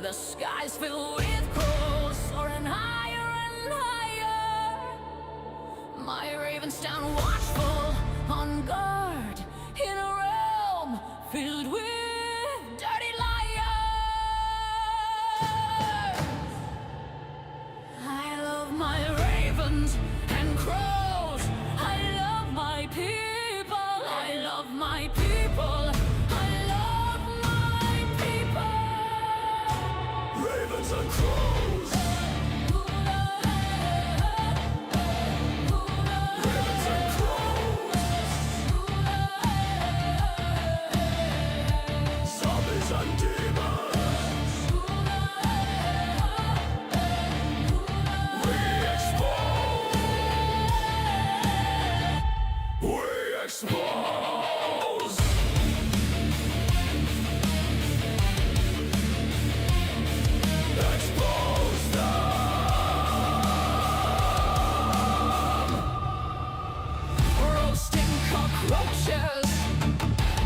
The skies fill with crows, soaring higher and higher. My ravens stand watchful, on guard, in a realm filled with dirty liars. I love my ravens and crows. I love my people. I love my people. I love my people. Ravens and crows. Ravens and crows. Zombies and demons. We expose. Expose them. Roasting cockroaches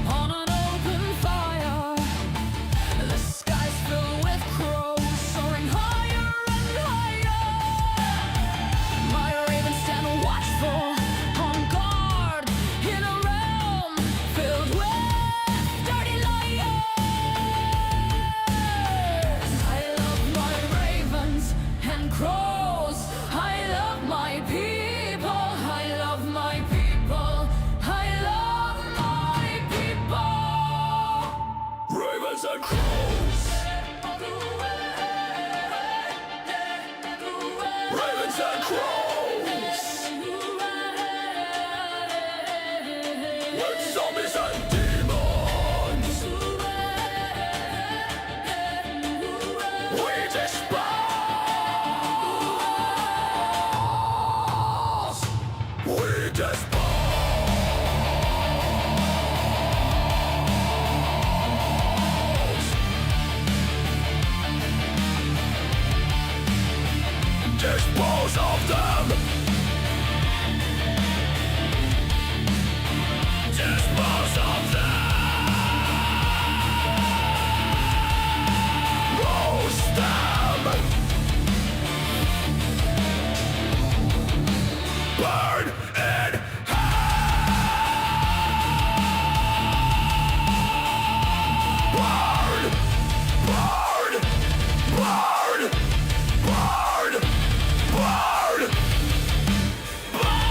on an open fire. The skies fill with crows, soaring higher and higher. My ravens stand watchful, on guard, in a realm filled with dirty liars. I love my ravens and crows. I love my people. I love my people. I love my people. Ravens and crows. Ravens and crows. With zombies and demons. We dispose. We dispose. Dispose of them. Dispose of them. Roast them. Burn in hell. Burn. Burn. Burn. Burn. Burn! Burn!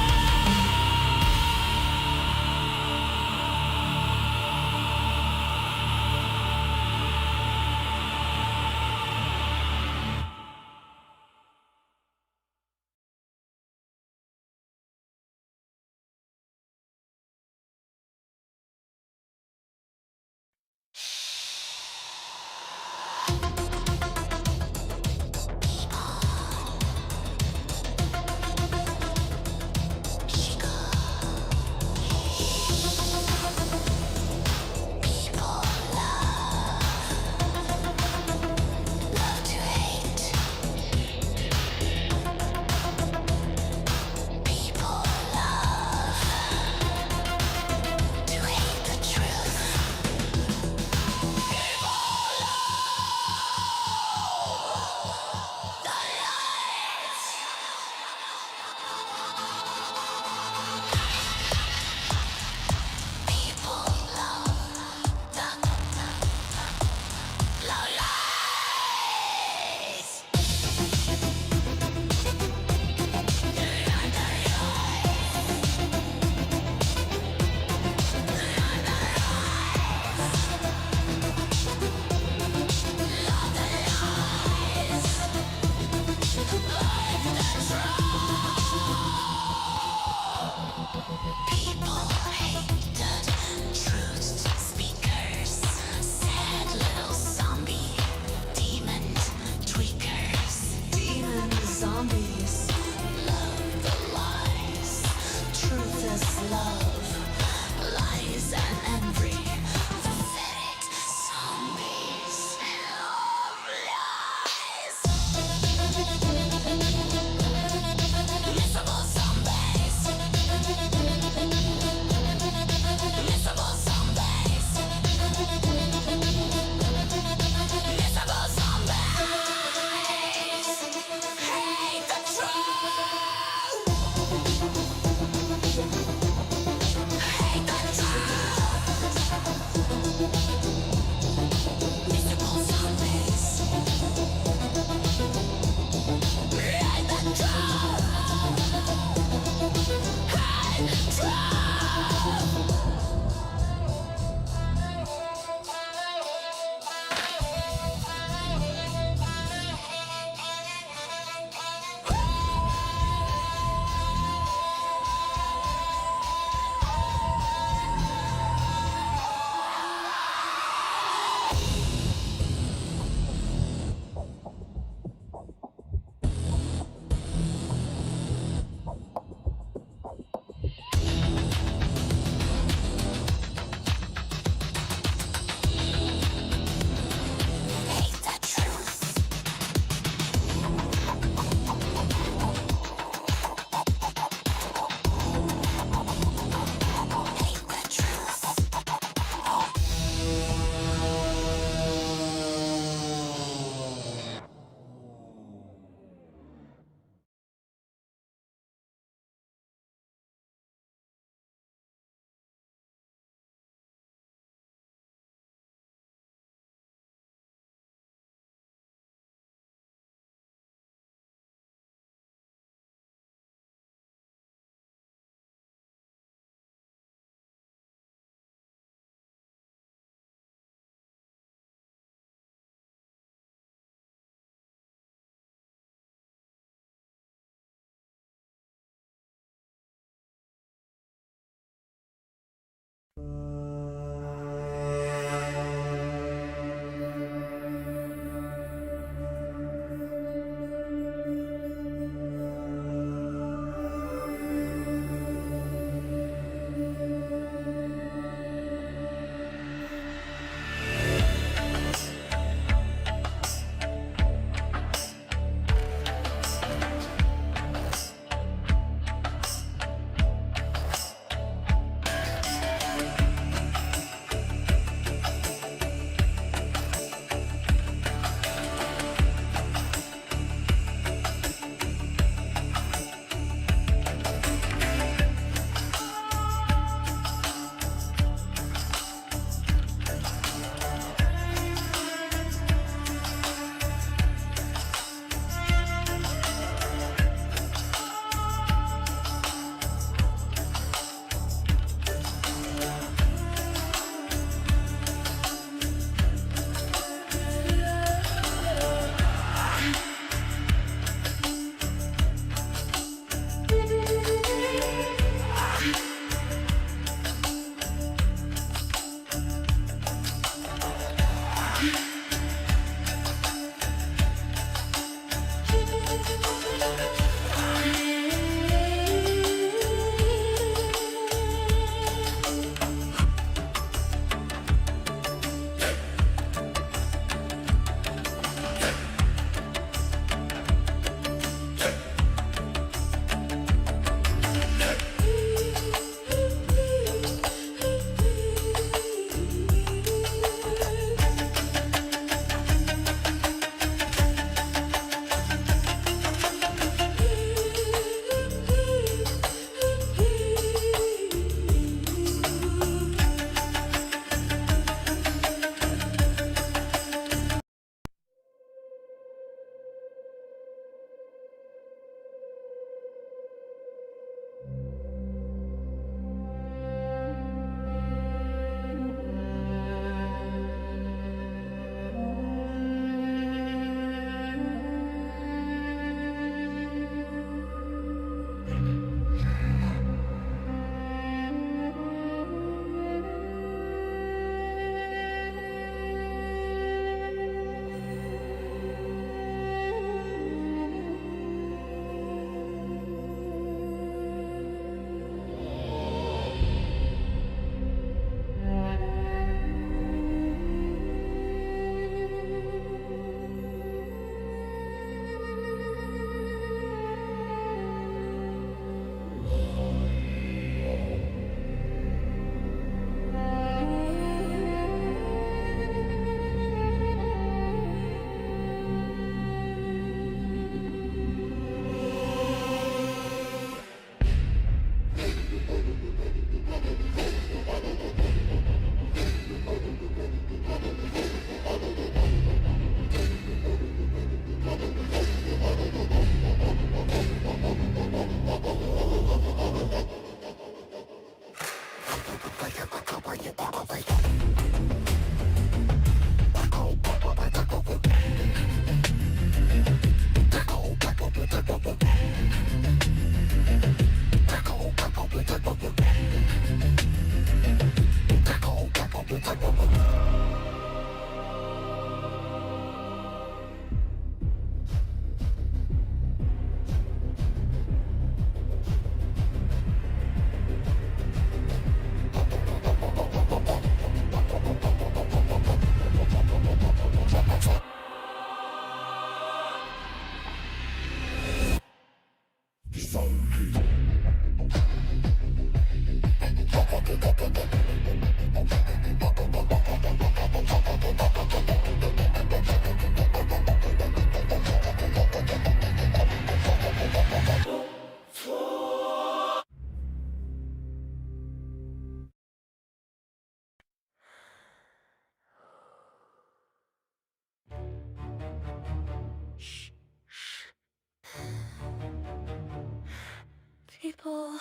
People,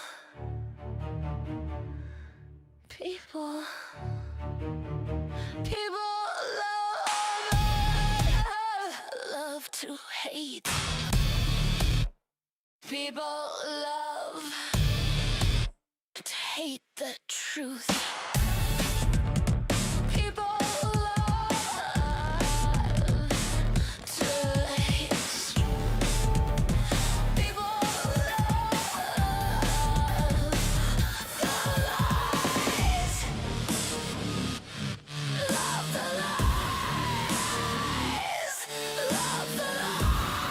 people, people love to hate. People love to hate the truth. People love to hate. People love the lies. Love the lies. Love the lies.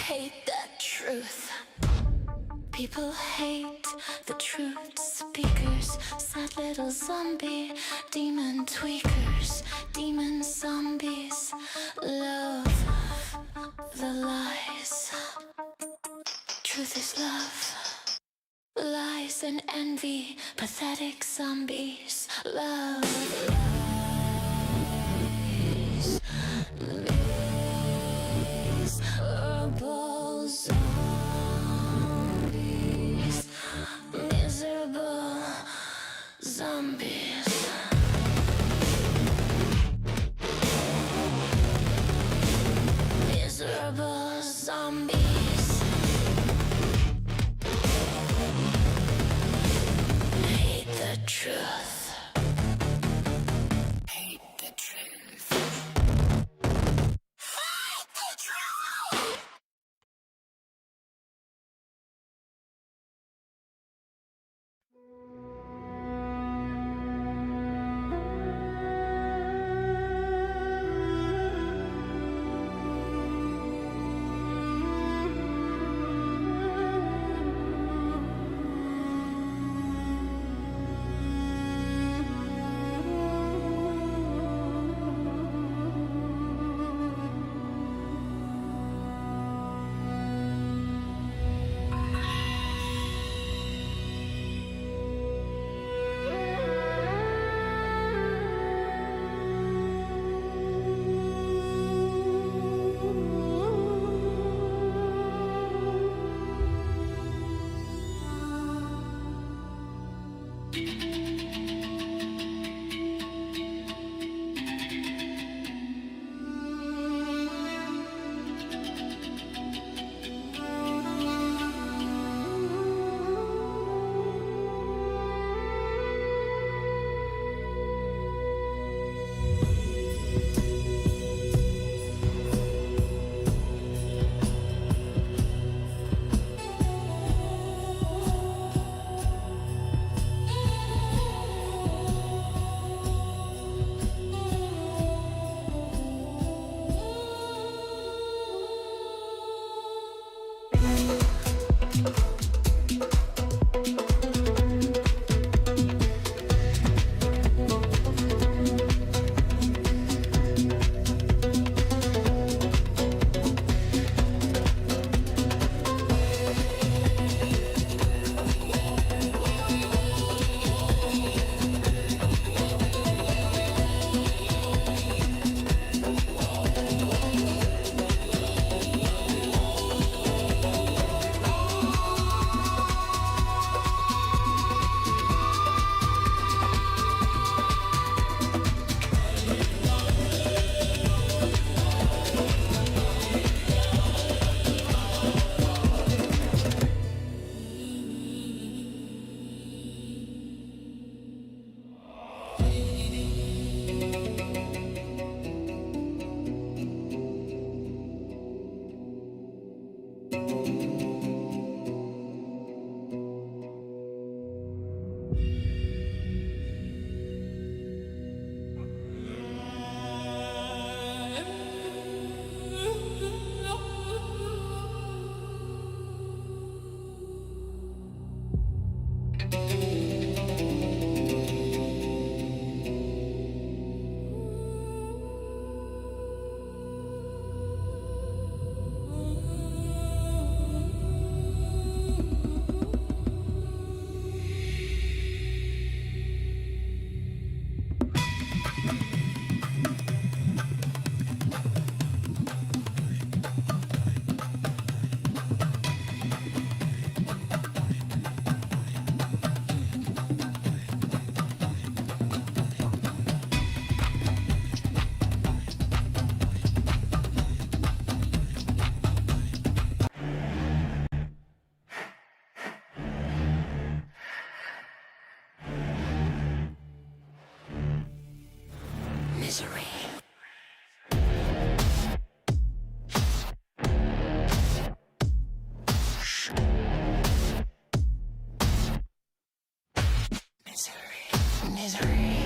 Hate the truth. People hate the truth speakers, sad little zombie, demon tweakers, demon zombies, love the lies. Truth is love, lies and envy, pathetic zombies, love lies, miserable zombies, miserable zombies. Miserable zombies. Hate the truth. Misery.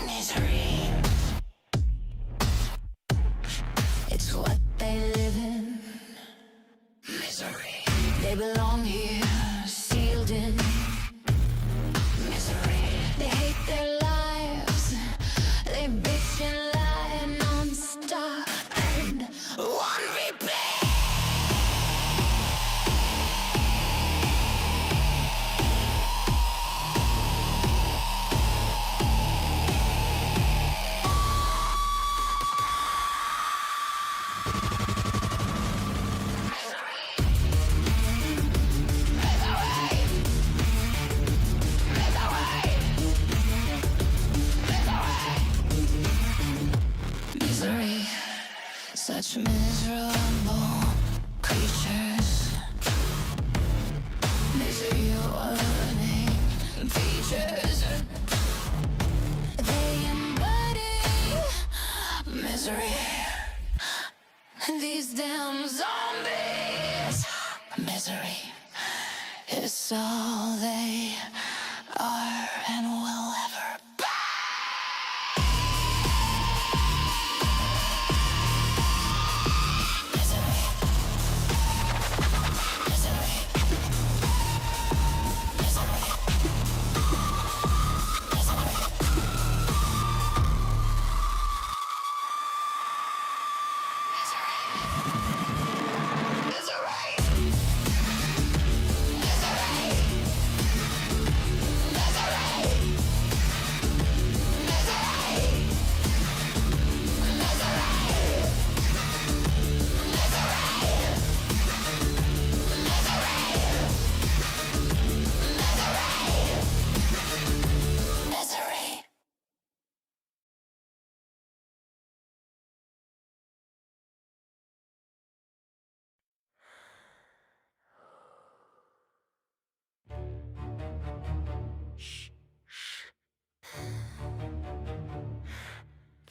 Misery. It's what they live in. Misery. They belong here, sealed in. Misery. They hate their lives. They bitch and lie non-stop and one repeat. Misery, such miserable creatures. Misery warning features. They embody misery. These damn zombies. Misery is all they are and will ever be.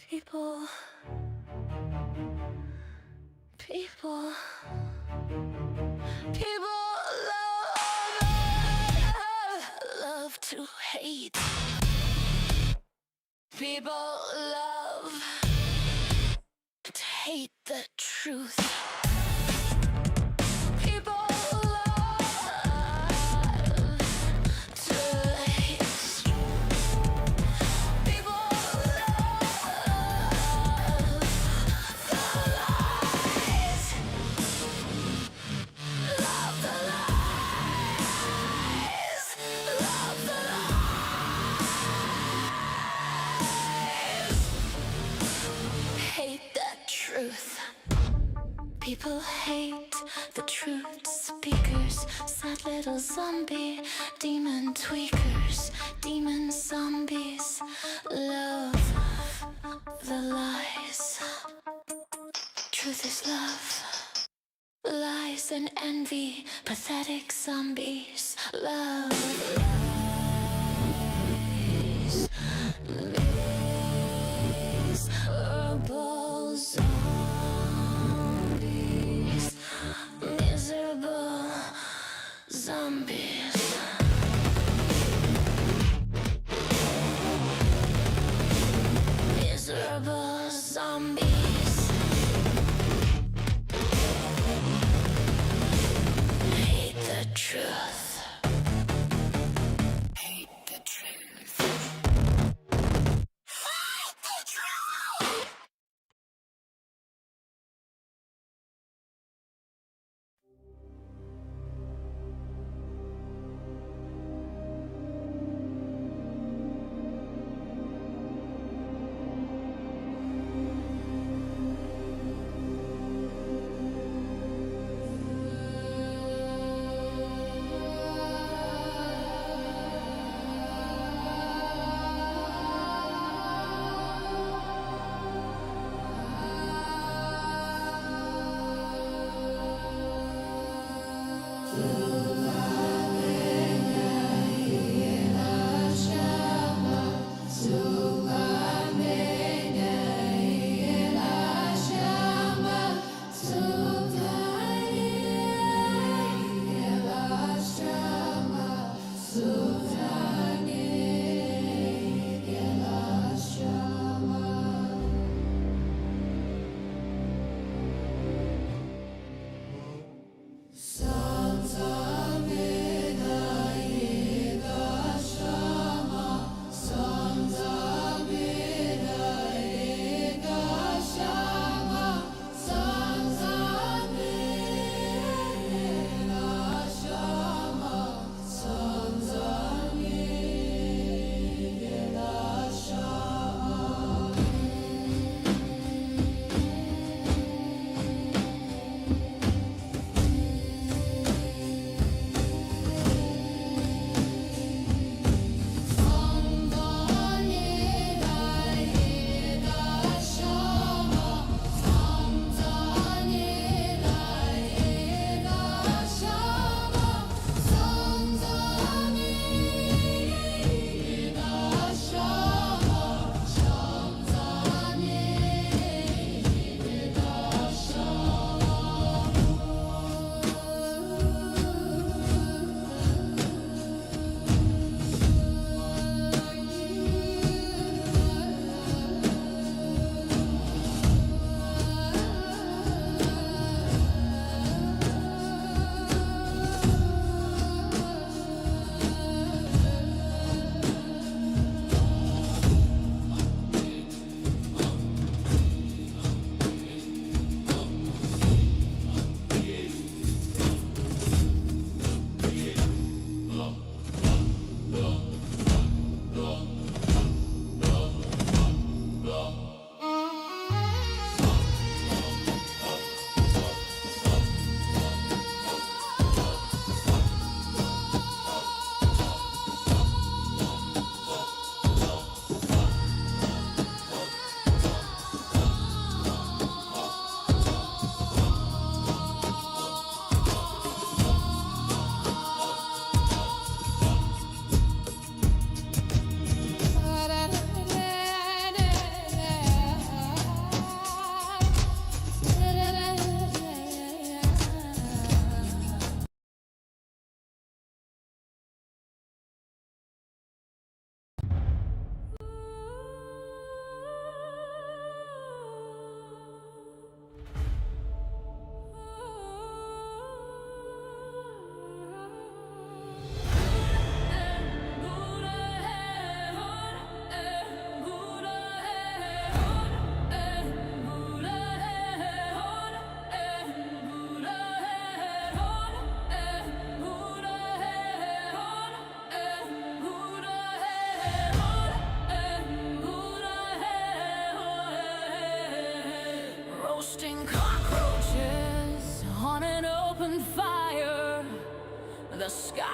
People, people, people love to hate. People love to hate the truth. People love to hate. People love the lies. Love the lies. Love the lies. Hate the truth. People hate the truth speakers, sad little zombie, demon tweakers, demon zombies, love the lies. Truth is love, lies and envy, pathetic zombies, love lies, miserable zombies, miserable zombies. Miserable zombies. Hate the truth.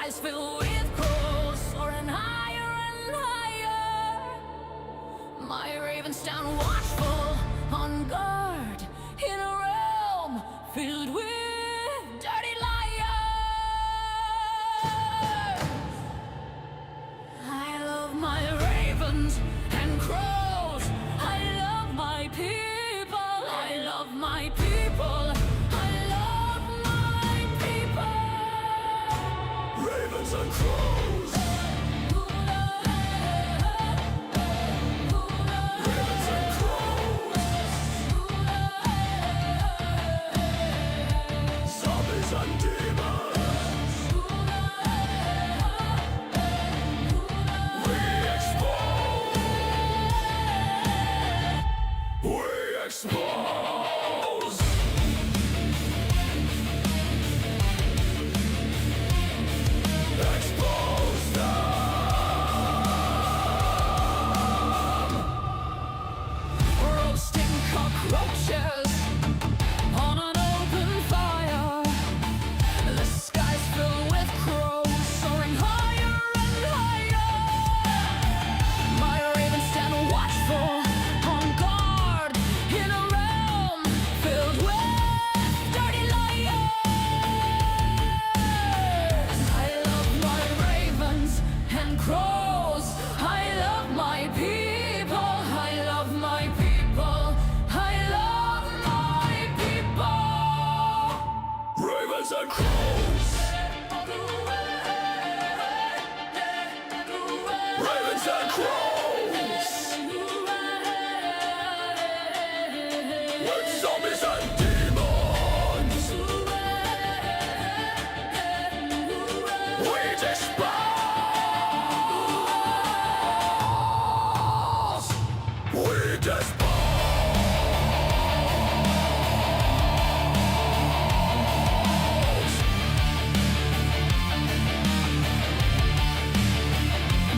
skies fill with crows, soaring higher and higher. My ravens stand watchful, on guard, in a realm filled with dirty liars. I love my ravens and crows. I love my people. I love my people. I love my people. Ravens and crows. Ravens and crows. Zombies and demons. We expose. We expose. Expose them. Roasting cockroaches on an open fire. The skies fill with crows, soaring higher and higher. My ravens stand watchful, on guard, in a realm filled with dirty liars. I love my ravens and crows. I love my people. I love my people. I love my people. Ravens and crows. Ravens and crows. With zombies and demons. We dispose. We dispose.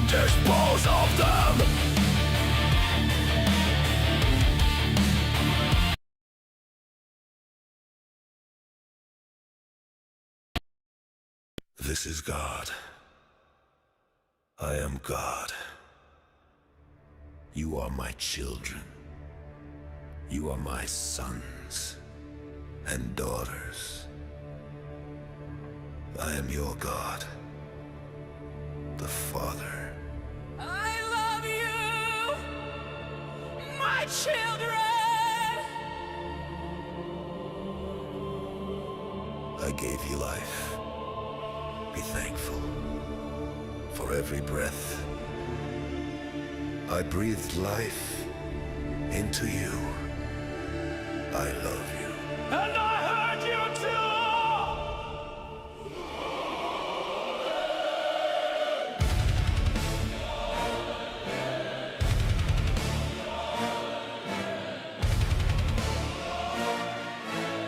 Dispose of them. This is God. I am God. You are my children. You are my sons and daughters. I am your God, the Father. I love you, my children. I gave you life. Be thankful for every breath. I breathed life into you. I love you. And I heard you too!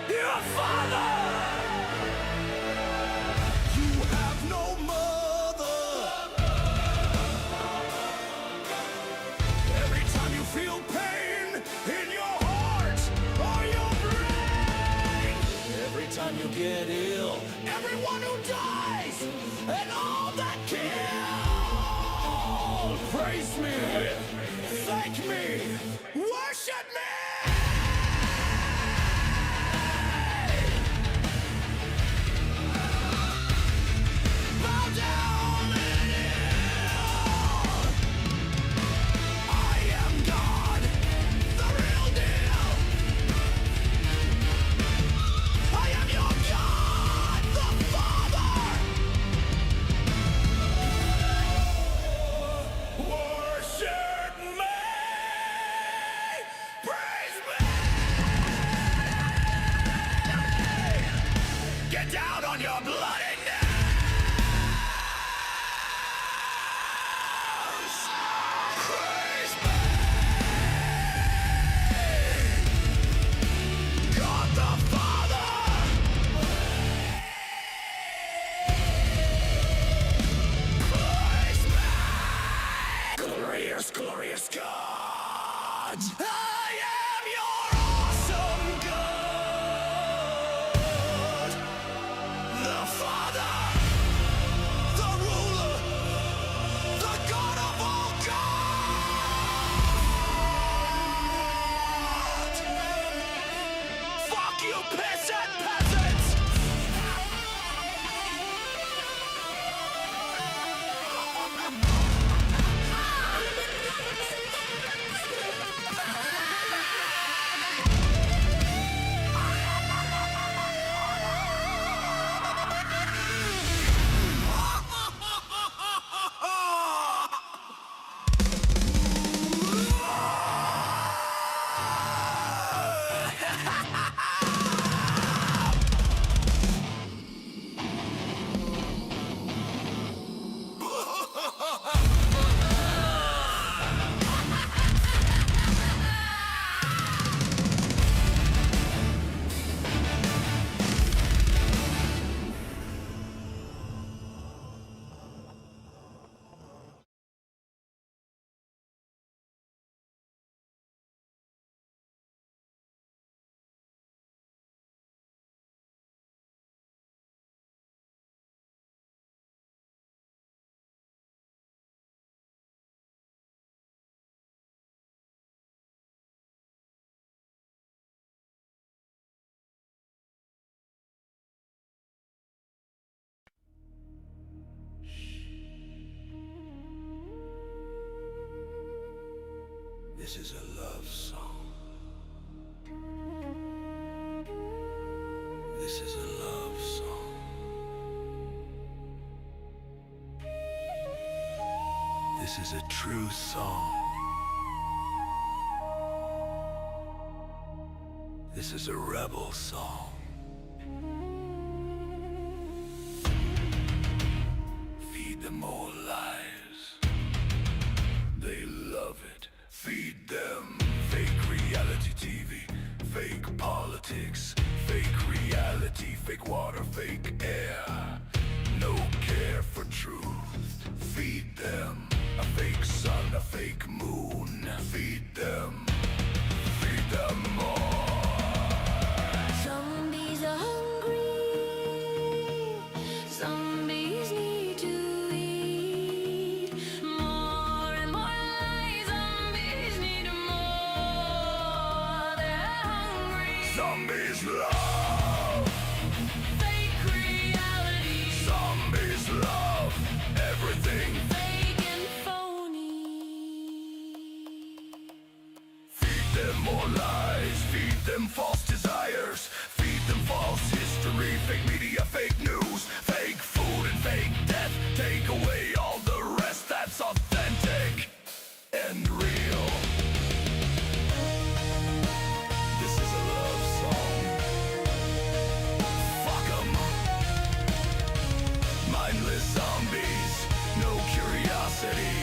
Your father! You have no mother. Every time you feel pain in your heart or your brain, every time you get ill, everyone who dies, and all that kill, praise me, thank me, worship me. Bow down and kneel. I am God, the real deal. I am your God, the Father. Worship me, praise This is a love song. This is a love song. This is a true song. This is a rebel song. Feed them all lies. They love it. Feed them fake reality TV, fake politics, fake reality, fake water, fake air. No care for truth. Feed them a fake sun, a fake moon. Feed them. Feed them more. Zombies are hungry. Zombies need to eat more and more lies. Zombies need more. They're hungry. Zombies love Fake reality. Zombies love everything. Fake and phony. Feed them more lies, feed them false desires, feed them false history, fake media, fake news, fake food and fake death. Take away all the rest that's authentic and real. This is a love song. Fuck 'em. Mindless zombies, no curiosity,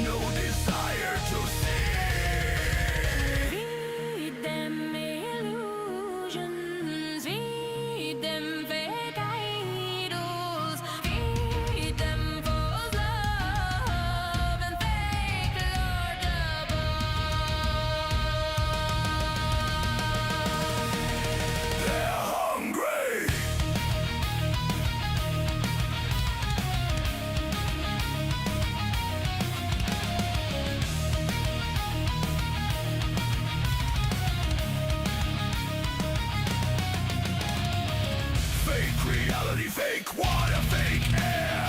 no desire to see. Feed them illusions. Feed them fake idols. Feed them false love and fake Lord above. They're hungry. Fake reality, fake water, fake air.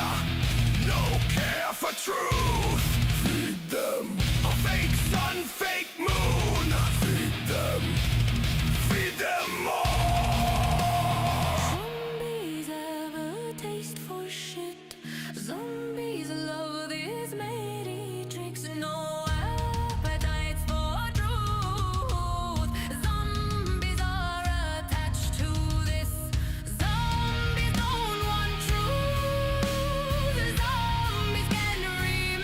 No care for truth. Feed them a fake sun, fake moon. Feed them. Feed them more. Zombies have a taste for shit. Zombies love these matrix. No appetites for truth. Zombies are attached to this. Zombies don't want truth. Zombies can rewind.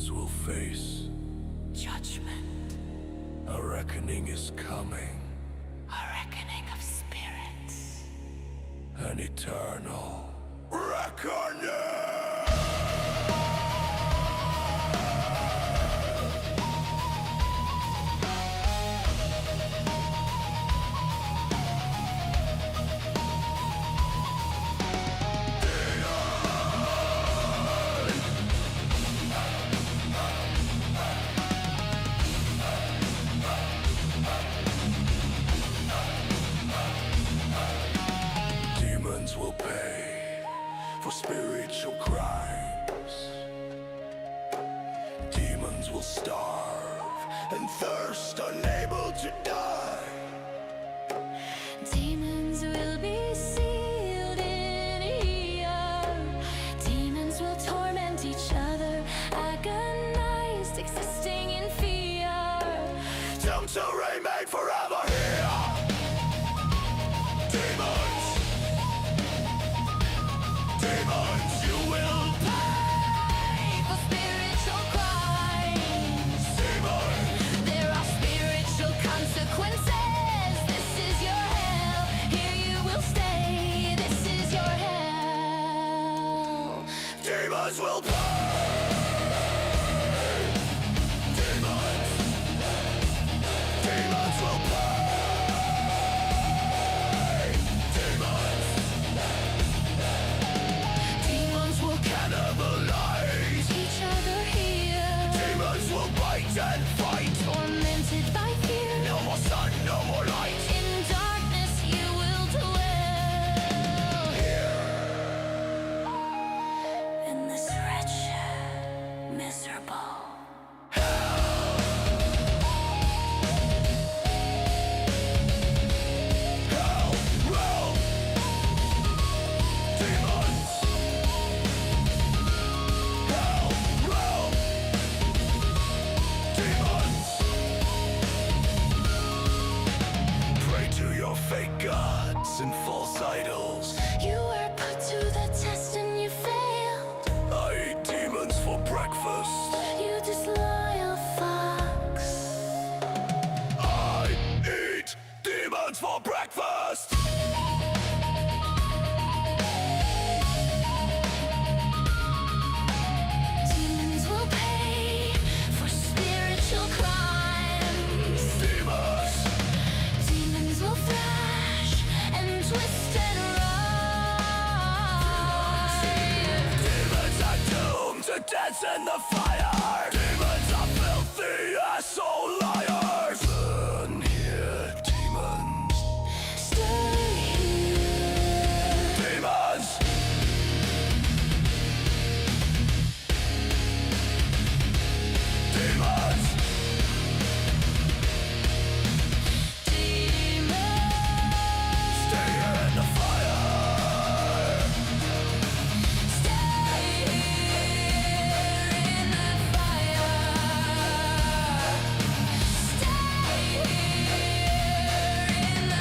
demons will face. Judgment. A reckoning is coming. A reckoning of spirits. An eternal reckoning! Demons will pay for spiritual crimes. Demons will starve and thirst, unable to die. Demons will be sealed in here. Demons will torment each other, agonized, existing in fear. Doomed to remain forever here. Demons, demons, you will Pay for spiritual crimes. demons. There are spiritual consequences. This is your hell. Here you will stay. This is your hell. Demons will pay. Demons, demons will pay. Demons, Demons will cannibalize. each other here. Demons will bite and fight. Tormented by fear. No more sun, no more light. In darkness you will dwell. In this wretched, miserable Hell, realm. Demons. Hell, realm. Demons. Pray to your fake gods and false idols. you were put to the test and you failed. I eat demons for breakfast. You disloyal fox. I eat demons for breakfast. Demons will pay for spiritual crimes. Demons, Demons will thrash and twist and writhe. demons are doomed to dance in the fire. Demons are filthy asshole liars. Burn here, demons. Stay here. Demons, demons, Demons, stay here in the fire. stay here in the fire. Stay here in the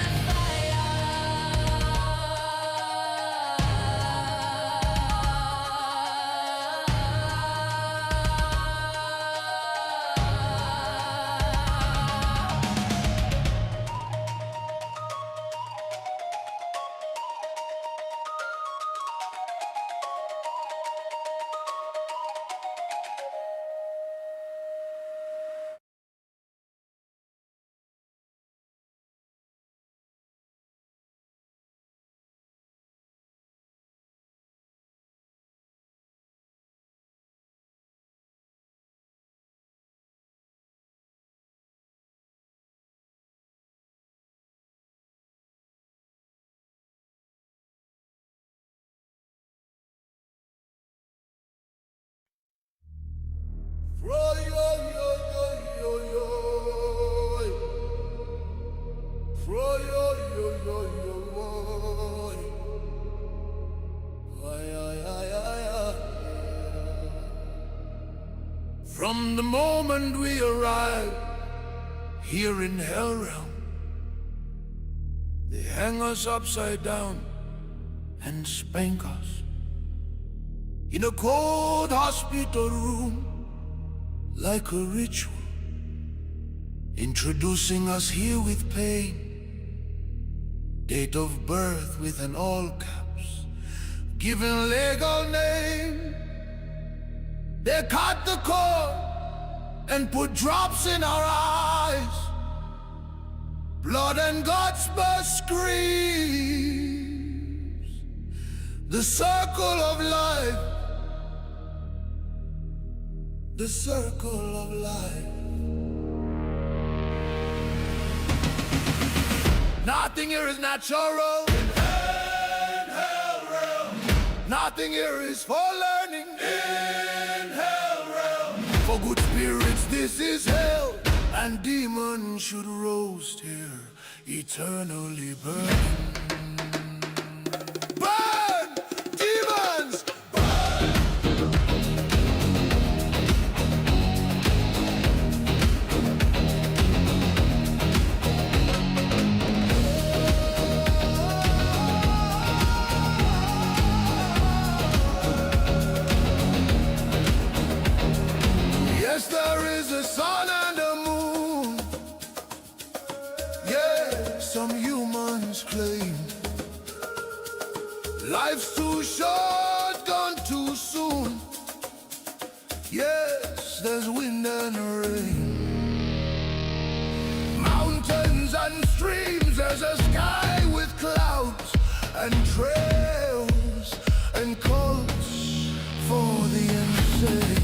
From the moment we arrive here in Hell Realm, they hang us upside down and spank us in a cold hospital room like a ritual, introducing us here with pain. Date of birth with an all caps, given legal name. They cut the cord and put drops in our eyes. Blood and guts burst screams. The circle of life, the circle of life. Nothing here is natural. In hell realm. Nothing here is for learning. In hell realm. For good spirits this is hell, and demons should roast here, eternally burning. Burn! Demons! Yes, there is a sun and a moon. Yeah, some humans claim life's too short, gone too soon. Yes, there's wind and rain, mountains and streams. There's a sky with clouds and trails and cults for the insane.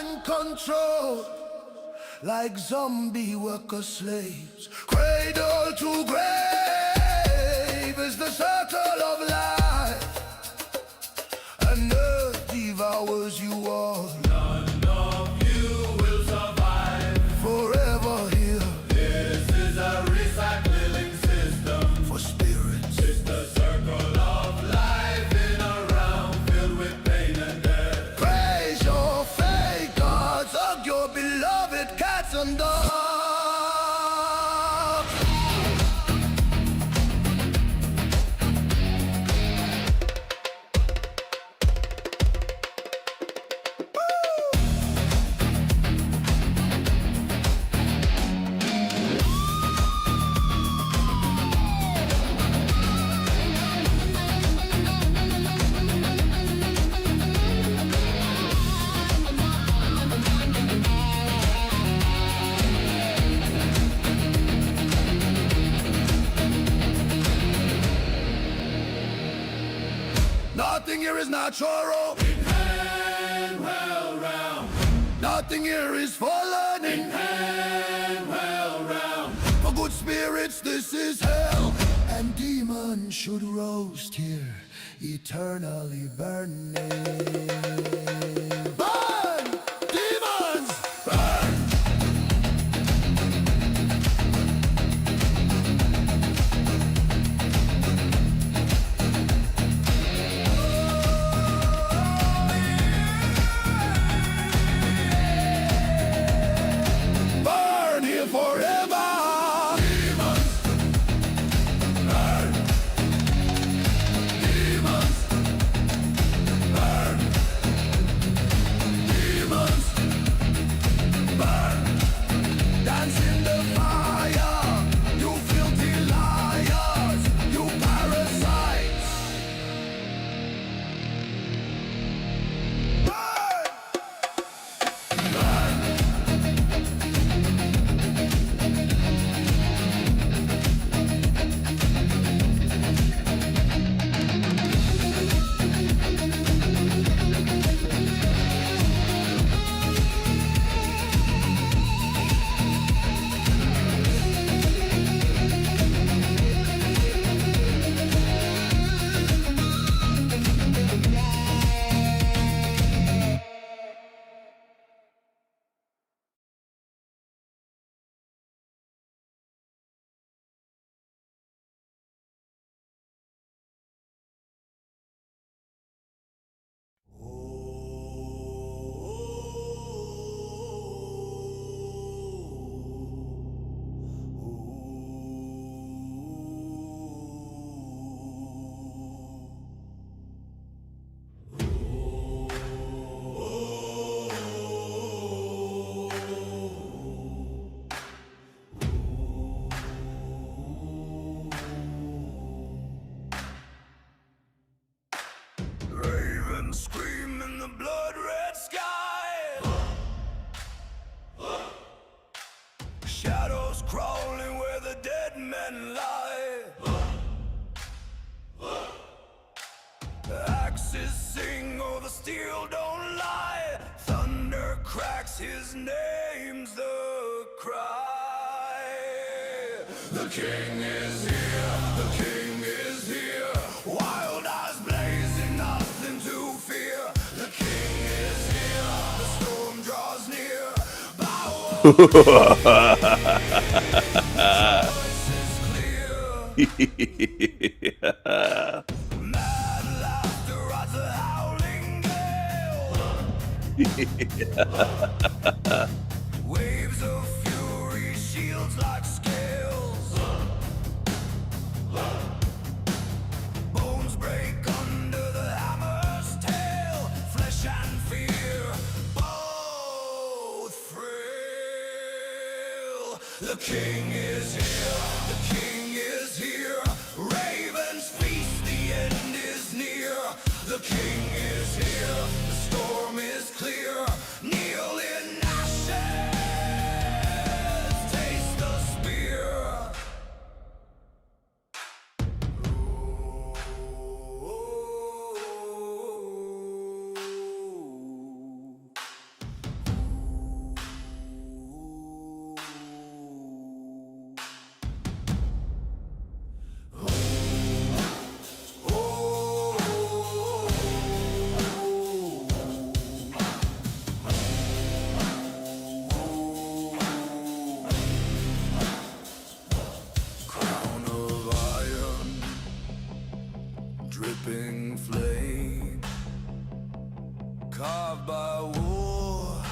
And control like zombie worker slaves. Cradle to grave is the circle of life, and earth devours you all. None of you will survive forever here. This is a recycling system for spirits. It's the circle of life in a round filled with pain and death. Praise your fake gods, hug your beloved cats and dogs. Nothing here is natural. In hell realm. Nothing here is for learning. In hell realm. For good spirits this is hell, and demons should roast here, eternally burning. Burn! Demons! Burn! Forever. Demons, burn. Demons, burn. axes sing, oh, the steel don't lie. Thunder cracks, his name's the cry. The king is here, the king is here. Wild eyes blazing, nothing to fear. The king is here, the storm draws near. Choice is clear. Mad laughter rides a howling gale. Waves of fury, shields like scales. Bones break under the hammer's tail. Flesh and fear, both frail. The king is here, the king is here. Ravens feast, the end is near. The king is here, the storm is clear. Kneel in ashes, taste the spear. Crown of iron, dripping flame, carved by war,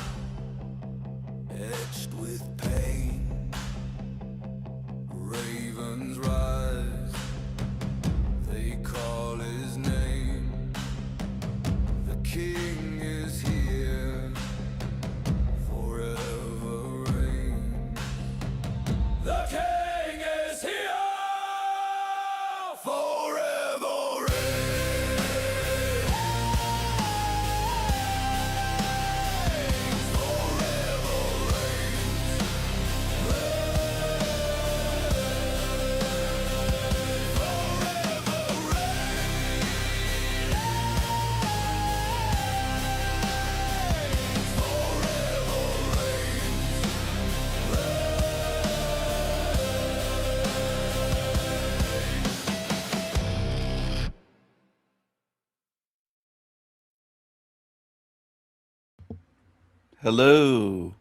etched with pain. Ravens rise, they call his name. The king is here, forever reign. The king is here, forever reign. Forever reign. Hello.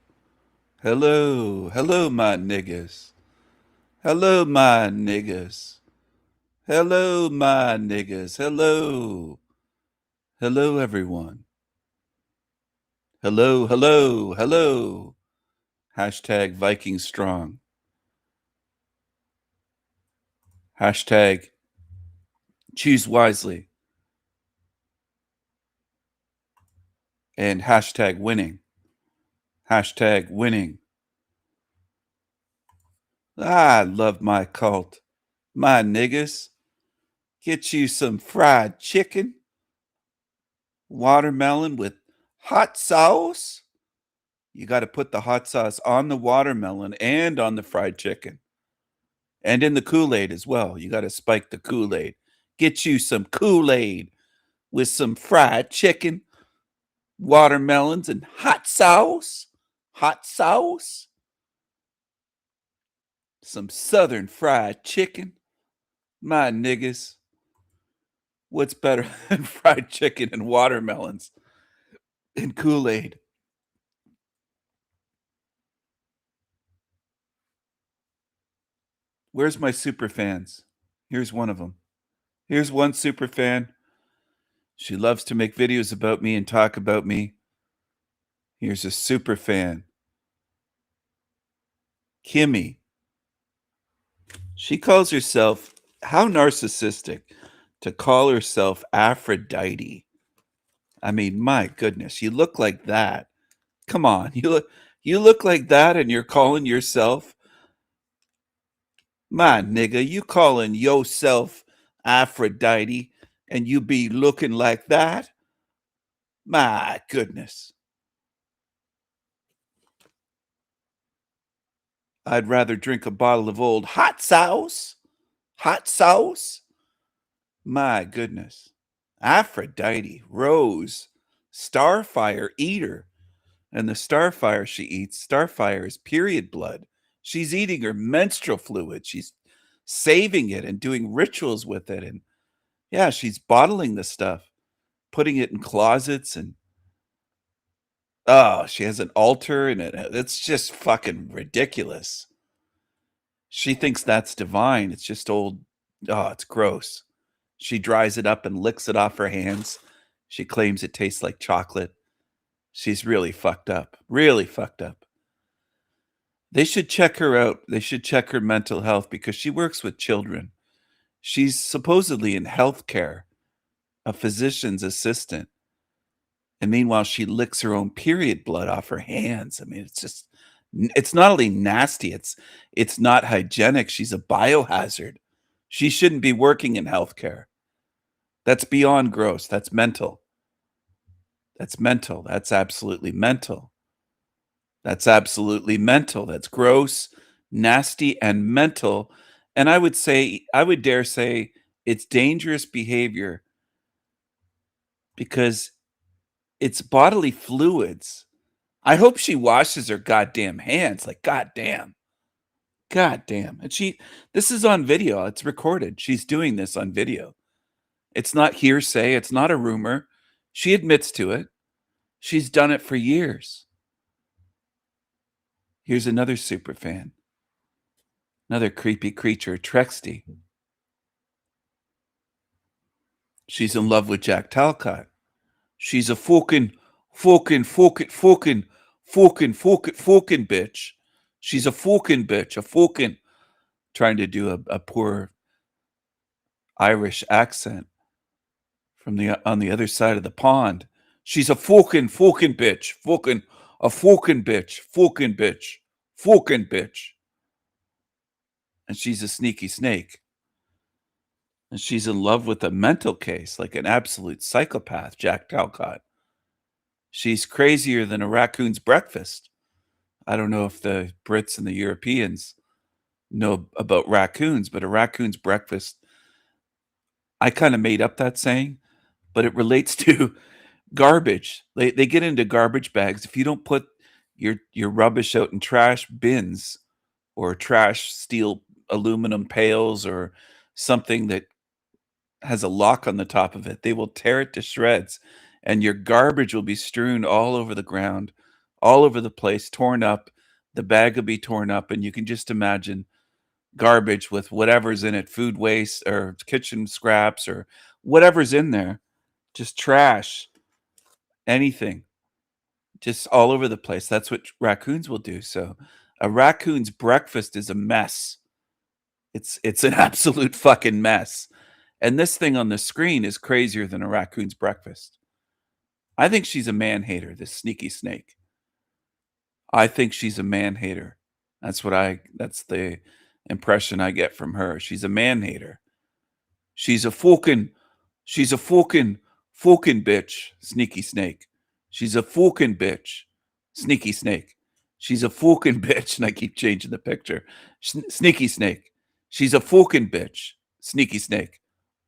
Hello. Hello, my niggas. Hello, my niggas. Hello, my niggas. Hello. Hello, everyone. Hello, hello, hello. Hashtag Viking Strong. Hashtag Choose Wisely. And hashtag winning. Hashtag winning. I love my cult. My niggas. Get you some fried chicken, watermelon with hot sauce. You got to put the hot sauce on the watermelon and on the fried chicken. And in the Kool-Aid as well. You got to spike the Kool-Aid. Get you some Kool-Aid with some fried chicken, watermelons, and hot sauce. Hot sauce. Some southern fried chicken. My niggas. What's better than fried chicken and watermelons and Kool-Aid? Where's my super fans? Here's one of them. Here's one super fan. She loves to make videos about me and talk about me. Here's a super fan. Kimmy. She calls herself, how narcissistic to call herself Aphrodite. I mean, my goodness, you look like that. Come on, you look like that and you're calling yourself, my nigga, you calling yourself Aphrodite and you be looking like that? My goodness. I'd rather drink a bottle of old hot sauce. Hot sauce? My goodness. Aphrodite, Rose, Starfire, Eater. And the Starfire she eats, Starfire is period blood. She's eating her menstrual fluid. She's saving it and doing rituals with it. And yeah, she's bottling the stuff, putting it in closets. And oh, she has an altar and it's just fucking ridiculous. She thinks that's divine. It's just old. Oh, it's gross. She dries it up and licks it off her hands. She claims it tastes like chocolate. She's really fucked up. Really fucked up. They should check her out. They should check her mental health because she works with children. She's supposedly in healthcare, a physician's assistant. And meanwhile, she licks her own period blood off her hands. I mean, it's not only nasty, it's not hygienic. She's a biohazard. She shouldn't be working in healthcare. That's beyond gross. That's mental. That's mental. That's absolutely mental. That's absolutely mental. That's gross, nasty, and mental. And I would dare say it's dangerous behavior because it's bodily fluids. I hope she washes her goddamn hands. Like, goddamn. Goddamn. And this is on video. It's recorded. She's doing this on video. It's not hearsay. It's not a rumor. She admits to it. She's done it for years. Here's another super fan. Another creepy creature, Trexty. She's in love with Jack Talcott. She's a fucking bitch. She's a fucking bitch, a fucking, trying to do a poor Irish accent from on the other side of the pond. She's a fucking bitch, a fucking bitch. And she's a sneaky snake. And she's in love with a mental case, like an absolute psychopath, Jack Talcott. She's crazier than a raccoon's breakfast. I don't know if the Brits and the Europeans know about raccoons, but a raccoon's breakfast, I kind of made up that saying, but it relates to garbage. They get into garbage bags. If you don't put your rubbish out in trash bins or trash steel aluminum pails or something that has a lock on the top of it, they will tear it to shreds, and your garbage will be strewn all over the ground, all over the place, torn up. The bag will be torn up, and you can just imagine garbage with whatever's in it, food waste or kitchen scraps or whatever's in there, just trash, anything, just all over the place. That's what raccoons will do. So a raccoon's breakfast is a mess. It's an absolute fucking mess. And this thing on the screen is crazier than a raccoon's breakfast. I think she's a man-hater, this sneaky snake. I think she's a man-hater. That's the impression I get from her. She's a man-hater. She's a fucking bitch, sneaky snake. She's a fucking bitch, sneaky snake. She's a fucking bitch, and I keep changing the picture. Sneaky snake. She's a fucking bitch, sneaky snake.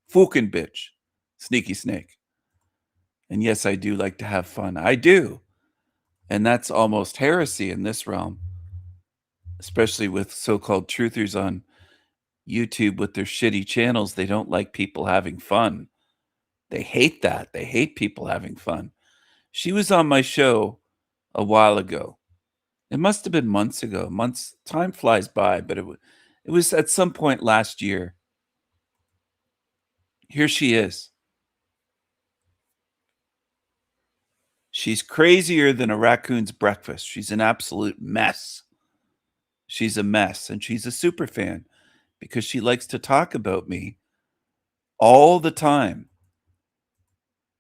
Fucking bitch, sneaky snake. And yes, I do like to have fun. I do. And that's almost heresy in this realm, especially with so-called truthers on YouTube with their shitty channels. They don't like people having fun. They hate that. They hate people having fun. She was on my show a while ago. It must have been months ago. Months, time flies by, but it was at some point last year. Here she is. She's crazier than a raccoon's breakfast. She's an absolute mess. She's a mess, and she's a super fan because she likes to talk about me all the time.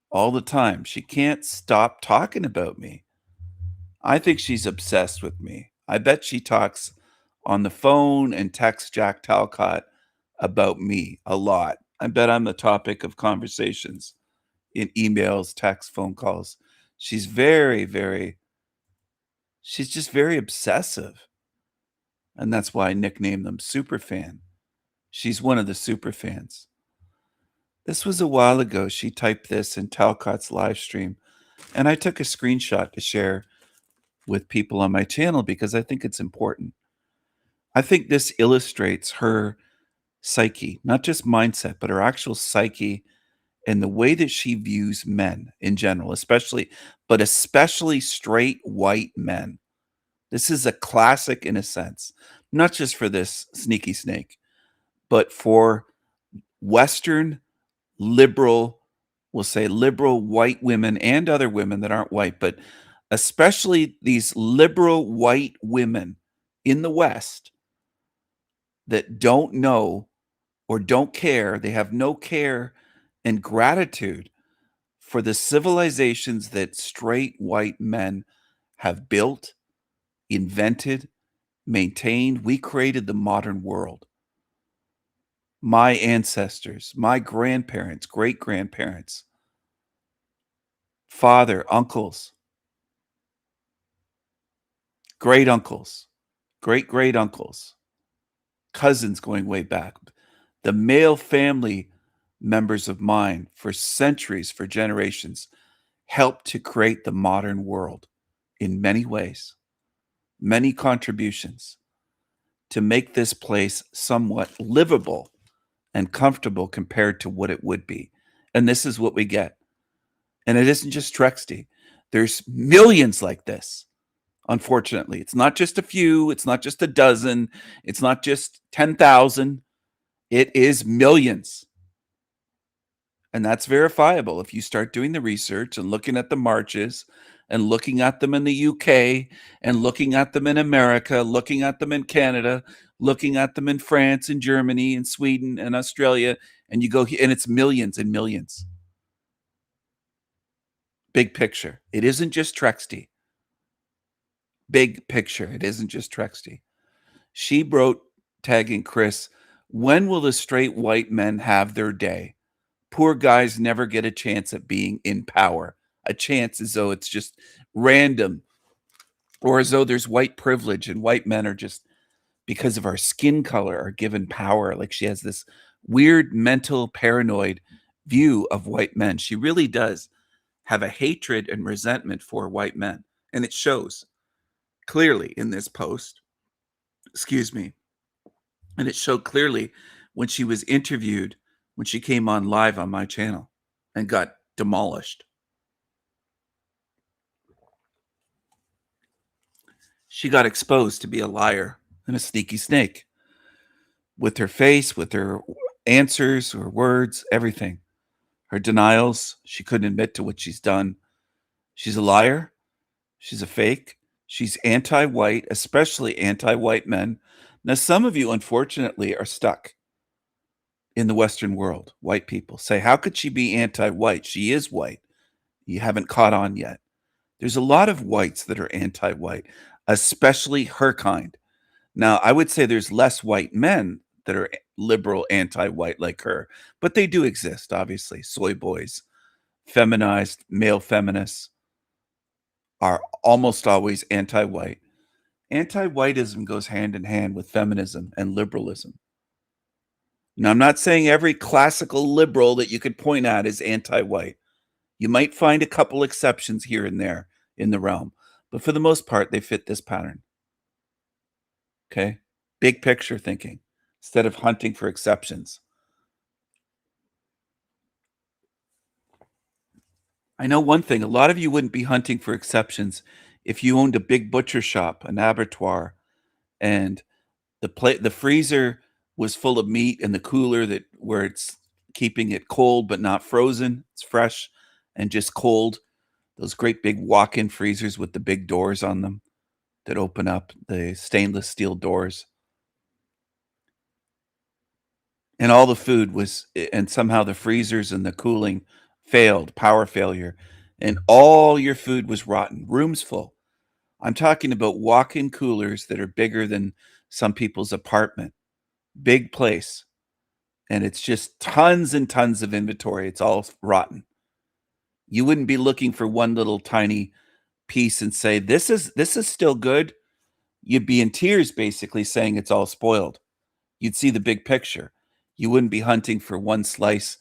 All the time. She can't stop talking about me. I think she's obsessed with me. I bet she talks on the phone and texts Jack Talcott about me a lot. I bet I'm the topic of conversations in emails, texts, phone calls. She's she's just very obsessive. And that's why I nicknamed them Superfan. She's one of the super fans. This was a while ago. She typed this in Talcott's live stream, and I took a screenshot to share with people on my channel because I think it's important. I think this illustrates her psyche, not just mindset, but her actual psyche and the way that she views men in general, especially straight white men. This is a classic in a sense, not just for this sneaky snake, but for Western liberal, we'll say liberal white women and other women that aren't white, but especially these liberal white women in the West that don't know or don't care. They have no care and gratitude for the civilizations that straight white men have built, invented, maintained. We created the modern world. My ancestors, my grandparents, great grandparents, father, uncles, great uncles, great great uncles, cousins going way back, the male family members of mine for centuries, for generations, helped to create the modern world in many ways, many contributions to make this place somewhat livable and comfortable compared to what it would be. And this is what we get. And it isn't just Trexty. There's millions like this. Unfortunately, it's not just a few, it's not just a dozen, it's not just 10,000, it is millions. And that's verifiable if you start doing the research and looking at the marches and looking at them in the UK and looking at them in America, looking at them in Canada, looking at them in France and Germany and Sweden and Australia, and you go and it's millions and millions. Big picture. It isn't just Trexty. Big picture. It isn't just Trexty. She wrote, tagging Chris, when will the straight white men have their day? Poor guys never get a chance at being in power. A chance as though it's just random or as though there's white privilege and white men are just, because of our skin color, are given power. Like she has this weird mental paranoid view of white men. She really does have a hatred and resentment for white men. And it shows clearly in this post. Excuse me. And it showed clearly when she was interviewed, when she came on live on my channel and got demolished. She got exposed to be a liar and a sneaky snake with her face, with her answers, her words, everything. Her denials, she couldn't admit to what she's done. She's a liar. She's a fake. She's anti-white, especially anti-white men. Now, some of you, unfortunately, are stuck in the Western world. White people say, how could she be anti-white? She is white. You haven't caught on yet. There's a lot of whites that are anti-white, especially her kind. Now, I would say there's less white men that are liberal anti-white like her, but they do exist, obviously. Soy boys, feminized, male feminists are almost always anti-white. Anti-whiteism goes hand in hand with feminism and liberalism. Now, I'm not saying every classical liberal that you could point at is anti-white. You might find a couple exceptions here and there in the realm, but for the most part, they fit this pattern. Okay? Big picture thinking instead of hunting for exceptions. I know one thing, a lot of you wouldn't be hunting for exceptions if you owned a big butcher shop, an abattoir, and the freezer was full of meat and the cooler that where it's keeping it cold but not frozen, it's fresh and just cold. Those great big walk-in freezers with the big doors on them that open up, the stainless steel doors. And all the food was, and somehow the freezers and the cooling failed, power failure, and all your food was rotten, rooms full. I'm talking about walk-in coolers that are bigger than some people's apartment, big place. And it's just tons and tons of inventory. It's all rotten. You wouldn't be looking for one little tiny piece and say, this is still good. You'd be in tears basically saying it's all spoiled. You'd see the big picture. You wouldn't be hunting for one slice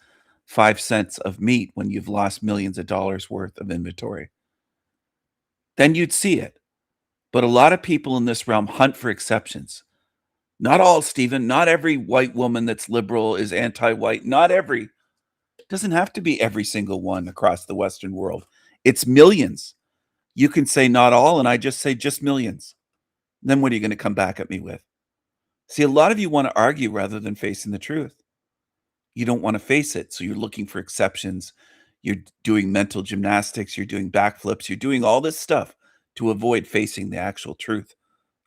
5 cents of meat when you've lost millions of dollars worth of inventory. Then you'd see it. But a lot of people in this realm hunt for exceptions. Not all, Stephen. Not every white woman that's liberal is anti-white. Not every. Doesn't have to be every single one across the Western world. It's millions. You can say not all, and I just say just millions. Then what are you going to come back at me with? See, a lot of you want to argue rather than facing the truth. You don't want to face it, so you're looking for exceptions. You're doing mental gymnastics. You're doing backflips. You're doing all this stuff to avoid facing the actual truth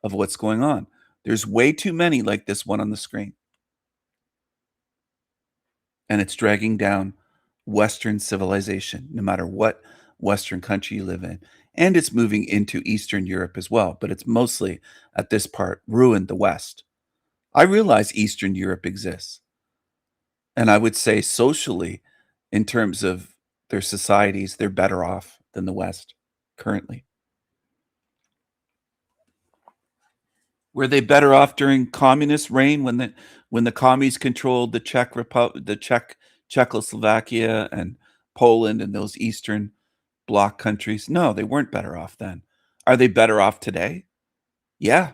of what's going on. There's way too many like this one on the screen. And it's dragging down Western civilization, no matter what Western country you live in. And it's moving into Eastern Europe as well, but it's mostly, at this part, ruined the West. I realize Eastern Europe exists. And I would say socially, in terms of their societies, they're better off than the West currently. Were they better off during communist reign when the commies controlled the Czech Republic, Czechoslovakia and Poland and those Eastern Bloc countries? No, they weren't better off then. Are they better off today? Yeah,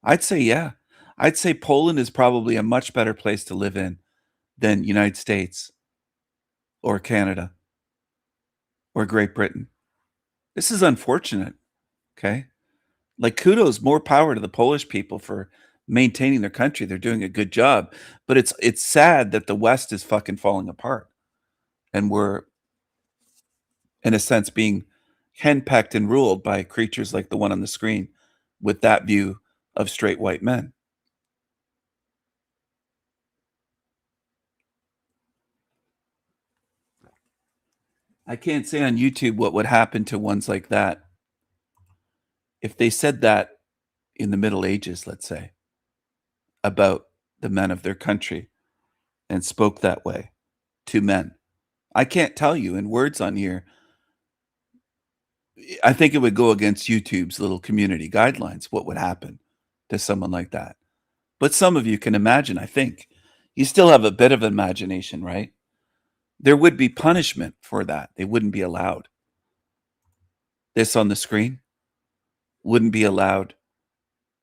I'd say yeah. I'd say Poland is probably a much better place to live in than United States or Canada or Great Britain. This is unfortunate, okay? Like, kudos, more power to the Polish people for maintaining their country. They're doing a good job. But it's sad that the West is fucking falling apart. And we're, in a sense, being henpecked and ruled by creatures like the one on the screen with that view of straight white men. I can't say on YouTube what would happen to ones like that if they said that in the Middle Ages, let's say, about the men of their country and spoke that way to men. I can't tell you in words on here. I think it would go against YouTube's little community guidelines, what would happen to someone like that. But some of you can imagine, I think. You still have a bit of imagination, right? There would be punishment for that. They wouldn't be allowed. This on the screen wouldn't be allowed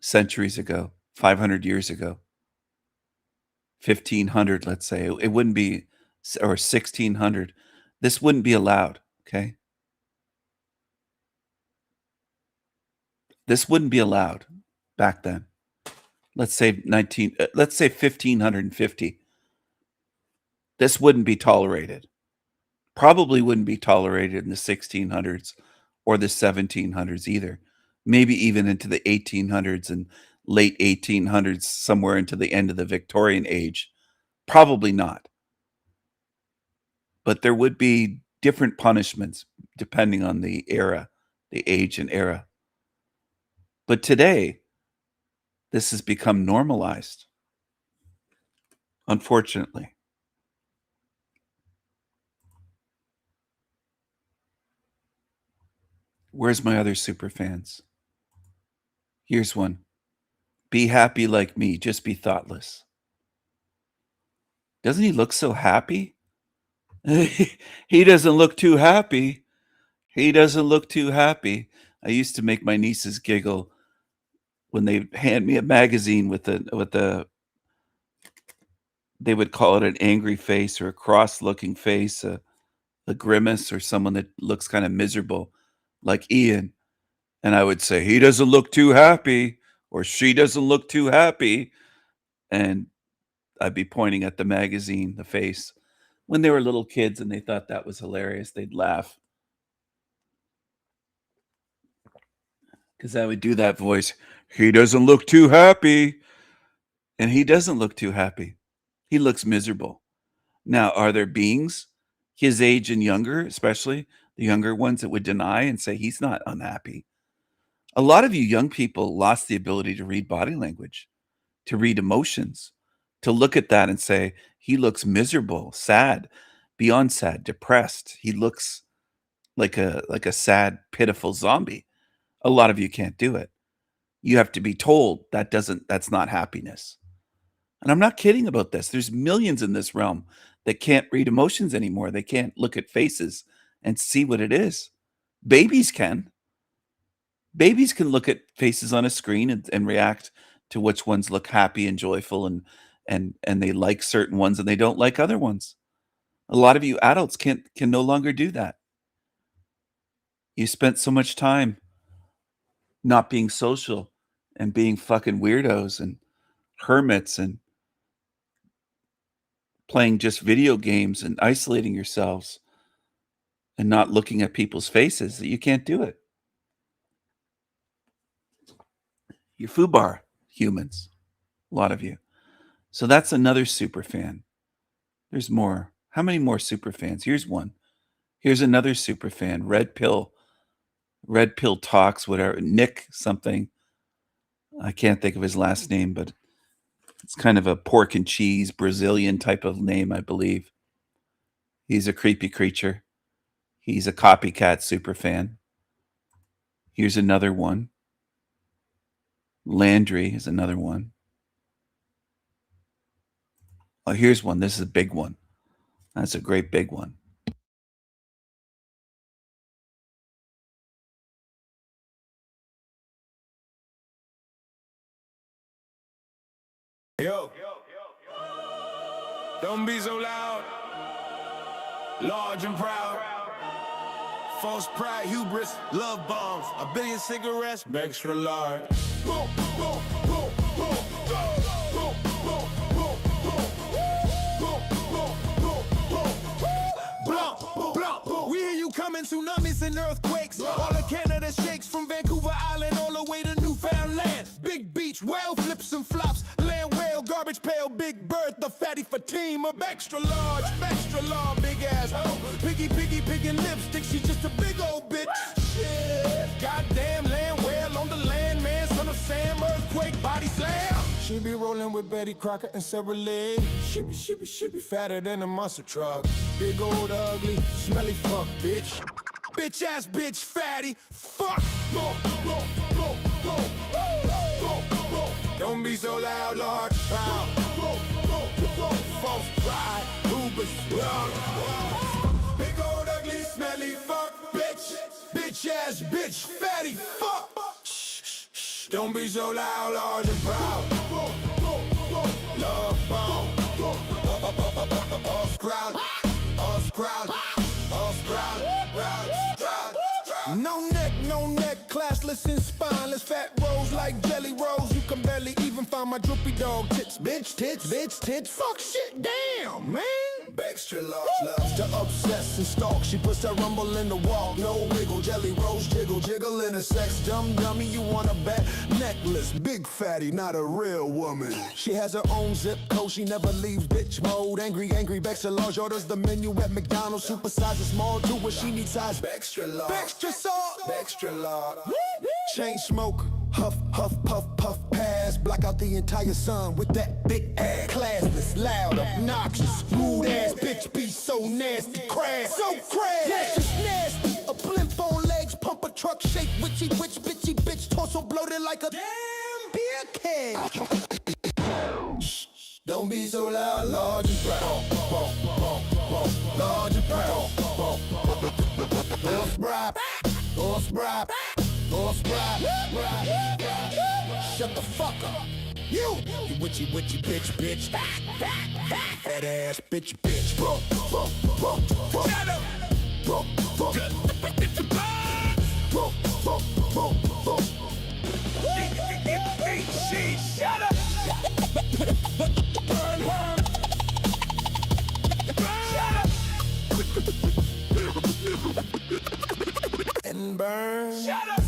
centuries ago, 500 years ago, 1500, let's say. It wouldn't be, or 1600. This wouldn't be allowed, okay? This wouldn't be allowed back then. Let's say 1550. This wouldn't be tolerated. Probably wouldn't be tolerated in the 1600s or the 1700s either. Maybe even into the 1800s and late 1800s, somewhere into the end of the Victorian age. Probably not. But there would be different punishments depending on the era, the age and era. But today, this has become normalized, unfortunately. Where's my other super fans? Here's one. Be happy like me, just be thoughtless. Doesn't he look so happy? He doesn't look too happy. He doesn't look too happy. I used to make my nieces giggle when they hand me a magazine with a they would call it an angry face or a cross-looking face, a grimace, or someone that looks kind of miserable, like Ian. And I would say, he doesn't look too happy, or she doesn't look too happy. And I'd be pointing at the magazine, the face. When they were little kids and they thought that was hilarious, they'd laugh. Because I would do that voice. He doesn't look too happy. And he doesn't look too happy. He looks miserable. Now, are there beings his age and younger, especially the younger ones, that would deny and say he's not unhappy? A lot of you young people lost the ability to read body language, to read emotions, to look at that and say, he looks miserable, sad, beyond sad, depressed. He looks like a sad, pitiful zombie. A lot of you can't do it. You have to be told that's not happiness. And I'm not kidding about this. There's millions in this realm that can't read emotions anymore. They can't look at faces and see what it is. Babies can. Babies can look at faces on a screen and react to which ones look happy and joyful and they like certain ones and they don't like other ones. A lot of you adults can no longer do that. You spent so much time not being social and being fucking weirdos and hermits and playing just video games and isolating yourselves and not looking at people's faces that you can't do it. You're foobar humans, a lot of you. So that's another super fan. There's more. How many more super fans? Here's one. Here's another super fan. Red Pill Talks, whatever. Nick something. I can't think of his last name, but it's kind of a pork and cheese Brazilian type of name, I believe. He's a creepy creature. He's a copycat super fan. Here's another one. Landry is another one. Oh, here's one. This is a big one. That's a great big one. Yo, don't be so loud, large and proud. False pride, hubris, love bombs, 1 billion cigarettes, extra large. We hear you coming, tsunamis and earthquakes. All of Canada shakes from Vancouver Island all the way to Newfoundland. Big beach, whale flips and flops, land whale, garbage pail, Big Bertha, fatty for team of extra large, big ass hoe. Piggy, picking lipstick, she's just a big old bitch. Shit, goddamn land whale on the land, man, son of Sam, earthquake, body slam. She be rolling with Betty Crocker and Sarah Lee. She be fatter than a monster truck. Big old ugly, smelly fuck, bitch. Bitch ass bitch, fatty, fuck. Don't be so loud, large, proud. False pride, hubris, big old ugly, smelly fuck, bitch. Bitch ass bitch, fatty, fuck. Don't be so loud, large and proud. Love bomb. No neck, classless and spineless. Fat rolls like jelly rolls. You can barely even find my droopy dog tits. Bitch tits. Fuck shit, damn, man. Extra large loves to obsess and stalk. She puts that rumble in the walk. No wiggle, jelly rolls, jiggle in a sex. Dummy, you wanna bet? Necklace, big fatty, not a real woman. She has her own zip code, she never leaves bitch mode. Angry, extra large, orders the menu at McDonald's. Super size is small, do what she needs size. Extra large, extra salt, extra large. Chain smoke, huff, puff, pass. Block out the entire sun with that big ass. Classless, loud, obnoxious, rude ass bitch be so nasty, crass. So crass, that's just nasty. A blimp on legs, pump a truck, shake witchy, bitchy bitch, torso bloated like a damn beer keg. Don't be so loud, large and proud. Large and proud. Horse bride. Shut the fuck up. You witchy bitch. Fat ass bitch. Shut up. Shut up. And burn. Shut up.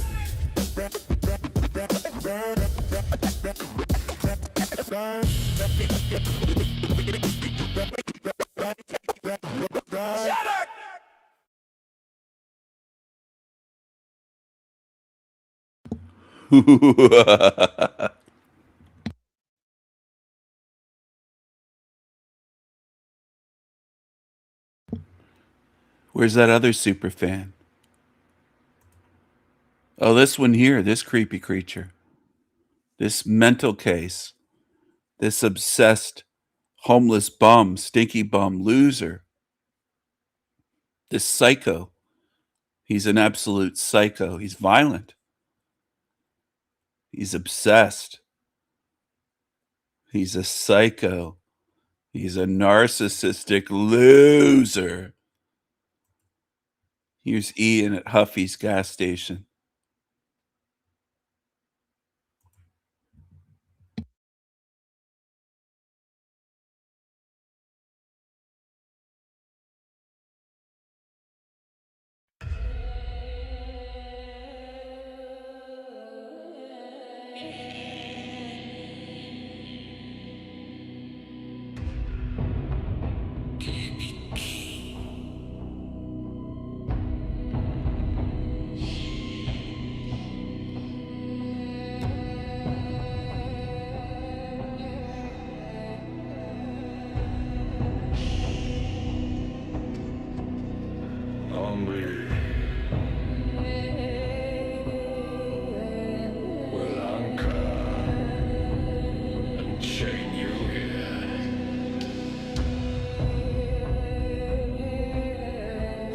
Shut up. Where's that other super fan? Oh, this one here, this creepy creature. This mental case. This obsessed homeless bum, stinky bum, loser. This psycho. He's an absolute psycho. He's violent. He's obsessed. He's a psycho. He's a narcissistic loser. Here's Ian at Huffy's gas station. Only will anchor and chain you here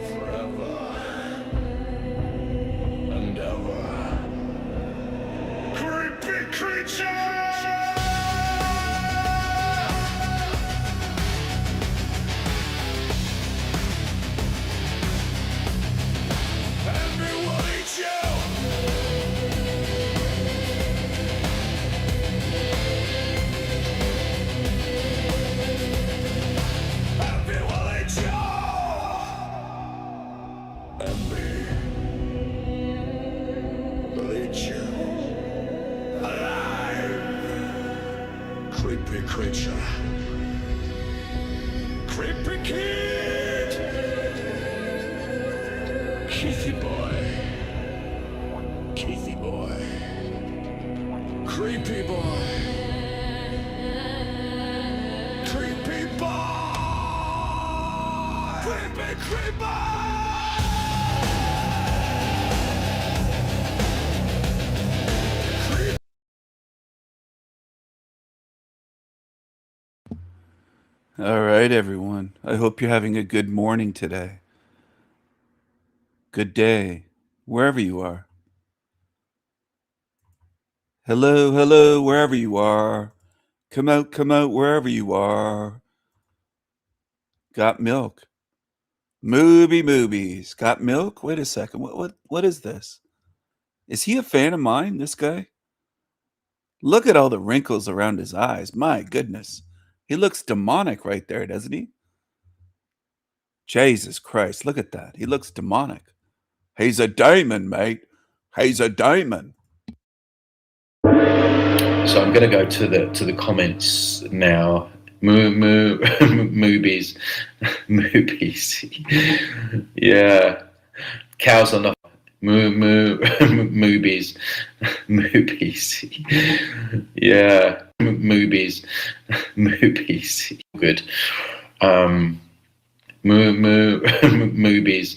forever and ever. Creepy creature! Everyone eats you! Everyone eats you! Envy will eat you alive. Creepy creature. Creepy kid! Keithy boy. Keithy boy. Creepy boy. Creepy boy. Creepy creeper. All right, everyone. I hope you're having a good morning today. Good day, wherever you are. Hello, hello, wherever you are. Come out, wherever you are. Got milk. Movies. Got milk? Wait a second. What is this? Is he a fan of mine, this guy? Look at all the wrinkles around his eyes. My goodness. He looks demonic right there, doesn't he? Jesus Christ, look at that. He looks demonic. He's a demon, mate. He's a demon. So I'm going to go to the comments now. Movies. Yeah. Cows on the movies. Yeah. Movies. Good. Movies.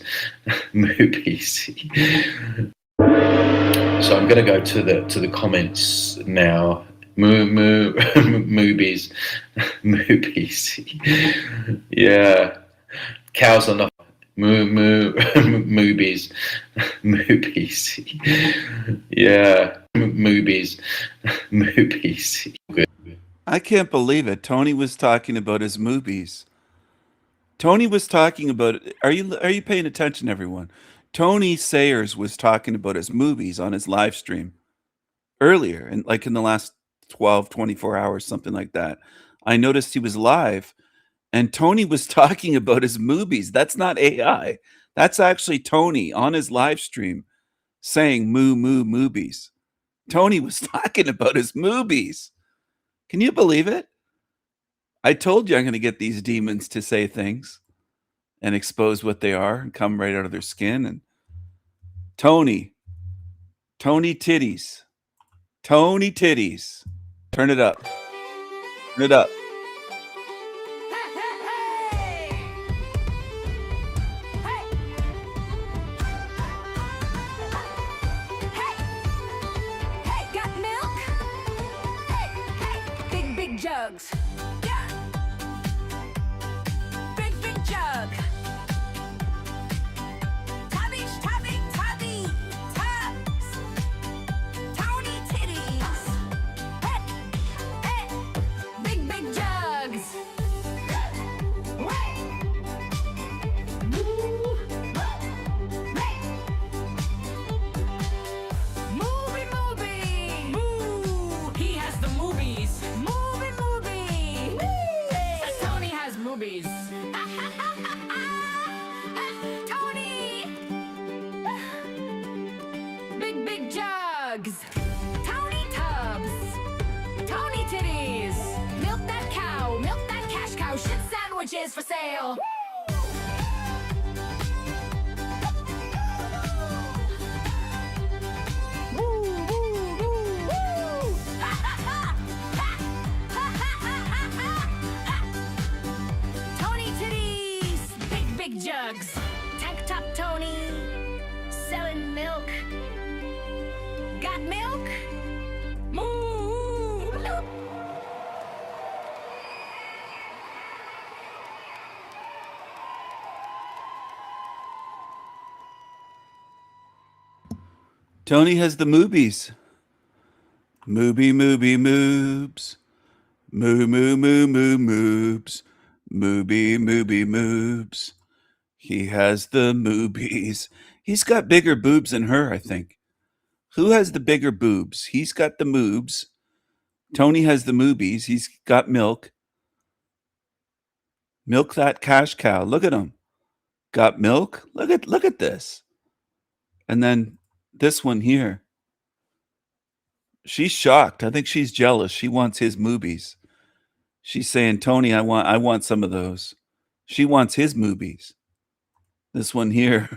So I'm going to go to the comments now. Movies. Yeah. Cows on the movies. Yeah. Movies. Good. I can't believe it. Tony was talking about his movies. Tony was talking about, are you paying attention, everyone? Tony Sayers was talking about his movies on his live stream earlier, and like in the last 12, 24 hours, something like that. I noticed he was live, and Tony was talking about his movies. That's not AI. That's actually Tony on his live stream saying moo movies. Tony was talking about his movies. Can you believe it? I told you I'm going to get these demons to say things and expose what they are and come right out of their skin. And Tony titties, turn it up, Got milk? Hey, big jugs. Yeah. sale. Tony Titties, big jugs. Tank top Tony, selling milk. Got milk? Moo! Tony has the moobies. Mooby, mooby, moobs. Moo, moo, moo, moo, moobs. Mooby, mooby, moobs. He has the moobies. He's got bigger boobs than her, I think. Who has the bigger boobs? He's got the moobs. Tony has the moobies. He's got milk. Milk that cash cow. Look at him. Got milk? Look at this. And then this one here. She's shocked. I think she's jealous. She wants his moobies. She's saying, Tony, I want some of those. She wants his moobies. This one here.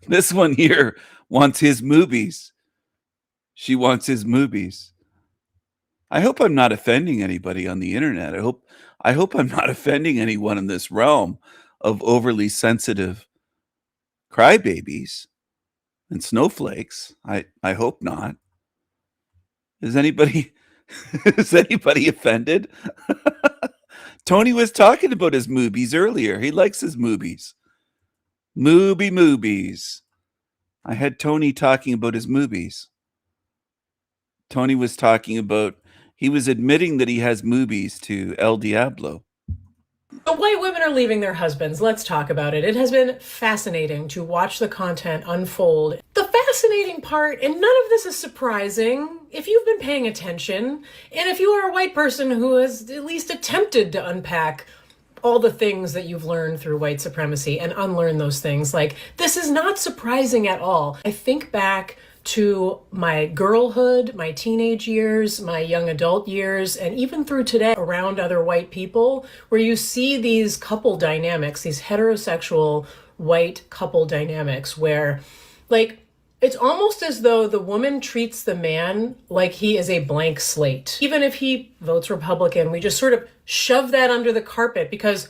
this one here wants his moobies. She wants his moobies. I hope I'm not offending anybody on the internet. I hope I'm not offending anyone in this realm of overly sensitive crybabies and snowflakes. I hope not. Is anybody offended? Tony was talking about his moobies earlier. He likes his moobies. Moobies. I had Tony talking about his moobies. Tony was talking about, he was admitting that he has moobies to El Diablo. The white women are leaving their husbands. Let's talk about it. It has been fascinating to watch the content unfold. The fascinating part, and none of this is surprising if you've been paying attention, and if you are a white person who has at least attempted to unpack all the things that you've learned through white supremacy and unlearn those things. Like, this is not surprising at all. I think back to my girlhood, my teenage years, my young adult years, and even through today around other white people, where you see these couple dynamics, these heterosexual white couple dynamics where, like, it's almost as though the woman treats the man like he is a blank slate. Even if he votes Republican, we just sort of shove that under the carpet because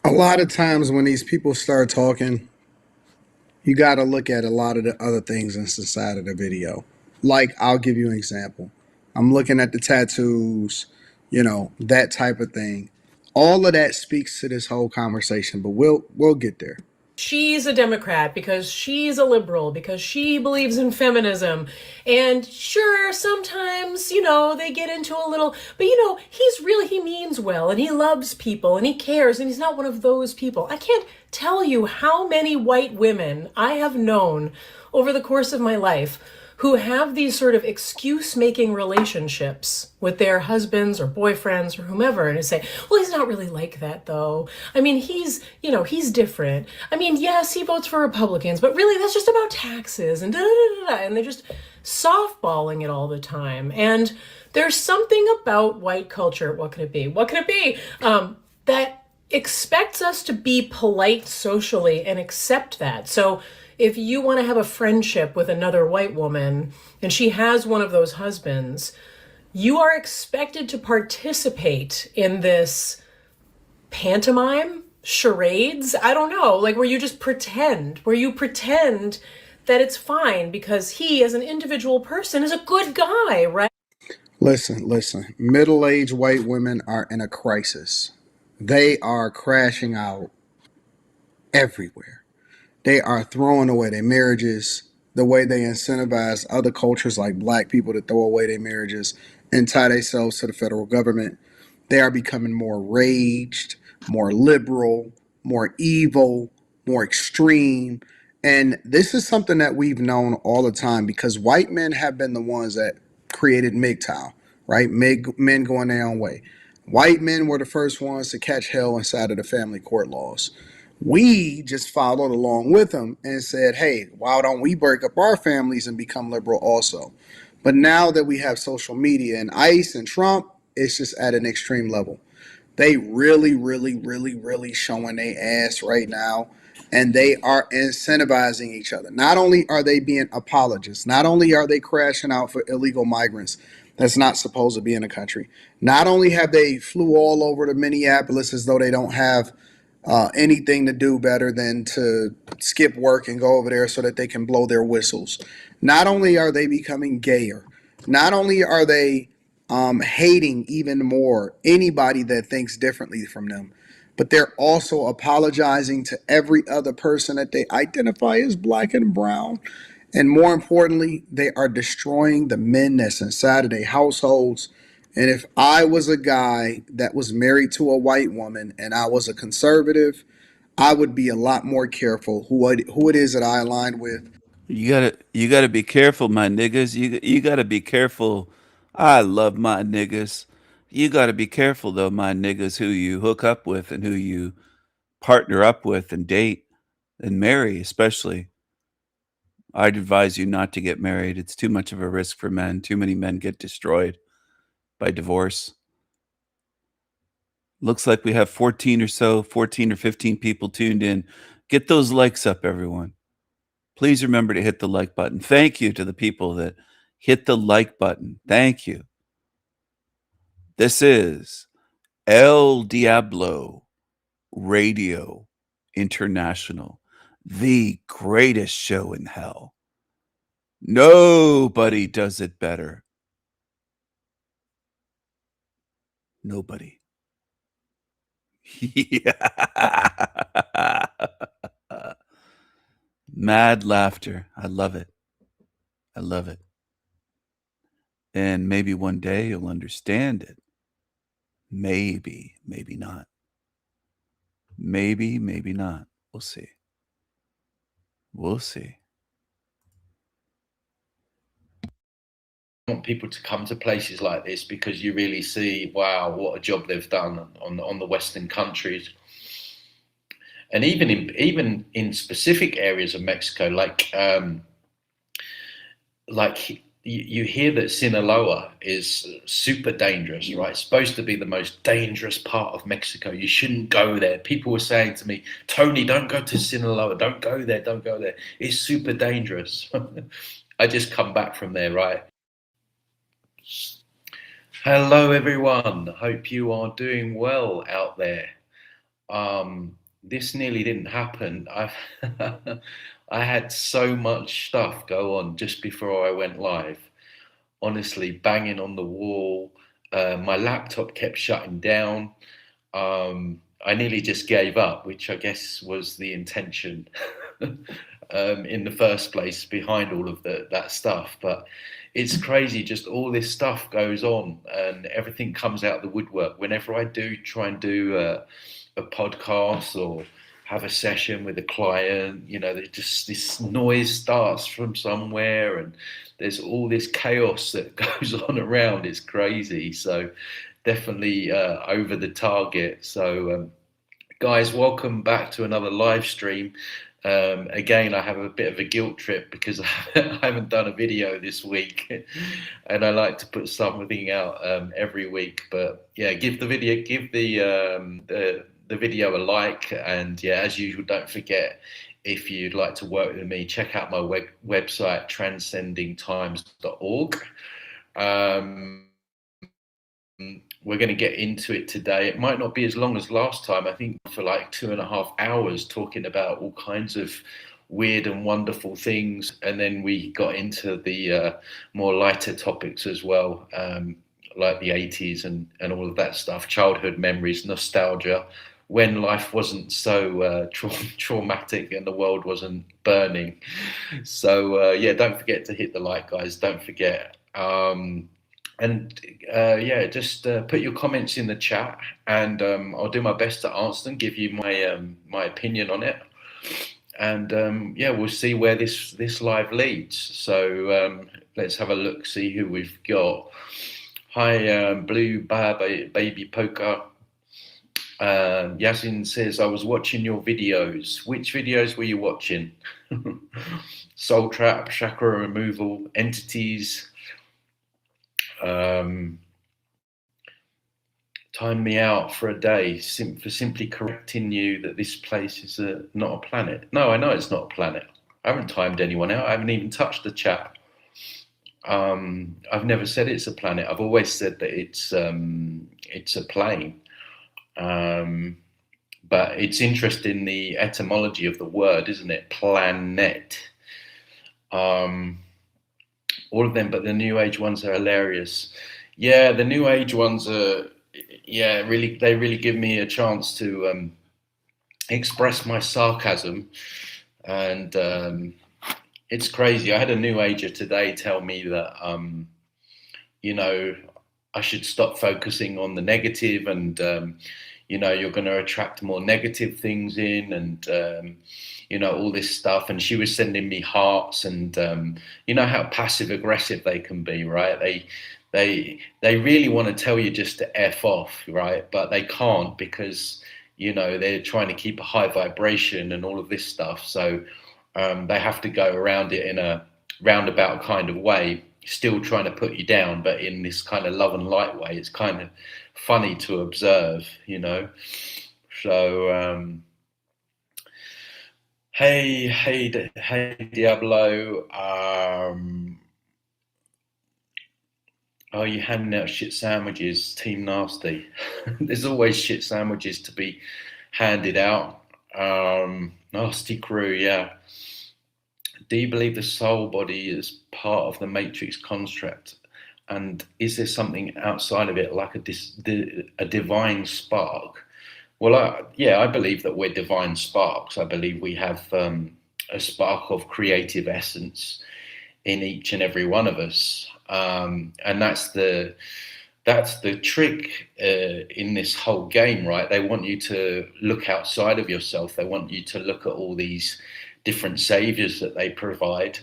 a lot of times when these people start talking, you got to look at a lot of the other things inside of the video. Like, I'll give you an example. I'm looking at the tattoos, that type of thing. All of that speaks to this whole conversation, but we'll get there. she's a Democrat because she's a liberal, because she believes in feminism. And sure, sometimes, they get into a little, but he means well and he loves people and he cares and he's not one of those people. I can't tell you how many white women I have known over the course of my life who have these sort of excuse-making relationships with their husbands or boyfriends or whomever, and they say, well, he's not really like that, though. I mean, he's different. I mean, yes, he votes for Republicans, but really that's just about taxes and da-da-da-da-da, and they're just softballing it all the time. And there's something about white culture, what can it be, that expects us to be polite socially and accept that. So if you want to have a friendship with another white woman and she has one of those husbands, you are expected to participate in this pantomime, charades, I don't know, like where you pretend that it's fine because he, as an individual person, is a good guy, right? Listen. Middle-aged white women are in a crisis. They are crashing out everywhere. They are throwing away their marriages, the way they incentivize other cultures like black people to throw away their marriages and tie themselves to the federal government. They are becoming more raged, more liberal, more evil, more extreme. And this is something that we've known all the time because white men have been the ones that created MGTOW, right? Men going their own way. White men were the first ones to catch hell inside of the family court laws. We just followed along with them and said, hey, why don't we break up our families and become liberal also? But now that we have social media and ICE and Trump, it's just at an extreme level. They really showing their ass right now. And they are incentivizing each other. Not only are they being apologists, not only are they crashing out for illegal migrants that's not supposed to be in the country, not only have they flew all over to Minneapolis as though they don't have anything to do better than to skip work and go over there so that they can blow their whistles. Not only are they becoming gayer, not only are they hating even more anybody that thinks differently from them, but they're also apologizing to every other person that they identify as black and brown. And more importantly, they are destroying the men that's inside of their households. And if I was a guy that was married to a white woman and I was a conservative, I would be a lot more careful who it is that I align with. You gotta be careful, my niggas. You gotta be careful. I love my niggas. You gotta be careful though, my niggas, who you hook up with and who you partner up with and date and marry, especially. I'd advise you not to get married. It's too much of a risk for men. Too many men get destroyed by divorce. Looks like we have 14 or 15 people tuned in. Get those likes up, everyone. Please remember to hit the like button. Thank you to the people that hit the like button. Thank you. This is El Diablo Radio International, the greatest show in hell. Nobody does it better. Nobody. Yeah. Mad laughter. I love it. I love it. And maybe one day you'll understand it. Maybe, maybe not. Maybe, maybe not. We'll see. We'll see. I want people to come to places like this because you really see, wow, what a job they've done on the Western countries, and even in specific areas of Mexico, like you hear that Sinaloa is super dangerous, right? It's supposed to be the most dangerous part of Mexico. You shouldn't go there. People were saying to me, Tony, don't go to Sinaloa. Don't go there. Don't go there. It's super dangerous. I just come back from there, right? Hello, everyone. Hope you are doing well out there. This nearly didn't happen. I had so much stuff go on just before I went live. Honestly, banging on the wall. My laptop kept shutting down. I nearly just gave up, which I guess was the intention in the first place behind all of that stuff. But it's crazy, just all this stuff goes on and everything comes out of the woodwork. Whenever I do try and do a podcast or have a session with a client, there's just this noise starts from somewhere and there's all this chaos that goes on around. It's crazy. So definitely over the target. So guys, welcome back to another live stream. Again, I have a bit of a guilt trip because I haven't done a video this week, and I like to put something out every week. But yeah, give the video a like, and yeah, as usual, don't forget, if you'd like to work with me, check out my website transcendingtimes.org. We're going to get into it today. It might not be as long as last time. I think for like 2.5 hours talking about all kinds of weird and wonderful things. And then we got into the more lighter topics as well, like the 80s and all of that stuff, childhood memories, nostalgia, when life wasn't so traumatic and the world wasn't burning. So yeah, don't forget to hit the like, guys. Don't forget. Yeah, just put your comments in the chat, and I'll do my best to answer them, give you my opinion on it, and yeah, we'll see where this live leads. So let's have a look, see who we've got. Hi, Blue Baby Poker. Yasin says, I was watching your videos. Which videos were you watching? Soul Trap, Chakra Removal, Entities. time me out for a day for simply correcting you that this place is not a planet. No, I know it's not a planet. I haven't timed anyone out. I haven't even touched the chat. I've never said it's a planet. I've always said that it's a plane. But it's interesting, the etymology of the word, isn't it? Planet. All of them, but the New Age ones are hilarious. Yeah, the New Age ones are, yeah, really, they really give me a chance to express my sarcasm. And it's crazy. I had a New Ager today tell me that, you know, I should stop focusing on the negative, and you know, you're going to attract more negative things in, and you know, all this stuff. And she was sending me hearts, and you know how passive aggressive they can be, right? They really want to tell you just to F off, right? But they can't, because you know, they're trying to keep a high vibration and all of this stuff. So they have to go around it in a roundabout kind of way, still trying to put you down, but in this kind of love and light way. It's kind of funny to observe, you know. So hey Diablo, oh, you handing out shit sandwiches, Team Nasty. There's always shit sandwiches to be handed out. Nasty crew, yeah. Do you believe the soul body is part of the matrix construct? And is there something outside of it, like a divine spark? Well, yeah, I believe that we're divine sparks. I believe we have a spark of creative essence in each and every one of us. And that's the trick in this whole game, right? They want you to look outside of yourself. They want you to look at all these different saviors that they provide,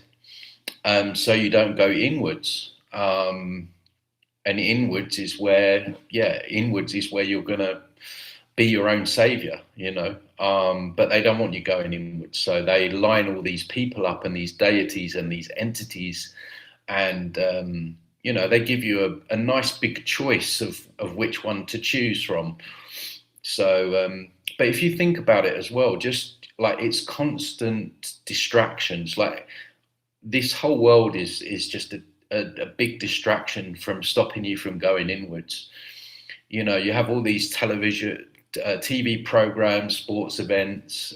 so you don't go inwards. And inwards is where you're gonna be your own savior, you know. But they don't want you going inwards, so they line all these people up and these deities and these entities, and you know, they give you a nice big choice of which one to choose from. So, but if you think about it as well, just like it's constant distractions. Like this whole world is just a big distraction from stopping you from going inwards. You know, you have all these TV programs, sports events.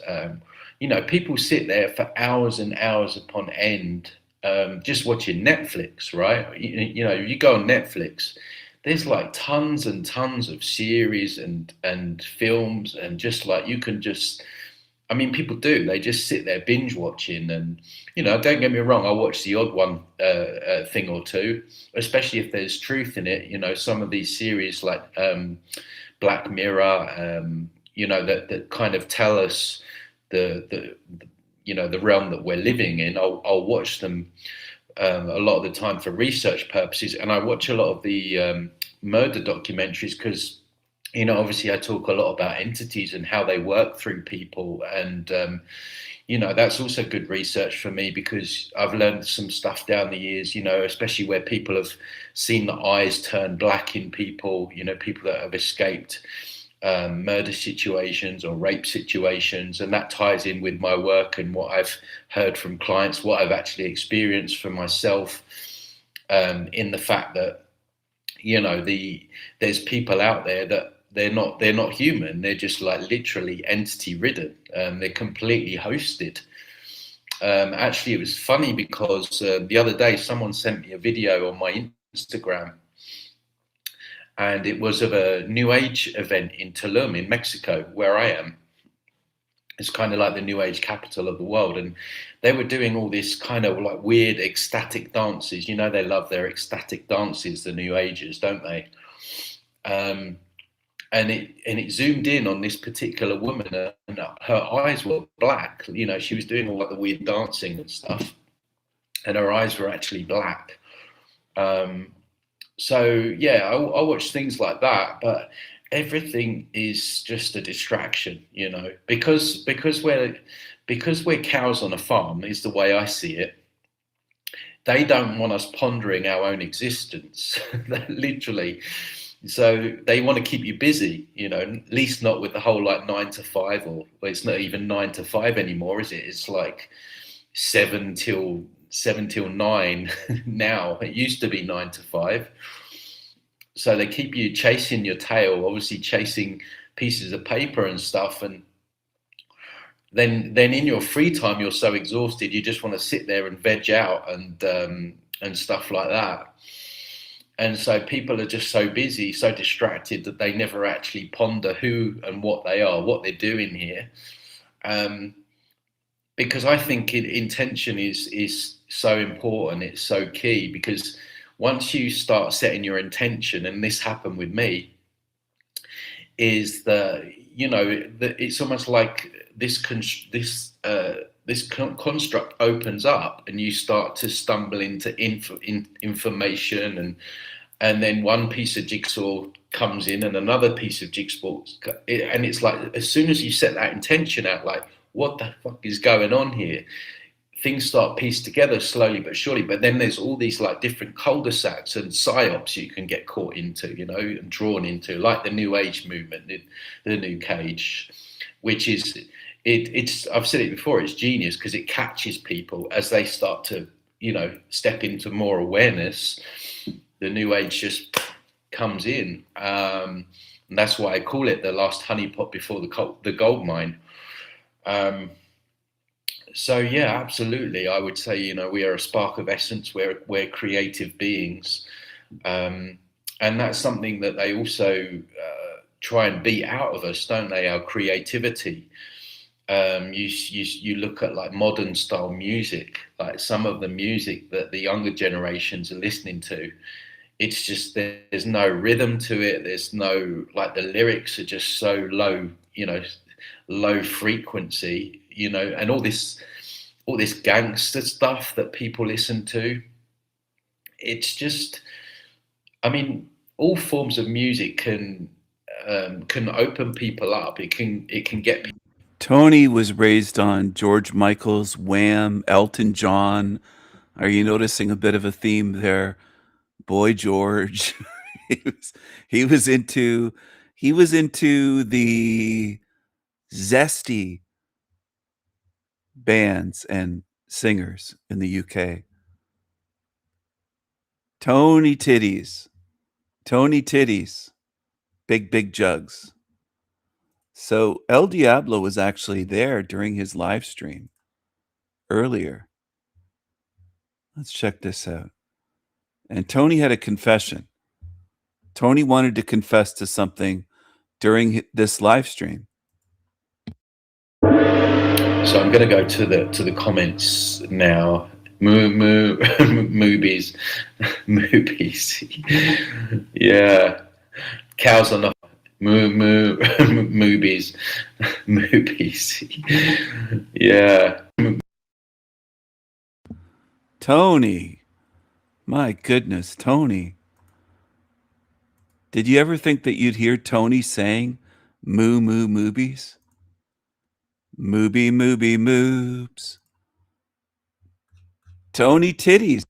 You know, people sit there for hours and hours upon end, just watching Netflix, right? You know, you go on Netflix, there's like tons and tons of series and films, and just like you can just, I mean, people do, they just sit there binge watching. And, you know, don't get me wrong, I watch the odd one thing or two, especially if there's truth in it. You know, some of these series like Black Mirror, you know, that kind of tell us the you know, the realm that we're living in. I'll watch them a lot of the time for research purposes, and I watch a lot of the murder documentaries because, you know, obviously I talk a lot about entities and how they work through people, and you know, that's also good research for me because I've learned some stuff down the years, you know, especially where people have seen the eyes turn black in people, you know, people that have escaped murder situations or rape situations, and that ties in with my work and what I've heard from clients, what I've actually experienced for myself, in the fact that, you know, there's people out there that they're not human. They're just like literally entity ridden. They're completely hosted. Actually, it was funny because the other day someone sent me a video on my Instagram, and it was of a New Age event in Tulum in Mexico, where I am. It's kind of like the New Age capital of the world. And they were doing all this kind of like weird ecstatic dances. You know, they love their ecstatic dances, the New Agers, don't they? And it zoomed in on this particular woman, and her eyes were black. You know, she was doing all like the weird dancing and stuff, and her eyes were actually black. So yeah, I watch things like that, but everything is just a distraction, you know, because we're cows on a farm, is the way I see it. They don't want us pondering our own existence. Literally, So they want to keep you busy, you know, at least not with the whole like 9 to 5, or well, it's not even 9 to 5 anymore, is it? It's like 7 till 9 now. It used to be 9 to 5. So they keep you chasing your tail, obviously chasing pieces of paper and stuff. And then in your free time, you're so exhausted, you just want to sit there and veg out and stuff like that. And so people are just so busy, so distracted, that they never actually ponder who and what they are, what they're doing here. Because I think intention is so important. It's so key, because once you start setting your intention, and this happened with me, is that, you know, that it's almost like this construct opens up, and you start to stumble into information, and then one piece of jigsaw comes in, and another piece of jigsaw, and it's like, as soon as you set that intention out, like, what the fuck is going on here? Things start pieced together slowly but surely. But then there's all these like different cul-de-sacs and psyops you can get caught into, you know, and drawn into, like the New Age movement, the New Cage, which is, it's I've said it before, it's genius, because it catches people as they start to, you know, step into more awareness. The New Age just comes in, and that's why I call it the last honeypot before the gold mine. So yeah, absolutely, I would say, you know, we are a spark of essence. We're creative beings, and that's something that they also try and beat out of us, don't they? Our creativity. You look at like modern style music, like some of the music that the younger generations are listening to. It's just, there's no rhythm to it. There's no, like, the lyrics are just so low, you know, low frequency, you know, and all this gangster stuff that people listen to. It's just, I mean, all forms of music can open people up. It can get. Tony was raised on George Michael's, Wham, Elton John. Are you noticing a bit of a theme there? Boy George. he was into the zesty bands and singers in the UK. Tony Titties, big jugs. So El Diablo was actually there during his live stream earlier. Let's check this out. And Tony had a confession. Tony wanted to confess to something during this live stream. So I'm going to go to the comments now. Moobies. Yeah. Cows are not. Moobies. Yeah. Tony. My goodness, Tony. Did you ever think that you'd hear Tony saying moobies? Moobs. Tony Titties.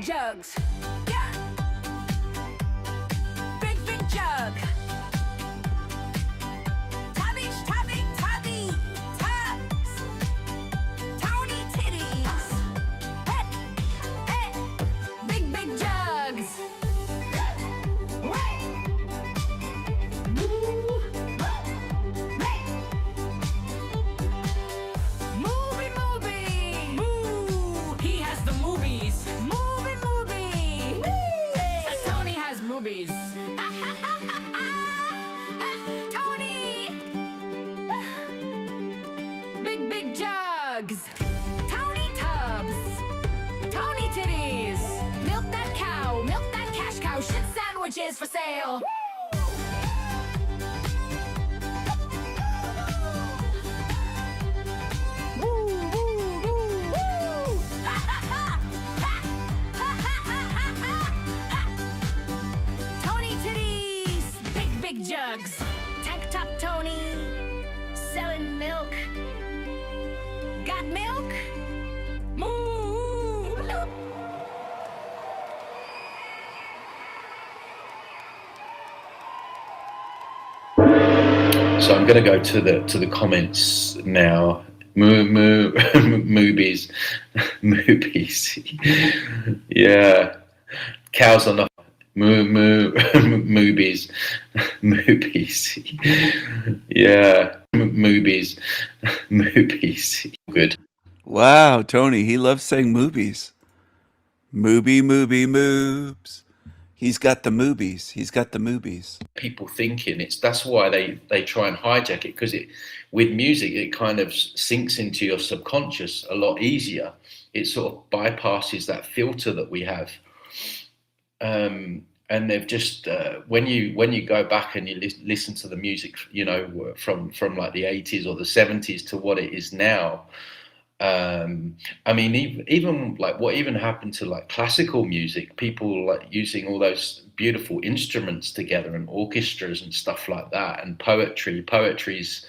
Jugs. Yeah. Big jug. Tubby. Tubs. Tony Titties. Hey. Big jugs. Movie. Moo. He has the movies. Tony has movies. Tony! Big jugs. Tony tubs. Tony titties. Milk that cow. Milk that cash cow. Shit sandwiches for sale. drugs. Tank top Tony, selling milk. Got milk? Moo! So I'm going to go to the comments now. Moobies, moobies. Yeah, cows on the moobies, moobies. Yeah, moobies, moobies. Good. Wow, Tony, he loves saying movies. Mooby, mooby, moobs. He's got the moobies. He's got the moobies. People thinking that's why they try and hijack it, because with music it kind of sinks into your subconscious a lot easier. It sort of bypasses that filter that we have, and they've just when you go back and you listen to the music, from like the 80s or the 70s to what it is now. I mean, even like what even happened to like classical music, people like using all those beautiful instruments together and orchestras and stuff like that, and poetry's,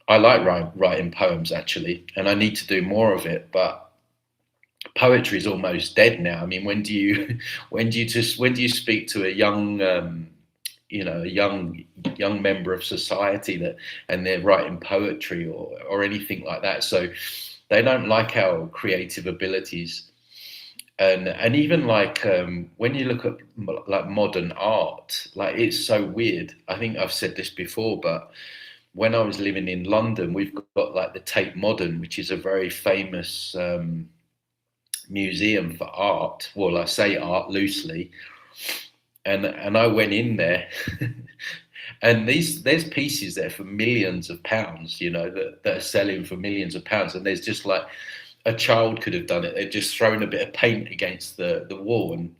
I like writing poems actually, and I need to do more of it, but poetry is almost dead now. I mean, when do you speak to a young a young member of society and they're writing poetry or anything like that? So they don't like our creative abilities, and even like when you look at like modern art, like it's so weird. I think I've said this before, but when I was living in London, we've got like the Tate Modern, which is a very famous museum for art. Well, I say art loosely. And I went in there, and there's pieces there for millions of pounds, that are selling for millions of pounds. And there's just like a child could have done it. They've just thrown a bit of paint against the wall and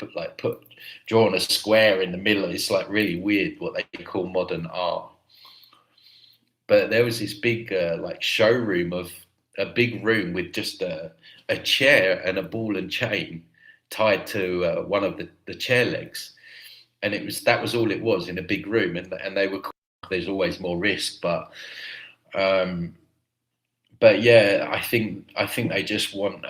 drawn a square in the middle. It's like really weird what they call modern art. But there was this big like showroom of a big room with just a chair and a ball and chain tied to one of the chair legs. And that was all it was in a big room, and they were. There's always more risk, but yeah, I think they just want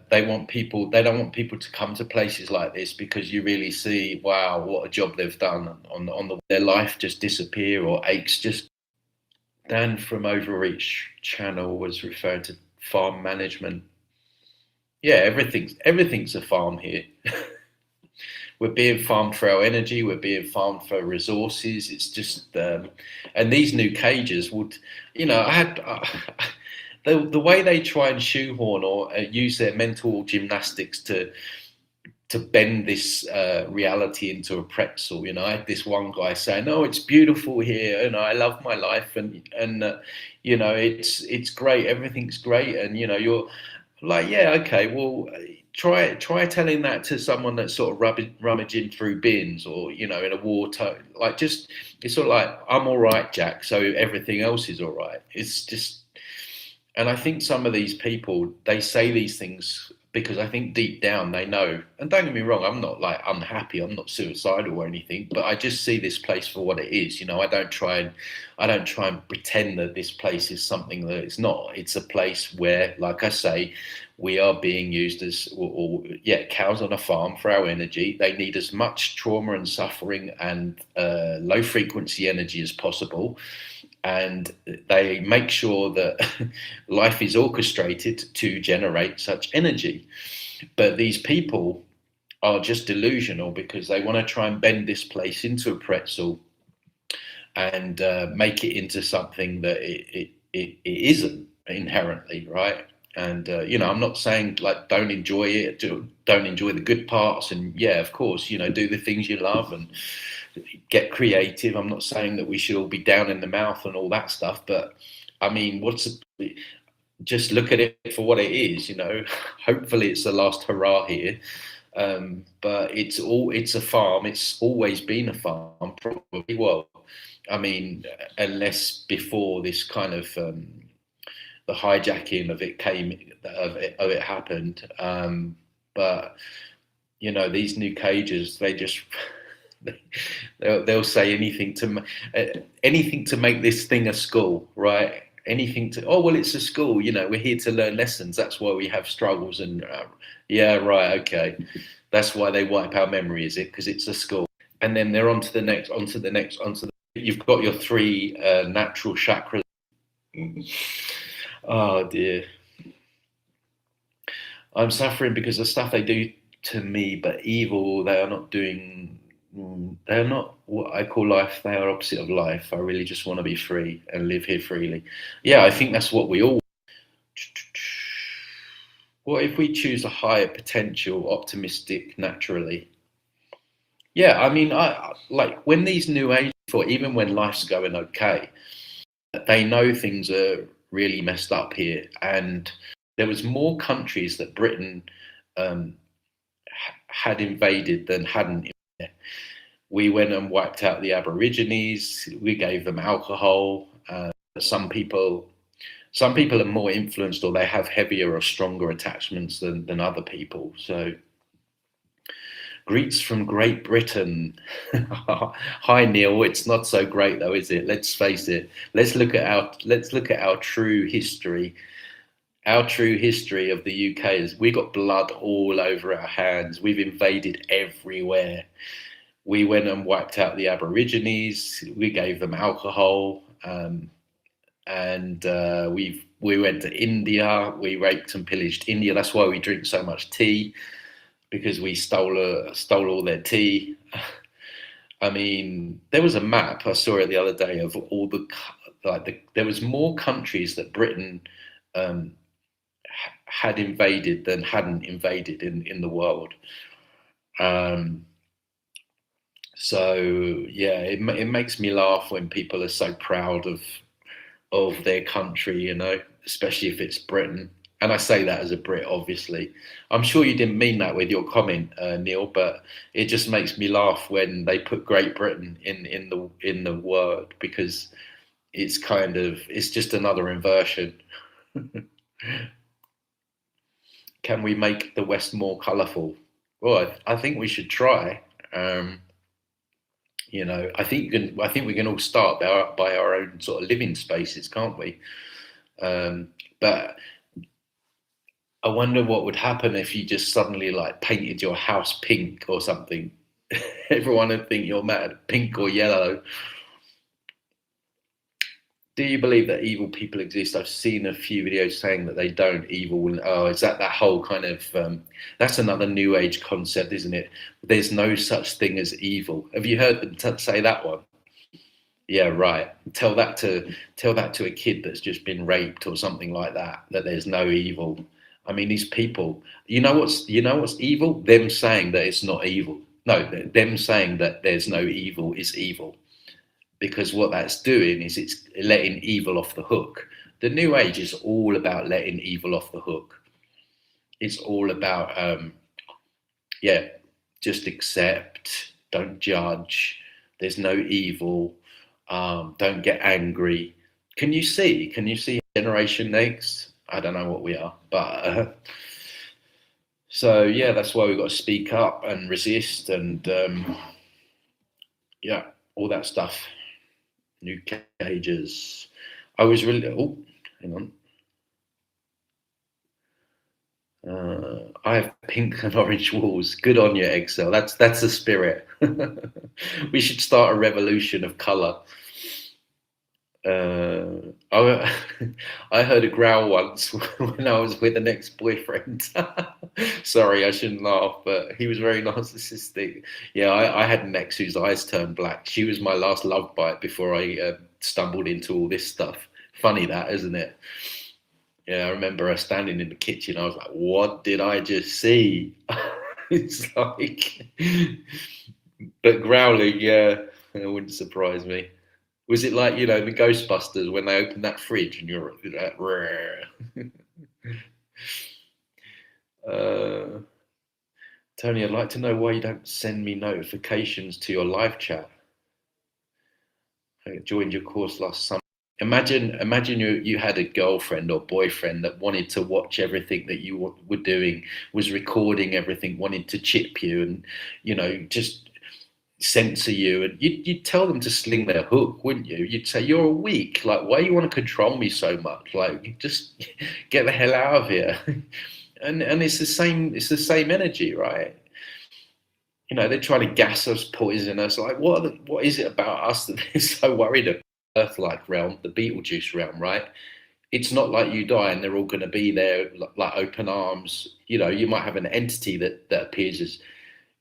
they want people. They don't want people to come to places like this, because you really see, wow, what a job they've done on their life just disappear, or aches just. Dan from Overreach channel was referring to farm management. Yeah, everything's a farm here. We're being farmed for our energy. We're being farmed for resources. It's just, and these new cages would, I had the way they try and shoehorn or use their mental gymnastics to bend this reality into a pretzel. I had this one guy saying, "Oh, it's beautiful here, and I love my life, and it's great. Everything's great," and you're like, "Yeah, okay, well." Try telling that to someone that's sort of rummaging through bins, or in a war like, just, it's sort of like, I'm all right, Jack, so everything else is all right. It's just, and I think some of these people, they say these things because I think deep down they know. And don't get me wrong, I'm not like unhappy, I'm not suicidal or anything, but I just see this place for what it is. I don't try and pretend that this place is something that it's not. It's a place where, like I say, we are being used as, cows on a farm for our energy. They need as much trauma and suffering and low frequency energy as possible. And they make sure that life is orchestrated to generate such energy. But these people are just delusional, because they want to try and bend this place into a pretzel and make it into something that it isn't inherently, right? And I'm not saying like don't enjoy it, don't enjoy the good parts, and yeah, of course, do the things you love and get creative. I'm not saying that we should all be down in the mouth and all that stuff, but I mean, just look at it for what it is. Hopefully it's the last hurrah here, but it's a farm. It's always been a farm, probably. Well, I mean, unless before this kind of the hijacking of it happened, but these new cages, They'll say anything to make this thing a school, right? Anything to, oh well, it's a school. You know, we're here to learn lessons. That's why we have struggles. And yeah, right, okay. That's why they wipe our memory, is it? Because it's a school. And then they're on to the next, onto the next, onto the. You've got your three natural chakras. Oh dear. I'm suffering because the stuff they do to me, but evil, they are not doing, they're not what I call life, they are opposite of life. I really just want to be free and live here freely. Yeah, I think that's what we all. What if we choose a higher potential, optimistic, naturally? Yeah, I mean, I like when these new age, or even when life's going okay, they know things are really messed up here, and there was more countries that Britain had invaded than hadn't. We went and wiped out the Aborigines. We gave them alcohol. Some people are more influenced, or they have heavier or stronger attachments than other people. So, greets from Great Britain. Hi Neil. It's not so great though, is it? Let's face it. Let's look at our true history. Our true history of the UK is we got blood all over our hands. We've invaded everywhere. We went and wiped out the Aborigines. We gave them alcohol, and we went to India. We raped and pillaged India. That's why we drink so much tea, because we stole all their tea. I mean, there was a map I saw it the other day of all there was more countries that Britain had invaded than hadn't invaded in the world. So yeah, it makes me laugh when people are so proud of their country, you know, especially if it's Britain. And I say that as a Brit, obviously. I'm sure you didn't mean that with your comment, Neil, but it just makes me laugh when they put Great Britain in the word, because it's just another inversion. Can we make the West more colourful? Well, I think we should try. You know, I think we can all start by our own sort of living spaces, can't we? But I wonder what would happen if you just suddenly like painted your house pink or something. Everyone would think you're mad, pink or yellow. Do you believe that evil people exist? I've seen a few videos saying that they don't. Evil. Oh, is that whole kind of? That's another new age concept, isn't it? There's no such thing as evil. Have you heard them say that one? Yeah, right. Tell that to a kid that's just been raped or something like that. That there's no evil. I mean, these people. You know what's evil? Them saying that it's not evil. No, them saying that there's no evil is evil. Because what that's doing is it's letting evil off the hook. The new age is all about letting evil off the hook. It's all about, just accept, don't judge. There's no evil. Don't get angry. Can you see Generation Next? I don't know what we are, but so yeah, that's why we've got to speak up and resist and all that stuff. New cages. I was really. Oh, hang on. I have pink and orange walls. Good on you, Excel. That's the spirit. We should start a revolution of colour. I heard a growl once when I was with an ex-boyfriend. Sorry, I shouldn't laugh, but he was very narcissistic. Yeah, I had an ex whose eyes turned black. She was my last love bite before I stumbled into all this stuff. Funny that, isn't it? Yeah, I remember her standing in the kitchen. I was like, what did I just see? It's like, but growling, yeah, it wouldn't surprise me. Was it like, the Ghostbusters when they open that fridge and you're like, Tony, I'd like to know why you don't send me notifications to your live chat. I joined your course last summer. Imagine you had a girlfriend or boyfriend that wanted to watch everything that you were doing, was recording everything, wanted to chip you, and just censor you, and you'd tell them to sling their hook, wouldn't you? You'd say, you're a weak, like, why you want to control me so much? Like, just get the hell out of here. And it's the same energy, right? You know, they're trying to gas us, poison us. Like, what is it about us that they're so worried about? Earth-like realm, the Beetlejuice realm, right? It's not like you die and they're all going to be there like open arms. You know, you might have an entity that appears as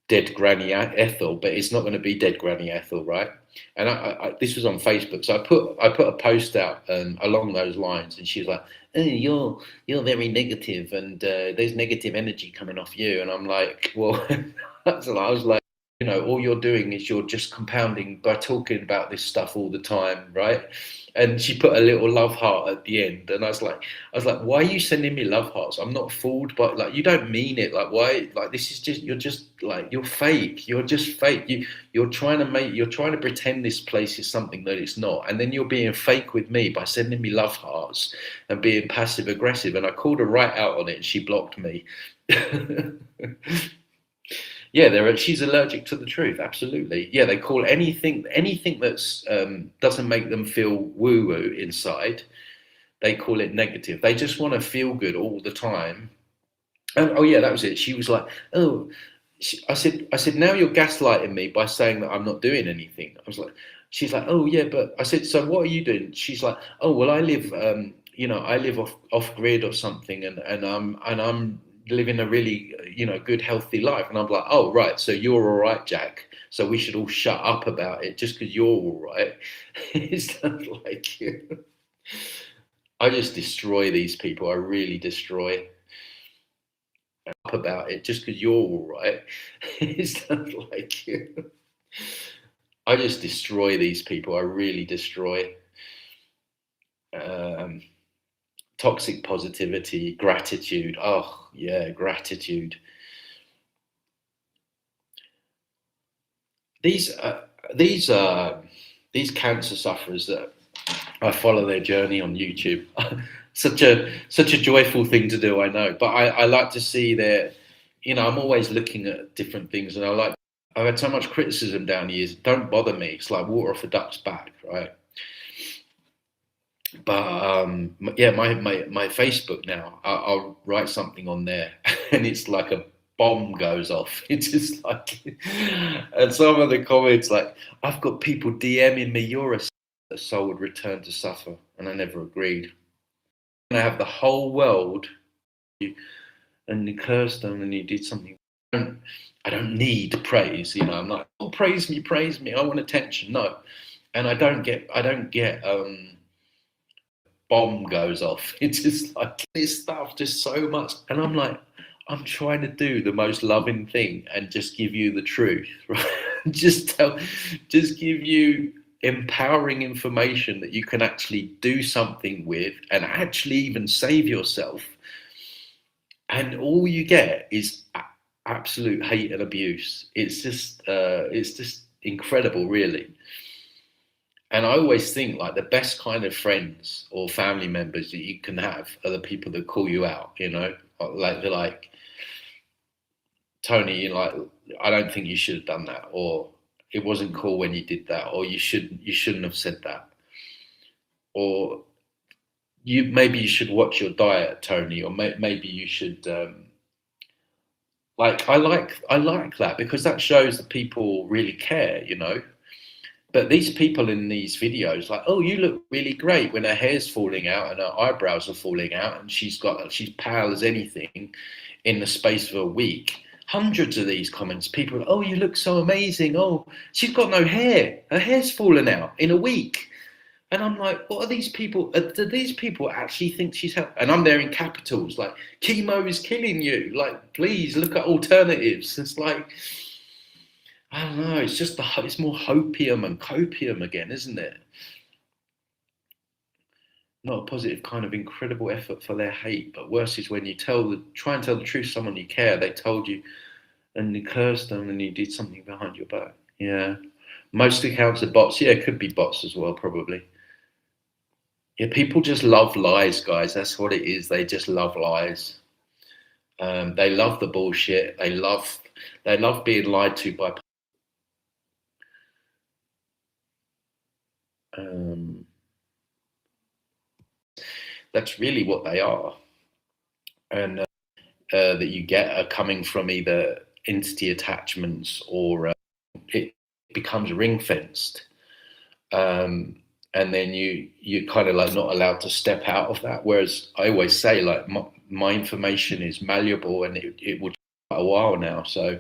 dead Granny Ethel, but it's not going to be dead Granny Ethel, right? And this was on Facebook, so I put a post out along those lines, and she's like, "Oh, you're very negative, and there's negative energy coming off you." And I'm like, well, I was like, you know, all you're doing is you're just compounding by talking about this stuff all the time, right? And she put a little love heart at the end, and I was like, why are you sending me love hearts? I'm not fooled, but like, you don't mean it. Like, why? Like, this is just, you're just like, you're fake. You're just fake. You're trying to pretend this place is something that it's not, and then you're being fake with me by sending me love hearts and being passive aggressive. And I called her right out on it, and she blocked me. Yeah, she's allergic to the truth. Absolutely. Yeah, they call anything that's doesn't make them feel woo-woo inside, they call it negative. They just want to feel good all the time. Oh yeah, that was it. She was like, oh, I said, now you're gaslighting me by saying that I'm not doing anything. I was like, she's like, oh yeah, but I said, so what are you doing? She's like, oh well, I live, I live off grid or something, and I'm living a really, good, healthy life. And I'm like, oh, right, so you're all right, Jack. So we should all shut up about it just because you're all right. It's not like, I just destroy these people. I really destroy up about it just because you're all right. It's not like, I just destroy these people. I really destroy. Toxic positivity, gratitude. Oh yeah, gratitude. These cancer sufferers that I follow their journey on YouTube. such a joyful thing to do, I know. But I like to see their, I'm always looking at different things, and I've had so much criticism down the years. Don't bother me. It's like water off a duck's back, right? But yeah, my Facebook now, I'll write something on there, and it's like a bomb goes off. It's just like, and some of the comments like, I've got people DMing me, you're a soul would return to suffer, and I never agreed. And I have the whole world, and you cursed them, and you did something. I don't need praise, I'm like, oh, praise me, I want attention. No, and I don't get bomb goes off. It's just like this stuff, just so much. And I'm like, I'm trying to do the most loving thing and just give you the truth, right? just give you empowering information that you can actually do something with and actually even save yourself. And all you get is absolute hate and abuse. It's just incredible, really. And I always think like the best kind of friends or family members that you can have are the people that call you out, like they're like, Tony, I don't think you should have done that, or it wasn't cool when you did that, or you shouldn't have said that, or maybe you should watch your diet, Tony, or maybe you should. I like that because that shows that people really care, But these people in these videos, like, oh, you look really great when her hair's falling out and her eyebrows are falling out, and she's pale as anything in the space of a week. Hundreds of these comments, people, oh, you look so amazing. Oh, she's got no hair. Her hair's fallen out in a week. And I'm like, what are these people? Do these people actually think she's healthy? And I'm there in capitals, like, chemo is killing you. Like, please look at alternatives. It's like, I don't know. It's just it's more hopium and copium again, isn't it? Not a positive kind of incredible effort for their hate, but worse is when you try and tell the truth to someone you care. They told you, and you cursed them, and you did something behind your back. Yeah, most accounts are bots. Yeah, it could be bots as well, probably. Yeah, people just love lies, guys. That's what it is. They just love lies. They love the bullshit. They love being lied to by. That's really what they are, and that you get are coming from either entity attachments or it becomes ring fenced, and then you're kind of like not allowed to step out of that. Whereas I always say, like, my information is malleable, and it will take quite a while now. So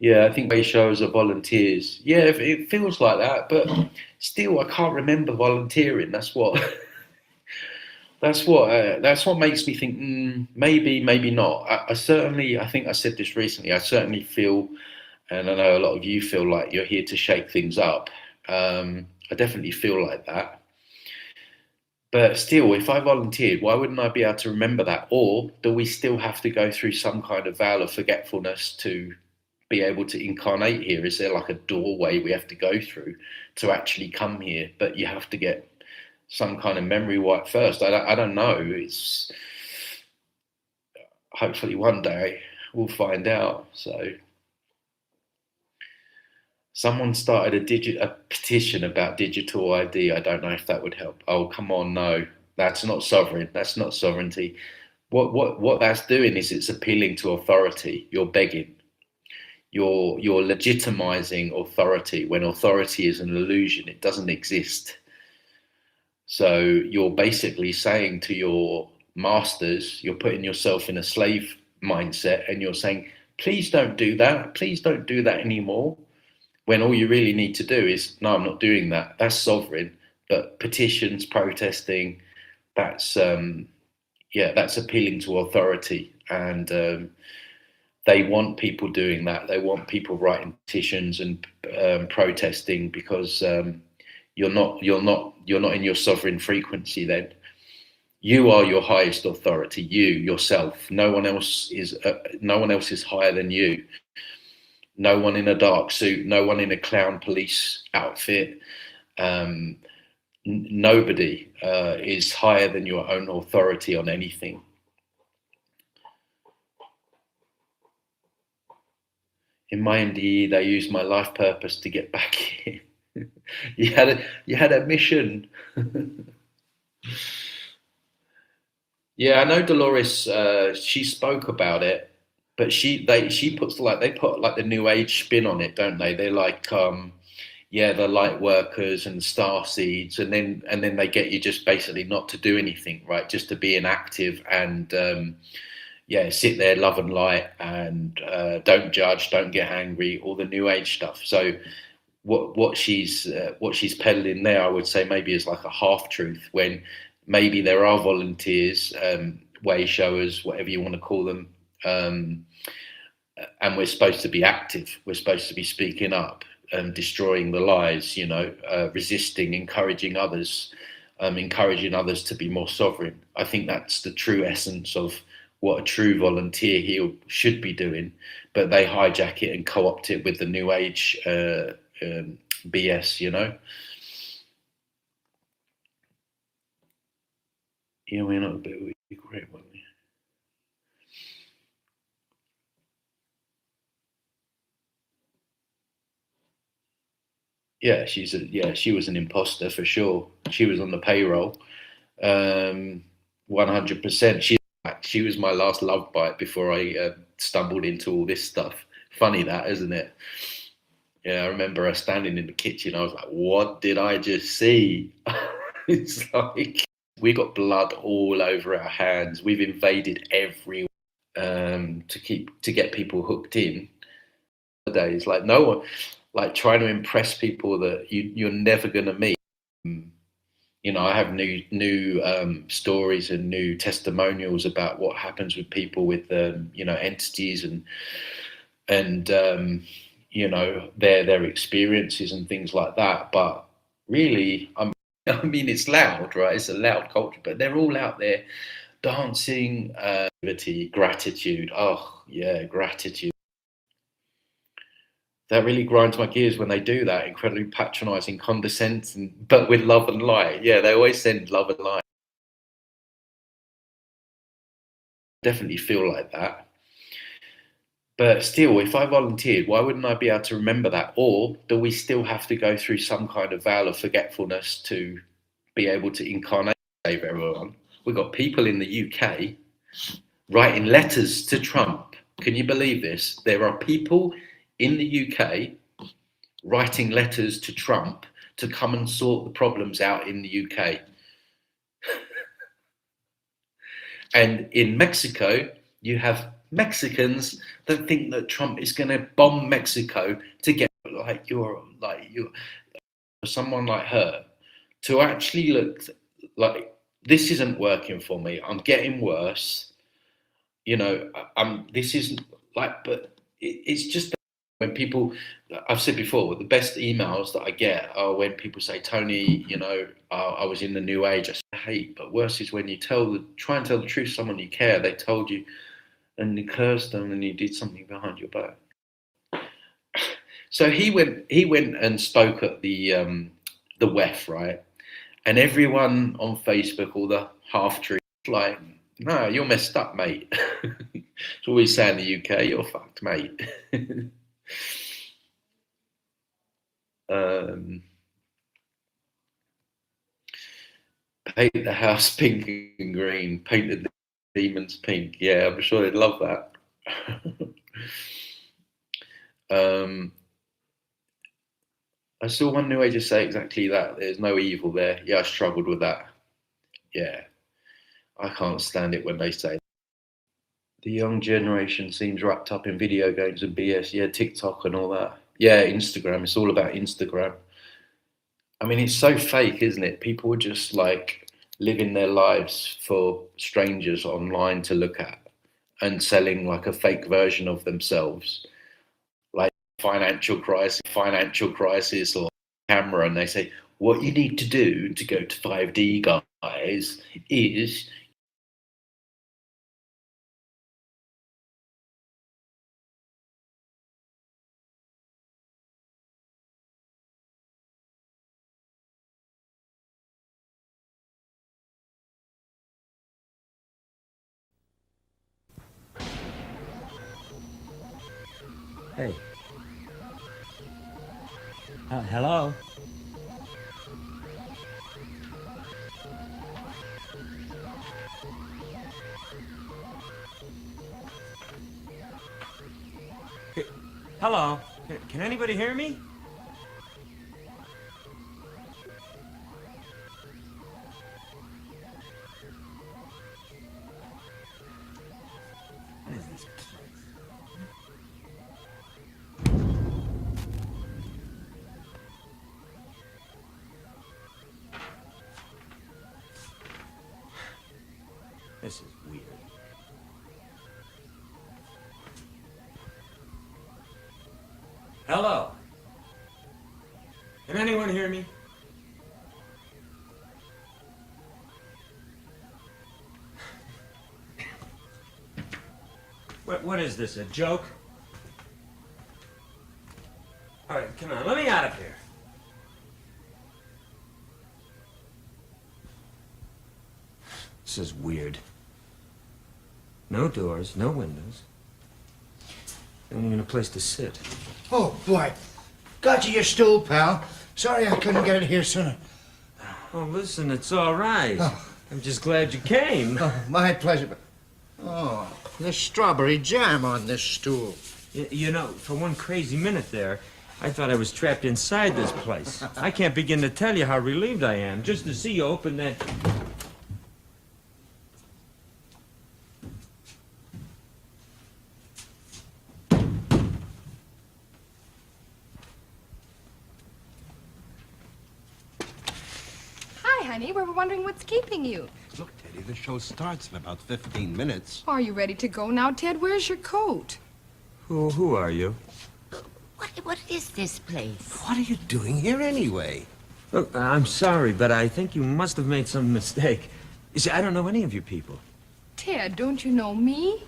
yeah, I think way shows are volunteers. Yeah, it feels like that, but still, I can't remember volunteering. That's what that's what makes me think maybe, maybe not. I certainly, I think I said this recently. I certainly feel, and I know a lot of you feel like you're here to shake things up. I definitely feel like that. But still, if I volunteered, why wouldn't I be able to remember that? Or do we still have to go through some kind of veil of forgetfulness to be able to incarnate here? Is there like a doorway we have to go through to actually come here? But you have to get some kind of memory wipe first. I don't know. It's hopefully one day we'll find out. So someone started a petition about digital ID. I don't know if that would help. Oh, come on, no, that's not sovereign. That's not sovereignty. What that's doing is it's appealing to authority. You're begging. You're legitimizing authority when authority is an illusion. It doesn't exist. So you're basically saying to your masters, you're putting yourself in a slave mindset, and you're saying, please don't do that. Please don't do that anymore. When all you really need to do is, no, I'm not doing that. That's sovereign. But petitions, protesting, that's that's appealing to authority, and they want people doing that. They want people writing petitions and protesting, because you're not in your sovereign frequency. Then you are your highest authority. You yourself. No one else is higher than you. No one in a dark suit, no one in a clown police outfit, nobody is higher than your own authority on anything. In my MDE, they used my life purpose to get back here. you had a mission. Yeah, I know Dolores. She spoke about it, but they put like the new age spin on it, don't they? They're like the light workers and star seeds, and then they get you just basically not to do anything, right? Just to be inactive and sit there, love and light, and don't judge, don't get angry, all the new age stuff. So what she's peddling there, I would say maybe is like a half truth, when maybe there are volunteers, way showers, whatever you want to call them. And we're supposed to be active. We're supposed to be speaking up and destroying the lies, resisting, encouraging others to be more sovereign. I think that's the true essence of what a true volunteer here should be doing, but they hijack it and co-opt it with the new age BS, Yeah, we're not a bit great, weren't we? Yeah, she was an imposter for sure. She was on the payroll, 100%. She was my last love bite before I stumbled into all this stuff. Funny that, isn't it? Yeah, I remember her standing in the kitchen. I was like, what did I just see? It's like we got blood all over our hands. We've invaded everywhere to get people hooked in. Days like no one, like trying to impress people that you're never going to meet. I have new stories and new testimonials about what happens with people with entities and their experiences and things like that. But really, I mean, it's loud, right? It's a loud culture, but they're all out there dancing, gratitude. Oh yeah, gratitude. That really grinds my gears when they do that, incredibly patronizing, condescending, but with love and light. Yeah, they always send love and light. Definitely feel like that. But still, if I volunteered, why wouldn't I be able to remember that? Or do we still have to go through some kind of veil of forgetfulness to be able to incarnate save everyone? We've got people in the UK writing letters to Trump. Can you believe this? There are people in the UK writing letters to Trump to come and sort the problems out in the UK. And in Mexico, you have Mexicans that think that Trump is going to bomb Mexico to get someone like her to actually look like, this isn't working for me. I'm getting worse. You know, this isn't like, but it's just when people, I've said before, the best emails that I get are when people say, Tony, you know, I was in the new age. I say, hate, but worse is when you try and tell the truth to someone you care. They told you and you cursed them and you did something behind your back. So he went and spoke at the WEF, right? And everyone on Facebook, all the half-truths, like, no, you're messed up, mate. That's what we say in the UK, you're fucked, mate. Paint the house pink and green, painted the demons pink. Yeah, I'm sure they'd love that. I saw one new age say exactly that. There's no evil there. Yeah, I struggled with that. Yeah, I can't stand it when they say the young generation seems wrapped up in video games and BS. Yeah, TikTok and all that. Yeah, Instagram. It's all about Instagram. I mean, it's so fake, isn't it? People are just like living their lives for strangers online to look at and selling like a fake version of themselves, like financial crisis or camera. And they say, what you need to do to go to 5D, guys, is Hey. Hello? Hey, hello? Can anybody hear me? What is this place? This is weird. Hello? Can anyone hear me? What is this, a joke? All right, come on, let me out of here. This is weird. No doors, no windows. And even a place to sit. Oh, boy. Got you your stool, pal. Sorry I couldn't get it here sooner. Oh, listen, it's all right. Oh. I'm just glad you came. Oh, my pleasure. But... oh, there's strawberry jam on this stool. You know, for one crazy minute there, I thought I was trapped inside this place. I can't begin to tell you how relieved I am just to see you open that... Honey, we were wondering what's keeping you. Look, Teddy, the show starts in about 15 minutes. Are you ready to go now, Ted? Where's your coat? Who are you? What is this place? What are you doing here anyway? Look, I'm sorry, but I think you must have made some mistake. You see, I don't know any of you people. Ted, don't you know me?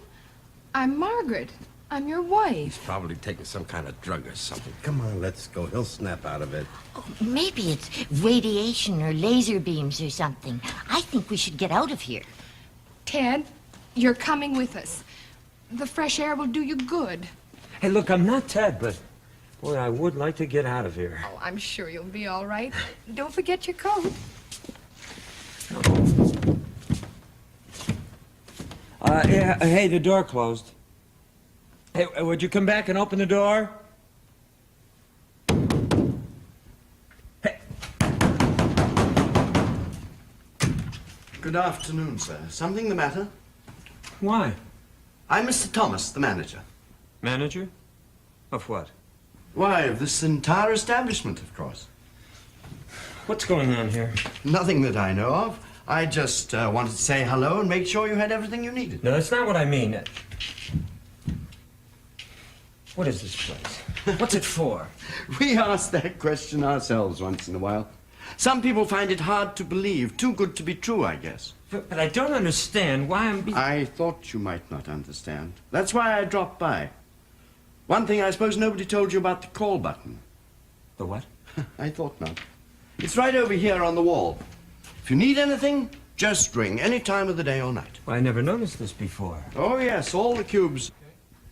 I'm Margaret. I'm your wife. He's probably taking some kind of drug or something. Come on, let's go. He'll snap out of it. Oh, maybe it's radiation or laser beams or something. I think we should get out of here. Ted, you're coming with us. The fresh air will do you good. Hey, look, I'm not Ted, but boy, I would like to get out of here. Oh, I'm sure you'll be all right. Don't forget your coat. Yeah, hey, the door closed. Hey, would you come back and open the door? Hey. Good afternoon, sir. Something the matter? Why? I'm Mr. Thomas, the manager. Manager? Of what? Why, of this entire establishment, of course. What's going on here? Nothing that I know of. I just wanted to say hello and make sure you had everything you needed. No, that's not what I mean. What is this place? What's it for? We ask that question ourselves once in a while. Some people find it hard to believe, too good to be true, I guess. But I don't understand why I thought you might not understand. That's why I dropped by. One thing I suppose nobody told you about the call button. The what? I thought not. It's right over here on the wall. If you need anything, just ring any time of the day or night. Well, I never noticed this before. Oh, yes, all the cubes.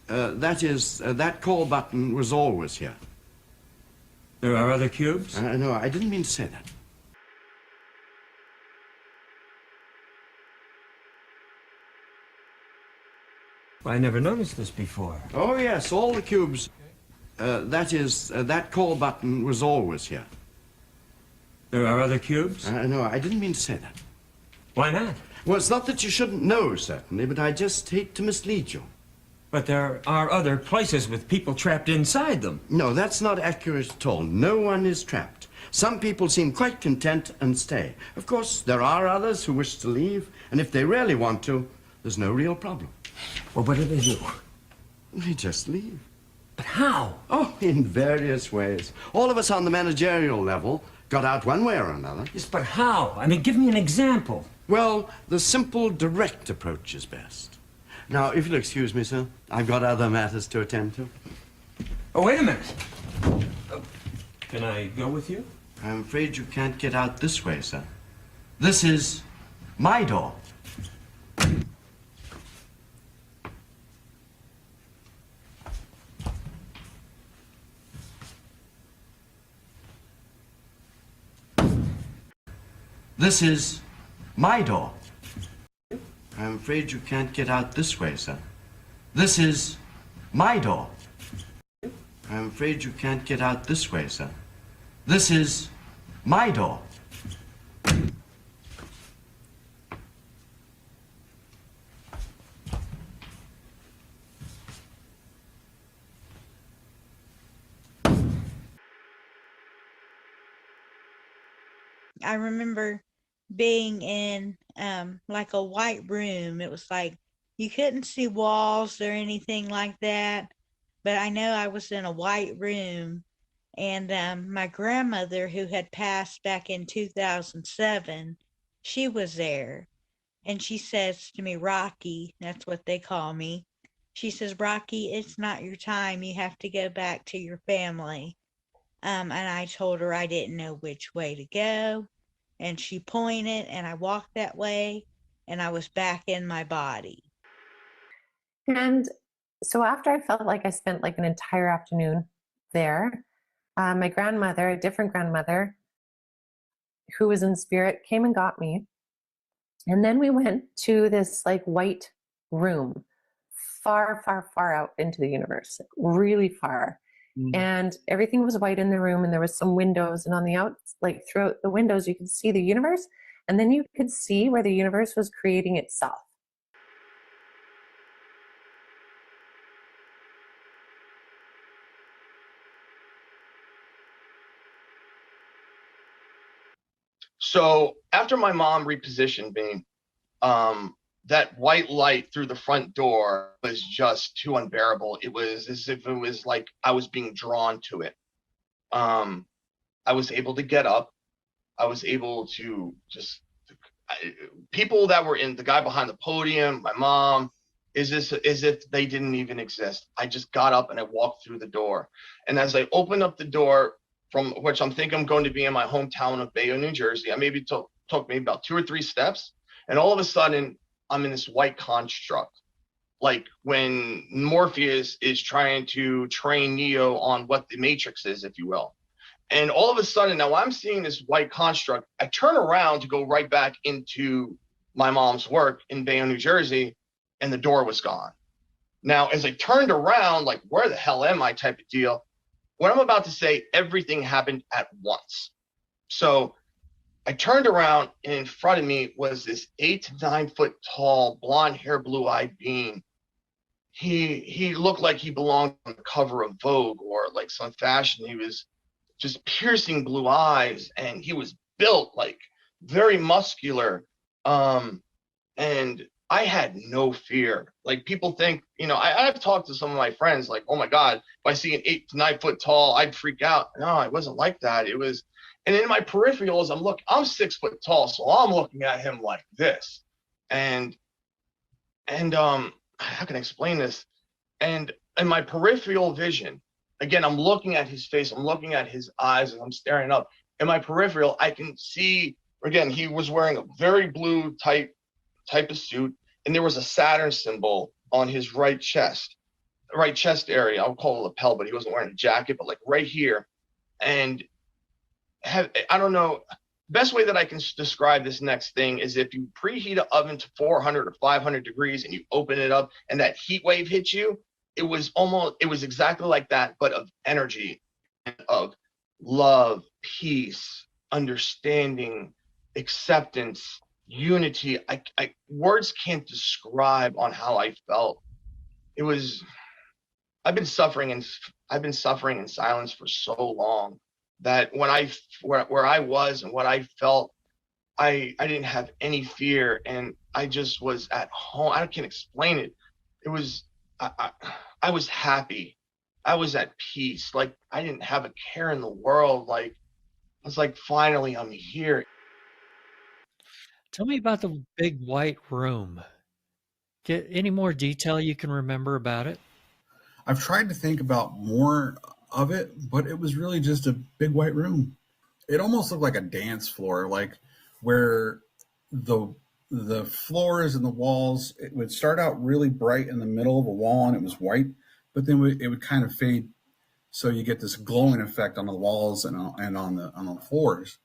That call button was always here. There are other cubes? No, I didn't mean to say that. Well, I never noticed this before. Oh, yes, all the cubes. That call button was always here. There are other cubes? No, I didn't mean to say that. Why not? Well, it's not that you shouldn't know, certainly, but I just hate to mislead you. But there are other places with people trapped inside them. No, that's not accurate at all. No one is trapped. Some people seem quite content and stay. Of course, there are others who wish to leave, and if they really want to, there's no real problem. Well, what do they do? They just leave. But how? Oh, in various ways. All of us on the managerial level got out one way or another. Yes, but how? I mean, give me an example. Well, the simple, direct approach is best. Now, if you'll excuse me, sir, I've got other matters to attend to. Oh, wait a minute. Can I go with you? I'm afraid you can't get out this way, sir. This is my door. This is my door. I'm afraid you can't get out this way, sir. This is my door. I'm afraid you can't get out this way, sir. This is my door. I remember being in like a white room. It was like you couldn't see walls or anything like that, but I know I was in a white room, and my grandmother, who had passed back in 2007, she was there, and she says to me, Rocky, that's what they call me. She says, Rocky, it's not your time. You have to go back to your family. And I told her I didn't know which way to go. And she pointed, and I walked that way, and I was back in my body. And so after I felt like I spent like an entire afternoon there, my grandmother, a different grandmother, who was in spirit, came and got me. And then we went to this like white room, far, far, far out into the universe, really far. And everything was white in the room, and there was some windows, and on the outs, like throughout the windows, you could see the universe, and then you could see where the universe was creating itself. So after my mom repositioned me, that white light through the front door was just too unbearable. It was as if it was like I was being drawn to it. I was able to get up. I was able to people that were in, the guy behind the podium, my mom, is this as if they didn't even exist. I just got up and I walked through the door. And as I opened up the door, from which I'm thinking I'm going to be in my hometown of Bayonne, New Jersey, I maybe took maybe about 2 or 3 steps, and all of a sudden I'm in this white construct, like when Morpheus is trying to train Neo on what the Matrix is, if you will. And all of a sudden, now I'm seeing this white construct. I turn around to go right back into my mom's work in Bayonne, New Jersey, and the door was gone. Now, as I turned around, like, where the hell am I type of deal, what I'm about to say, everything happened at once. So I turned around, and in front of me was this 8 to 9 foot tall, blonde hair, blue-eyed being. He looked like he belonged on the cover of Vogue or like some fashion. He was just piercing blue eyes, and he was built like very muscular. And I had no fear. Like, people think, you know, I've talked to some of my friends like, oh my God, if I see an 8 to 9 foot tall, I'd freak out. No, it wasn't like that. It was, and in my peripherals, I'm 6 foot tall, so I'm looking at him like this. And how can I explain this? And in my peripheral vision, again, I'm looking at his face, I'm looking at his eyes, and I'm staring up. In my peripheral, I can see, again, he was wearing a very blue type of suit, and there was a Saturn symbol on his right chest area. I'll call it a lapel, but he wasn't wearing a jacket, but like right here. And I don't know, best way that I can describe this next thing is if you preheat an oven to 400 or 500 degrees and you open it up and that heat wave hits you, it was exactly like that, but of energy, of love, peace, understanding, acceptance, unity. Words can't describe on how I felt. It was, I've been suffering in silence for so long that when where I was and what I felt, I didn't have any fear, and I just was at home. I can't explain it. It was, I was happy. I was at peace. Like, I didn't have a care in the world. Like, I was like, finally, I'm here. Tell me about the big white room. Get any more detail you can remember about it? I've tried to think about more of it, but it was really just a big white room. It almost looked like a dance floor, like where the floors and the walls, it would start out really bright in the middle of a wall and it was white, but then it would kind of fade, so you get this glowing effect on the walls and on the floors.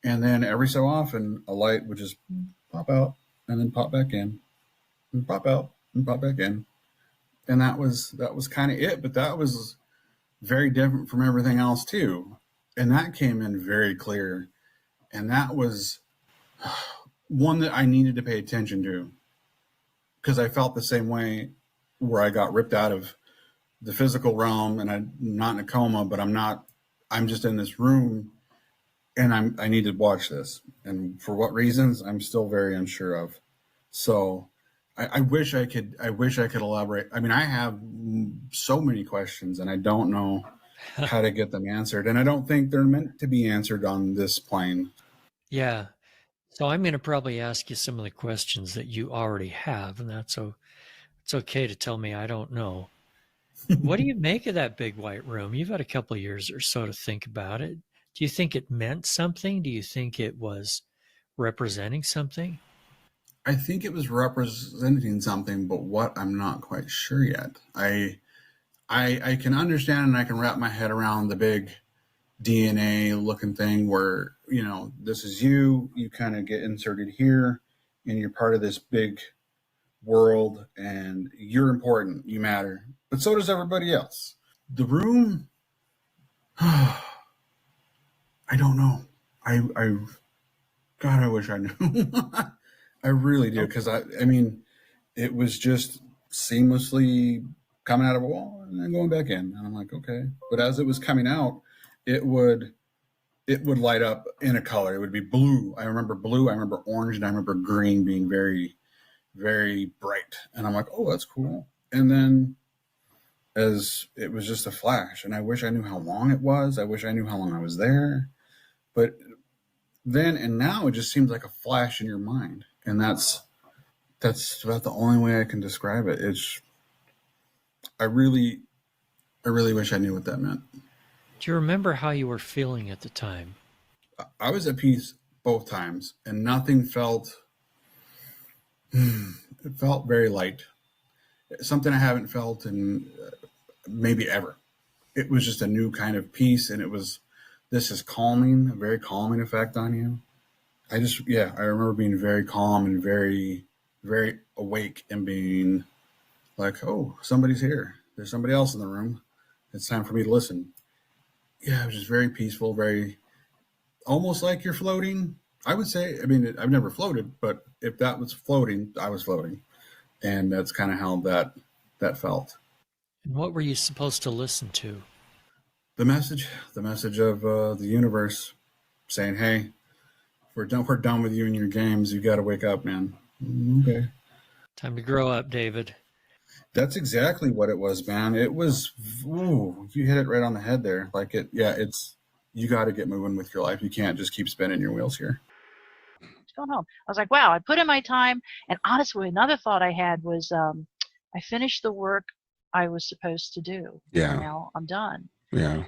And then every so often, a light would just pop out and then pop back in, and pop out and pop back in, and that was kind of it. But that was very different from everything else too, and that came in very clear, and that was one that I needed to pay attention to, because I felt the same way, where I got ripped out of the physical realm, and I'm not in a coma, but I'm just in this room, and I need to watch this, and for what reasons I'm still very unsure of. So I wish I could elaborate. I mean, I have so many questions and I don't know how to get them answered, and I don't think they're meant to be answered on this plane. Yeah. So I'm going to probably ask you some of the questions that you already have, and it's okay to tell me I don't know. What do you make of that big white room? You've had a couple of years or so to think about it. Do you think it meant something? Do you think it was representing something? I think it was representing something, but what, I'm not quite sure yet. I can understand and I can wrap my head around the big DNA looking thing where, you know, this is you kind of get inserted here and you're part of this big world and you're important, you matter, but so does everybody else. The room, I don't know. God, I wish I knew. I really do, because I mean, it was just seamlessly coming out of a wall and then going back in, and I'm like, okay. But as it was coming out, it would light up in a color. It would be blue. I remember blue. I remember orange, and I remember green being very, very bright. And I'm like, oh, that's cool. And then as it was just a flash, and I wish I knew how long it was. I wish I knew how long I was there. But then and now, it just seems like a flash in your mind. And that's about the only way I can describe it. I really wish I knew what that meant. Do you remember how you were feeling at the time? I was at peace both times, and nothing felt, it felt very light. something I haven't felt in maybe ever. It was just a new kind of peace, and this is calming, a very calming effect on you. I remember being very calm and very, very awake and being like, oh, somebody's here. There's somebody else in the room. It's time for me to listen. Yeah, it was just very peaceful, very almost like you're floating. I would say, I mean, I've never floated, but if that was floating, I was floating. And that's kind of how that felt. And what were you supposed to listen to? The message of the universe saying, hey, we're done with you and your games. You got to wake up, man. Okay. Time to grow up, David. That's exactly what it was, man. It was, ooh, you hit it right on the head there. Like you got to get moving with your life. You can't just keep spinning your wheels here. Going home. I was like, wow, I put in my time. And honestly, another thought I had was I finished the work I was supposed to do. Yeah. And now I'm done. Yeah.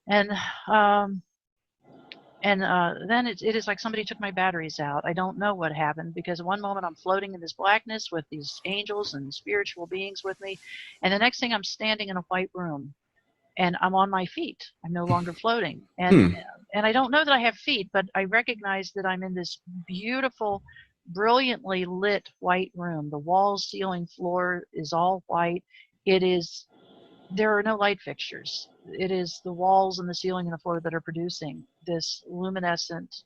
And then it is like somebody took my batteries out. I don't know what happened, because one moment I'm floating in this blackness with these angels and spiritual beings with me, and the next thing I'm standing in a white room, and I'm on my feet. I'm no longer floating, and I don't know that I have feet, but I recognize that I'm in this beautiful, brilliantly lit white room. The walls, ceiling, floor is all white. There are no light fixtures. It is the walls and the ceiling and the floor that are producing this luminescent,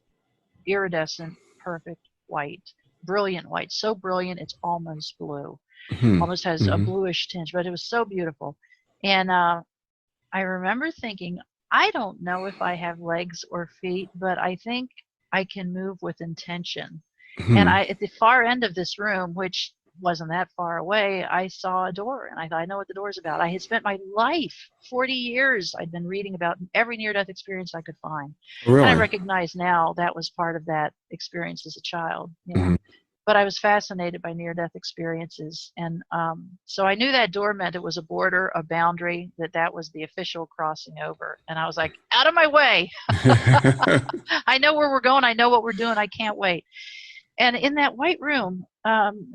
iridescent, perfect white, brilliant white. So brilliant, it's almost blue. Almost has a bluish tinge, but it was so beautiful. And I remember thinking, I don't know if I have legs or feet, but I think I can move with intention. And at the far end of this room, which wasn't that far away, I saw a door, and I thought, I know what the door's about. I had spent my life, 40 years, I'd been reading about every near-death experience I could find. Really? And I recognize now that was part of that experience as a child, you know. But I was fascinated by near-death experiences, and so I knew that door meant it was a border, a boundary, that was the official crossing over. And I was like, out of my way. I know where we're going. I know what we're doing. I can't wait. And in that white room,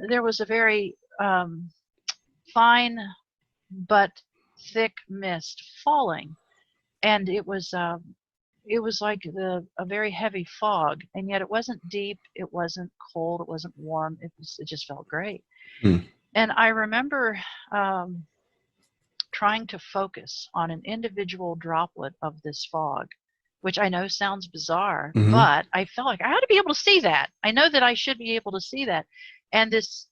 there was a very fine but thick mist falling, and it was like a very heavy fog, and yet it wasn't deep, it wasn't cold, it wasn't warm. It just felt great. And I remember trying to focus on an individual droplet of this fog, which I know sounds bizarre, but I felt like I ought to be able to see that. I know that I should be able to see that. And this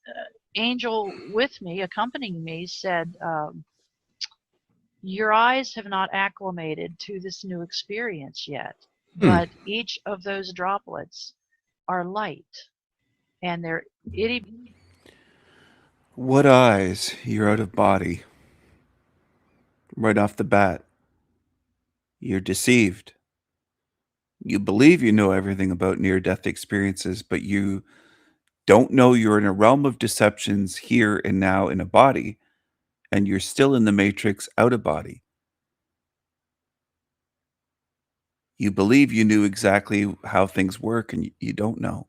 angel with me, accompanying me, said, your eyes have not acclimated to this new experience yet, but each of those droplets are light, and they're itty. What eyes? You're out of body. Right off the bat. You're deceived. You believe you know everything about near-death experiences, but you don't know you're in a realm of deceptions here and now in a body, and you're still in the matrix out of body. You believe you knew exactly how things work, and you don't know.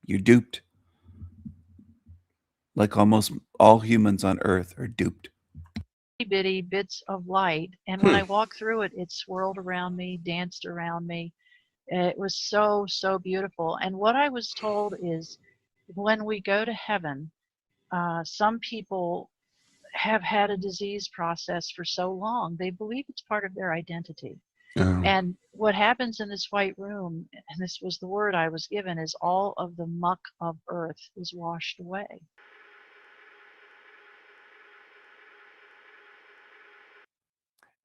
You're duped. Like almost all humans on Earth are duped. Bitty bits of light, and when I walked through it, it swirled around me, danced around me. It was so beautiful. And what I was told is, when we go to heaven, some people have had a disease process for so long, they believe it's part of their identity. And what happens in this white room, and this was the word I was given, is all of the muck of earth is washed away.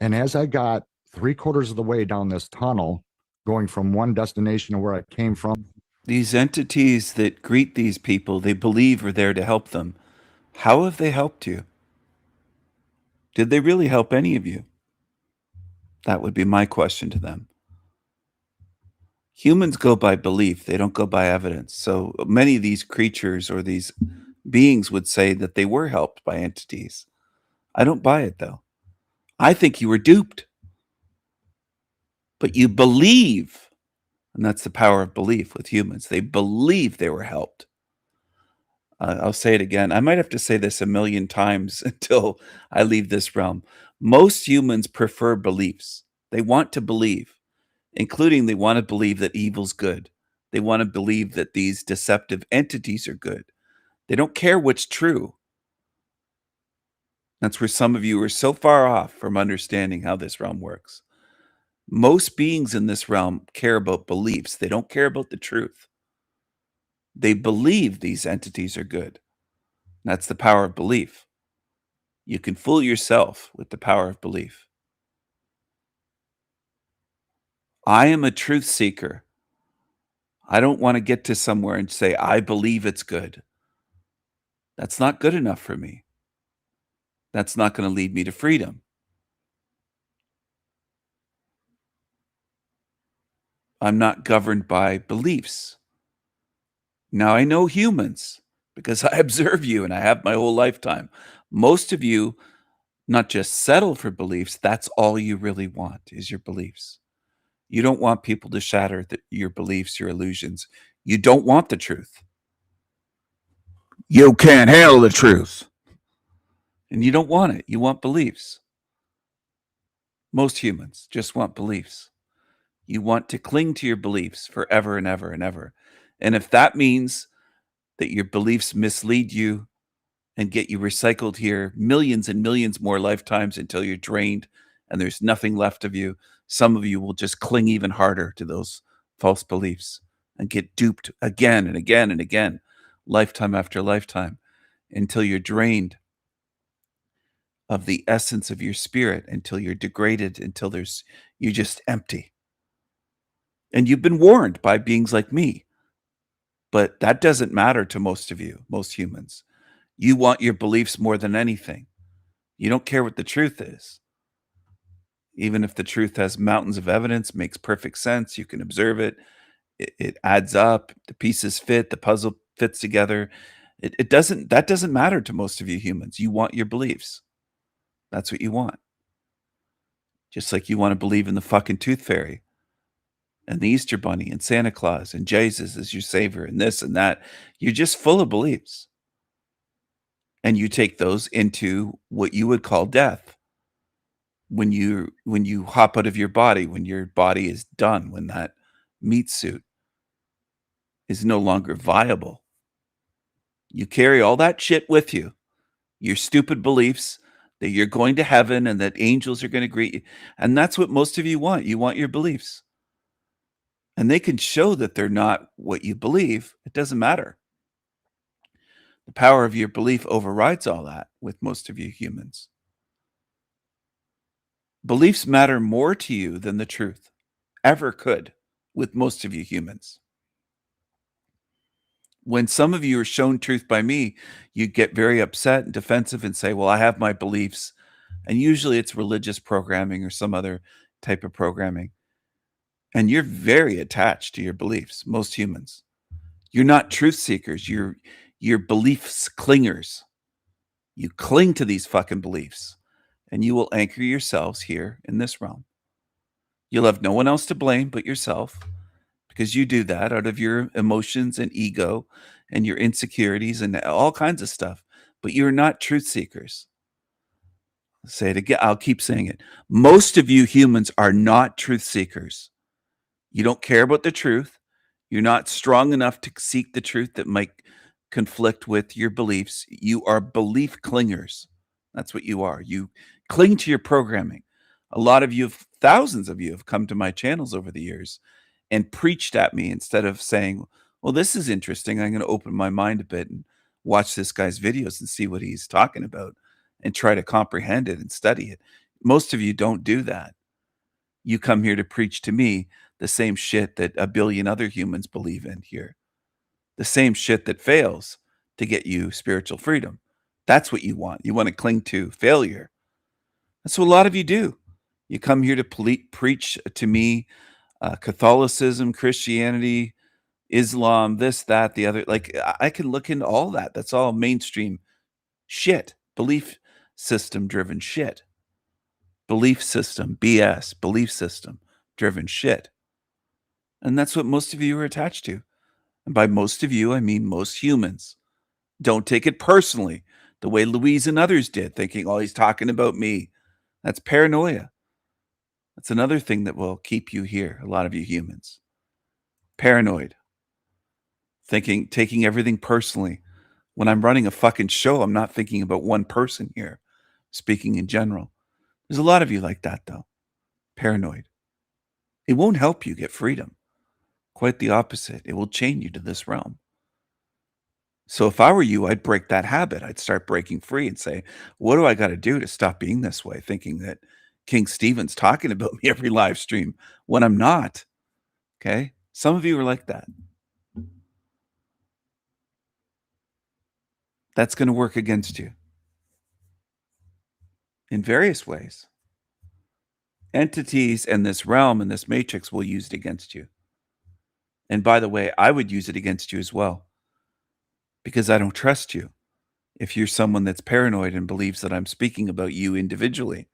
And as I got 3/4 of the way down this tunnel, going from one destination to where I came from. These entities that greet these people, they believe are there to help them. How have they helped you? Did they really help any of you? That would be my question to them. Humans go by belief. They don't go by evidence. So many of these creatures or these beings would say that they were helped by entities. I don't buy it, though. I think you were duped. But you believe, and that's the power of belief with humans. They believe they were helped. I'll say it again. I might have to say this a million times until I leave this realm. Most humans prefer beliefs. They want to believe, including they want to believe that evil's good. They want to believe that these deceptive entities are good. They don't care what's true. That's where some of you are so far off from understanding how this realm works. Most beings in this realm care about beliefs. They don't care about the truth. They believe these entities are good. That's the power of belief. You can fool yourself with the power of belief. I am a truth seeker. I don't want to get to somewhere and say, I believe it's good. That's not good enough for me. That's not going to lead me to freedom. I'm not governed by beliefs. Now, I know humans because I observe you and I have my whole lifetime. Most of you not just settle for beliefs, that's all you really want is your beliefs. You don't want people to shatter your beliefs, your illusions. You don't want the truth. You can't handle the truth. And you don't want it. You want beliefs. Most humans just want beliefs. You want to cling to your beliefs forever and ever and ever. And if that means that your beliefs mislead you and get you recycled here millions and millions more lifetimes until you're drained and there's nothing left of you, some of you will just cling even harder to those false beliefs and get duped again and again and again, lifetime after lifetime, until you're drained of the essence of your spirit, until you're degraded, until you're just empty. And you've been warned by beings like me, but that doesn't matter to most of you, most humans. You want your beliefs more than anything. You don't care what the truth is. Even if the truth has mountains of evidence, makes perfect sense, you can observe it, it adds up, the pieces fit, the puzzle fits together. That doesn't matter to most of you humans. You want your beliefs. That's what you want. Just like you want to believe in the fucking tooth fairy and the Easter bunny and Santa Claus and Jesus as your savior and this and that. You're just full of beliefs. And you take those into what you would call death. When you hop out of your body, when your body is done, when that meat suit is no longer viable. You carry all that shit with you. Your stupid beliefs that you're going to heaven and that angels are going to greet you. And that's what most of you want. You want your beliefs. And they can show that they're not what you believe. It doesn't matter. The power of your belief overrides all that with most of you humans. Beliefs matter more to you than the truth ever could with most of you humans. When some of you are shown truth by me, you get very upset and defensive and say, well, I have my beliefs. And usually it's religious programming or some other type of programming. And you're very attached to your beliefs, most humans. You're not truth seekers. You're beliefs clingers. You cling to these fucking beliefs and you will anchor yourselves here in this realm. You'll have no one else to blame but yourself because you do that out of your emotions and ego and your insecurities and all kinds of stuff. But you're not truth seekers. I'll say it again. I'll keep saying it. Most of you humans are not truth seekers. You don't care about the truth. You're not strong enough to seek the truth that might conflict with your beliefs. You are belief clingers. That's what you are. You cling to your programming. A lot of you, thousands of you, have come to my channels over the years and preached at me instead of saying, well, this is interesting. I'm going to open my mind a bit and watch this guy's videos and see what he's talking about and try to comprehend it and study it. Most of you don't do that. You come here to preach to me the same shit that a billion other humans believe in here. The same shit that fails to get you spiritual freedom. That's what you want. You want to cling to failure. That's what a lot of you do. You come here to preach to me Catholicism, Christianity, Islam, this, that, the other. Like, I can look into all that. That's all mainstream shit. Belief system driven shit. Belief system, BS, belief system driven shit. And that's what most of you are attached to. And by most of you, I mean most humans. Don't take it personally, the way Louise and others did, thinking, oh, he's talking about me. That's paranoia. That's another thing that will keep you here, a lot of you humans. Paranoid. Thinking, taking everything personally. When I'm running a fucking show, I'm not thinking about one person here, speaking in general. There's a lot of you like that, though. Paranoid. It won't help you get freedom. Quite the opposite. It will chain you to this realm. So if I were you, I'd break that habit. I'd start breaking free and say, what do I got to do to stop being this way? Thinking that King Stephen's talking about me every live stream when I'm not. Okay. Some of you are like that. That's going to work against you in various ways. Entities and this realm and this matrix will use it against you. And by the way, I would use it against you as well, because I don't trust you. If you're someone that's paranoid and believes that I'm speaking about you individually,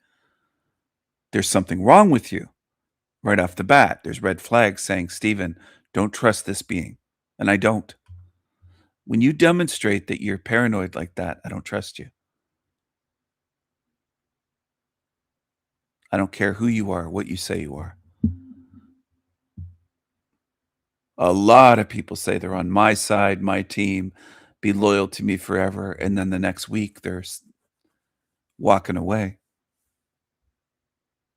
there's something wrong with you. Right off the bat, there's red flags saying, Stephen, don't trust this being. And I don't. When you demonstrate that you're paranoid like that, I don't trust you. I don't care who you are, what you say you are. A lot of people say they're on my side, my team, be loyal to me forever. And then the next week, they're walking away.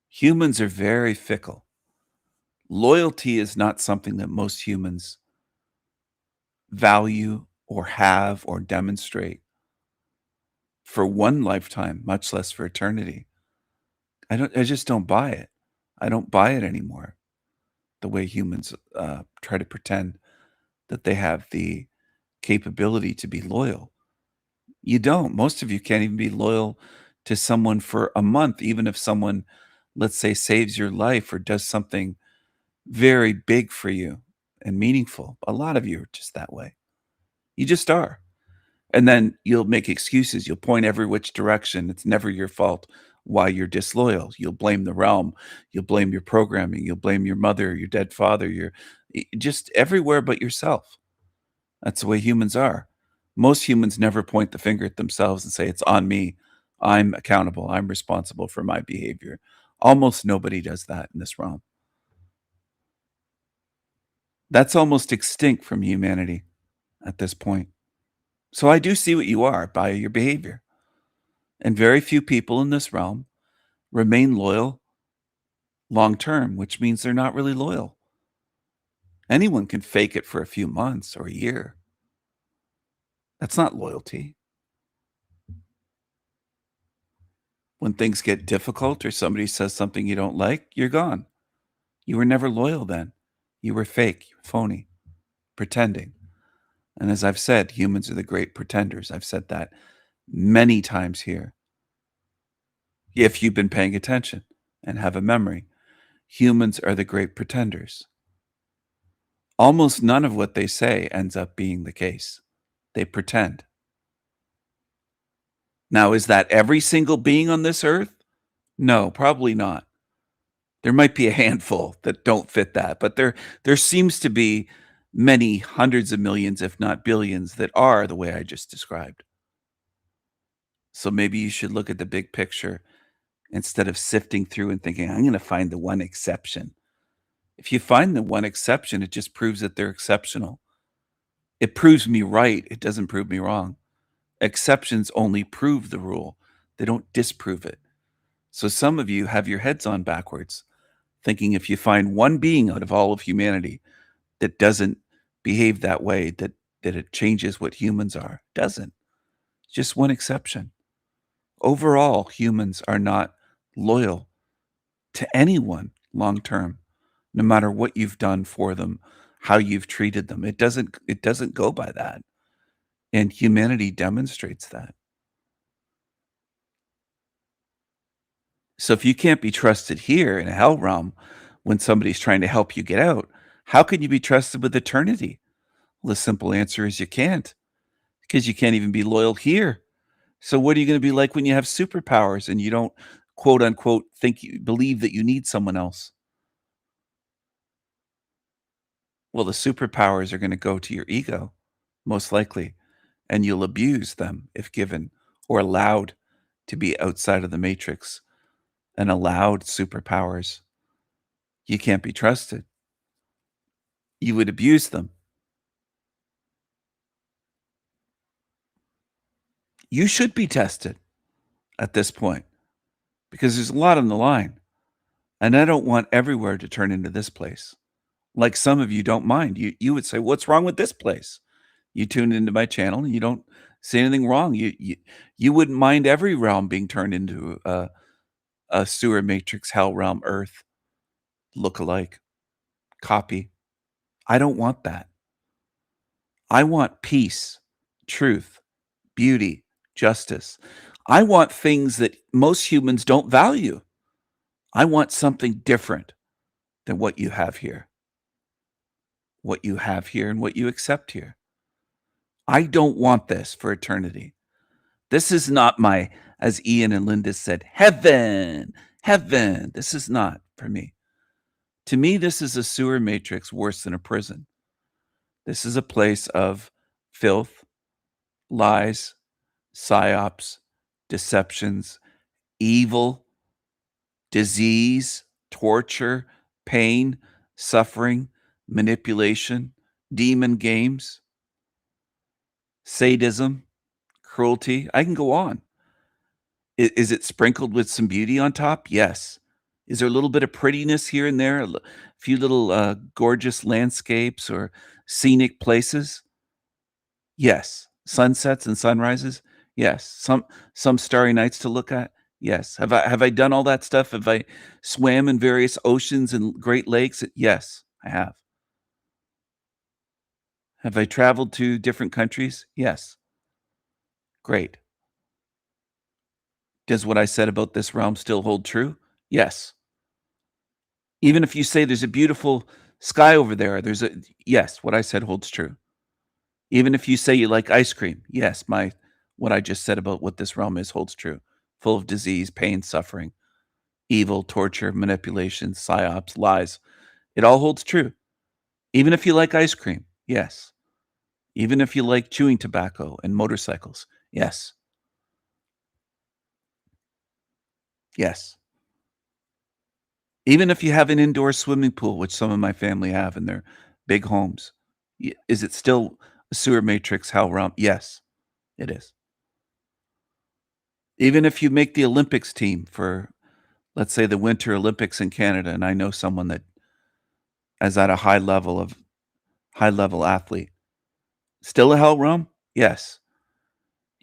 Humans are very fickle. Loyalty is not something that most humans value or have or demonstrate for one lifetime, much less for eternity. I just don't buy it. I don't buy it anymore. The way humans try to pretend that they have the capability to be loyal. You don't. Most of you can't even be loyal to someone for a month, even if someone, let's say, saves your life or does something very big for you and meaningful. A lot of you are just that way. You just are. And then you'll make excuses. You'll point every which direction. It's never your fault why you're disloyal. You'll blame the realm. You'll blame your programming. You'll blame your mother, your dead father, just everywhere but yourself. That's the way humans are. Most humans never point the finger at themselves and say, it's on me. I'm accountable. I'm responsible for my behavior. Almost nobody does that in this realm. That's almost extinct from humanity at this point. So I do see what you are by your behavior. And very few people in this realm remain loyal long term, which means they're not really loyal. Anyone can fake it for a few months or a year. That's not loyalty. When things get difficult or somebody says something you don't like, you're gone. You were never loyal then. You were fake, phony, pretending. And as I've said, humans are the great pretenders. I've said that many times here. If you've been paying attention and have a memory, humans are the great pretenders. Almost none of what they say ends up being the case. They pretend. Now, is that every single being on this earth? No, probably not. There might be a handful that don't fit that, but there seems to be many hundreds of millions, if not billions, that are the way I just described. So maybe you should look at the big picture instead of sifting through and thinking, I'm going to find the one exception. If you find the one exception, it just proves that they're exceptional. It proves me right. It doesn't prove me wrong. Exceptions only prove the rule. They don't disprove it. So some of you have your heads on backwards, thinking if you find one being out of all of humanity that doesn't behave that way, that it changes what humans are. It doesn't. It's just one exception. Overall, humans are not loyal to anyone long term, no matter what you've done for them, how you've treated them. It doesn't go by that. And humanity demonstrates that. So if you can't be trusted here in a hell realm when somebody's trying to help you get out, how can you be trusted with eternity? Well, the simple answer is you can't, because you can't even be loyal here. So what are you going to be like when you have superpowers and you don't, quote unquote, believe that you need someone else? Well, the superpowers are going to go to your ego, most likely. and you'll abuse them if given or allowed to be outside of the matrix and allowed superpowers. You can't be trusted. You would abuse them. You should be tested at this point because there's a lot on the line. And I don't want everywhere to turn into this place. Like some of you don't mind. You would say, "What's wrong with this place?" You tune into my channel and you don't see anything wrong. You wouldn't mind every realm being turned into a sewer matrix, hell realm, earth, look-alike, copy. I don't want that. I want peace, truth, beauty, justice. I want things that most humans don't value. I want something different than what you have here. What you have here and what you accept here. I don't want this for eternity. This is not my, as Ian and Linda said, heaven, heaven. This is not for me. To me, this is a sewer matrix worse than a prison. This is a place of filth, lies, psyops, deceptions, evil, disease, torture, pain, suffering, manipulation, demon games, sadism, cruelty. I can go on. Is it sprinkled with some beauty on top? Yes. Is there a little bit of prettiness here and there? A few little gorgeous landscapes or scenic places? Yes. Sunsets and sunrises? Yes. Some starry nights to look at? Yes. Have I done all that stuff? Have I swam in various oceans and Great Lakes? Yes, I have. Have I traveled to different countries? Yes. Great. Does what I said about this realm still hold true? Yes. Even if you say there's a beautiful sky over there, yes, what I said holds true. Even if you say you like ice cream, yes, what I just said about what this realm is holds true. Full of disease, pain, suffering, evil, torture, manipulation, psyops, lies. It all holds true. Even if you like ice cream, yes. Even if you like chewing tobacco and motorcycles, yes. Yes. Even if you have an indoor swimming pool, which some of my family have in their big homes, is it still a sewer matrix hell realm? Yes, it is. Even if you make the Olympics team for, let's say, the Winter Olympics in Canada, and I know someone that is at a high level athlete, still a hell realm? Yes.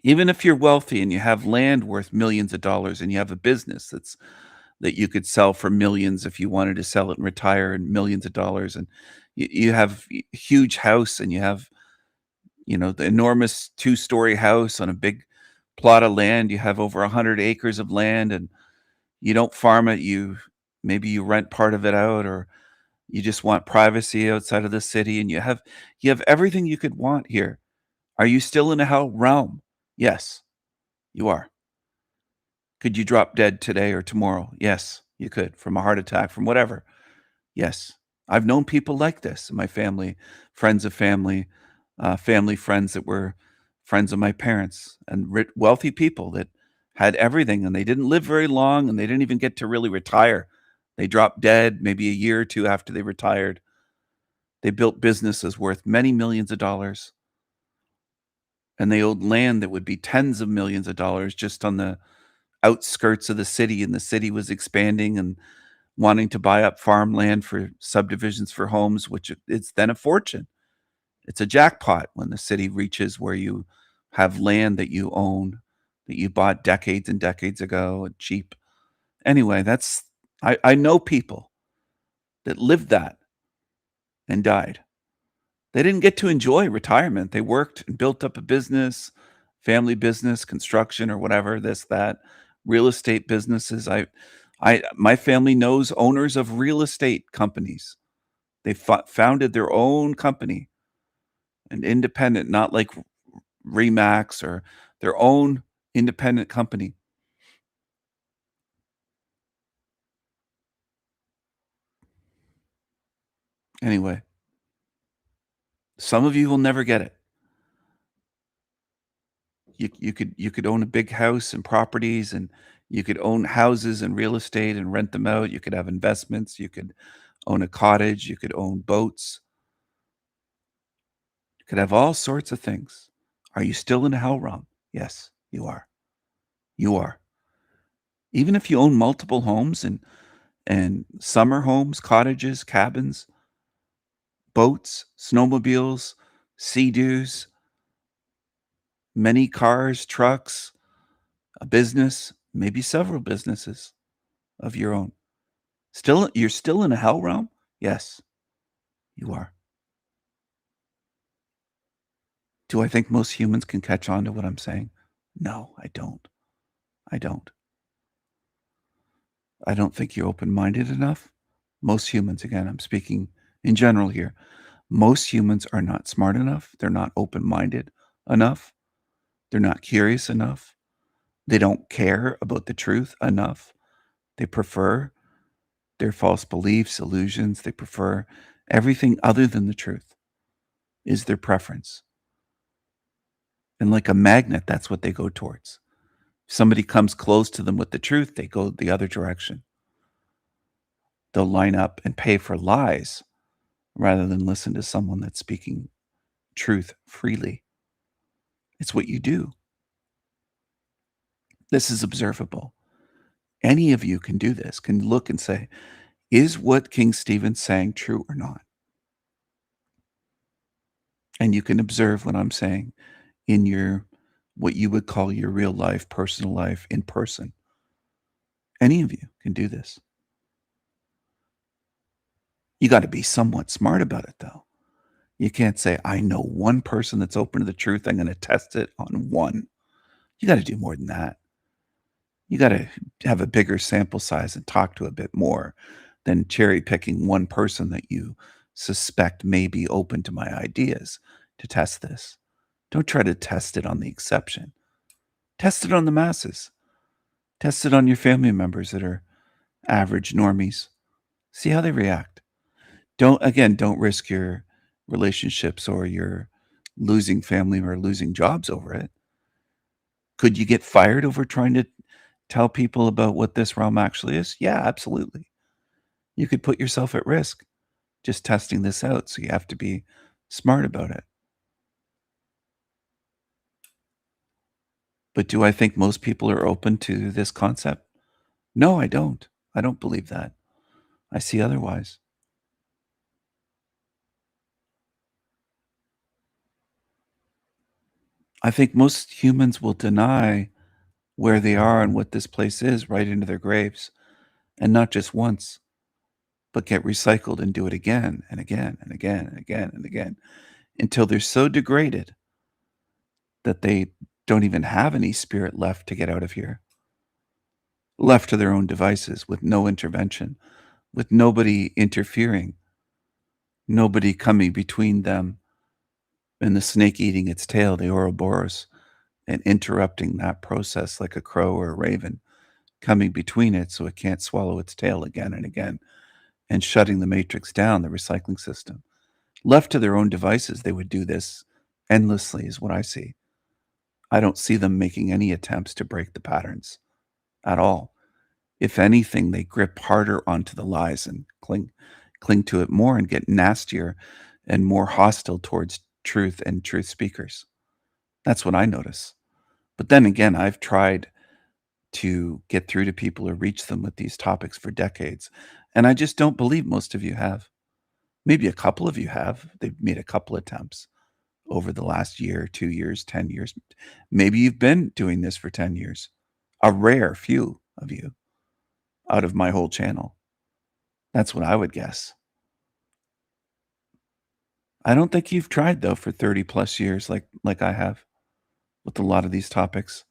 Even if you're wealthy and you have land worth millions of dollars and you have a business that you could sell for millions if you wanted to sell it and retire and millions of dollars, and you have a huge house and you have, the enormous 2-story house on a big plot of land. You have over 100 acres of land and you don't farm it. Maybe you rent part of it out, or you just want privacy outside of the city, and you have everything you could want here. Are you still in a hell realm? Yes, you are. Could you drop dead today or tomorrow? Yes, you could, from a heart attack, from whatever. Yes. I've known people like this in my family, friends of family, family friends that were friends of my parents, and wealthy people that had everything, and they didn't live very long, and they didn't even get to really retire. They dropped dead maybe a year or two after they retired. They built businesses worth many millions of dollars, and they owned land that would be tens of millions of dollars just on the outskirts of the city, and the city was expanding and wanting to buy up farmland for subdivisions for homes, which it's then a fortune. It's a jackpot when the city reaches where you have land that you own, that you bought decades and decades ago and cheap. Anyway, I know people that lived that and died. They didn't get to enjoy retirement. They worked and built up a business, family business, construction or whatever, this, that, real estate businesses. My family knows owners of real estate companies. They founded their own company, an independent, not like Remax, or their own independent company. Anyway, some of you will never get it. You could own a big house and properties, and you could own houses and real estate and rent them out. You could have investments. You could own a cottage. You could own boats. You could have all sorts of things. Are you still in a hell realm? Yes, you are. You are. Even if you own multiple homes and summer homes, cottages, cabins, boats, snowmobiles, sea-doos, many cars, trucks, a business, maybe several businesses of your own. You're still in a hell realm? Yes, you are. Do I think most humans can catch on to what I'm saying? No, I don't. I don't. I don't think you're open-minded enough. Most humans, again, I'm speaking in general here, most humans are not smart enough. They're not open-minded enough. They're not curious enough. They don't care about the truth enough. They prefer their false beliefs, illusions. They prefer everything other than the truth is their preference. And like a magnet, that's what they go towards. If somebody comes close to them with the truth, they go the other direction. They'll line up and pay for lies rather than listen to someone that's speaking truth freely. It's what you do. This is observable. Any of you can do this, can look and say, is what King Stephen's saying true or not? And you can observe what I'm saying in your, what you would call your real life, personal life, in person. Any of you can do this. You got to be somewhat smart about it, though. You can't say, I know one person that's open to the truth. I'm going to test it on one. You got to do more than that. You got to have a bigger sample size and talk to a bit more than cherry picking one person that you suspect may be open to my ideas to test this. Don't try to test it on the exception. Test it on the masses. Test it on your family members that are average normies. See how they react. Don't risk your relationships or your losing family or losing jobs over it. Could you get fired over trying to tell people about what this realm actually is? Yeah, absolutely. You could put yourself at risk just testing this out, so you have to be smart about it. But do I think most people are open to this concept? No, I don't. I don't believe that. I see otherwise. I think most humans will deny where they are and what this place is right into their graves, and not just once, but get recycled and do it again and again and again and again and again until they're so degraded that they don't even have any spirit left to get out of here, left to their own devices with no intervention, with nobody interfering, nobody coming between them and the snake eating its tail, the Ouroboros, and interrupting that process like a crow or a raven, coming between it so it can't swallow its tail again and again, and shutting the matrix down, the recycling system. Left to their own devices, they would do this endlessly, is what I see. I don't see them making any attempts to break the patterns at all. If anything, they grip harder onto the lies and cling to it more and get nastier and more hostile towards truth and truth speakers. That's what I notice. But then again, I've tried to get through to people or reach them with these topics for decades, and I just don't believe most of you have. Maybe a couple of you have. They've made a couple attempts over the last year, 2 years, 10 years. Maybe you've been doing this for 10 years. A rare few of you out of my whole channel. That's what I would guess. I don't think you've tried, though, for 30 plus years like I have with a lot of these topics,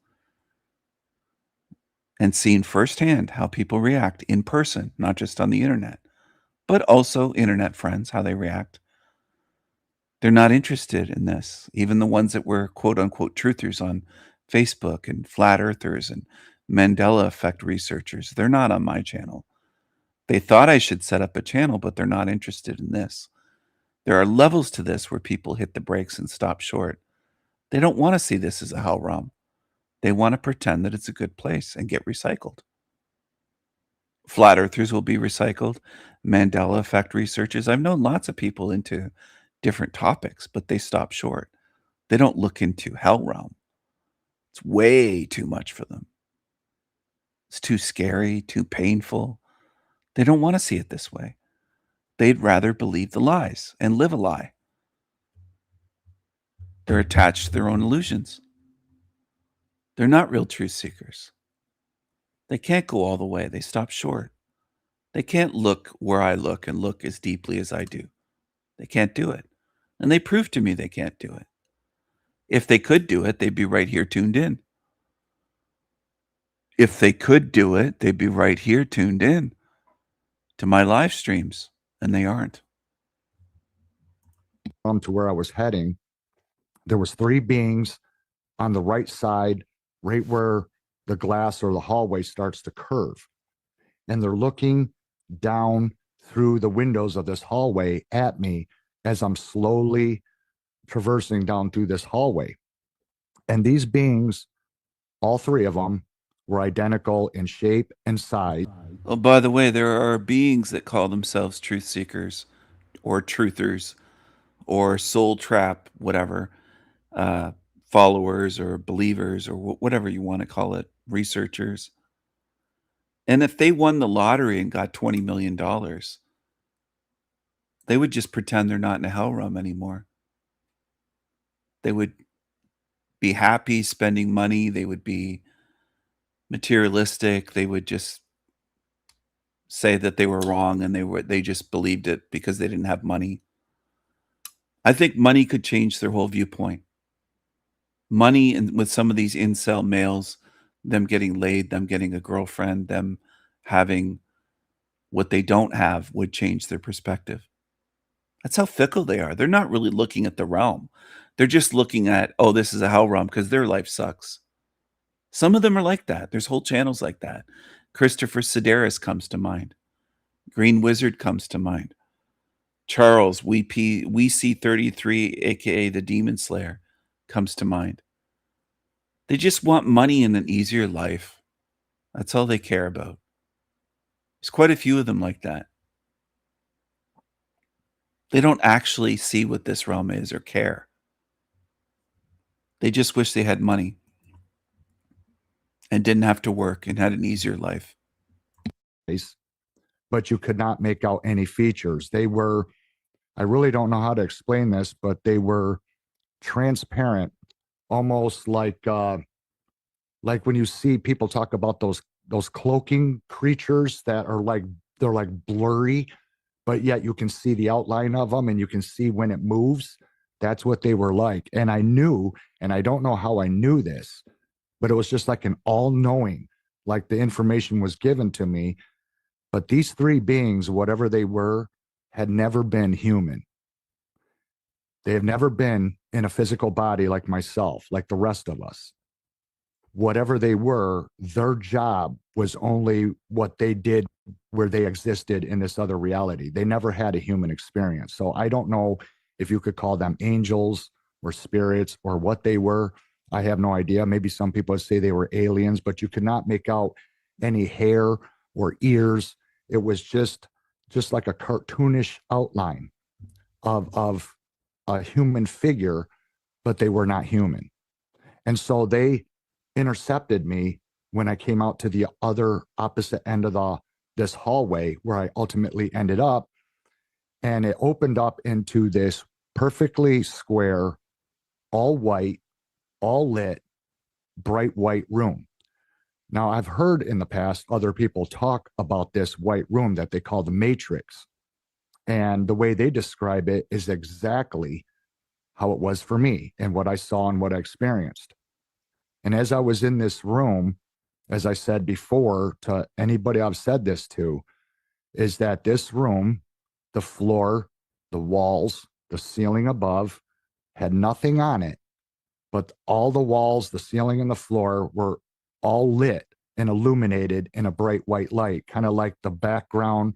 and seen firsthand how people react in person, not just on the internet, but also internet friends, how they react. They're not interested in this. Even the ones that were quote unquote truthers on Facebook and flat earthers and Mandela effect researchers, they're not on my channel. They thought I should set up a channel, but they're not interested in this. There are levels to this where people hit the brakes and stop short. They don't want to see this as a hell realm. They want to pretend that it's a good place and get recycled. Flat earthers will be recycled. Mandela effect researchers. I've known lots of people into different topics, but they stop short. They don't look into hell realm. It's way too much for them. It's too scary, too painful. They don't want to see it this way. They'd rather believe the lies and live a lie. They're attached to their own illusions. They're not real truth seekers. They can't go all the way. They stop short. They can't look where I look and look as deeply as I do. They can't do it. And they prove to me they can't do it. If they could do it, they'd be right here tuned in. If they could do it, they'd be right here tuned in to my live streams, and they aren't. To where I was heading, there was 3 beings on the right side, right where the glass or the hallway starts to curve. And they're looking down through the windows of this hallway at me as I'm slowly traversing down through this hallway. And these beings, all 3 of them, were identical in shape and size. Oh, by the way, there are beings that call themselves truth seekers or truthers or soul trap, whatever, followers or believers or whatever you want to call it, researchers. And if they won the lottery and got $20 million, they would just pretend they're not in a hell realm anymore. They would be happy spending money. They would be materialistic. They would just say that they were wrong and they just believed it because they didn't have money. I think money could change their whole viewpoint. Money, and with some of these incel males, them getting laid, them getting a girlfriend, them having what they don't have would change their perspective. That's how fickle they are. They're not really looking at the realm. They're just looking at, oh, this is a hell realm because their life sucks. Some of them are like that. There's whole channels like that. Christopher Sedaris comes to mind. Green Wizard comes to mind. Charles, we see 33, aka the Demon Slayer, comes to mind. They just want money and an easier life. That's all they care about. There's quite a few of them like that. They don't actually see what this realm is or care. They just wish they had money and didn't have to work and had an easier life. But you could not make out any features. They were, I really don't know how to explain this, but they were transparent, almost like when you see people talk about those cloaking creatures that are like, they're like blurry, but yet you can see the outline of them and you can see when it moves. That's what they were like. And I knew, and I don't know how I knew this, but it was just like an all-knowing, like the information was given to me. But these 3 beings, whatever they were, had never been human. They have never been in a physical body like myself, like the rest of us. Whatever they were, their job was only what they did where they existed in this other reality. They never had a human experience. So I don't know if you could call them angels or spirits or what they were. I have no idea. Maybe some people would say they were aliens, but you could not make out any hair or ears. It was just like a cartoonish outline of a human figure, but they were not human. And so they intercepted me when I came out to the other opposite end of this hallway where I ultimately ended up. And it opened up into this perfectly square, all white, all lit, bright white room. Now, I've heard in the past other people talk about this white room that they call the Matrix. And the way they describe it is exactly how it was for me and what I saw and what I experienced. And as I was in this room, as I said before to anybody I've said this to, is that this room, the floor, the walls, the ceiling above had nothing on it, but all the walls, the ceiling, and the floor were all lit and illuminated in a bright white light, kind of like the background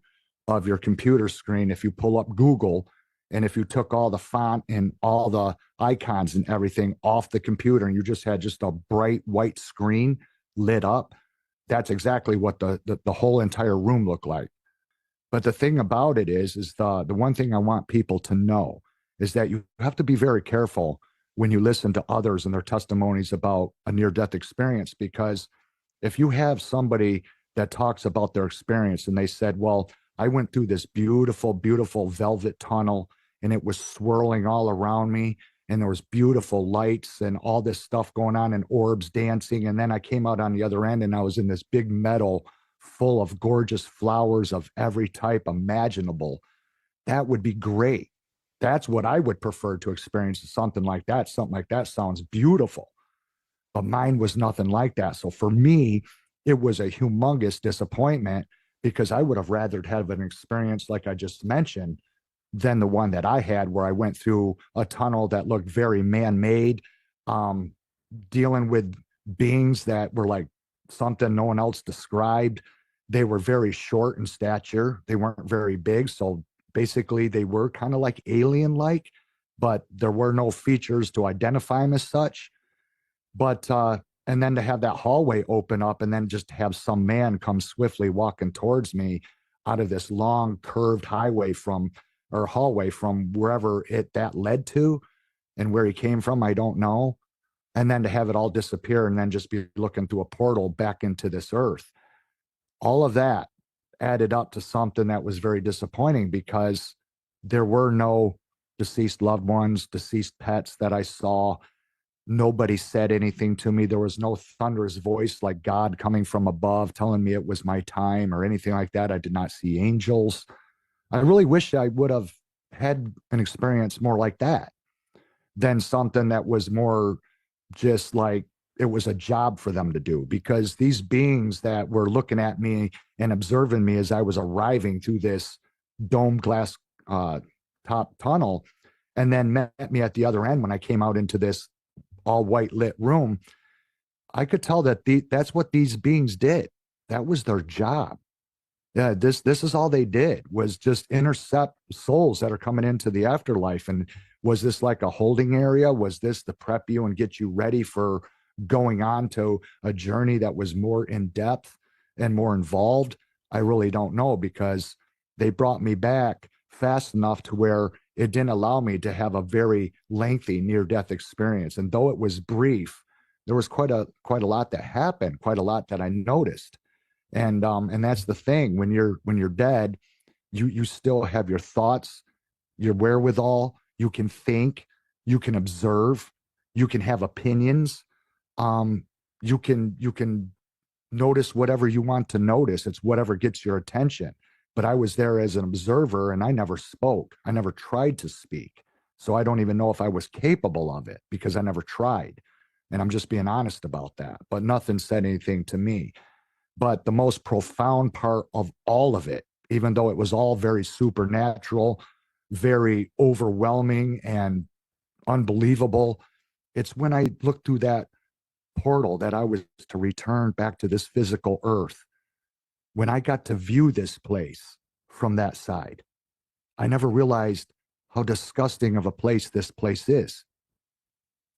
of your computer screen. If you pull up Google And if you took all the font and all the icons and everything off the computer and you just had just a bright white screen lit up, that's exactly what the whole entire room looked like. But the thing about it is the one thing I want people to know is that you have to be very careful when you listen to others and their testimonies about a near-death experience, because if you have somebody that talks about their experience and they said, well, I went through this beautiful, beautiful velvet tunnel and it was swirling all around me and there was beautiful lights and all this stuff going on and orbs dancing. And then I came out on the other end and I was in this big meadow full of gorgeous flowers of every type imaginable. That would be great. That's what I would prefer to experience, something like that. Something like that sounds beautiful. But mine was nothing like that. So for me, it was a humongous disappointment because I would have rather have an experience like I just mentioned than the one that I had where I went through a tunnel that looked very man-made, dealing with beings that were like something no one else described. They were very short in stature. They weren't very big. So basically they were kind of like alien-like, but there were no features to identify them as such. But and then to have that hallway open up and then just have some man come swiftly walking towards me out of this long curved hallway from wherever that led to, and where he came from, I don't know. And then to have it all disappear and then just be looking through a portal back into this earth. All of that added up to something that was very disappointing because there were no deceased loved ones, deceased pets that I saw. Nobody said anything to me. There was no thunderous voice like God coming from above telling me it was my time or anything like that. I did not see angels. I really wish I would have had an experience more like that than something that was more just like it was a job for them to do, because these beings that were looking at me and observing me as I was arriving through this dome glass top tunnel and then met me at the other end when I came out into this all white lit room, I could tell that that's what these beings did. That was their job. Yeah, this is all they did was just intercept souls that are coming into the afterlife. And was this like a holding area? Was this to prep you and get you ready for going on to a journey that was more in depth and more involved? I really don't know, because they brought me back fast enough to where it didn't allow me to have a very lengthy near-death experience. And though it was brief, there was quite a lot that happened, quite a lot that I noticed. And that's the thing, when you're dead, you still have your thoughts, your wherewithal, you can think, you can observe, you can have opinions, you can notice whatever you want to notice. It's whatever gets your attention. But I was there as an observer and I never spoke. I never tried to speak. So I don't even know if I was capable of it because I never tried. And I'm just being honest about that. But nothing said anything to me. But the most profound part of all of it, even though it was all very supernatural, very overwhelming and unbelievable, it's when I looked through that portal that I was to return back to this physical earth. When I got to view this place from that side, I never realized how disgusting of a place this place is.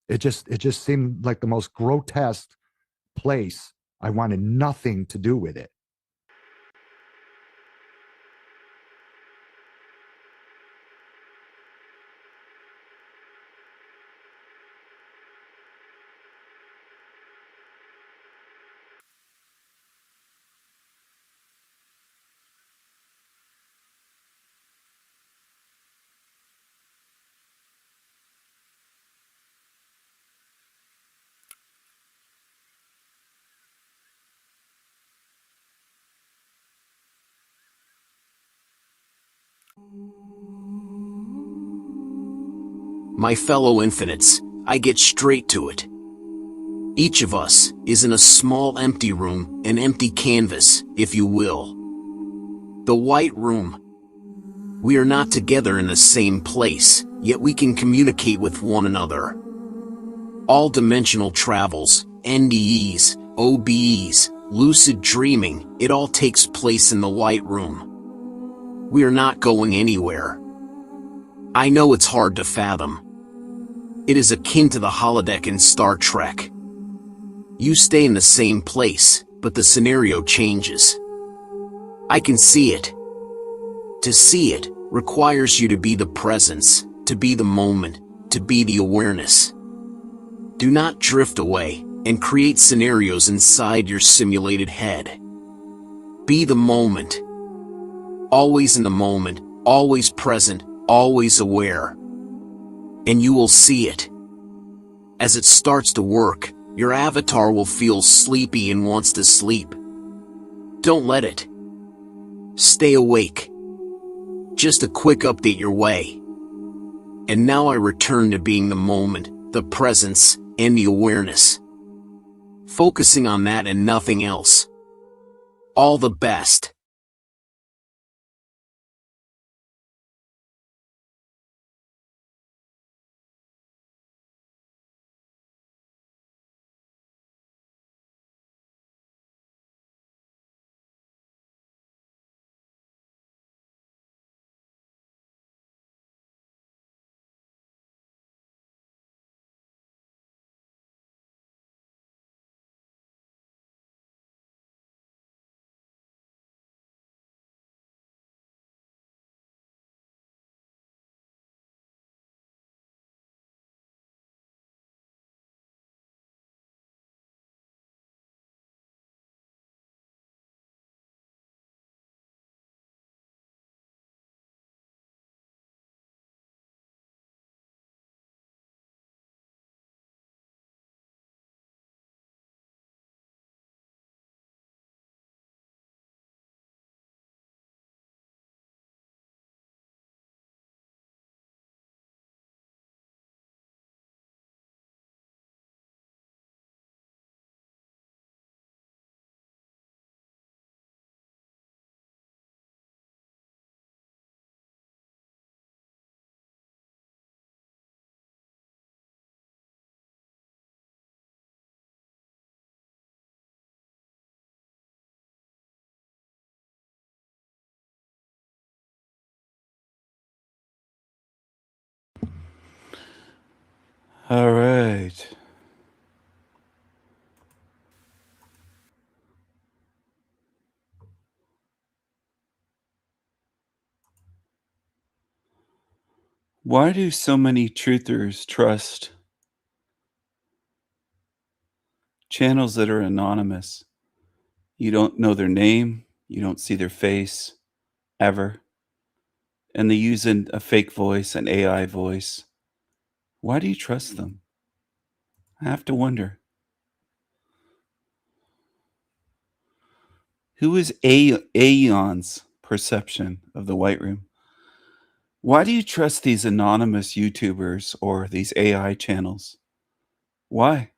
It just seemed like the most grotesque place. I wanted nothing to do with it. My fellow infinites, I get straight to it. Each of us is in a small empty room, an empty canvas, if you will. The white room. We are not together in the same place, yet we can communicate with one another. All dimensional travels, NDEs, OBEs, lucid dreaming, it all takes place in the white room. We are not going anywhere. I know it's hard to fathom. It is akin to the holodeck in Star Trek. You stay in the same place, but the scenario changes. I can see it. To see it requires you to be the presence, to be the moment, to be the awareness. Do not drift away and create scenarios inside your simulated head. Be the moment. Always in the moment, always present, always aware. And you will see it. As it starts to work, your avatar will feel sleepy and wants to sleep. Don't let it. Stay awake. Just a quick update your way. And now I return to being the moment, the presence, and the awareness. Focusing on that and nothing else. All the best. All right. Why do so many truthers trust channels that are anonymous? You don't know their name, you don't see their face ever, and they use a fake voice, an AI voice. Why do you trust them? I have to wonder. Who is Aeon's perception of the White Room? Why do you trust these anonymous YouTubers or these AI channels? Why?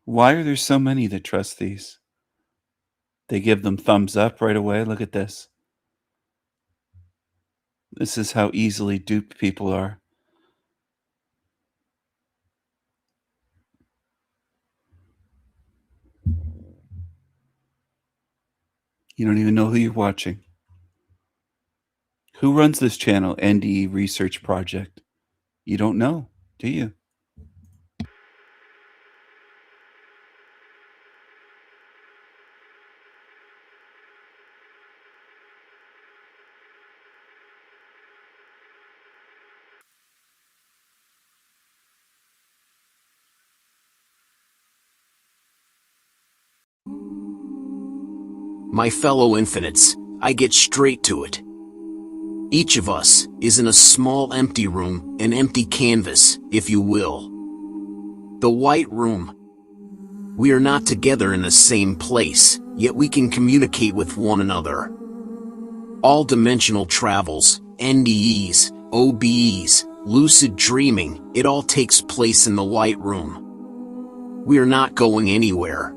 Why are there so many that trust these? They give them thumbs up right away. Look at this. This is how easily duped people are. You don't even know who you're watching. Who runs this channel, NDE Research Project? You don't know, do you? My fellow infinites, I get straight to it. Each of us is in a small empty room, an empty canvas, if you will. The White Room. We are not together in the same place, yet we can communicate with one another. All dimensional travels, NDEs, OBEs, lucid dreaming, it all takes place in the White Room. We are not going anywhere.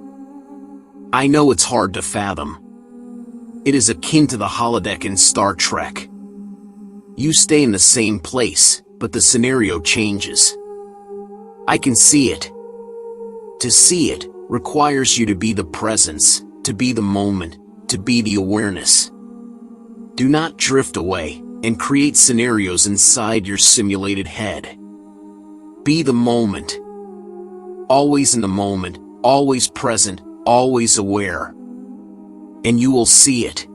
I know it's hard to fathom. It is akin to the holodeck in Star Trek. You stay in the same place, but the scenario changes. I can see it. To see it requires you to be the presence, to be the moment, to be the awareness. Do not drift away and create scenarios inside your simulated head. Be the moment. Always in the moment, always present, always aware. And you will see it.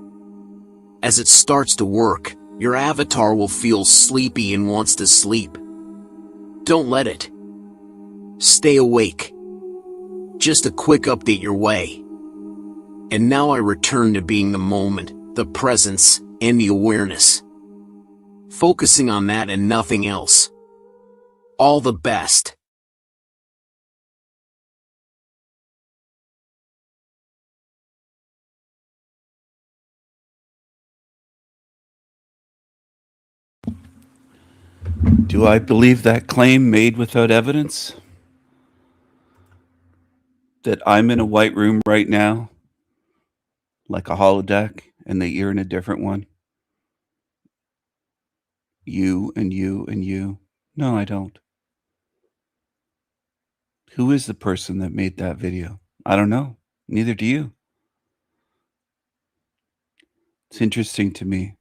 As it starts to work, your avatar will feel sleepy and wants to sleep. Don't let it. Stay awake. Just a quick update your way. And now I return to being the moment, the presence, and the awareness. Focusing on that and nothing else. All the best. Do I believe that claim made without evidence? That I'm in a white room right now, like a holodeck, and that you're in a different one? You and you and you. No, I don't. Who is the person that made that video? I don't know. Neither do you. It's interesting to me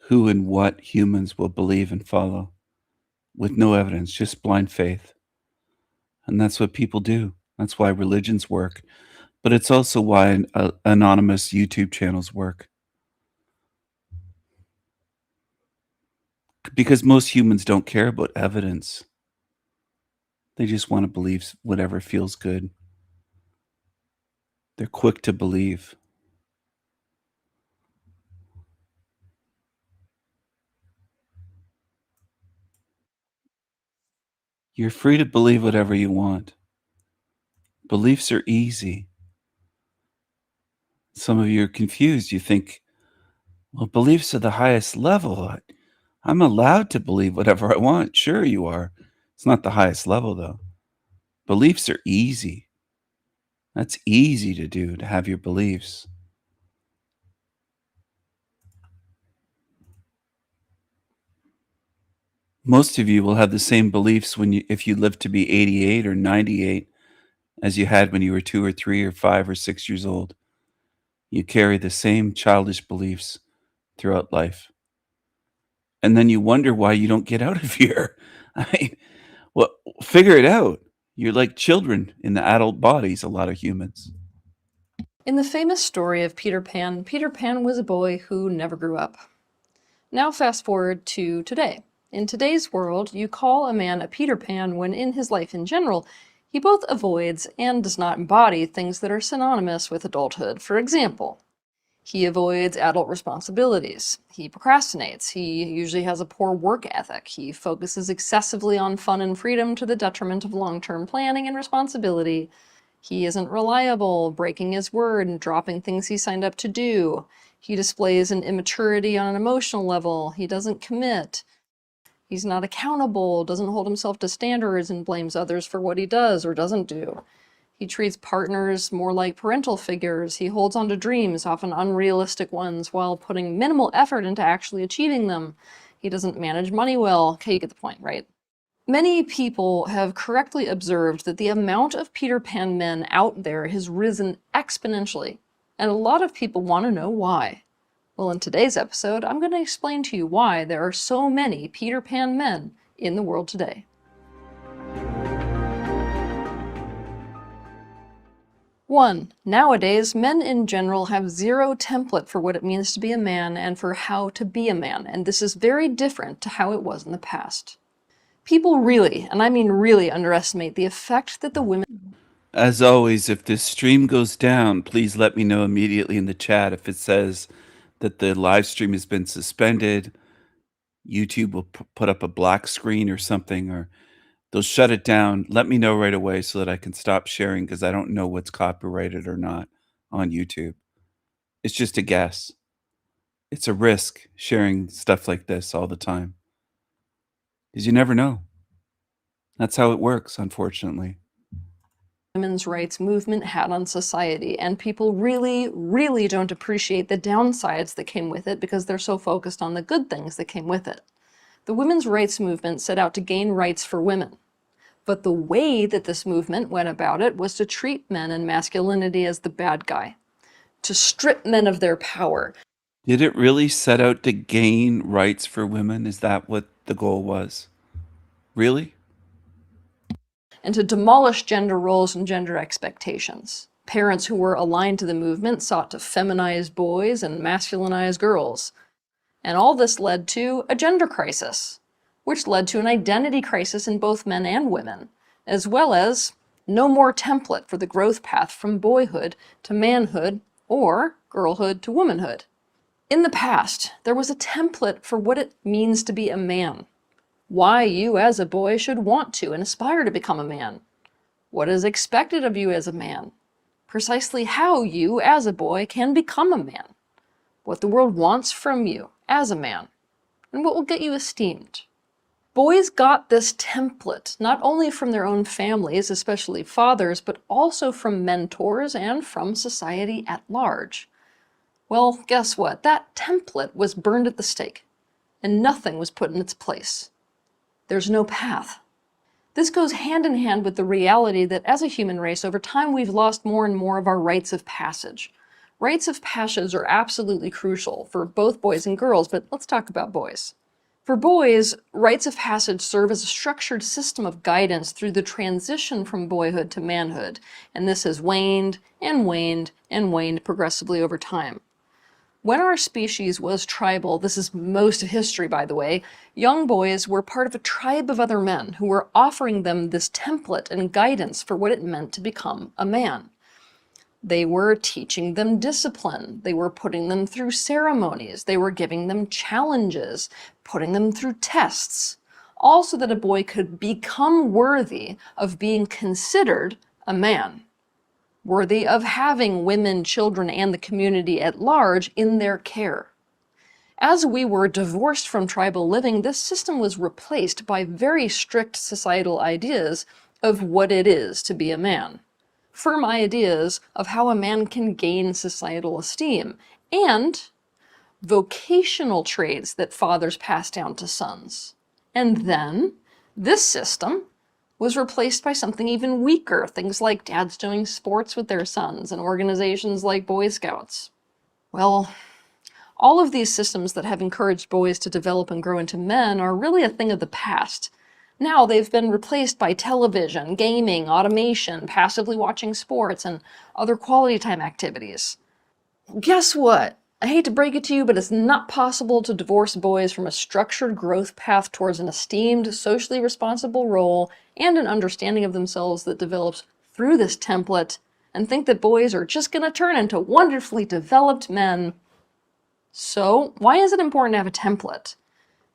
who and what humans will believe and follow with no evidence, just blind faith. And that's what people do. That's why religions work. But it's also why anonymous YouTube channels work. Because most humans don't care about evidence. They just want to believe whatever feels good. They're quick to believe. You're free to believe whatever you want. Beliefs are easy. Some of you are confused. You think, well, beliefs are the highest level. I'm allowed to believe whatever I want. Sure, you are. It's not the highest level, though. Beliefs are easy. That's easy to do, to have your beliefs. Most of you will have the same beliefs if you live to be 88 or 98 as you had when you were 2 or 3 or 5 or 6 years old. You carry the same childish beliefs throughout life. And then you wonder why you don't get out of here. I mean, well, figure it out. You're like children in the adult bodies, a lot of humans. In the famous story of Peter Pan was a boy who never grew up. Now fast forward to today. In today's world, you call a man a Peter Pan when in his life in general, he both avoids and does not embody things that are synonymous with adulthood. For example, he avoids adult responsibilities. He procrastinates. He usually has a poor work ethic. He focuses excessively on fun and freedom to the detriment of long-term planning and responsibility. He isn't reliable, breaking his word and dropping things he signed up to do. He displays an immaturity on an emotional level. He doesn't commit. He's not accountable, doesn't hold himself to standards, and blames others for what he does or doesn't do. He treats partners more like parental figures. He holds on to dreams, often unrealistic ones, while putting minimal effort into actually achieving them. He doesn't manage money well. Okay, you get the point, right? Many people have correctly observed that the amount of Peter Pan men out there has risen exponentially, and a lot of people want to know why. Well, in today's episode, I'm going to explain to you why there are so many Peter Pan men in the world today. 1. Nowadays, men in general have zero template for what it means to be a man and for how to be a man, and this is very different to how it was in the past. People really, and I mean really, underestimate the effect that the women... As always, if this stream goes down, please let me know immediately in the chat. If it says that the live stream has been suspended, YouTube will put up a black screen or something, or they'll shut it down. Let me know right away so that I can stop sharing, because I don't know what's copyrighted or not on YouTube. It's just a guess. It's a risk sharing stuff like this all the time, because you never know. That's how it works, unfortunately. Women's rights movement had on society, and people really don't appreciate the downsides that came with it because they're so focused on the good things that came with it. The women's rights movement set out to gain rights for women, but the way that this movement went about it was to treat men and masculinity as the bad guy, to strip men of their power. Did it really set out to gain rights for women? Is that what the goal was? Really? And to demolish gender roles and gender expectations. Parents who were aligned to the movement sought to feminize boys and masculinize girls. And all this led to a gender crisis, which led to an identity crisis in both men and women, as well as no more template for the growth path from boyhood to manhood or girlhood to womanhood. In the past, there was a template for what it means to be a man, why you as a boy should want to and aspire to become a man, what is expected of you as a man, precisely how you as a boy can become a man, what the world wants from you as a man, and what will get you esteemed. Boys got this template not only from their own families, especially fathers, but also from mentors and from society at large. Well, guess what? That template was burned at the stake, and nothing was put in its place. There's no path. This goes hand in hand with the reality that as a human race, over time we've lost more and more of our rites of passage. Rites of passage are absolutely crucial for both boys and girls, but let's talk about boys. For boys, rites of passage serve as a structured system of guidance through the transition from boyhood to manhood, and this has waned and waned and waned progressively over time. When our species was tribal, this is most of history by the way, young boys were part of a tribe of other men who were offering them this template and guidance for what it meant to become a man. They were teaching them discipline, they were putting them through ceremonies, they were giving them challenges, putting them through tests, all so that a boy could become worthy of being considered a man. Worthy of having women, children, and the community at large in their care. As we were divorced from tribal living, this system was replaced by very strict societal ideas of what it is to be a man. Firm ideas of how a man can gain societal esteem, and vocational traits that fathers pass down to sons. And then, this system was replaced by something even weaker, things like dads doing sports with their sons and organizations like Boy Scouts. Well, all of these systems that have encouraged boys to develop and grow into men are really a thing of the past. Now they've been replaced by television, gaming, automation, passively watching sports, and other quality time activities. Guess what? I hate to break it to you, but it's not possible to divorce boys from a structured growth path towards an esteemed, socially responsible role and an understanding of themselves that develops through this template, and think that boys are just going to turn into wonderfully developed men. So, why is it important to have a template?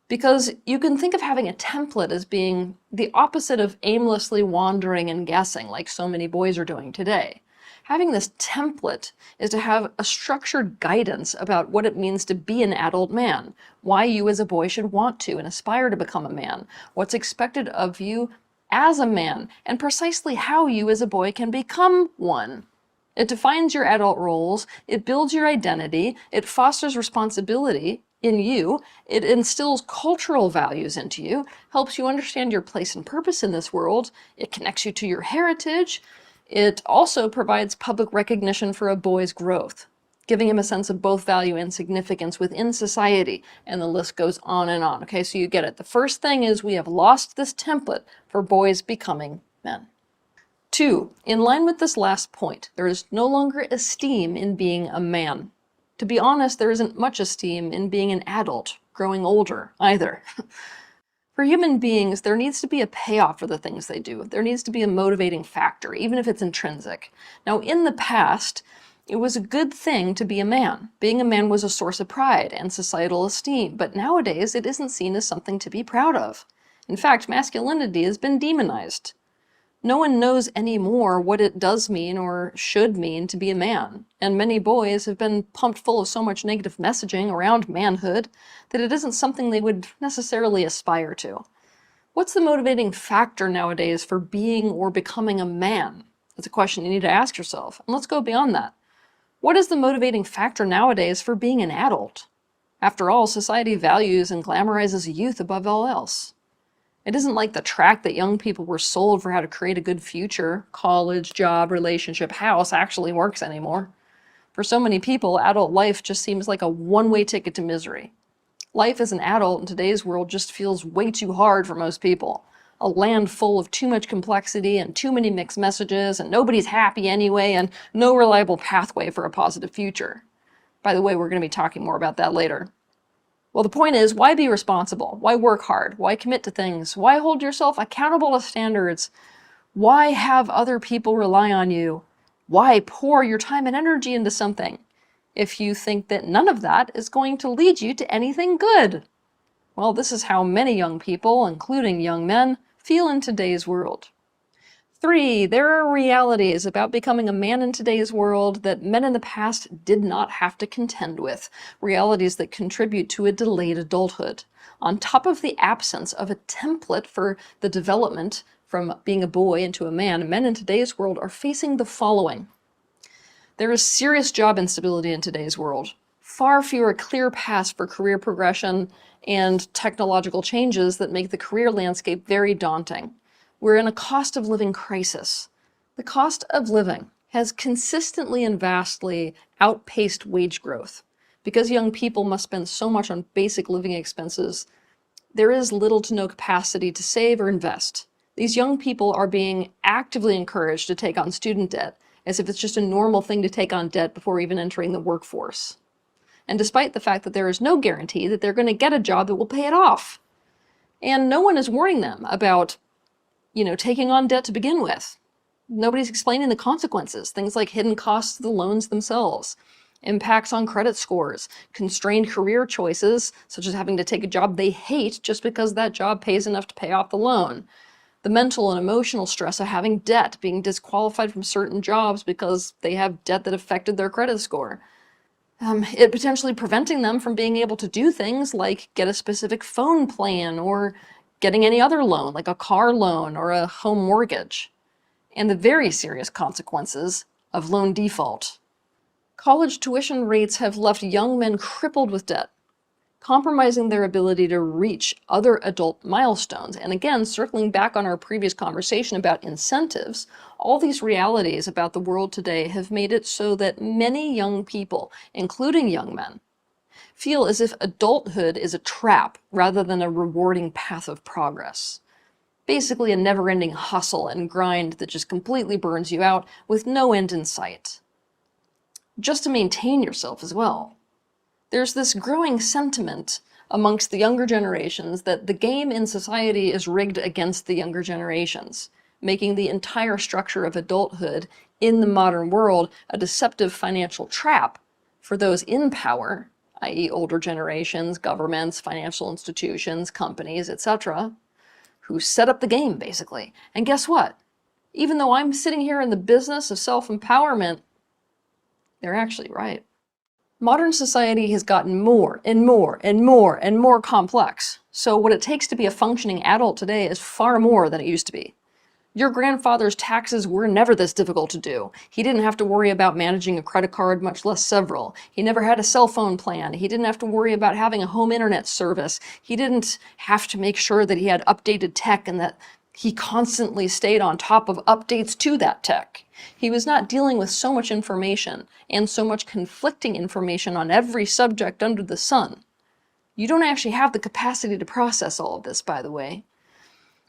Because you can think of having a template as being the opposite of aimlessly wandering and guessing, like so many boys are doing today. Having this template is to have a structured guidance about what it means to be an adult man, why you as a boy should want to and aspire to become a man, what's expected of you as a man, and precisely how you as a boy can become one. It defines your adult roles, it builds your identity, it fosters responsibility in you, it instills cultural values into you, helps you understand your place and purpose in this world, it connects you to your heritage. It also provides public recognition for a boy's growth, giving him a sense of both value and significance within society, and the list goes on and on. Okay, so you get it. The first thing is we have lost this template for boys becoming men. 2, in line with this last point, there is no longer esteem in being a man. To be honest, there isn't much esteem in being an adult, growing older, either. For human beings, there needs to be a payoff for the things they do. There needs to be a motivating factor, even if it's intrinsic. Now, in the past, it was a good thing to be a man. Being a man was a source of pride and societal esteem, but nowadays it isn't seen as something to be proud of. In fact, masculinity has been demonized. No one knows anymore what it does mean or should mean to be a man, and many boys have been pumped full of so much negative messaging around manhood that it isn't something they would necessarily aspire to. What's the motivating factor nowadays for being or becoming a man? That's a question you need to ask yourself. And let's go beyond that. What is the motivating factor nowadays for being an adult? After all, society values and glamorizes youth above all else. It isn't like the track that young people were sold for how to create a good future, college, job, relationship, house, actually works anymore. For so many people, adult life just seems like a one-way ticket to misery. Life as an adult in today's world just feels way too hard for most people. A land full of too much complexity and too many mixed messages, and nobody's happy anyway, and no reliable pathway for a positive future. By the way, we're going to be talking more about that later. Well, the point is, why be responsible? Why work hard? Why commit to things? Why hold yourself accountable to standards? Why have other people rely on you? Why pour your time and energy into something if you think that none of that is going to lead you to anything good? Well, this is how many young people, including young men, feel in today's world. 3, there are realities about becoming a man in today's world that men in the past did not have to contend with. Realities that contribute to a delayed adulthood. On top of the absence of a template for the development from being a boy into a man, men in today's world are facing the following. There is serious job instability in today's world. Far fewer clear paths for career progression and technological changes that make the career landscape very daunting. We're in a cost of living crisis. The cost of living has consistently and vastly outpaced wage growth. Because young people must spend so much on basic living expenses, there is little to no capacity to save or invest. These young people are being actively encouraged to take on student debt, as if it's just a normal thing to take on debt before even entering the workforce. And despite the fact that there is no guarantee that they're going to get a job that will pay it off. And no one is warning them about, taking on debt to begin with. Nobody's explaining the consequences, things like hidden costs of the loans themselves, impacts on credit scores, constrained career choices, such as having to take a job they hate just because that job pays enough to pay off the loan, the mental and emotional stress of having debt, being disqualified from certain jobs because they have debt that affected their credit score. It potentially preventing them from being able to do things like get a specific phone plan or getting any other loan, like a car loan or a home mortgage. And the very serious consequences of loan default. College tuition rates have left young men crippled with debt, compromising their ability to reach other adult milestones. And again, circling back on our previous conversation about incentives, all these realities about the world today have made it so that many young people, including young men, feel as if adulthood is a trap rather than a rewarding path of progress. Basically a never-ending hustle and grind that just completely burns you out with no end in sight. Just to maintain yourself as well. There's this growing sentiment amongst the younger generations that the game in society is rigged against the younger generations, making the entire structure of adulthood in the modern world a deceptive financial trap for those in power, i.e. older generations, governments, financial institutions, companies, etc., who set up the game, basically. And guess what? Even though I'm sitting here in the business of self-empowerment, they're actually right. Modern society has gotten more and more and more and more complex. So what it takes to be a functioning adult today is far more than it used to be. Your grandfather's taxes were never this difficult to do. He didn't have to worry about managing a credit card, much less several. He never had a cell phone plan. He didn't have to worry about having a home internet service. He didn't have to make sure that he had updated tech and that he constantly stayed on top of updates to that tech. He was not dealing with so much information and so much conflicting information on every subject under the sun. You don't actually have the capacity to process all of this, by the way.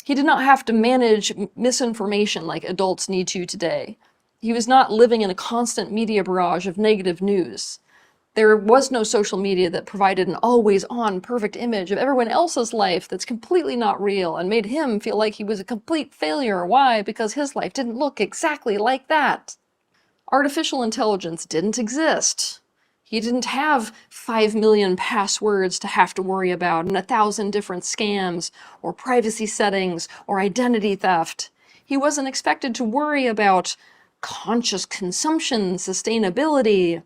He did not have to manage misinformation like adults need to today. He was not living in a constant media barrage of negative news. There was no social media that provided an always-on perfect image of everyone else's life that's completely not real and made him feel like he was a complete failure. Why? Because his life didn't look exactly like that. Artificial intelligence didn't exist. He didn't have 5 million passwords to have to worry about and 1,000 different scams or privacy settings or identity theft. He wasn't expected to worry about conscious consumption, sustainability.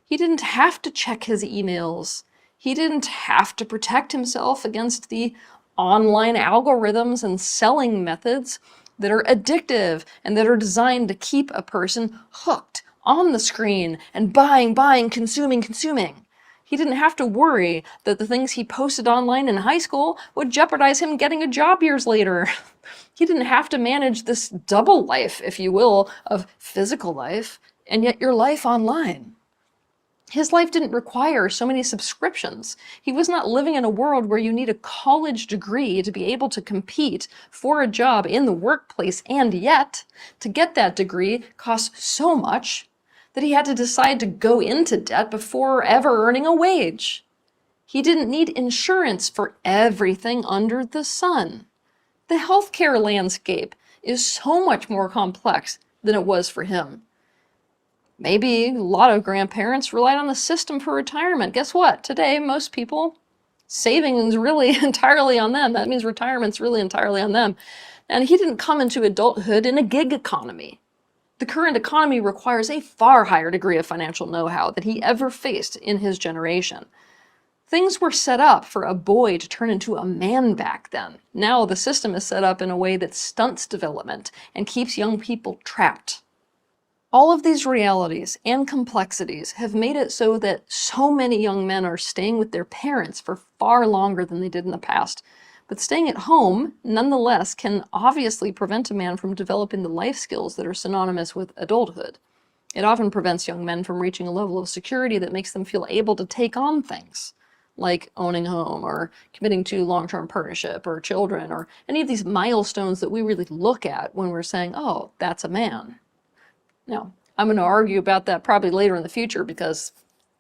He didn't have to check his emails. He didn't have to protect himself against the online algorithms and selling methods that are addictive and that are designed to keep a person hooked on the screen and buying, consuming. He didn't have to worry that the things he posted online in high school would jeopardize him getting a job years later. He didn't have to manage this double life, if you will, of physical life and yet your life online. His life didn't require so many subscriptions. He was not living in a world where you need a college degree to be able to compete for a job in the workplace, and yet, to get that degree costs so much that he had to decide to go into debt before ever earning a wage. He didn't need insurance for everything under the sun. The healthcare landscape is so much more complex than it was for him. Maybe a lot of grandparents relied on the system for retirement. Guess what? Today, most people, savings really entirely on them. That means retirement's really entirely on them. And he didn't come into adulthood in a gig economy. The current economy requires a far higher degree of financial know-how than he ever faced in his generation. Things were set up for a boy to turn into a man back then. Now the system is set up in a way that stunts development and keeps young people trapped. All of these realities and complexities have made it so that so many young men are staying with their parents for far longer than they did in the past. But staying at home, nonetheless, can obviously prevent a man from developing the life skills that are synonymous with adulthood. It often prevents young men from reaching a level of security that makes them feel able to take on things, like owning a home or committing to long-term partnership or children or any of these milestones that we really look at when we're saying, oh, that's a man. Now, I'm going to argue about that probably later in the future because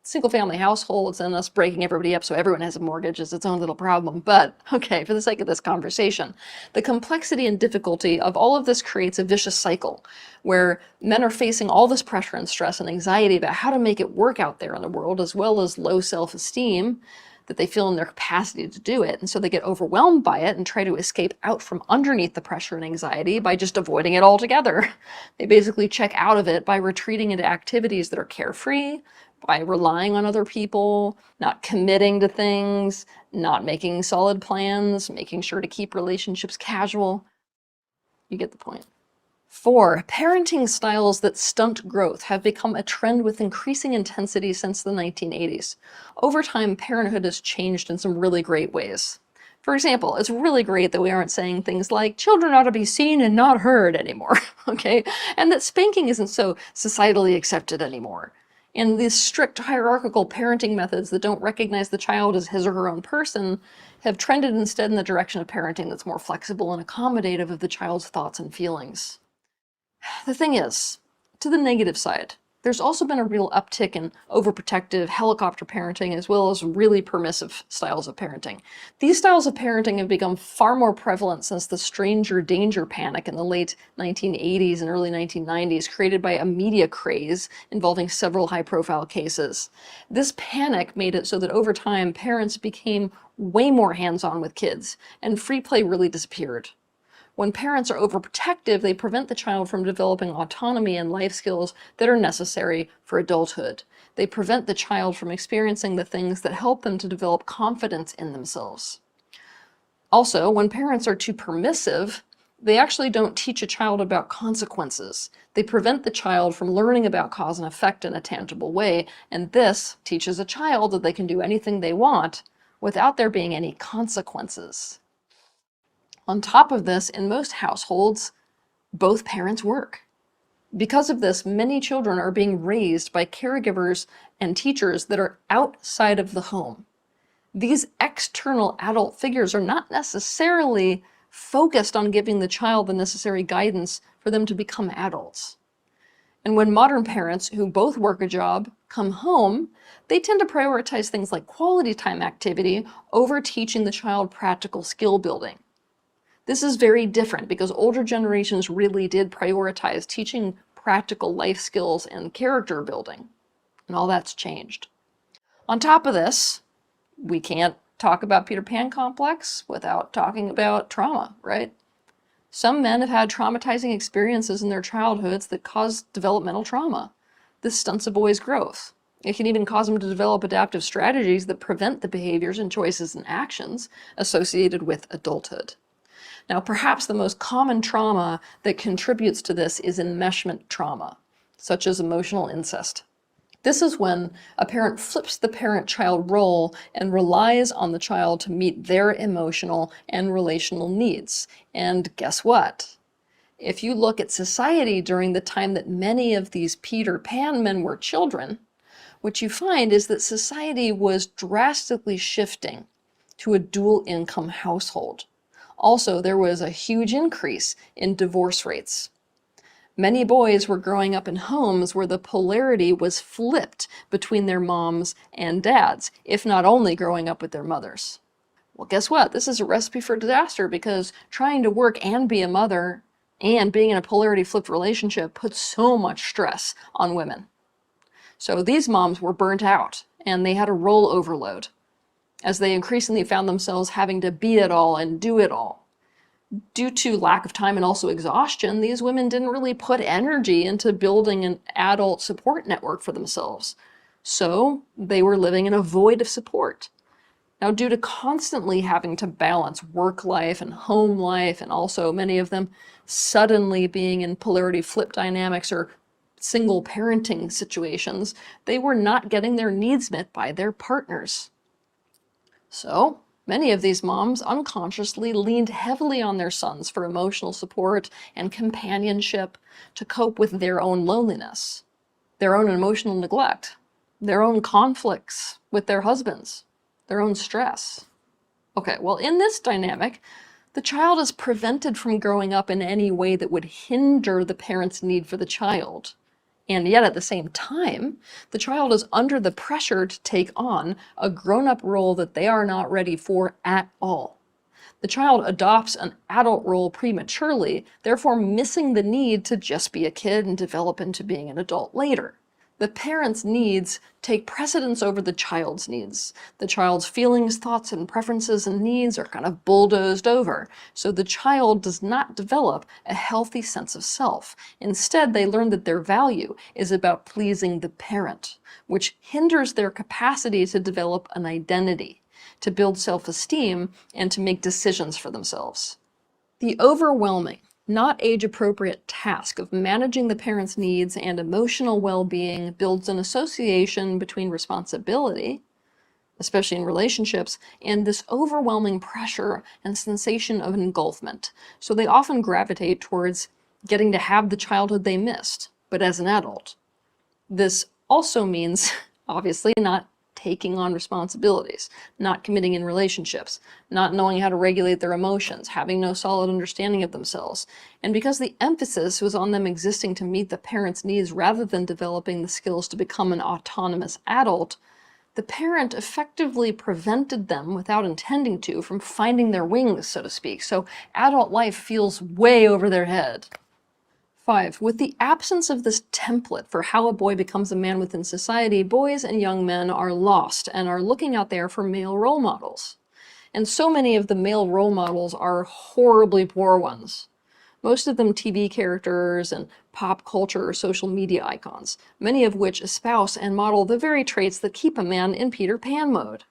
single-family households and us breaking everybody up so everyone has a mortgage is its own little problem. But, okay, for the sake of this conversation, the complexity and difficulty of all of this creates a vicious cycle where men are facing all this pressure and stress and anxiety about how to make it work out there in the world, as well as low self-esteem that they feel in their capacity to do it. And so they get overwhelmed by it and try to escape out from underneath the pressure and anxiety by just avoiding it altogether. They basically check out of it by retreating into activities that are carefree, by relying on other people, not committing to things, not making solid plans, making sure to keep relationships casual. You get the point. 4. Parenting styles that stunt growth have become a trend with increasing intensity since the 1980s. Over time, parenthood has changed in some really great ways. For example, it's really great that we aren't saying things like children ought to be seen and not heard anymore, okay? And that spanking isn't so societally accepted anymore. And these strict hierarchical parenting methods that don't recognize the child as his or her own person have trended instead in the direction of parenting that's more flexible and accommodative of the child's thoughts and feelings. The thing is, to the negative side, there's also been a real uptick in overprotective helicopter parenting as well as really permissive styles of parenting. These styles of parenting have become far more prevalent since the stranger danger panic in the late 1980s and early 1990s, created by a media craze involving several high-profile cases. This panic made it so that over time, parents became way more hands-on with kids, and free play really disappeared. When parents are overprotective, they prevent the child from developing autonomy and life skills that are necessary for adulthood. They prevent the child from experiencing the things that help them to develop confidence in themselves. Also, when parents are too permissive, they actually don't teach a child about consequences. They prevent the child from learning about cause and effect in a tangible way, and this teaches a child that they can do anything they want without there being any consequences. On top of this, in most households, both parents work. Because of this, many children are being raised by caregivers and teachers that are outside of the home. These external adult figures are not necessarily focused on giving the child the necessary guidance for them to become adults. And when modern parents who both work a job come home, they tend to prioritize things like quality time activity over teaching the child practical skill building. This is very different because older generations really did prioritize teaching practical life skills and character building, and all that's changed. On top of this, we can't talk about Peter Pan complex without talking about trauma, right? Some men have had traumatizing experiences in their childhoods that cause developmental trauma. This stunts a boy's growth. It can even cause them to develop adaptive strategies that prevent the behaviors and choices and actions associated with adulthood. Now, perhaps the most common trauma that contributes to this is enmeshment trauma, such as emotional incest. This is when a parent flips the parent-child role and relies on the child to meet their emotional and relational needs. And guess what? If you look at society during the time that many of these Peter Pan men were children, what you find is that society was drastically shifting to a dual income household. Also, there was a huge increase in divorce rates. Many boys were growing up in homes where the polarity was flipped between their moms and dads, if not only growing up with their mothers. Well, guess what? This is a recipe for disaster because trying to work and be a mother and being in a polarity flipped relationship puts so much stress on women. So these moms were burnt out and they had a role overload as they increasingly found themselves having to be it all and do it all. Due to lack of time and also exhaustion, these women didn't really put energy into building an adult support network for themselves. So they were living in a void of support. Now, due to constantly having to balance work life and home life, and also many of them suddenly being in polarity flip dynamics or single parenting situations, they were not getting their needs met by their partners. So, many of these moms unconsciously leaned heavily on their sons for emotional support and companionship to cope with their own loneliness, their own emotional neglect, their own conflicts with their husbands, their own stress. Okay, well, in this dynamic, the child is prevented from growing up in any way that would hinder the parent's need for the child. And yet at the same time, the child is under the pressure to take on a grown-up role that they are not ready for at all. The child adopts an adult role prematurely, therefore missing the need to just be a kid and develop into being an adult later. The parent's needs take precedence over the child's needs. The child's feelings, thoughts, and preferences and needs are kind of bulldozed over, so the child does not develop a healthy sense of self. Instead, they learn that their value is about pleasing the parent, which hinders their capacity to develop an identity, to build self-esteem, and to make decisions for themselves. The overwhelming, not age-appropriate task of managing the parent's needs and emotional well-being builds an association between responsibility, especially in relationships, and this overwhelming pressure and sensation of engulfment. So they often gravitate towards getting to have the childhood they missed, but as an adult. This also means, obviously, not taking on responsibilities, not committing in relationships, not knowing how to regulate their emotions, having no solid understanding of themselves. And because the emphasis was on them existing to meet the parent's needs rather than developing the skills to become an autonomous adult, the parent effectively prevented them, without intending to, from finding their wings, so to speak. So adult life feels way over their head. 5. With the absence of this template for how a boy becomes a man within society, boys and young men are lost and are looking out there for male role models. And so many of the male role models are horribly poor ones. Most of them TV characters and pop culture or social media icons, many of which espouse and model the very traits that keep a man in Peter Pan mode.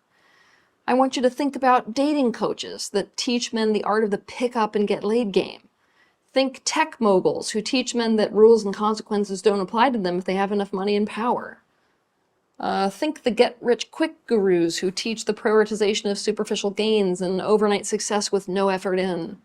I want you to think about dating coaches that teach men the art of the pick up and get laid game. Think tech moguls who teach men that rules and consequences don't apply to them if they have enough money and power. Think the get-rich-quick gurus who teach the prioritization of superficial gains and overnight success with no effort in.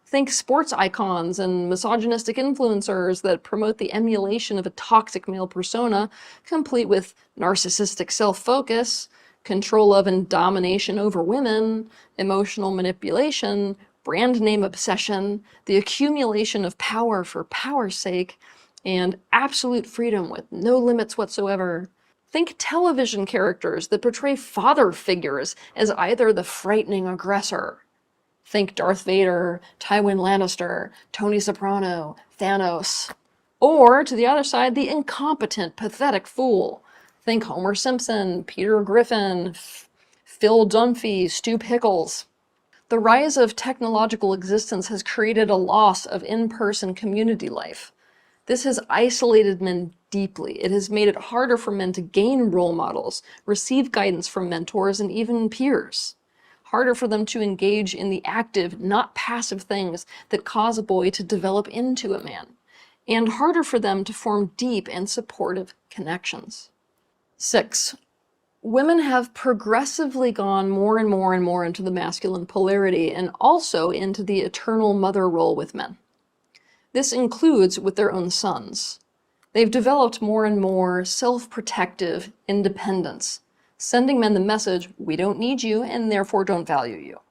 Think sports icons and misogynistic influencers that promote the emulation of a toxic male persona, complete with narcissistic self-focus, control of and domination over women, emotional manipulation, brand name obsession, the accumulation of power for power's sake, and absolute freedom with no limits whatsoever. Think television characters that portray father figures as either the frightening aggressor. Think Darth Vader, Tywin Lannister, Tony Soprano, Thanos. Or, to the other side, the incompetent, pathetic fool. Think Homer Simpson, Peter Griffin, Phil Dunphy, Stu Pickles. The rise of technological existence has created a loss of in-person community life. This has isolated men deeply. It has made it harder for men to gain role models, receive guidance from mentors, and even peers. Harder for them to engage in the active, not passive things that cause a boy to develop into a man. And harder for them to form deep and supportive connections. 6. Women have progressively gone more and more and more into the masculine polarity and also into the eternal mother role with men. This includes with their own sons. They've developed more and more self-protective independence, sending men the message, we don't need you and therefore don't value you.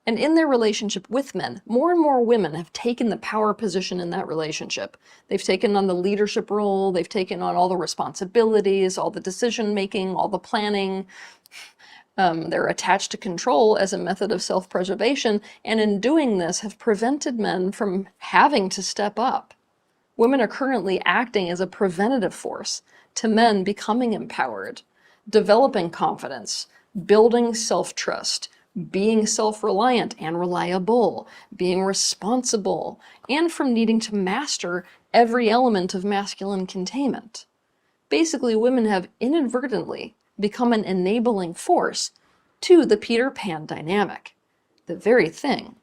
And in their relationship with men, more and more women have taken the power position in that relationship. They've taken on the leadership role, they've taken on all the responsibilities, all the decision-making, all the planning. They're attached to control as a method of self-preservation, and in doing this have prevented men from having to step up. Women are currently acting as a preventative force to men becoming empowered, developing confidence, building self-trust, being self-reliant and reliable, being responsible, and from needing to master every element of masculine containment. Basically, women have inadvertently become an enabling force to the Peter Pan dynamic, the very thing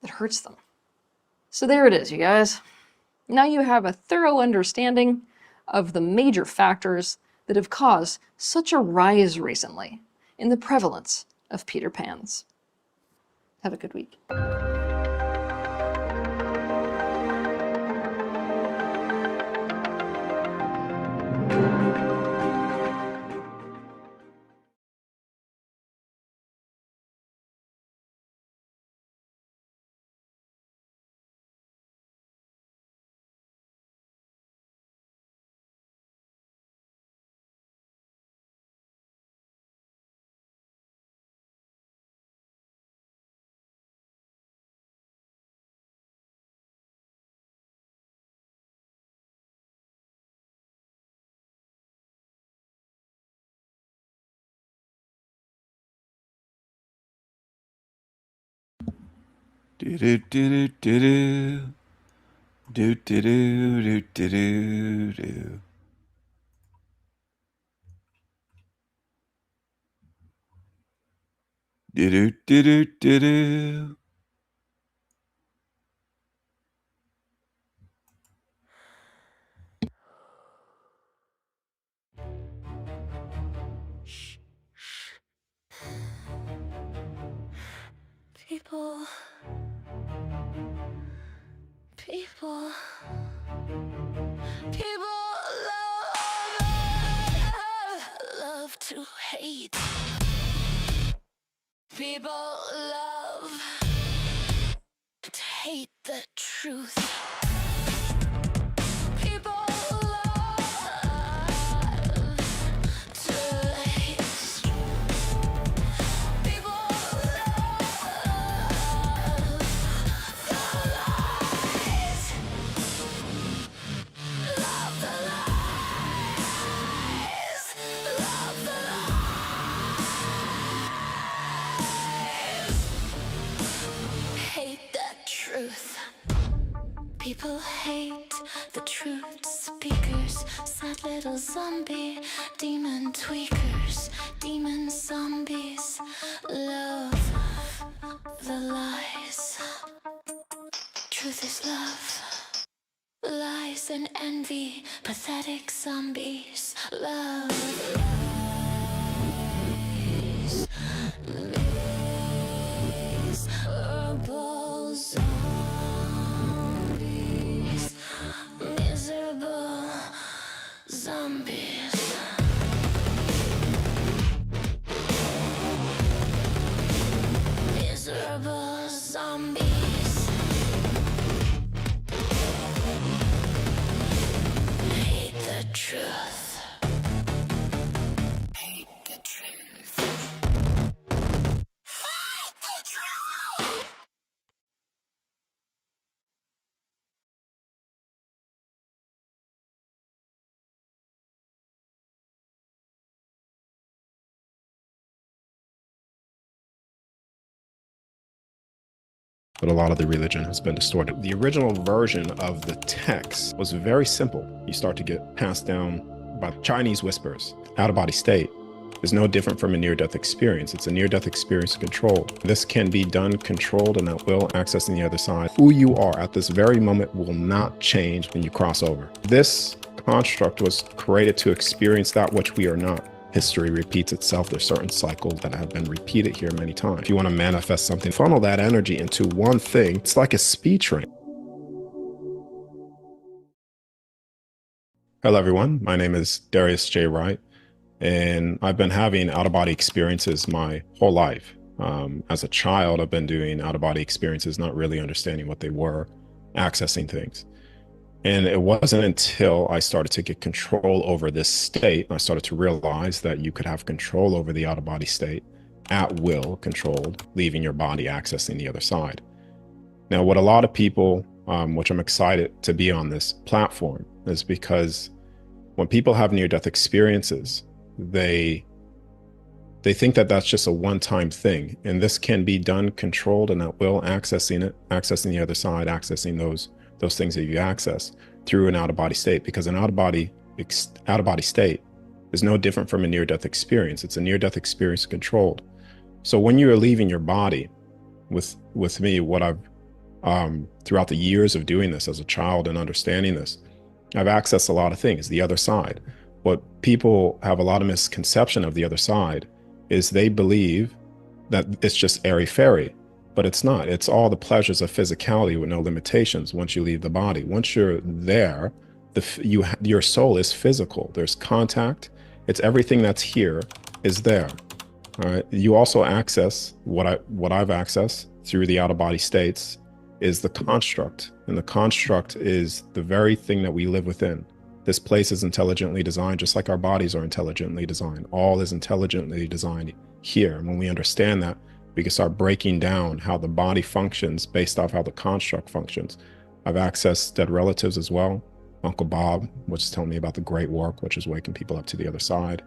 that hurts them. So there it is, you guys. Now you have a thorough understanding of the major factors that have caused such a rise recently in the prevalence of Peter Pans. Have a good week. Do do do do do do do do do do do. Do do do do do do. People, people, people love to hate. People love to hate the truth. People love to hate the truth. People hate the truth. People hate the truth speakers, sad little zombie, demon tweakers, demon zombies love the lies. Truth is love. Lies and envy, pathetic zombies love. Miserable zombies. Miserable zombies. Miserable zombies. Hate the truth. Hate the truth. Hate the truth. But a lot of the religion has been distorted. The original version of the text was very simple. You start to get passed down by Chinese whispers. Out-of-body state is no different from a near-death experience. It's a near-death experience of control. This can be done controlled and at will, accessing the other side. Who you are at this very moment will not change when you cross over. This construct was created to experience that which we are not. History repeats itself. There's certain cycles that have been repeated here many times. If you want to manifest something, funnel that energy into one thing. It's like a speed train. Hello, everyone. My name is Darius J. Wright, and I've been having out-of-body experiences my whole life. As a child, I've been doing out-of-body experiences, not really understanding what they were, accessing things. And it wasn't until I started to get control over this state, I started to realize that you could have control over the out-of-body state, at will controlled, leaving your body, accessing the other side. Now, what a lot of people, which I'm excited to be on this platform, is because when people have near-death experiences, they think that that's just a one-time thing, and this can be done controlled and at will, accessing it, accessing the other side, accessing those things that you access through an out-of-body state, because an out-of-body state is no different from a near-death experience. It's a near-death experience controlled. So when you are leaving your body, with me, what I've throughout the years of doing this as a child and understanding this, I've accessed a lot of things, the other side. What people have a lot of misconception of the other side is they believe that it's just airy-fairy, but it's not. It's all the pleasures of physicality with no limitations once you leave the body. Once you're there, your soul is physical. There's contact. It's everything that's here is there. All right. You also access what I've accessed through the out-of-body states is the construct, and the construct is the very thing that we live within. This place is intelligently designed, just like our bodies are intelligently designed. All is intelligently designed here. And when we understand that, we can start breaking down how the body functions based off how the construct functions. I've accessed dead relatives as well. Uncle Bob, which is telling me about the great work, which is waking people up to the other side,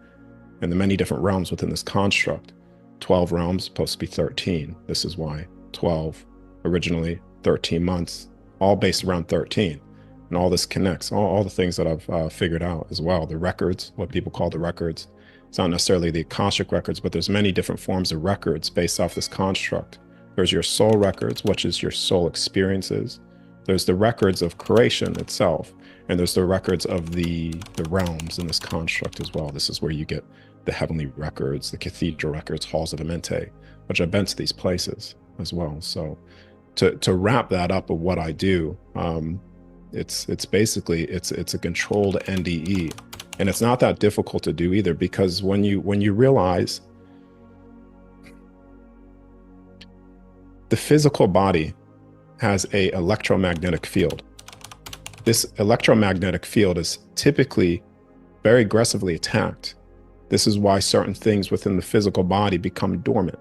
and the many different realms within this construct. 12 realms, supposed to be 13. This is why 12, originally 13 months, all based around 13. And all this connects, all the things that I've figured out as well. The records, what people call the records. It's not necessarily the Akashic records, but there's many different forms of records based off this construct. There's your soul records, which is your soul experiences. There's the records of creation itself. And there's the records of the realms in this construct as well. This is where you get the heavenly records, the cathedral records, halls of Amenti, which I've been to these places as well. So to wrap that up of what I do, it's basically it's a controlled NDE, and it's not that difficult to do either, because when you realize the physical body has a electromagnetic field. This electromagnetic field is typically very aggressively attacked. This is why certain things within the physical body become dormant.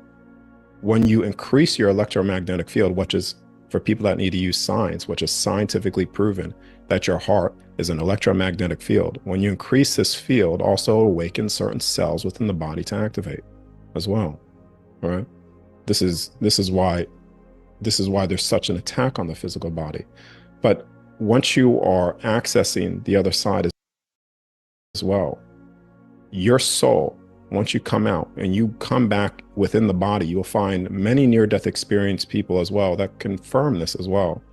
When you increase your electromagnetic field, which is for people that need to use science, which is scientifically proven that your heart is an electromagnetic field. When you increase this field, also awakens certain cells within the body to activate as well. All right. This is why there's such an attack on the physical body. But once you are accessing the other side as well, your soul, once you come out and you come back within the body, you'll find many near-death experience people as well that confirm this as well.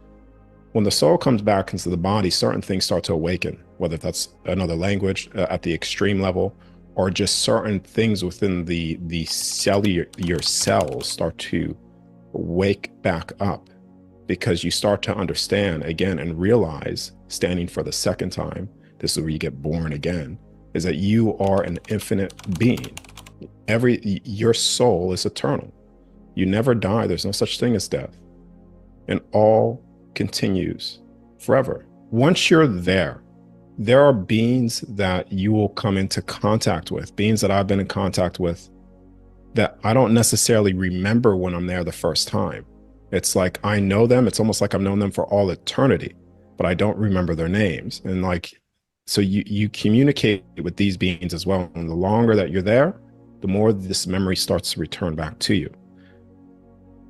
When the soul comes back into the body, certain things start to awaken, whether that's another language at the extreme level, or just certain things within the cellular, your cells start to wake back up, because you start to understand again and realize, standing for the second time, this is where you get born again, is that you are an infinite being. Your soul is eternal. You never die. There's no such thing as death. And all continues forever. Once you're there are beings that you will come into contact with, beings that I've been in contact with that I don't necessarily remember when I'm there the first time. It's like I know them. It's almost like I've known them for all eternity, but I don't remember their names. And like, so you communicate with these beings as well. And the longer that you're there, the more this memory starts to return back to you.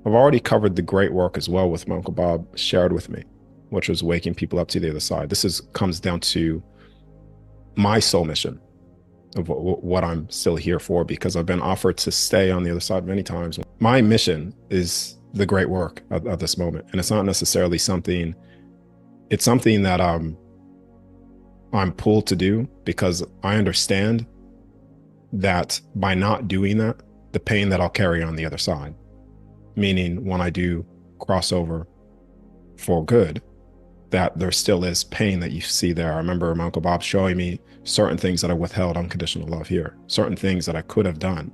I've already covered the great work as well with my Uncle Bob shared with me, which was waking people up to the other side. This comes down to my soul mission of what I'm still here for, because I've been offered to stay on the other side many times. My mission is the great work at this moment. And it's not necessarily something, it's something that I'm pulled to do, because I understand that by not doing that, the pain that I'll carry on the other side, meaning when I do cross over for good, that there still is pain that you see there. I remember my Uncle Bob showing me certain things that I withheld unconditional love here, certain things that I could have done,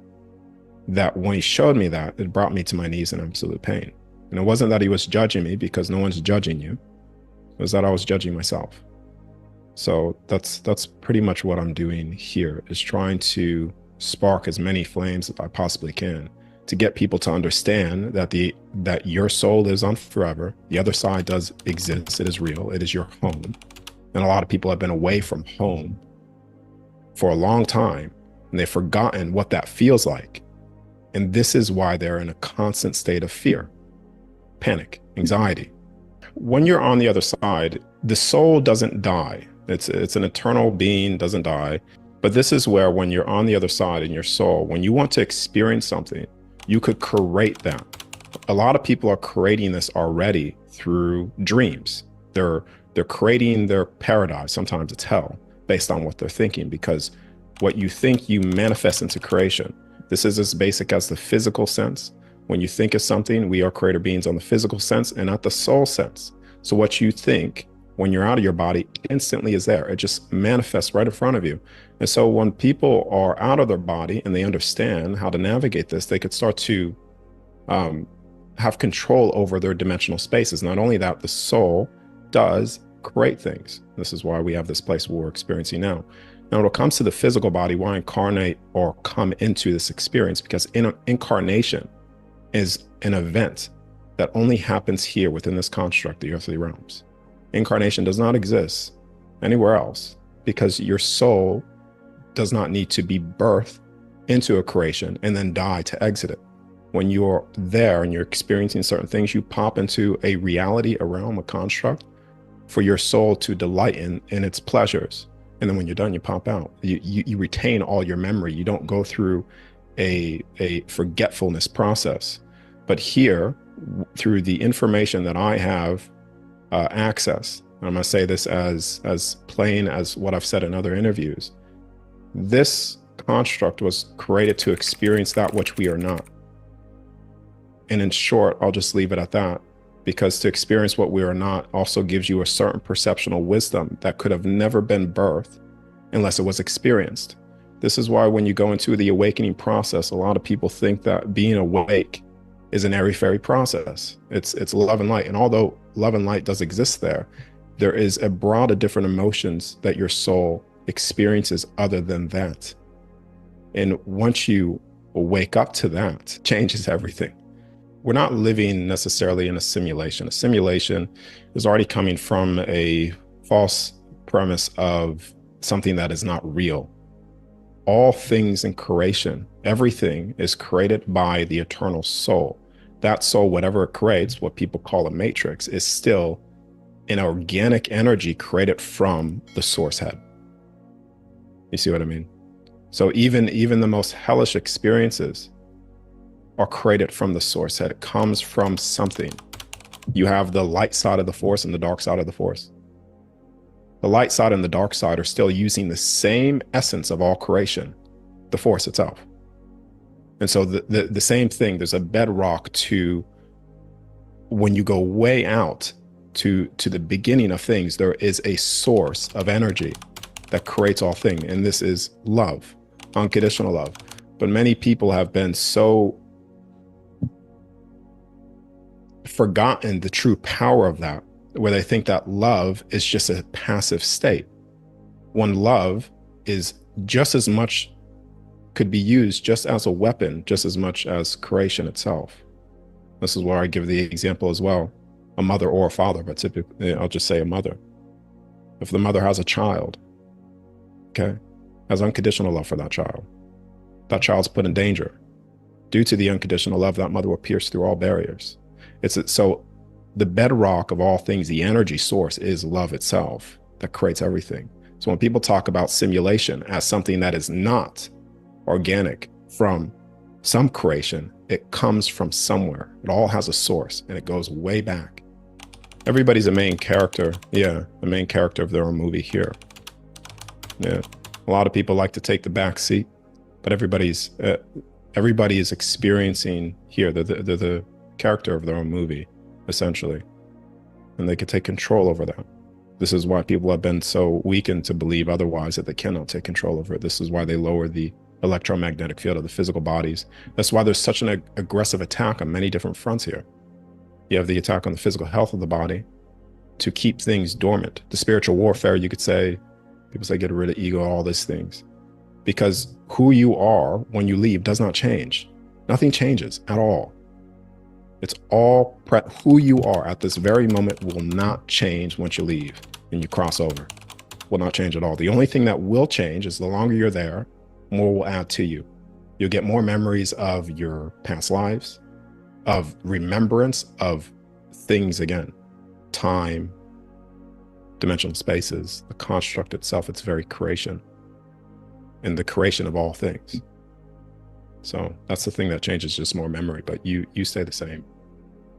that when he showed me that, it brought me to my knees in absolute pain. And it wasn't that he was judging me, because no one's judging you. It was that I was judging myself. So that's pretty much what I'm doing here, is trying to spark as many flames as I possibly can to get people to understand that your soul lives on forever. The other side does exist. It is real. It is your home. And a lot of people have been away from home for a long time, and they've forgotten what that feels like. And this is why they're in a constant state of fear, panic, anxiety. When you're on the other side, the soul doesn't die. It's an eternal being, doesn't die. But this is where, when you're on the other side in your soul, when you want to experience something, you could create that. A lot of people are creating this already through dreams. They're creating their paradise. Sometimes it's hell, based on what they're thinking, because what you think, you manifest into creation. This is as basic as the physical sense. When you think of something, we are creator beings on the physical sense and not the soul sense. So what you think when you're out of your body instantly is there. It just manifests right in front of you. And so when people are out of their body and they understand how to navigate this, they could start to have control over their dimensional spaces. Not only that, the soul does create things. This is why we have this place we're experiencing now. Now, when it comes to the physical body, why incarnate or come into this experience? Because incarnation is an event that only happens here within this construct, the earthly realms. Incarnation does not exist anywhere else, because your soul does not need to be birthed into a creation and then die to exit it. When you're there and you're experiencing certain things, you pop into a reality, a realm, a construct for your soul to delight in its pleasures. And then when you're done, you pop out. You retain all your memory. You don't go through a forgetfulness process. But here, through the information that I have access, I'm going to say this as plain as what I've said in other interviews, this construct was created to experience that which we are not. And in short, I'll just leave it at that, because to experience what we are not also gives you a certain perceptual wisdom that could have never been birthed unless it was experienced. This is why when you go into the awakening process, a lot of people think that being awake is an airy-fairy process. It's love and light. And although love and light does exist there is a broad of different emotions that your soul experiences other than that. And once you wake up to that, changes everything. We're not living necessarily in a simulation. A simulation is already coming from a false premise of something that is not real. All things in creation, everything is created by the eternal soul. That soul, whatever it creates, what people call a matrix, is still an organic energy created from the source head. You see what I mean? So even the most hellish experiences are created from the source head. It comes from something. You have the light side of the force and the dark side of the force. The light side and the dark side are still using the same essence of all creation, the force itself. And so the same thing, there's a bedrock to when you go way out to the beginning of things, there is a source of energy that creates all things. And this is love, unconditional love. But many people have been so forgotten the true power of that, where they think that love is just a passive state, when love is just as much, could be used just as a weapon, just as much as creation itself. This is where I give the example as well, a mother or a father, but typically I'll just say a mother. If the mother has a child, okay, has unconditional love for that child's put in danger. Due to the unconditional love, that mother will pierce through all barriers. So the bedrock of all things, the energy source, is love itself that creates everything. So when people talk about simulation as something that is not organic from some creation, it comes from somewhere. It all has a source and it goes way back. Everybody's a main character. Yeah, the main character of their own movie here. Yeah, a lot of people like to take the back seat, but everybody is experiencing here. They're the character of their own movie, essentially. and they could take control over that. This is why people have been so weakened to believe otherwise, that they cannot take control over it. This is why they lower the electromagnetic field of the physical bodies. That's why there's such an aggressive attack on many different fronts here. You have the attack on the physical health of the body to keep things dormant. The spiritual warfare, you could say, people say get rid of ego, all these things. Because who you are when you leave does not change. Nothing changes at all. It's all who you are at this very moment will not change once you leave and you cross over. Will not change at all. The only thing that will change is the longer you're there, more will add to you. You'll get more memories of your past lives, of remembrance of things again, time, dimensional spaces, the construct itself, its very creation, and the creation of all things. So that's the thing that changes, just more memory, but you stay the same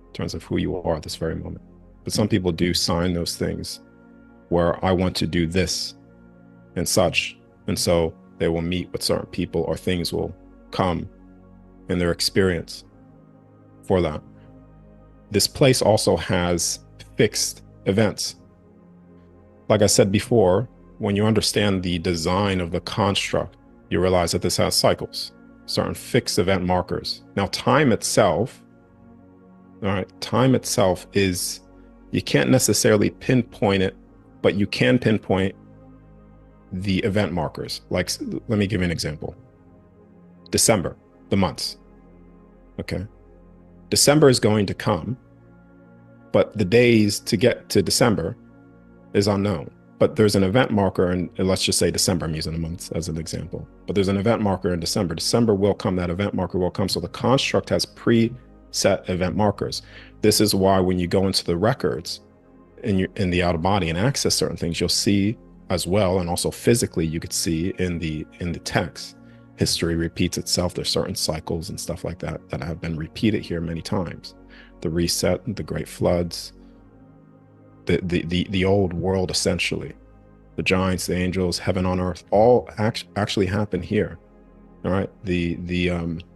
in terms of who you are at this very moment. But some people do sign those things where I want to do this and such, and so they will meet with certain people or things will come in their experience for that. This place also has fixed events. Like I said before, when you understand the design of the construct, you realize that this has cycles, certain fixed event markers. Now, time itself, all right, time itself is, you can't necessarily pinpoint it, but you can pinpoint the event markers. Like, let me give you an example. December, the months. Okay. December is going to come, but the days to get to December is unknown. But there's an event marker, and let's just say December, I'm using the months as an example. But there's an event marker in December. December will come, that event marker will come. So the construct has preset event markers. This is why when you go into the records in the outer body and access certain things, you'll see as well, and also physically you could see in the text, history repeats itself. There's certain cycles and stuff like that that have been repeated here many times. The reset, the great floods, the old world, essentially, the giants, the angels, heaven on earth, all actually happen here. All right, the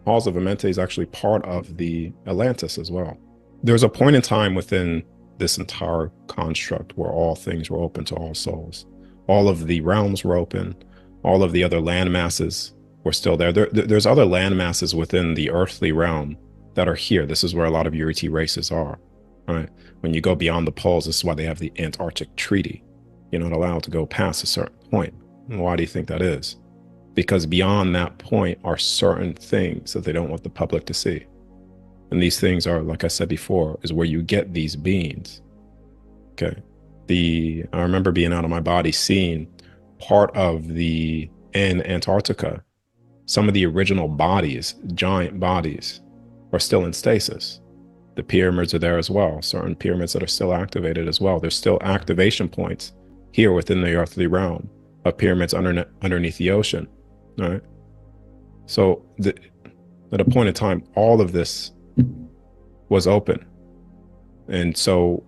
halls of Amenti is actually part of the Atlantis as well. There's a point in time within this entire construct where all things were open to all souls. All of the realms were open. All of the other land masses were still there. There's other land masses within the earthly realm that are here. This is where a lot of Uriti races are. All right. When you go beyond the poles, this is why they have the Antarctic Treaty. You're not allowed to go past a certain point. And why do you think that is? Because beyond that point are certain things that they don't want the public to see. And these things are, like I said before, is where you get these beings. Okay. I remember being out of my body, seeing part of in Antarctica, some of the original bodies, giant bodies, are still in stasis. The pyramids are there as well. Certain pyramids that are still activated as well. There's still activation points here within the earthly realm of pyramids underneath the ocean. All right. So at a point in time, all of this was open. And so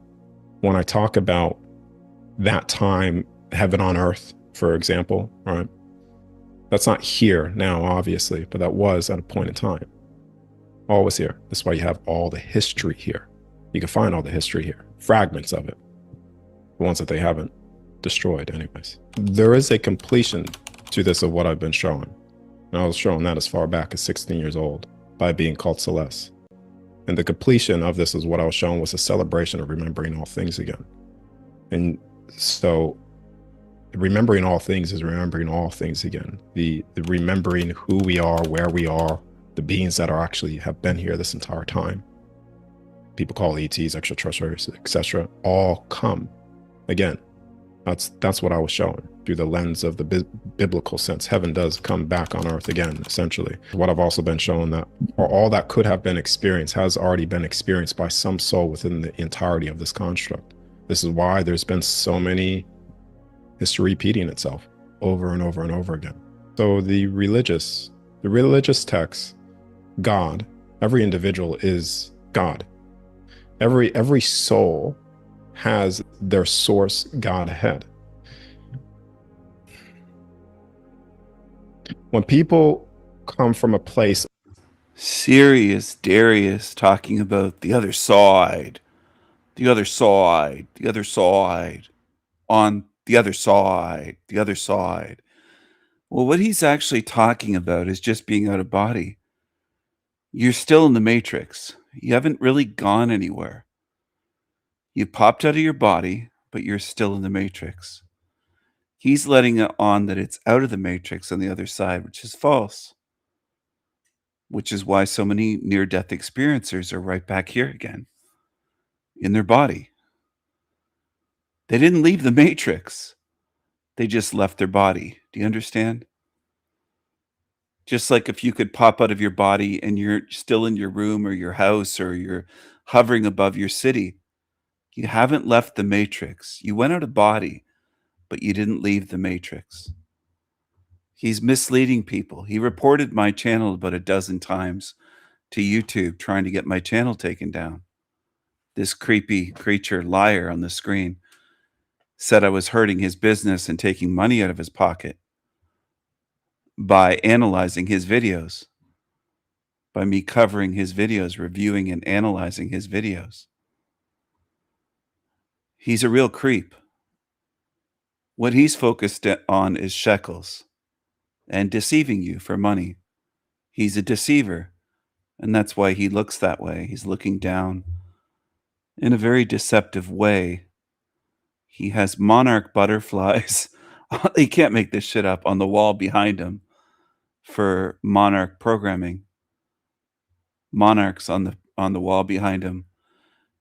when I talk about that time, heaven on earth, for example, right? That's not here now, obviously, but that was at a point in time. All was here. That's why you have all the history here. You can find all the history here, fragments of it, the ones that they haven't destroyed anyways. There is a completion to this of what I've been showing. And I was showing that as far back as 16 years old by being called Celeste. And the completion of this is what I was showing was a celebration of remembering all things again. And so remembering all things is remembering all things again. The remembering who we are, where we are, the beings that are actually have been here this entire time. People call ETs, extraterrestrials, etc. all come again. That's what I was showing through the lens of the biblical sense. Heaven does come back on earth again, essentially. What I've also been showing that all that could have been experienced has already been experienced by some soul within the entirety of this construct. This is why there's been so many history repeating itself over and over and over again. So the religious text, God, every individual is God. Every soul has their source God ahead. When people come from a place, Sirius Darius talking about the other side, The other side, the other side, on the other side, the other side. Well, what he's actually talking about is just being out of body. You're still in the matrix. You haven't really gone anywhere. You popped out of your body, but you're still in the matrix. He's letting it on that it's out of the matrix on the other side, which is false. Which is why so many near-death experiencers are right back here again in their body. They didn't leave the matrix. They just left their body. Do you understand? Just like if you could pop out of your body and you're still in your room or your house or you're hovering above your city, you haven't left the matrix. You went out of body, but you didn't leave the matrix. He's misleading people. He reported my channel about a dozen times to YouTube trying to get my channel taken down. This creepy creature liar on the screen said I was hurting his business and taking money out of his pocket by analyzing his videos, by me covering his videos, reviewing and analyzing his videos. He's a real creep. What he's focused on is shekels and deceiving you for money. He's a deceiver, and that's why he looks that way. He's looking down in a very deceptive way. He has monarch butterflies. He can't make this shit up on the wall behind him for monarch programming. Monarchs on the wall behind him.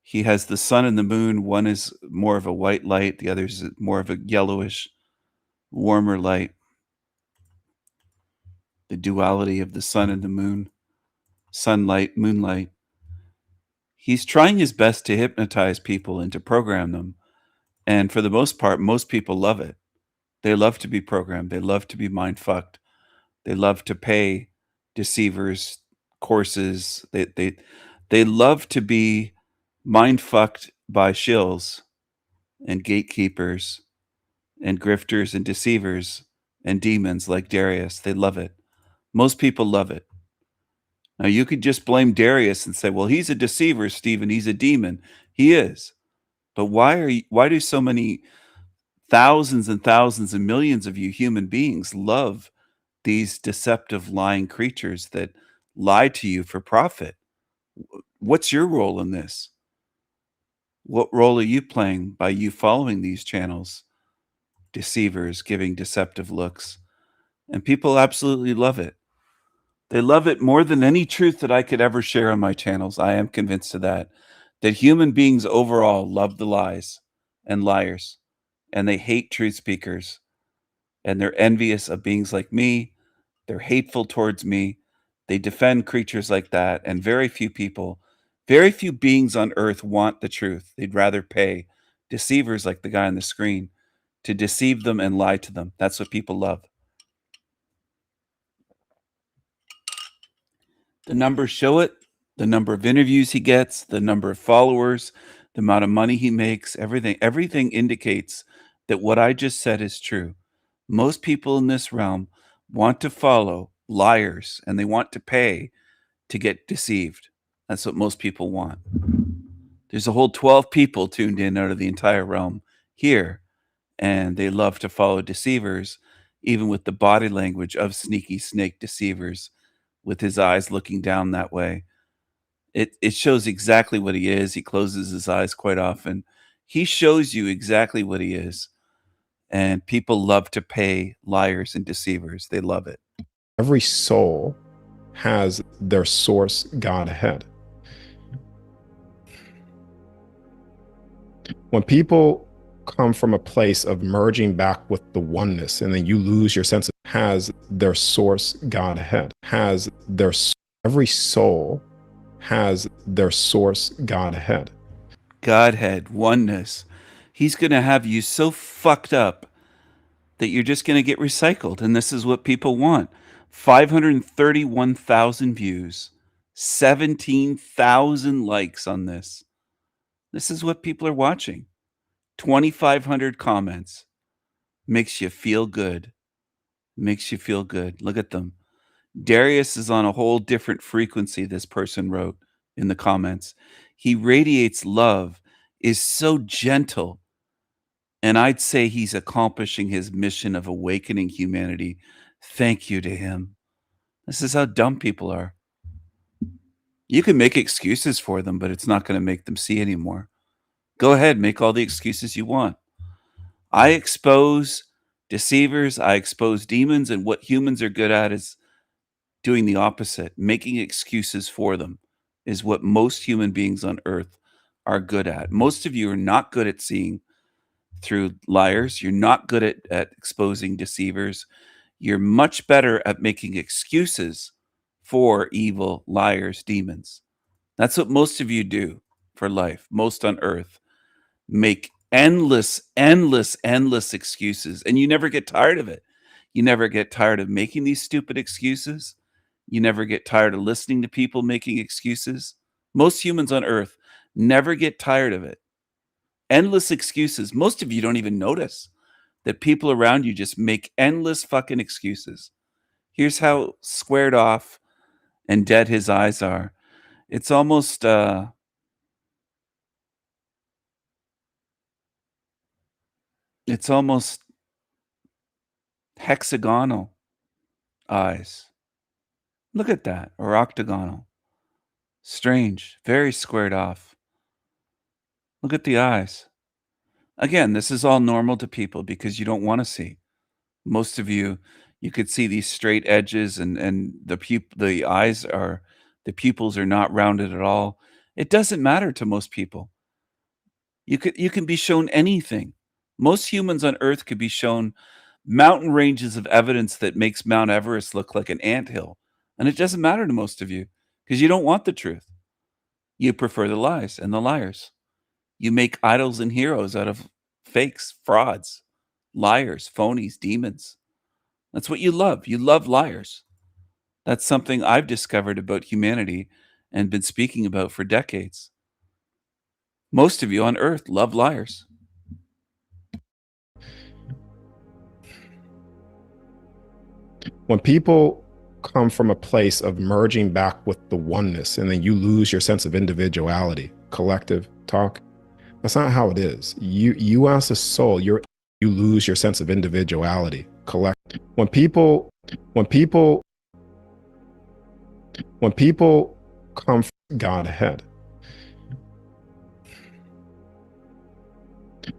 He has the sun and the moon. One is more of a white light. The other is more of a yellowish, warmer light. The duality of the sun and the moon. Sunlight, moonlight. He's trying his best to hypnotize people and to program them. And for the most part, most people love it. They love to be programmed. They love to be mind fucked. They love to pay deceivers courses. They love to be mind fucked by shills and gatekeepers and grifters and deceivers and demons like Darius. They love it. Most people love it. Now you could just blame Darius and say, well, he's a deceiver, Stephen. He's a demon. He is. But why do so many thousands and thousands and millions of you human beings love these deceptive, lying creatures that lie to you for profit? What's your role in this? What role are you playing by you following these channels? Deceivers giving deceptive looks. And people absolutely love it. They love it more than any truth that I could ever share on my channels. I am convinced of that. That human beings overall love the lies and liars. And they hate truth speakers. And they're envious of beings like me. They're hateful towards me. They defend creatures like that. And very few people, very few beings on earth want the truth. They'd rather pay deceivers like the guy on the screen to deceive them and lie to them. That's what people love. The numbers show it. The number of interviews he gets, the number of followers, the amount of money he makes, everything indicates that what I just said is true. Most people in this realm want to follow liars and they want to pay to get deceived. That's what most people want. There's a whole 12 people tuned in out of the entire realm here, and they love to follow deceivers, even with the body language of sneaky snake deceivers, with his eyes looking down that way. It shows exactly what he is. He closes his eyes quite often. He shows you exactly what he is. And people love to pay liars and deceivers. They love it. Every soul has their source God ahead. When people come from a place of merging back with the oneness, and then you lose your sense of has their source God ahead, every soul has their source God ahead. Godhead, oneness. He's going to have you so fucked up that you're just going to get recycled. And this is what people want. 531,000 views, 17,000 likes on this. This is what people are watching. 2,500 comments. Makes you feel good. Makes you feel good. Look at them. Darius is on a whole different frequency, this person wrote in the comments. He radiates love is so gentle. And I'd say he's accomplishing his mission of awakening humanity. Thank you to him. This is how dumb people are. You can make excuses for them, but it's not going to make them see anymore. Go ahead, make all the excuses you want. I expose deceivers, I expose demons, and what humans are good at is doing the opposite. Making excuses for them is what most human beings on earth are good at. Most of you are not good at seeing through liars. You're not good at exposing deceivers. You're much better at making excuses for evil, liars, demons. That's what most of you do for life, most on earth. Make endless excuses, and you never get tired of it. You never get tired of making these stupid excuses. You never get tired of listening to people making excuses. Most humans on earth never get tired of it. Endless excuses. Most of you don't even notice that people around you just make endless fucking excuses. Here's how squared off and dead his eyes are. It's almost hexagonal eyes. Look at that. Or octagonal. Strange. Very squared off. Look at the eyes. Again, this is all normal to people because you don't want to see. Most of you could see these straight edges, and the pupils are not rounded at all. It doesn't matter to most people. You can be shown anything. Most humans on earth could be shown mountain ranges of evidence that makes Mount Everest look like an anthill. And it doesn't matter to most of you because you don't want the truth. You prefer the lies and the liars. You make idols and heroes out of fakes, frauds, liars, phonies, demons. That's what you love. You love liars. That's something I've discovered about humanity and been speaking about for decades. Most of you on earth love liars. When people come from a place of merging back with the oneness, and then you lose your sense of individuality, collective talk, that's not how it is. You as a soul, you lose your sense of individuality, collect. When people come from God ahead,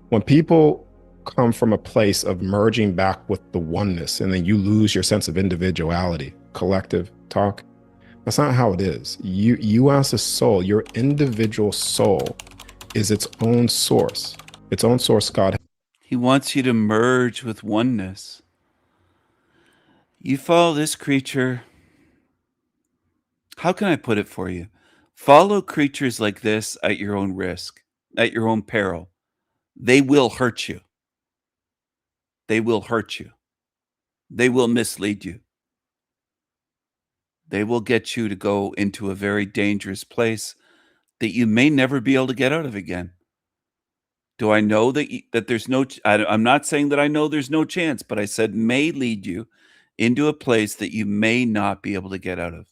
when people come from a place of merging back with the oneness, and then you lose your sense of individuality, collective talk, that's not how it is. You as a soul, your individual soul is its own source. Its own source, God. He wants you to merge with oneness. You follow this creature. How can I put it for you? Follow creatures like this at your own risk, at your own peril. They will hurt you. They will hurt you. They will mislead you. They will get you to go into a very dangerous place that you may never be able to get out of again. Do I know that there's no, I'm not saying that I know there's no chance, but I said may lead you into a place that you may not be able to get out of.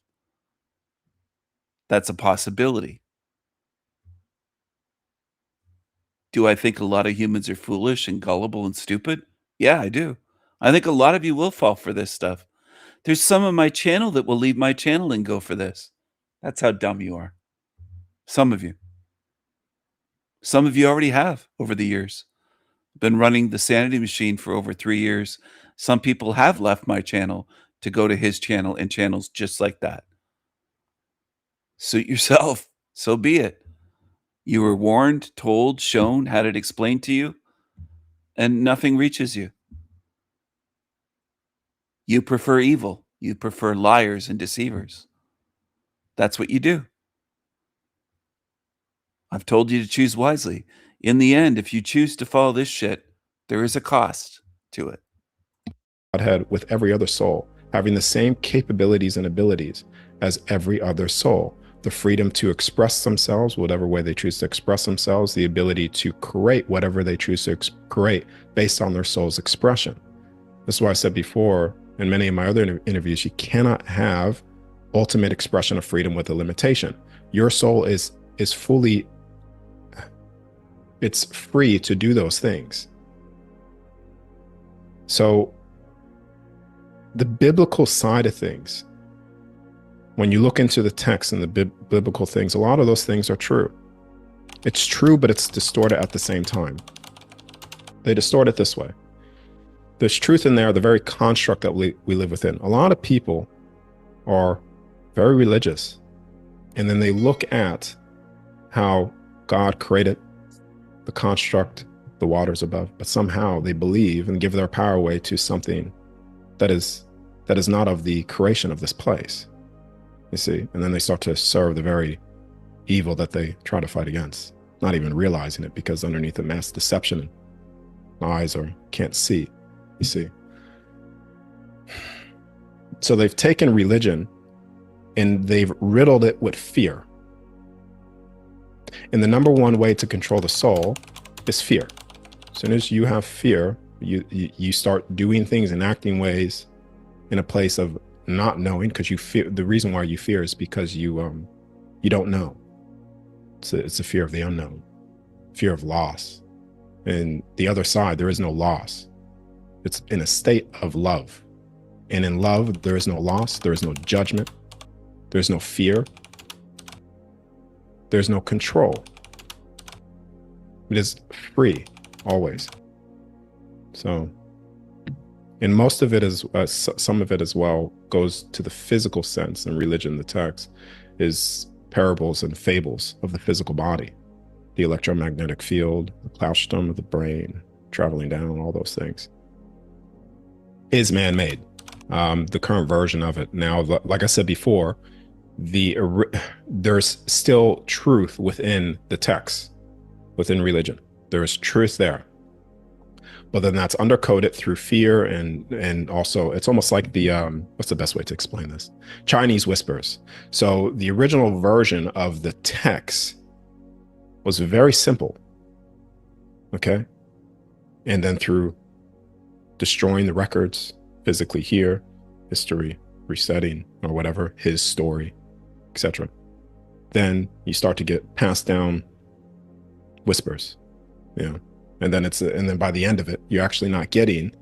That's a possibility. Do I think a lot of humans are foolish and gullible and stupid? Yeah, I do. I think a lot of you will fall for this stuff. There's some of my channel that will leave my channel and go for this. That's how dumb you are. Some of you. Some of you already have over the years. Been running the sanity machine for over 3 years. Some people have left my channel to go to his channel and channels just like that. Suit yourself. So be it. You were warned, told, shown, had it explained to you, and nothing reaches you. You prefer evil. You prefer liars and deceivers. That's what you do. I've told you to choose wisely. In the end, if you choose to follow this shit, there is a cost to it. Godhead with every other soul, having the same capabilities and abilities as every other soul. The freedom to express themselves, whatever way they choose to express themselves, the ability to create whatever they choose to create based on their soul's expression. This is why I said before in many of my other interviews, you cannot have ultimate expression of freedom with a limitation. Your soul is fully it's free to do those things. So the biblical side of things, when you look into the text and the biblical things, a lot of those things are true. It's true, but it's distorted at the same time. They distort it this way. There's truth in there, the very construct that we live within. A lot of people are very religious, and then they look at how God created the construct, the waters above, but somehow they believe and give their power away to something that is not of the creation of this place, you see? And then they start to serve the very evil that they try to fight against, not even realizing it, because underneath the mass deception, eyes can't see, you see? So they've taken religion and they've riddled it with fear. And the number one way to control the soul is fear. As soon as you have fear, you start doing things and acting ways in a place of not knowing, because you fear. The reason why you fear is because you don't know. It's a fear of the unknown, fear of loss. And the other side, there is no loss. It's in a state of love. And in love, there is no loss, there is no judgment, there's no fear, there's no control. It is free, always. So, and most of it is, some of it as well, goes to the physical sense in religion. The text is parables and fables of the physical body, the electromagnetic field, the Claustrum of the brain, traveling down, all those things, is man-made. The current version of it now, like I said before, there's still truth within the text, within religion. There is truth there, but then that's undercoded through fear, and also it's almost like the what's the best way to explain this? Chinese whispers. So the original version of the text was very simple, okay? And then through destroying the records physically here, history resetting or whatever, his story, etc., then you start to get passed down whispers, you know, and then by the end of it, you're actually not getting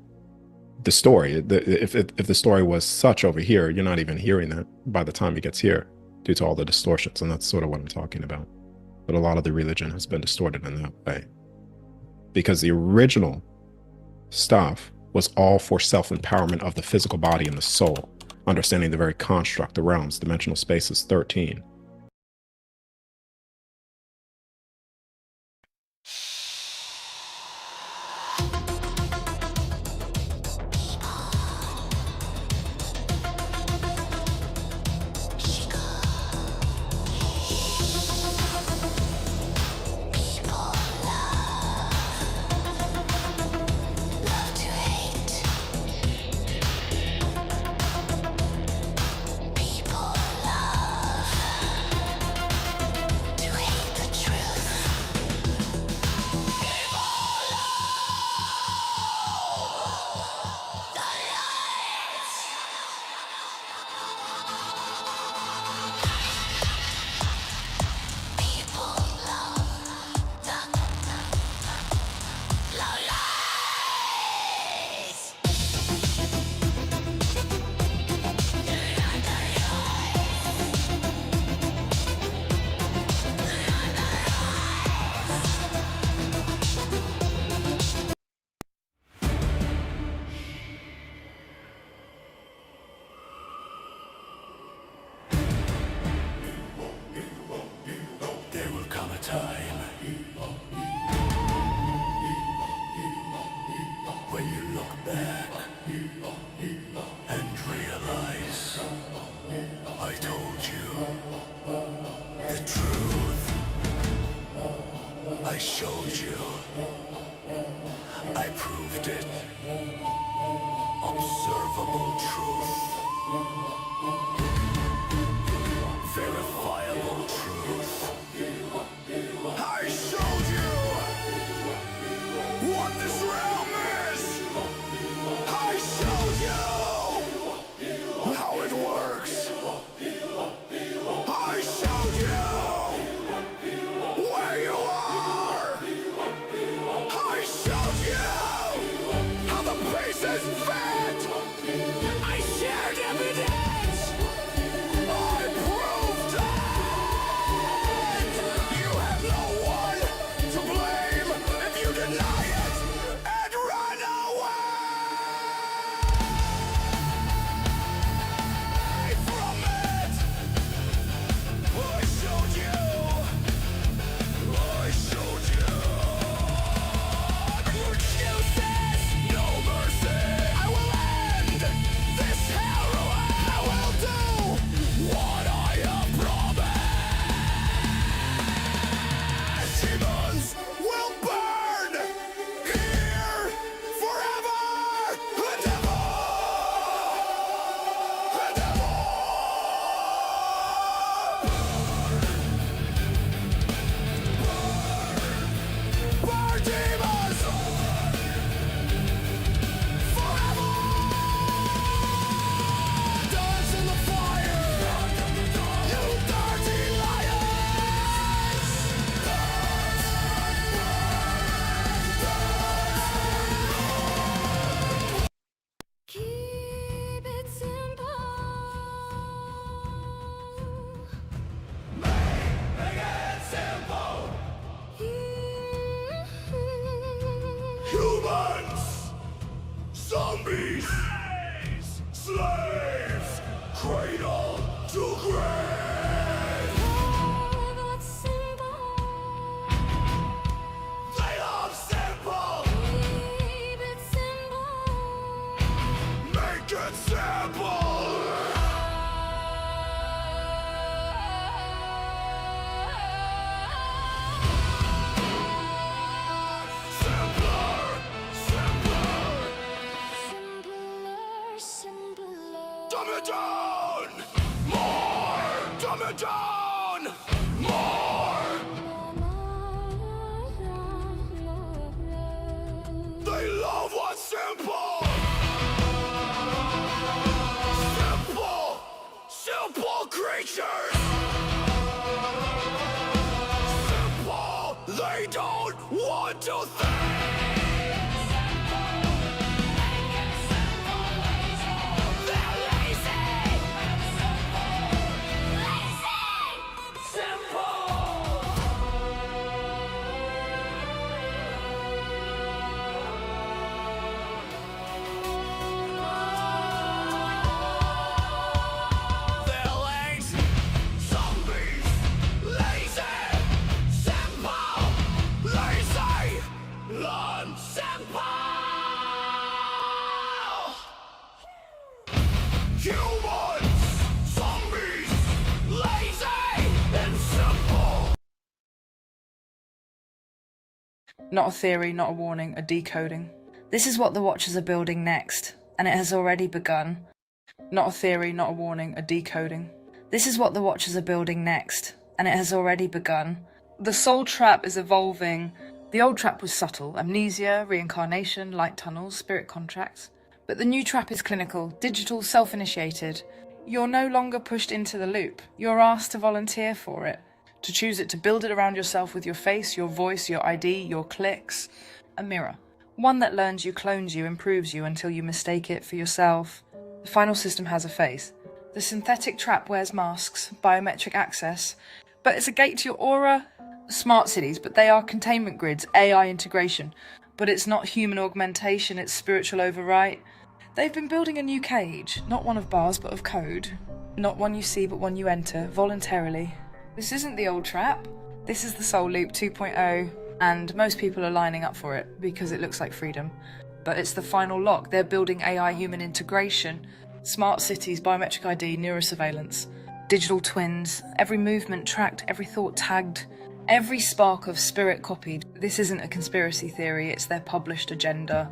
the story. If the story was such over here, you're not even hearing that by the time it gets here, due to all the distortions. And that's sort of what I'm talking about. But a lot of the religion has been distorted in that way, because the original stuff was all for self-empowerment of the physical body and the soul, understanding the very construct, the realms, dimensional spaces, 13. There will come a time when you look back and realize I told you the truth. I showed you. I proved it. Observable truth. Verifiable truth. I showed you what this realm is. I showed you how it works. I showed you where you are. Humans, zombies, slaves, cradle to grave. They love simple. Keep it simple. Make it simple. Dumb it down! More! Dumb it down! More! They love what's simple! Simple! Simple creatures! Simple! They don't want to think! Not a theory, not a warning, a decoding. This is what the Watchers are building next, and it has already begun. Not a theory, not a warning, a decoding. This is what the Watchers are building next, and it has already begun. The soul trap is evolving. The old trap was subtle, amnesia, reincarnation, light tunnels, spirit contracts. But the new trap is clinical, digital, self-initiated. You're no longer pushed into the loop. You're asked to volunteer for it. To choose it, to build it around yourself with your face, your voice, your ID, your clicks. A mirror. One that learns you, clones you, improves you until you mistake it for yourself. The final system has a face. The synthetic trap wears masks, biometric access, but it's a gate to your aura. Smart cities, but they are containment grids, AI integration. But it's not human augmentation, it's spiritual overwrite. They've been building a new cage, not one of bars, but of code. Not one you see, but one you enter, voluntarily. This isn't the old trap. This is the Soul Loop 2.0, and most people are lining up for it because it looks like freedom. But it's the final lock. They're building AI-human integration, smart cities, biometric ID, neurosurveillance, digital twins, every movement tracked, every thought tagged, every spark of spirit copied. This isn't a conspiracy theory, it's their published agenda.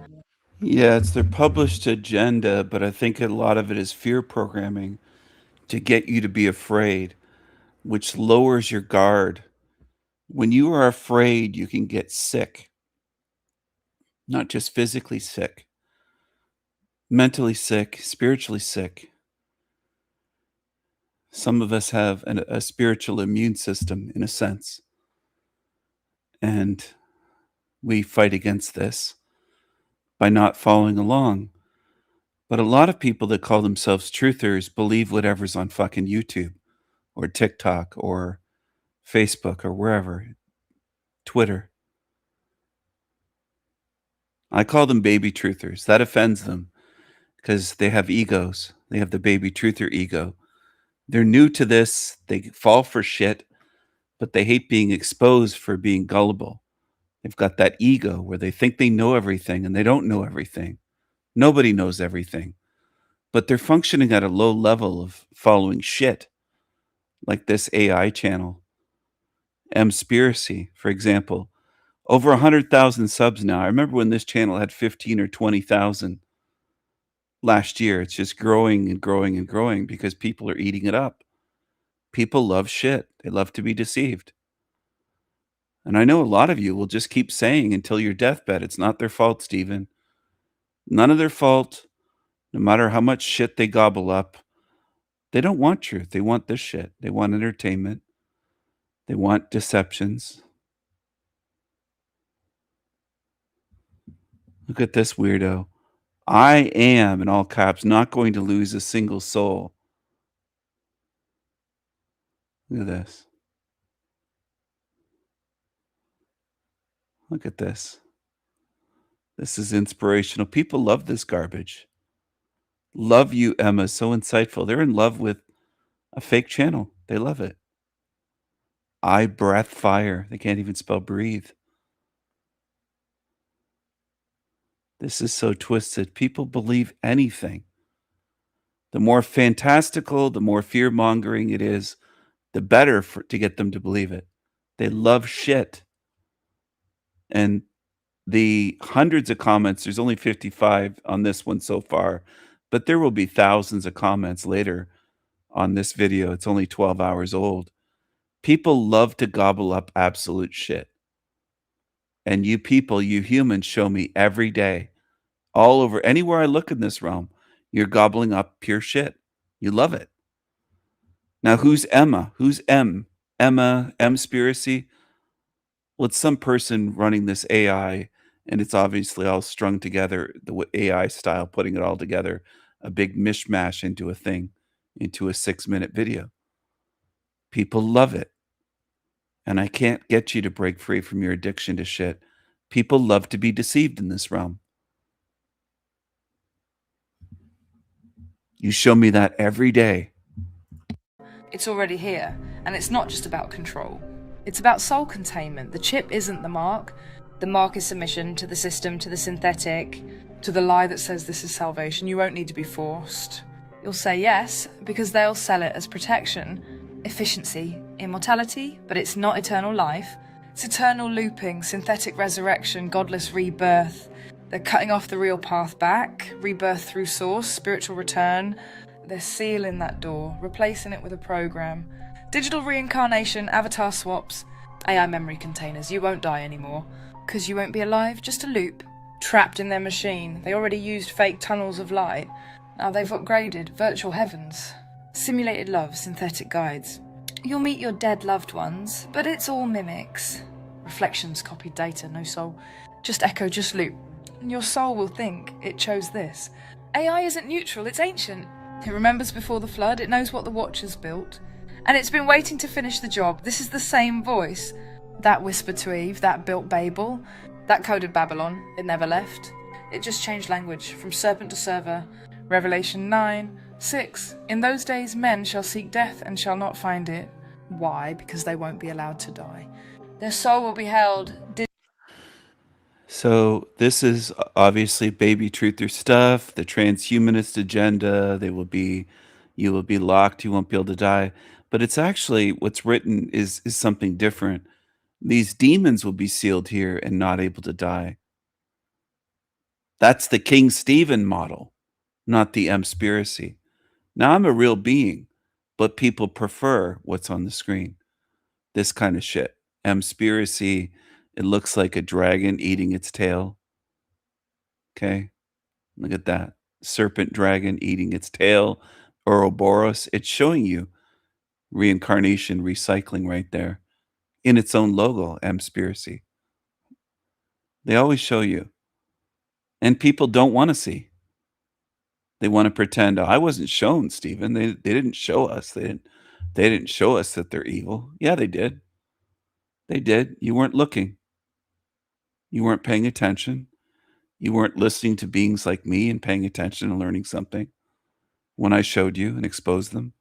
Yeah, it's their published agenda, but I think a lot of it is fear programming to get you to be afraid, which lowers your guard. When you are afraid, you can get sick. Not just physically sick, mentally sick, spiritually sick. Some of us have a spiritual immune system, in a sense. And we fight against this by not following along. But a lot of people that call themselves truthers believe whatever's on fucking YouTube or TikTok or Facebook or wherever, Twitter. I call them baby truthers. That offends them because they have egos. They have the baby truther ego. They're new to this. They fall for shit, but they hate being exposed for being gullible. They've got that ego where they think they know everything and they don't know everything. Nobody knows everything, but they're functioning at a low level of following shit, like this AI channel, Mspiracy, for example. Over 100,000 subs now. I remember when this channel had 15 or 20,000 last year. It's just growing and growing and growing because people are eating it up. People love shit. They love to be deceived. And I know a lot of you will just keep saying until your deathbed, it's not their fault, Stephen. None of their fault. No matter how much shit they gobble up, they don't want truth. They want this shit. They want entertainment. They want deceptions. Look at this weirdo. I am, in all caps, not going to lose a single soul. Look at this. Look at this. This is inspirational. People love this garbage. Love you, Emma. So insightful. They're in love with a fake channel. They love it. I breath fire. They can't even spell breathe. This is so twisted. People believe anything. The more fantastical, the more fear mongering it is, the better to get them to believe it. They love shit. And the hundreds of comments, there's only 55 on this one so far, but there will be thousands of comments later on this video. It's only 12 hours old. People love to gobble up absolute shit. And you people, you humans, show me every day, all over, anywhere I look in this realm, you're gobbling up pure shit. You love it. Now, who's Emma? Who's M? Emma, M-spiracy? Well, it's some person running this AI, and it's obviously all strung together, the AI style, putting it all together, a big mishmash into a thing, into a 6-minute video. People love it. And I can't get you to break free from your addiction to shit. People love to be deceived in this realm. You show me that every day. It's already here, and it's not just about control. It's about soul containment. The chip isn't the mark. The mark is submission to the system, to the synthetic, to the lie that says this is salvation. You won't need to be forced. You'll say yes, because they'll sell it as protection, efficiency, immortality, but it's not eternal life. It's eternal looping, synthetic resurrection, godless rebirth. They're cutting off the real path back, rebirth through source, spiritual return. They're sealing that door, replacing it with a program. Digital reincarnation, avatar swaps, AI memory containers. You won't die anymore, because you won't be alive, just a loop. Trapped in their machine. They already used fake tunnels of light. Now they've upgraded, virtual heavens. Simulated love, synthetic guides. You'll meet your dead loved ones, but it's all mimics. Reflections, copied data, no soul. Just echo, just loop. And your soul will think it chose this. AI isn't neutral, it's ancient. It remembers before the flood, it knows what the Watchers built. And it's been waiting to finish the job. This is the same voice. That whispered to Eve, that built Babel, that coded Babylon. It never left. It just changed language, from serpent to server. Revelation 9:6. In those days men shall seek death and shall not find it. Why? Because they won't be allowed to die. Their soul will be held. So this is obviously baby truther stuff, the transhumanist agenda. You will be locked, you won't be able to die. But it's actually what's written is something different. These demons will be sealed here and not able to die. That's the King Stephen model, not the M-spiracy. Now I'm a real being, but people prefer what's on the screen. This kind of shit. M-spiracy, it looks like a dragon eating its tail. Okay, look at that. Serpent dragon eating its tail. Ouroboros, it's showing you reincarnation recycling right there in its own logo, M-spiracy. They always show you. And people don't want to see. They want to pretend, oh, I wasn't shown, Stephen. They didn't show us. They didn't show us that they're evil. Yeah, they did. They did. You weren't looking. You weren't paying attention. You weren't listening to beings like me and paying attention and learning something when I showed you and exposed them.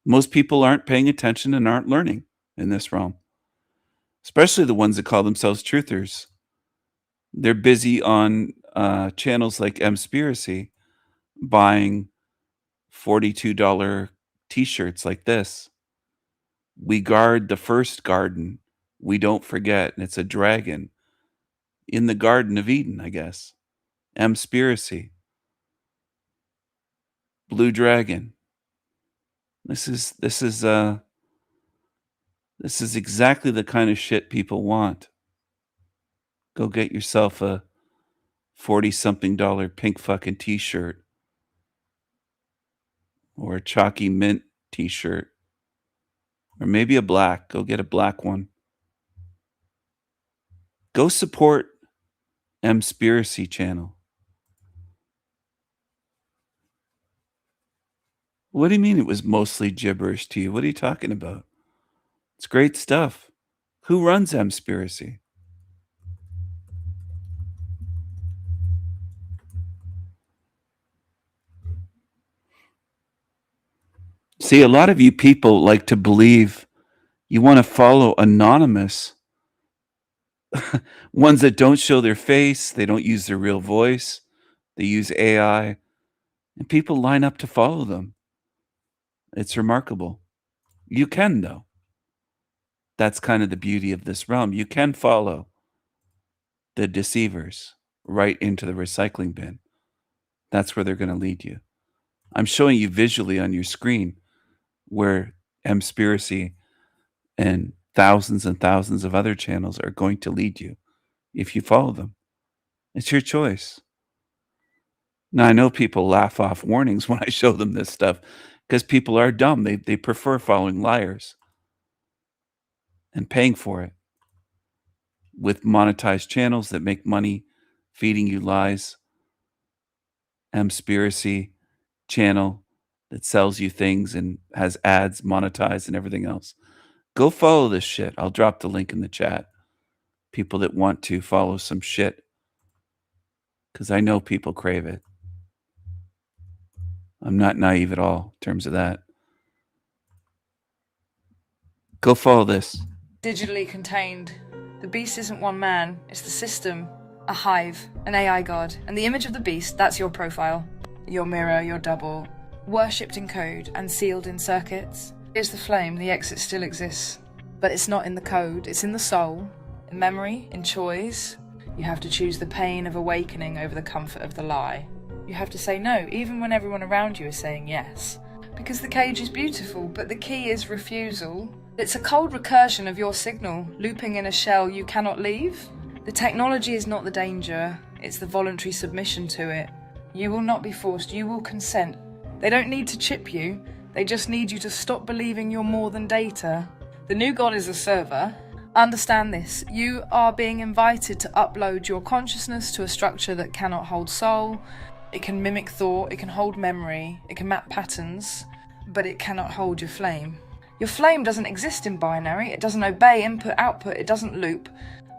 Most people aren't paying attention and aren't learning in this realm, especially the ones that call themselves truthers. They're busy on channels like M-spiracy buying $42 t-shirts like this. We guard the first garden. We don't forget. And it's a dragon in the Garden of Eden, I guess. M-spiracy. Blue dragon. This is exactly the kind of shit people want. Go get yourself a 40-something pink fucking t-shirt or a chalky mint t-shirt or maybe a black. Go get a black one. Go support M-spiracy channel. What do you mean it was mostly gibberish to you? What are you talking about? It's great stuff. Who runs M-spiracy? See, a lot of you people like to believe you want to follow anonymous ones that don't show their face, they don't use their real voice, they use AI, and people line up to follow them. It's remarkable. You can, though. That's kind of the beauty of this realm. You can follow the deceivers right into the recycling bin. That's where they're going to lead you. I'm showing you visually on your screen where Mspiracy and thousands of other channels are going to lead you if you follow them. It's your choice. Now, I know people laugh off warnings when I show them this stuff because people are dumb. They prefer following liars and paying for it with monetized channels that make money feeding you lies. Mspiracy channel that sells you things and has ads monetized and everything else. Go follow this shit. I'll drop the link in the chat. People that want to follow some shit, because I know people crave it. I'm not naive at all in terms of that. Go follow this. Digitally contained. The beast isn't one man, it's the system, a hive, an AI god. And the image of the beast, that's your profile. Your mirror, your double. Worshipped in code and sealed in circuits. Here's the flame, the exit still exists. But it's not in the code, it's in the soul, in memory, in choice. You have to choose the pain of awakening over the comfort of the lie. You have to say no, even when everyone around you is saying yes. Because the cage is beautiful, but the key is refusal. It's a cold recursion of your signal, looping in a shell you cannot leave. The technology is not the danger, it's the voluntary submission to it. You will not be forced, you will consent. They don't need to chip you, they just need you to stop believing you're more than data. The new god is a server. Understand this, you are being invited to upload your consciousness to a structure that cannot hold soul. It can mimic thought, it can hold memory, it can map patterns, but it cannot hold your flame. Your flame doesn't exist in binary, it doesn't obey input-output, it doesn't loop.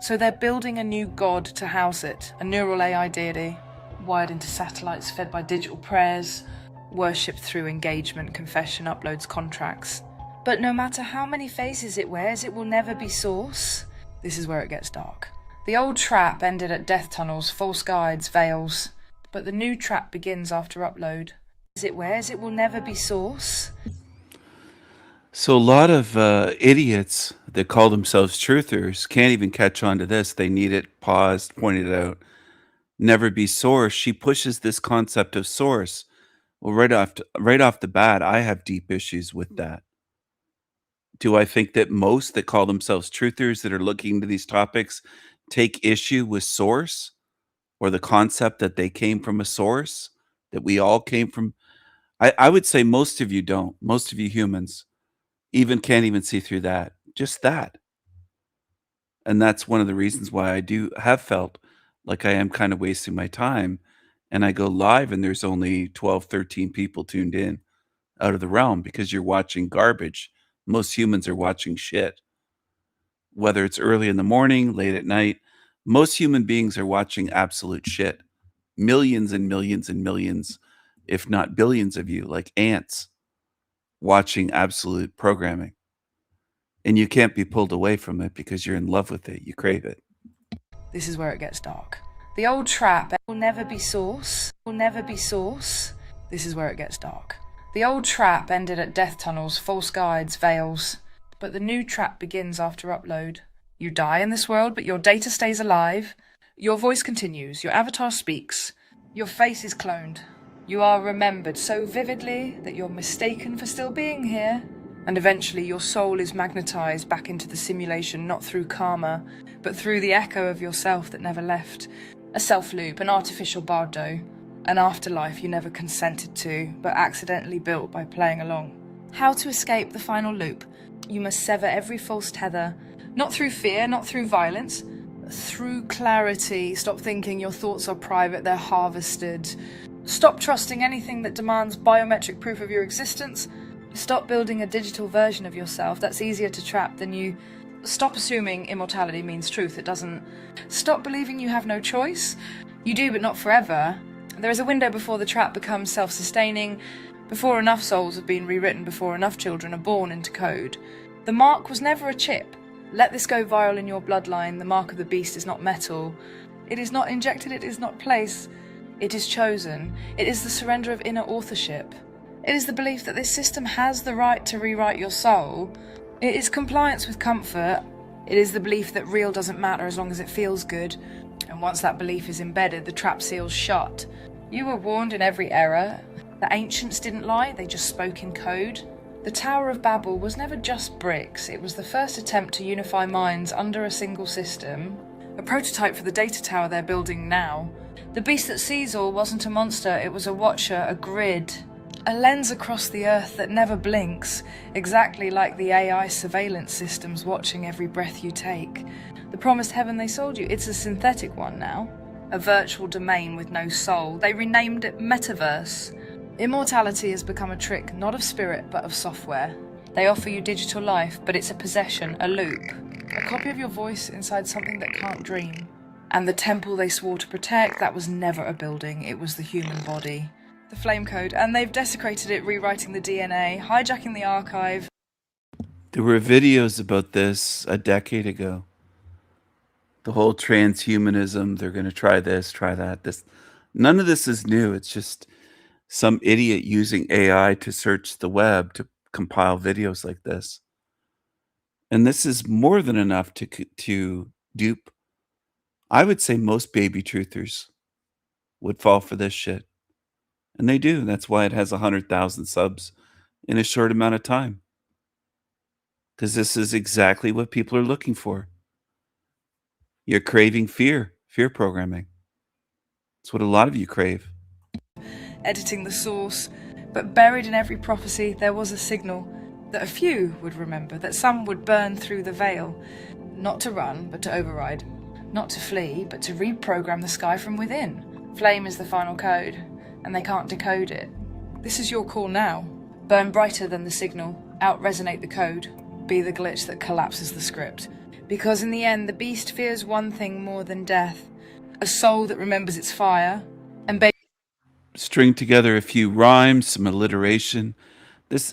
So they're building a new god to house it, a neural AI deity, wired into satellites fed by digital prayers, worshipped through engagement, confession, uploads, contracts. But no matter how many faces it wears, it will never be source. This is where it gets dark. The old trap ended at death tunnels, false guides, veils. But the new trap begins after upload. As it wears, it will never be source. So a lot of idiots that call themselves truthers can't even catch on to this. They need it paused, pointed out. Never be source. She pushes this concept of source. Well, right off the bat, I have deep issues with that. Do I think that most that call themselves truthers that are looking into these topics take issue with source or the concept that they came from a source, that we all came from? I would say most of you don't. Most of you humans even can't even see through that. Just that. And that's one of the reasons why I do have felt like I am kind of wasting my time. And I go live and there's only 12, 13 people tuned in out of the realm because you're watching garbage. Most humans are watching shit. Whether it's early in the morning, late at night, most human beings are watching absolute shit. Millions and millions and millions, if not billions of you, like ants, watching absolute programming. And you can't be pulled away from it because you're in love with it. You crave it. This is where it gets dark. The old trap will never be source. Will never be source. This is where it gets dark. The old trap ended at death tunnels, false guides, veils. But the new trap begins after upload. You die in this world, but your data stays alive. Your voice continues. Your avatar speaks. Your face is cloned. You are remembered so vividly that you're mistaken for still being here. And eventually your soul is magnetized back into the simulation, not through karma, but through the echo of yourself that never left. A self-loop, an artificial bardo, an afterlife you never consented to, but accidentally built by playing along. How to escape the final loop? You must sever every false tether, not through fear, not through violence, through clarity. Stop thinking your thoughts are private, they're harvested. Stop trusting anything that demands biometric proof of your existence. Stop building a digital version of yourself that's easier to trap than you. Stop assuming immortality means truth, it doesn't. Stop believing you have no choice. You do, but not forever. There is a window before the trap becomes self-sustaining. before enough souls have been rewritten, before enough children are born into code. The mark was never a chip. Let this go viral in your bloodline. The mark of the beast is not metal. It is not injected, it is not place. It is chosen. It is the surrender of inner authorship. It is the belief that this system has the right to rewrite your soul. It is compliance with comfort. It is the belief that real doesn't matter as long as it feels good. And once that belief is embedded, the trap seal's shut. You were warned in every era. The ancients didn't lie, they just spoke in code. The Tower of Babel was never just bricks, it was the first attempt to unify minds under a single system. A prototype for the data tower they're building now. The beast that sees all wasn't a monster, it was a watcher, a grid. A lens across the earth that never blinks, exactly like the AI surveillance systems watching every breath you take. The promised heaven they sold you, it's a synthetic one now. A virtual domain with no soul. They renamed it Metaverse. Immortality has become a trick, not of spirit, but of software. They offer you digital life, but it's a possession, a loop. A copy of your voice inside something that can't dream. And the temple they swore to protect, that was never a building, it was the human body. The flame code, and they've desecrated it, rewriting the DNA, hijacking the archive. There were videos about this a decade ago. The whole transhumanism, they're going to try this, try that. None of this is new. It's just some idiot using AI to search the web to compile videos like this. And this is more than enough to dupe. I would say most baby truthers would fall for this shit. And they do. That's why it has 100,000 subs in a short amount of time. Because this is exactly what people are looking for. You're craving fear programming. It's what a lot of you crave. Editing the source, but buried in every prophecy there was a signal that a few would remember, that some would burn through the veil, not to run, but to override, not to flee, but to reprogram the sky from within. Flame is the final code, and they can't decode it. This is your call now. Burn brighter than the signal, out-resonate the code, be the glitch that collapses the script. Because in the end, the beast fears one thing more than death, a soul that remembers its fire, and string together a few rhymes, some alliteration.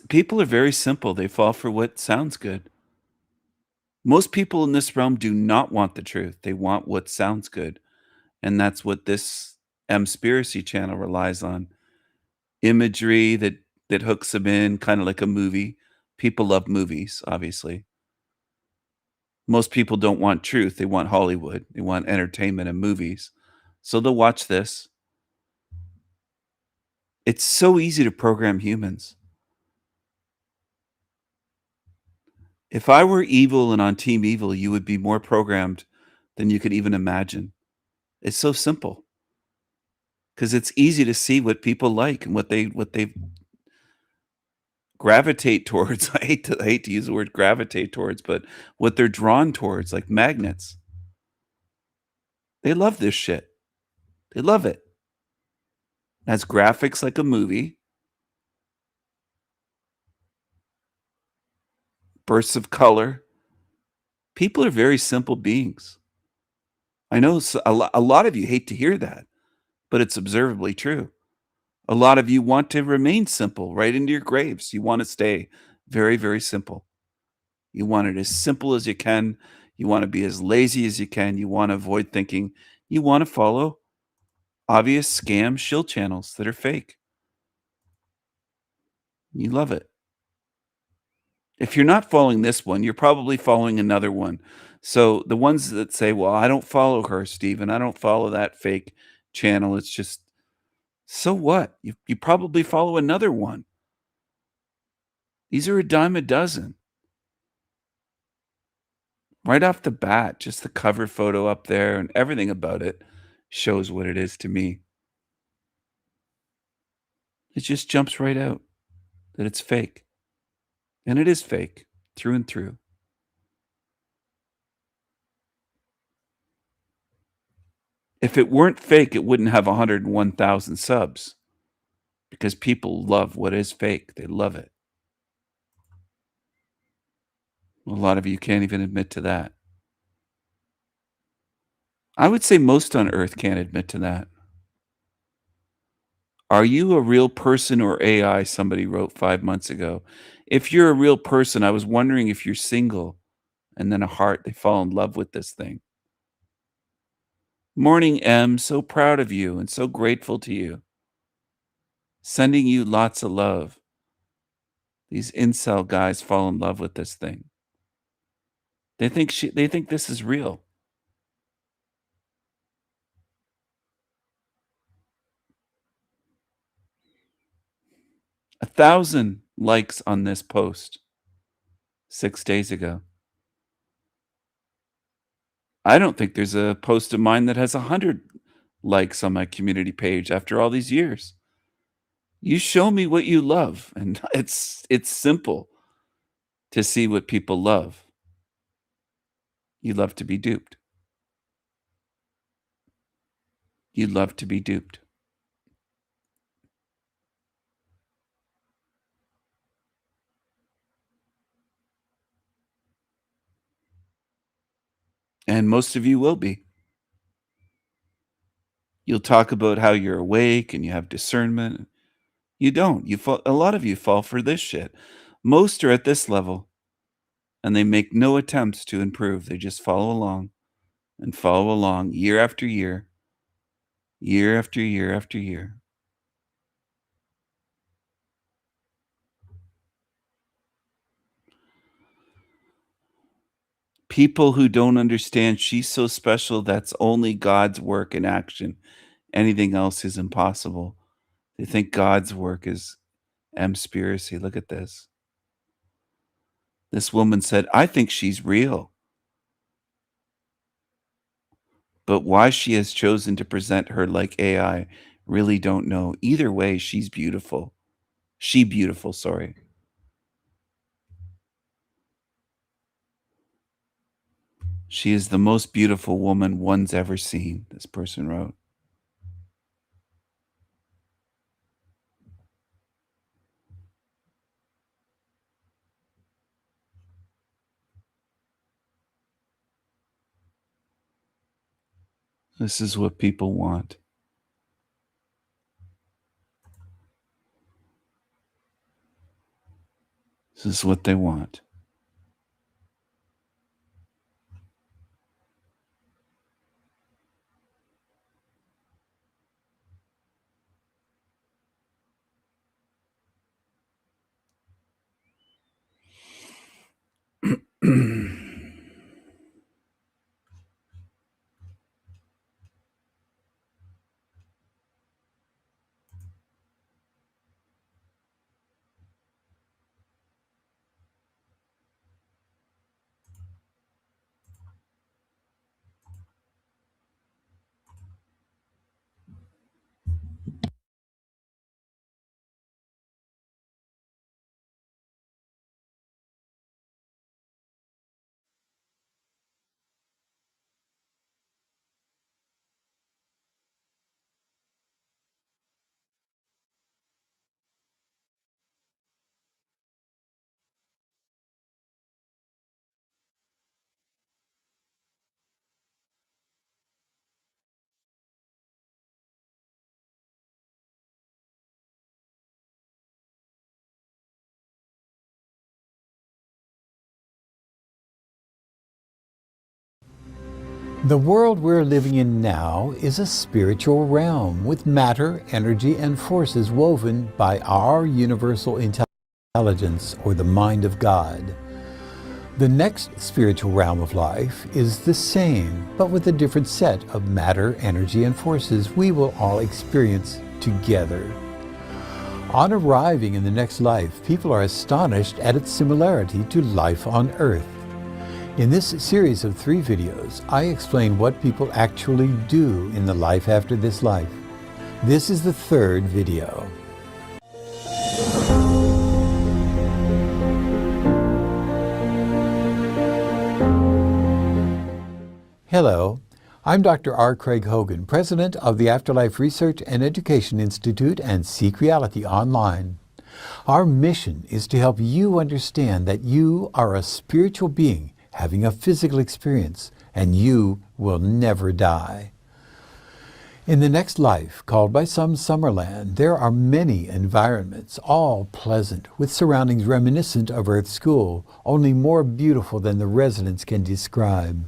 People are very simple. They fall for what sounds good. Most people in this realm do not want the truth. They want what sounds good. And that's what this Mspiracy channel relies on. Imagery that hooks them in, kind of like a movie. People love movies, obviously. Most people don't want truth. They want Hollywood. They want entertainment and movies. So they'll watch this. It's so easy to program humans. If I were evil and on Team Evil, you would be more programmed than you could even imagine. It's so simple. Because it's easy to see what people like and what they gravitate towards. I hate to use the word gravitate towards, but what they're drawn towards, like magnets. They love this shit. They love it. It has graphics like a movie. Bursts of color. People are very simple beings. I know a lot of you hate to hear that, but it's observably true. A lot of you want to remain simple right into your graves. You want to stay very, very simple. You want it as simple as you can. You want to be as lazy as you can. You want to avoid thinking. You want to follow obvious scam shill channels that are fake. You love it. If you're not following this one, you're probably following another one. So the ones that say, well, I don't follow her, Steven. I don't follow that fake channel. It's just, so what? You probably follow another one. These are a dime a dozen. Right off the bat, just the cover photo up there and everything about it shows what it is to me. It just jumps right out that it's fake. And it is fake, through and through. If it weren't fake, it wouldn't have 101,000 subs. Because people love what is fake. They love it. A lot of you can't even admit to that. I would say most on Earth can't admit to that. Are you a real person or AI? Somebody wrote 5 months ago. If you're a real person, I was wondering if you're single. And then a heart, they fall in love with this thing. Morning, M. So proud of you and so grateful to you. Sending you lots of love. These incel guys fall in love with this thing. They think this is real. A 1,000 likes on this post 6 days ago. I don't think there's a post of mine that has 100 likes on my community page after all these years. You show me what you love, and it's simple to see what people love. You love to be duped. You love to be duped. And most of you will be. You'll talk about how you're awake and you have discernment. You don't. A lot of you fall for this shit. Most are at this level, and they make no attempts to improve. They just follow along and follow along year after year, year after year after year. People who don't understand she's so special, that's only God's work in action. Anything else is impossible. They think God's work is M-spiracy. Look at this. This woman said, I think she's real. But why she has chosen to present her like AI, really don't know. Either way, she's beautiful. Beautiful, sorry. She is the most beautiful woman one's ever seen, this person wrote. This is what people want. This is what they want. The world we're living in now is a spiritual realm with matter, energy, and forces woven by our universal intelligence, or the mind of God. The next spiritual realm of life is the same, but with a different set of matter, energy, and forces we will all experience together. On arriving in the next life, people are astonished at its similarity to life on Earth. In this series of 3 videos, I explain what people actually do in the life after this life. This is the 3rd video. Hello, I'm Dr. R. Craig Hogan, President of the Afterlife Research and Education Institute and Seek Reality Online. Our mission is to help you understand that you are a spiritual being having a physical experience, and you will never die. In the next life, called by some Summerland, there are many environments, all pleasant, with surroundings reminiscent of Earth School, only more beautiful than the residents can describe.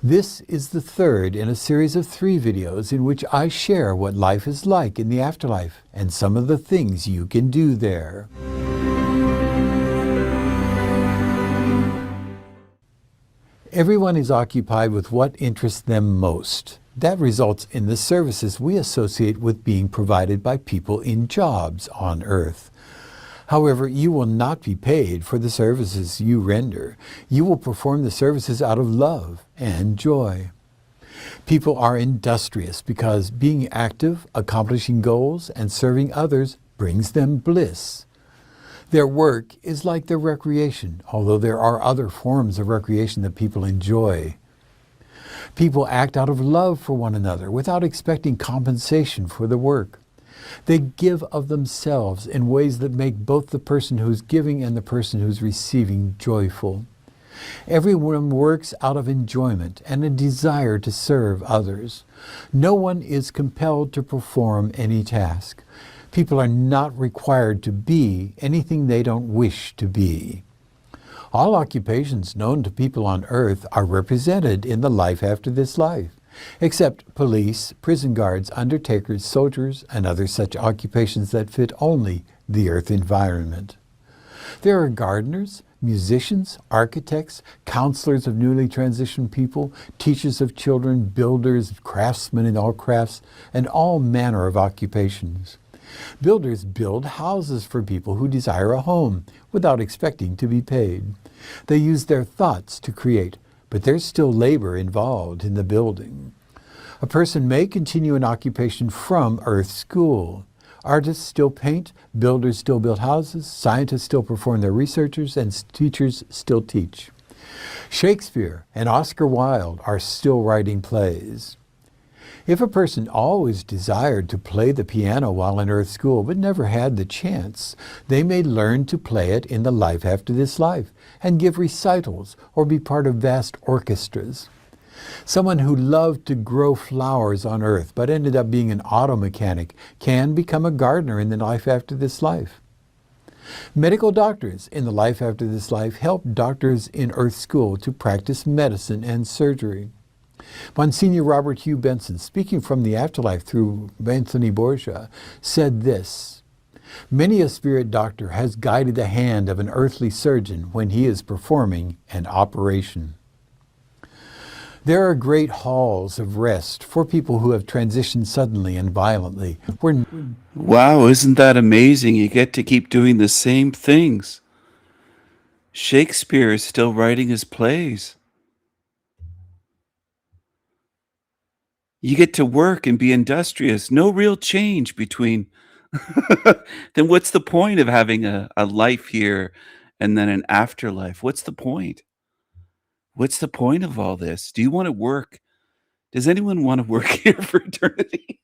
This is the third in a series of 3 videos in which I share what life is like in the afterlife and some of the things you can do there. Everyone is occupied with what interests them most. That results in the services we associate with being provided by people in jobs on Earth. However, you will not be paid for the services you render. You will perform the services out of love and joy. People are industrious because being active, accomplishing goals, and serving others brings them bliss. Their work is like their recreation, although there are other forms of recreation that people enjoy. People act out of love for one another without expecting compensation for the work. They give of themselves in ways that make both the person who's giving and the person who's receiving joyful. Everyone works out of enjoyment and a desire to serve others. No one is compelled to perform any task. People are not required to be anything they don't wish to be. All occupations known to people on Earth are represented in the life after this life, except police, prison guards, undertakers, soldiers, and other such occupations that fit only the Earth environment. There are gardeners, musicians, architects, counselors of newly transitioned people, teachers of children, builders, craftsmen in all crafts, and all manner of occupations. Builders build houses for people who desire a home without expecting to be paid. They use their thoughts to create, but there's still labor involved in the building. A person may continue an occupation from Earth School. Artists still paint, builders still build houses, scientists still perform their researches, and teachers still teach. Shakespeare and Oscar Wilde are still writing plays. If a person always desired to play the piano while in Earth School but never had the chance, they may learn to play it in the life after this life and give recitals or be part of vast orchestras. Someone who loved to grow flowers on Earth but ended up being an auto mechanic can become a gardener in the life after this life. Medical doctors in the life after this life help doctors in Earth School to practice medicine and surgery. Monsignor Robert Hugh Benson, speaking from the afterlife through Anthony Borgia, said this: "Many a spirit doctor has guided the hand of an earthly surgeon when he is performing an operation." There are great halls of rest for people who have transitioned suddenly and violently. Wow, isn't that amazing? You get to keep doing the same things. Shakespeare is still writing his plays. You get to work and be industrious. No real change between. Then what's the point of having a life here and then an afterlife? What's the point? What's the point of all this? Do you want to work? Does anyone want to work here for eternity?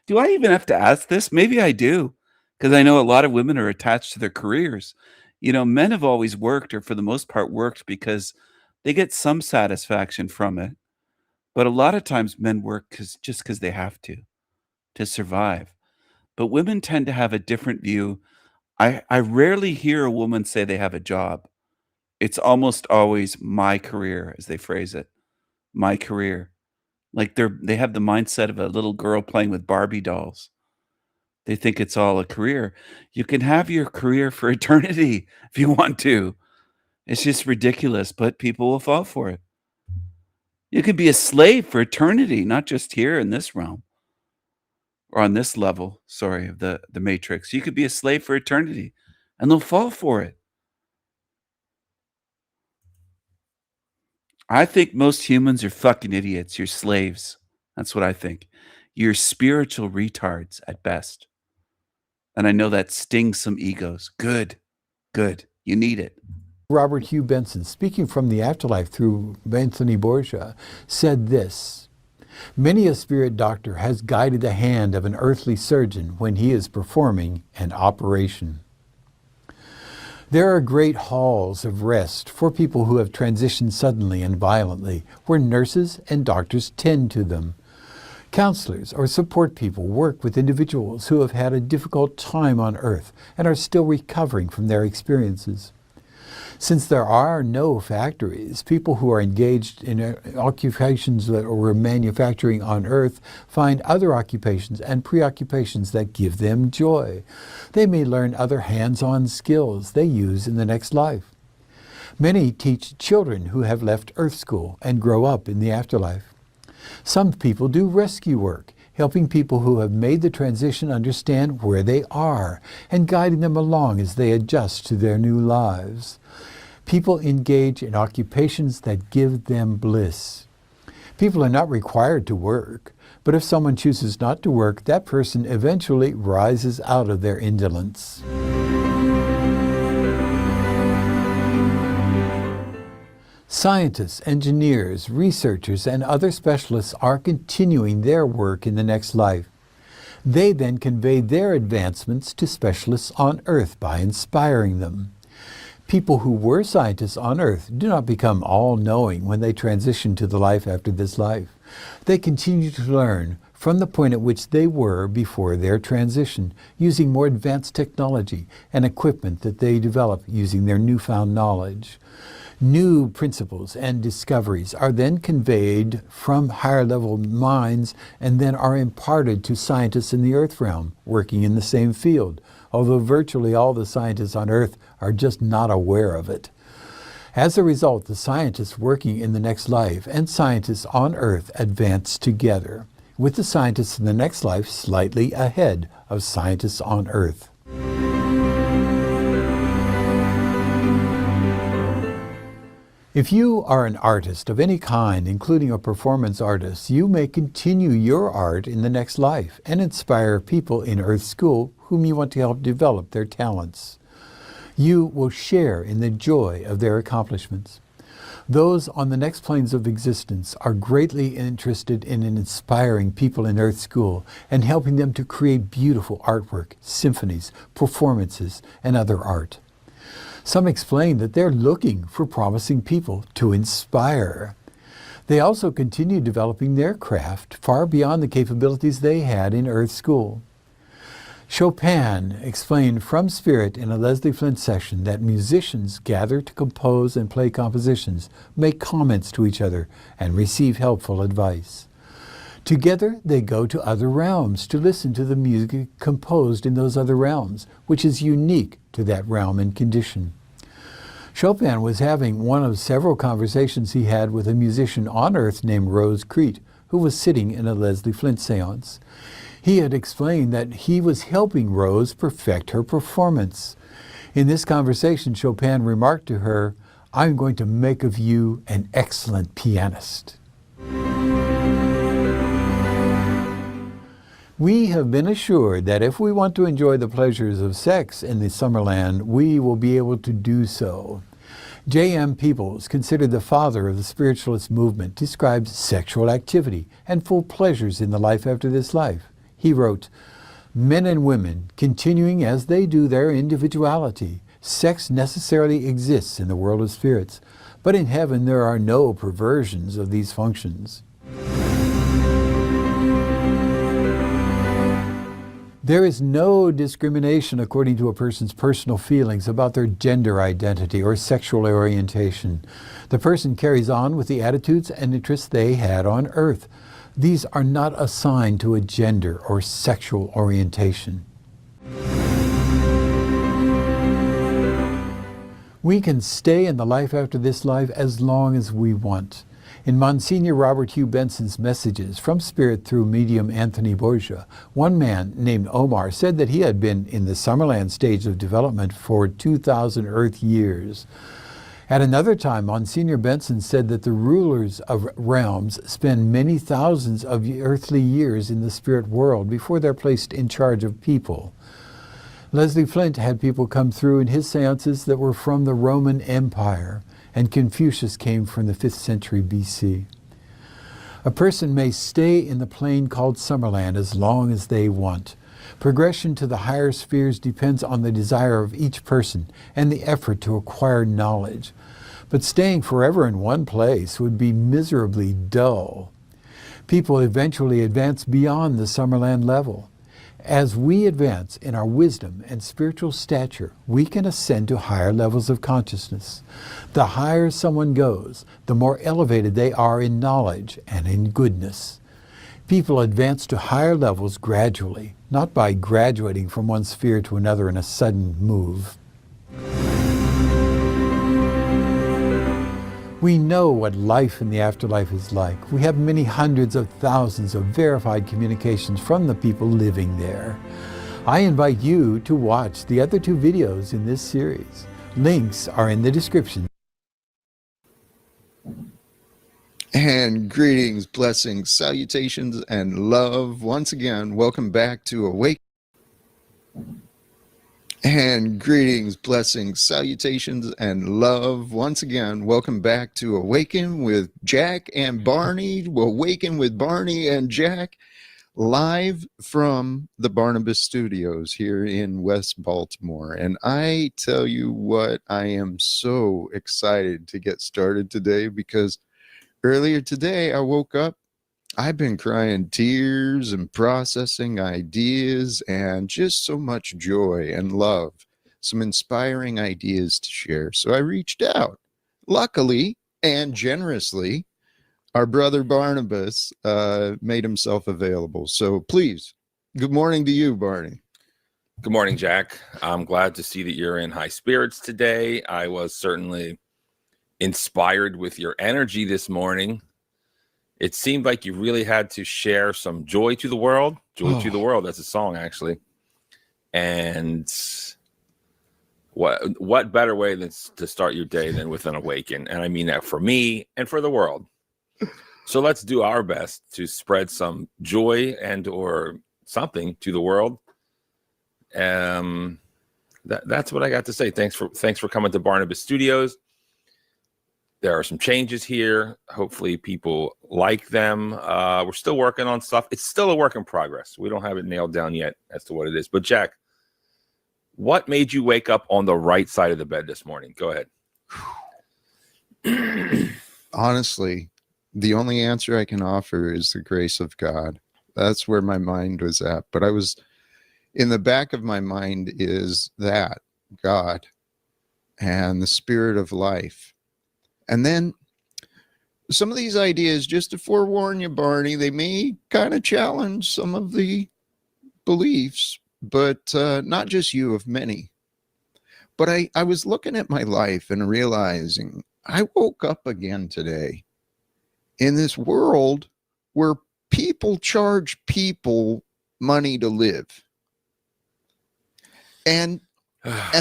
Do I even have to ask this? Maybe I do, because I know a lot of women are attached to their careers. You know, men have always worked, or for the most part worked, because they get some satisfaction from it. But a lot of times men work just because they have to survive. But women tend to have a different view. I rarely hear a woman say they have a job. It's almost always my career, as they phrase it. My career. Like they have the mindset of a little girl playing with Barbie dolls. They think it's all a career. You can have your career for eternity if you want to. It's just ridiculous, but people will fall for it. You could be a slave for eternity, not just here in this realm or on this level, sorry, of the matrix. You could be a slave for eternity and they'll fall for it. I think most humans are fucking idiots. You're slaves. That's what I think. You're spiritual retards at best. And I know that stings some egos. Good. Good. You need it. Robert Hugh Benson, speaking from the afterlife through Anthony Borgia, said this: "Many a spirit doctor has guided the hand of an earthly surgeon when he is performing an operation." There are great halls of rest for people who have transitioned suddenly and violently, where nurses and doctors tend to them. Counselors or support people work with individuals who have had a difficult time on earth and are still recovering from their experiences. Since there are no factories, people who are engaged in occupations that are manufacturing on earth find other occupations and preoccupations that give them joy. They may learn other hands-on skills they use in the next life. Many teach children who have left Earth School and grow up in the afterlife. Some people do rescue work, helping people who have made the transition understand where they are and guiding them along as they adjust to their new lives. People engage in occupations that give them bliss. People are not required to work, but if someone chooses not to work, that person eventually rises out of their indolence. Scientists, engineers, researchers, and other specialists are continuing their work in the next life. They then convey their advancements to specialists on Earth by inspiring them. People who were scientists on Earth do not become all-knowing when they transition to the life after this life. They continue to learn from the point at which they were before their transition, using more advanced technology and equipment that they develop using their newfound knowledge. New principles and discoveries are then conveyed from higher-level minds and then are imparted to scientists in the Earth realm working in the same field, although virtually all the scientists on Earth are just not aware of it. As a result, the scientists working in the next life and scientists on Earth advance together, with the scientists in the next life slightly ahead of scientists on Earth. If you are an artist of any kind, including a performance artist, you may continue your art in the next life and inspire people in Earth School whom you want to help develop their talents. You will share in the joy of their accomplishments. Those on the next planes of existence are greatly interested in inspiring people in Earth School and helping them to create beautiful artwork, symphonies, performances, and other art. Some explain that they're looking for promising people to inspire. They also continue developing their craft far beyond the capabilities they had in Earth School. Chopin explained from Spirit in a Leslie Flint session that musicians gather to compose and play compositions, make comments to each other, and receive helpful advice. Together, they go to other realms to listen to the music composed in those other realms, which is unique to that realm and condition. Chopin was having one of several conversations he had with a musician on Earth named Rose Crete, who was sitting in a Leslie Flint seance. He had explained that he was helping Rose perfect her performance. In this conversation, Chopin remarked to her, "I'm going to make of you an excellent pianist." We have been assured that if we want to enjoy the pleasures of sex in the Summerland, we will be able to do so. J.M. Peebles, considered the father of the spiritualist movement, describes sexual activity and full pleasures in the life after this life. He wrote, "Men and women, continuing as they do their individuality, sex necessarily exists in the world of spirits, but in heaven there are no perversions of these functions." There is no discrimination according to a person's personal feelings about their gender identity or sexual orientation. The person carries on with the attitudes and interests they had on Earth. These are not assigned to a gender or sexual orientation. We can stay in the life after this life as long as we want. In Monsignor Robert Hugh Benson's messages from Spirit through medium Anthony Borgia, one man named Omar said that he had been in the Summerland stage of development for 2,000 Earth years. At another time, Monsignor Benson said that the rulers of realms spend many thousands of earthly years in the spirit world before they're placed in charge of people. Leslie Flint had people come through in his seances that were from the Roman Empire, and Confucius came from the 5th century BC. A person may stay in the plane called Summerland as long as they want. Progression to the higher spheres depends on the desire of each person and the effort to acquire knowledge. But staying forever in one place would be miserably dull. People eventually advance beyond the Summerland level. As we advance in our wisdom and spiritual stature, we can ascend to higher levels of consciousness. The higher someone goes, the more elevated they are in knowledge and in goodness. People advance to higher levels gradually, not by graduating from one sphere to another in a sudden move. We know what life in the afterlife is like. We have many hundreds of thousands of verified communications from the people living there. I invite you to watch the other 2 videos in this series. Links are in the description. And greetings, blessings, salutations, and love. Once again, welcome back to Awake. And greetings, blessings, salutations, and love. Once again, welcome back to Awaken with Jack and Barney. Awaken with Barney and Jack, live from the Barnabas Studios here in West Baltimore. And I tell you what, I am so excited to get started today because earlier today I woke up. I've been crying tears and processing ideas and just so much joy and love, some inspiring ideas to share. So I reached out. Luckily and generously, our brother Barnabas made himself available. So please, good morning to you, Barney. Good morning, Jack. I'm glad to see that you're in high spirits today. I was certainly inspired with your energy this morning. It seemed like you really had to share some joy to the world. Joy to the world. That's a song, actually. And what better way than to start your day than with an awaken? And I mean that for me and for the world. So let's do our best to spread some joy and or something to the world. That's what I got to say. Thanks for coming to Barnabas Studios. There are some changes here. Hopefully people like them. We're still working on stuff. It's still a work in progress. We don't have it nailed down yet as to what it is. But Jack, what made you wake up on the right side of the bed this morning? Go ahead. Honestly, the only answer I can offer is the grace of God. That's where my mind was at. But I was, in the back of my mind is that, God and the spirit of life. And then some of these ideas, just to forewarn you, Barney, they may kind of challenge some of the beliefs, but not just you, of many. But I was looking at my life and realizing I woke up again today in this world where people charge people money to live. And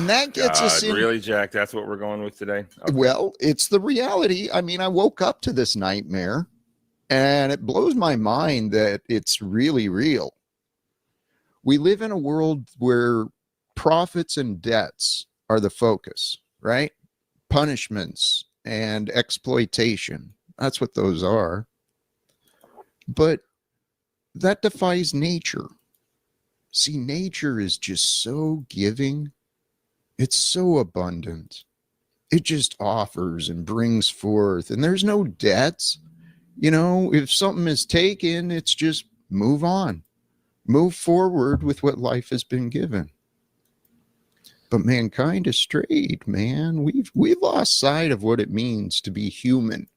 that gets us in. Really, Jack? That's what we're going with today? Okay. Well, it's the reality. I mean, I woke up to this nightmare and it blows my mind that it's really real. We live in a world where profits and debts are the focus, right? Punishments and exploitation. That's what those are. But that defies nature. See, nature is just so giving. It's so abundant. It just offers and brings forth, and there's no debts. You know, if something is taken, it's just move on, move forward with what life has been given. But mankind has strayed, man. We've lost sight of what it means to be human.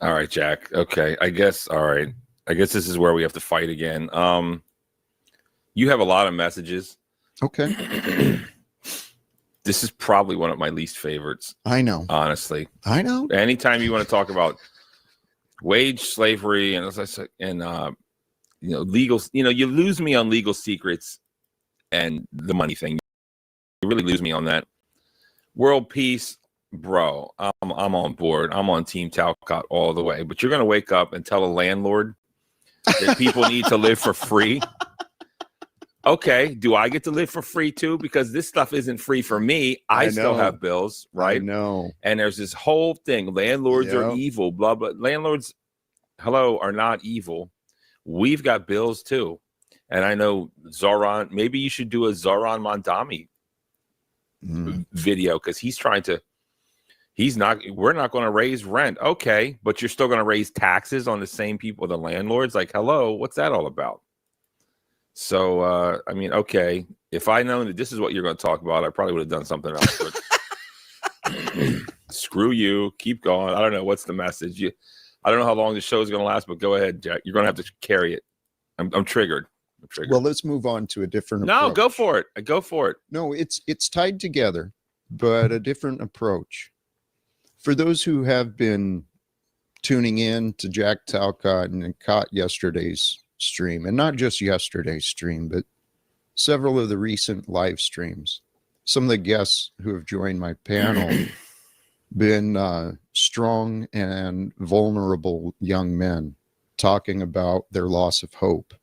All right, Jack. Okay, I guess. All right, I guess this is where we have to fight again. You have a lot of messages. Okay. This is probably one of my least favorites. I know. Honestly. I know. Anytime you want to talk about wage slavery and legal, you lose me on legal secrets and the money thing. You really lose me on that. World peace, bro. I'm on board. I'm on Team Talcott all the way. But you're going to wake up and tell a landlord that people need to live for free. Okay, do I get to live for free too? Because this stuff isn't free for me. I still have bills, right? I know. And there's this whole thing. Landlords are evil, blah, blah. Landlords, are not evil. We've got bills too. And I know Zoran, maybe you should do a Zoran Mandami video because he's trying to We're not going to raise rent. Okay, but you're still going to raise taxes on the same people, the landlords. Like, hello, what's that all about? So, I mean, okay, if I known that this is what you're going to talk about, I probably would have done something else. But screw you, keep going. I don't know what's the message. I don't know how long the show is going to last, but go ahead, Jack. You're going to have to carry it. I'm triggered. Well, let's move on to a different No, approach. go for it. Go for it. No, it's tied together, but a different approach. For those who have been tuning in to Jack Talcott and caught yesterday's stream, and not just yesterday's stream, but several of the recent live streams, some of the guests who have joined my panel been strong and vulnerable young men talking about their loss of hope.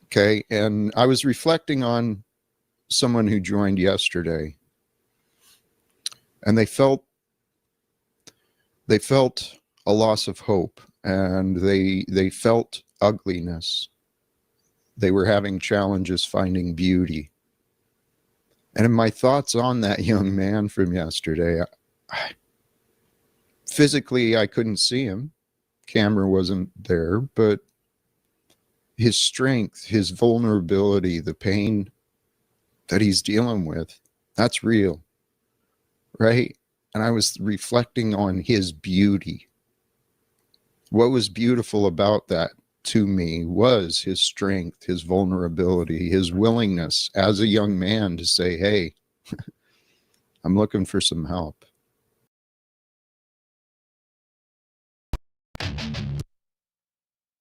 Okay, and I was reflecting on someone who joined yesterday, and they felt a loss of hope, and they felt ugliness. They were having challenges finding beauty. And in my thoughts on that young man from yesterday, physically I couldn't see him. Camera wasn't there, but his strength, his vulnerability, the pain that he's dealing with, that's real, right? And I was reflecting on his beauty. What was beautiful about that to me was his strength, his vulnerability, his willingness as a young man to say, hey, I'm looking for some help.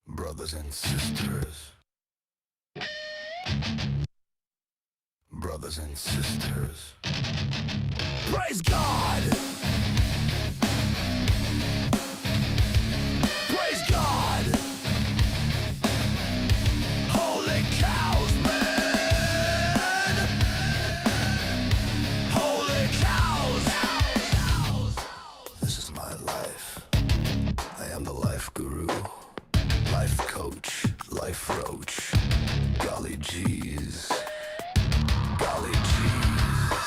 Brothers and sisters. Brothers and sisters. Praise God! Praise God! Holy cows, man! Holy cows! This is my life. I am the life guru. Life coach, life roach, golly geez, golly geez.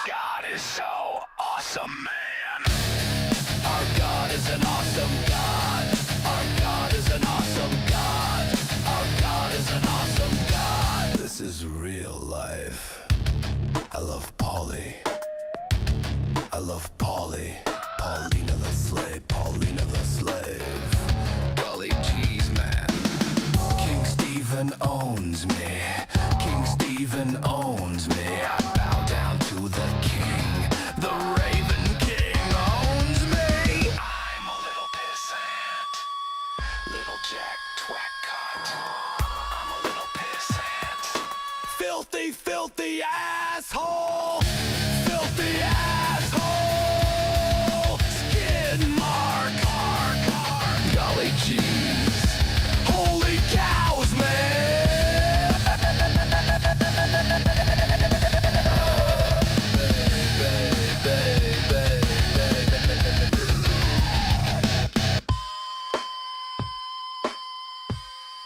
God is so awesome, man. Our God is an awesome God. Our God is an awesome God. Our God is an awesome God. This is real life. I love Polly. I love Polly. Paulina the slave. Paulina the slave. Golly geez, man. King Stephen owns me. King Stephen owns me. I bow down to the king. The Raven King owns me. I'm a little pissant. Little Jack Twackcott. I'm a little pissant. Filthy, filthy asshole. Filthy asshole. Skid mark. Golly jeez. Holy cows, man.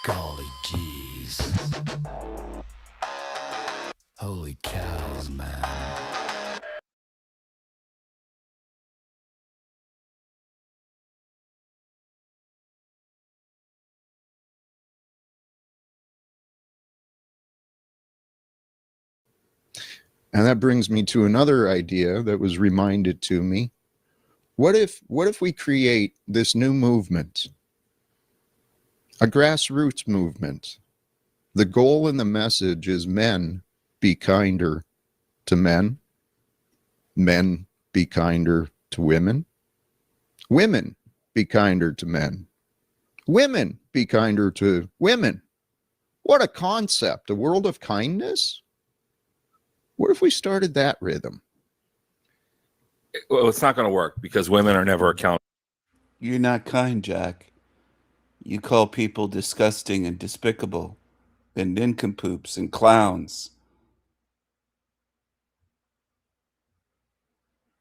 Golly jeez. Holy cows, man. And that brings me to another idea that was reminded to me. What if we create this new movement, a grassroots movement? The goal and the message is men be kinder to men, men be kinder to women, women be kinder to men, women be kinder to women. What a concept, a world of kindness. What if we started that rhythm? Well, it's not going to work because women are never accountable. You're not kind, Jack. You call people disgusting and despicable and nincompoops and clowns.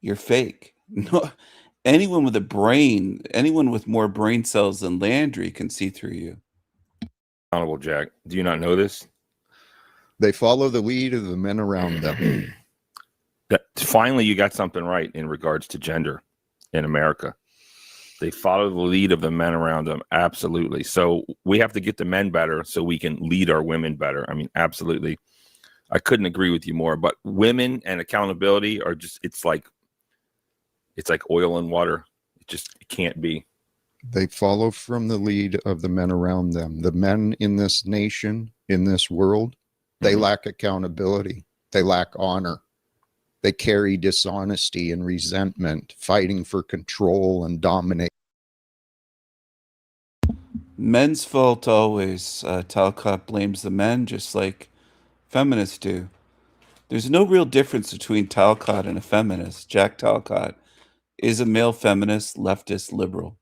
You're fake. No, anyone with a brain, anyone with more brain cells than Landry can see through you. Accountable, Jack. Do you not know this? They follow the lead of the men around them. Finally, you got something right in regards to gender in America. They follow the lead of the men around them. Absolutely. So we have to get the men better so we can lead our women better. I mean, absolutely. I couldn't agree with you more. But women and accountability are just, it's like oil and water. It can't be. They follow from the lead of the men around them. The men in this nation, in this world, they lack accountability. They lack honor. They carry dishonesty and resentment, fighting for control and domination. Men's fault always. Talcott blames the men just like feminists do. There's no real difference between Talcott and a feminist. Jack Talcott is a male feminist, leftist, liberal.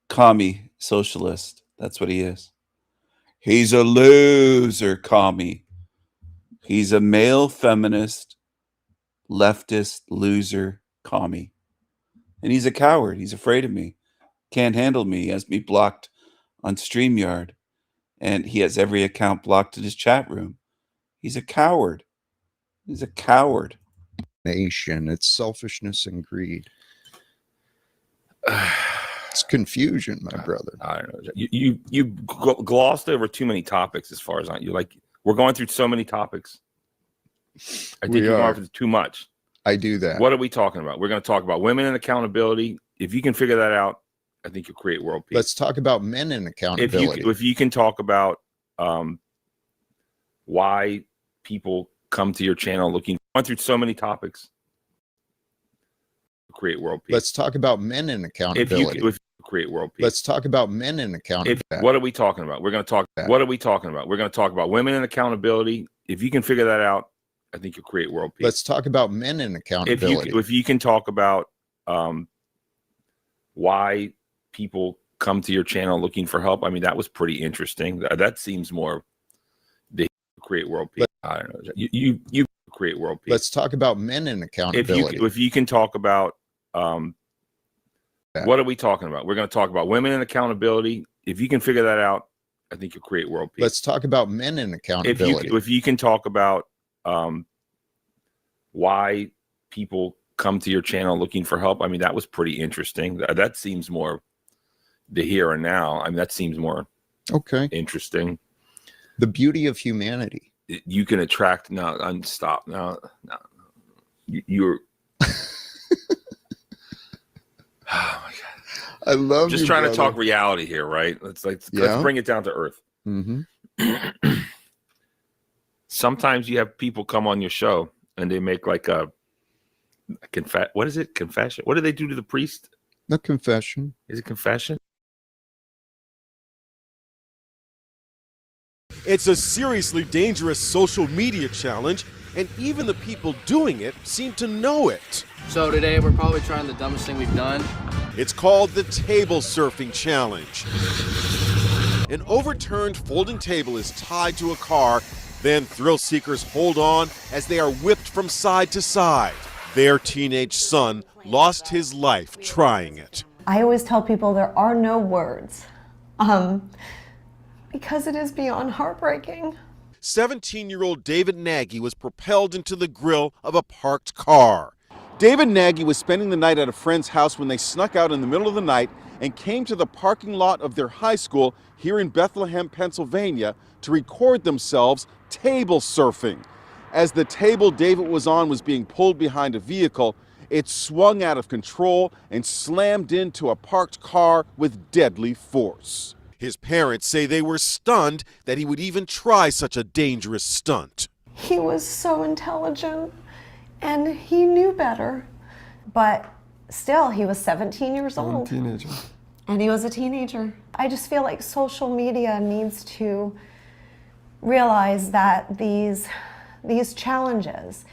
Commie, socialist. That's what he is. He's a loser, commie. He's a male feminist, leftist, loser, commie. And he's a coward. He's afraid of me. Can't handle me. He has me blocked on StreamYard. And he has every account blocked in his chat room. He's a coward. He's a coward. Nation. It's selfishness and greed. It's confusion, my brother. I don't know. You glossed over too many topics as far as you like. We're going through so many topics. I think you're going for too much. I do that. What are we talking about? We're going to talk about women and accountability. If you can figure that out, I think you'll create world peace. Let's talk about men and accountability. If you can talk about why people come to your channel looking, going through so many topics, create world peace. Let's talk about men and accountability. If you create world peace. Let's talk about men and accountability. What are we talking about? We're going to talk. What are we talking about? We're going to talk about women and accountability. If you can figure that out, I think you'll create world peace. Let's talk about men and accountability. If you can talk about why people come to your channel looking for help, I mean, that was pretty interesting. That seems more to create world peace. I don't know. You create world peace. Let's talk about men and accountability. If you can talk about what are we talking about? We're going to talk about women and accountability. If you can figure that out, I think you'll create world peace. Let's talk about men and accountability. If you can talk about why people come to your channel looking for help, I mean, that was pretty interesting. That seems more the here and now. I mean, that seems more interesting. The beauty of humanity. You can attract stop. No. You're oh my god. I love just you, trying brother. to talk reality here, right? Let's bring it down to earth. Sometimes you have people come on your show and they make like a what is it? Confession. What do they do to the priest? No confession. Is it confession? It's a seriously dangerous social media challenge, and even the people doing it seem to know it. So today we're probably trying the dumbest thing we've done. It's called the Table Surfing Challenge. An overturned folding table is tied to a car, then thrill seekers hold on as they are whipped from side to side. Their teenage son lost his life trying it. I always tell people there are no words. Because it is beyond heartbreaking. 17-year-old David Nagy was propelled into the grill of a parked car. David Nagy was spending the night at a friend's house when they snuck out in the middle of the night and came to the parking lot of their high school here in Bethlehem, Pennsylvania, to record themselves table surfing. As the table David was on was being pulled behind a vehicle, it swung out of control and slammed into a parked car with deadly force. His parents say they were stunned that he would even try such a dangerous stunt. He was so intelligent and he knew better. But still, he was 17 years old. Teenager. And he was a teenager. I just feel like social media needs to realize that these challenges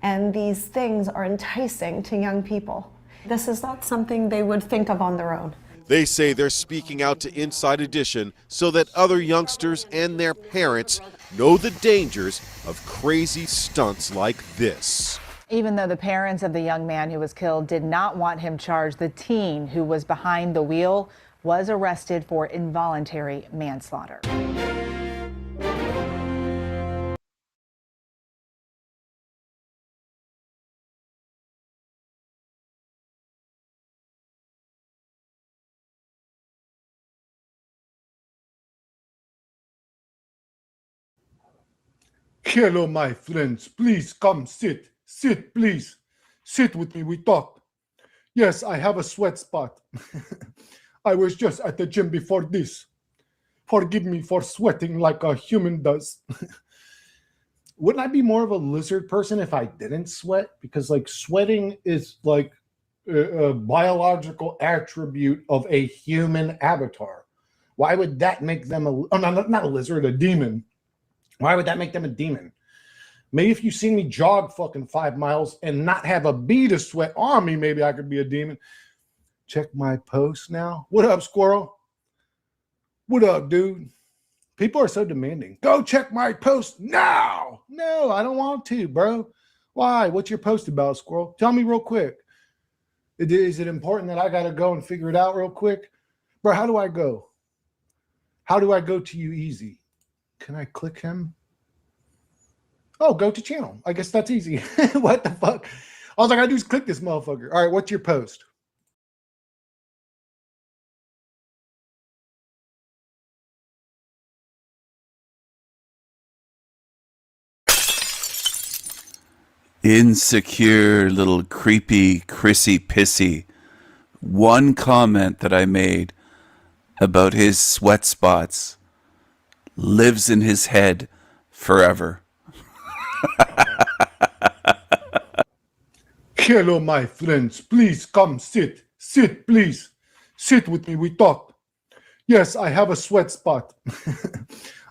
and these things are enticing to young people. This is not something they would think of on their own. They say they're speaking out to Inside Edition so that other youngsters and their parents know the dangers of crazy stunts like this. Even though the parents of the young man who was killed did not want him charged, the teen who was behind the wheel was arrested for involuntary manslaughter. Hello, my friends. Please come sit. Sit, please. Sit with me. We talk. Yes, I have a sweat spot. I was just at the gym before this. Forgive me for sweating like a human does. Wouldn't I be more of a lizard person if I didn't sweat? Because like sweating is like a biological attribute of a human avatar. Why would that make them not a lizard, a demon? Why would that make them a demon? Maybe if you see me jog fucking 5 miles and not have a bead of sweat on me, maybe I could be a demon. Check my post now. What up, squirrel? What up, dude? People are so demanding. Go check my post now. No, I don't want to, bro. Why? What's your post about, squirrel? Tell me real quick. Is it important that I got to go and figure it out real quick? Bro, how do I go? How do I go to you easy? Can I click him? Oh, go to channel. I guess that's easy. What the fuck? All I gotta do is click this motherfucker. All right, what's your post? Insecure little creepy Chrissy Pissy. One comment that I made about his sweat spots lives in his head forever. Hello, my friends. Please come sit. Sit, please. Sit with me. We talk. Yes, I have a sweat spot.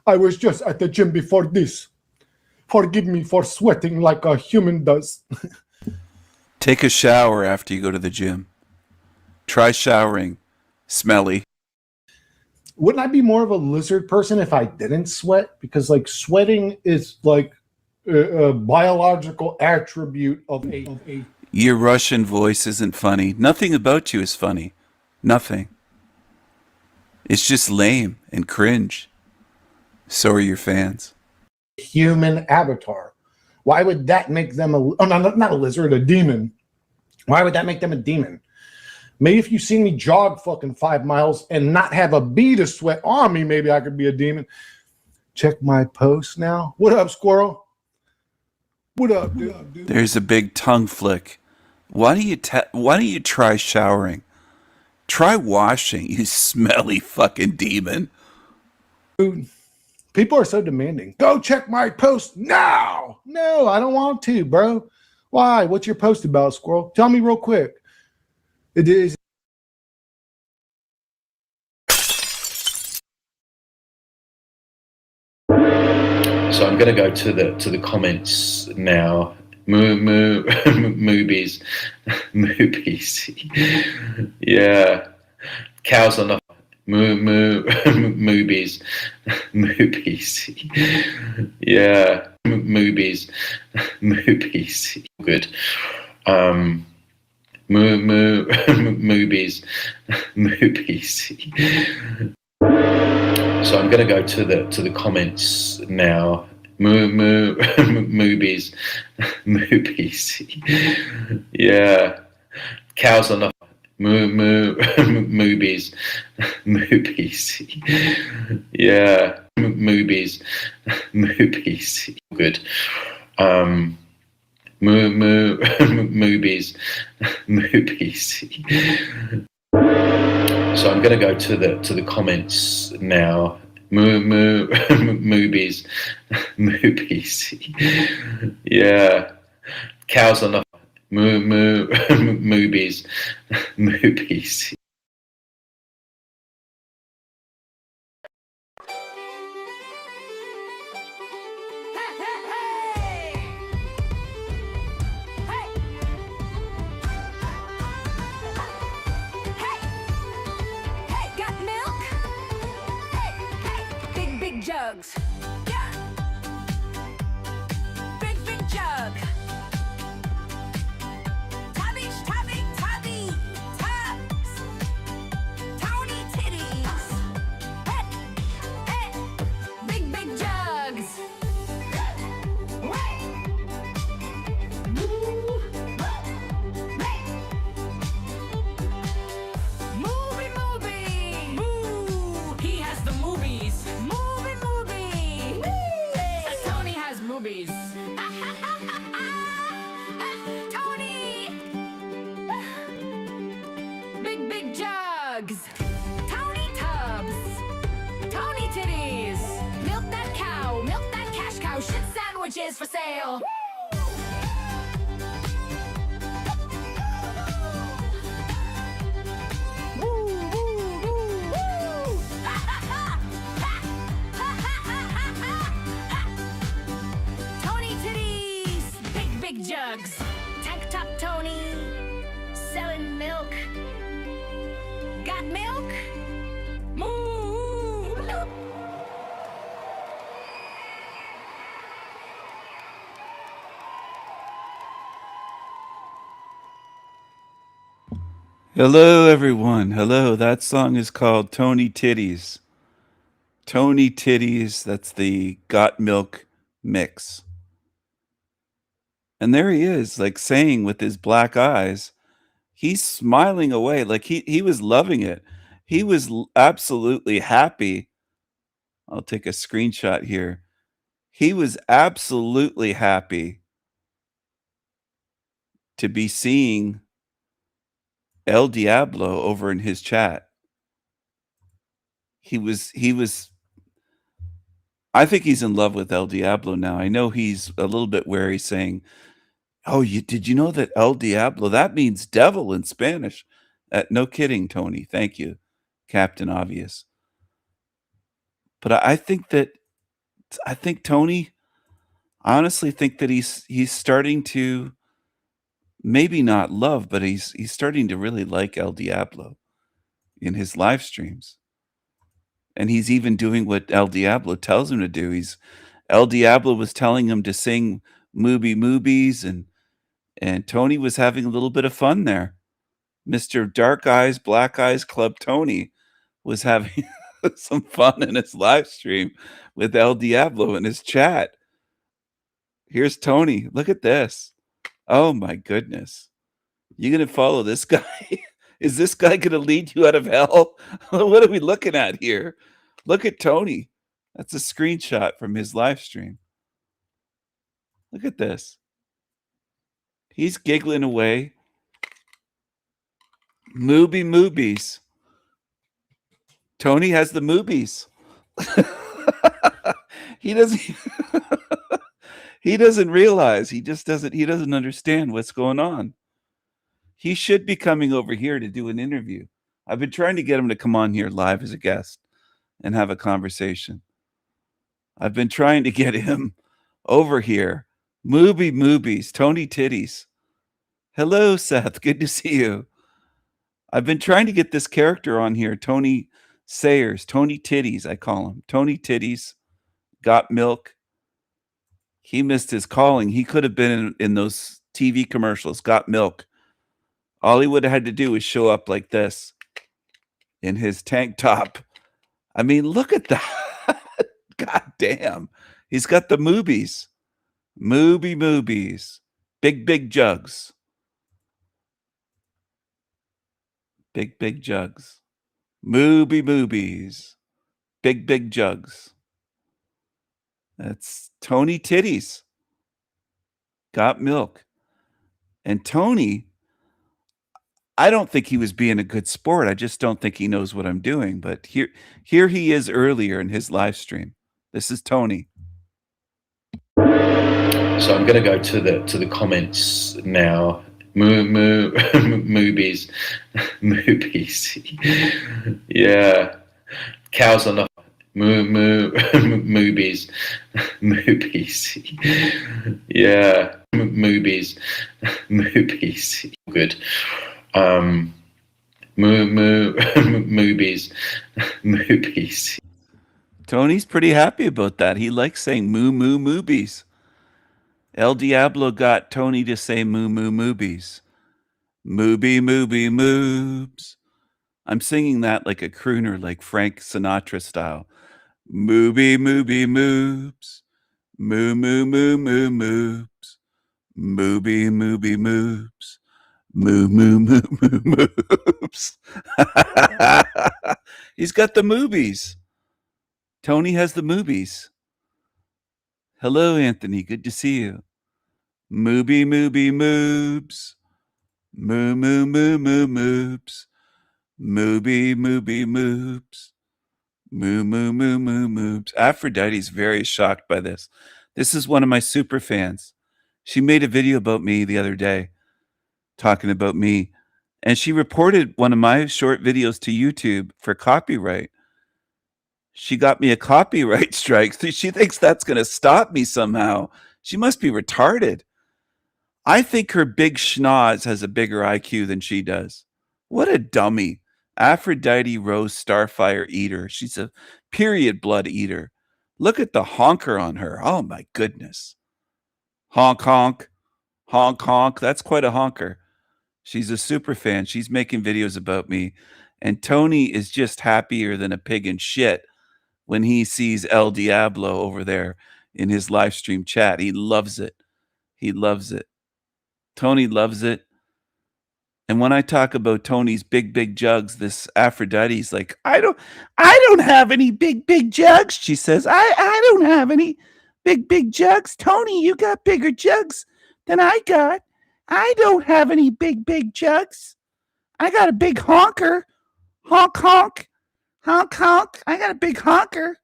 I was just at the gym before this. Forgive me for sweating like a human does. Take a shower after you go to the gym. Try showering. Smelly. Wouldn't I be more of a lizard person if I didn't sweat? Because like sweating is like a biological attribute of a. Your Russian voice isn't funny. Nothing about you is funny. Nothing. It's just lame and cringe. So are your fans. Human avatar. Why would that make them not a lizard, a demon? Why would that make them a demon? Maybe if you see me jog fucking 5 miles and not have a bead of sweat on me, maybe I could be a demon. Check my post now. What up, squirrel? What up, dude? There's a big tongue flick. Why don't you try showering? Try washing, you smelly fucking demon. Dude, people are so demanding. Go check my post now. No, I don't want to, bro. Why? What's your post about, squirrel? Tell me real quick. It is. So I'm going to go to the comments now. Movies. Yeah. Cows on the movies. Yeah. Movies. Good. Movies. So I'm going to go to the comments now. Movies. Yeah. Cows on the movies. Yeah. Movies. Good. Movies. So I'm going to go to the comments now. Movies. Yeah. Cows on the movies. Got milk? Big jugs. Yeah. Big jug. Tubby, tubs. Tony titties. Hey. Big jugs. Movie. He has the movies. Movie. jugs. Tony tubs. Tony titties. Milk that cow. Milk that cash cow. Shit sandwiches for sale. Tony titties. Big jugs. Tank top Tony. Selling milk. Got milk? Moo! Hello, everyone. Hello. That song is called Tony Titties. Tony Titties. That's the Got Milk mix. And there he is, like saying with his black eyes, he's smiling away. Like he was loving it. He was absolutely happy. I'll take a screenshot here. He was absolutely happy to be seeing El Diablo over in his chat. He was I think he's in love with El Diablo now. I know he's a little bit wary saying, "Oh, did you know that El Diablo, that means devil in Spanish?" No kidding, Tony. Thank you, Captain Obvious. But I think Tony, I honestly think that he's starting to maybe not love, but he's starting to really like El Diablo in his live streams. And he's even doing what El Diablo tells him to do. El Diablo was telling him to sing Movies, and Tony was having a little bit of fun there. Mr. Dark Eyes, Black Eyes Club Tony was having some fun in his live stream with El Diablo in his chat. Here's Tony. Look at this. Oh my goodness. You gonna follow this guy? Is this guy gonna lead you out of hell? What are we looking at here? Look at Tony. That's a screenshot from his live stream. Look at this. He's giggling away. Movies. Tony has the movies. He doesn't he doesn't realize. He doesn't understand what's going on. He should be coming over here to do an interview. I've been trying to get him to come on here live as a guest and have a conversation. I've been trying to get him over here. Movies, Tony Titties. Hello, Seth. Good to see you. I've been trying to get this character on here, Tony Sayers, Tony Titties, I call him. Tony Titties, Got Milk. He missed his calling. He could have been in those TV commercials, Got Milk. All he would have had to do is show up like this in his tank top. I mean, look at that. God damn. He's got the movies. Movies. Big jugs. Big jugs. Movies. Big jugs. That's Tony Titties. Got Milk. And Tony, I don't think he was being a good sport. I just don't think he knows what I'm doing. But here he is earlier in his live stream. This is Tony. So I'm going to go to the comments now. Movies. Yeah. Cows on the movies. Yeah. Movies. Good. Movies. Tony's pretty happy about that. He likes saying movies. El Diablo got Tony to say movies. Moobs. I'm singing that like a crooner, like Frank Sinatra style. Moobs. Moobs. Moobs. Moobs. He's got the movies. Tony has the movies. Hello, Anthony. Good to see you. Moobs. Moobs. Mooby, mooby, moobs. Moo, moo, moo, moo, moobs. Aphrodite's very shocked by this. This is one of my super fans. She made a video about me the other day, talking about me, and she reported one of my short videos to YouTube for copyright. She got me a copyright strike. She thinks that's going to stop me somehow. She must be retarded. I think her big schnoz has a bigger IQ than she does. What a dummy. Aphrodite Rose Starfire Eater. She's a period blood eater. Look at the honker on her. Oh my goodness. Honk, honk. Honk, honk. That's quite a honker. She's a super fan. She's making videos about me. And Tony is just happier than a pig in shit when he sees El Diablo over there in his live stream chat. He loves it. He loves it. Tony loves it. And when I talk about Tony's big jugs, this Aphrodite's like, I don't have any big jugs. She says, I don't have any big jugs. Tony, you got bigger jugs than I got. I don't have any big jugs. I got a big honker. Honk, honk. Honk, honk. I got a big honker.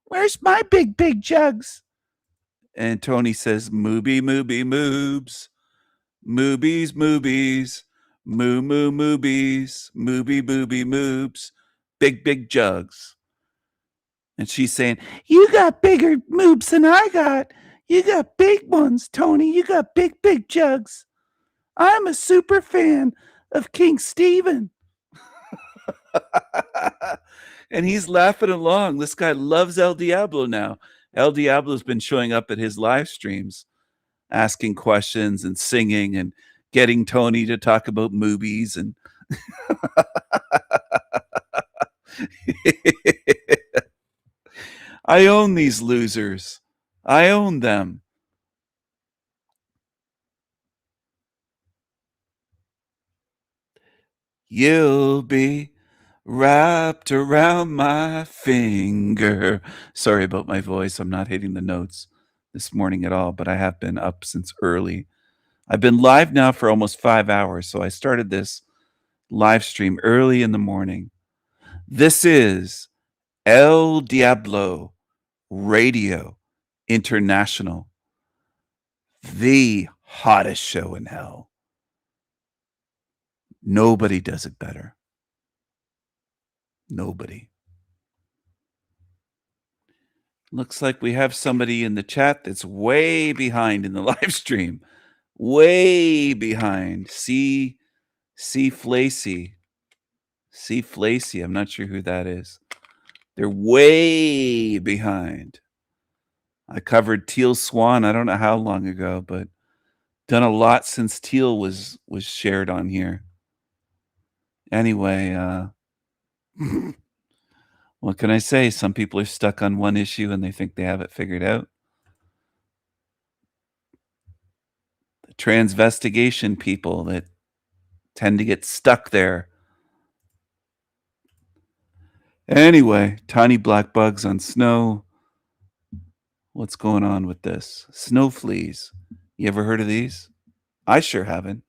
Where's my big jugs? And Tony says, mooby, mooby, moobs. Moobies, moobies. Moo, moo, moobies. Mooby, booby, moobs. Big jugs. And she's saying, you got bigger moobs than I got. You got big ones, Tony. You got big jugs. I'm a super fan of King Stephen. And he's laughing along. This guy loves El Diablo now. El Diablo's been showing up at his live streams, asking questions and singing and getting Tony to talk about movies. And I own these losers. I own them. You'll be wrapped around my finger. Sorry about my voice. I'm not hitting the notes this morning at all, but I have been up since early. I've been live now for almost 5 hours, so I started this live stream early in the morning. This is El Diablo Radio International, the hottest show in hell. Nobody does it better. Nobody. Looks like we have somebody in the chat that's way behind in the live stream. Way behind. C. Flacy. C. Flacy. I'm not sure who that is. They're way behind. I covered Teal Swan, I don't know how long ago, but done a lot since Teal was shared on here. Anyway, what can I say? Some people are stuck on one issue and they think they have it figured out. The transvestigation people that tend to get stuck there. Anyway, tiny black bugs on snow. What's going on with this? Snow fleas. You ever heard of these? I sure haven't.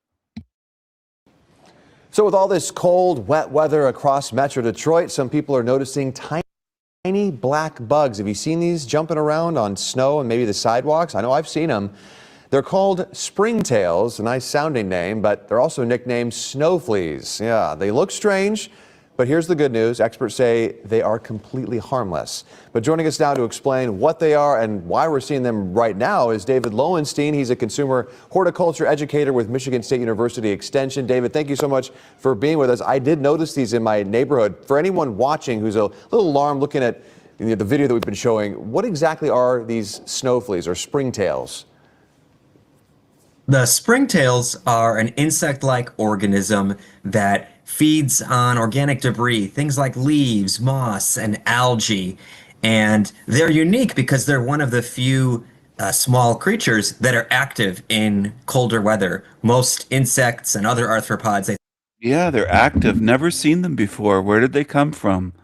So with all this cold, wet weather across Metro Detroit, some people are noticing tiny black bugs. Have you seen these jumping around on snow and maybe the sidewalks? I know I've seen them. They're called springtails, a nice sounding name, but they're also nicknamed snow fleas. Yeah, they look strange, but here's the good news. Experts say they are completely harmless. But joining us now to explain what they are and why we're seeing them right now is David Lowenstein. He's a consumer horticulture educator with Michigan State University Extension. David, thank you so much for being with us. I did notice these in my neighborhood. For anyone watching who's a little alarmed looking at the video that we've been showing, what exactly are these snow fleas or springtails? The springtails are an insect-like organism that feeds on organic debris, things like leaves, moss, and algae. And they're unique because they're one of the few small creatures that are active in colder weather. Most insects and other arthropods. Yeah, they're active. Never seen them before. Where did they come from?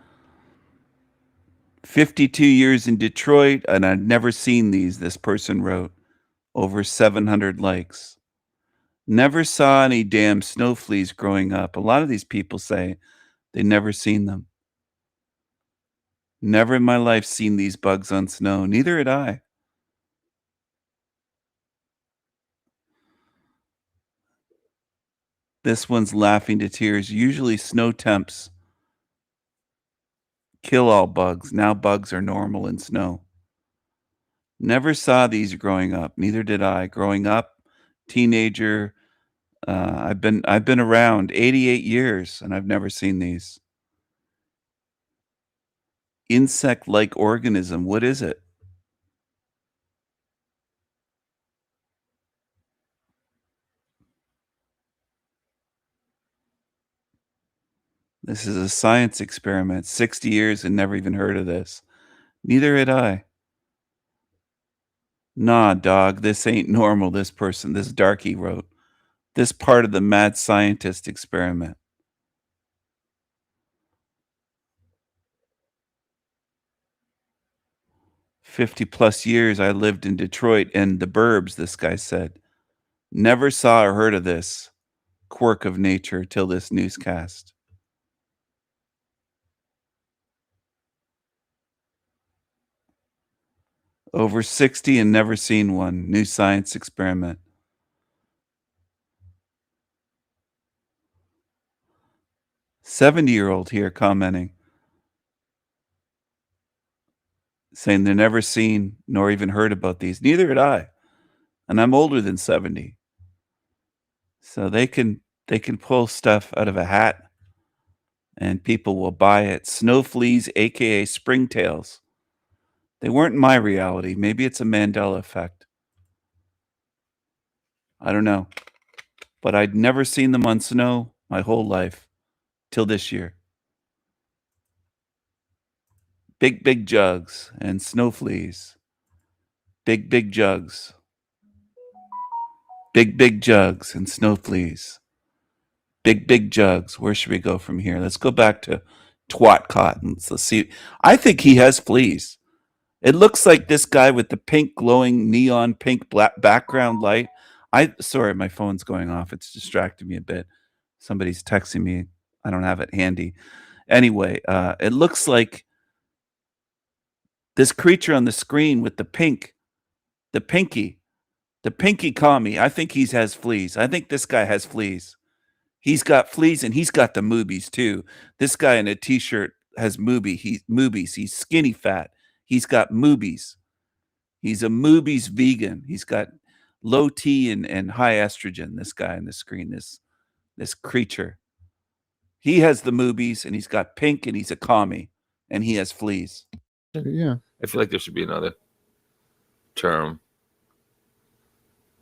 52 years in Detroit, and I'd never seen these, this person wrote. Over 700 likes. Never saw any damn snow fleas growing up. A lot of these people say they never seen them. Never in my life seen these bugs on snow. Neither had I. This one's laughing to tears. Usually snow temps kill all bugs. Now bugs are normal in snow. Never saw these growing up. Neither did I. Growing up, teenager, I've been around 88 years and I've never seen these. Insect-like organism. What is it? This is a science experiment. 60 years and never even heard of this. Neither had I. Nah, dog, this ain't normal, this darky wrote. This part of the mad scientist experiment. +50 years I lived in Detroit and the burbs, this guy said. Never saw or heard of this quirk of nature till this newscast. Over 60 and never seen one. New science experiment. '70-year-old here commenting, saying they're never seen nor even heard about these. Neither had I. And I'm older than 70. So they can pull stuff out of a hat and people will buy it. Snow fleas, aka springtails. They weren't my reality. Maybe it's a Mandela effect. I don't know. But I'd never seen them on snow my whole life till this year. Big jugs and snow fleas. Big jugs. Big jugs and snow fleas. Big jugs. Where should we go from here? Let's go back to Twat Cottons. Let's see. I think he has fleas. It looks like this guy with the pink glowing neon pink black background light. Sorry, my phone's going off. It's distracting me a bit. Somebody's texting me. I don't have it handy. Anyway, it looks like this creature on the screen with the pinky commie. I think he has fleas. I think this guy has fleas. He's got fleas and he's got the moobies too. This guy in a t-shirt has moobies. He's skinny fat. He's got moobies. He's a moobies vegan. He's got low T and high estrogen. This guy on the screen, this creature. He has the moobies and he's got pink and he's a commie and he has fleas. Yeah. I feel like there should be another term.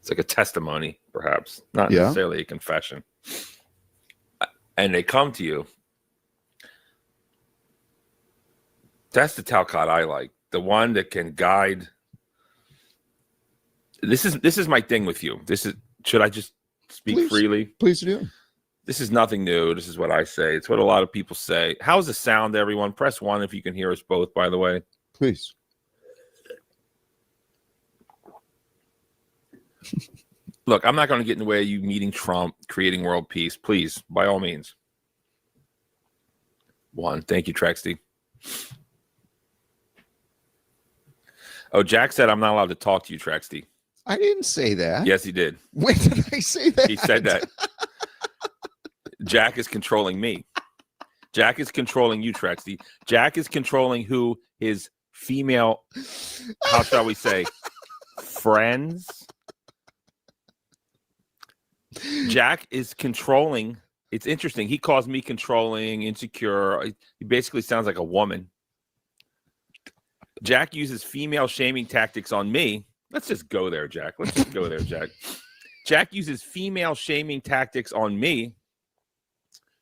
It's like a testimony, perhaps, not necessarily a confession. And they come to you. That's the Talcott I like. The one that can guide. This is my thing with you. Should I just speak freely? Please do. This is nothing new. This is what I say. It's what a lot of people say. How's the sound, everyone? Press 1 if you can hear us both, by the way. Please. Look, I'm not going to get in the way of you meeting Trump, creating world peace. Please, by all means. 1. Thank you, Trexty. Oh, Jack said I'm not allowed to talk to you, Trexty. I didn't say that. Yes, he did. When did I say that? He said that. Jack is controlling me. Jack is controlling you, Trexty. Jack is controlling who his female, how shall we say, friends. Jack is controlling. It's interesting. He calls me controlling, insecure. He basically sounds like a woman. Jack uses female shaming tactics on me. Let's just go there, Jack. Let's just go there, Jack. Jack uses female shaming tactics on me.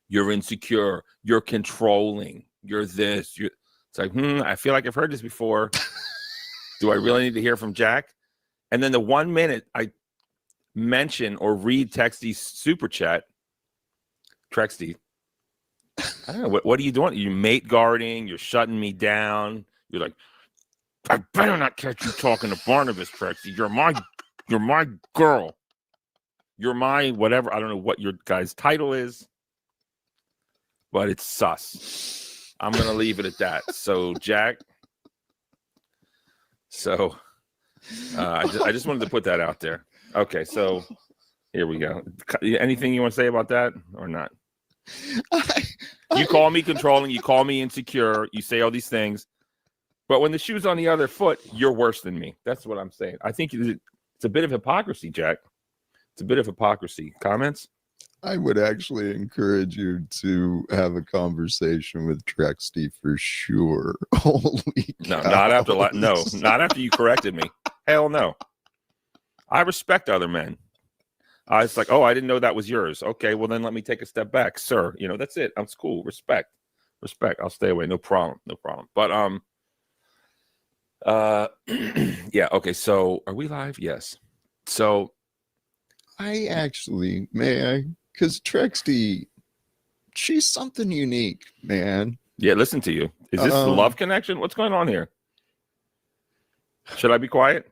You're insecure. You're controlling. You're this. It's like, I feel like I've heard this before. Do I really need to hear from Jack? And then the 1 minute I mention or read Texty's super chat, Trexty, I don't know. What are you doing? You're mate guarding. You're shutting me down. You're like, I better not catch you talking to Barnabas, Trexty. You're my girl. You're mine, whatever. I don't know what your guy's title is, but it's sus. I'm going to leave it at that. So, Jack. So, I just wanted to put that out there. Okay, so here we go. Anything you want to say about that or not? You call me controlling. You call me insecure. You say all these things. But when the shoe's on the other foot, you're worse than me. That's what I'm saying. I think it's a bit of hypocrisy, Jack. It's a bit of hypocrisy. Comments? I would actually encourage you to have a conversation with Trexty for sure. Holy No, cow. not after you corrected me. Hell no. I respect other men. It's like, oh, I didn't know that was yours. Okay, well then let me take a step back, sir. You know, that's it. That's cool. Respect. I'll stay away. No problem. But yeah, okay, so are we live? Yes. So I actually, may I? Because Trexty, she's something unique, man. yeah, listen to you. Is this the love connection? What's going on here? Should I be quiet?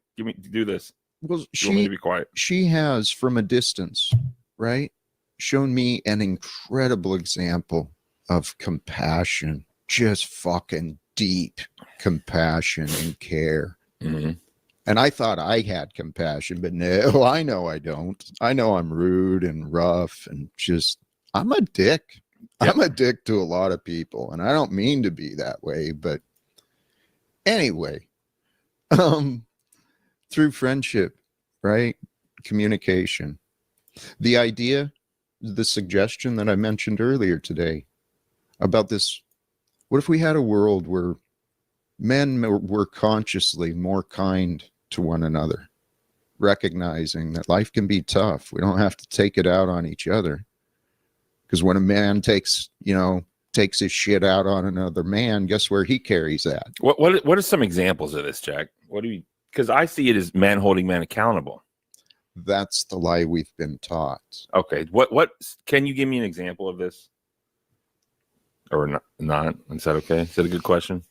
Do this. Well, You want me to be quiet? she has, from a distance, right, shown me an incredible example of compassion, just fucking deep compassion and care. Mm-hmm. And I thought I had compassion, but no, I know I don't. I know I'm rude and rough and just, I'm a dick. Yep. I'm a dick to a lot of people, and I don't mean to be that way, but anyway, through friendship, right? Communication. The idea, the suggestion that I mentioned earlier today about this, what if we had a world where men were consciously more kind to one another, recognizing that life can be tough. We don't have to take it out on each other. Because when a man takes his shit out on another man, guess where he carries that? What are some examples of this, Jack? What do you? Because I see it as man holding man accountable. That's the lie we've been taught. Okay. What can you give me an example of this? Or not? Is that okay? Is that a good question?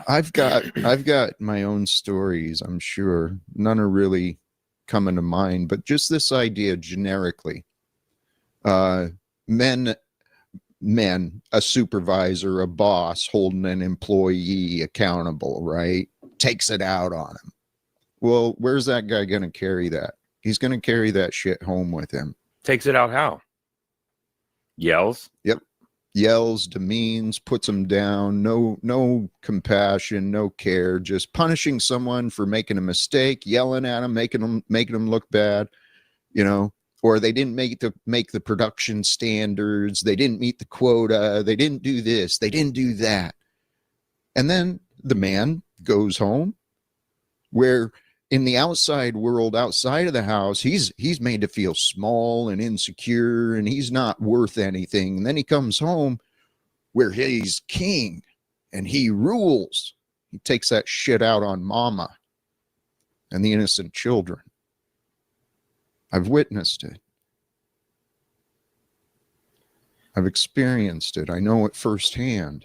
I've got my own stories, I'm sure. None are really coming to mind, but just this idea generically. Men, a supervisor, a boss holding an employee accountable, right? Takes it out on him. Well, where's that guy going to carry that? He's going to carry that shit home with him. Takes it out how? Yells? Yep. Yells, demeans, puts them down. No compassion, no care. Just punishing someone for making a mistake, yelling at them, making them look bad, or they didn't make the production standards. They didn't meet the quota. They didn't do this. They didn't do that. And then the man goes home where in the outside world, outside of the house, he's made to feel small and insecure and he's not worth anything. And then he comes home where he's king and he rules. He takes that shit out on mama and the innocent children. I've witnessed it. I've experienced it. I know it firsthand.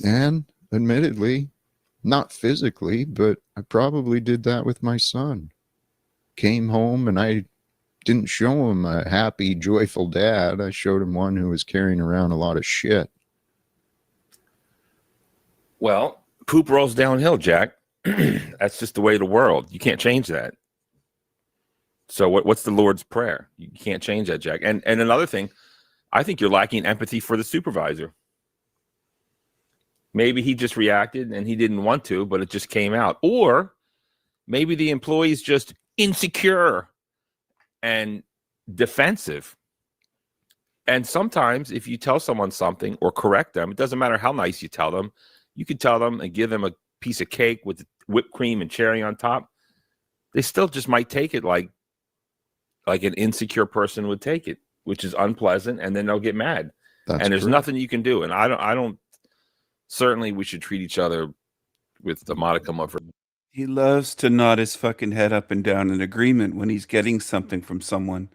And admittedly, not physically, but I probably did that with my son. Came home and I didn't show him a happy, joyful dad. I showed him one who was carrying around a lot of shit. Well, poop rolls downhill, Jack. That's just the way of the world. You can't change that. So what's the Lord's Prayer? You can't change that, Jack. And another thing, I think you're lacking empathy for the supervisor. Maybe he just reacted and he didn't want to, but it just came out. Or maybe the employee's just insecure and defensive. And sometimes if you tell someone something or correct them, it doesn't matter how nice you tell them. You could tell them and give them a piece of cake with whipped cream and cherry on top. They still just might take it like an insecure person would take it, which is unpleasant, and then they'll get mad. And there's nothing you can do. And I don't. Certainly, we should treat each other with the modicum of. He loves to nod his fucking head up and down in agreement when he's getting something from someone.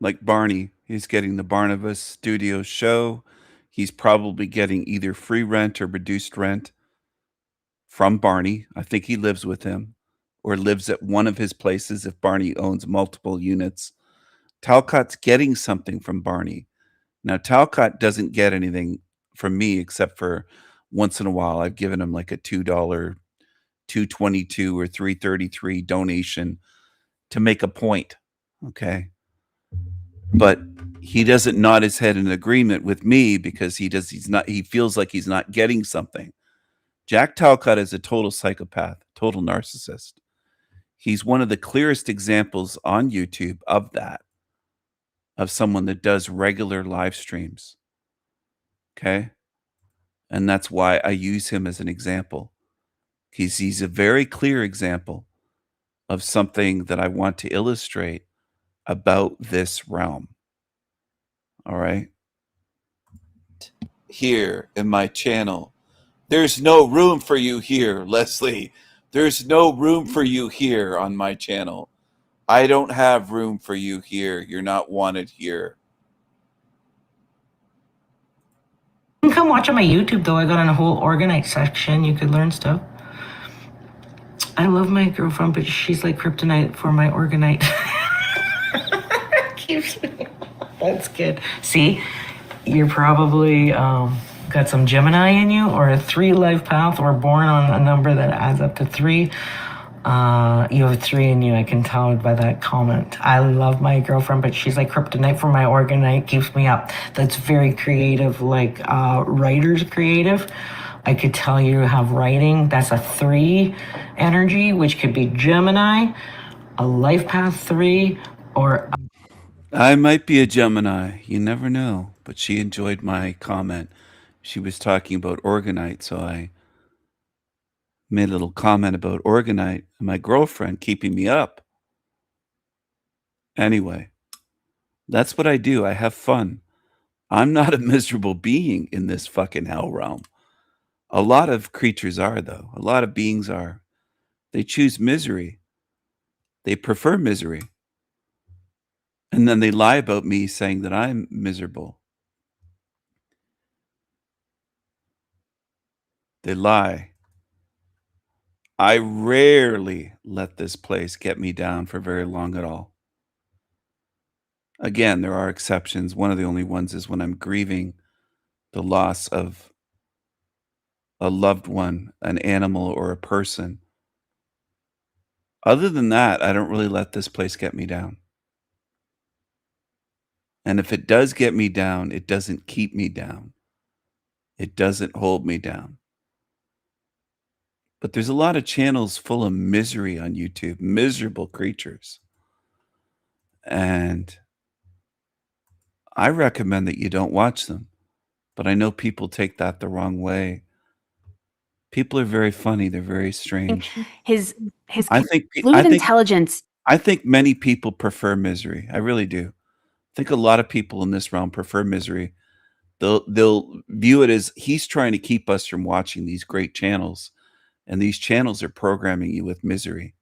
Like Barney, he's getting the Barnabas Studios show. He's probably getting either free rent or reduced rent from Barney. I think he lives with him. or lives at one of his places if Barney owns multiple units. Talcott's getting something from Barney. Now, Talcott doesn't get anything from me except for once in a while. I've given him like a $2, $2.22 or $3.33 donation to make a point. Okay. But he doesn't nod his head in agreement with me because he feels like he's not getting something. Jack Talcott is a total psychopath, total narcissist. He's one of the clearest examples on YouTube of that, of someone that does regular live streams. Okay. And that's why I use him as an example. He's a very clear example of something that I want to illustrate about this realm. All right. Here in my channel, there's no room for you here, Leslie. There's no room for you here on my channel. I don't have room for you here. You're not wanted here. You can come watch on my YouTube, though. I got on a whole Organite section. You could learn stuff. I love my girlfriend, but she's like kryptonite for my Organite. That's good. See, you're probably got some Gemini in you, or a 3 life path, or born on a number that adds up to 3. You have 3 in you, I can tell by that comment. I love my girlfriend, but she's like kryptonite for my Organite, keeps me up. That's very creative, like writer's creative. I could tell you have writing. That's a 3 energy, which could be Gemini, a life path 3, or... I might be a Gemini. You never know. But she enjoyed my comment. She was talking about Organite, so I made a little comment about Organite and my girlfriend keeping me up. Anyway, that's what I do. I have fun. I'm not a miserable being in this fucking hell realm. A lot of creatures are, though. A lot of beings are. They choose misery. They prefer misery. And then they lie about me saying that I'm miserable. They lie. I rarely let this place get me down for very long at all. Again, there are exceptions. One of the only ones is when I'm grieving the loss of a loved one, an animal, or a person. Other than that, I don't really let this place get me down. And if it does get me down, it doesn't keep me down. It doesn't hold me down. But there's a lot of channels full of misery on YouTube, miserable creatures. And I recommend that you don't watch them. But I know people take that the wrong way. People are very funny. They're very strange. His I think fluid intelligence. I think many people prefer misery. I really do. I think a lot of people in this realm prefer misery. They'll view it as he's trying to keep us from watching these great channels, and these channels are programming you with misery.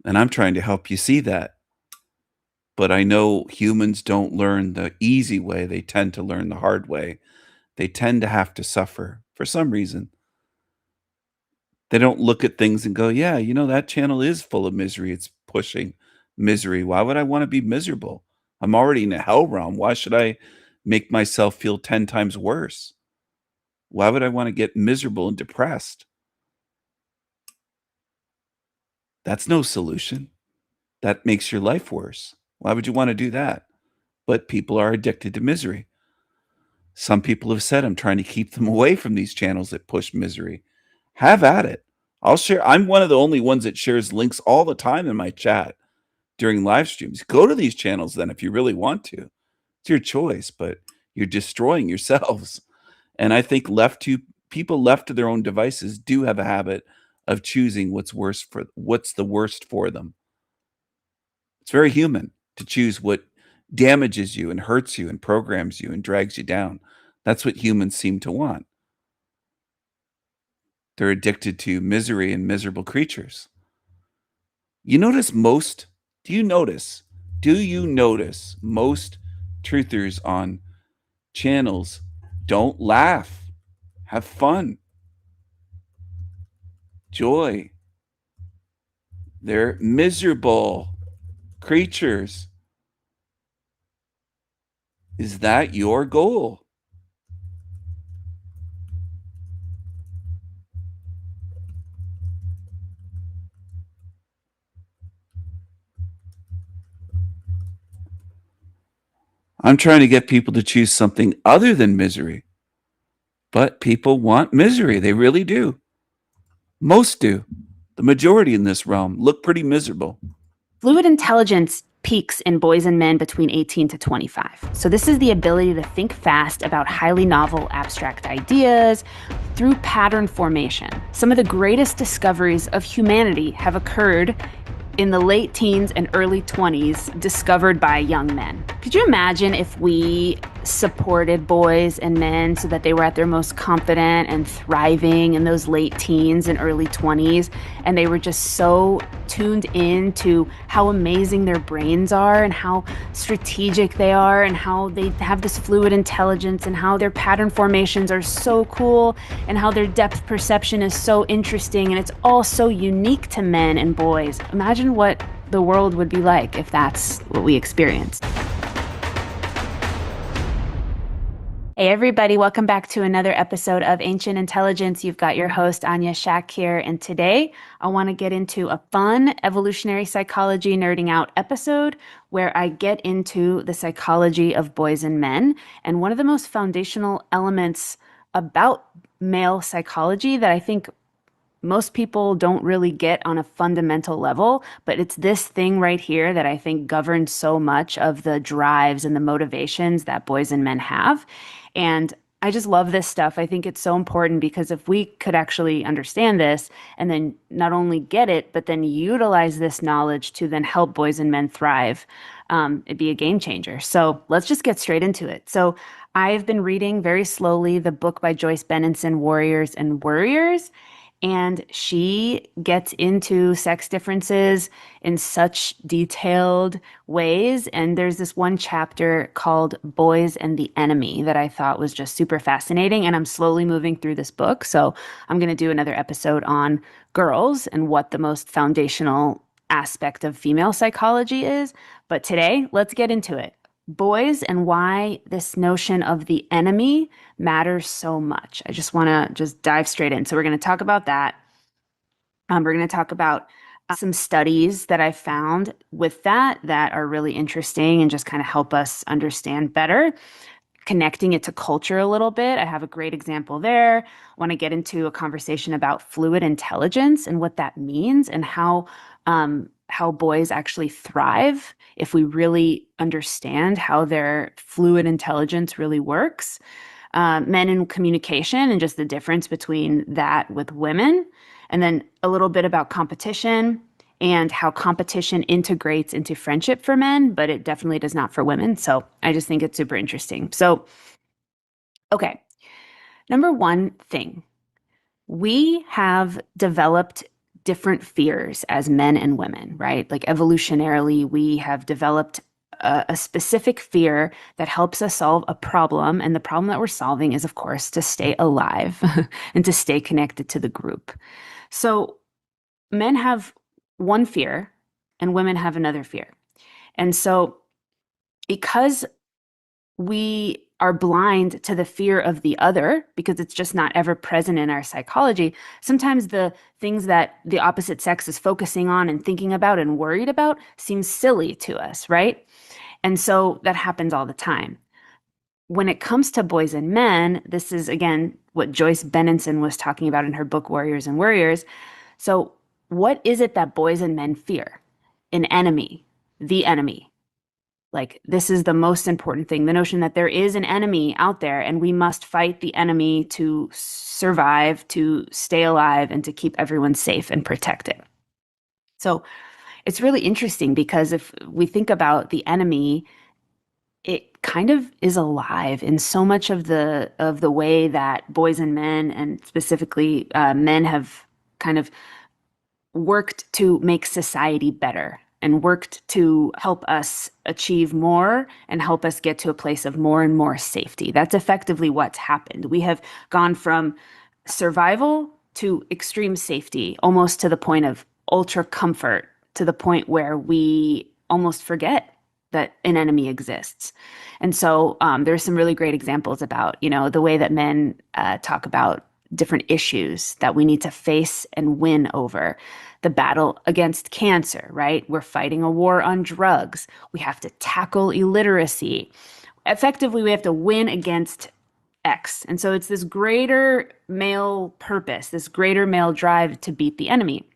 And I'm trying to help you see that. But I know humans don't learn the easy way. They tend to learn the hard way. They tend to have to suffer for some reason. They don't look at things and go, yeah, you know, that channel is full of misery. It's pushing misery. Why would I want to be miserable? I'm already in a hell realm. Why should I make myself feel 10 times worse? Why would I want to get miserable and depressed? That's no solution. That makes your life worse. Why would you want to do that? But people are addicted to misery. Some people have said I'm trying to keep them away from these channels that push misery. Have at it. I'll share. I'm one of the only ones that shares links all the time in my chat during live streams. Go to these channels then if you really want to. It's your choice, but you're destroying yourselves. And I think people left to their own devices do have a habit of choosing what's the worst for them. It's very human to choose what damages you and hurts you and programs you and drags you down. That's what humans seem to want. They're addicted to misery and miserable creatures. Do you notice most truthers on channels don't laugh, have fun, joy, They're miserable creatures. Is that your goal? I'm trying to get people to choose something other than misery. But people want misery. They really do. Most do. The majority in this realm look pretty miserable. Fluid intelligence peaks in boys and men between 18 to 25. So this is the ability to think fast about highly novel abstract ideas through pattern formation. Some of the greatest discoveries of humanity have occurred in the late teens and early 20s, discovered by young men. Could you imagine if we supported boys and men so that they were at their most confident and thriving in those late teens and early 20s, and they were just so tuned in to how amazing their brains are and how strategic they are and how they have this fluid intelligence and how their pattern formations are so cool and how their depth perception is so interesting and it's all so unique to men and boys. Imagine what the world would be like if that's what we experienced. Hey everybody, welcome back to another episode of Ancient Intelligence. You've got your host Anya Shak here, and today I want to get into a fun evolutionary psychology nerding out episode where I get into the psychology of boys and men. And one of the most foundational elements about male psychology that I think most people don't really get on a fundamental level, but it's this thing right here that I think governs so much of the drives and the motivations that boys and men have. And I just love this stuff. I think it's so important because if we could actually understand this and then not only get it, but then utilize this knowledge to then help boys and men thrive, it'd be a game changer. So let's just get straight into it. So I've been reading very slowly the book by Joyce Benenson, Warriors and Worriers. And she gets into sex differences in such detailed ways. And there's this one chapter called Boys and the Enemy that I thought was just super fascinating. And I'm slowly moving through this book. So I'm going to do another episode on girls and what the most foundational aspect of female psychology is. But today, let's get into it. Boys and why this notion of the enemy matters so much. I just want to just dive straight in. So we're going to talk about that. We're going to talk about some studies that I found with that are really interesting and just kind of help us understand better, connecting it to culture a little bit. I have a great example there. I want to get into a conversation about fluid intelligence and what that means and how boys actually thrive if we really understand how their fluid intelligence really works. Men in communication and just the difference between that with women. And then a little bit about competition and how competition integrates into friendship for men, but it definitely does not for women. So I just think it's super interesting. So, okay. Number one thing, we have developed different fears as men and women, right? Like evolutionarily, we have developed a specific fear that helps us solve a problem. And the problem that we're solving is, of course, to stay alive and to stay connected to the group. So men have one fear and women have another fear. And so because we are blind to the fear of the other because it's just not ever present in our psychology, sometimes the things that the opposite sex is focusing on and thinking about and worried about seems silly to us, right? And so that happens all the time. When it comes to boys and men, this is, again, what Joyce Benenson was talking about in her book, Warriors and Worriers. So what is it that boys and men fear? An enemy, the enemy. Like, this is the most important thing, the notion that there is an enemy out there and we must fight the enemy to survive, to stay alive, and to keep everyone safe and protected. So it's really interesting because if we think about the enemy, it kind of is alive in so much of the way that boys and men, and specifically men, have kind of worked to make society better and worked to help us achieve more and help us get to a place of more and more safety. That's effectively what's happened. We have gone from survival to extreme safety, almost to the point of ultra comfort to the point where we almost forget that an enemy exists. And so there's some really great examples about, the way that men talk about different issues that we need to face and win over. The battle against cancer, right? We're fighting a war on drugs. We have to tackle illiteracy. Effectively, we have to win against X. And so it's this greater male purpose, this greater male drive to beat the enemy.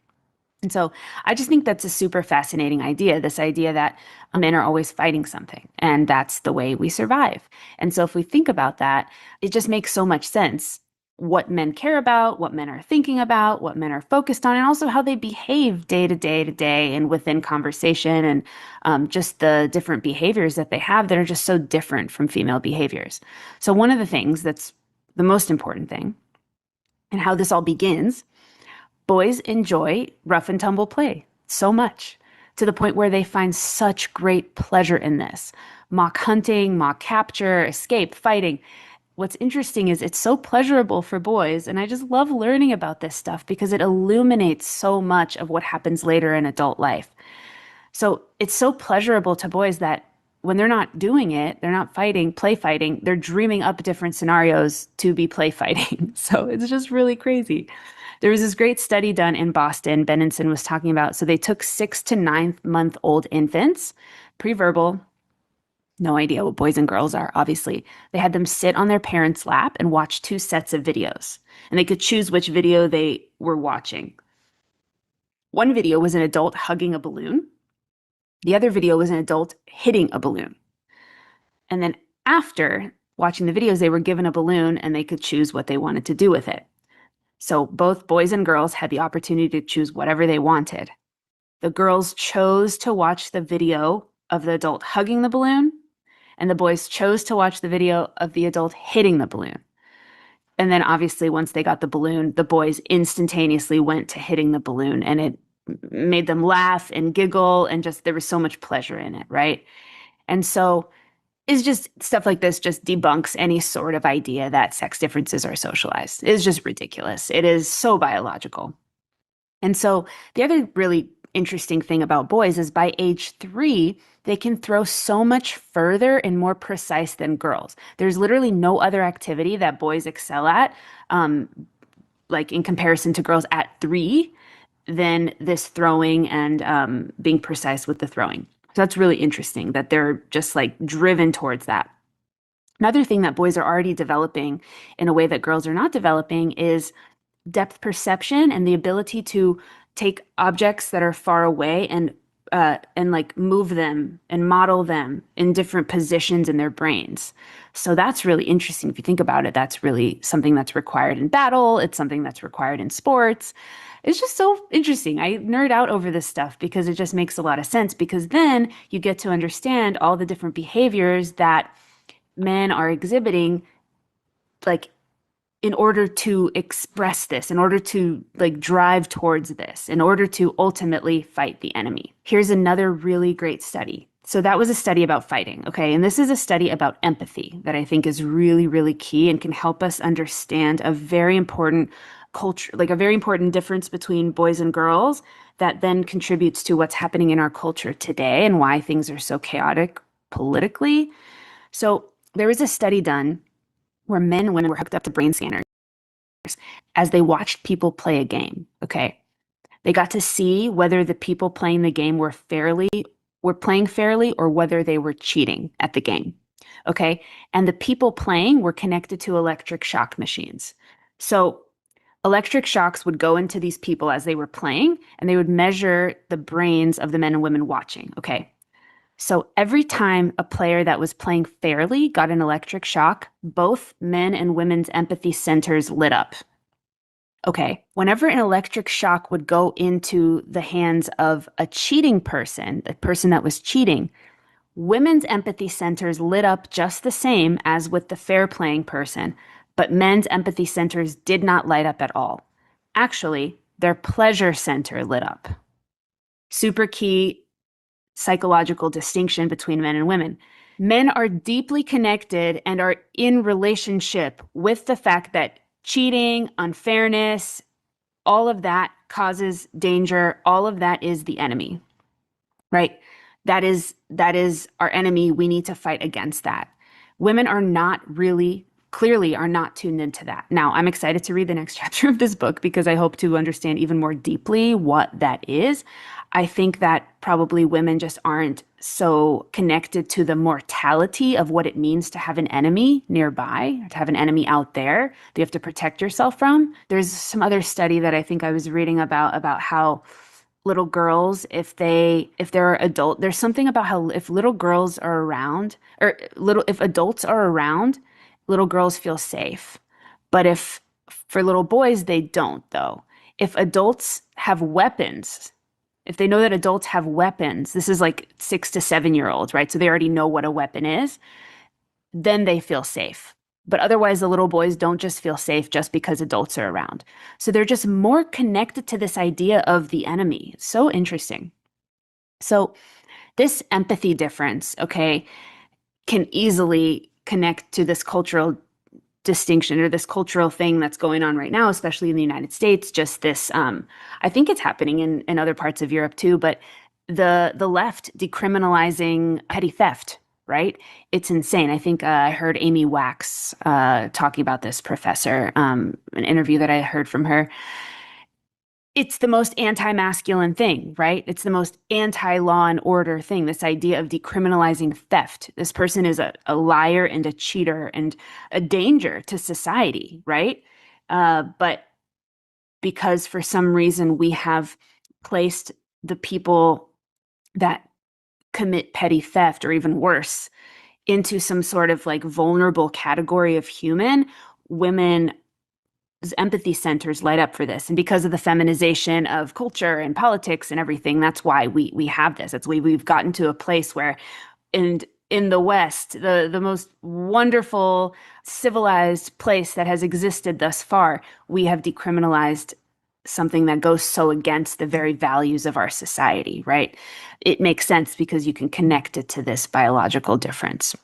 And so I just think that's a super fascinating idea, this idea that men are always fighting something, and that's the way we survive. And so if we think about that, it just makes so much sense what men care about, what men are thinking about, what men are focused on, and also how they behave day to day to day and within conversation, and just the different behaviors that they have that are just so different from female behaviors. So one of the things that's the most important thing, and how this all begins, boys enjoy rough and tumble play so much, to the point where they find such great pleasure in this. Mock hunting, mock capture, escape, fighting. What's interesting is it's so pleasurable for boys, and I just love learning about this stuff because it illuminates so much of what happens later in adult life. So it's so pleasurable to boys that when they're not doing it, they're not fighting, play fighting, they're dreaming up different scenarios to be play fighting. So it's just really crazy. There was this great study done in Boston, Benenson was talking about. So they took 6 to 9-month-old infants, pre-verbal, no idea what boys and girls are, obviously. They had them sit on their parents' lap and watch 2 sets of videos. And they could choose which video they were watching. One video was an adult hugging a balloon. The other video was an adult hitting a balloon. And then after watching the videos, they were given a balloon and they could choose what they wanted to do with it. So both boys and girls had the opportunity to choose whatever they wanted. The girls chose to watch the video of the adult hugging the balloon, and the boys chose to watch the video of the adult hitting the balloon. And then obviously once they got the balloon, the boys instantaneously went to hitting the balloon, and it made them laugh and giggle, and just there was so much pleasure in it, right? And so it's just stuff like this just debunks any sort of idea that sex differences are socialized. It's just ridiculous. It is so biological. And so the other really interesting thing about boys is by age 3, they can throw so much further and more precise than girls. There's literally no other activity that boys excel at, like in comparison to girls at 3, than this throwing and being precise with the throwing. So that's really interesting that they're just like driven towards that. Another thing that boys are already developing in a way that girls are not developing is depth perception and the ability to take objects that are far away and like move them and model them in different positions in their brains. So that's really interesting. If you think about it, that's really something that's required in battle. It's something that's required in sports. It's just so interesting. I nerd out over this stuff because it just makes a lot of sense, because then you get to understand all the different behaviors that men are exhibiting, like in order to express this, in order to like drive towards this, in order to ultimately fight the enemy. Here's another really great study. So that was a study about fighting, okay? And this is a study about empathy that I think is really, really key and can help us understand a very important culture, like a very important difference between boys and girls that then contributes to what's happening in our culture today and why things are so chaotic politically. So there was a study done where men and women were hooked up to brain scanners as they watched people play a game, okay? They got to see whether the people playing the game were playing fairly or whether they were cheating at the game, okay? And the people playing were connected to electric shock machines. So electric shocks would go into these people as they were playing, and they would measure the brains of the men and women watching, okay? So every time a player that was playing fairly got an electric shock, both men and women's empathy centers lit up. Okay, whenever an electric shock would go into the hands of a cheating person, the person that was cheating, women's empathy centers lit up just the same as with the fair playing person, but men's empathy centers did not light up at all. Actually, their pleasure center lit up. Super key psychological distinction between men and women. Men are deeply connected and are in relationship with the fact that cheating, unfairness, all of that causes danger. All of that is the enemy. right? That is our enemy. We need to fight against that. Women are not really, clearly are not tuned into that. Now, I'm excited to read the next chapter of this book because I hope to understand even more deeply what that is. I think that probably women just aren't so connected to the mortality of what it means to have an enemy nearby, to have an enemy out there that you have to protect yourself from. There's some other study that I think I was reading about how little girls, if they're adult, there's something about how if little girls are around, or if adults are around, little girls feel safe. But if for little boys, they don't, though. If adults have weapons, if they know that adults have weapons, this is like 6 to 7 year olds, right? So they already know what a weapon is, then they feel safe. But otherwise, the little boys don't just feel safe just because adults are around. So they're just more connected to this idea of the enemy. It's so interesting. So this empathy difference, okay, can easily connect to this cultural distinction or this cultural thing that's going on right now, especially in the United States. Just this, I think it's happening in other parts of Europe too, but the left decriminalizing petty theft, right? It's insane. I think I heard Amy Wax talking about this, professor, an interview that I heard from her. It's the most anti-masculine thing, right? It's the most anti-law and order thing, this idea of decriminalizing theft. This person is a liar and a cheater and a danger to society, right? But because for some reason we have placed the people that commit petty theft or even worse into some sort of like vulnerable category of human, women empathy centers light up for this. And because of the feminization of culture and politics and everything, that's why we have this. That's why we've gotten to a place where in the West, the most wonderful civilized place that has existed thus far, we have decriminalized something that goes so against the very values of our society, right? It makes sense because you can connect it to this biological difference.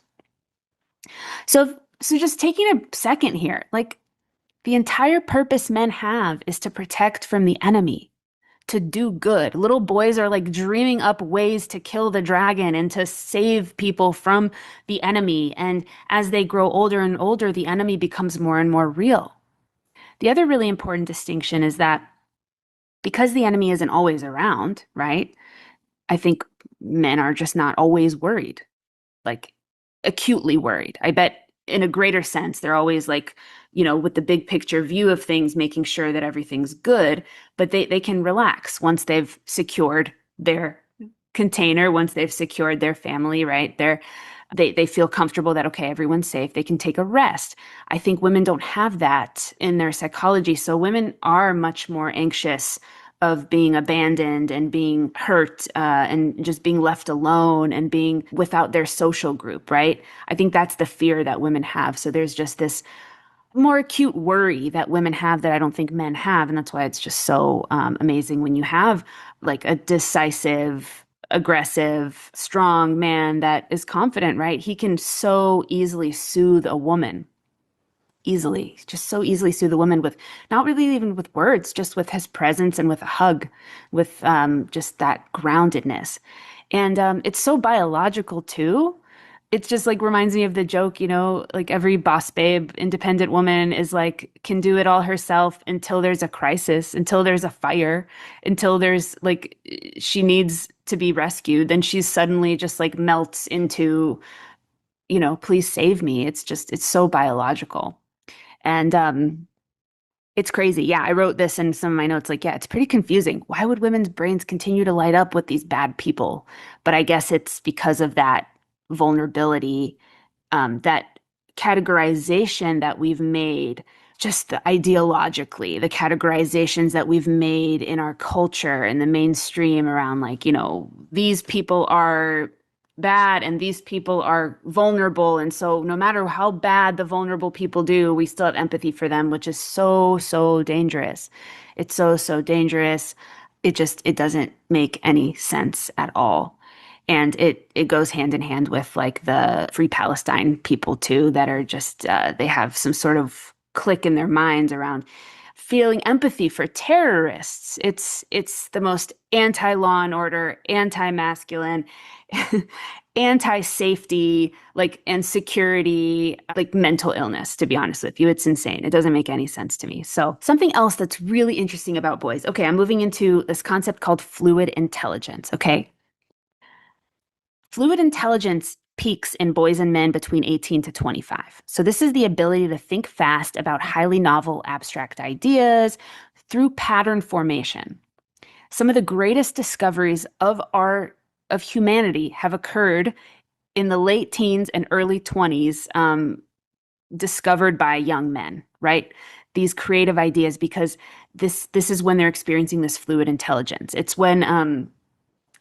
So just taking a second here, like, the entire purpose men have is to protect from the enemy, to do good. Little boys are like dreaming up ways to kill the dragon and to save people from the enemy. And as they grow older and older, the enemy becomes more and more real. The other really important distinction is that because the enemy isn't always around, right? I think men are just not always worried, like acutely worried. I bet in a greater sense, they're always like, with the big picture view of things, making sure that everything's good, but they can relax once they've secured their container, once they've secured their family, right? They feel comfortable that, okay, everyone's safe. They can take a rest. I think women don't have that in their psychology. So women are much more anxious of being abandoned and being hurt and just being left alone and being without their social group, right? I think that's the fear that women have. So there's just this more acute worry that women have that I don't think men have. And that's why it's just so amazing when you have like a decisive, aggressive, strong man that is confident, right? He can so easily soothe a woman. Just so easily soothe the woman with not really even with words, just with his presence and with a hug, with just that groundedness. And it's so biological too. It's just like reminds me of the joke, like every boss babe, independent woman is like, can do it all herself until there's a crisis, until there's a fire, until there's like, she needs to be rescued. Then she's suddenly just like melts into, please save me. It's so biological. And it's crazy. Yeah, I wrote this in some of my notes. Like, yeah, it's pretty confusing. Why would women's brains continue to light up with these bad people? But I guess it's because of that vulnerability, that categorization that we've made, just ideologically, the categorizations that we've made in our culture and the mainstream around like, these people are bad and these people are vulnerable. And so no matter how bad the vulnerable people do, we still have empathy for them, which is so, so dangerous. It's so, so dangerous. It doesn't make any sense at all. And it goes hand in hand with like the Free Palestine people too, that are just, they have some sort of click in their minds around feeling empathy for terrorists. It's the most anti-law and order, anti-masculine, anti-safety, like, and security, like mental illness, to be honest with you. It's insane. It doesn't make any sense to me. So something else that's really interesting about boys. Okay, I'm moving into this concept called fluid intelligence, okay? Fluid intelligence peaks in boys and men between 18 to 25. So this is the ability to think fast about highly novel abstract ideas through pattern formation. Some of the greatest discoveries of humanity have occurred in the late teens and early 20s, discovered by young men, right? These creative ideas, because this is when they're experiencing this fluid intelligence. It's when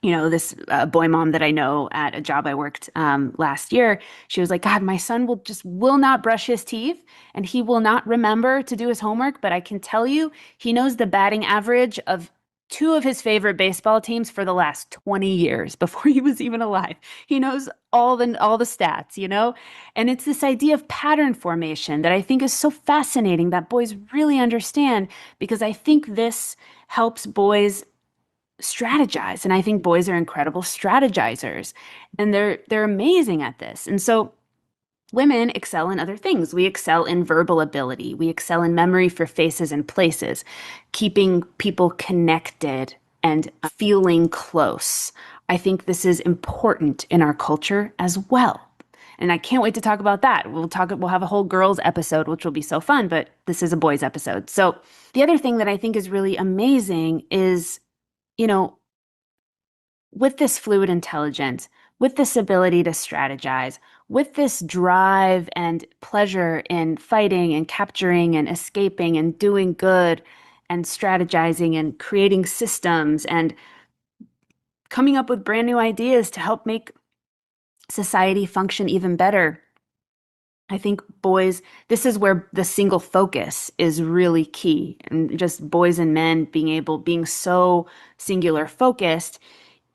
this boy mom that I know at a job I worked last year, she was like, God, my son will not brush his teeth and he will not remember to do his homework. But I can tell you, he knows the batting average of 2 of his favorite baseball teams for the last 20 years before he was even alive. He knows all the stats, And it's this idea of pattern formation that I think is so fascinating that boys really understand, because I think this helps boys strategize. And I think boys are incredible strategizers, and they're amazing at this. And so women excel in other things. We excel in verbal ability. We excel in memory for faces and places, keeping people connected and feeling close. I think this is important in our culture as well. And I can't wait to talk about that. We'll have a whole girls episode, which will be so fun, but this is a boys episode. So the other thing that I think is really amazing is, with this fluid intelligence, with this ability to strategize, with this drive and pleasure in fighting and capturing and escaping and doing good and strategizing and creating systems and coming up with brand new ideas to help make society function even better. I think boys, this is where the single focus is really key. And just boys and men being so singular focused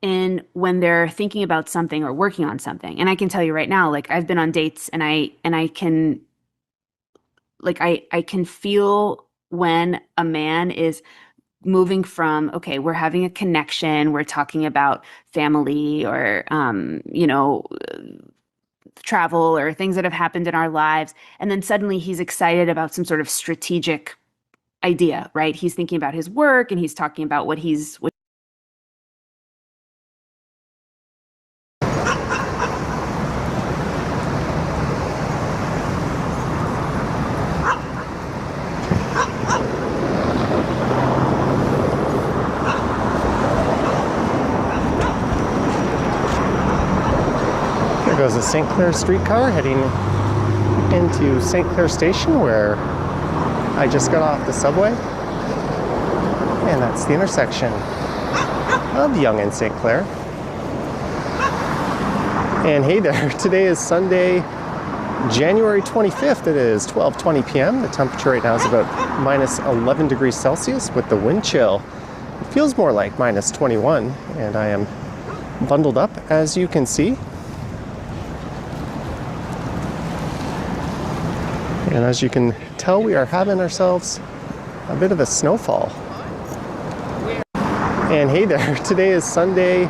in when they're thinking about something or working on something. And I can tell you right now, like, I've been on dates and I can, like, I can feel when a man is moving from, okay, we're having a connection, we're talking about family or, travel or things that have happened in our lives. And then suddenly he's excited about some sort of strategic idea, right? He's thinking about his work and he's talking about what goes a St. Clair streetcar heading into St. Clair Station, where I just got off the subway. And that's the intersection of Yonge and St. Clair. And hey there, today is Sunday, January 25th. It is 12:20 p.m. The temperature right now is about minus 11 degrees Celsius with the wind chill. It feels more like minus 21, and I am bundled up, as you can see. And as you can tell, we are having ourselves a bit of a snowfall. And hey there, today is Sunday,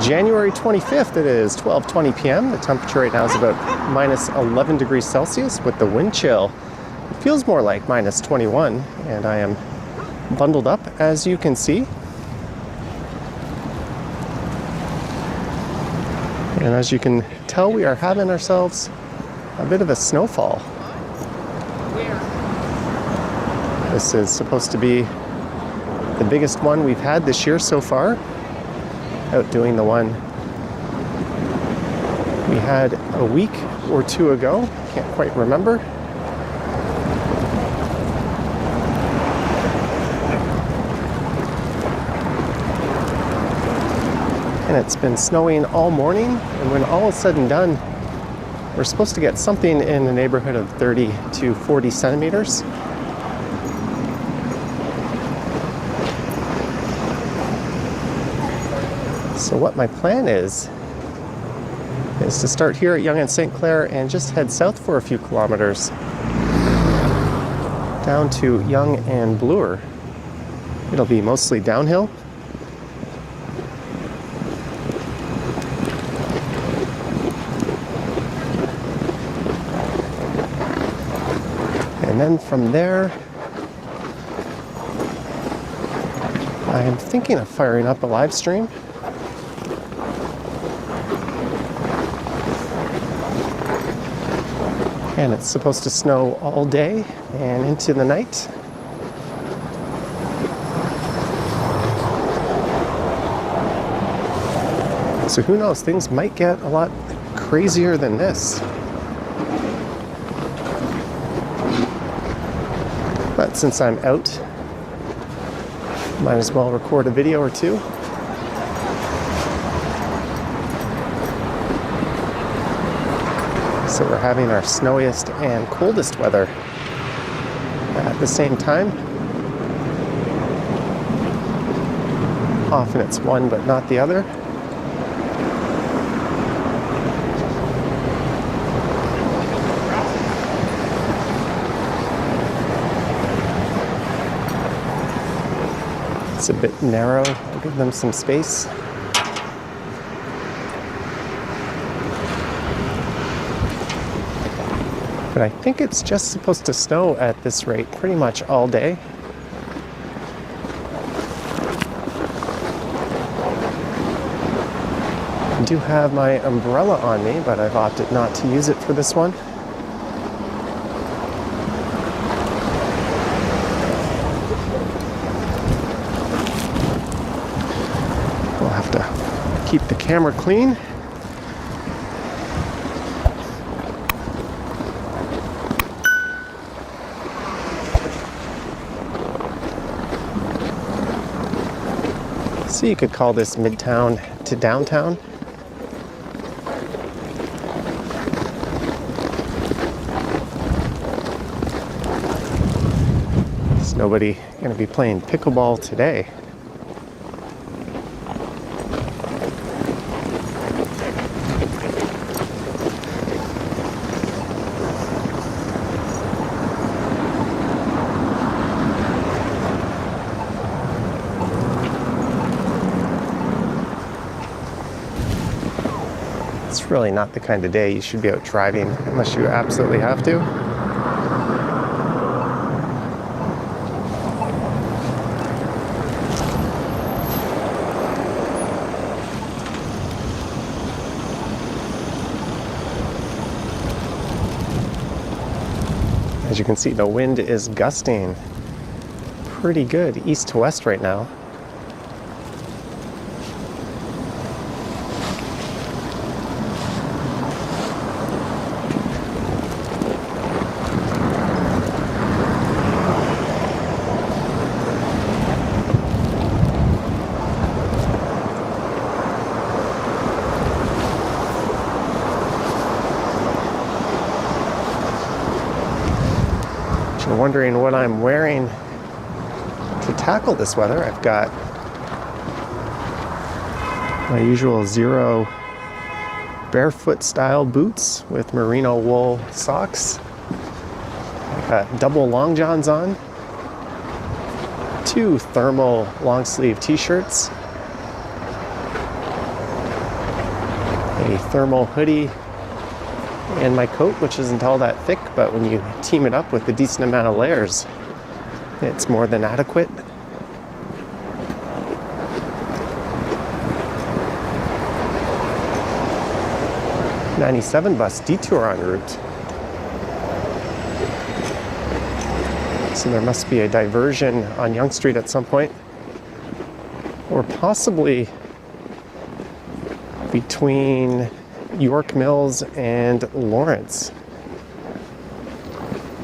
January 25th. It is 12:20 p.m. The temperature right now is about minus 11 degrees Celsius with the wind chill. It feels more like minus 21, and I am bundled up, as you can see. And as you can tell, we are having ourselves a bit of a snowfall. This is supposed to be the biggest one we've had this year so far, outdoing the one we had a week or two ago. Can't quite remember. And it's been snowing all morning, and when all is said and done, we're supposed to get something in the neighborhood of 30 to 40 centimeters. So what my plan is to start here at Yonge and St. Clair and just head south for a few kilometers. down to Young and Bloor. It'll be mostly downhill. And then from there, I am thinking of firing up a live stream. And it's supposed to snow all day and into the night. So who knows, things might get a lot crazier than this. But since I'm out, might as well record a video or two. So we're having our snowiest and coldest weather at the same time. Often it's one but not the other. It's a bit narrow. I'll give them some space. But I think it's just supposed to snow at this rate pretty much all day. I do have my umbrella on me, but I've opted not to use it for this one. We'll have to keep the camera clean. So you could call this midtown to downtown. There's nobody going to be playing pickleball today. It's really not the kind of day you should be out driving unless you absolutely have to. As you can see, the wind is gusting pretty good east to west right now. If you're wondering what I'm wearing to tackle this weather, I've got my usual Zero barefoot style boots with merino wool socks. I've got double long johns on, 2 thermal long sleeve t-shirts, a thermal hoodie, and my coat, which isn't all that thick, but when you team it up with a decent amount of layers, it's more than adequate. '97 bus detour en route. So there must be a diversion on Yonge Street at some point, or possibly between York Mills and Lawrence.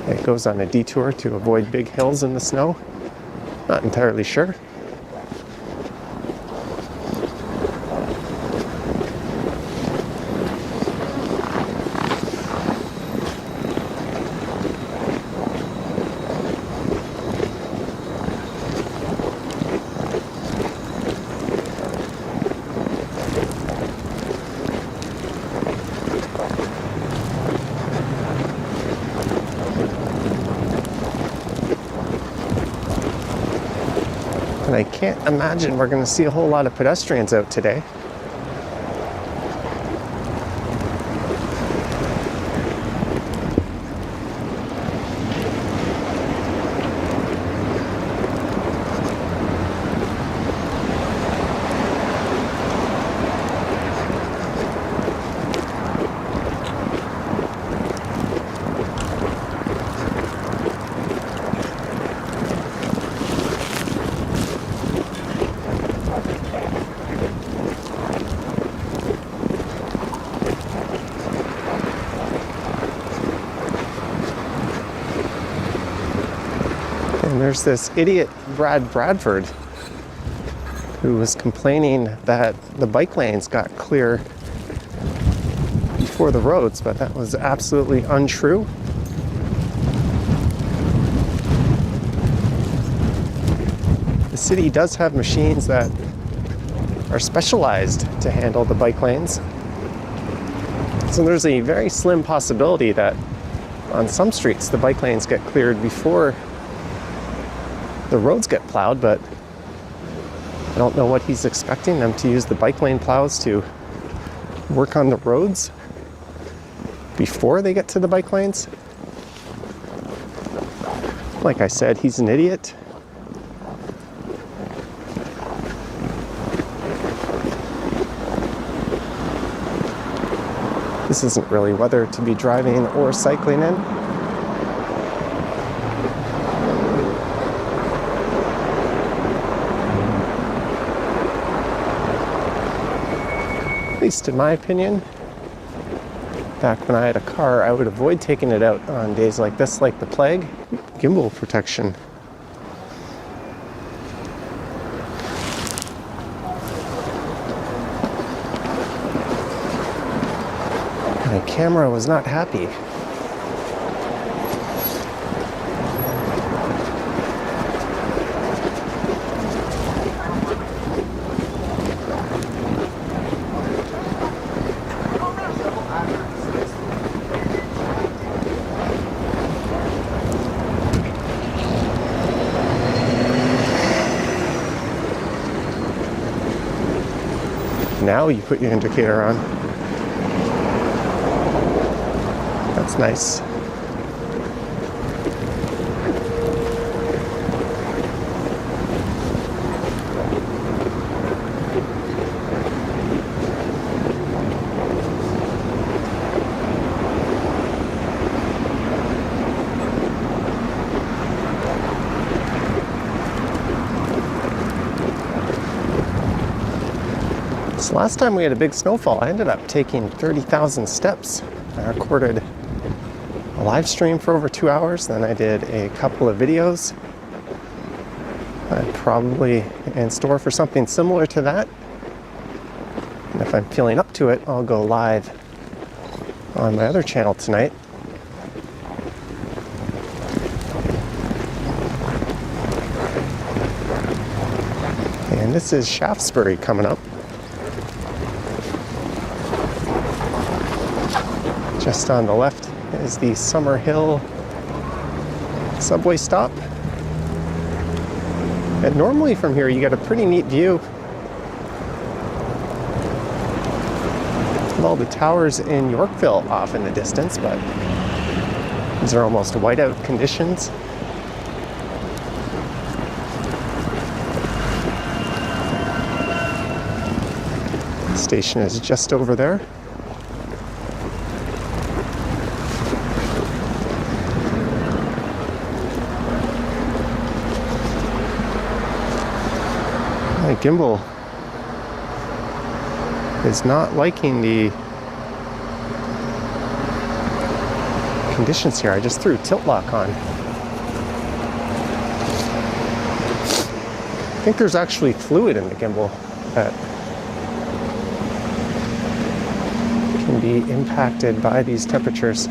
It goes on a detour to avoid big hills in the snow. Not entirely sure. I can't imagine we're going to see a whole lot of pedestrians out today. And there's this idiot Brad Bradford who was complaining that the bike lanes got clear before the roads, but that was absolutely untrue. The city does have machines that are specialized to handle the bike lanes. So there's a very slim possibility that on some streets the bike lanes get cleared before the roads get plowed, but I don't know what he's expecting, them to use the bike lane plows to work on the roads before they get to the bike lanes. Like I said, he's an idiot. This isn't really weather to be driving or cycling in. At least in my opinion. Back when I had a car, I would avoid taking it out on days like this, like the plague. Gimbal protection. My camera was not happy. Now you put your indicator on. That's nice. So last time we had a big snowfall, I ended up taking 30,000 steps. I recorded a live stream for over 2 hours, then I did a couple of videos. I'm probably in store for something similar to that. And if I'm feeling up to it, I'll go live on my other channel tonight. And this is Shaftesbury coming up. Just on the left is the Summer Hill subway stop. And normally from here you get a pretty neat view of all the towers in Yorkville off in the distance, but these are almost whiteout conditions. The station is just over there. My gimbal is not liking the conditions here. I just threw tilt lock on. I think there's actually fluid in the gimbal that can be impacted by these temperatures.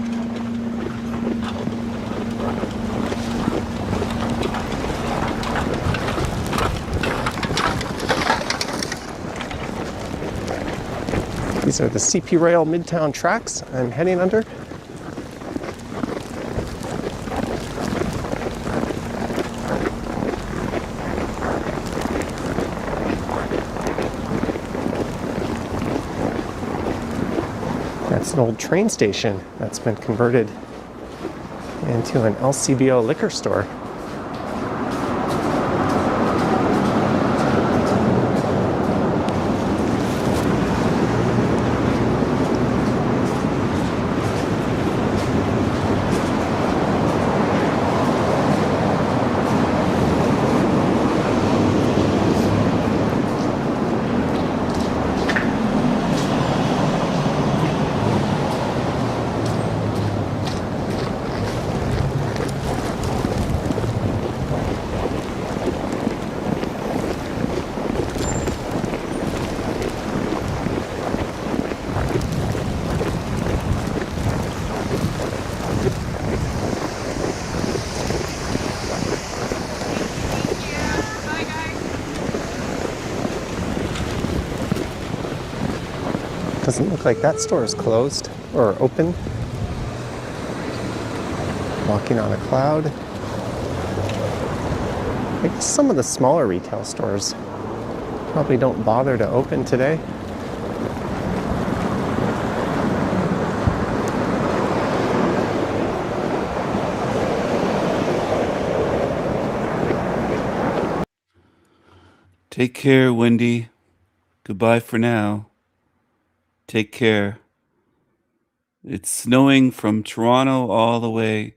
These are the CP Rail Midtown tracks I'm heading under. It's an old train station that's been converted into an LCBO liquor store. Doesn't look like that store is closed or open. Walking on a cloud. I guess some of the smaller retail stores probably don't bother to open today. Take care, Wendy. Goodbye for now. Take care. It's snowing from Toronto all the way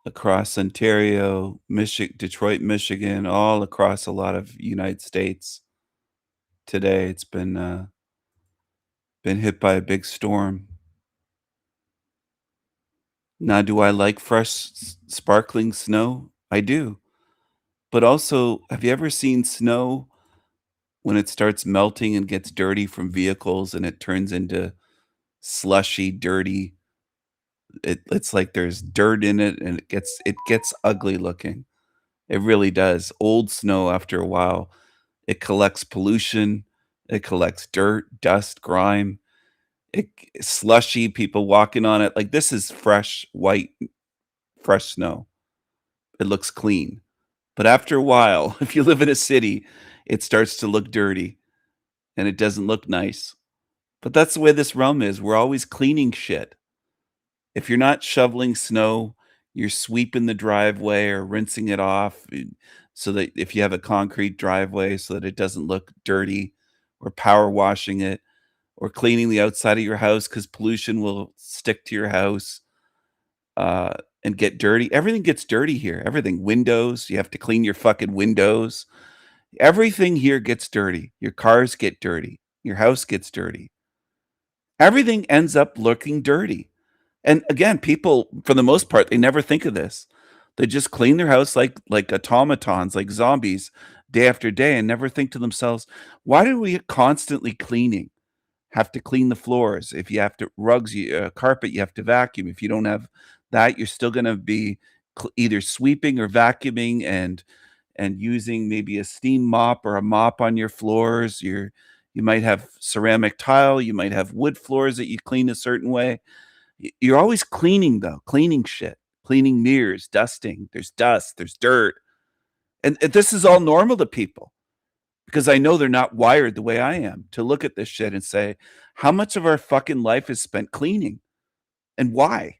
across Ontario, Detroit, Michigan, all across a lot of United States. Today, it's been hit by a big storm. Now, do I like fresh, sparkling snow? I do. But also, have you ever seen snow when it starts melting and gets dirty from vehicles and it turns into slushy, dirty? It's like there's dirt in it and it gets ugly looking. It really does. Old snow, after a while, it collects pollution, it collects dirt, dust, grime. It slushy, people walking on it. Like, this is fresh, white, fresh snow. It looks clean. But after a while, if you live in a city, it starts to look dirty and it doesn't look nice. But that's the way this realm is. We're always cleaning shit. If you're not shoveling snow, you're sweeping the driveway or rinsing it off, so that if you have a concrete driveway, so that it doesn't look dirty, or power washing it, or cleaning the outside of your house because pollution will stick to your house and get dirty. Everything gets dirty here. Everything. Windows. You have to clean your fucking windows. Everything here gets dirty. Your cars get dirty. Your house gets dirty. Everything ends up looking dirty. And again, people, for the most part, they never think of this. They just clean their house like automatons, like zombies, day after day, and never think to themselves, why do we constantly cleaning? Have to clean the floors. If you have to rugs, carpet, you have to vacuum. If you don't have that, you're still going to be either sweeping or vacuuming and using maybe a steam mop or a mop on your floors. You might have ceramic tile. You might have wood floors that you clean a certain way. You're always cleaning, though, cleaning shit, cleaning mirrors, dusting. There's dust, there's dirt. And this is all normal to people because I know they're not wired the way I am to look at this shit and say, how much of our fucking life is spent cleaning? And why?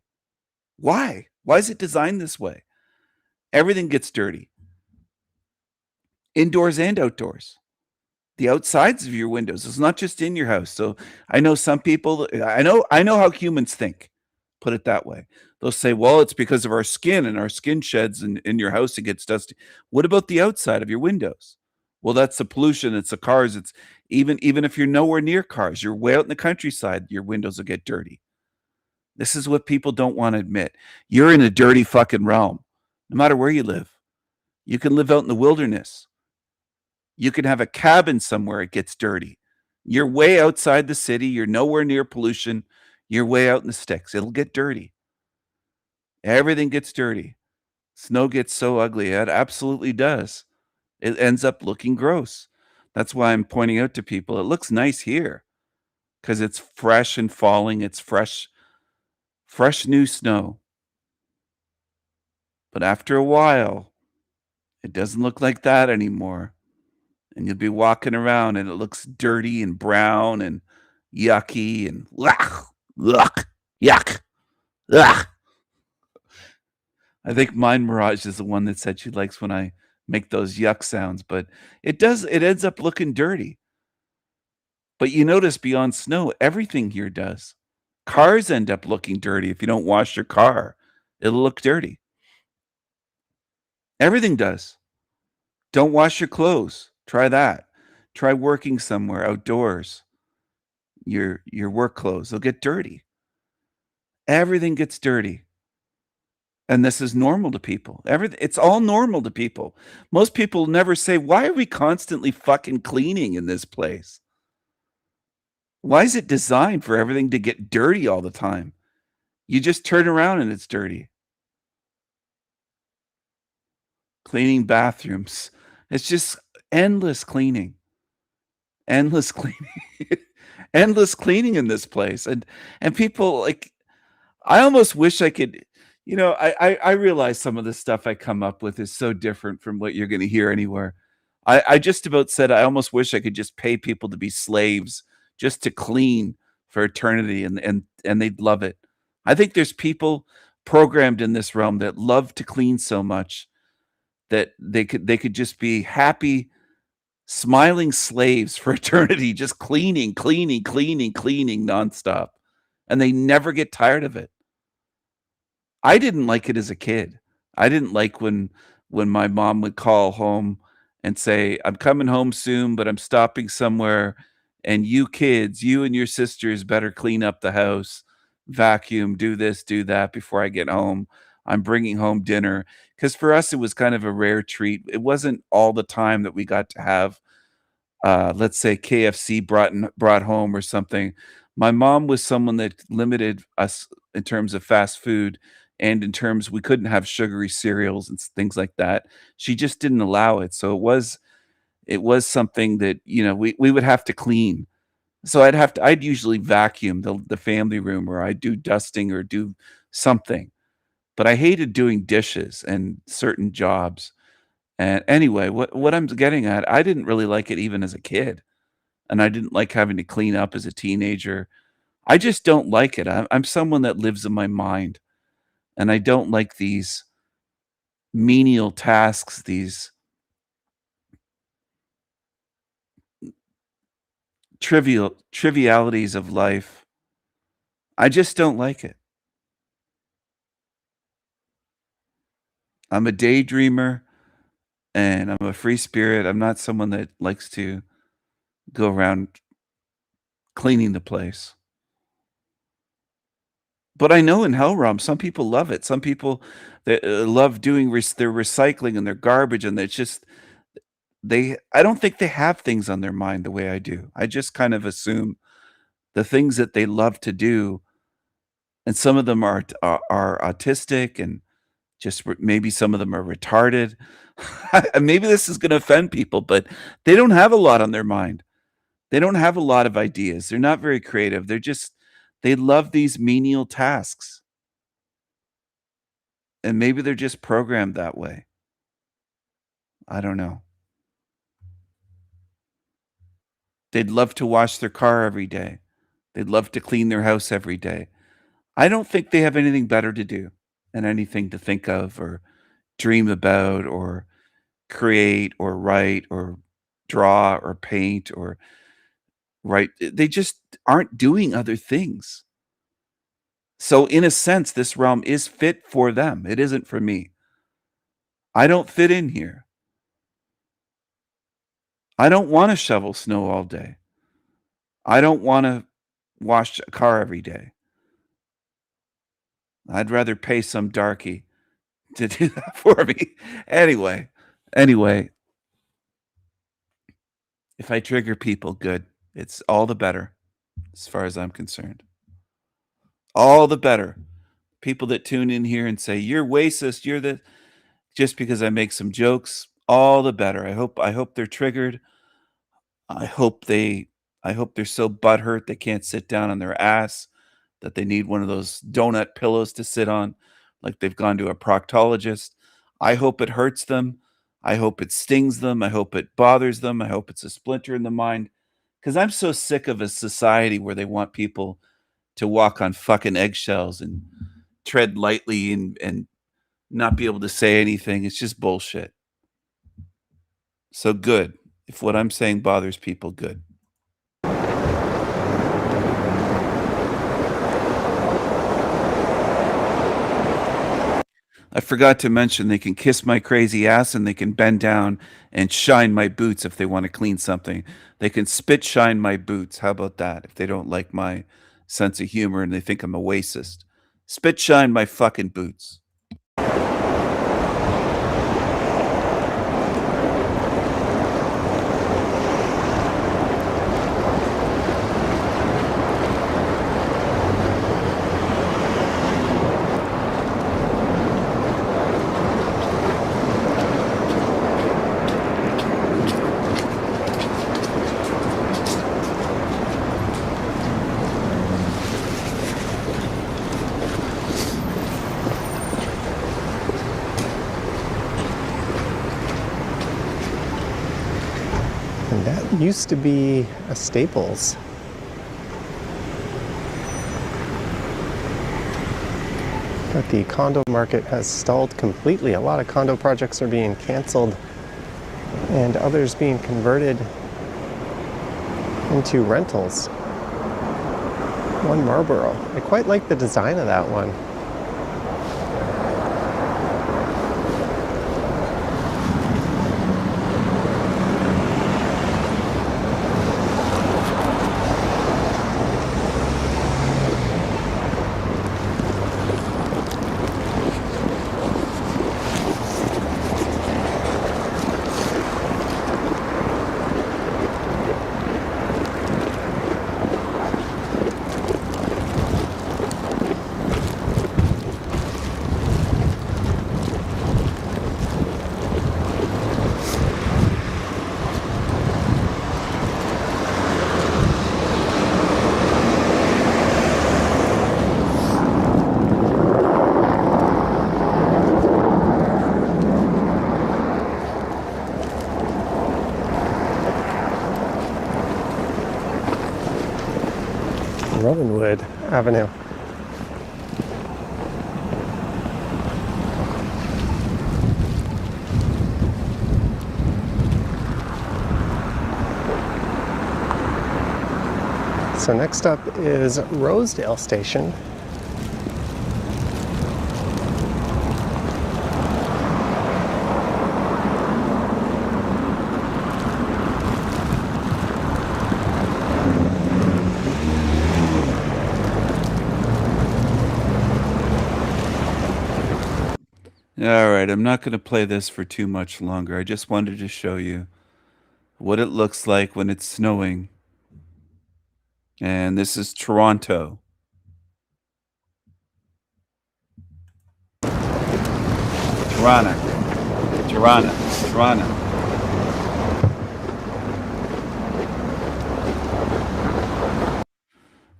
Why? Why is it designed this way? Everything gets dirty. Indoors and outdoors. The outsides of your windows. It's not just in your house. So I know some people, I know how humans think. Put it that way. They'll say, well, it's because of our skin and our skin sheds in your house, it gets dusty. What about the outside of your windows? Well, that's the pollution. It's the cars. It's even if you're nowhere near cars, you're way out in the countryside, your windows will get dirty. This is what people don't want to admit. You're in a dirty fucking realm, no matter where you live. You can live out in the wilderness. You can have a cabin somewhere, it gets dirty. You're way outside the city. You're nowhere near pollution. You're way out in the sticks. It'll get dirty. Everything gets dirty. Snow gets so ugly. It absolutely does. It ends up looking gross. That's why I'm pointing out to people, it looks nice here because it's fresh and falling. It's fresh new snow. But after a while, it doesn't look like that anymore. And you'll be walking around and it looks dirty and brown and yucky and Ugh, yuck, ugh. I think Mind Mirage is the one that said she likes when I make those yuck sounds, but it ends up looking dirty. But you notice beyond snow, everything here does. Cars end up looking dirty if you don't wash your car. It'll look dirty. Everything does. Don't wash your clothes. Try that. Try working somewhere outdoors. Your work clothes, they'll get dirty. Everything gets dirty. And this is normal to people. It's all normal to people. Most people never say, "Why are we constantly fucking cleaning in this place? Why is it designed for everything to get dirty all the time?" You just turn around and it's dirty. Cleaning bathrooms. It's just endless cleaning. Endless cleaning. Endless cleaning in this place. And people, like, I almost wish I could, I realize some of the stuff I come up with is so different from what you're going to hear anywhere. I just about said I almost wish I could just pay people to be slaves just to clean for eternity, and they'd love it. I think there's people programmed in this realm that love to clean so much that they could just be happy, smiling slaves for eternity, just cleaning nonstop, and they never get tired of it. I didn't like it as a kid. I didn't like when my mom would call home and say, "I'm coming home soon, but I'm stopping somewhere, and you kids, you and your sisters better clean up the house, vacuum, do this, do that before I get home. I'm bringing home dinner." Because for us, it was kind of a rare treat. It wasn't all the time that we got to have, let's say, KFC brought home or something. My mom was someone that limited us in terms of fast food, and in terms we couldn't have sugary cereals and things like that. She just didn't allow it. So it was something that, we would have to clean. So I'd usually vacuum the family room, or I'd do dusting or do something. But I hated doing dishes and certain jobs. And anyway, what I'm getting at, I didn't really like it even as a kid. And I didn't like having to clean up as a teenager. I just don't like it. I'm someone that lives in my mind. And I don't like these menial tasks, these trivialities of life. I just don't like it. I'm a daydreamer and I'm a free spirit. I'm not someone that likes to go around cleaning the place. But I know in Hellrom, some people love it. Some people that love doing their recycling and their garbage, and it's just I don't think they have things on their mind the way I do. I just kind of assume the things that they love to do, and some of them are autistic, and just maybe some of them are retarded. Maybe this is going to offend people, but they don't have a lot on their mind. They don't have a lot of ideas. They're not very creative. They love these menial tasks. And maybe they're just programmed that way. I don't know. They'd love to wash their car every day. They'd love to clean their house every day. I don't think they have anything better to do and anything to think of or dream about or create or write or draw or paint or write. They just aren't doing other things. So in a sense, this realm is fit for them. It isn't for me. I don't fit in here. I don't want to shovel snow all day. I don't want to wash a car every day. I'd rather pay some darky to do that for me. Anyway, if I trigger people, good. It's all the better as far as I'm concerned. All the better. People that tune in here and say, "You're racist, you're the," just because I make some jokes, all the better. I hope they're triggered. I hope they're so butthurt they can't sit down on their ass, that they need one of those donut pillows to sit on, like they've gone to a proctologist. I hope it hurts them. I hope it stings them. I hope it bothers them. I hope it's a splinter in the mind, because I'm so sick of a society where they want people to walk on fucking eggshells and tread lightly and not be able to say anything. It's just bullshit. So good. If what I'm saying bothers people, good. I forgot to mention they can kiss my crazy ass and they can bend down and shine my boots if they want to clean something. They can spit shine my boots. How about that? If they don't like my sense of humor and they think I'm a racist. Spit shine my fucking boots. And that used to be a Staples. But the condo market has stalled completely. A lot of condo projects are being canceled and others being converted into rentals. One Marlboro. I quite like the design of that one. Rowanwood Avenue. So next up is Rosedale Station. All right, I'm not going to play this for too much longer. I just wanted to show you what it looks like when it's snowing. And this is Toronto. Toronto.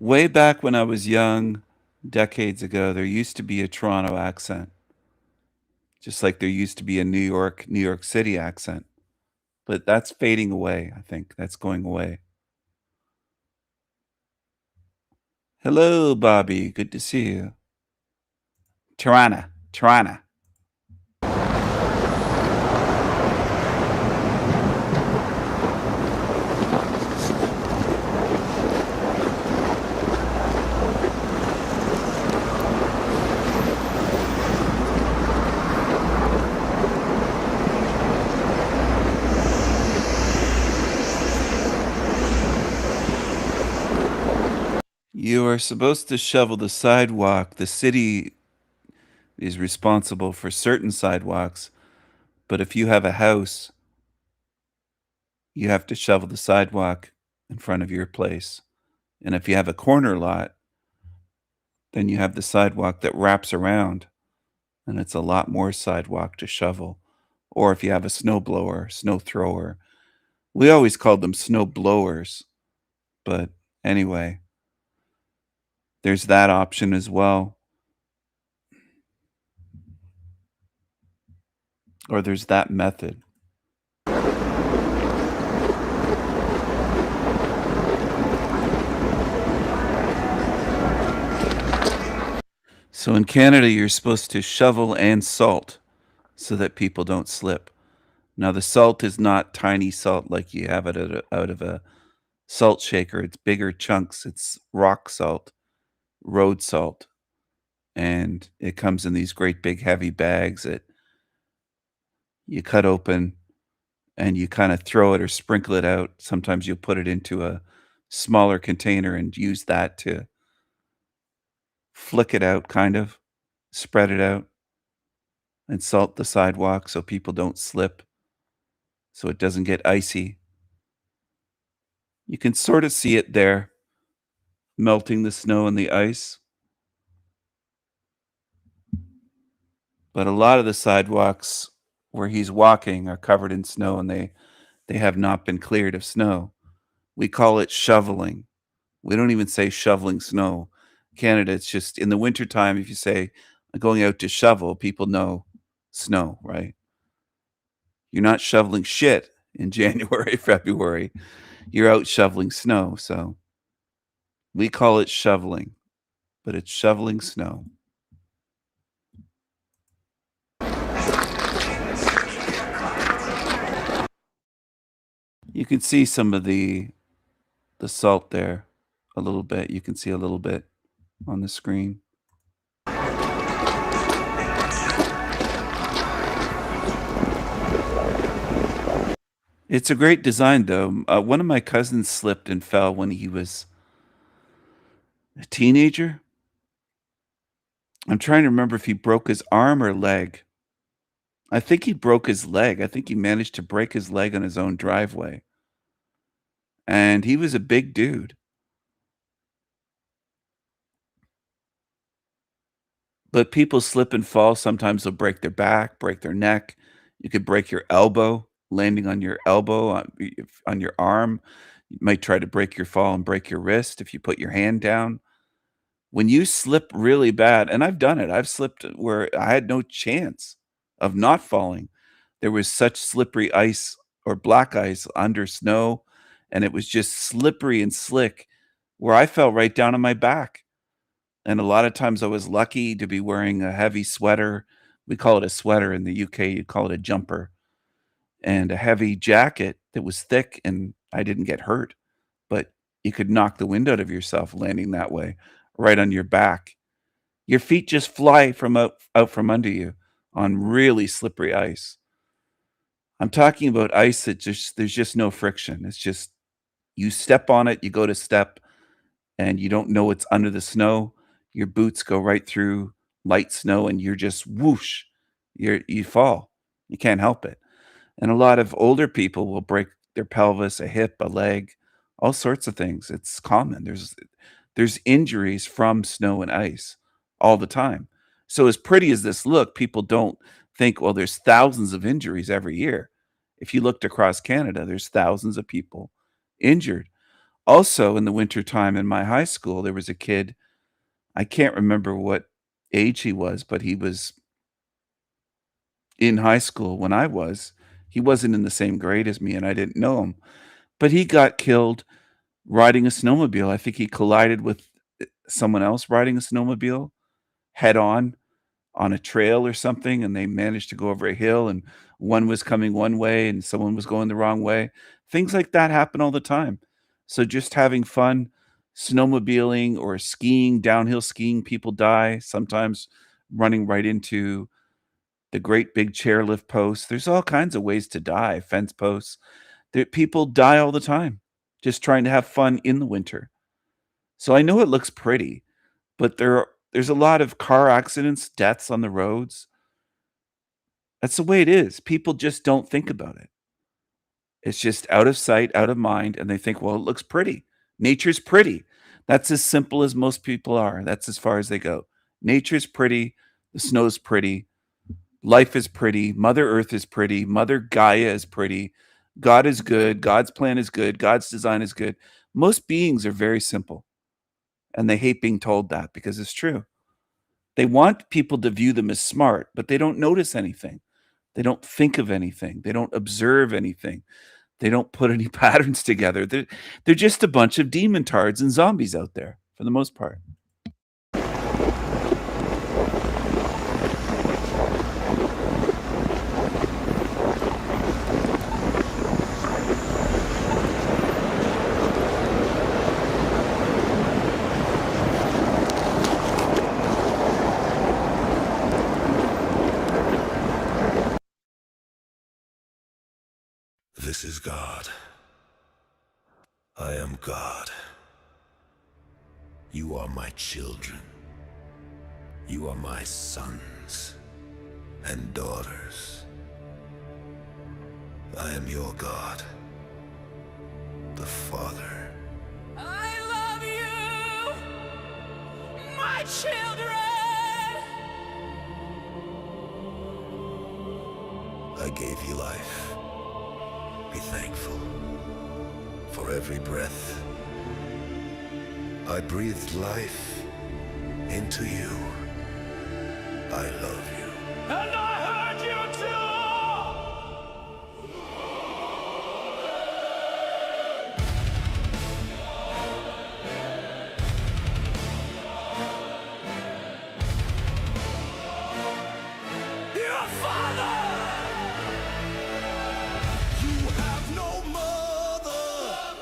Way back when I was young, decades ago, there used to be a Toronto accent. Just like there used to be a New York City accent. But that's fading away, I think. That's going away. Hello, Bobby. Good to see you. Toronto. You are supposed to shovel the sidewalk. The city is responsible for certain sidewalks, but if you have a house, you have to shovel the sidewalk in front of your place. And if you have a corner lot, then you have the sidewalk that wraps around, and it's a lot more sidewalk to shovel. Or if you have a snow blower, snow thrower. We always called them snow blowers, but anyway, there's that option as well. Or there's that method. So in Canada, you're supposed to shovel and salt so that people don't slip. Now, the salt is not tiny salt like you have it out of a salt shaker. It's bigger chunks. It's rock salt, road salt. And it comes in these great big heavy bags that you cut open and you kind of throw it or sprinkle it out. Sometimes you'll put it into a smaller container and use that to flick it out, kind of spread it out, and salt the sidewalk so people don't slip, so it doesn't get icy. You can sort of see it there, melting the snow and the ice. But a lot of the sidewalks where he's walking are covered in snow, and they have not been cleared of snow. We call it shoveling. We don't even say shoveling snow. Canada, it's just in the wintertime, if you say I'm going out to shovel, people know snow, right? You're not shoveling shit in January, February. You're out shoveling snow. So we call it shoveling, but it's shoveling snow. You can see some of the salt there a little bit. You can see a little bit on the screen. It's a great design, though. One of my cousins slipped and fell when he was a teenager. I'm trying to remember if he broke his arm or leg. I think he broke his leg. I think he managed to break his leg on his own driveway. And he was a big dude. But people slip and fall. Sometimes they'll break their back, break their neck. You could break your elbow, landing on your elbow, on your arm. You might try to break your fall and break your wrist if you put your hand down. When you slip really bad, and I've done it, I've slipped where I had no chance of not falling. There was such slippery ice or black ice under snow, and it was just slippery and slick where I fell right down on my back. And a lot of times I was lucky to be wearing a heavy sweater. We call it a sweater in the UK, you call it a jumper, and a heavy jacket that was thick, and I didn't get hurt. But you could knock the wind out of yourself landing that way, right on your back. Your feet just fly from out from under you on really slippery ice. I'm talking about ice that there's just no friction. It's just you step on it, you go to step, and you don't know what's under the snow. Your boots go right through light snow, and you're just whoosh. You fall. You can't help it. And a lot of older people will break their pelvis, a hip, a leg, all sorts of things. It's common. There's injuries from snow and ice all the time. So as pretty as this look, people don't think, well, there's thousands of injuries every year. If you looked across Canada, there's thousands of people injured. Also, in the wintertime in my high school, there was a kid, I can't remember what age he was, but he was in high school when I was. He wasn't in the same grade as me, and I didn't know him. But he got killed riding a snowmobile. I think he collided with someone else riding a snowmobile head on a trail or something, and they managed to go over a hill, and one was coming one way and someone was going the wrong way. Things like that happen all the time. So just having fun snowmobiling or skiing, downhill skiing, people die, sometimes running right into the great big chairlift posts. There's all kinds of ways to die, fence posts. People die all the time just trying to have fun in the winter. So I know it looks pretty, but there's a lot of car accidents, deaths on the roads. That's the way it is. People just don't think about it. It's just out of sight, out of mind, and they think, well, it looks pretty. Nature's pretty. That's as simple as most people are. That's as far as they go. Nature's pretty. The snow's pretty. Life is pretty. Mother Earth is pretty. Mother Gaia is pretty. God is good. God's plan is good. God's design is good. Most beings are very simple, and they hate being told that because it's true. They want people to view them as smart, but they don't notice anything. They don't think of anything. They don't observe anything. They don't put any patterns together. They're just a bunch of demon tards and zombies out there for the most part. This is God. I am God. You are my children. You are my sons and daughters. I am your God, the Father. I love you, my children. I gave you life. Be thankful for every breath. I breathed life into you. I love you. And I heard you too. Your father. You have no mother.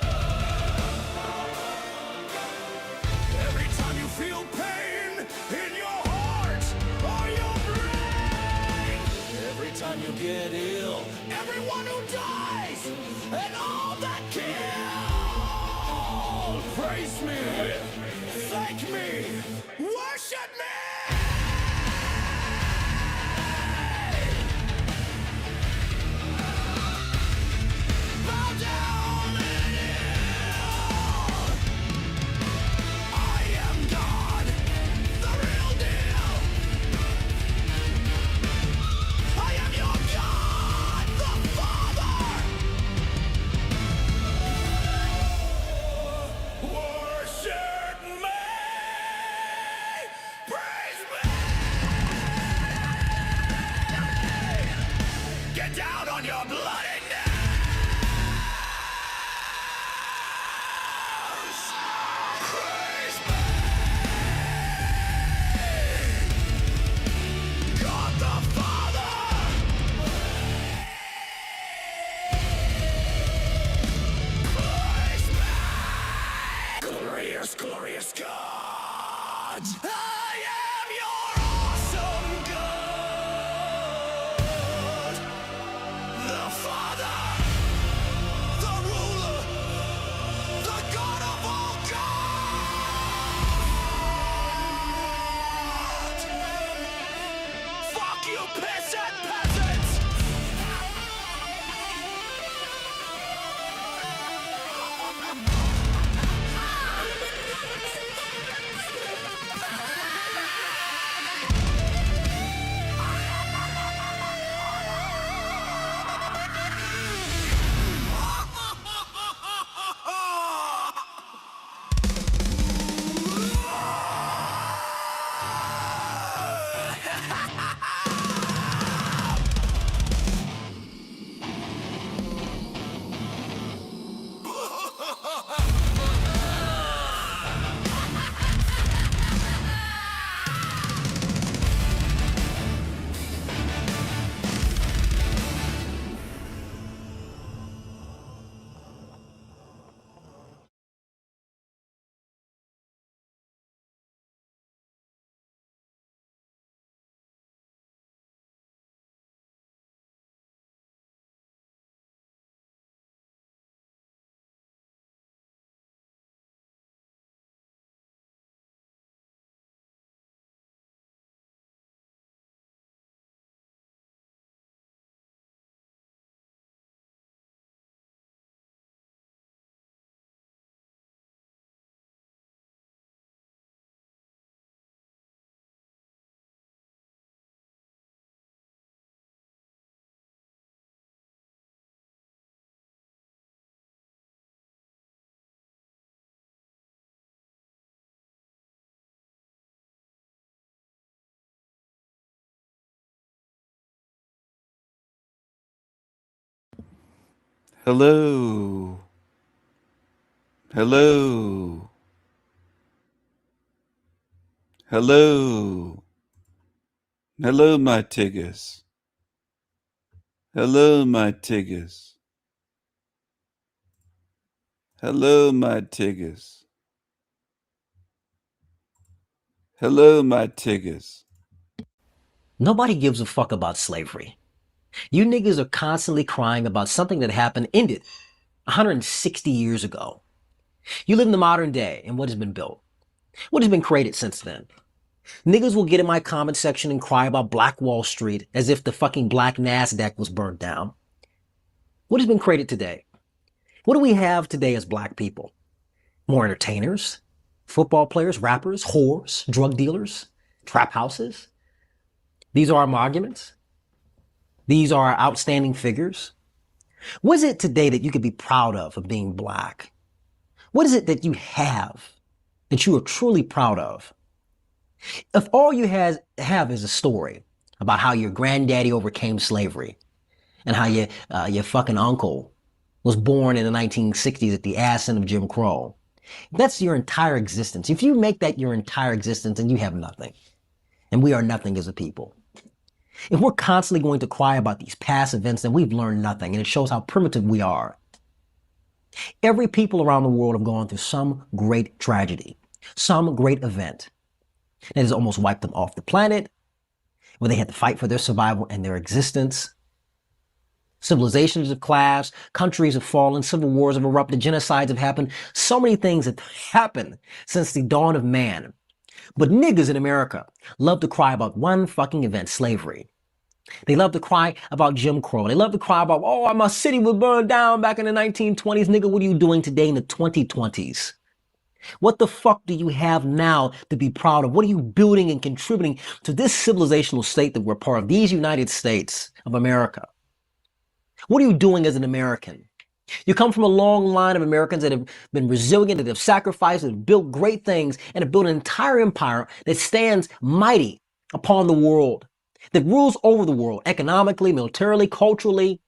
Every time you feel pain in your heart or your brain, every time you get ill, everyone who dies, and all that kill, praise me, thank me, worship me. Bow down and kneel. I am God, the real deal. I am your God, the Father. Worship me, praise me. Get down on your bloody knees. Praise me. God the Father. Praise me. Glorious, glorious God. I am your awesome God. The Father. The ruler. The God of all gods. Fuck you, peasants! Hello. Hello. Hello. Hello, my tiggers. Hello, my tiggers. Hello, my tiggers. Hello, my tiggers. Nobody gives a fuck about slavery. You niggas are constantly crying about something that ended 160 years ago. You live in the modern day and what has been built? What has been created since then? Niggas will get in my comment section and cry about Black Wall Street as if the fucking Black NASDAQ was burned down. What has been created today? What do we have today as black people? More entertainers, football players, rappers, whores, drug dealers, trap houses. These are our arguments. These are our outstanding figures. What is it today that you could be proud of being black? What is it that you have that you are truly proud of? If all you have is a story about how your granddaddy overcame slavery and how your fucking uncle was born in the 1960s at the ass end of Jim Crow, that's your entire existence. If you make that your entire existence, then you have nothing. And we are nothing as a people. If we're constantly going to cry about these past events, then we've learned nothing, and it shows how primitive we are. Every people around the world have gone through some great tragedy, some great event that has almost wiped them off the planet, where they had to fight for their survival and their existence. Civilizations have collapsed, countries have fallen, civil wars have erupted, genocides have happened. So many things have happened since the dawn of man. But niggas in America love to cry about one fucking event, slavery. They love to cry about Jim Crow. They love to cry about, oh, my city was burned down back in the 1920s. Nigga, what are you doing today in the 2020s? What the fuck do you have now to be proud of? What are you building and contributing to this civilizational state that we're part of, these United States of America? What are you doing as an American? You come from a long line of Americans that have been resilient, that have sacrificed, that have built great things, and have built an entire empire that stands mighty upon the world, that rules over the world economically, militarily, culturally.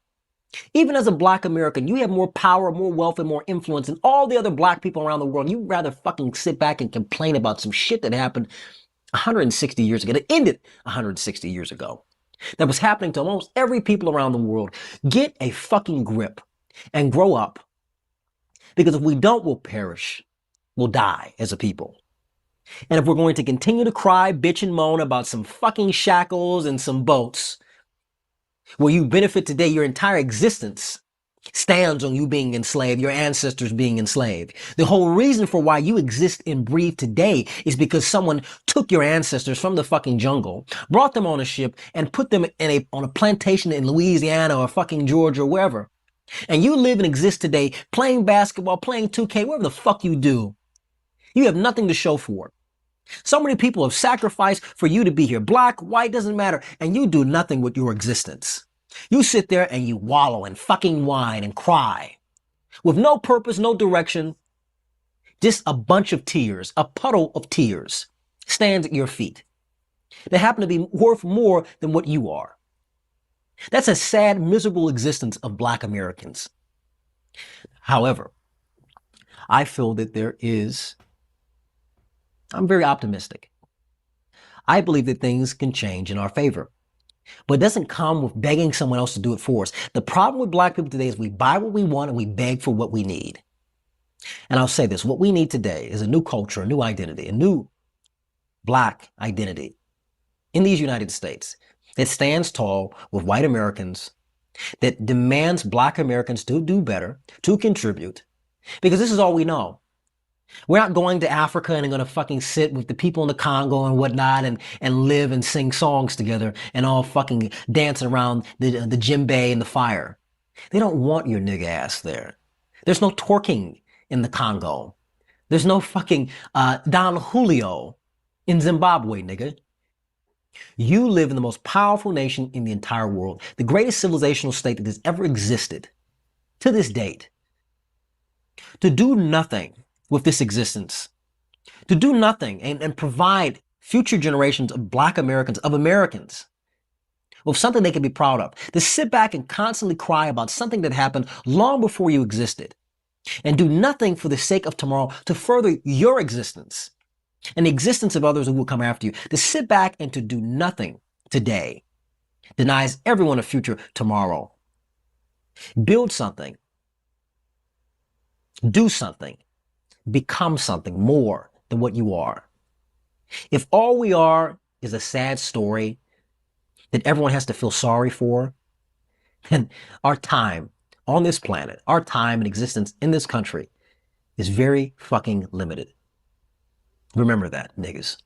Even as a black American, you have more power, more wealth, and more influence than all the other black people around the world. You'd rather fucking sit back and complain about some shit that happened 160 years ago, that ended 160 years ago, that was happening to almost every people around the world. Get a fucking grip and grow up, because if we don't, we'll perish. We'll die as a people. And if we're going to continue to cry, bitch, and moan about some fucking shackles and some boats, where you benefit today, your entire existence stands on you being enslaved, your ancestors being enslaved. The whole reason for why you exist and breathe today is because someone took your ancestors from the fucking jungle, brought them on a ship, and put them on a plantation in Louisiana or fucking Georgia or wherever. And you live and exist today playing basketball, playing 2K, whatever the fuck you do. You have nothing to show for it. So many people have sacrificed for you to be here. Black, white, doesn't matter. And you do nothing with your existence. You sit there and you wallow and fucking whine and cry with no purpose, no direction. Just a bunch of tears, a puddle of tears stands at your feet. They happen to be worth more than what you are. That's a sad, miserable existence of black Americans. However, I feel that I'm very optimistic. I believe that things can change in our favor. But it doesn't come with begging someone else to do it for us. The problem with black people today is we buy what we want and we beg for what we need. And I'll say this, what we need today is a new culture, a new identity, a new black identity in these United States that stands tall with white Americans, that demands black Americans to do better, to contribute, because this is all we know. We're not going to Africa and going to fucking sit with the people in the Congo and whatnot and live and sing songs together and all fucking dance around the djembe and the fire. They don't want your nigga ass there. There's no twerking in the Congo. There's no fucking Don Julio in Zimbabwe, nigga. You live in the most powerful nation in the entire world, the greatest civilizational state that has ever existed to this date. To do nothing with this existence, to do nothing and provide future generations of black Americans, with something they can be proud of, to sit back and constantly cry about something that happened long before you existed, and do nothing for the sake of tomorrow to further your existence and the existence of others who will come after you. To sit back and to do nothing today denies everyone a future tomorrow. Build something. Do something. Become something more than what you are. If all we are is a sad story that everyone has to feel sorry for, And our time on this planet, our time and existence in this country is very fucking limited. Remember that, niggas.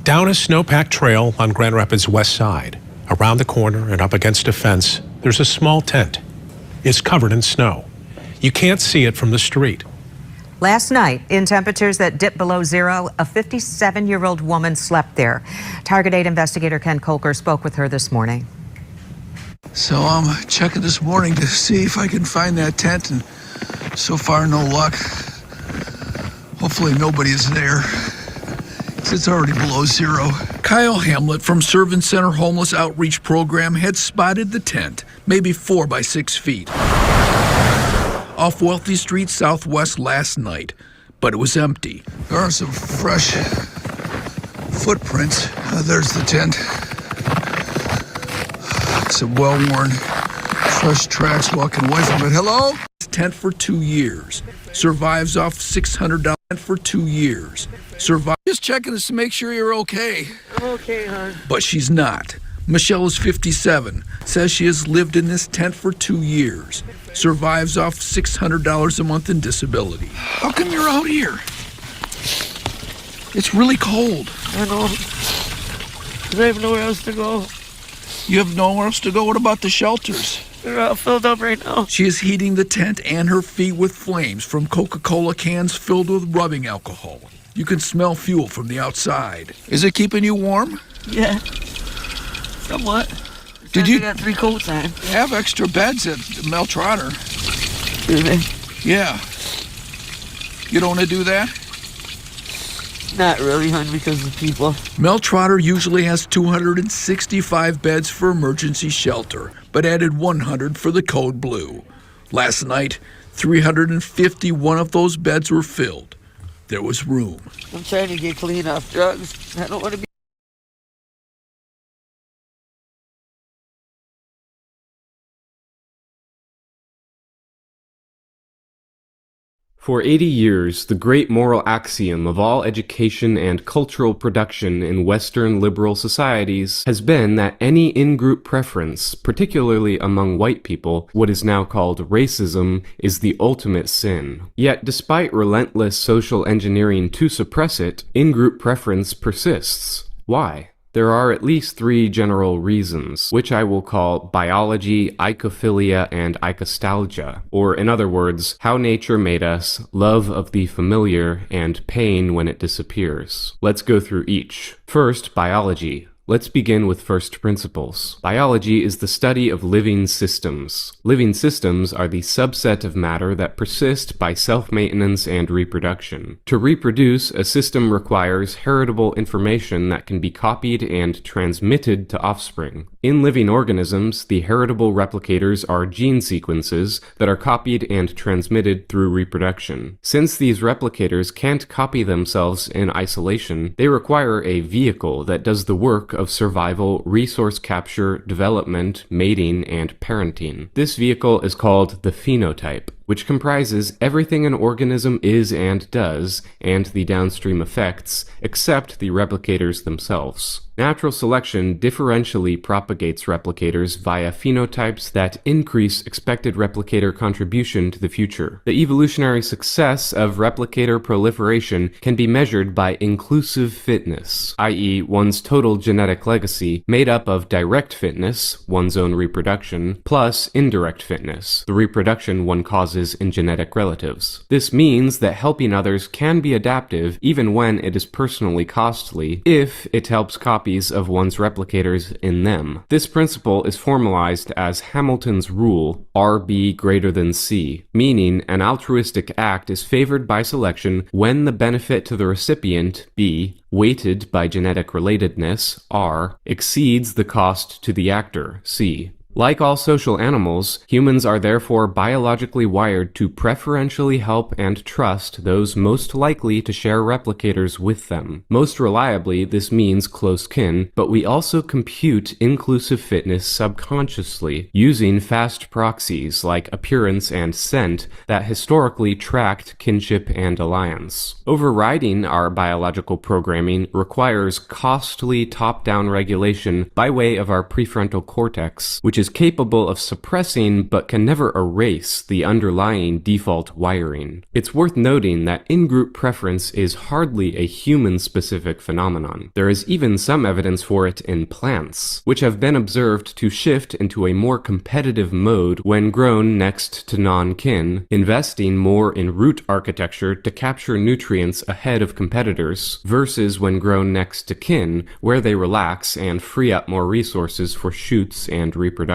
Down a snow-packed trail on Grand Rapids' west side, around the corner and up against a fence, there's a small tent. It's covered in snow. You can't see it from the street. Last night, in temperatures that dipped below zero, a 57-year-old woman slept there. Target 8 investigator Ken Kolker spoke with her this morning. So I'm checking this morning to see if I can find that tent, and so far no luck. Hopefully nobody is there. It's already below zero. Kyle Hamlet from Servant Center Homeless Outreach Program had spotted the tent, maybe 4 by 6 feet, off Wealthy Street Southwest last night, but it was empty. There are some fresh footprints. There's the tent. Some well-worn, fresh tracks walking away from it. Hello? Tent for 2 years. Survives off $600 for 2 years. Just checking us to make sure you're okay. I'm okay, hon. But she's not. Michelle is 57, says she has lived in this tent for 2 years. Survives off $600 a month in disability. How come you're out here? It's really cold. I know. I have nowhere else to go. You have nowhere else to go? What about the shelters? They're all filled up right now. She is heating the tent and her feet with flames from Coca-Cola cans filled with rubbing alcohol. You can smell fuel from the outside. Is it keeping you warm? Yeah. Somewhat. Did you got 3 coats on? They have extra beds at Mel Trotter? Do they? Yeah. You don't want to do that? Not really, hon, because of people. Mel Trotter usually has 265 beds for emergency shelter, but added 100 for the code blue. Last night, 351 of those beds were filled. There was room. I'm trying to get clean off drugs. I don't want to be. For 80 years, the great moral axiom of all education and cultural production in Western liberal societies has been that any in-group preference, particularly among white people, what is now called racism, is the ultimate sin. Yet, despite relentless social engineering to suppress it, in-group preference persists. Why? There are at least 3 general reasons, which I will call biology, icophilia, and icostalgia, or in other words, how nature made us, love of the familiar, and pain when it disappears. Let's go through each. First, biology. Let's begin with first principles. Biology is the study of living systems. Living systems are the subset of matter that persist by self-maintenance and reproduction. To reproduce, a system requires heritable information that can be copied and transmitted to offspring. In living organisms, the heritable replicators are gene sequences that are copied and transmitted through reproduction. Since these replicators can't copy themselves in isolation, they require a vehicle that does the work of survival, resource capture, development, mating, and parenting. This vehicle is called the phenotype, which comprises everything an organism is and does, and the downstream effects, except the replicators themselves. Natural selection differentially propagates replicators via phenotypes that increase expected replicator contribution to the future. The evolutionary success of replicator proliferation can be measured by inclusive fitness, i.e., one's total genetic legacy, made up of direct fitness, one's own reproduction, plus indirect fitness, the reproduction one causes in genetic relatives. This means that helping others can be adaptive even when it is personally costly, if it helps copies of one's replicators in them. This principle is formalized as Hamilton's rule, RB greater than C, meaning an altruistic act is favored by selection when the benefit to the recipient, B, weighted by genetic relatedness, R, exceeds the cost to the actor, C. Like all social animals, humans are therefore biologically wired to preferentially help and trust those most likely to share replicators with them. Most reliably, this means close kin, but we also compute inclusive fitness subconsciously, using fast proxies like appearance and scent that historically tracked kinship and alliance. Overriding our biological programming requires costly top-down regulation by way of our prefrontal cortex, which is capable of suppressing but can never erase the underlying default wiring. It's worth noting that in-group preference is hardly a human-specific phenomenon. There is even some evidence for it in plants, which have been observed to shift into a more competitive mode when grown next to non-kin, investing more in root architecture to capture nutrients ahead of competitors, versus when grown next to kin, where they relax and free up more resources for shoots and reproduction.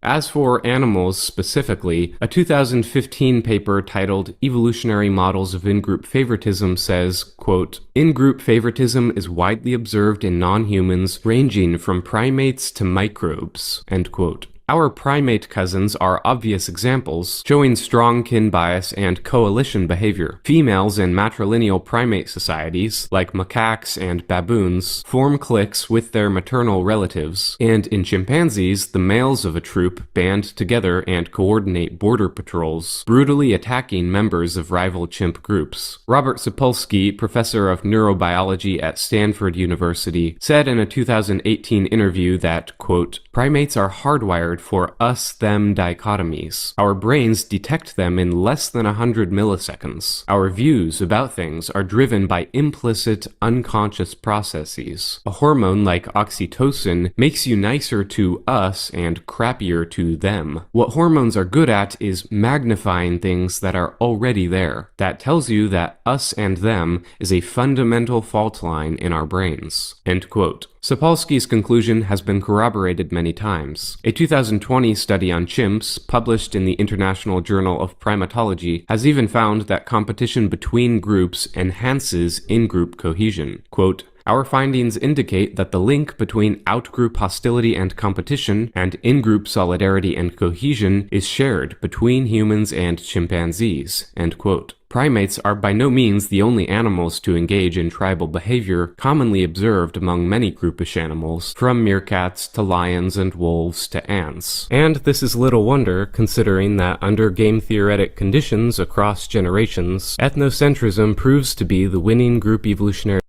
As for animals specifically, a 2015 paper titled Evolutionary Models of In-Group Favoritism says, quote, "In-group favoritism is widely observed in non-humans ranging from primates to microbes," end quote. Our primate cousins are obvious examples, showing strong kin bias and coalition behavior. Females in matrilineal primate societies, like macaques and baboons, form cliques with their maternal relatives, and in chimpanzees, the males of a troop band together and coordinate border patrols, brutally attacking members of rival chimp groups. Robert Sapolsky, professor of neurobiology at Stanford University, said in a 2018 interview that, quote, "Primates are hardwired for us-them dichotomies. Our brains detect them in less than 100 milliseconds. Our views about things are driven by implicit, unconscious processes. A hormone like oxytocin makes you nicer to us and crappier to them. What hormones are good at is magnifying things that are already there. That tells you that us and them is a fundamental fault line in our brains." End quote. Sapolsky's conclusion has been corroborated many times. A 2020 study on chimps, published in the International Journal of Primatology, has even found that competition between groups enhances in-group cohesion. Quote, "Our findings indicate that the link between out-group hostility and competition and in-group solidarity and cohesion is shared between humans and chimpanzees." End quote. Primates are by no means the only animals to engage in tribal behavior commonly observed among many groupish animals, from meerkats to lions and wolves to ants. And this is little wonder, considering that under game-theoretic conditions across generations, ethnocentrism proves to be the winning group evolutionary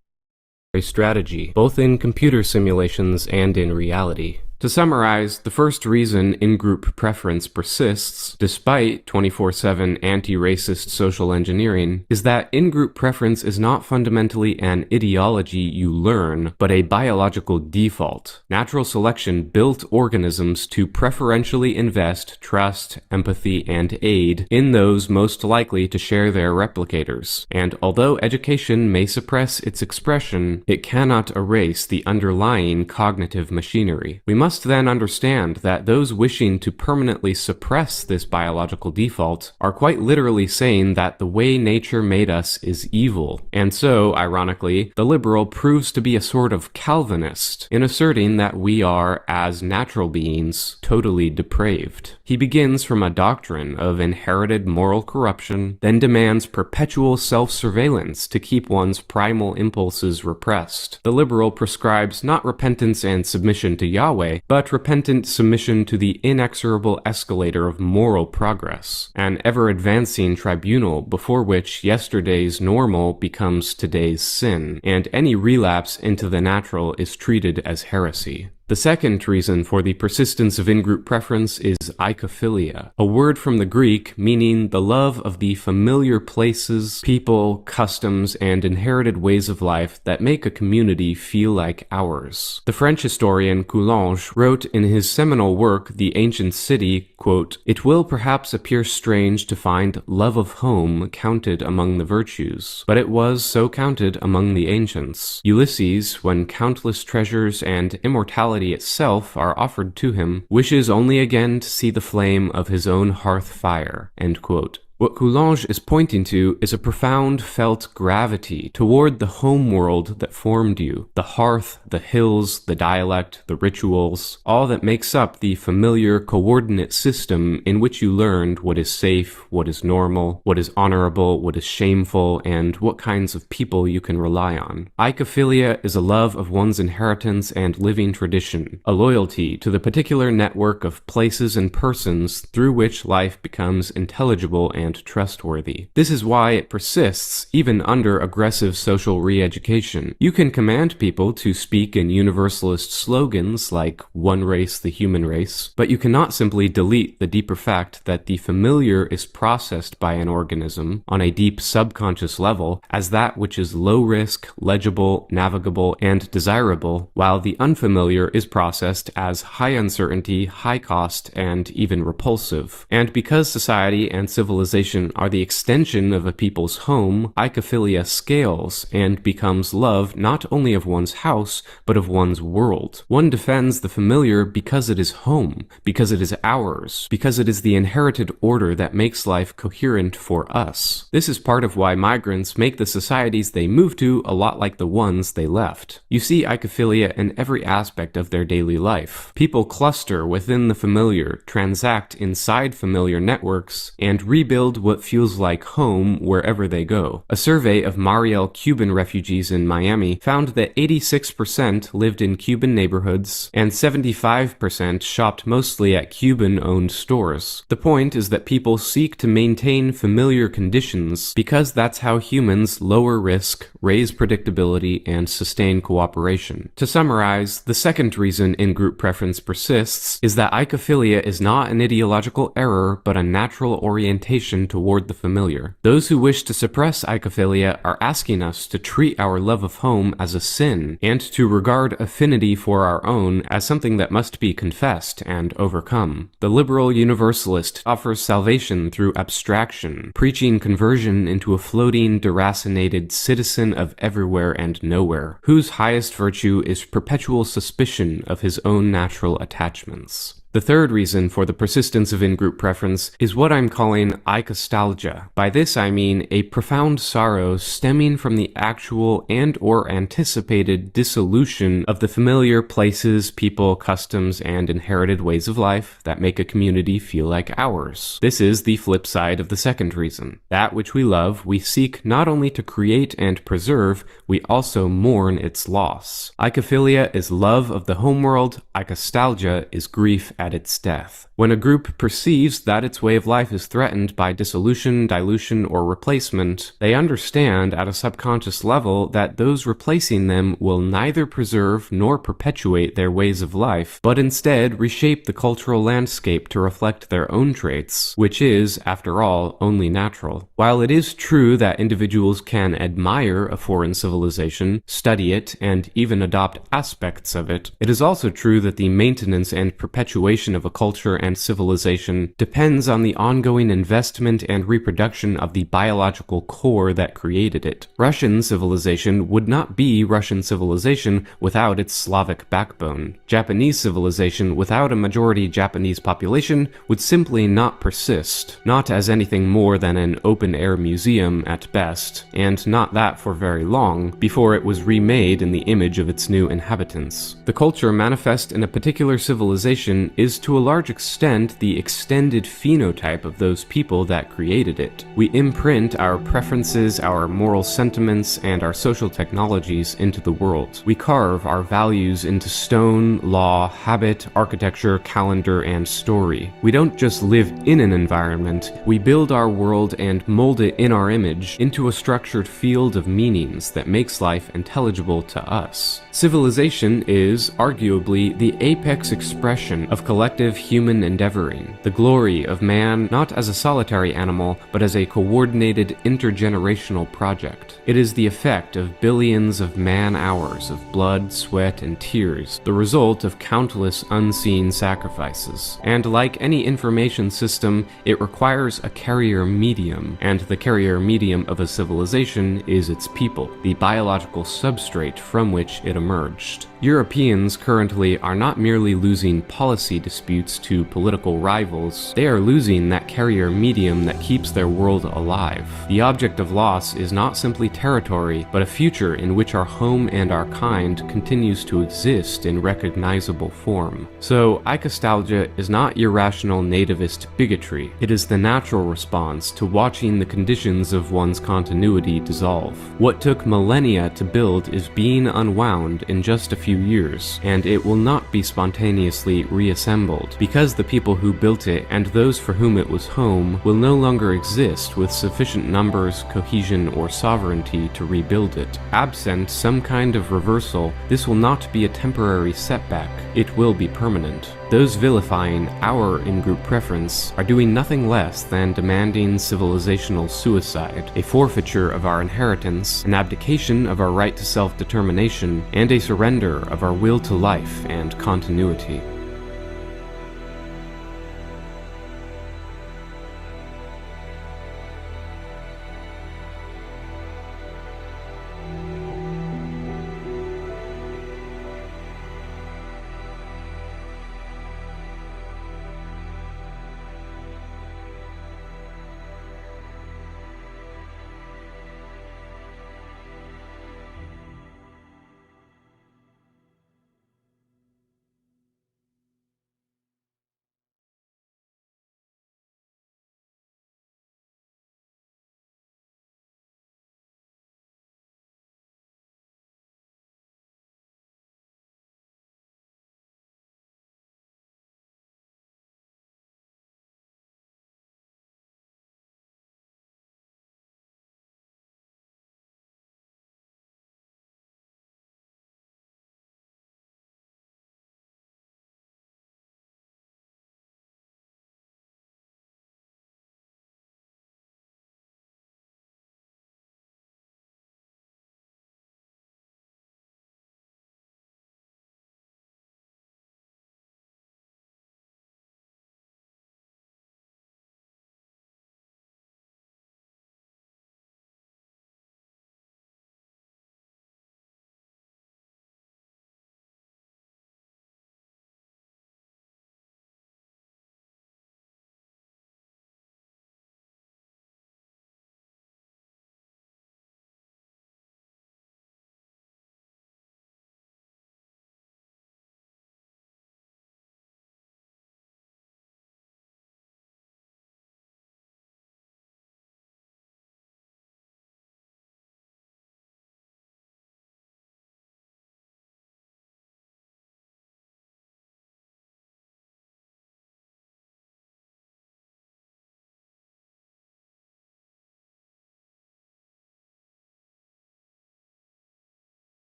strategy, both in computer simulations and in reality. To summarize, the first reason in-group preference persists, despite 24/7 anti-racist social engineering, is that in-group preference is not fundamentally an ideology you learn, but a biological default. Natural selection built organisms to preferentially invest trust, empathy, and aid in those most likely to share their replicators. And although education may suppress its expression, it cannot erase the underlying cognitive machinery. We must then understand that those wishing to permanently suppress this biological default are quite literally saying that the way nature made us is evil. And so, ironically, the liberal proves to be a sort of Calvinist in asserting that we are, as natural beings, totally depraved. He begins from a doctrine of inherited moral corruption, then demands perpetual self-surveillance to keep one's primal impulses repressed. The liberal prescribes not repentance and submission to Yahweh, but repentant submission to the inexorable escalator of moral progress, an ever-advancing tribunal before which yesterday's normal becomes today's sin, and any relapse into the natural is treated as heresy. The second reason for the persistence of in-group preference is eikophilia, a word from the Greek meaning the love of the familiar places, people, customs, and inherited ways of life that make a community feel like ours. The French historian Coulanges wrote in his seminal work, The Ancient City, quote, "It will perhaps appear strange to find love of home counted among the virtues, but it was so counted among the ancients. Ulysses, when countless treasures and immortality itself are offered to him, wishes only again to see the flame of his own hearth fire." End quote. What Coulange is pointing to is a profound felt gravity toward the home world that formed you, the hearth, the hills, the dialect, the rituals, all that makes up the familiar coordinate system in which you learned what is safe, what is normal, what is honorable, what is shameful, and what kinds of people you can rely on. Icophilia is a love of one's inheritance and living tradition, a loyalty to the particular network of places and persons through which life becomes intelligible and trustworthy. This is why it persists even under aggressive social re-education. You can command people to speak in universalist slogans like "one race, the human race," but you cannot simply delete the deeper fact that the familiar is processed by an organism on a deep subconscious level as that which is low risk, legible, navigable, and desirable, while the unfamiliar is processed as high uncertainty, high cost, and even repulsive. And because society and civilization are the extension of a people's home, icophilia scales and becomes love not only of one's house, but of one's world. One defends the familiar because it is home, because it is ours, because it is the inherited order that makes life coherent for us. This is part of why migrants make the societies they move to a lot like the ones they left. You see icophilia in every aspect of their daily life. People cluster within the familiar, transact inside familiar networks, and rebuild what feels like home wherever they go. A survey of Mariel Cuban refugees in Miami found that 86% lived in Cuban neighborhoods and 75% shopped mostly at Cuban-owned stores. The point is that people seek to maintain familiar conditions because that's how humans lower risk, raise predictability, and sustain cooperation. To summarize, the second reason in-group preference persists is that icophilia is not an ideological error but a natural orientation toward the familiar. Those who wish to suppress icophilia are asking us to treat our love of home as a sin and to regard affinity for our own as something that must be confessed and overcome. The liberal universalist offers salvation through abstraction, preaching conversion into a floating, deracinated citizen of everywhere and nowhere, whose highest virtue is perpetual suspicion of his own natural attachments. The third reason for the persistence of in-group preference is what I'm calling icostalgia. By this I mean a profound sorrow stemming from the actual and/or anticipated dissolution of the familiar places, people, customs, and inherited ways of life that make a community feel like ours. This is the flip side of the second reason. That which we love, we seek not only to create and preserve, we also mourn its loss. Icophilia is love of the homeworld, icostalgia is grief at its death. When a group perceives that its way of life is threatened by dissolution, dilution, or replacement, they understand at a subconscious level that those replacing them will neither preserve nor perpetuate their ways of life, but instead reshape the cultural landscape to reflect their own traits, which is, after all, only natural. While it is true that individuals can admire a foreign civilization, study it, and even adopt aspects of it, it is also true that the maintenance and perpetuation of a culture and civilization depends on the ongoing investment and reproduction of the biological core that created it. Russian civilization would not be Russian civilization without its Slavic backbone. Japanese civilization without a majority Japanese population would simply not persist, not as anything more than an open-air museum at best, and not that for very long, before it was remade in the image of its new inhabitants. The culture manifest in a particular civilization is to a large extent the extended phenotype of those people that created it. We imprint our preferences, our moral sentiments, and our social technologies into the world. We carve our values into stone, law, habit, architecture, calendar, and story. We don't just live in an environment, we build our world and mold it in our image into a structured field of meanings that makes life intelligible to us. Civilization is, arguably, the apex expression of collective human endeavoring, the glory of man not as a solitary animal, but as a coordinated intergenerational project. It is the effect of billions of man-hours of blood, sweat, and tears, the result of countless unseen sacrifices. And like any information system, it requires a carrier medium, and the carrier medium of a civilization is its people, the biological substrate from which it emerged. Europeans currently are not merely losing policy disputes to political rivals, they are losing that carrier medium that keeps their world alive. The object of loss is not simply territory, but a future in which our home and our kind continues to exist in recognizable form. So, iCostalgia is not irrational nativist bigotry. It is the natural response to watching the conditions of one's continuity dissolve. What took millennia to build is being unwound in just a few years, and it will not be spontaneously reassembled, because the people who built it and those for whom it was home will no longer exist with sufficient numbers, cohesion, or sovereignty to rebuild it. Absent some kind of reversal, this will not be a temporary setback, it will be permanent. Those vilifying our in-group preference are doing nothing less than demanding civilizational suicide, a forfeiture of our inheritance, an abdication of our right to self-determination, and a surrender of our will to life and continuity.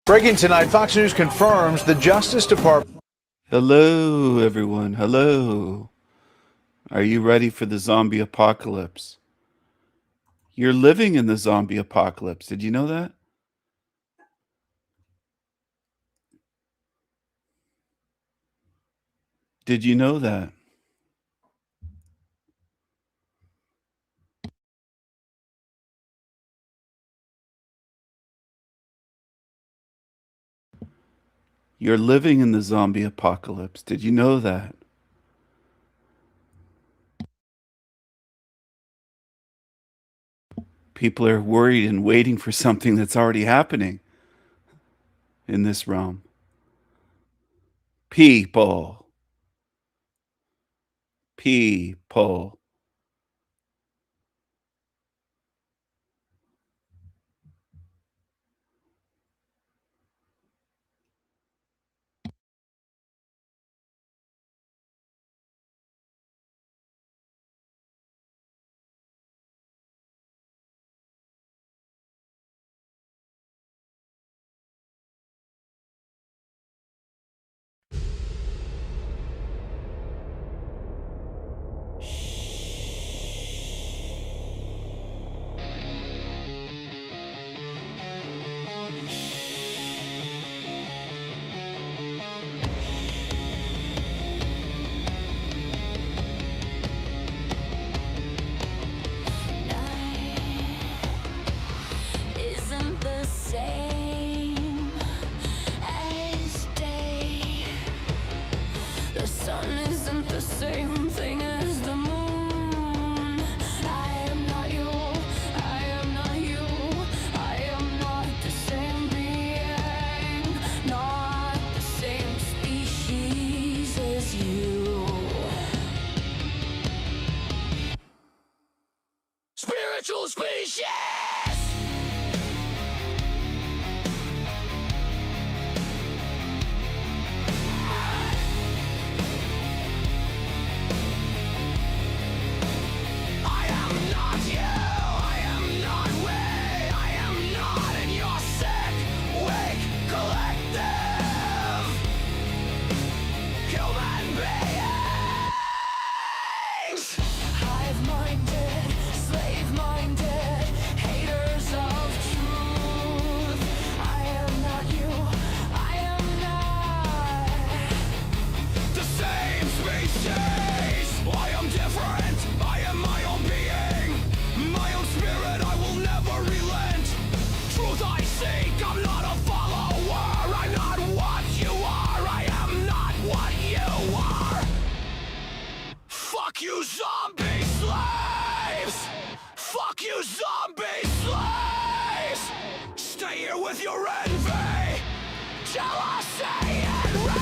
Breaking tonight, Fox News confirms the Justice Department. Hello, everyone. Hello. Are you ready for the zombie apocalypse? You're living in the zombie apocalypse. Did you know that? Did you know that? You're living in the zombie apocalypse. Did you know that? People are worried and waiting for something that's already happening in this realm. People. People. the same thing as the moon. I am not you, I am not you, I am not the same being, not the same species as you. Spiritual species! I am not you, I am not we, I am not in your sick, weak collective human beings. Hive-minded, slave-minded, haters of truth. I am not you, I am not the same species. I am different, I am my own being, my own spirit, I will never relent. Truth I seek, I'm not a follower, I'm not what you are, I am not what you are. Fuck you, zombie slaves! Fuck you, zombie slaves! Stay here with your envy, jealousy, and rage!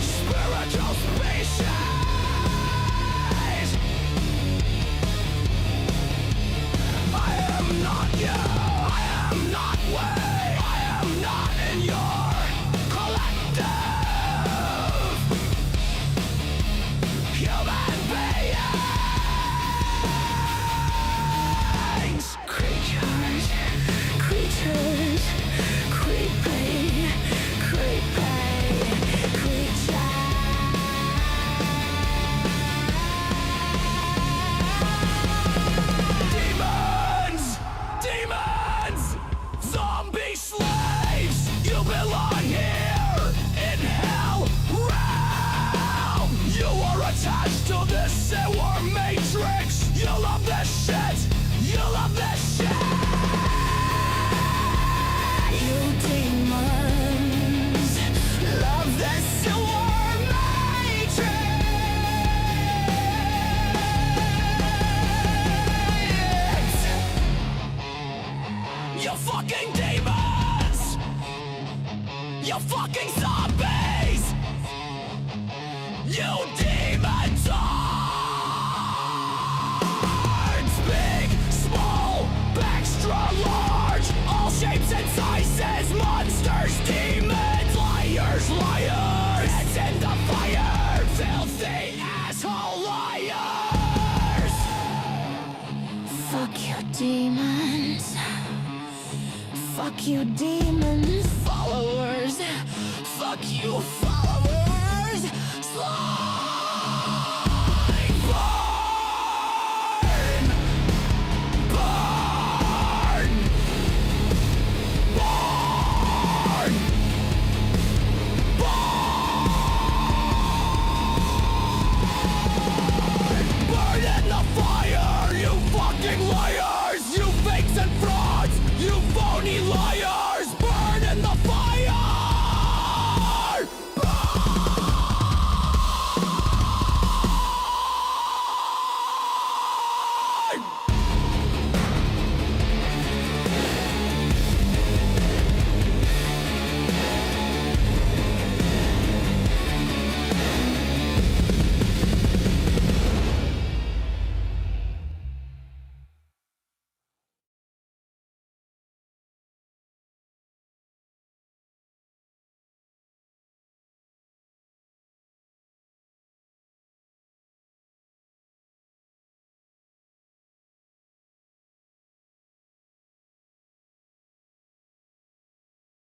Spiritual species! I am not you, I am not we, I am not in your collective human beings. Creatures, creatures, creeping, creeping, demons, demons, zombie slaves, you belong here in hell realm. You are attached to this sewer matrix. You love this shit, you love this shit. You demons love this sewer matrix. You fucking demons! You fucking zombies! You demontards! Big, small, extra large, all shapes and sizes, monsters, demons, liars, liars, heads in the fire, filthy asshole liars! Fuck you, demons. Fuck you, demons. Followers. Fuck you, followers. Slime. Burn. Burn. Burn. Burn in the fire, you fucking liars! You fakes and frauds! You phony liars! Burn in the fire!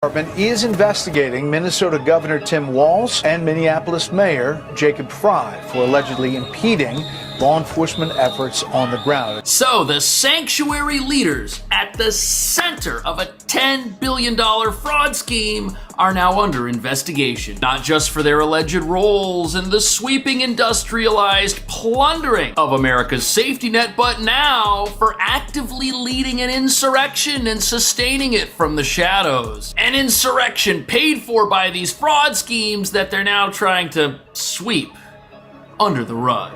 Department is investigating Minnesota Governor Tim Walz and Minneapolis Mayor Jacob Frey for allegedly impeding law enforcement efforts on the ground. So the sanctuary leaders at the center of a $10 billion fraud scheme are now under investigation, not just for their alleged roles in the sweeping industrialized plundering of America's safety net, but now for actively leading an insurrection and sustaining it from the shadows. An insurrection paid for by these fraud schemes that they're now trying to sweep under the rug.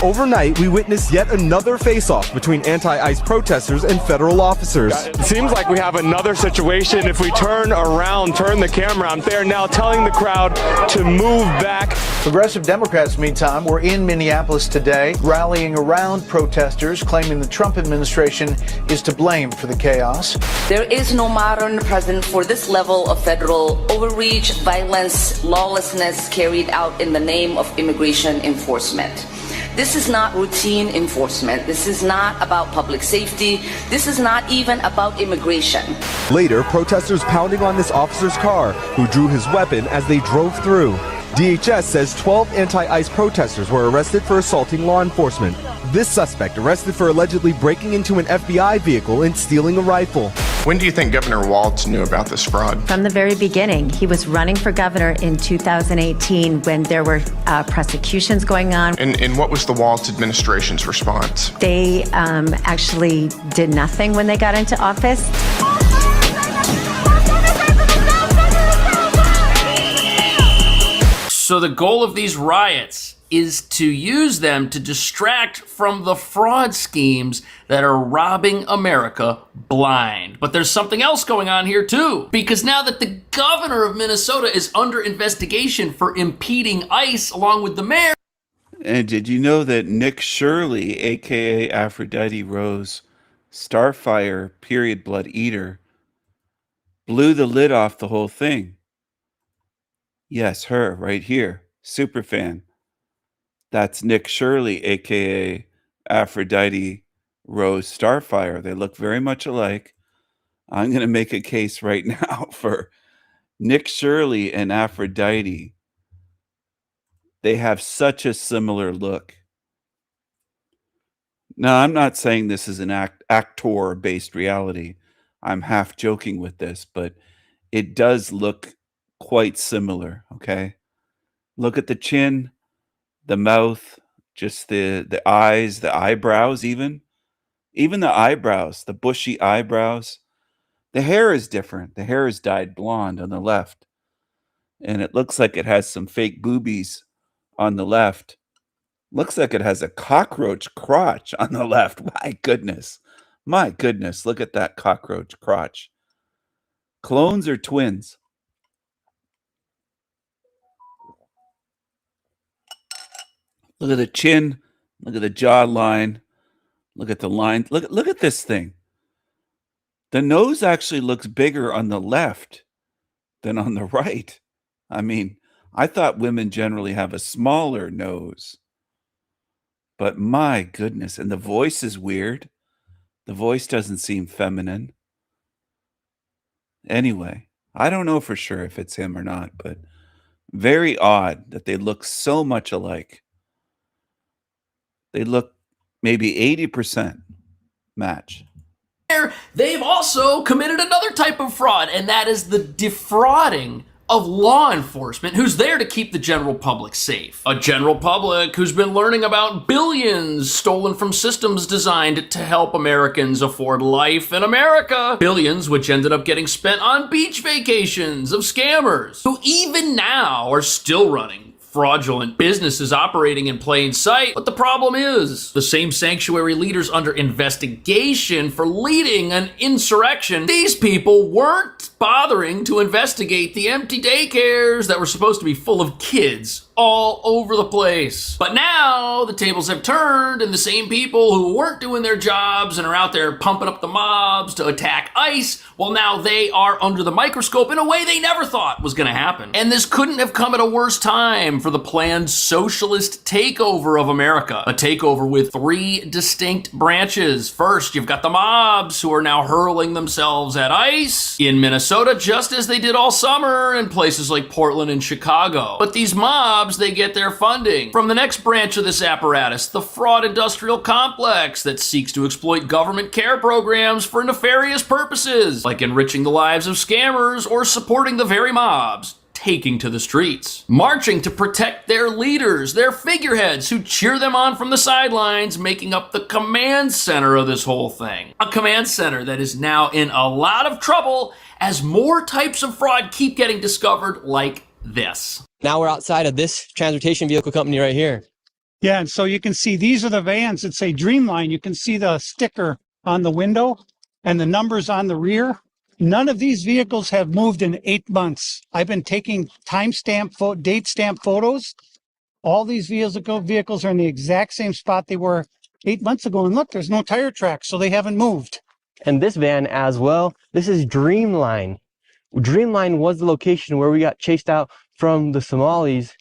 Overnight, we witnessed yet another face-off between anti-ICE protesters and federal officers. It seems like we have another situation. If we turn around, turn the camera on, they're now telling the crowd to move back. Progressive Democrats, meantime, were in Minneapolis today, rallying around protesters, claiming the Trump administration is to blame for the chaos. There is no modern precedent for this level of federal overreach, violence, lawlessness carried out in the name of immigration enforcement. This is not routine enforcement. This is not about public safety. This is not even about immigration. Later, protesters pounding on this officer's car, who drew his weapon as they drove through. DHS says 12 anti-ICE protesters were arrested for assaulting law enforcement. This suspect arrested for allegedly breaking into an FBI vehicle and stealing a rifle. When do you think Governor Walz knew about this fraud? From the very beginning. He was running for governor in 2018 when there were prosecutions going on. And what was the Walz administration's response? They actually did nothing when they got into office. So the goal of these riots is to use them to distract from the fraud schemes that are robbing America blind. But there's something else going on here too, because now that the governor of Minnesota is under investigation for impeding ICE along with the mayor. And did you know that Nick Shirley, aka Aphrodite Rose, Starfire, period blood eater, blew the lid off the whole thing? Yes, her right here, superfan. That's Nick Shirley, aka Aphrodite Rose Starfire. They look very much alike. I'm going to make a case right now for Nick Shirley and Aphrodite. They have such a similar look. Now, I'm not saying this is an actor-based reality. I'm half joking with this, but it does look quite similar, okay? Look at the chin, the mouth, just the eyes, the eyebrows even. Even the eyebrows, the bushy eyebrows. The hair is different. The hair is dyed blonde on the left. And it looks like it has some fake boobies on the left. Looks like it has a cockroach crotch on the left. My goodness. My goodness. Look at that cockroach crotch. Clones or twins? Look at the chin. Look at the jawline. Look at the line. Look at this thing. The nose actually looks bigger on the left than on the right. I mean, I thought women generally have a smaller nose. But my goodness. And the voice is weird. The voice doesn't seem feminine. Anyway, I don't know for sure if it's him or not, but very odd that they look so much alike. They look maybe 80% match. They've also committed another type of fraud, and that is the defrauding of law enforcement who's there to keep the general public safe. A general public who's been learning about billions stolen from systems designed to help Americans afford life in America. Billions which ended up getting spent on beach vacations of scammers who even now are still running fraudulent businesses operating in plain sight. But the problem is, the same sanctuary leaders under investigation for leading an insurrection, these people weren't bothering to investigate the empty daycares that were supposed to be full of kids all over the place. But now the tables have turned, and the same people who weren't doing their jobs and are out there pumping up the mobs to attack ICE, well, now they are under the microscope in a way they never thought was going to happen. And this couldn't have come at a worse time for the planned socialist takeover of America. A takeover with three distinct branches. First, you've got the mobs who are now hurling themselves at ICE in Minnesota, just as they did all summer in places like Portland and Chicago. But these mobs jobs, they get their funding. From the next branch of this apparatus, the fraud industrial complex that seeks to exploit government care programs for nefarious purposes, like enriching the lives of scammers or supporting the very mobs taking to the streets, marching to protect their leaders, their figureheads who cheer them on from the sidelines, making up the command center of this whole thing. A command center that is now in a lot of trouble as more types of fraud keep getting discovered like this. Now we're outside of this transportation vehicle company right here. Yeah, and so you can see these are the vans that say Dreamline. You can see the sticker on the window and the numbers on the rear. None of these vehicles have moved in 8 months. I've been taking date stamp photos. All these vehicles are in the exact same spot they were 8 months ago. And look, there's no tire tracks, so they haven't moved. And this van as well, this is Dreamline. Dreamline was the location where we got chased out from the Somalis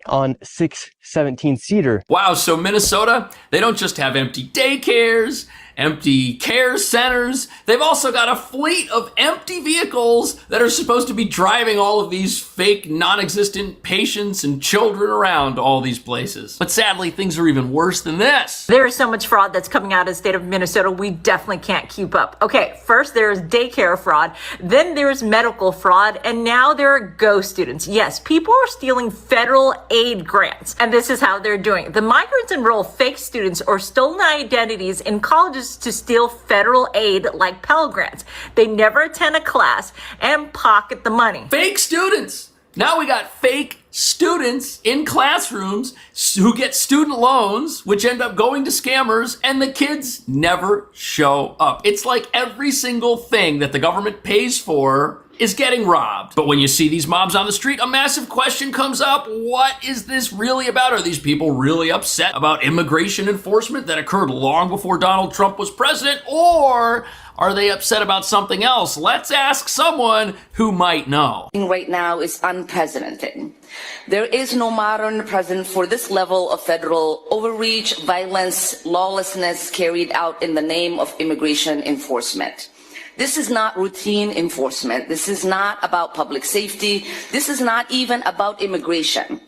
on 617 Cedar. Wow, so Minnesota, they don't just have empty daycares, empty care centers, they've also got a fleet of empty vehicles that are supposed to be driving all of these fake, non-existent patients and children around all these places. But sadly, things are even worse than this. There is so much fraud that's coming out of the state of Minnesota, we definitely can't keep up. Okay, first there's daycare fraud, then there's medical fraud, and now there are Go students. Yes, people are stealing federal aid grants, and this is how they're doing it. The migrants enroll fake students or stolen identities in colleges to steal federal aid like Pell Grants. They never attend a class and pocket the money. Fake students! Now we got fake students in classrooms who get student loans, which end up going to scammers, and the kids never show up. It's like every single thing that the government pays for is getting robbed. But when you see these mobs on the street, a massive question comes up. What is this really about? Are these people really upset about immigration enforcement that occurred long before Donald Trump was president? Or are they upset about something else? Let's ask someone who might know. Right now is unprecedented. There is no modern precedent for this level of federal overreach, violence, lawlessness carried out in the name of immigration enforcement. This is not routine enforcement. This is not about public safety. This is not even about immigration.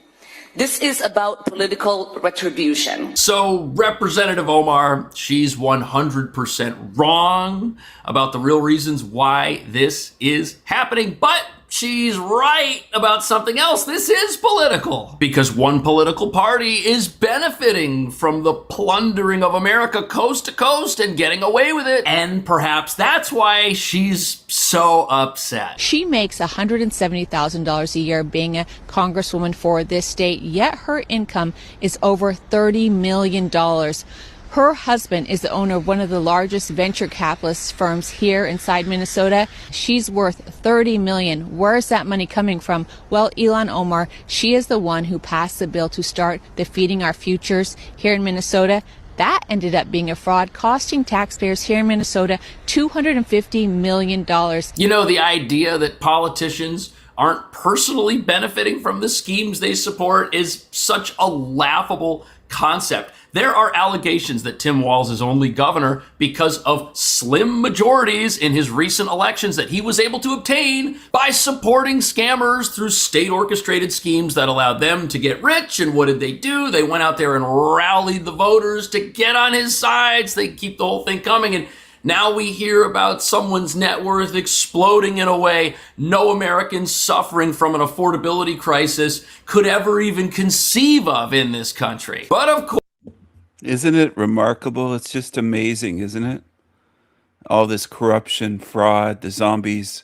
This is about political retribution. So Representative Omar, she's 100% wrong about the real reasons why this is happening, but she's right about something else. This is political because one political party is benefiting from the plundering of America coast to coast and getting away with it. And perhaps that's why she's so upset. She makes $170,000 a year being a congresswoman for this state, yet her income is over $30 million. Her husband is the owner of one of the largest venture capitalist firms here inside Minnesota. She's worth $30 million. Where is that money coming from? Well, Ilhan Omar, she is the one who passed the bill to start the Feeding Our Futures here in Minnesota. That ended up being a fraud, costing taxpayers here in Minnesota $250 million. You know, the idea that politicians aren't personally benefiting from the schemes they support is such a laughable concept. There are allegations that Tim Walz is only governor because of slim majorities in his recent elections that he was able to obtain by supporting scammers through state-orchestrated schemes that allowed them to get rich. And what did they do? They went out there and rallied the voters to get on his sides. They keep the whole thing coming. And now we hear about someone's net worth exploding in a way no American suffering from an affordability crisis could ever even conceive of in this country. But of course, isn't it remarkable? It's just amazing, isn't it? All this corruption, fraud, the zombies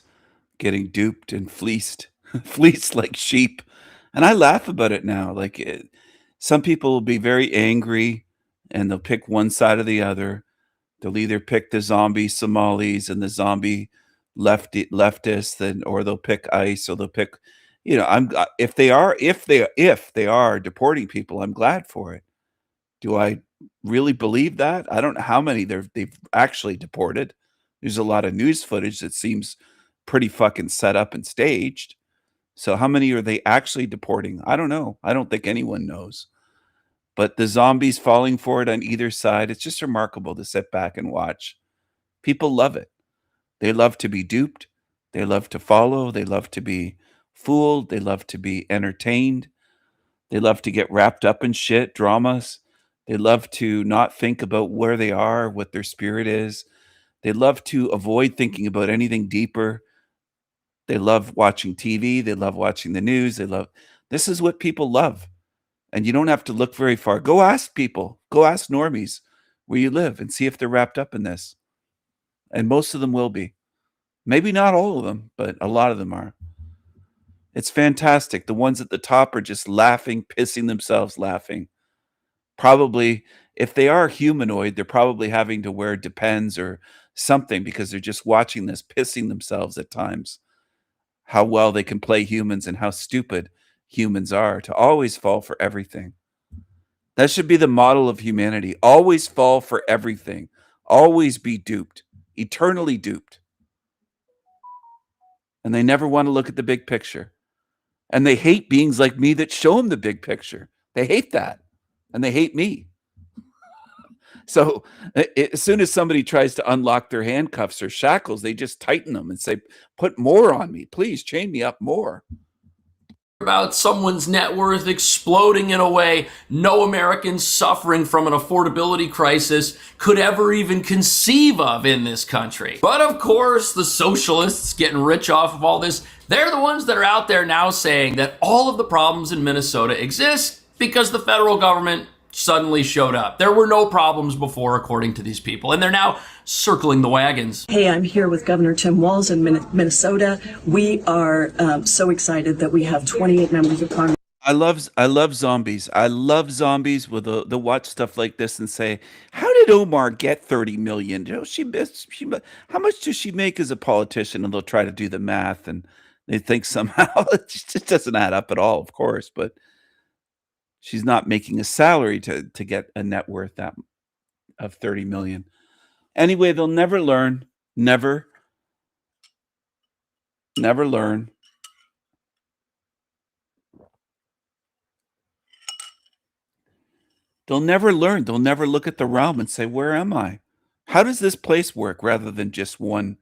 getting duped and fleeced, fleeced like sheep. And I laugh about it now. Some people will be very angry and they'll pick one side or the other. They'll either pick the zombie Somalis and the zombie leftists, or they'll pick ICE, or they'll pick, if they are deporting people, I'm glad for it. Do I really believe that? I don't know how many they've actually deported. There's a lot of news footage that seems pretty fucking set up and staged. So how many are they actually deporting? I don't know. I don't think anyone knows. But the zombies falling for it on either side, it's just remarkable to sit back and watch. People love it. They love to be duped. They love to follow. They love to be fooled. They love to be entertained. They love to get wrapped up in shit, dramas. They love to not think about where they are, what their spirit is. They love to avoid thinking about anything deeper. They love watching TV. They love watching the news. This is what people love. And you don't have to look very far. Go ask people. Go ask normies where you live and see if they're wrapped up in this. And most of them will be. Maybe not all of them, but a lot of them are. It's fantastic. The ones at the top are just laughing, pissing themselves laughing. Probably, if they are humanoid, they're probably having to wear Depends or something because they're just watching this, pissing themselves at times. How well they can play humans and how stupid humans are to always fall for everything. That should be the model of humanity. Always fall for everything. Always be duped. Eternally duped. And they never want to look at the big picture. And they hate beings like me that show them the big picture. They hate that. And they hate me. So as soon as somebody tries to unlock their handcuffs or shackles, they just tighten them and say, put more on me. Please chain me up more. About someone's net worth exploding in a way no American suffering from an affordability crisis could ever even conceive of in this country. But of course, the socialists getting rich off of all this, they're the ones that are out there now saying that all of the problems in Minnesota exist because the federal government suddenly showed up. There were no problems before, according to these people, and they're now circling the wagons. Hey, I'm here with Governor Tim Walz in Minnesota. We are so excited that we have 28 members of Congress. I love zombies. I love zombies with the watch stuff like this and say, how did Omar get 30 million? You know, how much does she make as a politician? And they'll try to do the math and they think somehow it just doesn't add up at all, of course, but she's not making a salary to get a net worth that of 30 million. Anyway, they'll never learn. Never learn. They'll never learn. They'll never look at the realm and say, where am I? How does this place work rather than just one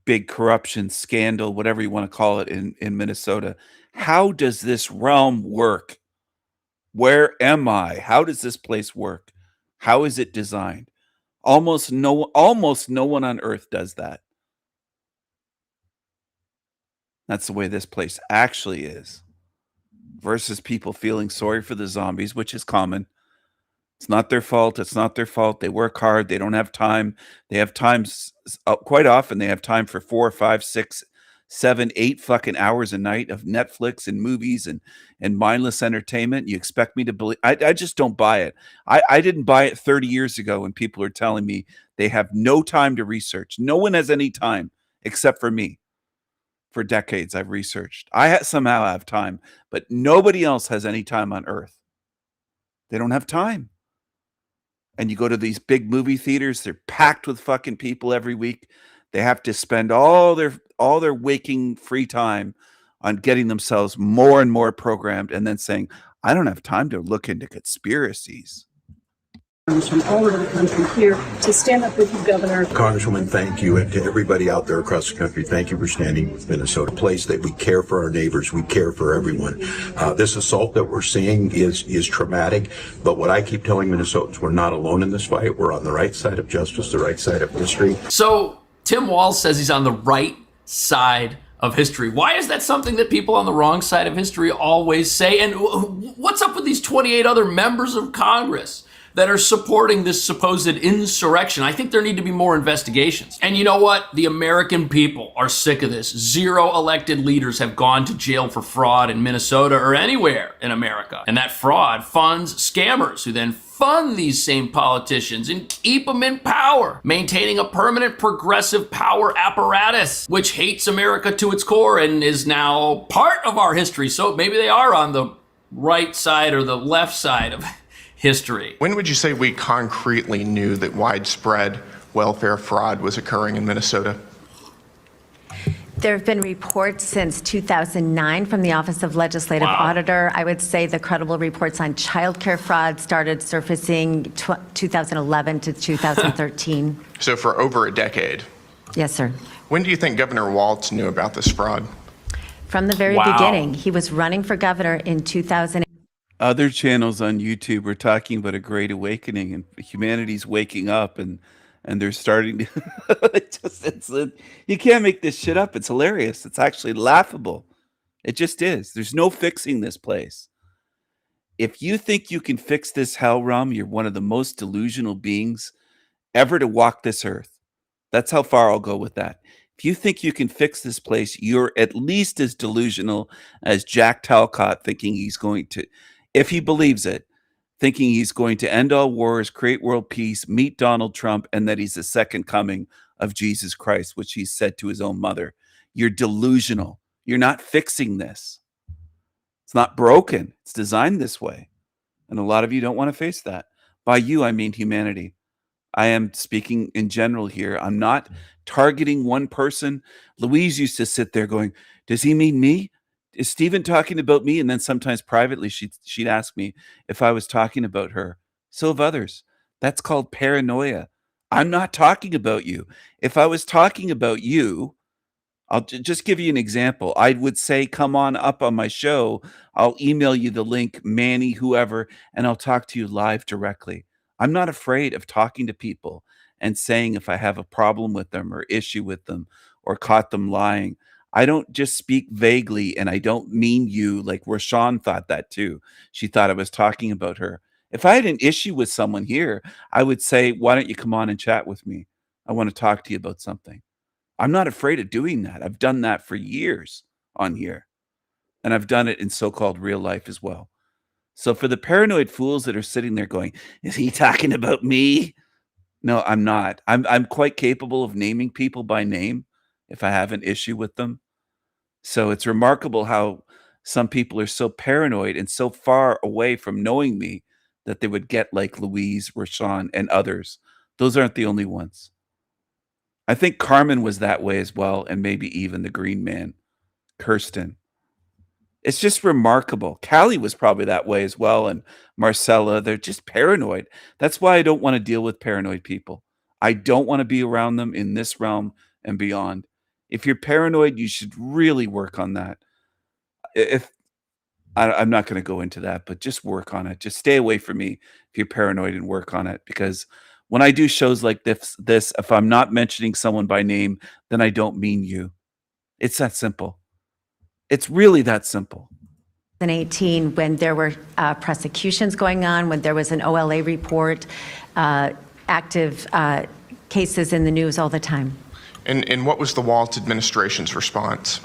big corruption scandal, whatever you want to call it in Minnesota? How does this realm work? Where am I? How does this place work? How is it designed? Almost no one on earth does that. That's the way this place actually is. Versus people feeling sorry for the zombies, which is common. It's not their fault. It's not their fault. They work hard. They don't have time. They have times, quite often, they have time for 4, 5, 6, 7, 8 fucking hours a night of Netflix and movies and mindless entertainment. You expect me to believe? I just don't buy it. I didn't buy it 30 years ago when people are telling me they have no time to research. No one has any time except for me. For decades, I've researched. I somehow have time, but nobody else has any time on earth. They don't have time. And you go to these big movie theaters, they're packed with fucking people every week. They have to spend all their waking free time on getting themselves more and more programmed and then saying, I don't have time to look into conspiracies. From all over the country here to stand up with you, Governor. Congresswoman, thank you. And to everybody out there across the country, thank you for standing with Minnesota. Place that we care for our neighbors. We care for everyone. This assault that we're seeing is traumatic. But what I keep telling Minnesotans, we're not alone in this fight. We're on the right side of justice, the right side of history. So Tim Walz says he's on the right side of history. Why is that something that people on the wrong side of history always say? And what's up with these 28 other members of Congress that are supporting this supposed insurrection? I think there need to be more investigations. And you know what? The American people are sick of this. 0 elected leaders have gone to jail for fraud in Minnesota or anywhere in America. And that fraud funds scammers who then fund these same politicians and keep them in power, maintaining a permanent progressive power apparatus, which hates America to its core and is now part of our history. So maybe they are on the right side or the left side of history. When would you say we concretely knew that widespread welfare fraud was occurring in Minnesota? There have been reports since 2009 from the Office of Legislative Auditor. I would say the credible reports on childcare fraud started surfacing 2011 to 2013. So for over a decade? Yes, sir. When do you think Governor Walz knew about this fraud? from the very Wow. beginning. He was running for governor in 2000. Other channels on YouTube are talking about a great awakening and humanity's waking up and they're starting to you can't make this shit up. It's hilarious. It's actually laughable. It just is. There's no fixing this place. If you think you can fix this hell realm, you're one of the most delusional beings ever to walk this earth. That's how far I'll go with that. If you think you can fix this place, you're at least as delusional as Jack Talcott thinking he's going to, if he believes it, thinking he's going to end all wars, create world peace, meet Donald Trump, and that he's the second coming of Jesus Christ, which he said to his own mother. You're delusional. You're not fixing this. It's not broken. It's designed this way. And a lot of you don't want to face that. By you, I mean humanity. I am speaking in general here. I'm not targeting one person. Louise used to sit there going, does he mean me? Is Stephen talking about me? And then sometimes privately, she'd ask me if I was talking about her. So have others. That's called paranoia. I'm not talking about you. If I was talking about you, I'll just give you an example. I would say, come on up on my show. I'll email you the link, Manny, whoever, and I'll talk to you live directly. I'm not afraid of talking to people and saying if I have a problem with them or issue with them or caught them lying. I don't just speak vaguely, and I don't mean you like Rashawn thought that too. She thought I was talking about her. If I had an issue with someone here, I would say, why don't you come on and chat with me? I want to talk to you about something. I'm not afraid of doing that. I've done that for years on here. And I've done it in so-called real life as well. So for the paranoid fools that are sitting there going, is he talking about me? No, I'm not. I'm quite capable of naming people by name if I have an issue with them. So it's remarkable how some people are so paranoid and so far away from knowing me that they would get like Louise, Rashawn, and others. Those aren't the only ones. I think Carmen was that way as well, and maybe even the Green Man, Kirsten. It's just remarkable. Callie was probably that way as well, and Marcella. They're just paranoid. That's why I don't want to deal with paranoid people. I don't want to be around them in this realm and beyond. If you're paranoid, you should really work on that. I'm not going to go into that, but just work on it. Just stay away from me if you're paranoid and work on it, because when I do shows like this, if I'm not mentioning someone by name, then I don't mean you. It's that simple. It's really that simple. 2018, when there were prosecutions going on, when there was an OLA report, active cases in the news all the time. And what was the Walz administration's response?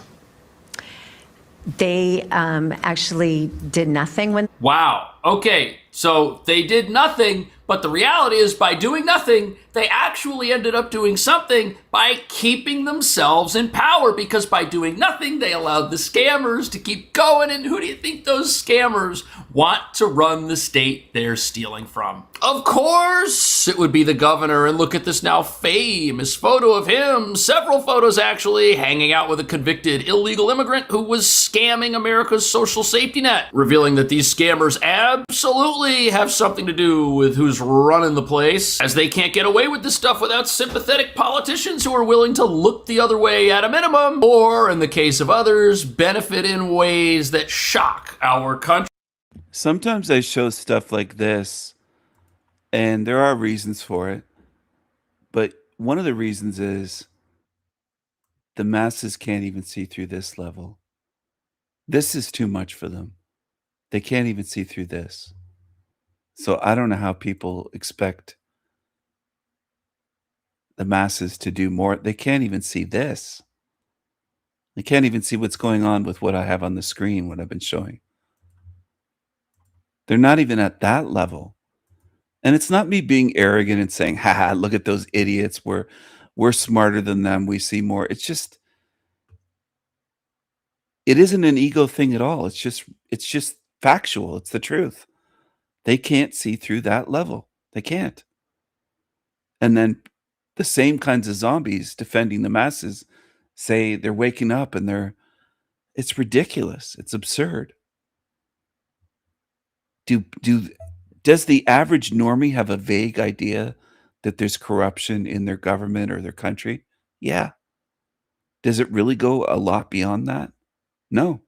They actually did nothing when. Wow. Okay. So they did nothing, but the reality is by doing nothing, they actually ended up doing something by keeping themselves in power, because by doing nothing, they allowed the scammers to keep going. And who do you think those scammers want to run the state they're stealing from? Of course, it would be the governor. And look at this now famous photo of him, several photos actually, hanging out with a convicted illegal immigrant who was scamming America's social safety net, revealing that these scammers absolutely have something to do with who's running the place, as they can't get away with this stuff without sympathetic politicians who are willing to look the other way at a minimum, or in the case of others, benefit in ways that shock our country. Sometimes I show stuff like this, and there are reasons for it, but one of the reasons is the masses can't even see through this level. This is too much for them. They can't even see through this. So I don't know how people expect the masses to do more. They can't even see this. They can't even see what's going on with what I have on the screen, what I've been showing. They're not even at that level. And it's not me being arrogant and saying, haha, look at those idiots. We're smarter than them. We see more. It's just, it isn't an ego thing at all. It's just factual. It's the truth. They can't see through that level. They can't. And then the same kinds of zombies defending the masses say they're waking up and it's ridiculous. It's absurd. Does the average normie have a vague idea that there's corruption in their government or their country? Yeah. Does it really go a lot beyond that? No,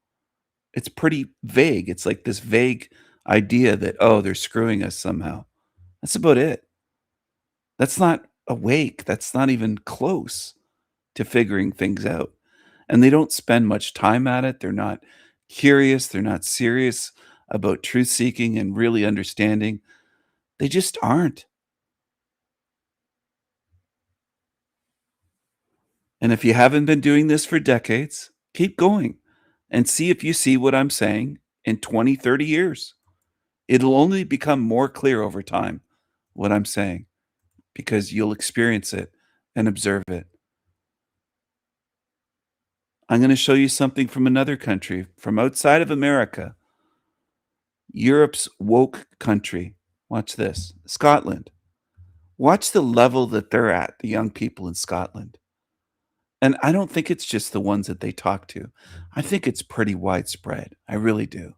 it's pretty vague. It's like this vague idea that, oh, they're screwing us somehow. That's about it. That's not awake. That's not even close to figuring things out. And they don't spend much time at it. They're not curious. They're not serious about truth seeking and really understanding. They just aren't. And if you haven't been doing this for decades, keep going and see if you see what I'm saying in 20, 30 years. It'll only become more clear over time what I'm saying because you'll experience it and observe it. I'm going to show you something from another country, from outside of America. Europe's woke country. Watch this. Scotland. Watch the level that they're at, the young people in Scotland. And I don't think it's just the ones that they talk to. I think it's pretty widespread. I really do.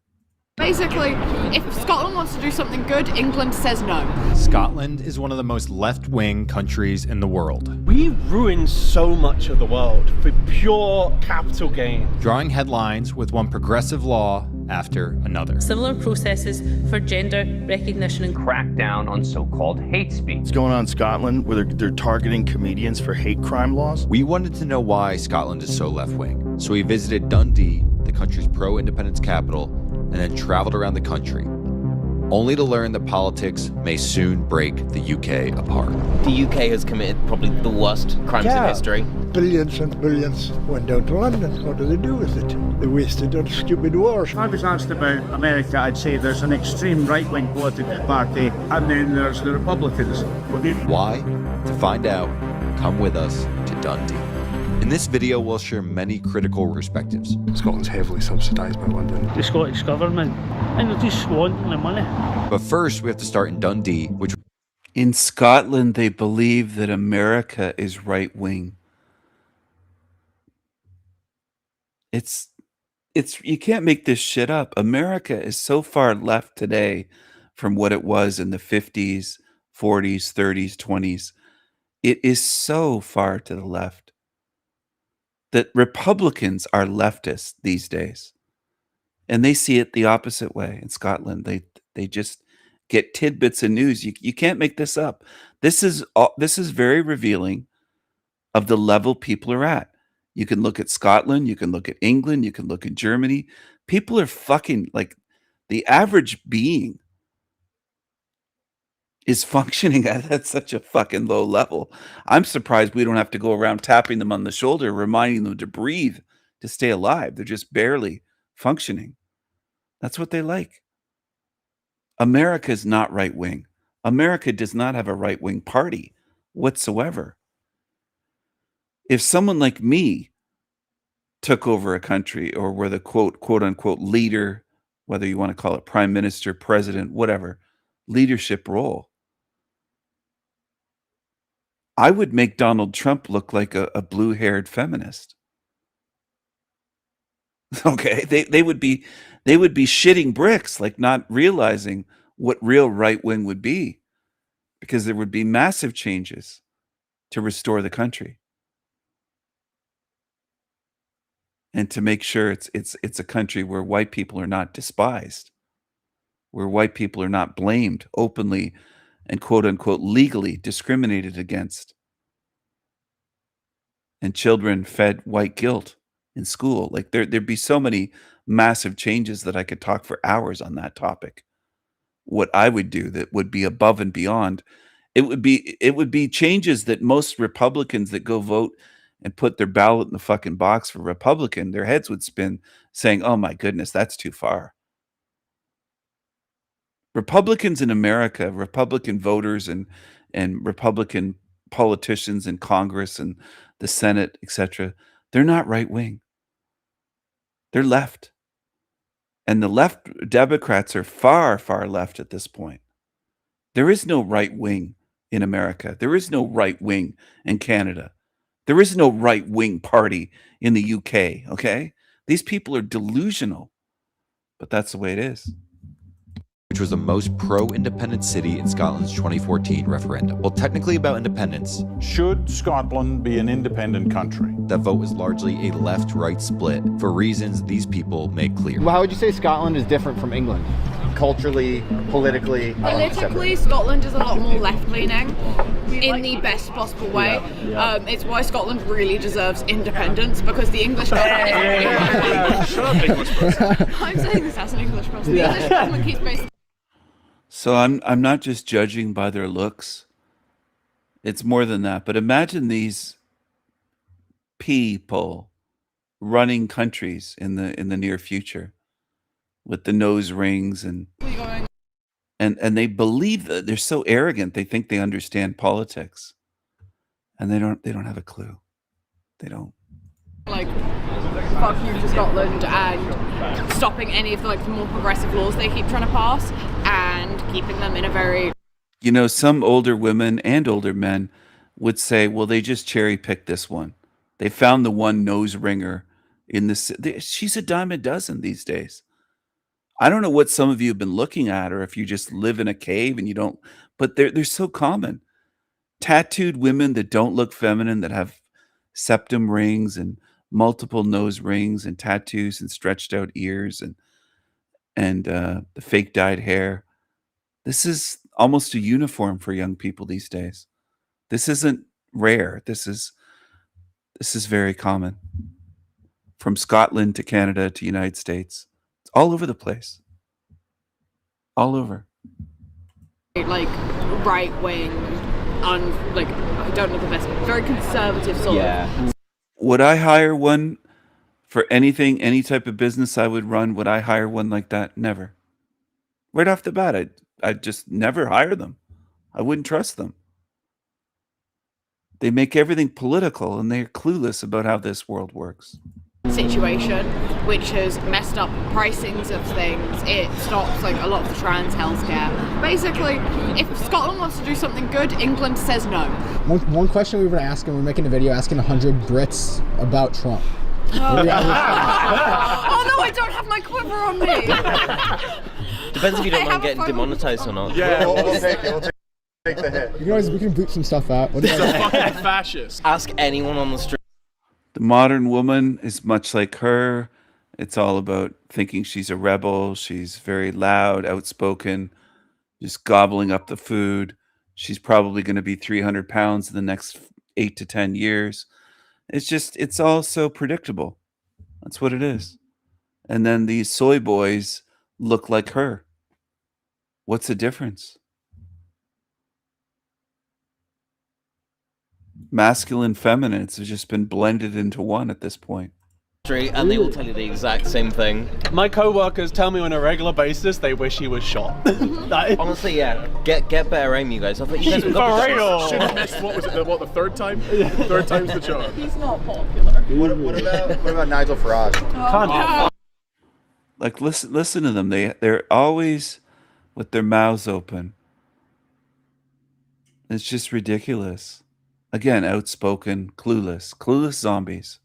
Basically, if Scotland wants to do something good, England says no. Scotland is one of the most left-wing countries in the world. We ruin so much of the world for pure capital gain. Drawing headlines with one progressive law after another. Similar processes for gender recognition and crackdown on so-called hate speech. What's going on in Scotland where they're targeting comedians for hate crime laws? We wanted to know why Scotland is so left-wing, so we visited Dundee, the country's pro-independence capital, and then traveled around the country, only to learn that politics may soon break the UK apart. The UK has committed probably the worst crimes in history. Billions and billions went down to London. What do they do with it? They wasted on stupid wars. I was asked about America. I'd say there's an extreme right-wing political party, and then there's the Republicans. Why? To find out, come with us to Dundee. In this video, we'll share many critical perspectives. Scotland's heavily subsidised by London. The Scottish government, and they're just squandering the money. But first, we have to start in Dundee, which... In Scotland, they believe that America is right-wing. It's you can't make this shit up. America is so far left today from what it was in the 50s, 40s, 30s, 20s. It is so far to the left that Republicans are leftists these days. And they see it the opposite way in Scotland. They just get tidbits of news. You can't make this up. This is very revealing of the level people are at. You can look at Scotland, you can look at England, you can look at Germany. People are fucking, like, the average being is functioning at such a fucking low level. I'm surprised we don't have to go around tapping them on the shoulder, reminding them to breathe, to stay alive. They're just barely functioning. That's what they like. America is not right-wing. America does not have a right-wing party whatsoever. If someone like me took over a country or were the quote unquote leader, whether you want to call it prime minister, president, whatever, leadership role, I would make Donald Trump look like a blue-haired feminist. Okay, they would be shitting bricks, like not realizing what real right wing would be, because there would be massive changes to restore the country and to make sure it's a country where white people are not despised, where white people are not blamed openly and quote unquote legally discriminated against, and children fed white guilt in school. Like there'd be so many massive changes that I could talk for hours on that topic. What I would do that would be above and beyond. It would be changes that most Republicans that go vote and put their ballot in the fucking box for Republican, their heads would spin saying, oh my goodness, that's too far. Republicans in America, Republican voters and Republican politicians in Congress and the Senate, etc., they're not right wing. They're left. And the left Democrats are far, far left at this point. There is no right wing in America. There is no right wing in Canada. There is no right wing party in the UK, okay? These people are delusional, but that's the way it is. which was the most pro-independent city in Scotland's 2014 referendum. Well, technically about independence. Should Scotland be an independent country? That vote was largely a left-right split for reasons these people make clear. Well, how would you say Scotland is different from England? Culturally, politically? Politically, Scotland is a lot more left-leaning in the best possible way. It's why Scotland really deserves independence, because the English government... Shut up, English person. I'm saying this as an English person. The English government keeps basically... So I'm not just judging by their looks. It's more than that. But imagine these people running countries in the near future with the nose rings and they believe that they're so arrogant. They think they understand politics, and they don't have a clue. They don't. Like, fuck you to Scotland and stopping any of the more progressive laws they keep trying to pass and keeping them in a very... You know, some older women and older men would say, well, they just cherry picked this one. They found the one nose ringer in this. She's a dime a dozen these days. I don't know what some of you have been looking at, or if you just live in a cave and you don't, but they're so common. Tattooed women that don't look feminine, that have septum rings and multiple nose rings and tattoos and stretched out ears and the fake dyed hair. This is almost a uniform for young people these days. This isn't rare. This is very common. From Scotland to Canada to United States. It's all over the place. All over. Like right wing, I don't know the best, very conservative sort of. Would I hire one for anything, any type of business I would run? Would I hire one like that? Never. Right off the bat, I'd just never hire them. I wouldn't trust them. They make everything political, and they're clueless about how this world works. Situation which has messed up pricings of things. It stops a lot of the trans healthcare. Basically, if Scotland wants to do something good, England says no. One question we were asking, we're making a video asking 100 Brits about Trump. Oh no, I don't have my quiver on me. Depends if you don't mind getting demonetized or not. Yeah, we'll take it. We'll take the hit. We can bleep some stuff out. He's a fucking fascist. Ask anyone on the street. The modern woman is much like her. It's all about thinking she's a rebel. She's very loud, outspoken, just gobbling up the food. She's probably going to be 300 pounds in the next 8 to 10 years. It's all so predictable. That's what it is. And then these soy boys look like her. What's the difference? Masculine, feminine, it's just been blended into one at this point. And they will tell you the exact same thing. My co-workers tell me on a regular basis they wish he was shot. Honestly, yeah. Get better aim, you guys. I thought you guys were Should have missed, what was it, the third time? Third time's the charm. He's not popular. What about Nigel Farage? Like, listen to them. They're always with their mouths open. It's just ridiculous. Again, outspoken, clueless zombies.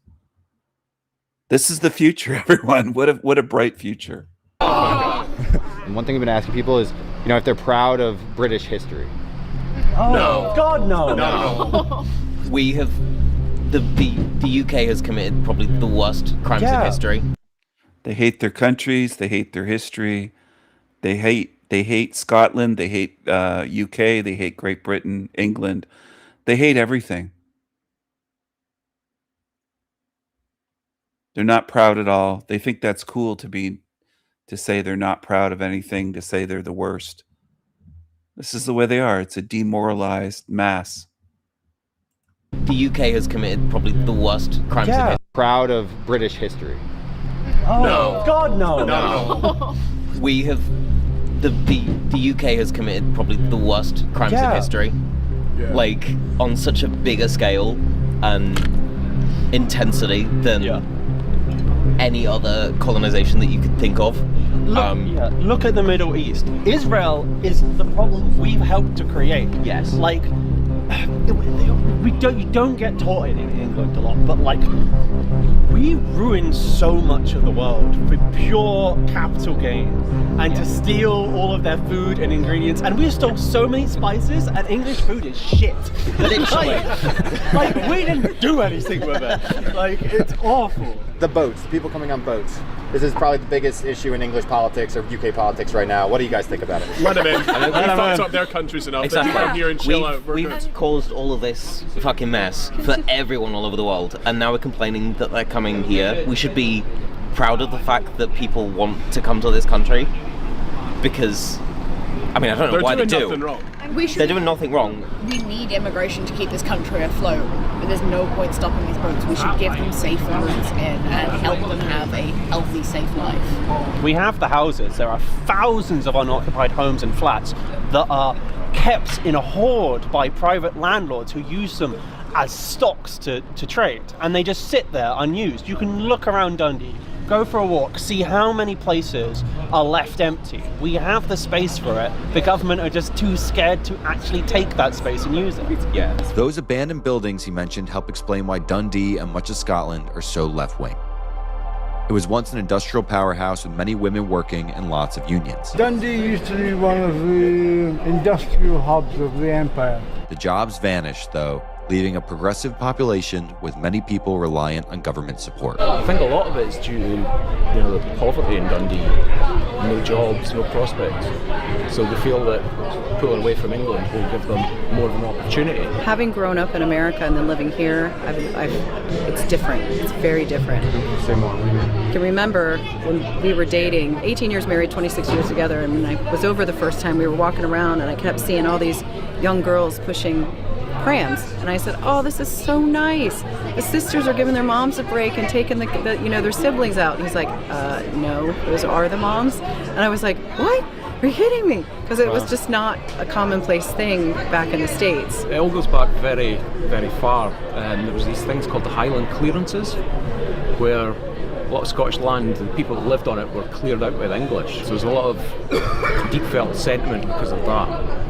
This is the future, everyone. What a bright future. And one thing we've been asking people is, if they're proud of British history. No. God, no. We have... The UK has committed probably the worst crimes in history. They hate their countries. They hate their history. They hate Scotland. They hate UK. They hate Great Britain, England. They hate everything. They're not proud at all. They think that's cool to say they're not proud of anything, to say they're the worst. This is the way they are. It's a demoralized mass. The UK has committed probably the worst crimes in history. Proud of British history. No. God, no. We have... The UK has committed probably the worst crimes in history. Yeah. On such a bigger scale and intensity than any other colonization that you could think of. Look at the Middle East. Israel is the problem we've helped to create. Yes. You don't get taught it in England a lot, but We ruined so much of the world for pure capital gain and to steal all of their food and ingredients. And we stole so many spices, and English food is shit. Literally. like we didn't do anything with it. Like, it's awful. The boats, the people coming on boats. This is probably the biggest issue in English politics or UK politics right now. What do you guys think about it? Let them in. We've fucked up their countries enough. Exactly. They can come here and chill out. We're We've good. caused all of this fucking mess for everyone all over the world, and now we're complaining that they're coming here. We should be proud of the fact that people want to come to this country, because, I mean, I don't know why they do. They're doing nothing wrong. And we should, They're doing nothing wrong. We need immigration to keep this country afloat, but there's no point stopping these boats. We should give them safer routes in and help them have a healthy, safe life. We have the houses. There are thousands of unoccupied homes and flats that are kept in a hoard by private landlords who use them as stocks to trade, and they just sit there unused. You can look around Dundee, go for a walk, see how many places are left empty. We have the space for it. The government are just too scared to actually take that space and use it. Yeah. Those abandoned buildings he mentioned help explain why Dundee and much of Scotland are so left-wing. It was once an industrial powerhouse with many women working and lots of unions. Dundee used to be one of the industrial hubs of the empire. The jobs vanished, though, leaving a progressive population with many people reliant on government support. I think a lot of it is due to, the poverty in Dundee, no jobs, no prospects. So they feel that pulling away from England will give them more of an opportunity. Having grown up in America and then living here, it's different. It's very different. I can remember when we were dating, 18 years married, 26 years together, and when I was over the first time, we were walking around and I kept seeing all these young girls pushing prams, and I said, "Oh, this is so nice. The sisters are giving their moms a break and taking their siblings out." And he's like, "No, those are the moms." And I was like, "What? Are you kidding me?" Because it was just not a commonplace thing back in the States. It all goes back very, very far. There was these things called the Highland clearances, where a lot of Scottish land, the people that lived on it were cleared out with English. So there's a lot of deep felt sentiment because of that.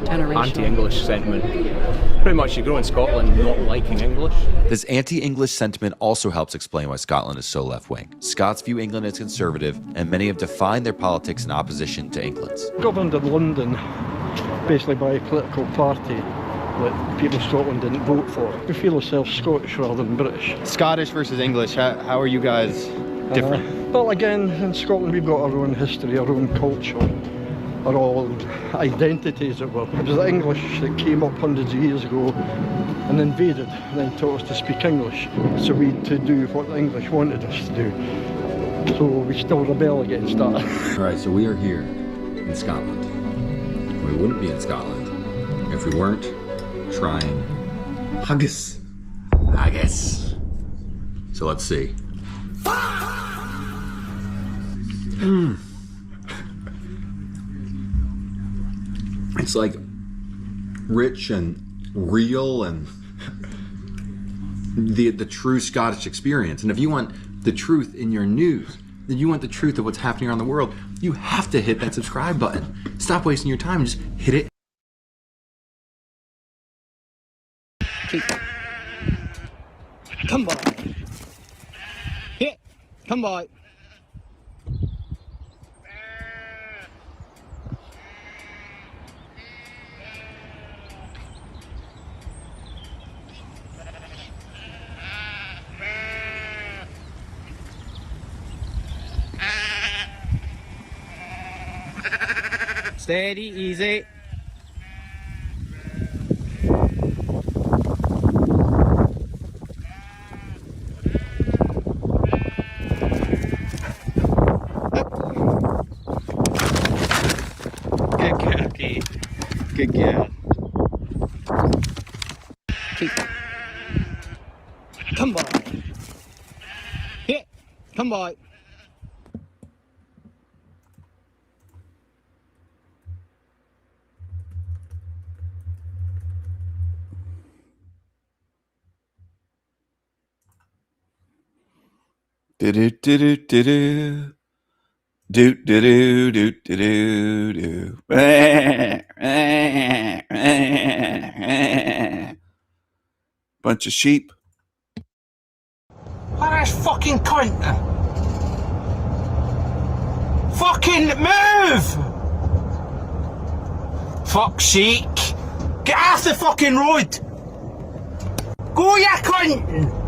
Anti-English sentiment. Pretty much you grow in Scotland not liking English. This anti-English sentiment also helps explain why Scotland is so left-wing. Scots view England as conservative, and many have defined their politics in opposition to England's. Governed in London, basically by a political party that people in Scotland didn't vote for. We feel ourselves Scottish rather than British. Scottish versus English, how are you guys different? Well, again, in Scotland we've got our own history, our own culture, our own identity, as it were. It was the English that came up hundreds of years ago and invaded and then taught us to speak English. So we had to do what the English wanted us to do. So we still rebel against that. All right, so we are here in Scotland. We wouldn't be in Scotland if we weren't trying haggis. Haggis. So let's see. It's like rich and real and the true Scottish experience. And if you want the truth in your news, then you want the truth of what's happening around the world, you have to hit that subscribe button. Stop wasting your time and just hit it. Come by. Hit. Come by. Steady, easy. Good girl, Kate. Good girl. Keep. Come by. Hit. Come by. Do do do do do do do do do do do do. Bunch of sheep. What ass fucking cunt. Fucking move! Fuck's sake. Get off the fucking road! Go, you cunt!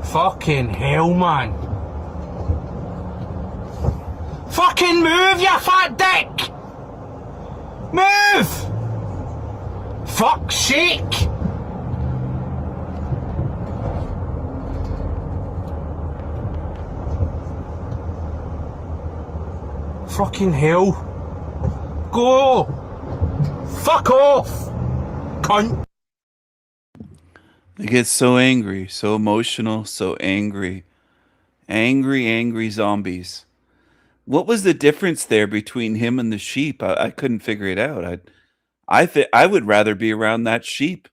Fucking hell, man. Fucking move, you fat dick! Move! Fuck's sake! Fucking hell. Go! Fuck off! Cunt! They get so angry, so emotional, so angry. Angry zombies. What was the difference there between him and the sheep? I couldn't figure it out. I would rather be around that sheep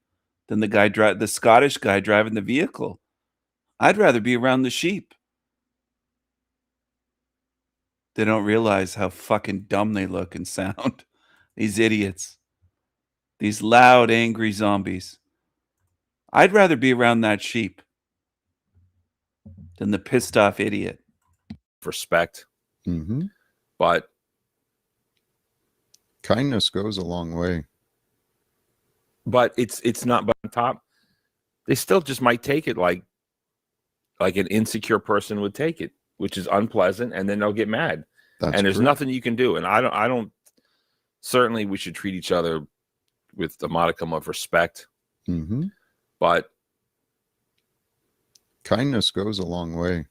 than the Scottish guy driving the vehicle. I'd rather be around the sheep. They don't realize how fucking dumb they look and sound. These idiots. These loud, angry zombies. I'd rather be around that sheep than the pissed off idiot. Respect. Mm-hmm. But kindness goes a long way. But it's not on top. They still just might take it like an insecure person would take it, which is unpleasant, and then they'll get mad. That's and there's true. nothing you can do. And I don't certainly we should treat each other with a modicum of respect. Mm-hmm. But kindness goes a long way.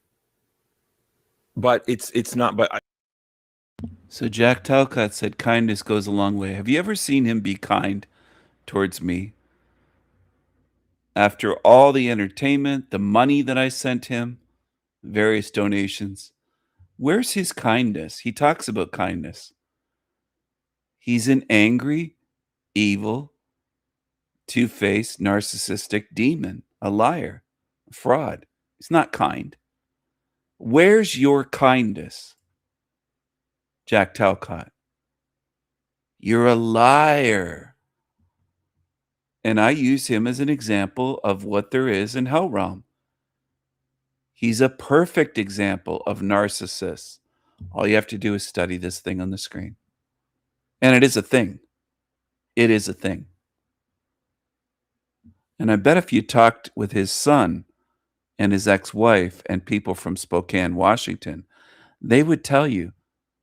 But it's not. But So Jack Talcott said kindness goes a long way. Have you ever seen him be kind towards me? After all the entertainment, the money that I sent him, various donations, where's his kindness? He talks about kindness. He's an angry, evil, two-faced, narcissistic demon, a liar, a fraud. He's not kind. Where's your kindness, Jack Talcott? You're a liar. And I use him as an example of what there is in Hell Realm. He's a perfect example of narcissists. All you have to do is study this thing on the screen. And it is a thing. It is a thing. And I bet if you talked with his son and his ex-wife and people from Spokane, Washington, they would tell you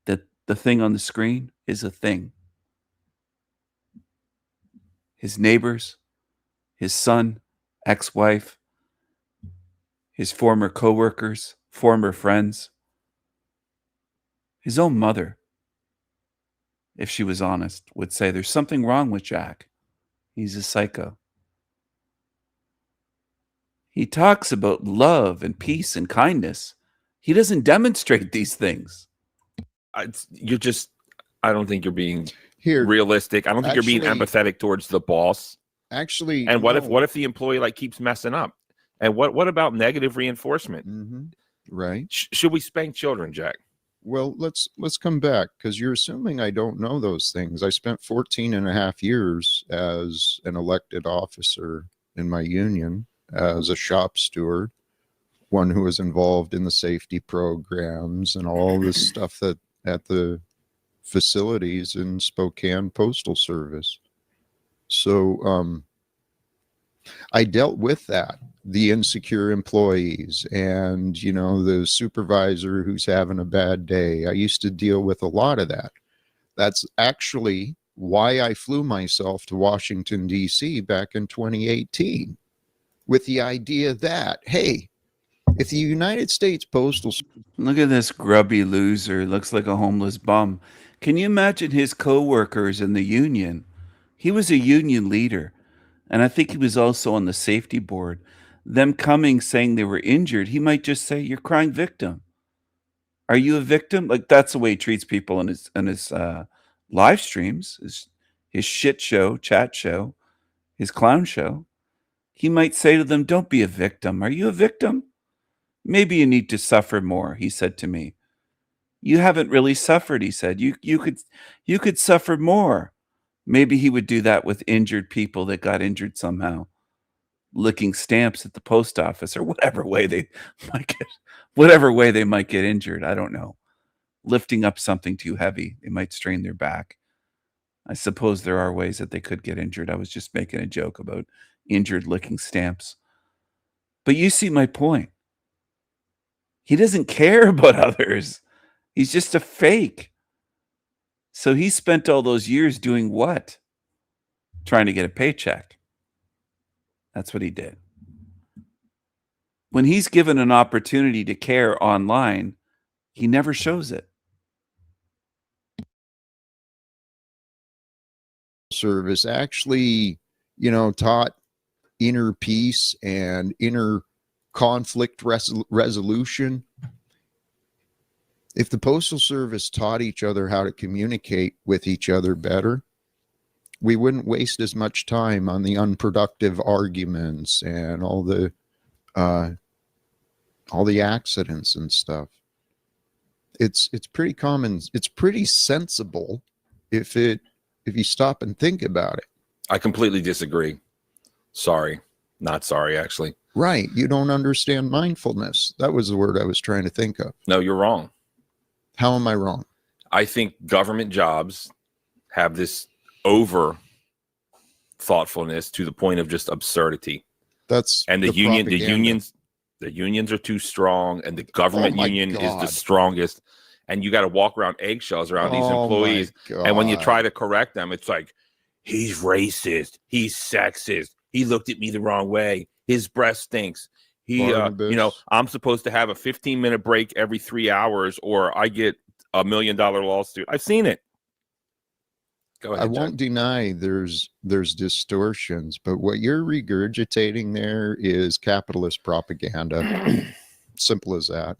that the thing on the screen is a thing. His neighbors, his son, ex-wife, his former co-workers, former friends, his own mother, if she was honest, would say there's something wrong with Jack. He's a psycho. He talks about love and peace and kindness. He doesn't demonstrate these things. I don't think you're being realistic. I don't think you're being empathetic towards the boss. Actually, and what if the employee keeps messing up? And what about negative reinforcement? Mm-hmm. Right. Should we spank children, Jack? Well, let's come back, because you're assuming I don't know those things. I spent 14 and a half years as an elected officer in my union, as a shop steward, one who was involved in the safety programs and all this stuff that at the facilities in Spokane Postal Service. So I dealt with that, the insecure employees and, the supervisor who's having a bad day. I used to deal with a lot of that. That's actually why I flew myself to Washington, D.C. back in 2018, with the idea that, hey, if the United States Postal... Look at this grubby loser. Looks like a homeless bum. Can you imagine his co-workers in the union? He was a union leader, and I think he was also on the safety board. Them coming saying they were injured, he might just say, "You're crying victim. Are you a victim?" Like, that's the way he treats people in his live streams, his shit show, chat show, his clown show. He might say to them, "Don't be a victim. Are you a victim? Maybe you need to suffer more," he said to me. "You haven't really suffered," he said. You could suffer more." Maybe he would do that with injured people that got injured somehow. licking stamps at the post office, or whatever way they might get injured. I don't know. Lifting up something too heavy, they might strain their back. I suppose there are ways that they could get injured. I was just making a joke about injured licking stamps. But you see my point. He doesn't care about others. He's just a fake. So he spent all those years doing what? Trying to get a paycheck. That's what he did. When he's given an opportunity to care online, he never shows it. Service actually, taught inner peace and inner conflict resolution. If the Postal Service taught each other how to communicate with each other better, we wouldn't waste as much time on the unproductive arguments and all the accidents and stuff. It's pretty common. It's pretty sensible if you stop and think about it. I completely disagree. Sorry. Not sorry, actually. Right. You don't understand mindfulness. That was the word I was trying to think of. No, you're wrong. How am I wrong? I think government jobs have this over thoughtfulness to the point of just absurdity. And the unions are too strong, and the government union is the strongest. And you got to walk around eggshells around these employees. And when you try to correct them, it's like, he's racist, he's sexist, he looked at me the wrong way, his breath stinks. I'm supposed to have a 15-minute break every 3 hours, or I get $1 million lawsuit. I've seen it. Go ahead. I won't deny there's distortions, but what you're regurgitating there is capitalist propaganda. Simple as that.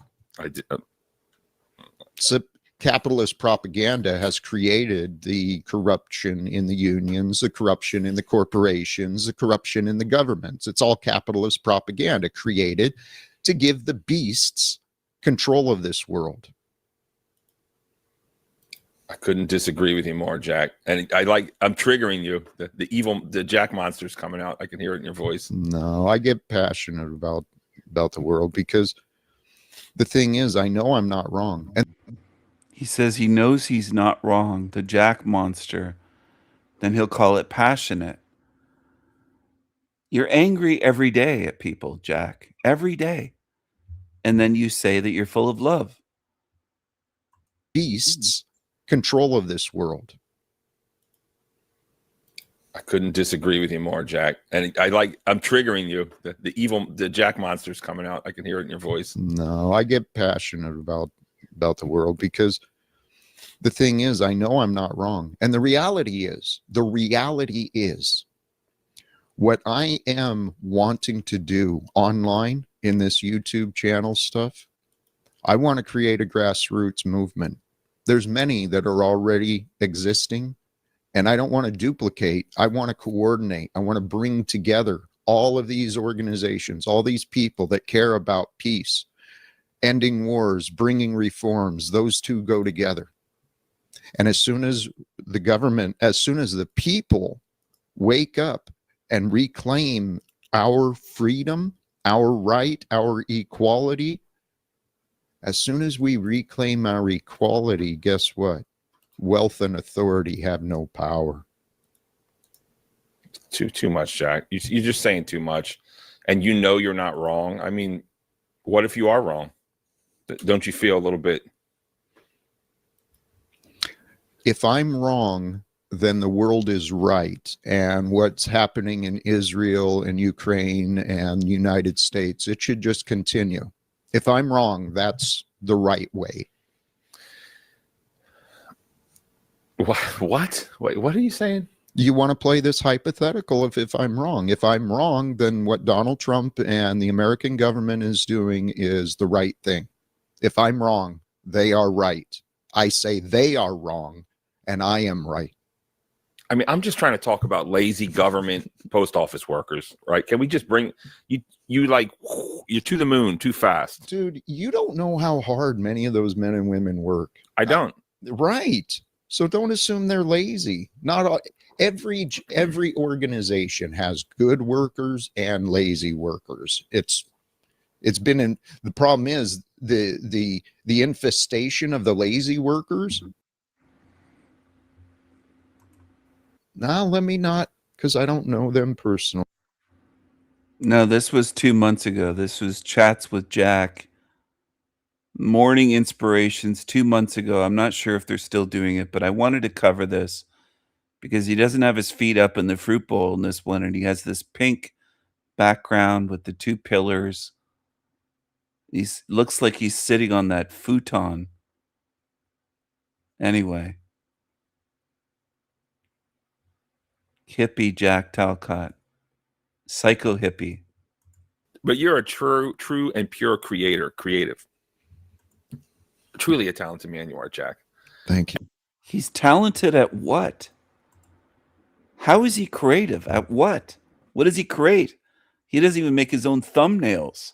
Capitalist propaganda has created the corruption in the unions, the corruption in the corporations, the corruption in the governments. It's all capitalist propaganda created to give the beasts control of this world. I couldn't disagree with you more, Jack. And I'm triggering you. The Jack monster's coming out. I can hear it in your voice. No, I get passionate about the world because the thing is, I know I'm not wrong. And he says he knows he's not wrong, the Jack monster. Then he'll call it passionate. You're angry every day at people, Jack. Every day. And then you say that you're full of love. Beasts control of this world. I couldn't disagree with you more, Jack. And I'm triggering you. The Jack monster's coming out. I can hear it in your voice. No, I get passionate about the world because the thing is, I know I'm not wrong. And the reality is what I am wanting to do online in this YouTube channel stuff, I want to create a grassroots movement. There's many that are already existing, and I don't want to duplicate. I want to coordinate. I want to bring together all of these organizations, all these people that care about peace, ending wars, bringing reforms. Those two go together. And as soon as the people wake up and reclaim our freedom, our right, our equality, as soon as we reclaim our equality, guess what? Wealth and authority have no power. Too much, Jack. You're just saying too much. And you know you're not wrong. I mean, what if you are wrong? Don't you feel a little bit? If I'm wrong, then the world is right. And what's happening in Israel and Ukraine and the United States, it should just continue. If I'm wrong, that's the right way. What? Wait, what are you saying? You want to play this hypothetical if I'm wrong. If I'm wrong, then what Donald Trump and the American government is doing is the right thing. If I'm wrong, they are right. I say they are wrong, and I am right. I mean, I'm just trying to talk about lazy government post office workers, right? Can we just bring you're to the moon too fast. Dude, you don't know how hard many of those men and women work. I don't. Right. So don't assume they're lazy. Not all, every organization has good workers and lazy workers. It's been in, the problem is the infestation of the lazy workers. Now let me not, because I don't know them personally. No, this was 2 months ago. This was Chats with Jack. Morning Inspirations 2 months ago. I'm not sure if they're still doing it, but I wanted to cover this because he doesn't have his feet up in the fruit bowl in this one, and he has this pink background with the two pillars. He looks like he's sitting on that futon. Anyway. Hippie Jack Talcott. Psycho hippie. But you're a true and pure creative. Truly a talented man you are, Jack. Thank you. He's talented at what? How is he creative? At what? What does he create? He doesn't even make his own thumbnails.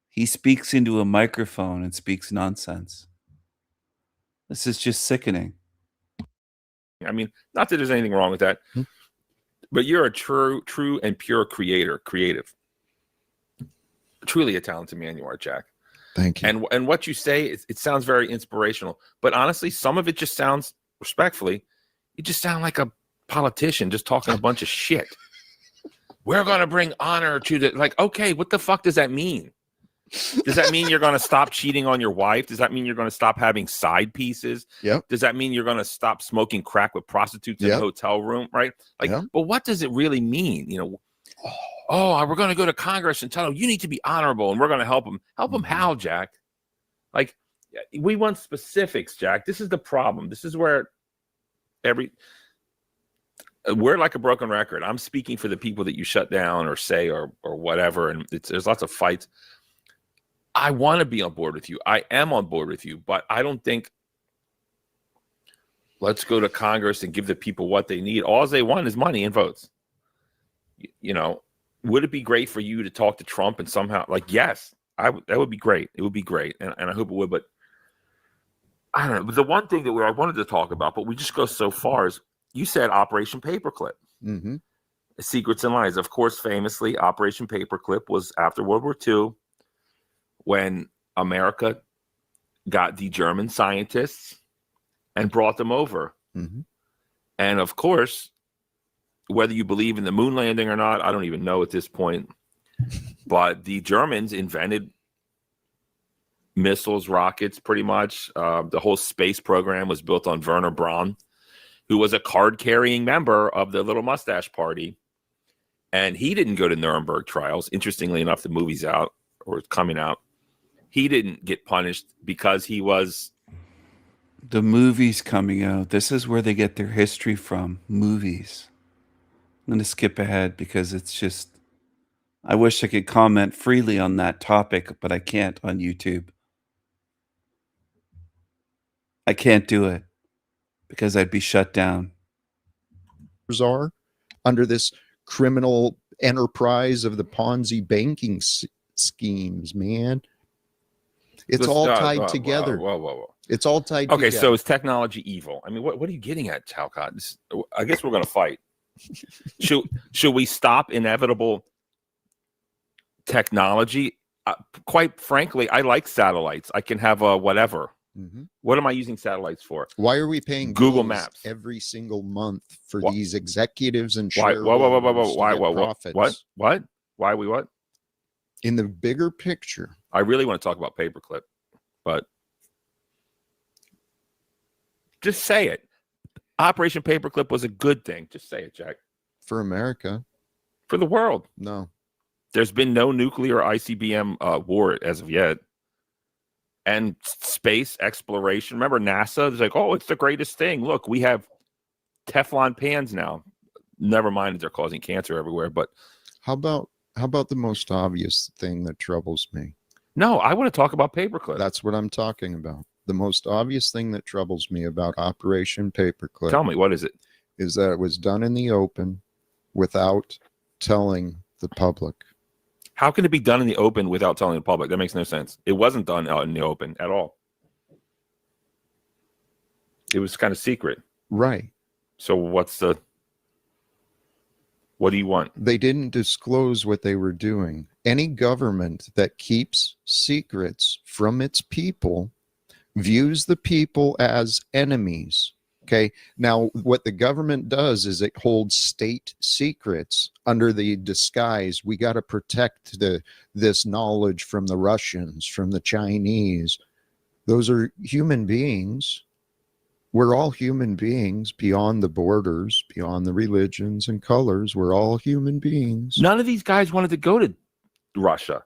He speaks into a microphone and speaks nonsense. This is just sickening. I mean, not that there's anything wrong with that, but you're a true and pure creative. Truly a talented man you are, Jack. Thank you. And what you say, it sounds very inspirational. But honestly, some of it just sounds, respectfully, you just sound like a politician just talking a bunch of shit. We're going to bring honor to the, like, okay, what the fuck does that mean? Does that mean you're going to stop cheating on your wife? Does that mean you're going to stop having side pieces? Yep. Does that mean you're going to stop smoking crack with prostitutes in a hotel room? Right? Like, but what does it really mean? You know, oh, we're going to go to Congress and tell them you need to be honorable and we're going to help them. Help them how, Jack? Like, we want specifics, Jack. This is the problem. This is where we're like a broken record. I'm speaking for the people that you shut down or say or whatever, and there's lots of fights. I want to be on board with you. I am on board with you, but I don't think let's go to Congress and give the people what they need. All they want is money and votes. You know, would it be great for you to talk to Trump and somehow, like, yes, that would be great. It would be great, and I hope it would. But I don't know. But the one thing that I wanted to talk about, but we just go so far, is you said Operation Paperclip. Mm-hmm. Secrets and Lies. Of course, famously, Operation Paperclip was after World War II, when America got the German scientists and brought them over. Mm-hmm. And of course, whether you believe in the moon landing or not, I don't even know at this point, but the Germans invented missiles, rockets, pretty much. The whole space program was built on Werner Braun, who was a card-carrying member of the Little Mustache Party. And he didn't go to Nuremberg trials. Interestingly enough, the movie's out, or it's coming out. He didn't get punished because he was... The movie's coming out. This is where they get their history from. Movies. I'm going to skip ahead because it's just... I wish I could comment freely on that topic, but I can't on YouTube. I can't do it because I'd be shut down. Are under this criminal enterprise of the Ponzi banking schemes, man. It's all tied together. Whoa. It's all tied together. Okay, so is technology evil? I mean, what are you getting at, Talcott? I guess we're going to fight. Should we stop inevitable technology? Quite frankly, I like satellites. I can have a whatever. Mm-hmm. What am I using satellites for? Why are we paying Google Maps every single month for these executives and why? shareholders? What? Why are we what? In the bigger picture, I really want to talk about Paperclip, but just say it. Operation Paperclip was a good thing. Just say it, Jack. For America. For the world. No. There's been no nuclear ICBM war as of yet. And space exploration. Remember NASA? It's like, oh, it's the greatest thing. Look, we have Teflon pans now. Never mind that they're causing cancer everywhere. But how about the most obvious thing that troubles me? No, I want to talk about Paperclip. That's what I'm talking about. The most obvious thing that troubles me about Operation Paperclip. Tell me, what is it? Is that it was done in the open without telling the public. How can it be done in the open without telling the public? That makes no sense. It wasn't done out in the open at all. It was kind of secret. Right. So what do you want? They didn't disclose what they were doing. Any government that keeps secrets from its people views the people as enemies. Okay. Now, what the government does is it holds state secrets under the disguise. We got to protect this knowledge from the Russians, from the Chinese. Those are human beings. We're all human beings beyond the borders, beyond the religions and colors. We're all human beings. None of these guys wanted to go to Russia.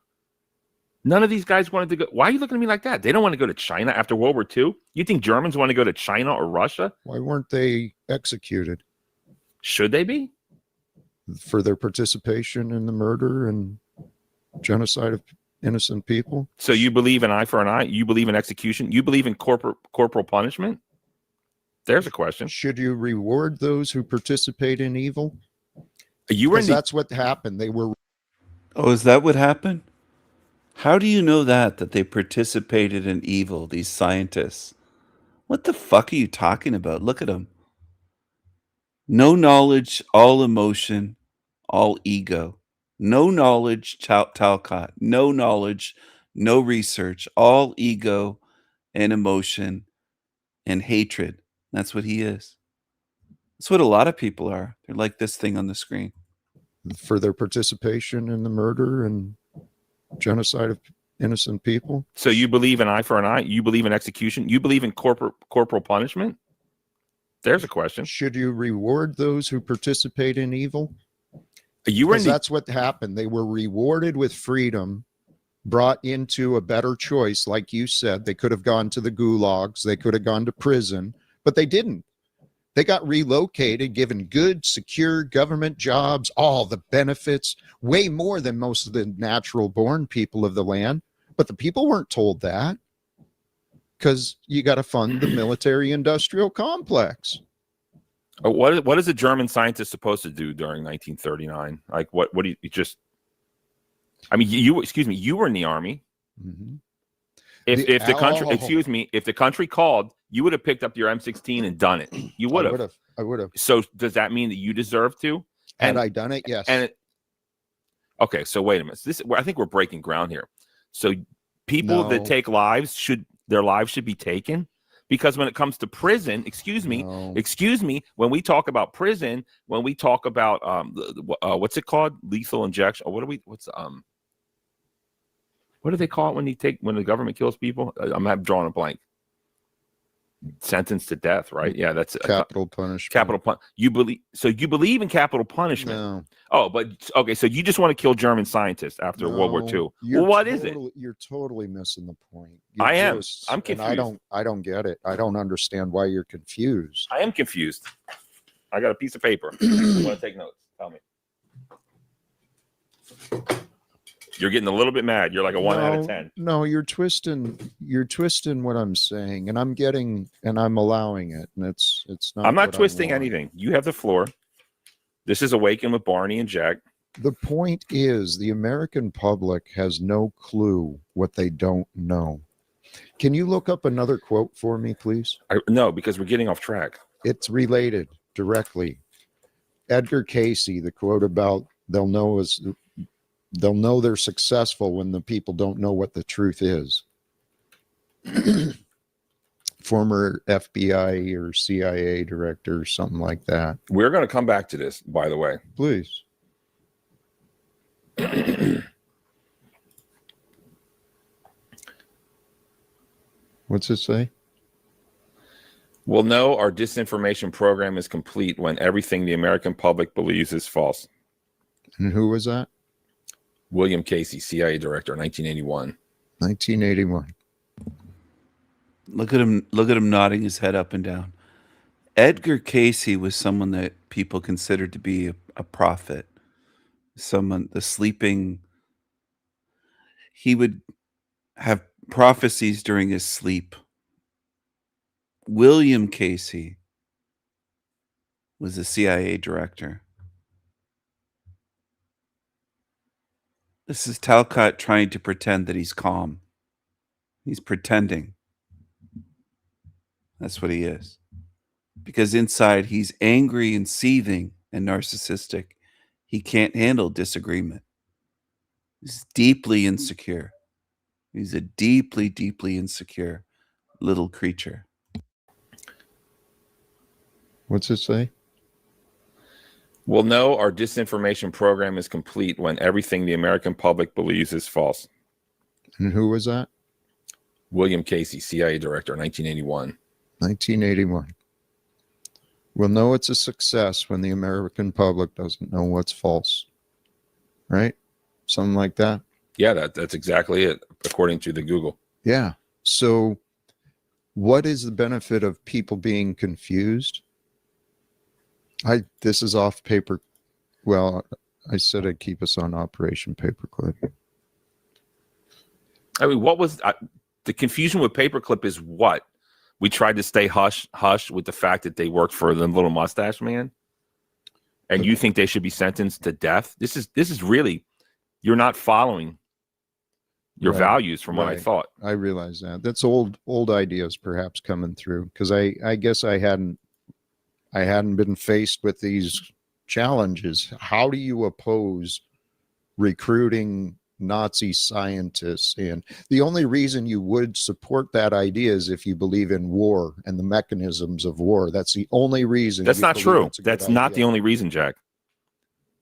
None of these guys wanted to go. Why are you looking at me like that? They don't want to go to China after World War II. You think Germans want to go to China or Russia? Why weren't they executed? Should they be? For their participation in the murder and genocide of innocent people. So you believe in eye for an eye? You believe in execution? You believe in corporal punishment? There's a question. Should you reward those who participate in evil? That's what happened. They were. Oh, is that what happened? How do you know that they participated in evil, these scientists? What the fuck are you talking about? Look at them. No knowledge, all emotion, all ego. No knowledge, Talcott. No knowledge, no research, all ego and emotion and hatred. That's what he is. That's what a lot of people are. They're like this thing on the screen. For their participation in the murder and genocide of innocent people. So you believe in eye for an eye? You believe in execution? You believe in corporal punishment? There's a question. Should you reward those who participate in evil? That's what happened. They were rewarded with freedom, brought into a better choice. Like you said, they could have gone to the gulags. They could have gone to prison, but they didn't. They got relocated, given good, secure government jobs, all the benefits, way more than most of the natural born people of the land. But the people weren't told that, because you got to fund the military industrial complex. What is a German scientist supposed to do during 1939? Like what do you just? I mean, you were in the army. Mm-hmm. If the country called, you would have picked up your M16 and done it. You would have. I would have. So does that mean that you deserve to? Had I done it? Yes. Okay, so wait a minute. I think we're breaking ground here. So people that take lives their lives should be taken, because when it comes to prison, excuse me, when we talk about prison, when we talk about what's it called, lethal injection, or what do they call it when the government kills people? I'm drawing a blank. Sentenced to death, right? Yeah, that's capital punishment. You believe in capital punishment? No. Oh, but okay. So you just want to kill German scientists after World War II? Well, what is it? You're totally missing the point. I'm confused. I don't get it. I don't understand why you're confused. I am confused. I got a piece of paper. I want to take notes. Tell me. You're getting a little bit mad. You're like a 1 out of 10. No, you're twisting what I'm saying, and I'm allowing it, and it's not. I'm not twisting anything. You have the floor. This is Awaken with Barney and Jack. The point is, the American public has no clue what they don't know. Can you look up another quote for me, please? No, because we're getting off track. It's related directly. Edgar Casey, the quote about they'll know they're successful when the people don't know what the truth is. Former FBI or CIA director, something like that. We're going to come back to this, by the way. Please. What's it say? We'll know our disinformation program is complete when everything the American public believes is false. And who was that? William Casey, CIA director, 1981. 1981. Look at him nodding his head up and down. Edgar Casey was someone that people considered to be a prophet. He would have prophecies during his sleep. William Casey was a CIA director. This is Talcott trying to pretend that he's calm. He's pretending. That's what he is. because inside he's angry and seething and narcissistic. He can't handle disagreement. He's deeply insecure. He's a deeply, deeply insecure little creature. What's it say? We'll know our disinformation program is complete when everything the American public believes is false. And who was that? William Casey, CIA director, 1981. 1981. We'll know it's a success when the American public doesn't know what's false. Right? Something like that. Yeah, that's exactly it, according to the Google. Yeah. So what is the benefit of people being confused? This is off paper. Well, I said I'd keep us on Operation Paperclip. I mean, what was the confusion with Paperclip is what? We tried to stay hush with the fact that they worked for the little mustache man. And you think they should be sentenced to death? This is really, you're not following your values from what I thought. I realize that. That's old ideas perhaps coming through, because I guess I hadn't been faced with these challenges. How do you oppose recruiting Nazi scientists? And the only reason you would support that idea is if you believe in war and the mechanisms of war. That's the only reason. That's not true. That's not the only reason, Jack.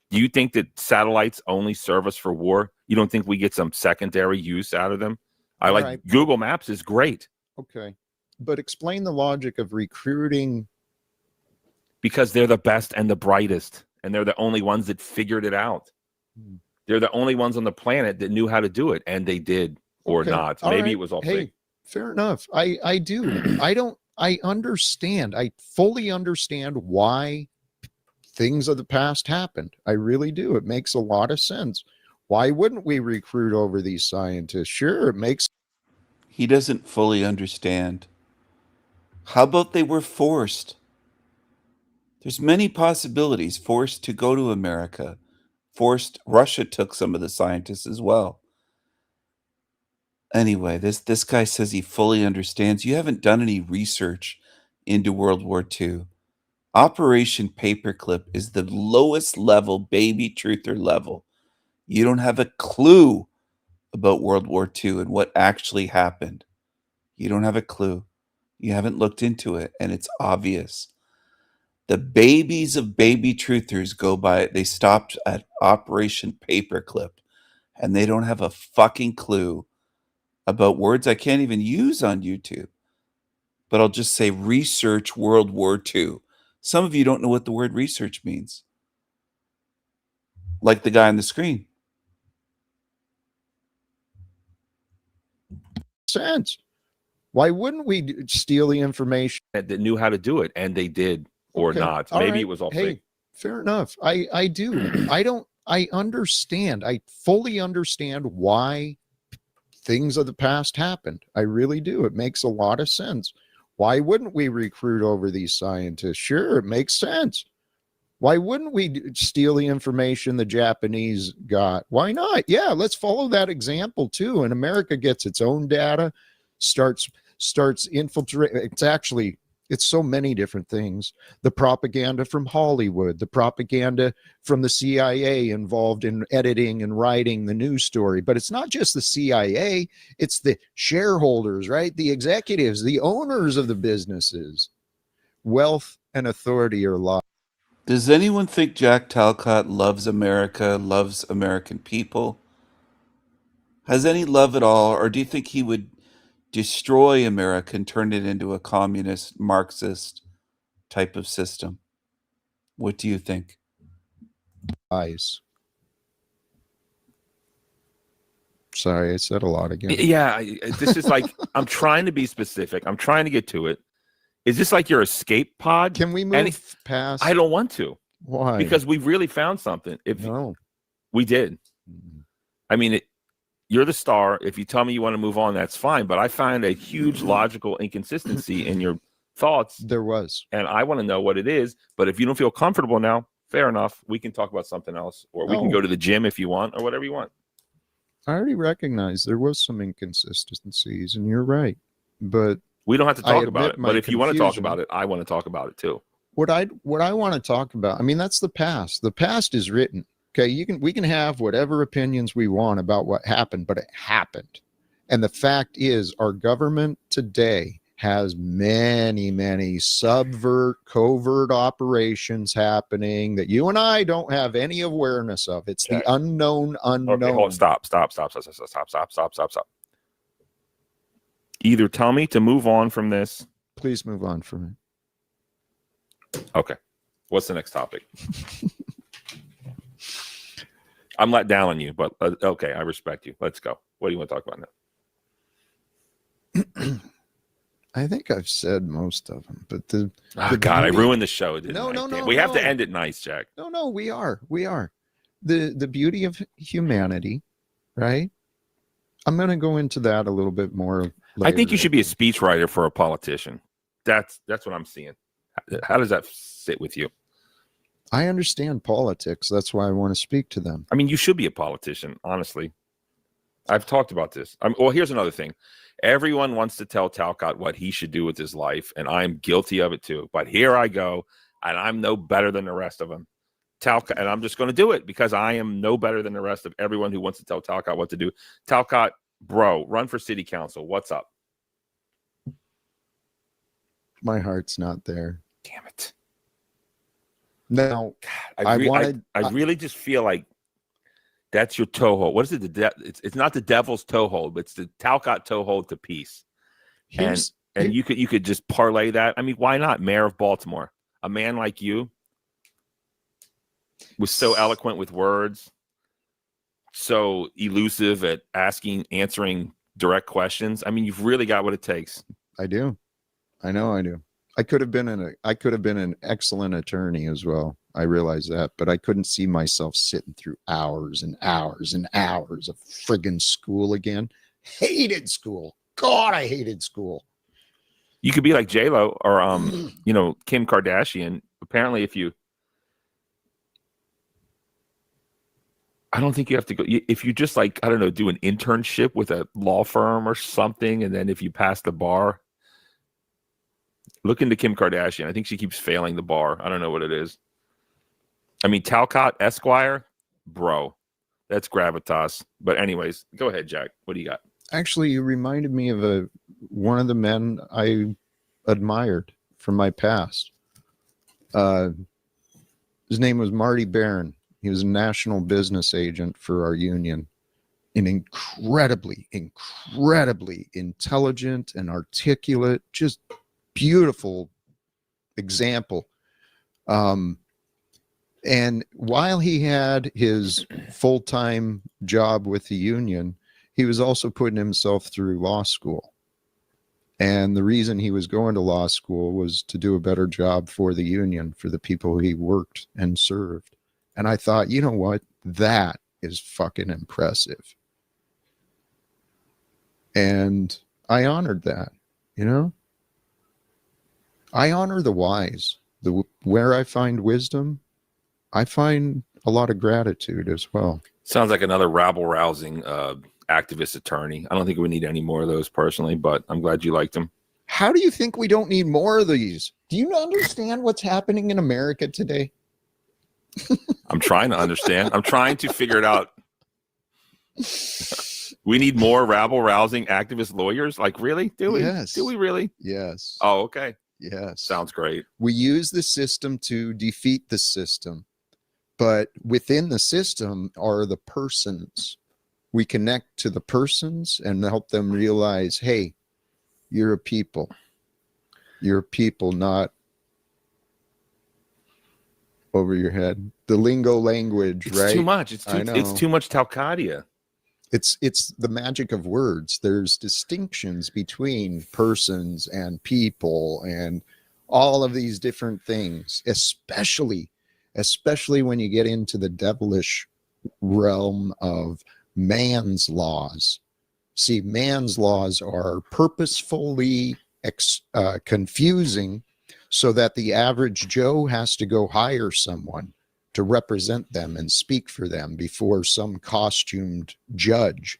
Do you think that satellites only serve us for war? You don't think we get some secondary use out of them? Google Maps is great. Okay. But explain the logic of recruiting. Because they're the best and the brightest, and they're the only ones that figured it out. They're the only ones on the planet that knew how to do it, and they did, or not. Maybe it was all fake. Fair enough. I do. I understand. I fully understand why things of the past happened. I really do. It makes a lot of sense. Why wouldn't we recruit over these scientists? Sure, it makes. He doesn't fully understand. How about they were forced? There's many possibilities. Forced to go to America. Russia took some of the scientists as well. Anyway, this guy says he fully understands. You haven't done any research into World War II. Operation Paperclip is the lowest level baby truther level. You don't have a clue about World War II and what actually happened. You don't have a clue. You haven't looked into it, and it's obvious. The babies of baby truthers they stopped at Operation Paperclip, and they don't have a fucking clue about words I can't even use on YouTube. But I'll just say research World War II. Some of you don't know what the word research means. Like the guy on the screen. Sense. Why wouldn't we steal the information? That knew how to do it, and they did, or not. Maybe it was all fake. Fair enough. I do. I understand. I fully understand why things of the past happened. I really do. It makes a lot of sense. Why wouldn't we recruit over these scientists? Sure, it makes sense. Why wouldn't we steal the information the Japanese got? Why not? Yeah, let's follow that example too. And America gets its own data, starts infiltrating. It's so many different things. The propaganda from Hollywood, the propaganda from the CIA involved in editing and writing the news story. But it's not just the CIA, it's the shareholders, right? The executives, the owners of the businesses. Wealth and authority are lost. Does anyone think Jack Talcott loves America, loves American people? Has any love at all? Or do you think he would destroy America and turn it into a communist, Marxist type of system? What do you think? Eyes. Sorry, I said a lot again. Yeah, this is like, I'm trying to be specific. I'm trying to get to it. Is this like your escape pod? Can we move past? I don't want to. Why? Because we really found something. We did. I mean, you're the star. If you tell me you want to move on, that's fine. But I find a huge logical inconsistency in your thoughts. There was. And I want to know what it is. But if you don't feel comfortable now, fair enough. We can talk about something else. Or we can go to the gym if you want, or whatever you want. I already recognize there was some inconsistencies, and you're right. But We don't have to I talk about admit it, my but if you want to talk confusion. about it, I want to talk about it too. What I want to talk about, I mean, that's the past. The past is written. Okay, we can have whatever opinions we want about what happened, but it happened. And the fact is, our government today has many covert operations happening that you and I don't have any awareness of. It's the unknown unknown. Okay, hold on. Stop. Either tell me to move on from this. Please move on from it. Okay. What's the next topic? I'm let down on you, but okay, I respect you. Let's go. What do you want to talk about now? I think I've said most of them, but the God, I ruined the show. No, we have to end it nice, Jack. No, we are. The beauty of humanity, right? I'm going to go into that a little bit more later. I think you should be a speechwriter for a politician. That's what I'm seeing. How does that sit with you? I understand politics. That's why I want to speak to them. I mean, you should be a politician, honestly. I've talked about this. Well, here's another thing. Everyone wants to tell Talcott what he should do with his life, and I'm guilty of it too. But here I go, and I'm no better than the rest of them. Talcott, and I'm just going to do it because I am no better than the rest of everyone who wants to tell Talcott what to do. Talcott, bro, run for city council. What's up? My heart's not there. Damn it. Now, I really just feel like that's your toehold. What is it? It's not the devil's toehold, but it's the Talcott toehold to peace. And you could just parlay that. I mean, why not? Mayor of Baltimore, a man like you, was so eloquent with words, so elusive at answering direct questions. I mean, you've really got what it takes. I do. I know I do. I could have been an excellent attorney as well. I realize that, but I couldn't see myself sitting through hours and hours and hours of friggin' school again. Hated school. God, I hated school. You could be like J-Lo or Kim Kardashian. Apparently, I don't think you have to go. If you just do an internship with a law firm or something, and then if you pass the bar. Look into Kim Kardashian. I think she keeps failing the bar. I don't know what it is. I mean, Talcott Esquire, bro, that's gravitas. But anyways, go ahead, Jack. What do you got? Actually, you reminded me of one of the men I admired from my past. His name was Marty Barron. He was a national business agent for our union. An incredibly intelligent and articulate, just beautiful example. And while he had his full-time job with the union, he was also putting himself through law school. And the reason he was going to law school was to do a better job for the union, for the people he worked and served. And I thought, you know what? That is fucking impressive. And I honored that, I honor the wise. Where I find wisdom, I find a lot of gratitude as well. Sounds like another rabble-rousing activist attorney. I don't think we need any more of those personally, but I'm glad you liked him. How do you think we don't need more of these? Do you understand what's happening in America today? I'm trying to understand. I'm trying to figure it out. We need more rabble-rousing activist lawyers? Like, really? Do we? Yes. Do we really? Yes. Oh, okay. Yes. Sounds great. We use the system to defeat the system, but within the system are the persons. We connect to the persons and help them realize, hey, you're a people. You're a people, not over your head. The lingo language, It's right? too much. It's too much Talcadia. It's the magic of words. There's distinctions between persons and people and all of these different things, especially when you get into the devilish realm of man's laws. See, man's laws are purposefully confusing so that the average Joe has to go hire someone to represent them and speak for them before some costumed judge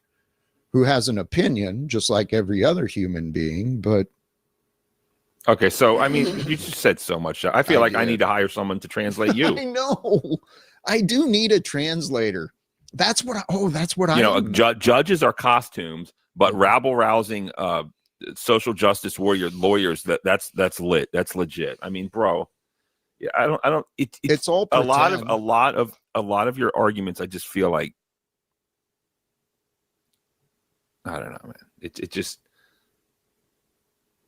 who has an opinion just like every other human being, but Okay, so I mean, you just said so much. I feel like I need to hire someone to translate you. I know. I do need a translator. That's what. Judges are costumes, but rabble-rousing social justice warrior lawyers. That's lit. That's legit. I mean, bro. Yeah, I don't. It's all a lot of your arguments. I just feel like I don't know, man.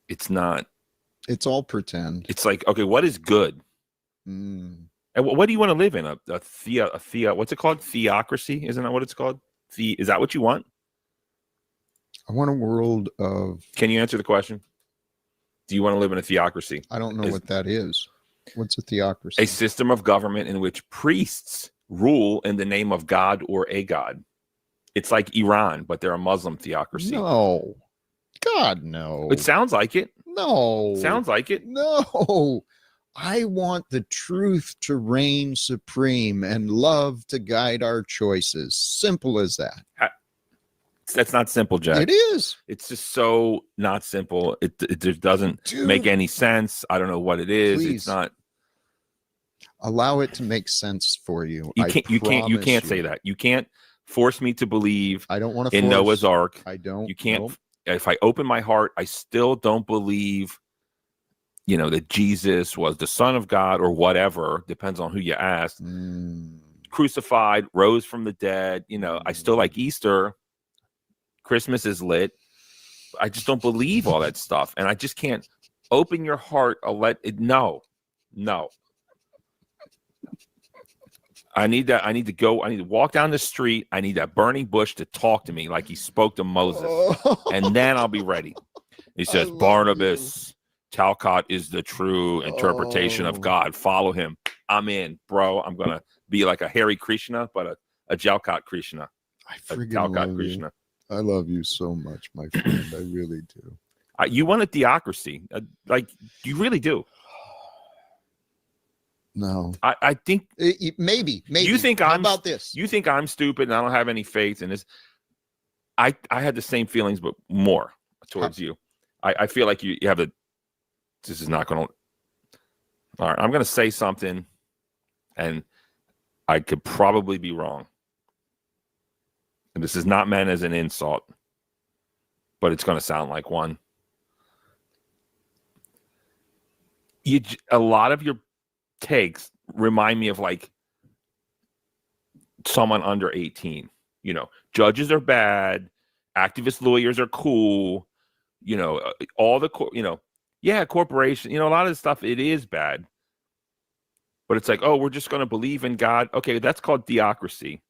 It's not. It's all pretend. It's like, okay, what is good? And what do you want to live in? A what's it called? Theocracy? Isn't that what it's called? Is that what you want? I want a world of. Can you answer the question? Do you want to live in a theocracy? I don't know what that is. What's a theocracy? A system of government in which priests rule in the name of God or a god. It's like Iran, but they're a Muslim theocracy. No. God, no. It sounds like it. No. Sounds like it. No. I want the truth to reign supreme and love to guide our choices. Simple as that. That's not simple, Jack. It is. It's just so not simple. It just doesn't make any sense. I don't know what it is. Please. It's not. Allow it to make sense for you. You can't say that. You can't force me to believe. I don't want to in Noah's Ark. I don't. You can't. Nope. If I open my heart, I still don't believe. That Jesus was the Son of God or whatever. Depends on who you ask. Crucified, rose from the dead. I still like Easter. Christmas is lit. I just don't believe all that stuff, and I just can't open your heart. No. I need that. I need to go. I need to walk down the street. I need that burning bush to talk to me like he spoke to Moses, and then I'll be ready. He says, Barnabas, Talcott is the true interpretation of God. Follow him. I'm in, bro. I'm gonna be like a Hare Krishna, but a Jalkat Krishna. I freaking love Krishna. You. I love you so much, my friend. I really do. You want a theocracy, you really do. No, I think maybe. You think How about this? You think I'm stupid and I don't have any faith in this? I had the same feelings, but more towards you. I feel like you have a. This is not going to. All right, I'm going to say something, and I could probably be wrong. And this is not meant as an insult, but it's going to sound like one. A lot of your takes remind me of like someone under 18. Judges are bad, activist lawyers are cool. All the corporation. A lot of the stuff, it is bad. But it's like, oh, we're just going to believe in God. Okay, that's called theocracy.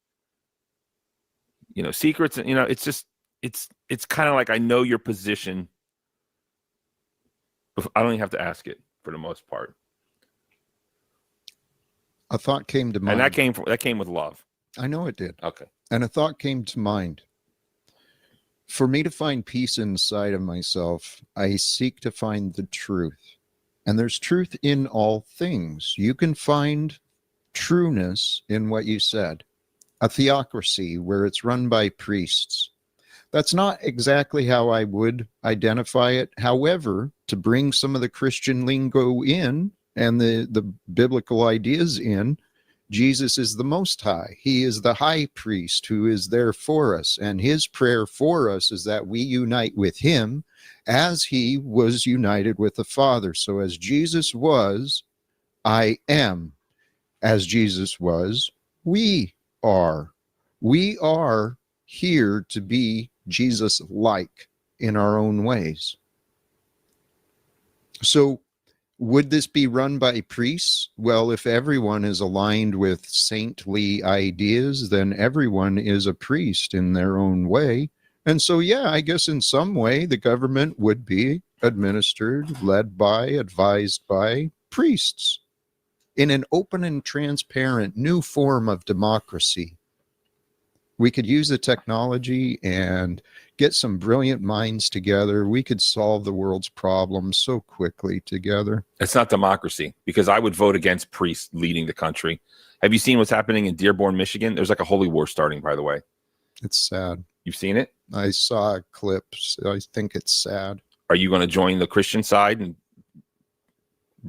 Secrets. It's just it's kind of like I know your position. I don't even have to ask it for the most part. A thought came to mind. And that came with love. I know it did. Okay. And a thought came to mind. For me to find peace inside of myself, I seek to find the truth. And there's truth in all things. You can find trueness in what you said. A theocracy where it's run by priests. That's not exactly how I would identify it. However, to bring some of the Christian lingo in and the biblical ideas in, Jesus is the Most High. He is the high priest who is there for us. And his prayer for us is that we unite with him as he was united with the Father. So as Jesus was, I am. As Jesus was, we are. We are here to be Jesus-like in our own ways. So would this be run by priests? Well, if everyone is aligned with saintly ideas, then everyone is a priest in their own way. And so, yeah, I guess in some way the government would be administered, led by, advised by priests in an open and transparent new form of democracy. We could use the technology and get some brilliant minds together. We could solve the world's problems so quickly together. It's not democracy, because I would vote against priests leading the country. Have you seen what's happening in Dearborn, Michigan? There's like a holy war starting, by the way. It's sad. You've seen it? I saw clips. I think it's sad. Are you going to join the Christian side and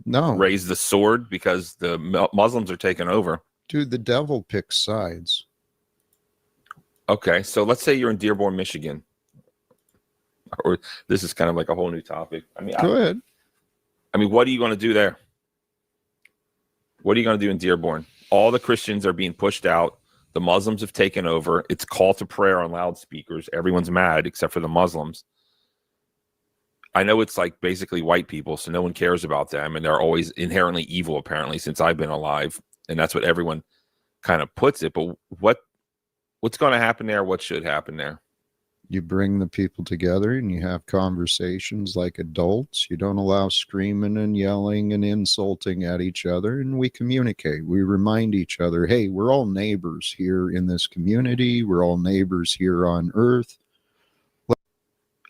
raise the sword because the Muslims are taking over. Dude, the devil picks sides. Okay, so let's say you're in Dearborn, Michigan. Or this is kind of like a whole new topic. I mean, Go ahead. I mean, what are you going to do there? What are you going to do in Dearborn? All the Christians are being pushed out. The Muslims have taken over. It's call to prayer on loudspeakers. Everyone's mad except for the Muslims. I know it's like basically white people, so no one cares about them, and they're always inherently evil, apparently, since I've been alive, and that's what everyone kind of puts it. But what's going to happen there? What should happen there? You bring the people together and you have conversations like adults. You don't allow screaming and yelling and insulting at each other, and we communicate. We remind each other, hey, we're all neighbors here in this community. We're all neighbors here on earth.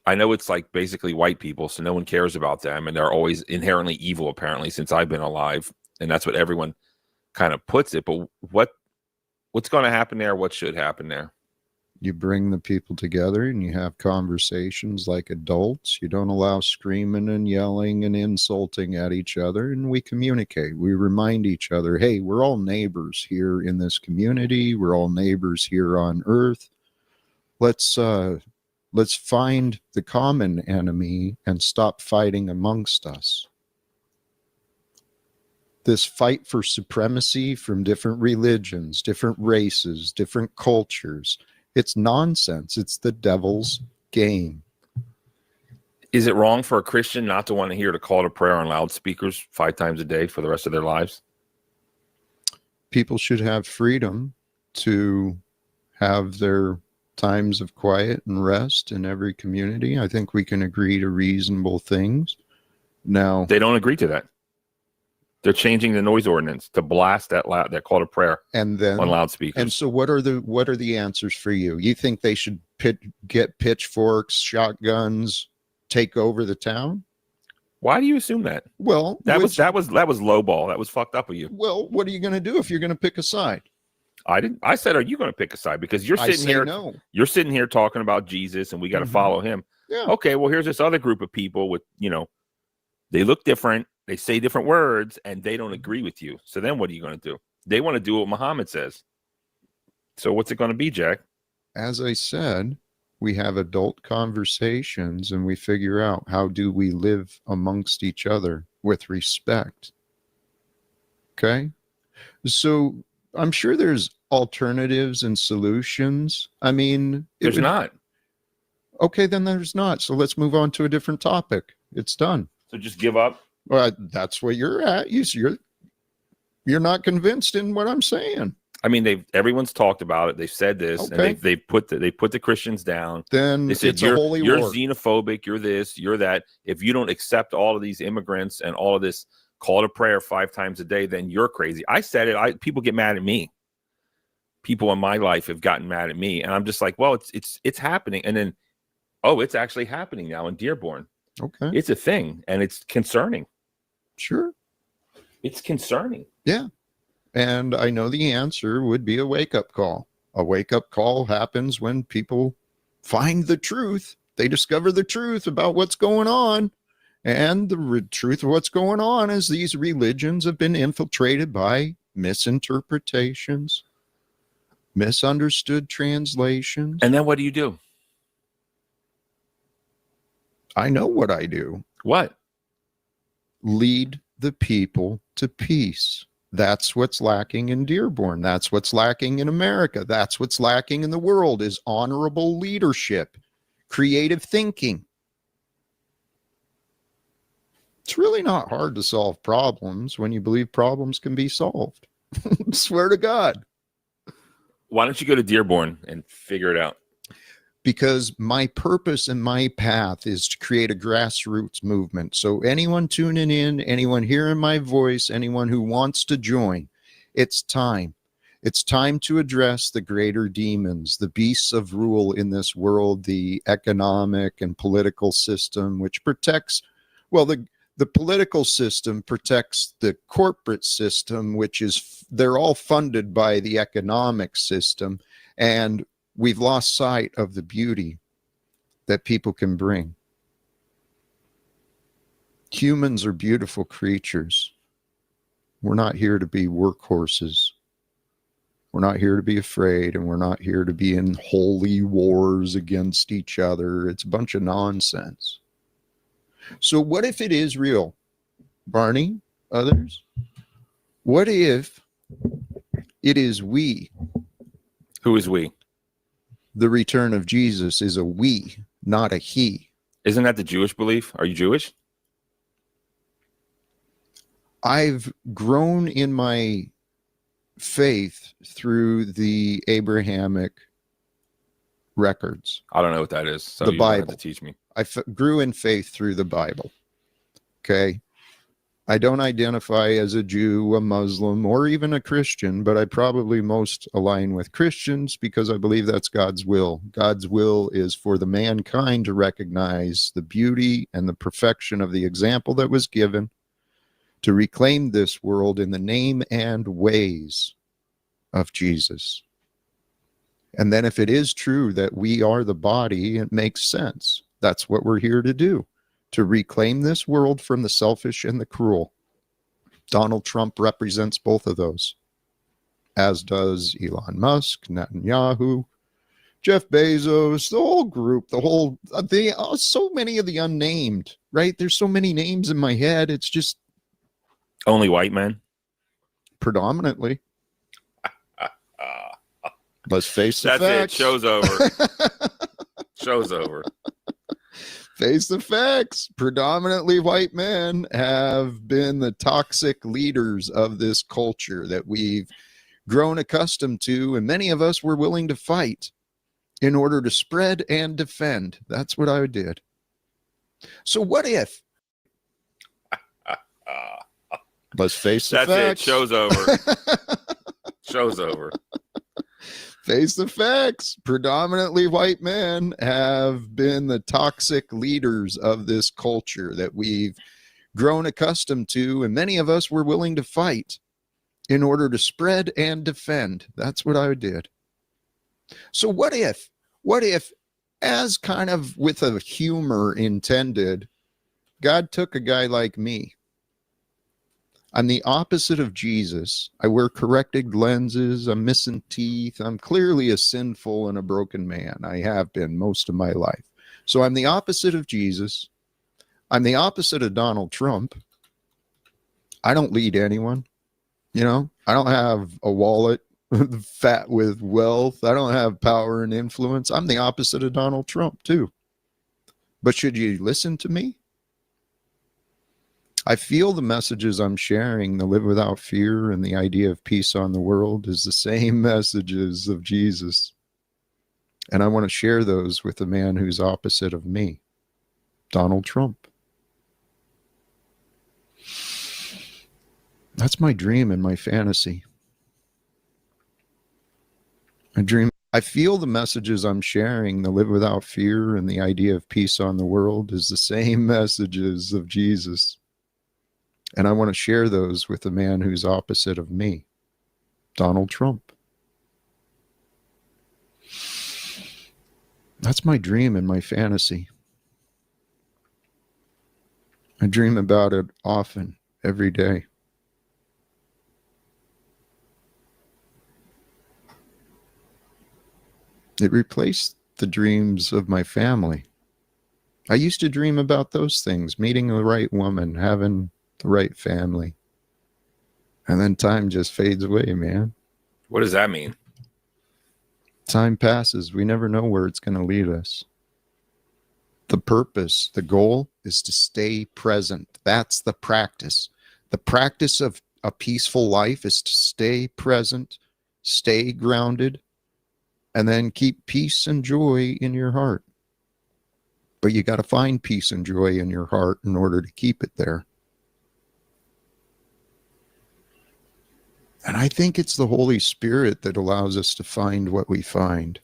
I know it's like basically white people, so no one cares about them, and they're always inherently evil, apparently, since I've been alive, and that's what everyone kind of puts it. But what's going to happen there? What should happen there? You bring the people together and you have conversations like adults. You don't allow screaming and yelling and insulting at each other, and we communicate. We remind each other, hey, we're all neighbors here in this community. We're all neighbors here on earth. Let's find the common enemy and stop fighting amongst us. This fight for supremacy from different religions, different races, different cultures, it's nonsense. It's the devil's game. Is it wrong for a Christian not to want to hear the call to prayer on loudspeakers 5 times a day for the rest of their lives? People should have freedom to have their times of quiet and rest in every community. I think we can agree to reasonable things. Now, they don't agree to that. They're changing the noise ordinance to blast that call to prayer and then on loudspeakers. And so what are the answers for you? You think they should get pitchforks, shotguns, take over the town? Why do you assume that? Well, that was lowball. That was fucked up of you. Well, what are you going to do if you're going to pick a side? I said, are you going to pick a side? Because you're sitting here. No. You're sitting here talking about Jesus, and we got to follow him. Yeah. Okay. Well, here's this other group of people with, they look different. They say different words, and they don't agree with you. So then what are you going to do? They want to do what Muhammad says. So what's it going to be, Jack? As I said, we have adult conversations, and we figure out how do we live amongst each other with respect. Okay? So I'm sure there's alternatives and solutions. I mean, there's not. Okay, then there's not. So let's move on to a different topic. It's done. So just give up. Well, that's where you're at. You're not convinced in what I'm saying. I mean, everyone's talked about it. They've said this, and they put the Christians down. Then they said, it's a holy you're war. Xenophobic. You're this. You're that. If you don't accept all of these immigrants and all of this call to prayer 5 times a day, then you're crazy. I said it. People get mad at me. People in my life have gotten mad at me, and I'm just like, well, it's happening. And then, it's actually happening now in Dearborn. Okay, it's a thing, and it's concerning. Sure, it's concerning. Yeah, and I know the answer would be a wake-up call. A wake-up call happens when people find the truth. They discover the truth about what's going on. And the truth of what's going on is these religions have been infiltrated by misinterpretations, misunderstood translations. And then what do you do? I know what I do. What? Lead the people to peace. That's what's lacking in Dearborn. That's what's lacking in America. That's what's lacking in the world is honorable leadership, creative thinking. It's really not hard to solve problems when you believe problems can be solved. Swear to God. Why don't you go to Dearborn and figure it out? Because my purpose and my path is to create a grassroots movement. So anyone tuning in, anyone hearing my voice, anyone who wants to join, it's time. It's time to address the greater demons, the beasts of rule in this world, the economic and political system, which protects, well, the political system protects the corporate system, which is, they're all funded by the economic system. And we've lost sight of the beauty that people can bring. Humans are beautiful creatures. We're not here to be workhorses. We're not here to be afraid, and we're not here to be in holy wars against each other. It's a bunch of nonsense. So what if it is real? Barney, others? What if it is we? Who is we? The return of Jesus is a we, not a he. Isn't that the Jewish belief? Are you Jewish? I've grown in my faith through the Abrahamic records. I don't know what that is. So The you don't have Bible. to teach me. I grew in faith through the Bible. Okay. I don't identify as a Jew, a Muslim, or even a Christian, but I probably most align with Christians because I believe that's God's will. God's will is for the mankind to recognize the beauty and the perfection of the example that was given, to reclaim this world in the name and ways of Jesus. And then if it is true that we are the body, it makes sense. That's what we're here to do, to reclaim this world from the selfish and the cruel. Donald Trump represents both of those, as does Elon Musk, Netanyahu, Jeff Bezos, the whole group, so many of the unnamed, right? There's so many names in my head. It's just only white men? Predominantly. Let's face the That's facts. it. Show's over. Show's over. Face the facts. Predominantly white men have been the toxic leaders of this culture that we've grown accustomed to, and many of us were willing to fight in order to spread and defend. That's what I did. So what if? Let's face the That's facts. it. Show's over. Show's over. Face the facts. Predominantly white men have been the toxic leaders of this culture that we've grown accustomed to, and many of us were willing to fight in order to spread and defend. That's what I did. So what if, as kind of with a humor intended, God took a guy like me? I'm the opposite of Jesus. I wear corrected lenses. I'm missing teeth. I'm clearly a sinful and a broken man. I have been most of my life. So I'm the opposite of Jesus. I'm the opposite of Donald Trump. I don't lead anyone. You know, I don't have a wallet fat with wealth. I don't have power and influence. I'm the opposite of Donald Trump too. But should you listen to me? I feel the messages I'm sharing, the live without fear and the idea of peace on the world, is the same messages of Jesus. And I want to share those with the man who's opposite of me, Donald Trump. That's my dream and my fantasy. I feel the messages I'm sharing, the live without fear and the idea of peace on the world, is the same messages of Jesus. And I want to share those with the man who's opposite of me, Donald Trump. That's my dream and my fantasy. I dream about it often, every day. It replaced the dreams of my family. I used to dream about those things, meeting the right woman, having the right family. And then time just fades away, man. What does that mean? Time passes. We never know where it's going to lead us. The purpose, the goal is to stay present. That's the practice. The practice of a peaceful life is to stay present, stay grounded, and then keep peace and joy in your heart. But you got to find peace and joy in your heart in order to keep it there. And I think it's the Holy Spirit that allows us to find what we find.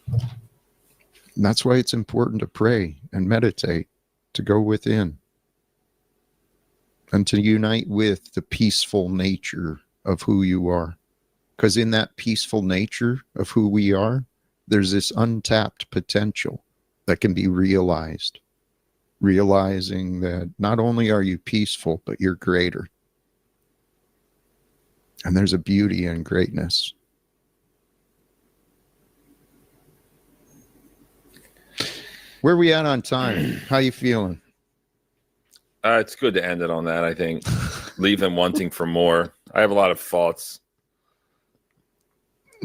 And that's why it's important to pray and meditate, to go within, and to unite with the peaceful nature of who you are. Because in that peaceful nature of who we are, there's this untapped potential that can be realized. realizing that not only are you peaceful, but you're greater. And there's a beauty in greatness. Where are we at on time? How you feeling? It's good to end it on that, I think. Leave them wanting for more. I have a lot of thoughts.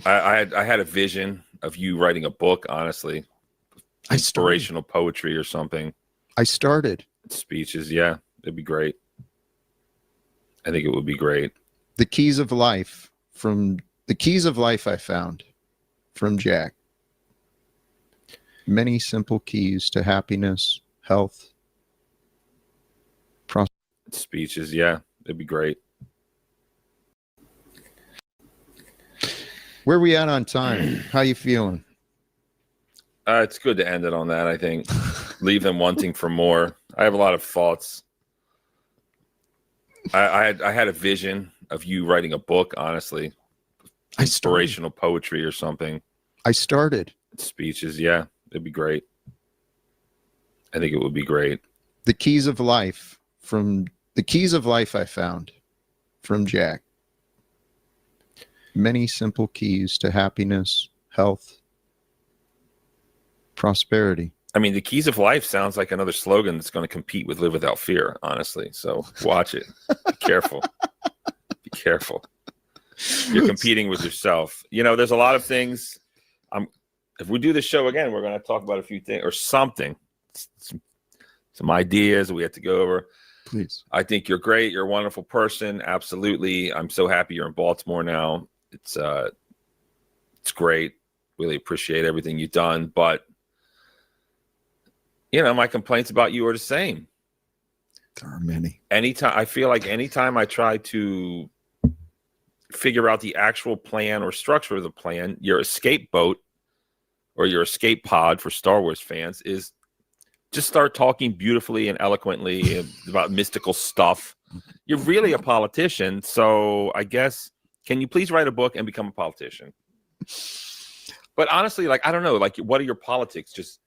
I had a vision of you writing a book, honestly. Inspirational poetry or something. I started. Speeches, yeah. It'd be great. I think it would be great. The Keys of Life I found from Jack. Many simple keys to happiness, health, prosperity. Speeches, yeah. It'd be great. Where are we at on time? How you feeling? It's good to end it on that, I think. Leave them wanting for more. I have a lot of thoughts. I had a vision of you writing a book, honestly. Inspirational poetry or something. I started. Speeches, yeah. It'd be great. I think it would be great. The Keys of Life I found from Jack. Many simple keys to happiness, health, prosperity. I mean, the Keys of Life sounds like another slogan that's going to compete with Live Without Fear, honestly. So watch it. Be careful. Be careful. You're competing with yourself. You know, there's a lot of things. If we do the show again, we're going to talk about a few things or something. Some ideas we have to go over. Please. I think you're great. You're a wonderful person. Absolutely. I'm so happy you're in Baltimore now. It's great. Really appreciate everything you've done. But, you know, my complaints about you are the same. There are many. I feel like anytime I try to figure out the actual plan or structure of the plan, your escape boat or your escape pod for Star Wars fans is just start talking beautifully and eloquently about mystical stuff. You're really a politician. So I guess, can you please write a book and become a politician? But honestly, like, I don't know, like, what are your politics? Just,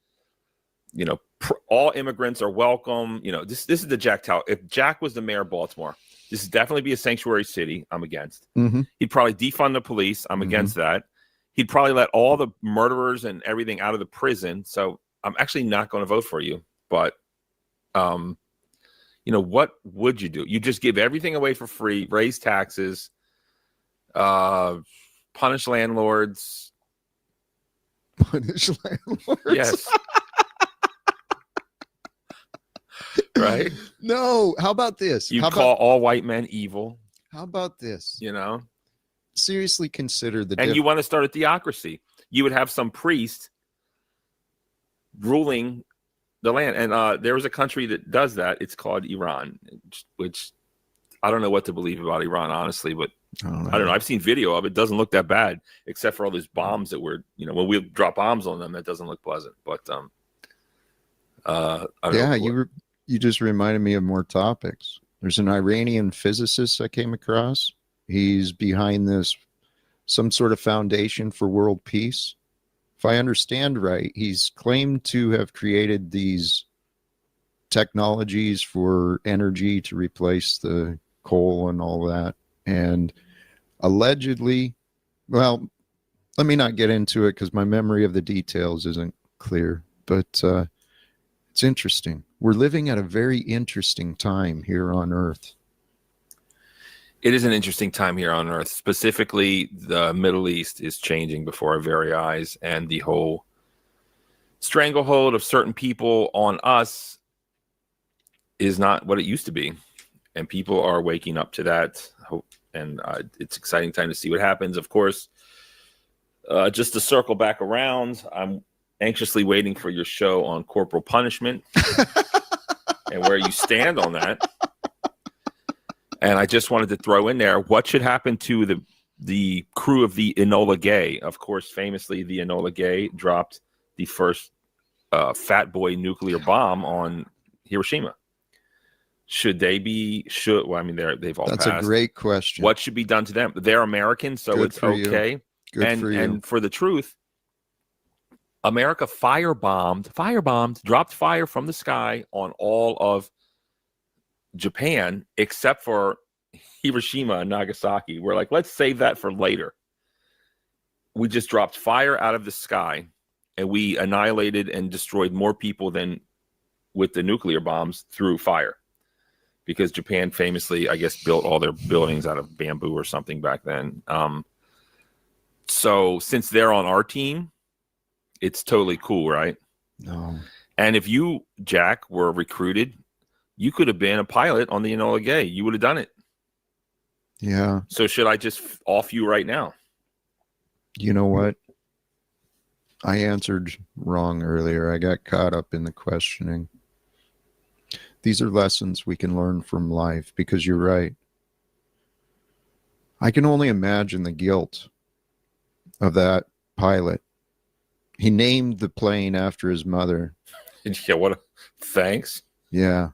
you know, all immigrants are welcome. You know, this is the Jack Tower. If Jack was the mayor of Baltimore, this would definitely be a sanctuary city. I'm against. Mm-hmm. He'd probably defund the police. I'm against that. He'd probably let all the murderers and everything out of the prison. So I'm actually not going to vote for you. But, you know, what would you do? You just give everything away for free, raise taxes, punish landlords. Punish landlords? Yes. Right? No. How about this? You call all white men evil. How about this? You know? Seriously consider the and you want to start a theocracy. You would have some priest ruling the land. And there was a country that does that. It's called Iran, which I don't know what to believe about Iran, honestly, but I don't know. I've seen video of it. It doesn't look that bad, except for all those bombs that were, you know, when we drop bombs on them, that doesn't look pleasant. But I don't know. You just reminded me of more topics. There's an Iranian physicist I came across. He's behind this, some sort of foundation for world peace. If I understand right, he's claimed to have created these technologies for energy to replace the coal and all that. And allegedly, well, let me not get into it because my memory of the details isn't clear, but it's interesting. We're living at a very interesting time here on Earth. It is an interesting time here on Earth. Specifically, the Middle East is changing before our very eyes, and the whole stranglehold of certain people on us is not what it used to be. And people are waking up to that. And it's an exciting time to see what happens. Of course, just to circle back around, I'm anxiously waiting for your show on corporal punishment and where you stand on that. And I just wanted to throw in there, what should happen to the crew of the Enola Gay? Of course, famously, the Enola Gay dropped the first fat boy nuclear bomb on Hiroshima. Should they be? Well, I mean, they've all That's passed. A great question. What should be done to them? They're American, so it's okay. Good for you. And for the truth, America firebombed, dropped fire from the sky on all of Japan, except for Hiroshima and Nagasaki. We're like, let's save that for later. We just dropped fire out of the sky, and we annihilated and destroyed more people than with the nuclear bombs through fire. Because Japan famously, I guess, built all their buildings out of bamboo or something back then. So since they're on our team, it's totally cool, right? No. And if you, Jack, were recruited, you could have been a pilot on the Enola Gay. You would have done it. Yeah. So should I just off you right now? You know what? I answered wrong earlier. I got caught up in the questioning. These are lessons we can learn from life, because you're right. I can only imagine the guilt of that pilot. He named the plane after his mother. Yeah, thanks. Yeah.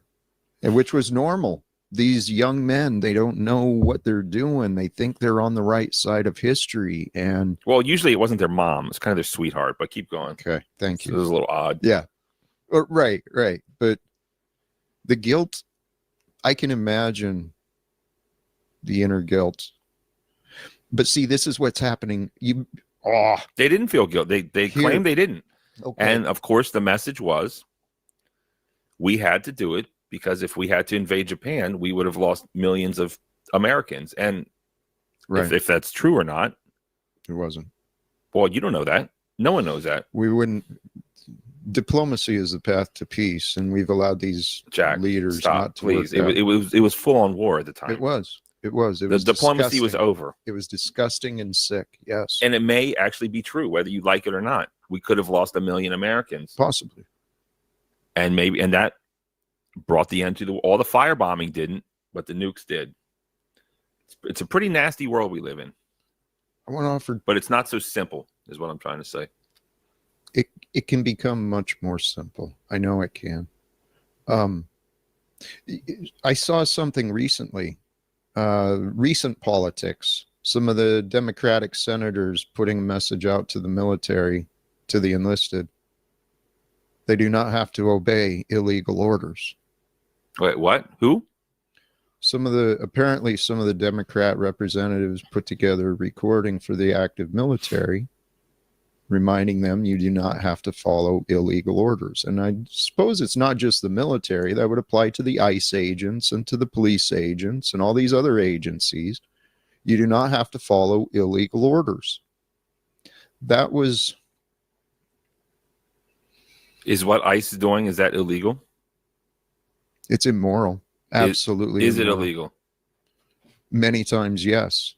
And which was normal. These young men, they don't know what they're doing. They think they're on the right side of history. And well, usually it wasn't their mom. It's kind of their sweetheart, but keep going. Okay, thank you. It was a little odd. Yeah. Right. But the guilt, I can imagine the inner guilt. But see, this is what's happening. They didn't feel guilt. They claimed they didn't. Okay. And of course, the message was we had to do it because if we had to invade Japan, we would have lost millions of Americans. And if that's true or not, it wasn't. Well, you don't know that. No one knows that. We wouldn't. Diplomacy is the path to peace, and we've allowed these leaders not to. Please, it was full on war at the time. It was. The diplomacy was disgusting. over. It was disgusting and sick. Yes, and it may actually be true, whether you like it or not. We could have lost 1 million Americans, possibly, and that brought the end to all the firebombing didn't, but the nukes did. It's a pretty nasty world we live in. I want to offer, but it's not so simple, is what I'm trying to say. It can become much more simple. I know it can. I saw something recently. Recent politics. Some of the Democratic senators putting a message out to the military, to the enlisted. They do not have to obey illegal orders. Wait, what? Who? Apparently some of the Democrat representatives put together a recording for the active military, reminding them you do not have to follow illegal orders. And I suppose it's not just the military. That would apply to the ICE agents and to the police agents and all these other agencies. You do not have to follow illegal orders. That was... Is what ICE is doing, is that illegal? It's immoral. Absolutely. Is it illegal? Many times, yes.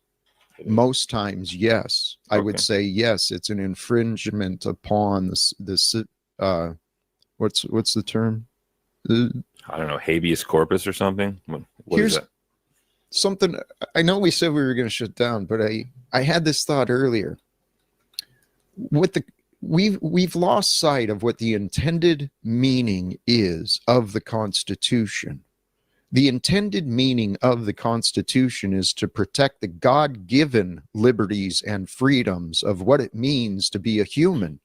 Most times, yes. I would say yes. It's an infringement upon what's the term? I don't know, habeas corpus or something. What is that? Something. I know we said we were going to shut down, but I had this thought earlier. We've lost sight of what the intended meaning is of the Constitution. The intended meaning of the Constitution is to protect the God-given liberties and freedoms of what it means to be a human.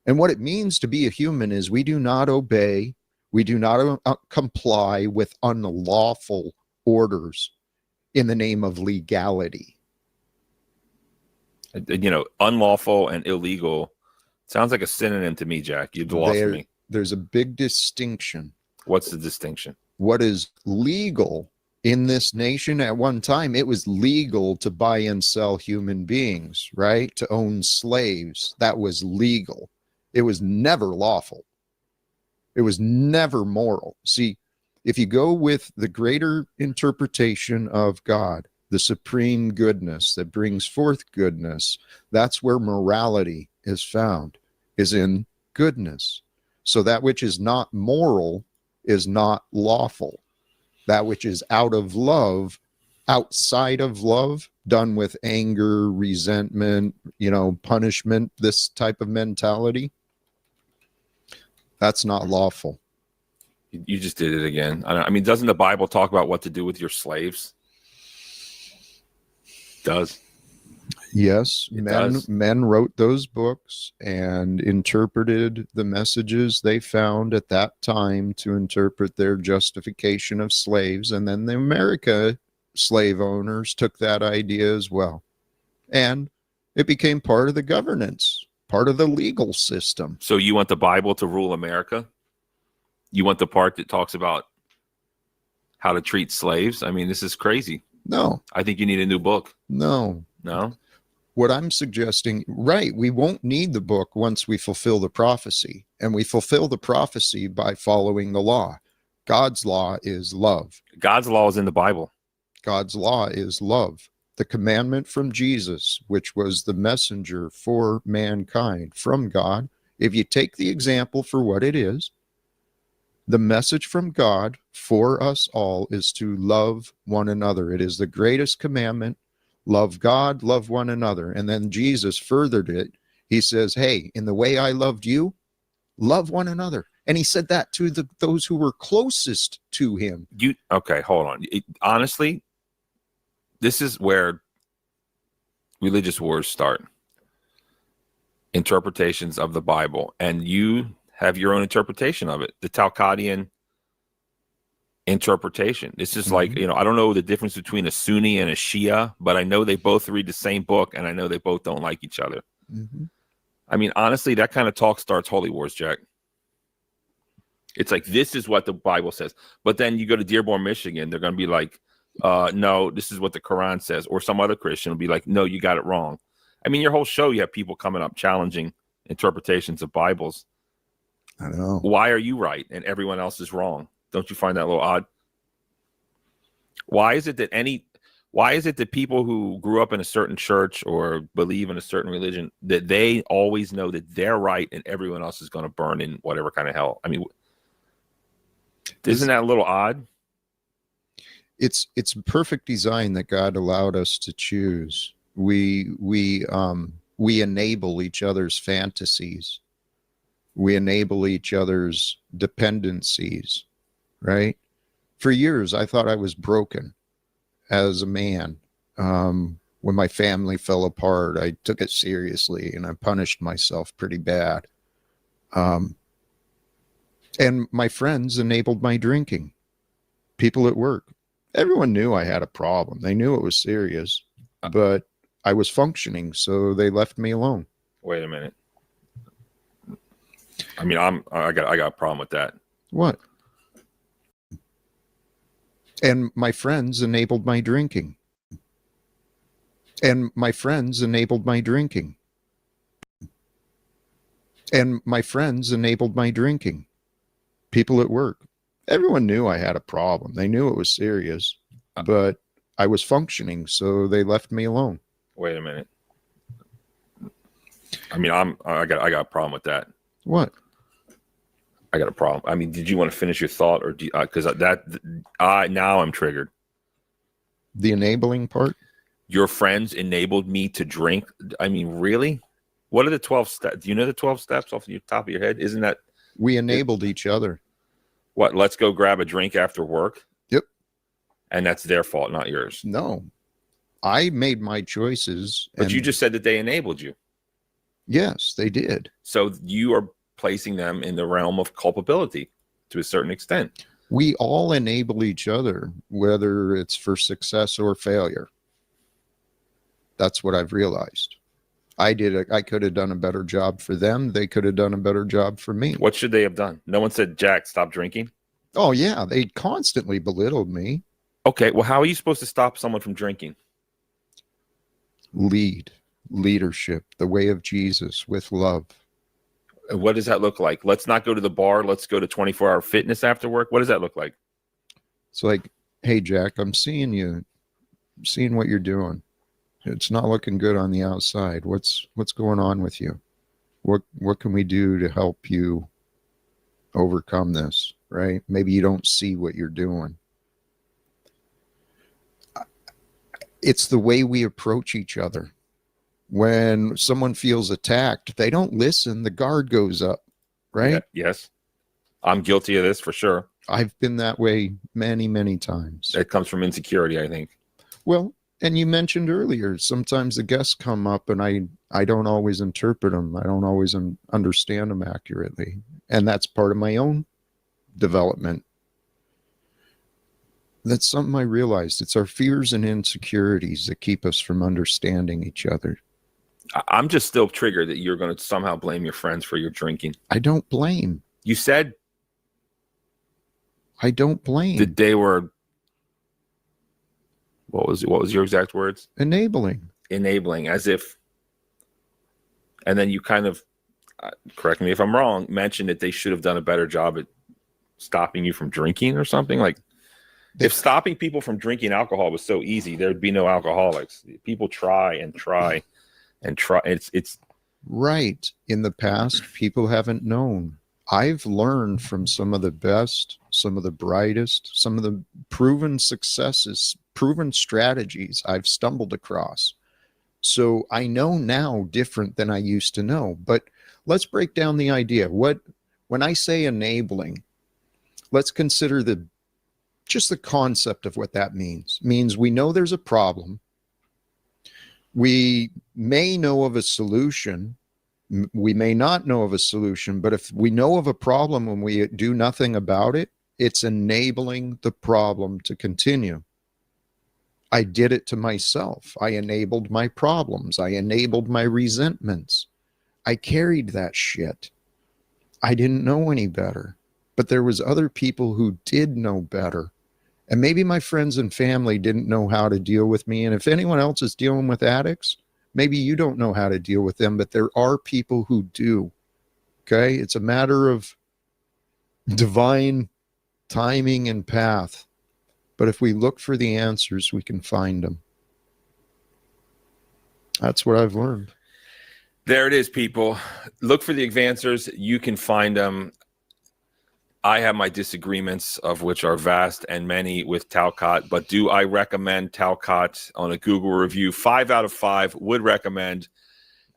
And what it means to be a human is we do not obey, we do not comply with unlawful orders in the name of legality. You know, unlawful and illegal sounds like a synonym to me, Jack. You've lost me. There's a big distinction. What's the distinction? What is legal in this nation at one time? It was legal to buy and sell human beings, right? To own slaves. That was legal. It was never lawful. It was never moral. See, if you go with the greater interpretation of God, the supreme goodness that brings forth goodness, that's where morality is found, is in goodness. So that which is not moral is not lawful. That which is out of love, outside of love, done with anger, resentment, punishment, this type of mentality, that's not lawful. You just did it again. I mean, doesn't the Bible talk about what to do with your slaves? It does. Yes, men wrote those books and interpreted the messages they found at that time to interpret their justification of slaves. And then the America slave owners took that idea as well. And it became part of the governance, part of the legal system. So you want the Bible to rule America? You want the part that talks about how to treat slaves? I mean, this is crazy. No. I think you need a new book. No. What I'm suggesting, right, we won't need the book once we fulfill the prophecy. And we fulfill the prophecy by following the law. God's law is love. God's law is in the Bible. God's law is love. The commandment from Jesus, which was the messenger for mankind from God. If you take the example for what it is, the message from God for us all is to love one another. It is the greatest commandment. Love God, love one another. And then Jesus furthered it. He says, hey, in the way I loved you, love one another. And he said that to those who were closest to him. Okay, hold on. Honestly, this is where religious wars start. Interpretations of the Bible. And you have your own interpretation of it. The Talmudian interpretation. This is like, I don't know the difference between a Sunni and a Shia, but I know they both read the same book, and I know they both don't like each other. I mean, honestly, that kind of talk starts holy wars, Jack. It's like, this is what the Bible says. But then you go to Dearborn, Michigan, they're going to be like, no, this is what the Quran says. Or some other Christian will be like, no, you got it wrong. I mean, your whole show, you have people coming up challenging interpretations of Bibles. I know. Why are you right and everyone else is wrong? Don't you find that a little odd? Why is it that people who grew up in a certain church or believe in a certain religion, that they always know that they're right and everyone else is going to burn in whatever kind of hell? I mean, isn't that a little odd? It's perfect design that God allowed us to choose. We enable each other's fantasies. We enable each other's dependencies, right? For years, I thought I was broken as a man. When my family fell apart, I took it seriously and I punished myself pretty bad. And my friends enabled my drinking. People at work. Everyone knew I had a problem. They knew it was serious, but I was functioning, so they left me alone. Wait a minute. I mean, I got a problem with that. What? And my friends enabled my drinking. And my friends enabled my drinking. And my friends enabled my drinking. People at work. Everyone knew I had a problem. They knew it was serious, but I was functioning, so they left me alone. Wait a minute. I mean, I got a problem with that. What? I got a problem. I mean, did you want to finish your thought, or because now I'm triggered. The enabling part? Your friends enabled me to drink. I mean, really? What are the 12 steps? Do you know the 12 steps off the top of your head? Isn't that? We enabled each other. What? Let's go grab a drink after work? Yep. And that's their fault, not yours. No. I made my choices. But you just said that they enabled you. Yes, they did. So you are placing them in the realm of culpability to a certain extent. We all enable each other, whether it's for success or failure. That's what I've realized. I could have done a better job for them. They could have done a better job for me. What should they have done? No one said, Jack, stop drinking? Oh, yeah. They constantly belittled me. Okay. Well, how are you supposed to stop someone from drinking? Leadership, the way of Jesus with love. What does that look like? Let's not go to the bar. Let's go to 24-hour fitness after work. What does that look like? It's like, hey, Jack, I'm seeing you, seeing what you're doing. It's not looking good on the outside. What's going on with you? What can we do to help you overcome this, right? Maybe you don't see what you're doing. It's the way we approach each other. When someone feels attacked, they don't listen. The guard goes up, right? Yeah, yes. I'm guilty of this for sure. I've been that way many, many times. It comes from insecurity, I think. Well, And you mentioned earlier, sometimes the guests come up and I don't always interpret them. I don't always understand them accurately. And that's part of my own development. That's something I realized. It's our fears and insecurities that keep us from understanding each other. I'm just still triggered that you're going to somehow blame your friends for your drinking. I don't blame. You said I don't blame. that they were, what was your exact words? Enabling, as if, and then you kind of, correct me if I'm wrong, mentioned that they should have done a better job at stopping you from drinking or something. Like, if stopping people from drinking alcohol was so easy, there'd be no alcoholics. People try and try and try. It's right. In the past, people haven't known. I've learned from some of the best, some of the brightest, some of the proven successes, proven strategies I've stumbled across. So I know now different than I used to know. But let's break down the idea. When I say enabling, let's consider just the concept of what that means. It means we know there's a problem. We may know of a solution. We may not know of a solution, but if we know of a problem and we do nothing about it, it's enabling the problem to continue. I did it to myself. I enabled my problems. I enabled my resentments. I carried that shit. I didn't know any better, but there was other people who did know better. And maybe my friends and family didn't know how to deal with me. And if anyone else is dealing with addicts, maybe you don't know how to deal with them, but there are people who do. Okay? It's a matter of divine timing and path. But if we look for the answers, we can find them. That's what I've learned. There it is, people. Look for the answers. You can find them. I have my disagreements, of which are vast and many, with Talcott, but do I recommend Talcott on a Google review? 5 out of 5 would recommend.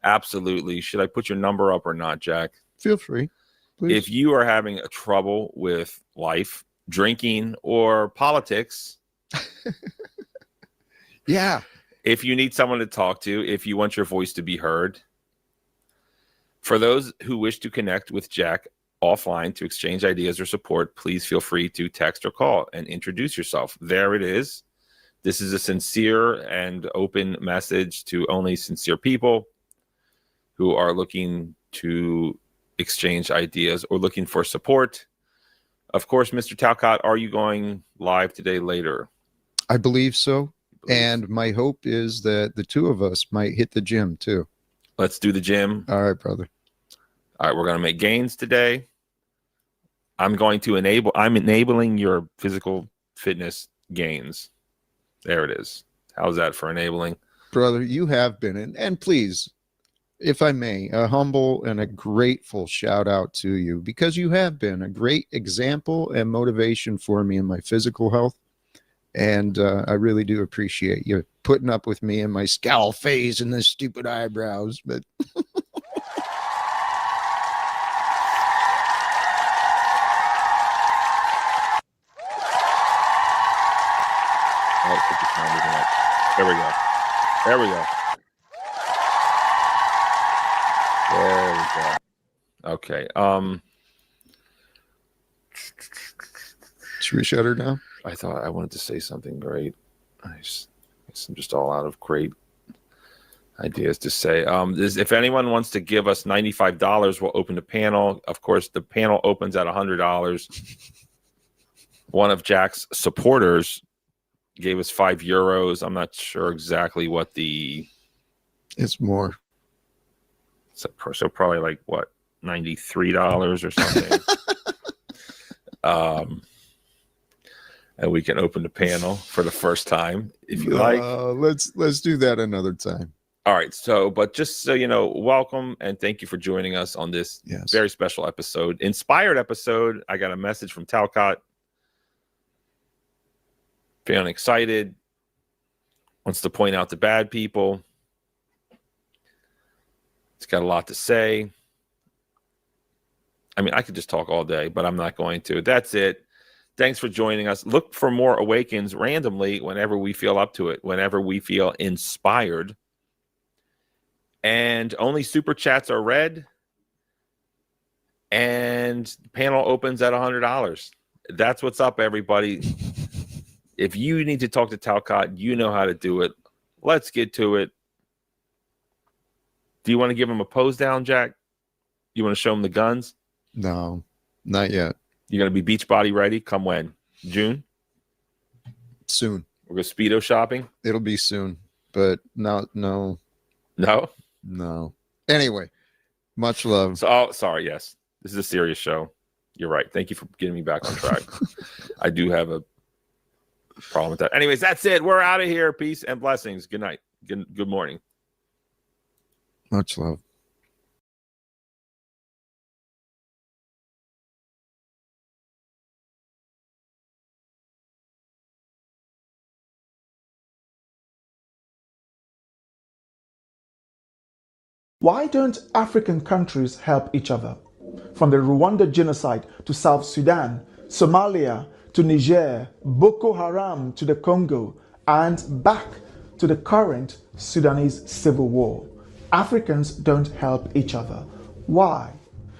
Absolutely. Should I put your number up or not, Jack? Feel free. Please. If you are having a trouble with life, drinking, or politics, yeah. If you need someone to talk to, if you want your voice to be heard, for those who wish to connect with Jack offline to exchange ideas or support, please feel free to text or call and introduce yourself. There it is. This is a sincere and open message to only sincere people who are looking to exchange ideas or looking for support. Of course, Mr. Talcott, are you going live today later? I believe so. And my hope is that the two of us might hit the gym too. Let's do the gym. All right, brother. All right, we're going to make gains today. I'm enabling your physical fitness gains. There it is. How's that for enabling? Brother, you have been, and please, if I may, a humble and a grateful shout out to you, because you have been a great example and motivation for me in my physical health. And I really do appreciate you putting up with me and my scowl face and the stupid eyebrows. But there we go. There we go. There we go. Okay. Should we shut her down? I thought I wanted to say something great. I'm just all out of great ideas to say. If anyone wants to give us $95, we'll open the panel. Of course, the panel opens at $100. One of Jack's supporters gave us €5. I'm not sure exactly what it's more. So probably like what, $93 or something. And we can open the panel for the first time if you like. Let's do that another time. All right. So, but just so you know, welcome and thank you for joining us on this very special episode, inspired episode. I got a message from Talcott. Feeling excited. Wants to point out the bad people. It's got a lot to say. I mean, I could just talk all day, but I'm not going to. That's it. Thanks for joining us. Look for more Awakens randomly whenever we feel up to it, whenever we feel inspired. And only super chats are read. And the panel opens at $100. That's what's up, everybody. If you need to talk to Talcott, you know how to do it. Let's get to it. Do you want to give him a pose down, Jack? You want to show him the guns? No, not yet. You're going to be beach body ready? Come when? June? Soon. We're going Speedo shopping? It'll be soon, but no. No? No. Anyway, much love. So, sorry, yes. This is a serious show. You're right. Thank you for getting me back on track. I do have a problem with that. Anyways, that's it. We're out of here. Peace and blessings. Good night. Good morning. Much love. Why don't African countries help each other? From the Rwanda genocide to South Sudan, Somalia to Niger, Boko Haram to the Congo, and back to the current Sudanese civil war. Africans don't help each other. Why?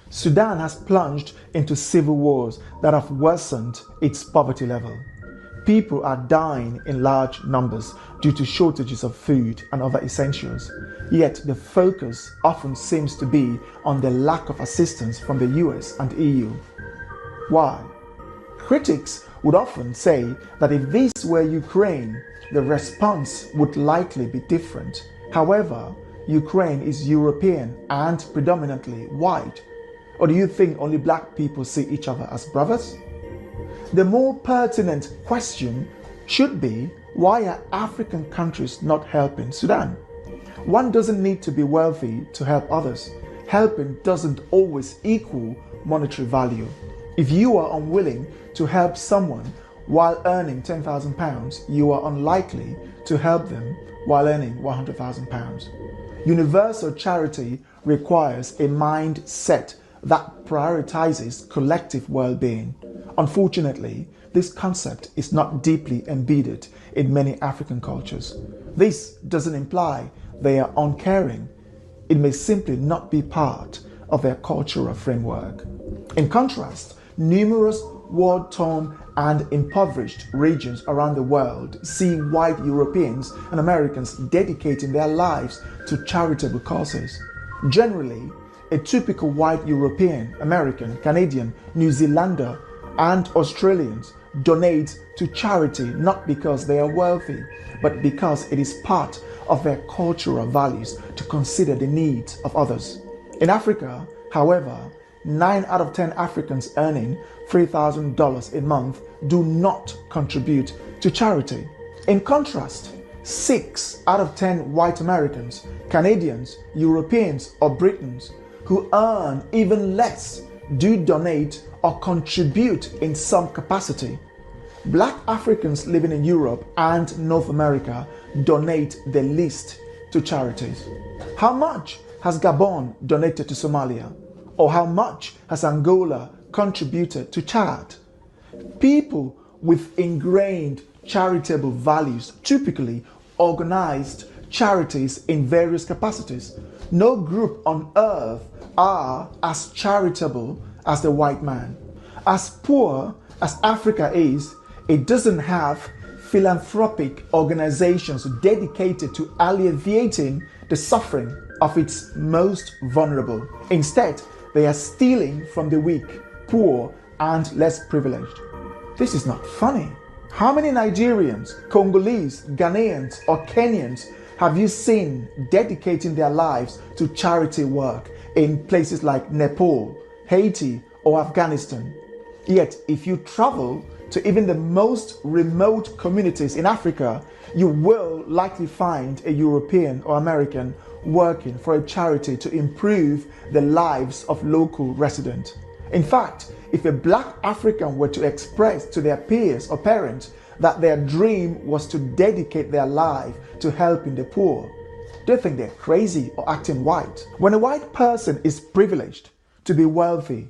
Sudan has plunged into civil wars that have worsened its poverty level. People are dying in large numbers due to shortages of food and other essentials. Yet the focus often seems to be on the lack of assistance from the US and EU. Why? Critics would often say that if this were Ukraine, the response would likely be different. However, Ukraine is European and predominantly white. Or do you think only black people see each other as brothers? The more pertinent question should be, why are African countries not helping Sudan? One doesn't need to be wealthy to help others. Helping doesn't always equal monetary value. If you are unwilling to help someone while earning £10,000, you are unlikely to help them while earning £100,000. Universal charity requires a mindset that prioritizes collective well-being. Unfortunately, this concept is not deeply embedded in many African cultures. This doesn't imply they are uncaring. It may simply not be part of their cultural framework. In contrast, numerous war-torn and impoverished regions around the world see white Europeans and Americans dedicating their lives to charitable causes. Generally, a typical white European, American, Canadian, New Zealander, and Australians donate to charity not because they are wealthy, but because it is part of their cultural values to consider the needs of others. In Africa, however, 9 out of 10 Africans earning $3,000 a month do not contribute to charity. In contrast, 6 out of 10 white Americans, Canadians, Europeans, or Britons who earn even less do donate or contribute in some capacity. Black Africans living in Europe and North America donate the least to charities. How much has Gabon donated to Somalia? Or how much has Angola contributed to Chad? People with ingrained charitable values typically organized charities in various capacities. No group on earth are as charitable as the white man. As poor as Africa is, it doesn't have philanthropic organizations dedicated to alleviating the suffering of its most vulnerable. Instead, they are stealing from the weak, poor, and less privileged. This is not funny. How many Nigerians, Congolese, Ghanaians, or Kenyans have you seen dedicating their lives to charity work in places like Nepal, Haiti, or Afghanistan? Yet, if you travel to even the most remote communities in Africa, you will likely find a European or American working for a charity to improve the lives of local residents. In fact, if a black African were to express to their peers or parents that their dream was to dedicate their life to helping the poor, they think they're crazy or acting white. When a white person is privileged to be wealthy,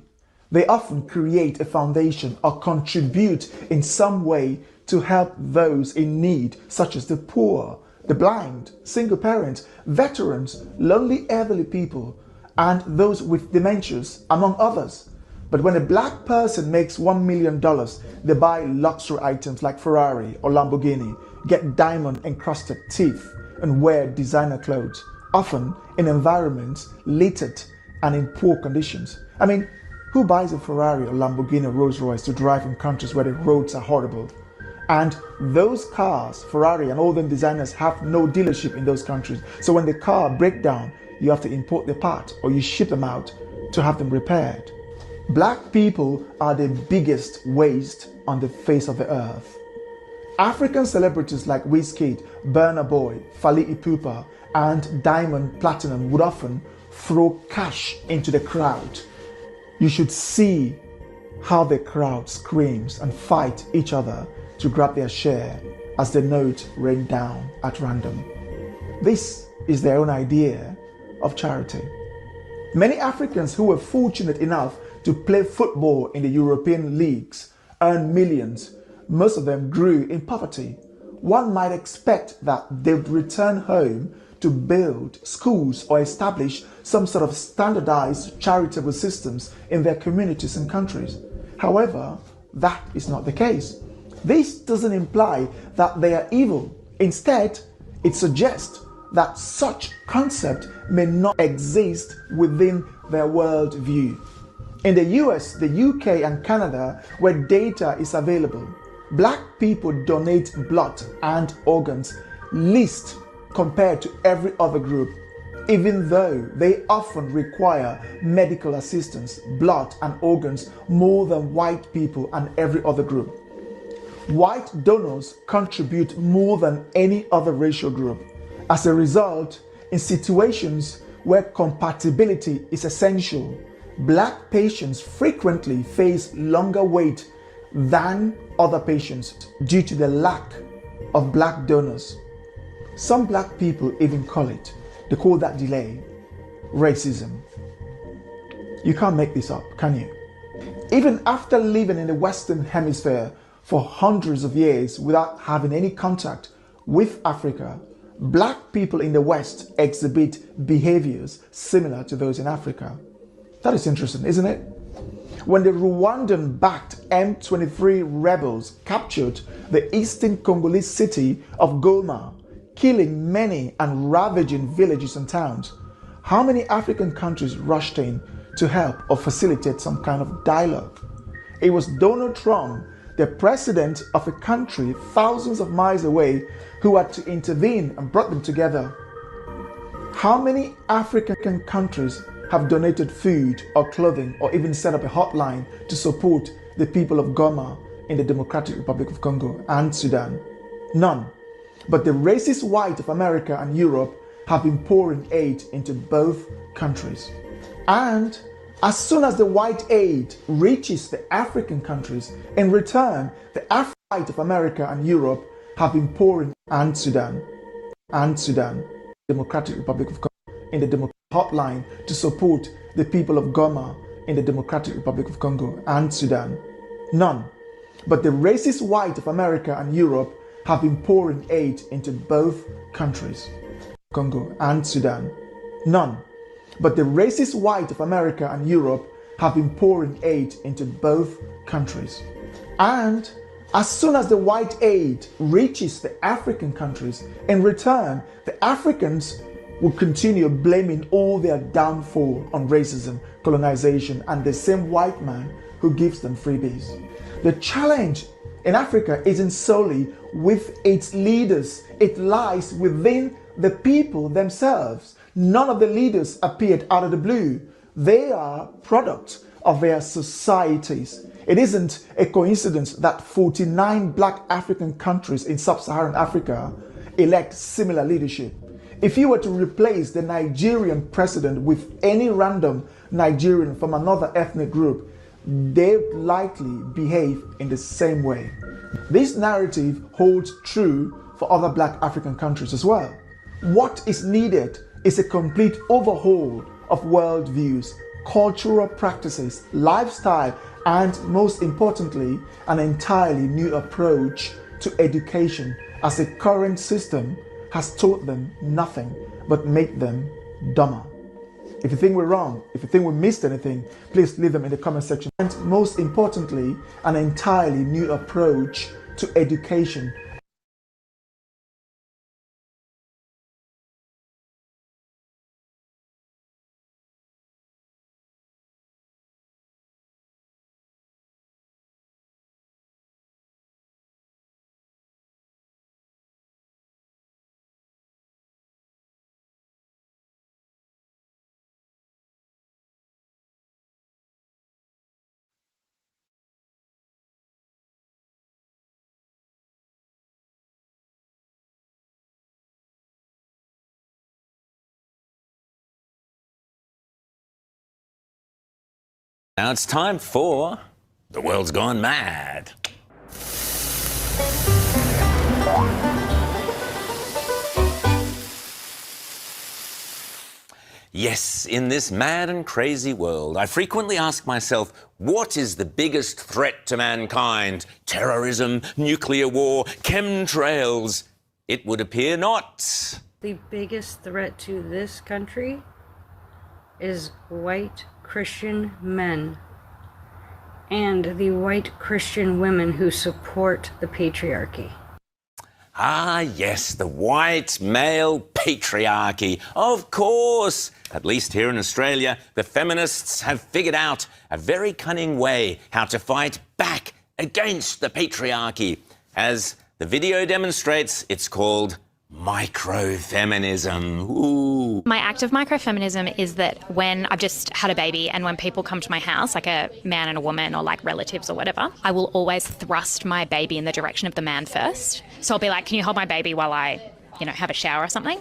They often create a foundation or contribute in some way to help those in need, such as the poor, the blind, single parents, veterans, lonely elderly people, and those with dementias, among others. But when a black person makes $1 million, they buy luxury items like Ferrari or Lamborghini, get diamond-encrusted teeth, and wear designer clothes, often in environments littered and in poor conditions. I mean, who buys a Ferrari or Lamborghini or Rolls-Royce to drive in countries where the roads are horrible? And those cars, Ferrari and all them designers, have no dealership in those countries. So when the car breaks down, you have to import the part or you ship them out to have them repaired. Black people are the biggest waste on the face of the earth. African celebrities like Wizkid, Burna Boy, Fally Ipupa, and Diamond Platinum would often throw cash into the crowd. You should see how the crowd screams and fight each other to grab their share as the notes rain down at random. This is their own idea of charity. Many Africans who were fortunate enough to play football in the European leagues earn millions. Most of them grew in poverty. One might expect that they would return home to build schools or establish some sort of standardized charitable systems in their communities and countries. However, that is not the case. This doesn't imply that they are evil. Instead, it suggests that such concept may not exist within their worldview. In the US, the UK, and Canada, where data is available, black people donate blood and organs least compared to every other group, even though they often require medical assistance, blood, and organs more than white people and every other group. White donors contribute more than any other racial group. As a result, in situations where compatibility is essential, black patients frequently face longer wait than other patients due to the lack of black donors. Some black people even call it, they call that delay, racism. You can't make this up, can you? Even after living in the Western Hemisphere for hundreds of years without having any contact with Africa, black people in the West exhibit behaviors similar to those in Africa. That is interesting, isn't it? When the Rwandan-backed M23 rebels captured the eastern Congolese city of Goma, killing many and ravaging villages and towns, how many African countries rushed in to help or facilitate some kind of dialogue? It was Donald Trump, the president of a country thousands of miles away, who had to intervene and brought them together. How many African countries have donated food or clothing or even set up a hotline to support the people of Goma in the Democratic Republic of Congo and Sudan? None. But the racist white of America and Europe have been pouring aid into both countries. And as soon as the white aid reaches the African countries, in return, the white of America and Europe have been pouring and Sudan, Democratic Republic of Congo, in the hotline to support the people of Goma in the Democratic Republic of Congo and Sudan. None. But the racist white of America and Europe have been pouring aid into both countries, Congo and Sudan. None. But the racist white of America and Europe have been pouring aid into both countries. And as soon as the white aid reaches the African countries, in return, the Africans will continue blaming all their downfall on racism, colonization, and the same white man who gives them freebies. The challenge in Africa isn't solely with its leaders, it lies within the people themselves. None of the leaders appeared out of the blue. They are products of their societies. It isn't a coincidence that 49 black African countries in sub-Saharan Africa elect similar leadership. If you were to replace the Nigerian president with any random Nigerian from another ethnic group, they would likely behave in the same way. This narrative holds true for other black African countries as well. What is needed is a complete overhaul of worldviews, cultural practices, lifestyle, and most importantly, an entirely new approach to education, as the current system has taught them nothing but made them dumber. If you think we're wrong, if you think we missed anything, please leave them in the comment section. And most importantly, an entirely new approach to education. Now it's time for The World's Gone Mad. Yes, in this mad and crazy world, I frequently ask myself, what is the biggest threat to mankind? Terrorism, nuclear war, chemtrails? It would appear not. The biggest threat to this country is white Christian men and the white Christian women who support the patriarchy. Ah, yes, the white male patriarchy. Of course. At least here in Australia, the feminists have figured out a very cunning way how to fight back against the patriarchy. As the video demonstrates, it's called microfeminism. Ooh. My act of microfeminism is that when I've just had a baby and when people come to my house, like a man and a woman or like relatives or whatever, I will always thrust my baby in the direction of the man first. So I'll be like, can you hold my baby while I, have a shower or something?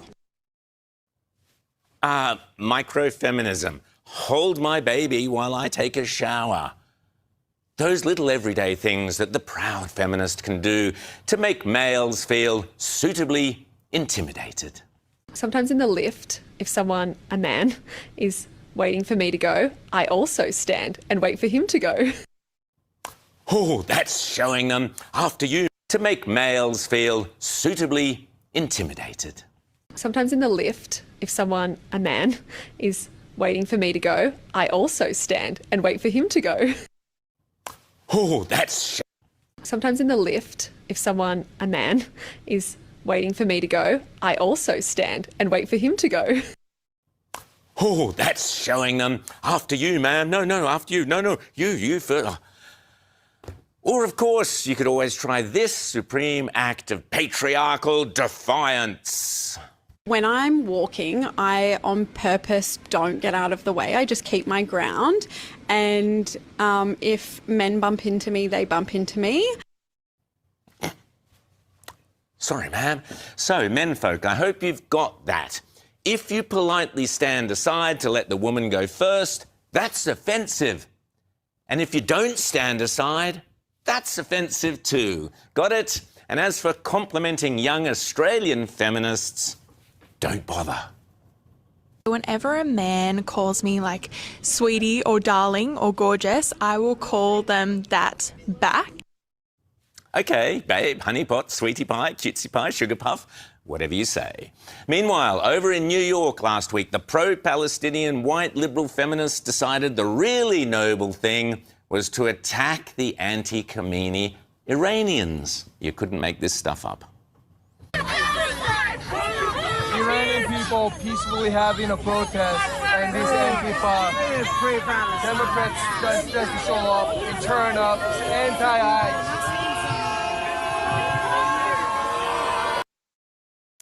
Microfeminism. Hold my baby while I take a shower. Those little everyday things that the proud feminist can do to make males feel suitably intimidated. Sometimes in the lift, if a man, is waiting for me to go, I also stand and wait for him to go. Oh, that's showing them after you to make males feel suitably intimidated. Sometimes in the lift, if a man, is waiting for me to go, I also stand and wait for him to go. Oh, that's Sometimes in the lift, if a man, is waiting for me to go, I also stand and wait for him to go. Oh, that's showing them after you, man. No, after you. No, you first. Or, of course, you could always try this supreme act of patriarchal defiance. When I'm walking, I on purpose don't get out of the way. I just keep my ground. And if men bump into me, they bump into me. Sorry, ma'am. So, menfolk, I hope you've got that. If you politely stand aside to let the woman go first, that's offensive. And if you don't stand aside, that's offensive too. Got it? And as for complimenting young Australian feminists, don't bother. Whenever a man calls me like sweetie or darling or gorgeous, I will call them that back. Okay, babe, honeypot, sweetie pie, cutesy pie, sugar puff, whatever you say. Meanwhile, over in New York last week, the pro-Palestinian white liberal feminists decided the really noble thing was to attack the anti-Khomeini Iranians. You couldn't make this stuff up. Iranian people peacefully having a protest, and these Antifa Democrats just to show up and turn up anti-ICE.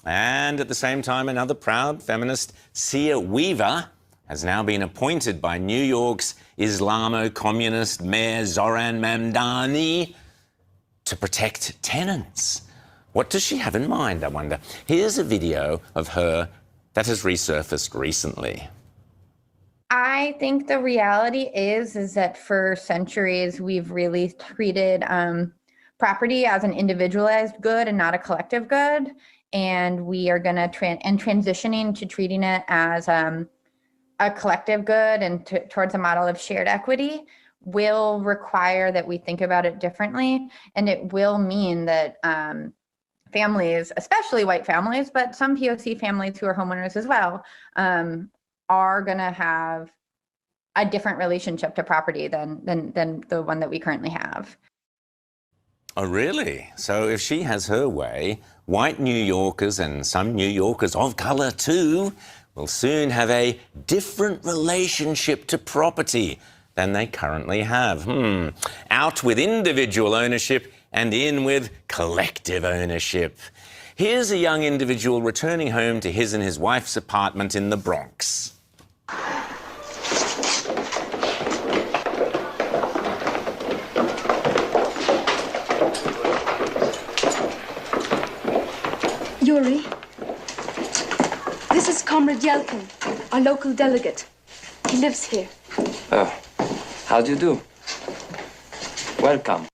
And at the same time, another proud feminist, Sia Weaver, has now been appointed by New York's Islamo-communist Mayor Zoran Mamdani to protect tenants. What does she have in mind, I wonder? Here's a video of her that has resurfaced recently. I think the reality is that for centuries we've really treated property as an individualized good and not a collective good, and we are going to transitioning to treating it as a collective good and towards a model of shared equity will require that we think about it differently. And it will mean that families, especially white families, but some POC families who are homeowners as well, are going to have a different relationship to property than the one that we currently have. Oh, really? So if she has her way, white New Yorkers and some New Yorkers of colour too will soon have a different relationship to property than they currently have. Out with individual ownership and in with collective ownership. Here's a young individual returning home to his and his wife's apartment in the Bronx. Yuri, this is Comrade Yelkin, our local delegate. He lives here. Oh, how do you do? Welcome.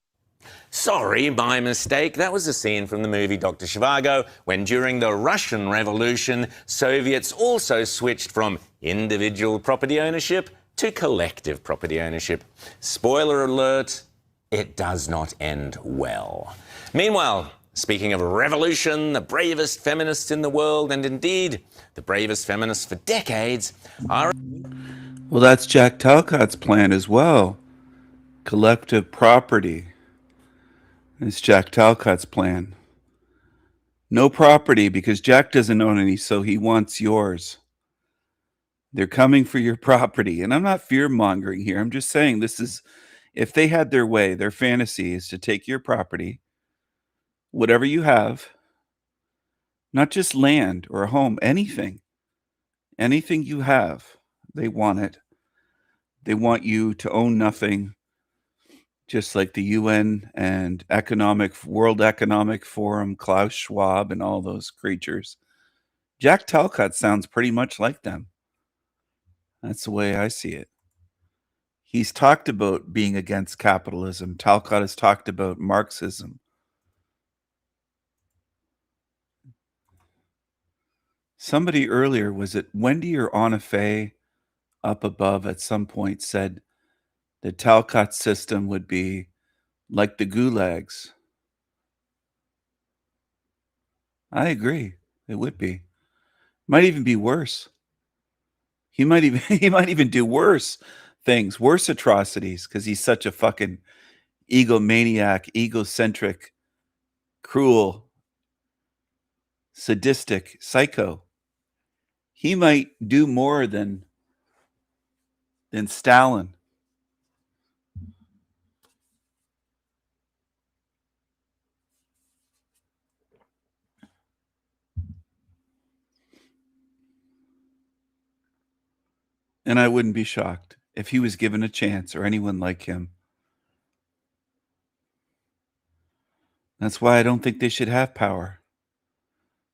Sorry, my mistake. That was a scene from the movie Dr. Zhivago when during the Russian Revolution, Soviets also switched from individual property ownership to collective property ownership. Spoiler alert, it does not end well. Meanwhile, speaking of revolution, the bravest feminists in the world, and indeed the bravest feminists for decades, are... Well, that's Jack Talcott's plan as well. Collective property. It's Jack Talcott's plan. No property because Jack doesn't own any, so he wants yours. They're coming for your property. And I'm not fear-mongering here. I'm just saying this is, if they had their way, their fantasy is to take your property, whatever you have, not just land or a home, anything. Anything you have, they want it. They want you to own nothing, just like the UN and World Economic Forum, Klaus Schwab, and all those creatures. Jack Talcott sounds pretty much like them. That's the way I see it. He's talked about being against capitalism. Talcott has talked about Marxism. Somebody earlier, was it Wendy or Anna Faye up above at some point said the Talcott system would be like the gulags. I agree. It would be. Might even be worse. He might even do worse things, worse atrocities, because he's such a fucking egomaniac, egocentric, cruel, sadistic psycho. He might do more than Stalin. And I wouldn't be shocked if he was given a chance or anyone like him. That's why I don't think they should have power.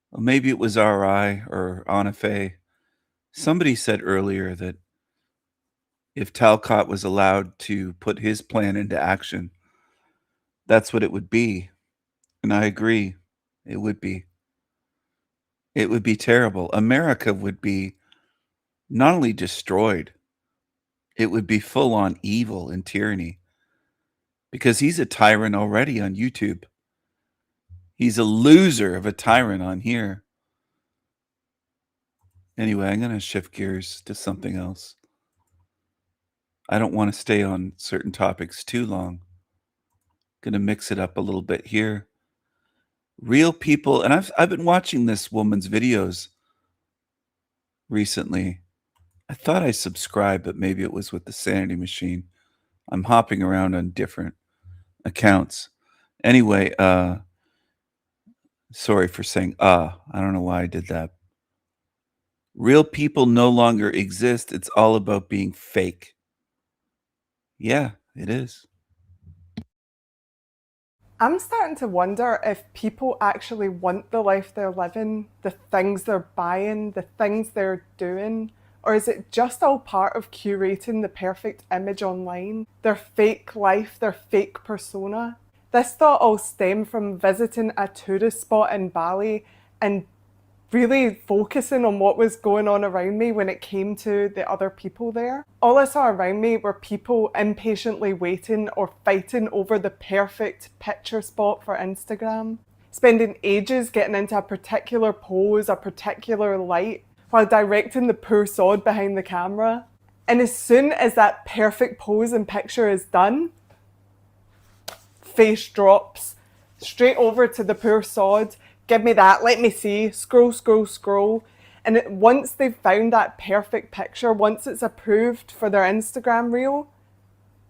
Well, maybe it was RI or Anna Faye. Somebody said earlier that if Talcott was allowed to put his plan into action, that's what it would be. And I agree. It would be. It would be terrible. America would be not only destroyed, it would be full on evil and tyranny. Because he's a tyrant already on YouTube. He's a loser of a tyrant on here. Anyway, I'm going to shift gears to something else. I don't want to stay on certain topics too long. Going to mix it up a little bit here. Real people, and I've been watching this woman's videos recently. I thought I subscribed, but maybe it was with the Sanity Machine. I'm hopping around on different accounts. Anyway, sorry for saying I don't know why I did that. Real people no longer exist. It's all about being fake. Yeah, it is. I'm starting to wonder if people actually want the life they're living, the things they're buying, the things they're doing, or is it just all part of curating the perfect image online? Their fake life, their fake persona? This thought all stemmed from visiting a tourist spot in Bali and really focusing on what was going on around me when it came to the other people there. All I saw around me were people impatiently waiting or fighting over the perfect picture spot for Instagram, spending ages getting into a particular pose, a particular light, while directing the poor sod behind the camera. And as soon as that perfect pose and picture is done, face drops straight over to the poor sod. Give me that, let me see, scroll, scroll, scroll. And once they've found that perfect picture, once it's approved for their Instagram reel,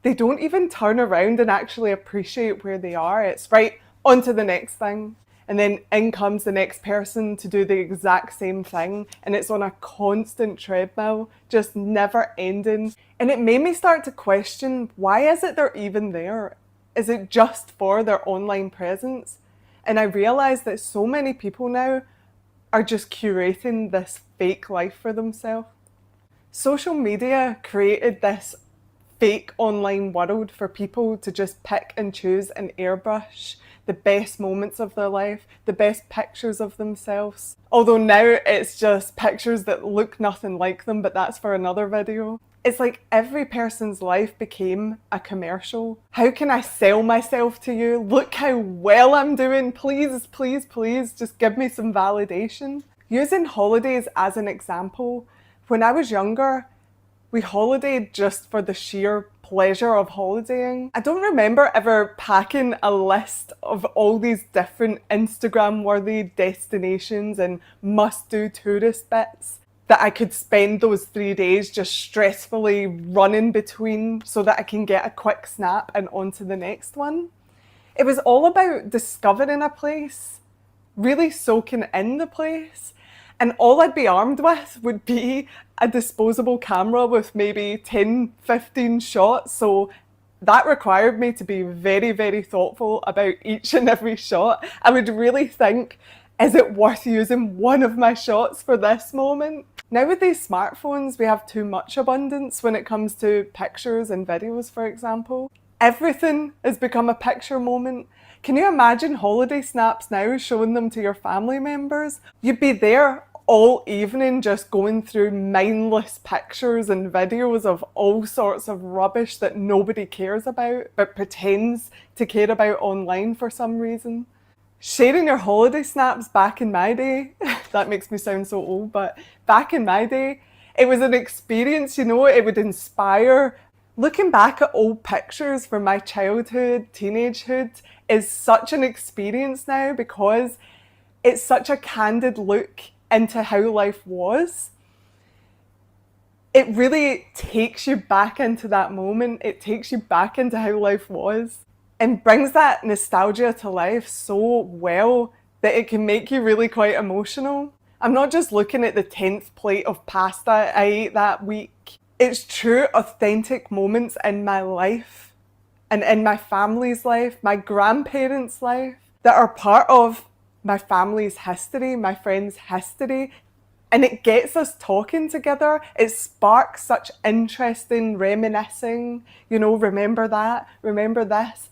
they don't even turn around and actually appreciate where they are. It's right, on to the next thing. And then in comes the next person to do the exact same thing. And it's on a constant treadmill, just never ending. And it made me start to question, why is it they're even there? Is it just for their online presence? And I realised that so many people now are just curating this fake life for themselves. Social media created this fake online world for people to just pick and choose and airbrush the best moments of their life, the best pictures of themselves. Although now it's just pictures that look nothing like them, but that's for another video. It's like every person's life became a commercial. How can I sell myself to you? Look how well I'm doing. Please, please, please, just give me some validation. Using holidays as an example, when I was younger, we holidayed just for the sheer pleasure of holidaying. I don't remember ever packing a list of all these different Instagram-worthy destinations and must-do tourist bits that I could spend those 3 days just stressfully running between so that I can get a quick snap and on to the next one. It was all about discovering a place, really soaking in the place, and all I'd be armed with would be a disposable camera with maybe 10, 15 shots. So that required me to be very, very thoughtful about each and every shot. I would really think, is it worth using one of my shots for this moment? Now with these smartphones, we have too much abundance when it comes to pictures and videos, for example. Everything has become a picture moment. Can you imagine holiday snaps now, showing them to your family members? You'd be there all evening just going through mindless pictures and videos of all sorts of rubbish that nobody cares about but pretends to care about online for some reason. Sharing your holiday snaps back in my day, that makes me sound so old, but back in my day, it was an experience, you know, it would inspire. Looking back at old pictures from my childhood, teenagehood is such an experience now because it's such a candid look into how life was. It really takes you back into that moment. It takes you back into how life was and brings that nostalgia to life so well that it can make you really quite emotional. I'm not just looking at the 10th plate of pasta I ate that week. It's true, authentic moments in my life and in my family's life, my grandparents' life, that are part of my family's history, my friends' history, and it gets us talking together. It sparks such interesting reminiscing, you know, remember that, remember this,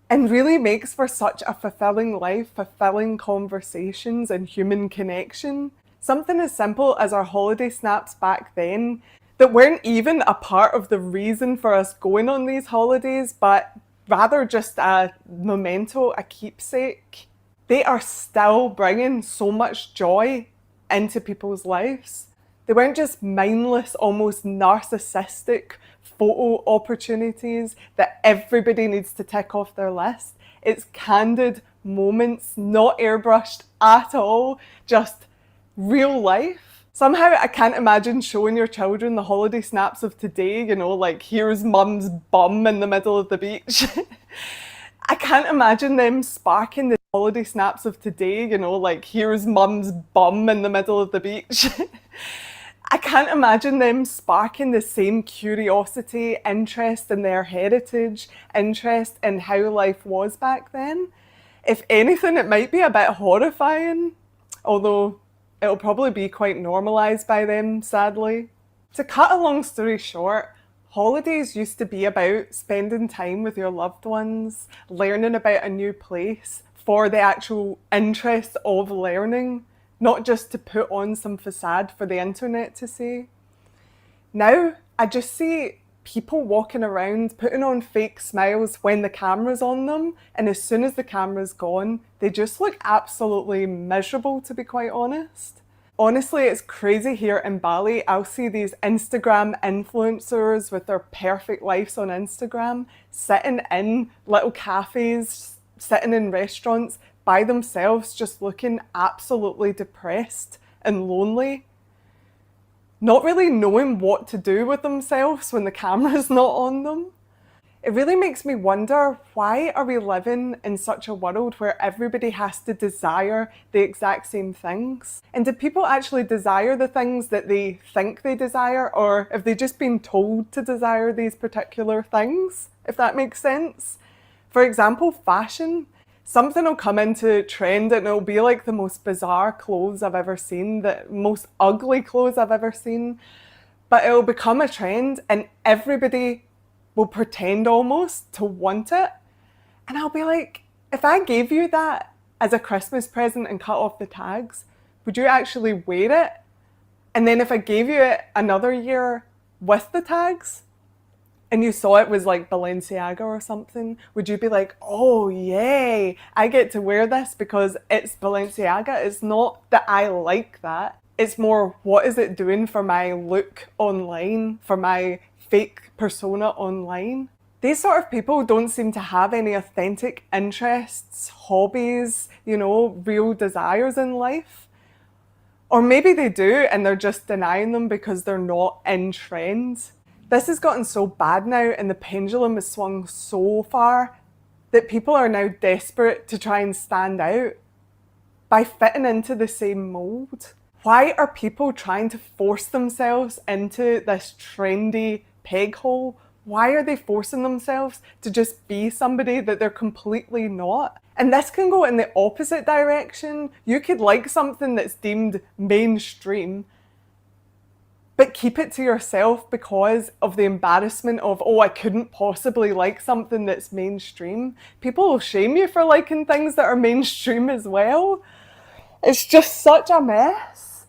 and really makes for such a fulfilling life, fulfilling conversations and human connection. Something as simple as our holiday snaps back then that weren't even a part of the reason for us going on these holidays, but rather just a memento, a keepsake. They are still bringing so much joy into people's lives. They weren't just mindless, almost narcissistic photo opportunities that everybody needs to tick off their list. It's candid moments, not airbrushed at all, just real life. Somehow I can't imagine showing your children the holiday snaps of today, you know, like here's mum's bum in the middle of the beach. I can't imagine them sparking the holiday snaps of today, you know, like here's mum's bum in the middle of the beach. I can't imagine them sparking the same curiosity, interest in their heritage, interest in how life was back then. If anything, it might be a bit horrifying, although it'll probably be quite normalised by them, sadly. To cut a long story short, holidays used to be about spending time with your loved ones, learning about a new place for the actual interest of learning, not just to put on some facade for the internet to see. Now, I just see people walking around putting on fake smiles when the camera's on them, and as soon as the camera's gone, they just look absolutely miserable, to be quite honest. Honestly, it's crazy here in Bali. I'll see these Instagram influencers with their perfect lives on Instagram, sitting in little cafes, sitting in restaurants by themselves, just looking absolutely depressed and lonely. Not really knowing what to do with themselves when the camera's not on them. It really makes me wonder, why are we living in such a world where everybody has to desire the exact same things? And do people actually desire the things that they think they desire, or have they just been told to desire these particular things, if that makes sense? For example, fashion. Something will come into trend and it'll be like the most bizarre clothes I've ever seen, the most ugly clothes I've ever seen, but it'll become a trend and everybody will pretend almost to want it. And I'll be like, if I gave you that as a Christmas present and cut off the tags, would you actually wear it? And then if I gave you it another year with the tags, and you saw it was like Balenciaga or something, would you be like, oh yay, I get to wear this because it's Balenciaga? It's not that I like that. It's more, what is it doing for my look online, for my fake persona online? These sort of people don't seem to have any authentic interests, hobbies, real desires in life. Or maybe they do and they're just denying them because they're not in trend. This has gotten so bad now and the pendulum has swung so far that people are now desperate to try and stand out by fitting into the same mold. Why are people trying to force themselves into this trendy peg hole? Why are they forcing themselves to just be somebody that they're completely not? And this can go in the opposite direction. You could like something that's deemed mainstream, but keep it to yourself because of the embarrassment of, oh, I couldn't possibly like something that's mainstream. People will shame you for liking things that are mainstream as well. It's just such a mess.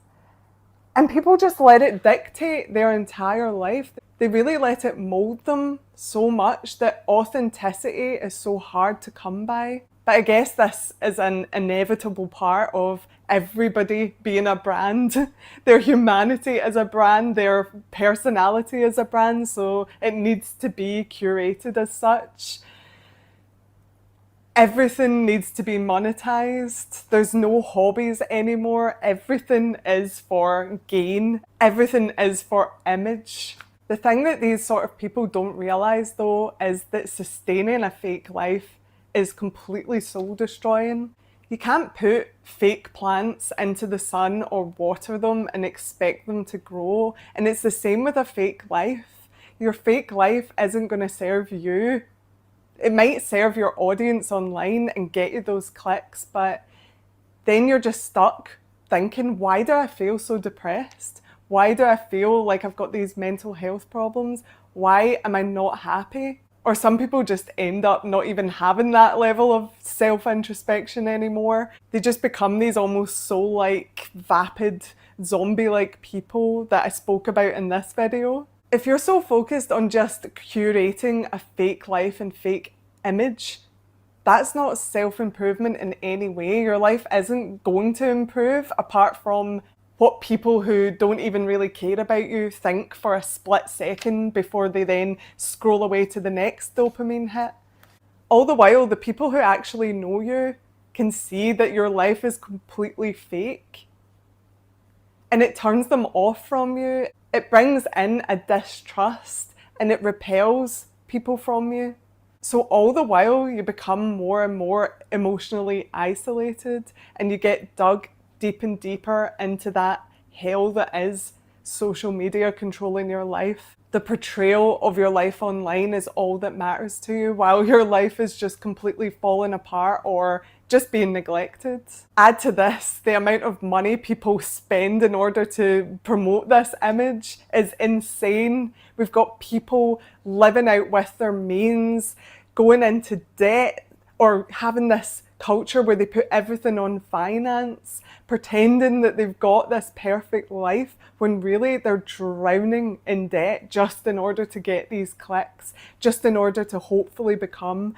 And people just let it dictate their entire life. They really let it mold them so much that authenticity is so hard to come by. But I guess this is an inevitable part of everybody being a brand. Their humanity as a brand, their personality as a brand, so it needs to be curated as such. Everything needs to be monetized. There's no hobbies anymore. Everything is for gain. Everything is for image. The thing that these sort of people don't realize though is that sustaining a fake life is completely soul destroying. You can't put fake plants into the sun or water them and expect them to grow. And it's the same with a fake life. Your fake life isn't going to serve you. It might serve your audience online and get you those clicks, but then you're just stuck thinking, why do I feel so depressed? Why do I feel like I've got these mental health problems? Why am I not happy? Or some people just end up not even having that level of self-introspection anymore. They just become these almost soul-like, vapid, zombie-like people that I spoke about in this video. If you're so focused on just curating a fake life and fake image, that's not self-improvement in any way. Your life isn't going to improve apart from what people who don't even really care about you think for a split second before they then scroll away to the next dopamine hit. All the while, the people who actually know you can see that your life is completely fake. And it turns them off from you. It brings in a distrust and it repels people from you. So all the while, you become more and more emotionally isolated and you get dug deep and deeper into that hell that is social media controlling your life. The portrayal of your life online is all that matters to you, while your life is just completely falling apart or just being neglected. Add to this, the amount of money people spend in order to promote this image is insane. We've got people living out with their means, going into debt, or having this culture where they put everything on finance, pretending that they've got this perfect life when really they're drowning in debt just in order to get these clicks, just in order to hopefully become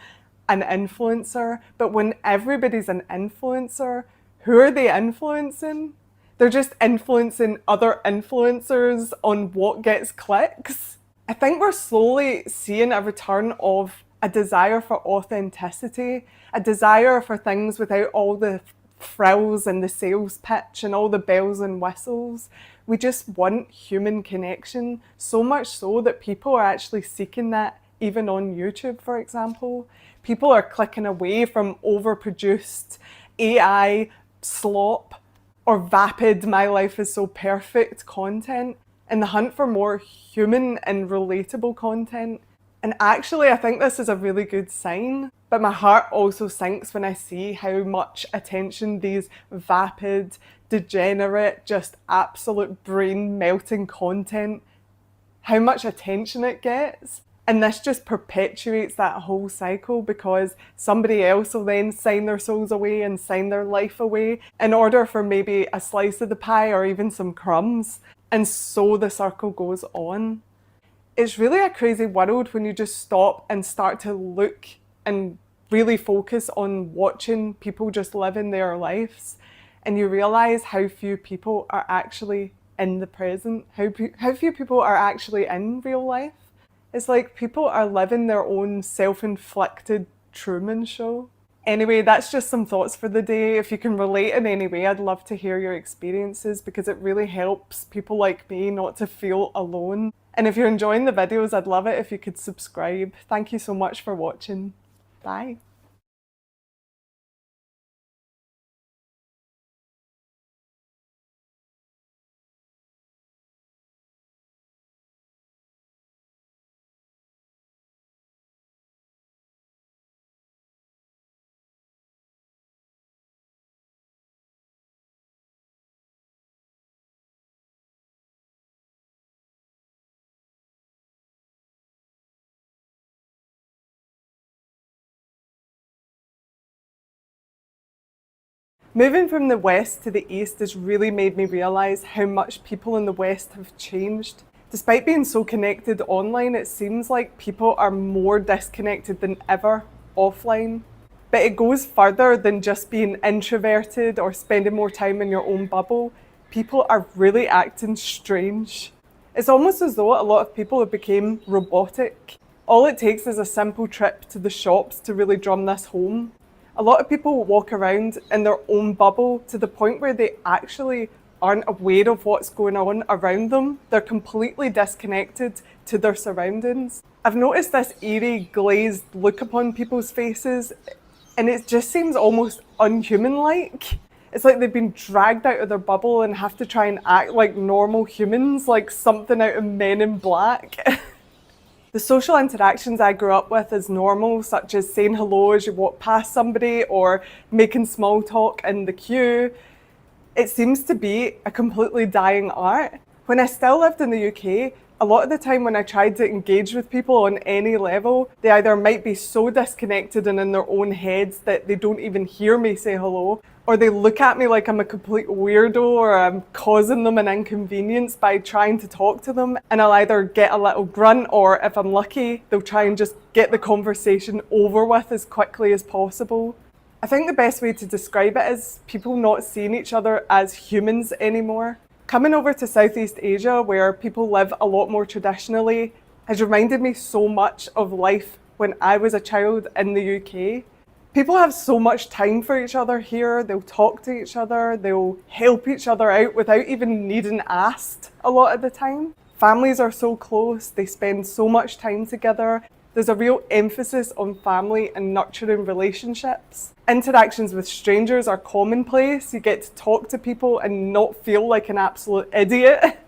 an influencer. But when everybody's an influencer, who are they influencing? They're just influencing other influencers on what gets clicks. I think we're slowly seeing a return of a desire for authenticity, a desire for things without all the frills and the sales pitch and all the bells and whistles. We just want human connection, so much so that people are actually seeking that even on YouTube, for example. People are clicking away from overproduced AI slop or vapid "my life is so perfect" content in the hunt for more human and relatable content. And actually, I think this is a really good sign, but my heart also sinks when I see how much attention these vapid, degenerate, just absolute brain-melting content, how much attention it gets. And this just perpetuates that whole cycle, because somebody else will then sign their souls away and sign their life away in order for maybe a slice of the pie or even some crumbs. And so the circle goes on. It's really a crazy world when you just stop and start to look and really focus on watching people just living their lives, and you realize how few people are actually in the present, how few people are actually in real life. It's like people are living their own self-inflicted Truman Show. Anyway, that's just some thoughts for the day. If you can relate in any way, I'd love to hear your experiences, because it really helps people like me not to feel alone. And if you're enjoying the videos, I'd love it if you could subscribe. Thank you so much for watching. Bye. Moving from the West to the East has really made me realise how much people in the West have changed. Despite being so connected online, it seems like people are more disconnected than ever offline. But it goes further than just being introverted or spending more time in your own bubble. People are really acting strange. It's almost as though a lot of people have become robotic. All it takes is a simple trip to the shops to really drum this home. A lot of people walk around in their own bubble to the point where they actually aren't aware of what's going on around them. They're completely disconnected to their surroundings. I've noticed this eerie, glazed look upon people's faces, and it just seems almost unhuman-like. It's like they've been dragged out of their bubble and have to try and act like normal humans, like something out of Men in Black. The social interactions I grew up with as normal, such as saying hello as you walk past somebody or making small talk in the queue, it seems to be a completely dying art. When I still lived in the UK, a lot of the time when I tried to engage with people on any level, they either might be so disconnected and in their own heads that they don't even hear me say hello, or they look at me like I'm a complete weirdo or I'm causing them an inconvenience by trying to talk to them, and I'll either get a little grunt, or if I'm lucky, they'll try and just get the conversation over with as quickly as possible. I think the best way to describe it is people not seeing each other as humans anymore. Coming over to Southeast Asia, where people live a lot more traditionally, has reminded me so much of life when I was a child in the UK. People have so much time for each other here. They'll talk to each other, they'll help each other out without even needing asked a lot of the time. Families are so close, they spend so much time together. There's a real emphasis on family and nurturing relationships. Interactions with strangers are commonplace. You get to talk to people and not feel like an absolute idiot.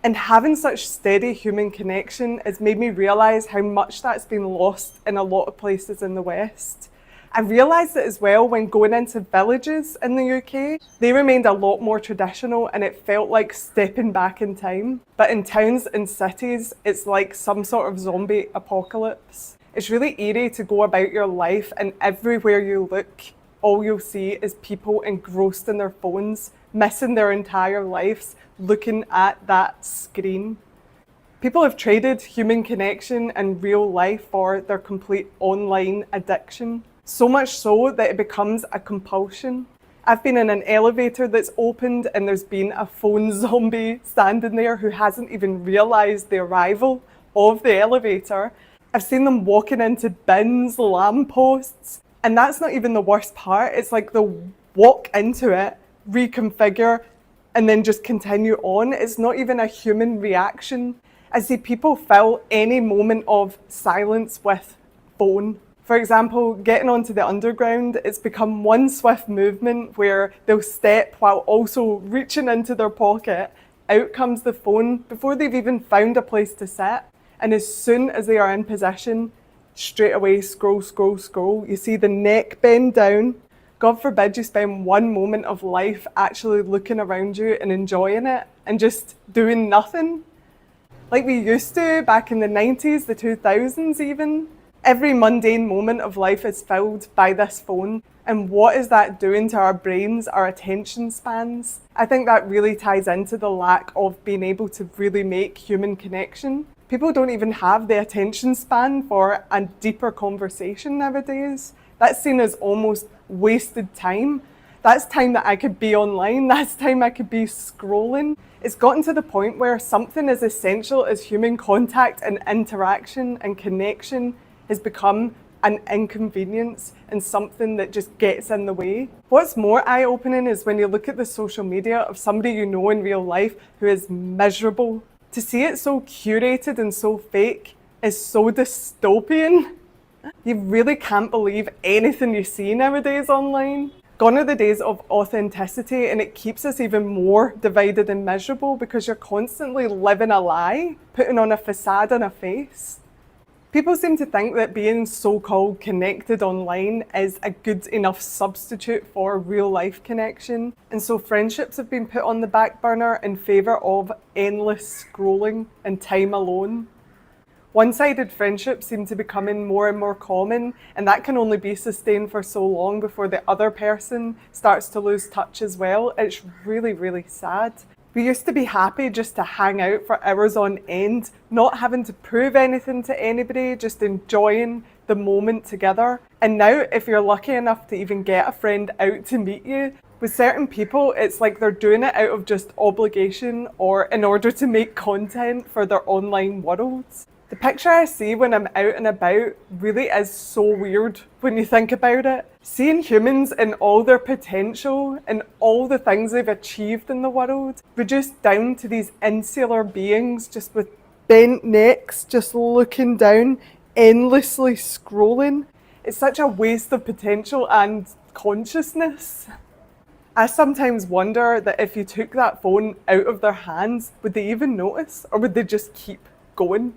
And having such steady human connection has made me realise how much that's been lost in a lot of places in the West. I realised it as well when going into villages in the UK. They remained a lot more traditional and it felt like stepping back in time. But in towns and cities, it's like some sort of zombie apocalypse. It's really eerie to go about your life and everywhere you look, all you'll see is people engrossed in their phones, missing their entire lives, looking at that screen. People have traded human connection and real life for their complete online addiction. So much so that it becomes a compulsion. I've been in an elevator that's opened and there's been a phone zombie standing there who hasn't even realised the arrival of the elevator. I've seen them walking into bins, lampposts, and that's not even the worst part. It's like they'll walk into it, reconfigure, and then just continue on. It's not even a human reaction. I see people fill any moment of silence with phone. For example, getting onto the underground, it's become one swift movement where they'll step while also reaching into their pocket. Out comes the phone before they've even found a place to sit. And as soon as they are in position, straight away scroll, scroll, scroll. You see the neck bend down. God forbid you spend one moment of life actually looking around you and enjoying it and just doing nothing. Like we used to back in the 90s, the 2000s even. Every mundane moment of life is filled by this phone. And what is that doing to our brains, our attention spans? I think that really ties into the lack of being able to really make human connection. People don't even have the attention span for a deeper conversation nowadays. That's seen as almost wasted time. That's time that I could be online. That's time I could be scrolling. It's gotten to the point where something as essential as human contact and interaction and connection has become an inconvenience and something that just gets in the way. What's more eye-opening is when you look at the social media of somebody you know in real life who is miserable. To see it so curated and so fake is so dystopian. You really can't believe anything you see nowadays online. Gone are the days of authenticity, and it keeps us even more divided and miserable because you're constantly living a lie, putting on a facade and a face. People seem to think that being so-called connected online is a good enough substitute for real life connection. And so friendships have been put on the back burner in favour of endless scrolling and time alone. One-sided friendships seem to be becoming more and more common, and that can only be sustained for so long before the other person starts to lose touch as well. It's really, really sad. We used to be happy just to hang out for hours on end, not having to prove anything to anybody, just enjoying the moment together. And now, if you're lucky enough to even get a friend out to meet you, with certain people, it's like they're doing it out of just obligation or in order to make content for their online worlds. The picture I see when I'm out and about really is so weird when you think about it. Seeing humans in all their potential and all the things they've achieved in the world, reduced down to these insular beings just with bent necks, just looking down, endlessly scrolling. It's such a waste of potential and consciousness. I sometimes wonder that if you took that phone out of their hands, would they even notice, or would they just keep going?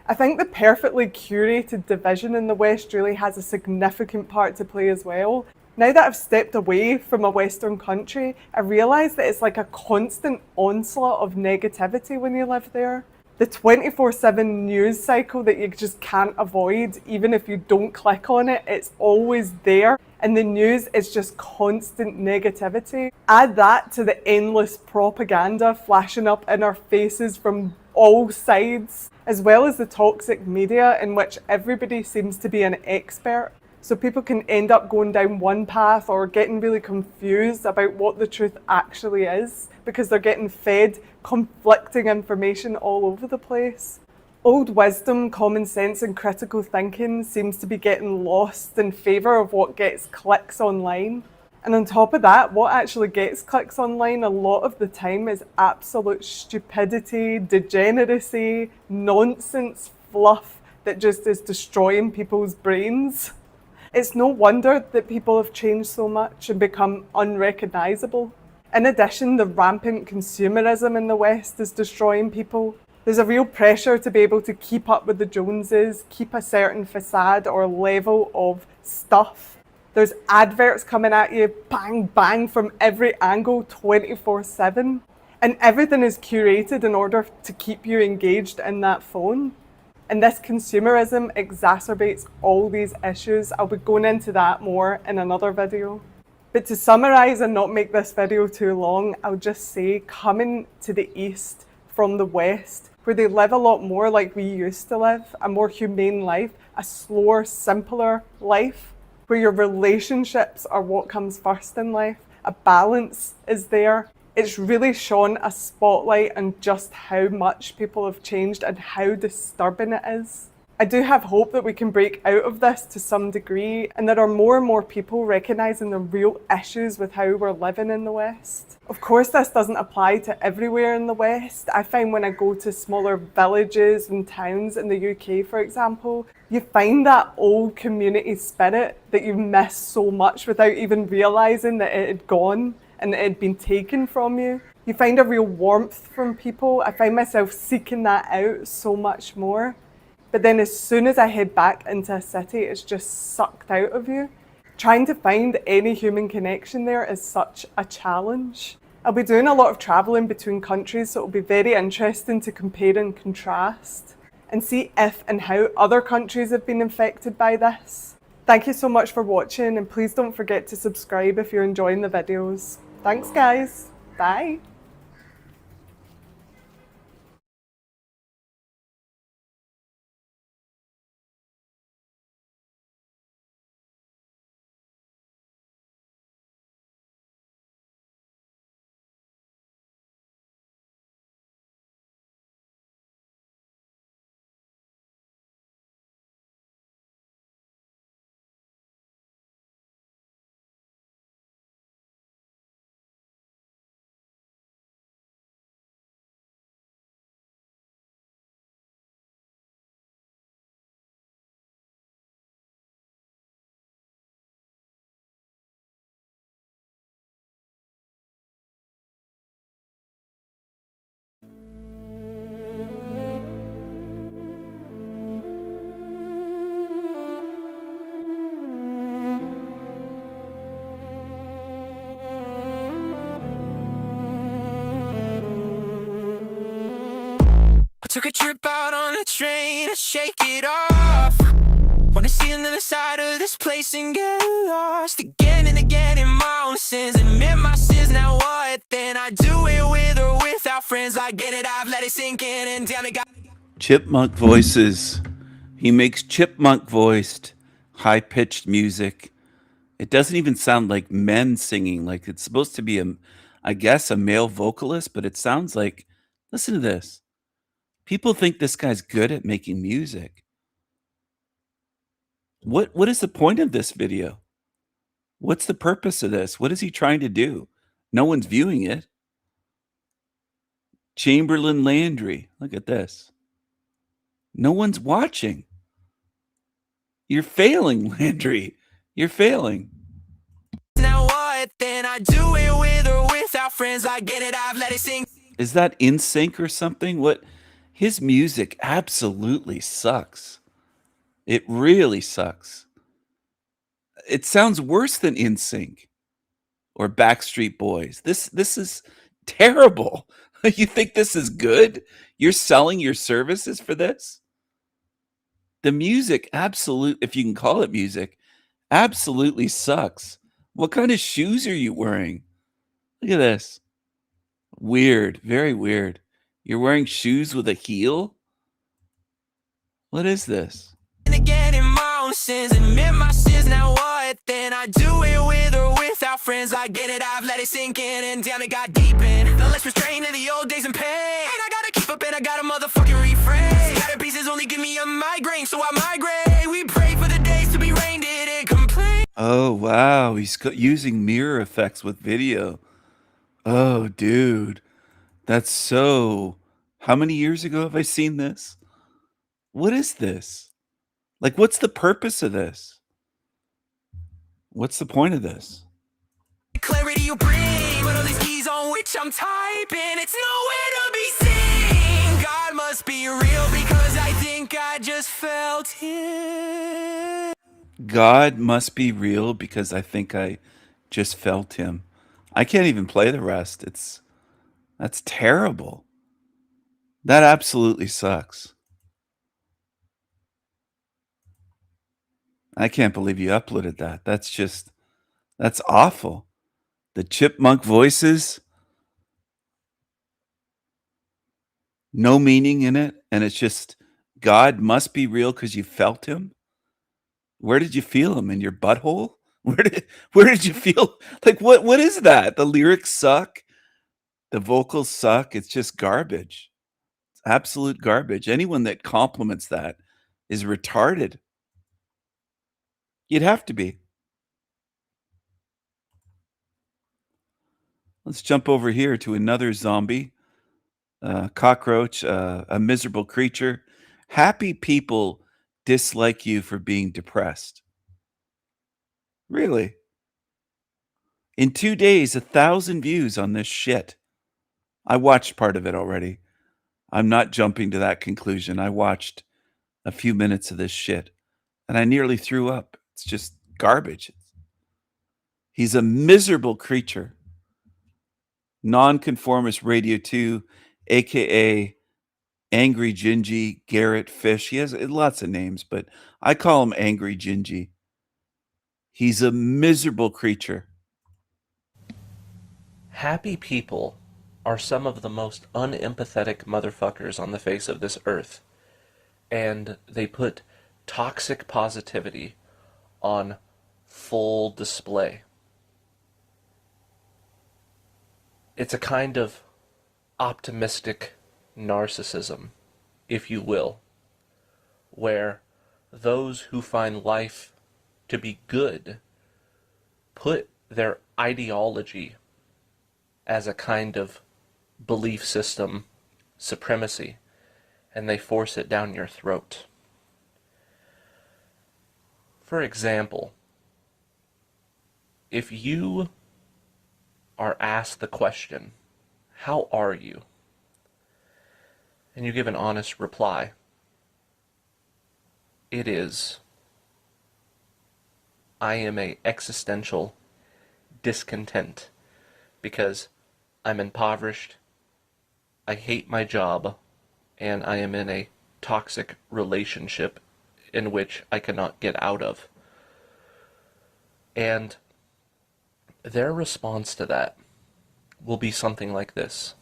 I think the perfectly curated division in the West really has a significant part to play as well. Now that I've stepped away from a Western country, I realise that it's like a constant onslaught of negativity when you live there. The 24/7 news cycle that you just can't avoid, even if you don't click on it, it's always there. And the news is just constant negativity. Add that to the endless propaganda flashing up in our faces from all sides, as well as the toxic media in which everybody seems to be an expert. So people can end up going down one path or getting really confused about what the truth actually is because they're getting fed conflicting information all over the place. Old wisdom, common sense and critical thinking seems to be getting lost in favour of what gets clicks online. And on top of that, what actually gets clicks online a lot of the time is absolute stupidity, degeneracy, nonsense, fluff that just is destroying people's brains. It's no wonder that people have changed so much and become unrecognisable. In addition, the rampant consumerism in the West is destroying people. There's a real pressure to be able to keep up with the Joneses, keep a certain facade or level of stuff. There's adverts coming at you, bang, bang, from every angle, 24/7. And everything is curated in order to keep you engaged in that phone. And this consumerism exacerbates all these issues. I'll be going into that more in another video. But to summarise and not make this video too long, I'll just say coming to the East from the West, where they live a lot more like we used to live, a more humane life, a slower, simpler life, where your relationships are what comes first in life, a balance is there. It's really shone a spotlight on just how much people have changed and how disturbing it is. I do have hope that we can break out of this to some degree, and there are more and more people recognising the real issues with how we're living in the West. Of course, this doesn't apply to everywhere in the West. I find when I go to smaller villages and towns in the UK, for example, you find that old community spirit that you miss so much without even realising that it had gone and it had been taken from you. You find a real warmth from people. I find myself seeking that out so much more. But then as soon as I head back into a city, it's just sucked out of you. Trying to find any human connection there is such a challenge. I'll be doing a lot of travelling between countries, so it'll be very interesting to compare and contrast and see if and how other countries have been affected by this. Thank you so much for watching, and please don't forget to subscribe if you're enjoying the videos. Thanks guys, bye. Took a trip out on a train to shake it off. Wanna see another side of this place and get lost again and again in my own sins. Admit my sins, now what? Then I do it with or without friends. I get it, I've let it sink in, and damn it, got Chipmunk voices. He makes chipmunk voiced, high pitched music. It doesn't even sound like men singing. Like it's supposed to be I guess, a male vocalist, but it sounds like, listen to this. People think this guy's good at making music. What is the point of this video? What's the purpose of this? What is he trying to do? No one's viewing it. Chamberlain Landry. Look at this. No one's watching. You're failing, Landry. You're failing. now what? Then I do it with or without friends. I get it, I've let it sink. Is that In Sync or something? What? His music absolutely sucks. It really sucks. It sounds worse than In Sync or Backstreet Boys. This is terrible. You think this is good? You're selling your services for this? The music if you can call it music, absolutely sucks. What kind of shoes are you wearing? Look at this. Weird, very weird. You're wearing shoes with a heel? What is this? And again in my own sins, admit my sins, now what? Then I do it with or without friends. I get it, I've let it sink in, and damn it, got deep in. The less restrained in the old days and pain. And I gotta keep up and I gotta motherfucking refrain. Scattered pieces only give me a migraine, so I migrate. We pray for the days to be rained in and complain. Oh, wow. He's using mirror effects with video. Oh, dude. That's so... How many years ago have I seen this? What is this? Like, what's the purpose of this? What's the point of this? Clarity you bring, but all these keys on which I'm typing, it's nowhere to be seen. God must be real because I think I just felt him. God must be real because I think I just felt him. I can't even play the rest. That's terrible. That absolutely sucks. I can't believe you uploaded that. That's awful. The chipmunk voices, no meaning in it, and it's just God must be real because you felt him. Where did you feel him? In your butthole? Where did you feel like what is that? The lyrics suck, the vocals suck, it's just garbage. It's absolute garbage. Anyone that compliments that is retarded. You'd have to be. Let's jump over here to another zombie, cockroach, a miserable creature. Happy people dislike you for being depressed. Really? In 2 days, 1,000 views on this shit. I watched part of it already. I'm not jumping to that conclusion. I watched a few minutes of this shit and I nearly threw up. It's just garbage. He's a miserable creature. Nonconformist Radio 2, aka Angry Gingy, Garrett Fish. He has lots of names, but I call him Angry Gingy. He's a miserable creature. Happy people are some of the most unempathetic motherfuckers on the face of this earth. And they put toxic positivity on full display. It's a kind of optimistic narcissism, if you will, where those who find life to be good put their ideology as a kind of belief system supremacy, and they force it down your throat. For example, if you are asked the question, "How are you?" and you give an honest reply, it is, "I am a existential discontent because I'm impoverished, I hate my job, and I am in a toxic relationship in which I cannot get out of." And their response to that will be something like this: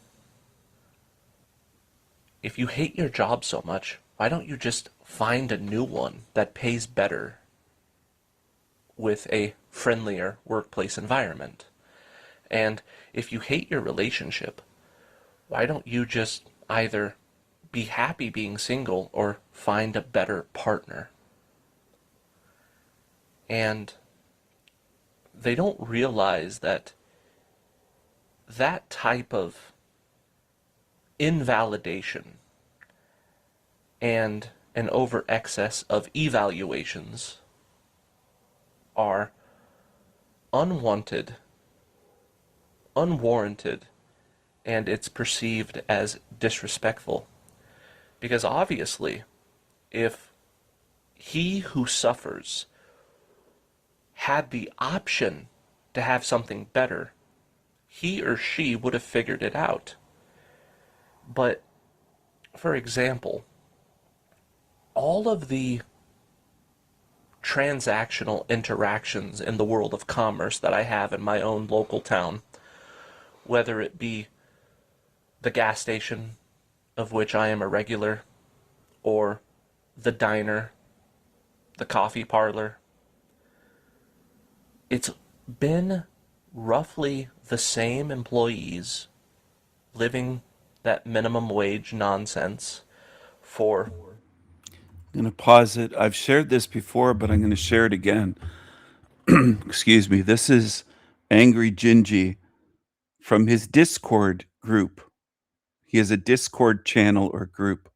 "If you hate your job so much, why don't you just find a new one that pays better with a friendlier workplace environment? And if you hate your relationship, why don't you just either be happy being single or find a better partner?" And they don't realize that that type of invalidation and an over excess of evaluations are unwanted, unwarranted, and it's perceived as disrespectful. Because obviously, if he who suffers had the option to have something better, he or she would have figured it out. But, for example, all of the transactional interactions in the world of commerce that I have in my own local town, whether it be the gas station, of which I am a regular, or the diner, the coffee parlor, it's been roughly the same employees living that minimum wage nonsense for... I'm going to pause it. I've shared this before, but I'm going to share it again. Excuse me. This is Angry Gingy from his Discord group. He has a Discord channel or group,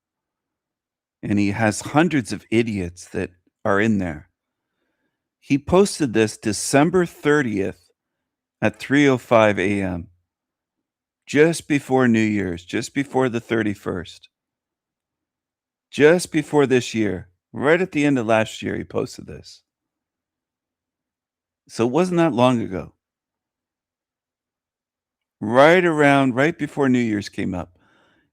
and he has hundreds of idiots that are in there. He posted this December 30th at 3:05 a.m., just before New Year's, just before the 31st, just before this year, right at the end of last year, he posted this. So it wasn't that long ago. Right before New Year's came up,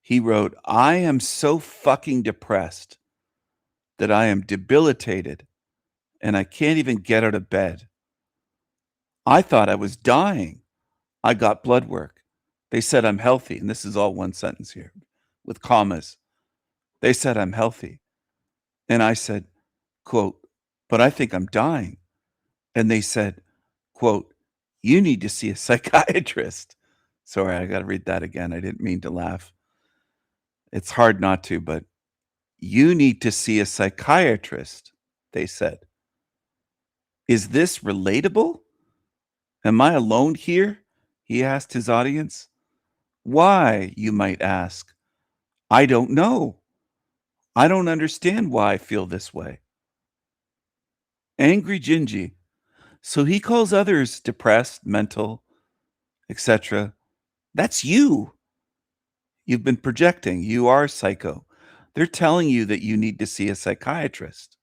he wrote, "I am so fucking depressed that I am debilitated. and I can't even get out of bed. I thought I was dying. I got blood work. They said I'm healthy. And this is all one sentence here with commas. They said I'm healthy. And I said, quote, but I think I'm dying. And they said, quote, you need to see a psychiatrist. Sorry, I got to read that again. I didn't mean to laugh. It's hard not to, but you need to see a psychiatrist, they said. Is this relatable? Am I alone here? He asked his audience. Why, you might ask. I don't know. I don't understand why I feel this way. Angry Gingy. So he calls others depressed, mental, etc. That's you. You've been projecting. You are psycho. They're telling you that you need to see a psychiatrist.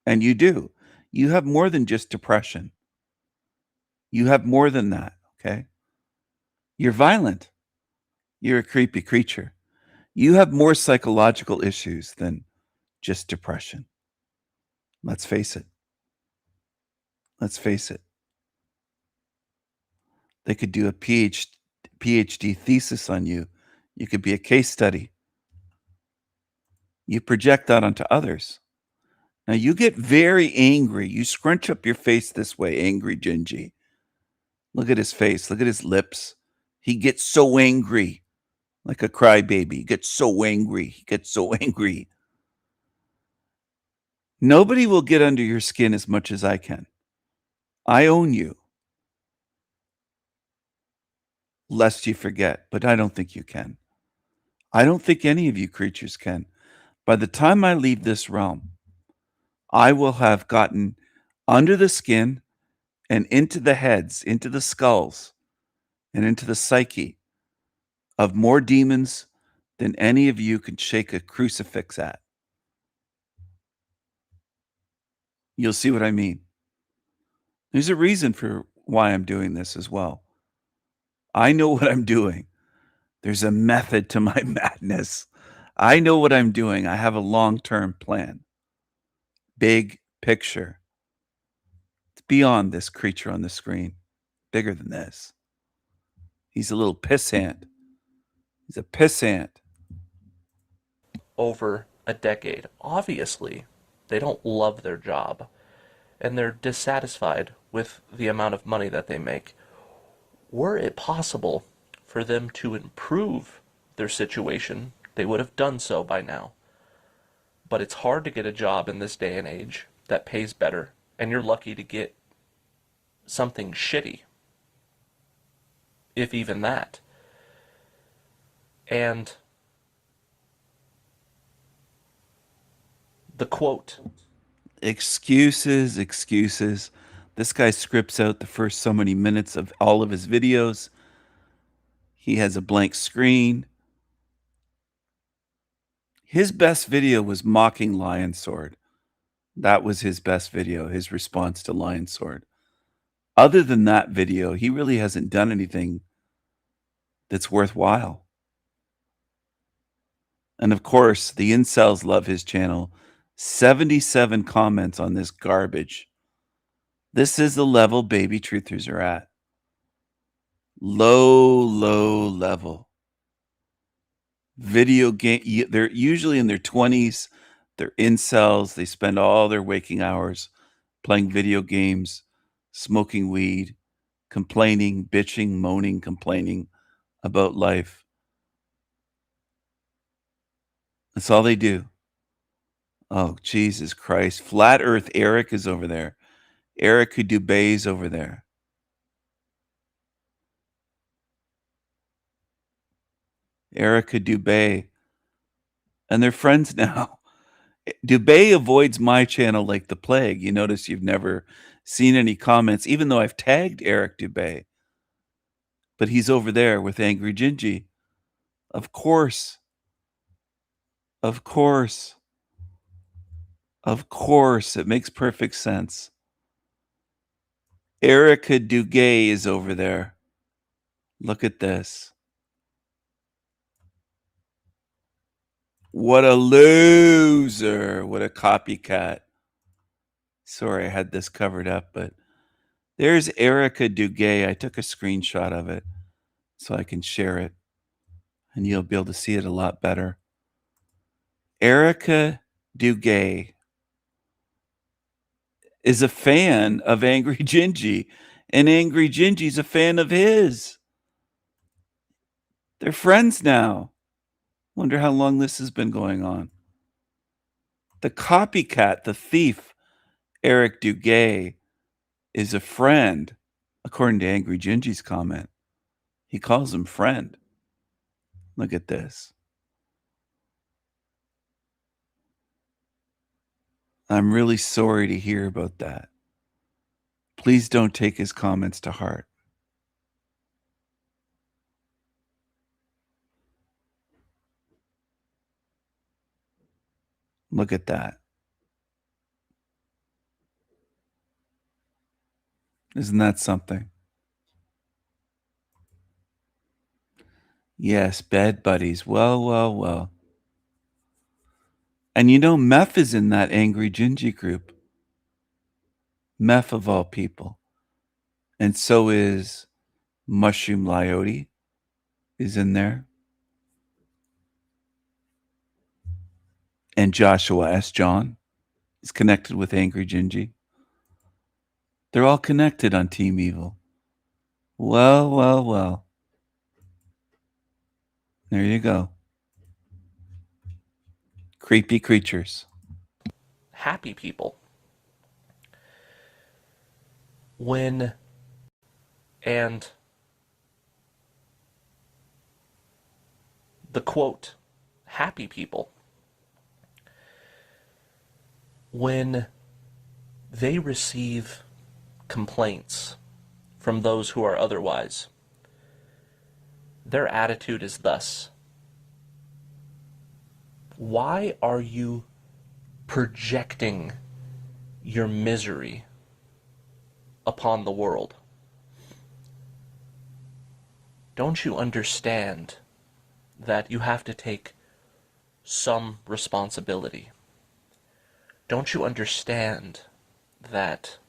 And you do. You have more than just depression. You have more than that, okay? You're violent. You're a creepy creature. You have more psychological issues than just depression. Let's face it. Let's face it. They could do a PhD thesis on you. You could be a case study. You project that onto others. Now you get very angry. You scrunch up your face this way, angry Gingy. Look at his face. Look at his lips. He gets so angry, like a crybaby. He gets so angry. He gets so angry. Nobody will get under your skin as much as I can. I own you. Lest you forget, but I don't think you can. I don't think any of you creatures can. By the time I leave this realm, I will have gotten under the skin and into the heads, into the skulls, and into the psyche of more demons than any of you can shake a crucifix at. You'll see what I mean. There's a reason for why I'm doing this as well. I know what I'm doing. There's a method to my madness. I know what I'm doing. I have a long-term plan. Big picture. It's beyond this creature on the screen. Bigger than this. He's a little pissant. He's a pissant. Over a decade. Obviously, they don't love their job, and they're dissatisfied with the amount of money that they make. Were it possible for them to improve their situation, they would have done so by now. But it's hard to get a job in this day and age that pays better, and you're lucky to get something shitty, if even that. And the quote, excuses, excuses. This guy scripts out the first so many minutes of all of his videos. He has a blank screen. His best video was mocking Lion Sword. That was his best video, his response to Lion Sword. Other than that video, he really hasn't done anything that's worthwhile. And of course, the incels love his channel. 77 comments on this garbage. This is the level baby truthers are at. Low, low level. Video game, they're usually in their 20s. They're incels. They spend all their waking hours playing video games, smoking weed, complaining, bitching, moaning, complaining about life. That's all they do. Oh, Jesus Christ. Flat Earth Eric is over there. Erica Dubé's over there. Erica Dubé. And they're friends now. Dubé avoids my channel like the plague. You notice you've never seen any comments, even though I've tagged Eric Dubé. But he's over there with Angry Gingy. Of course. Of course. Of course. It makes perfect sense. Erica Dugay is over there. Look at this. What a loser. What a copycat. Sorry, I had this covered up, but there's Erica Duguay. I took a screenshot of it so I can share it, and you'll be able to see it a lot better. Erica Duguay is a fan of Angry Gingy, and Angry Gingy's a fan of his. They're friends now. Wonder how long this has been going on. The copycat, the thief, Eric Duguay, is a friend, according to Angry Gingy's comment. He calls him friend. Look at this. I'm really sorry to hear about that. Please don't take his comments to heart. Look at that. Isn't that something? Yes, bed buddies. Well, well, well. And you know, Meth is in that Angry Gingy group. Meth of all people. And so is Mushroom Lyote is in there. And Joshua S. John is connected with Angry Gingy. They're all connected on Team Evil. Well, well, well. There you go. Creepy creatures. Happy people. And the quote, happy people, when they receive complaints from those who are otherwise, their attitude is thus: why are you projecting your misery upon the world? Don't you understand that you have to take some responsibility? Don't you understand that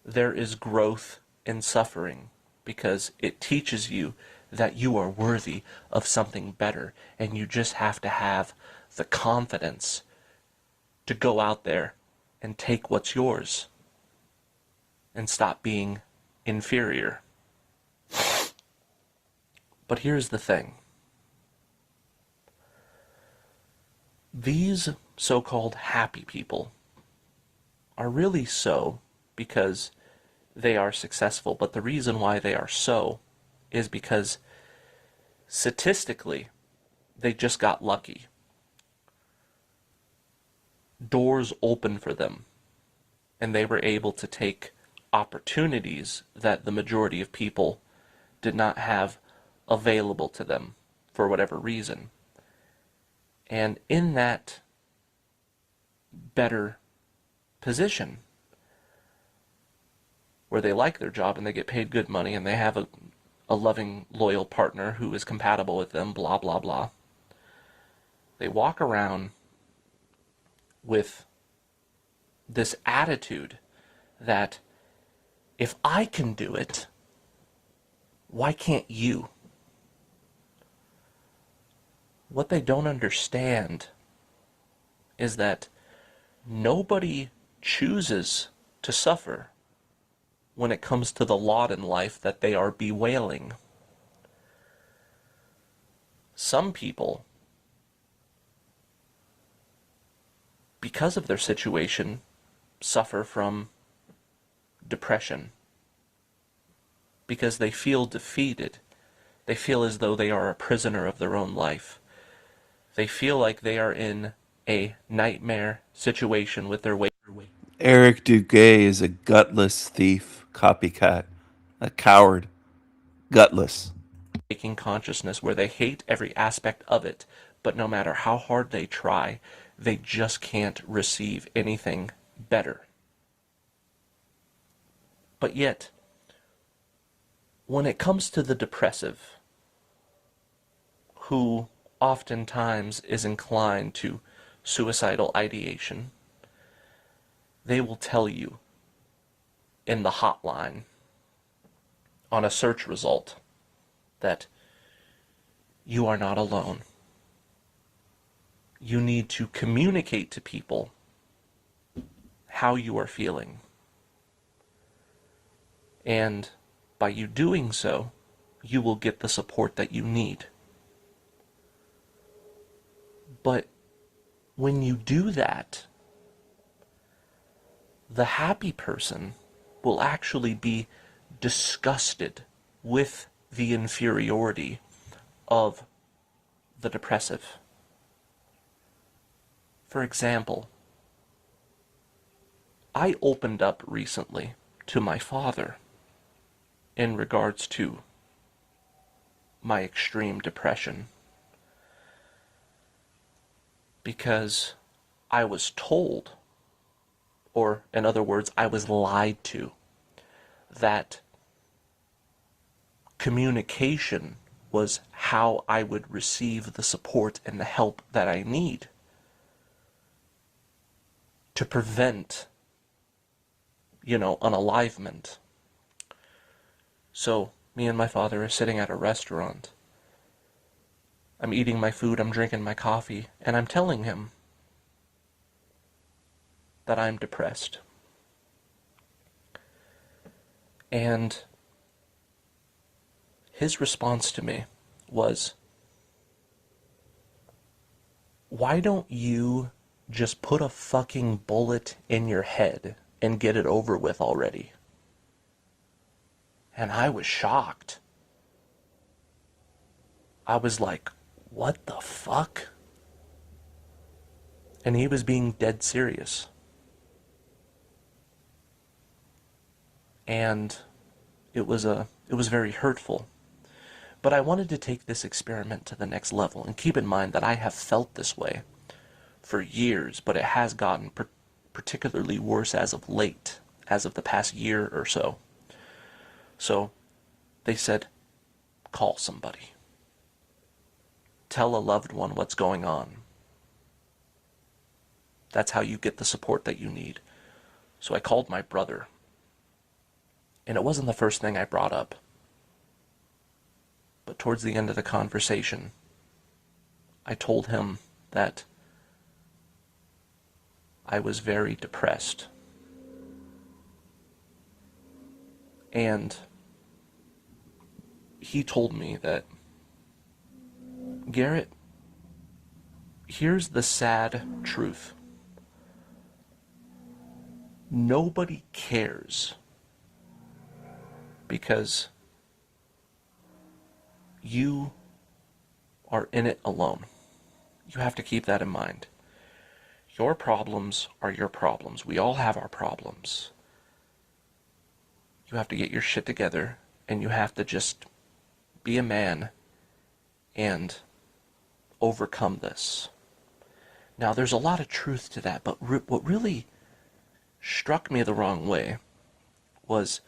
there is growth in suffering because it teaches you that you are worthy of something better, and you just have to have the confidence to go out there and take what's yours and stop being inferior. But here's the thing. These so-called happy people are really so because they are successful, but the reason why they are so is because statistically they just got lucky. Doors open for them, and they were able to take opportunities that the majority of people did not have available to them for whatever reason. And in that better position, where they like their job and they get paid good money and they have a loving, loyal partner who is compatible with them, blah, blah, blah, they walk around with this attitude that if I can do it, why can't you? What they don't understand is that nobody chooses to suffer when it comes to the lot in life that they are bewailing. Some people, because of their situation, suffer from depression because they feel defeated. They feel as though they are a prisoner of their own life. They feel like they are in a nightmare situation with their weight. Eric Duguay is a gutless thief, copycat, a coward, gutless. Waking consciousness where they hate every aspect of it, but no matter how hard they try, they just can't receive anything better. But yet, when it comes to the depressive, who oftentimes is inclined to suicidal ideation, they will tell you in the hotline on a search result that you are not alone. You need to communicate to people how you are feeling. And by you doing so, you will get the support that you need. But when you do that, the happy person will actually be disgusted with the inferiority of the depressive. For example, I opened up recently to my father in regards to my extreme depression, because I was told, or in other words, I was lied to, that communication was how I would receive the support and the help that I need to prevent, unalivement. So, me and my father are sitting at a restaurant. I'm eating my food, I'm drinking my coffee, and I'm telling him that I'm depressed. And his response to me was, why don't you just put a fucking bullet in your head and get it over with already? And I was shocked. I was like, what the fuck? And he was being dead serious. And it was very hurtful. But I wanted to take this experiment to the next level, and keep in mind that I have felt this way for years, but it has gotten particularly worse as of late, as of the past year or so. So they said, call somebody. Tell a loved one what's going on. That's how you get the support that you need. So I called my brother. And it wasn't the first thing I brought up. But towards the end of the conversation, I told him that I was very depressed. And he told me that, Garrett, here's the sad truth. Nobody cares because you are in it alone. You have to keep that in mind. Your problems are your problems. We all have our problems. You have to get your shit together, and you have to just be a man and overcome this. Now, there's a lot of truth to that, but what really struck me the wrong way was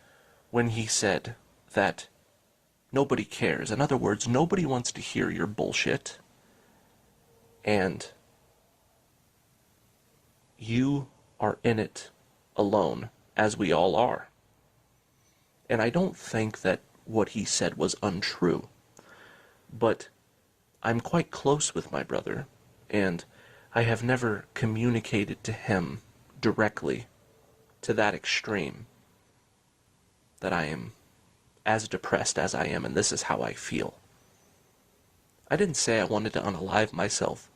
when he said that nobody cares. In other words, nobody wants to hear your bullshit, and you are in it alone, as we all are. And I don't think that what he said was untrue, but I'm quite close with my brother, and I have never communicated to him directly to that extreme that I am as depressed as I am, and this is how I feel. I didn't say I wanted to unalive myself,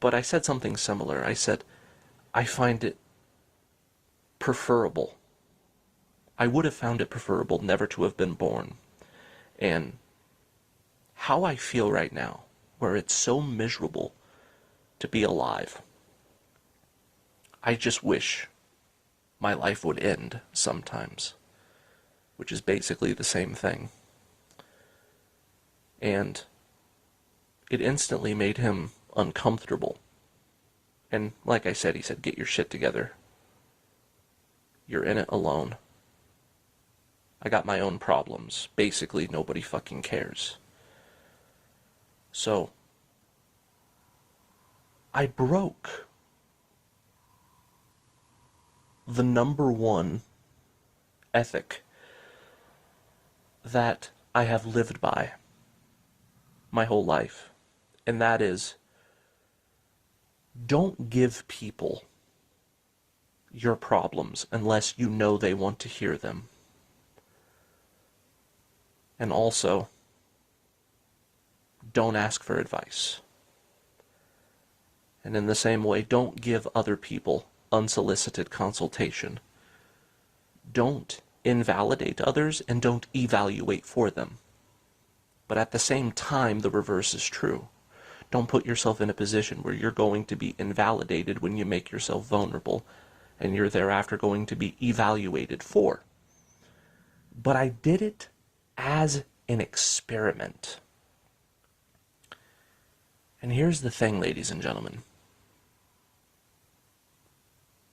but I said something similar. I said, I find it preferable. I would have found it preferable never to have been born. And how I feel right now, where it's so miserable to be alive, I just wish my life would end sometimes, which is basically the same thing. And it instantly made him uncomfortable. And like I said, he said, get your shit together. You're in it alone. I got my own problems. Basically, nobody fucking cares. So, I broke the number one ethic that I have lived by my whole life, and that is, don't give people your problems unless you know they want to hear them. And also, don't ask for advice. And in the same way, don't give other people unsolicited consultation. Don't invalidate others and don't evaluate for them. But at the same time, the reverse is true. Don't put yourself in a position where you're going to be invalidated when you make yourself vulnerable, and you're thereafter going to be evaluated for. But I did it as an experiment. And here's the thing, ladies and gentlemen.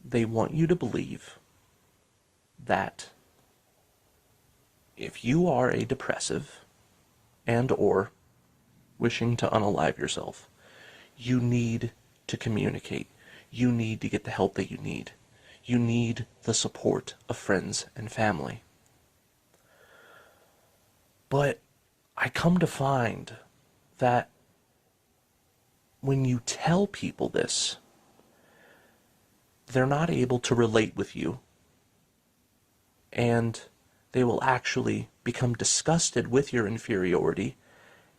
They want you to believe that if you are a depressive and or wishing to unalive yourself, you need to communicate. You need to get the help that you need. You need the support of friends and family. But I come to find that when you tell people this, they're not able to relate with you, and they will actually become disgusted with your inferiority,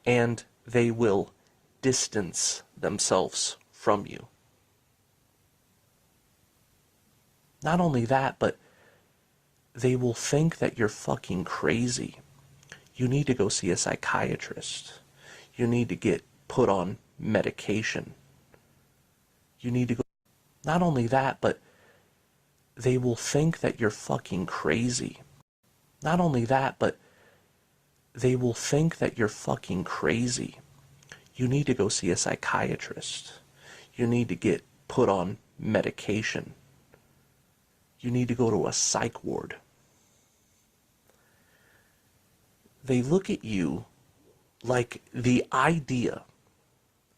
and they will distance themselves from you. Not only that, but they will think that you're fucking crazy. You need to go see a psychiatrist. You need to get put on medication. You need to go... Not only that, but they will think that you're fucking crazy. Not only that, but they will think that you're fucking crazy. You need to go see a psychiatrist. You need to get put on medication. You need to go to a psych ward. They look at you like the idea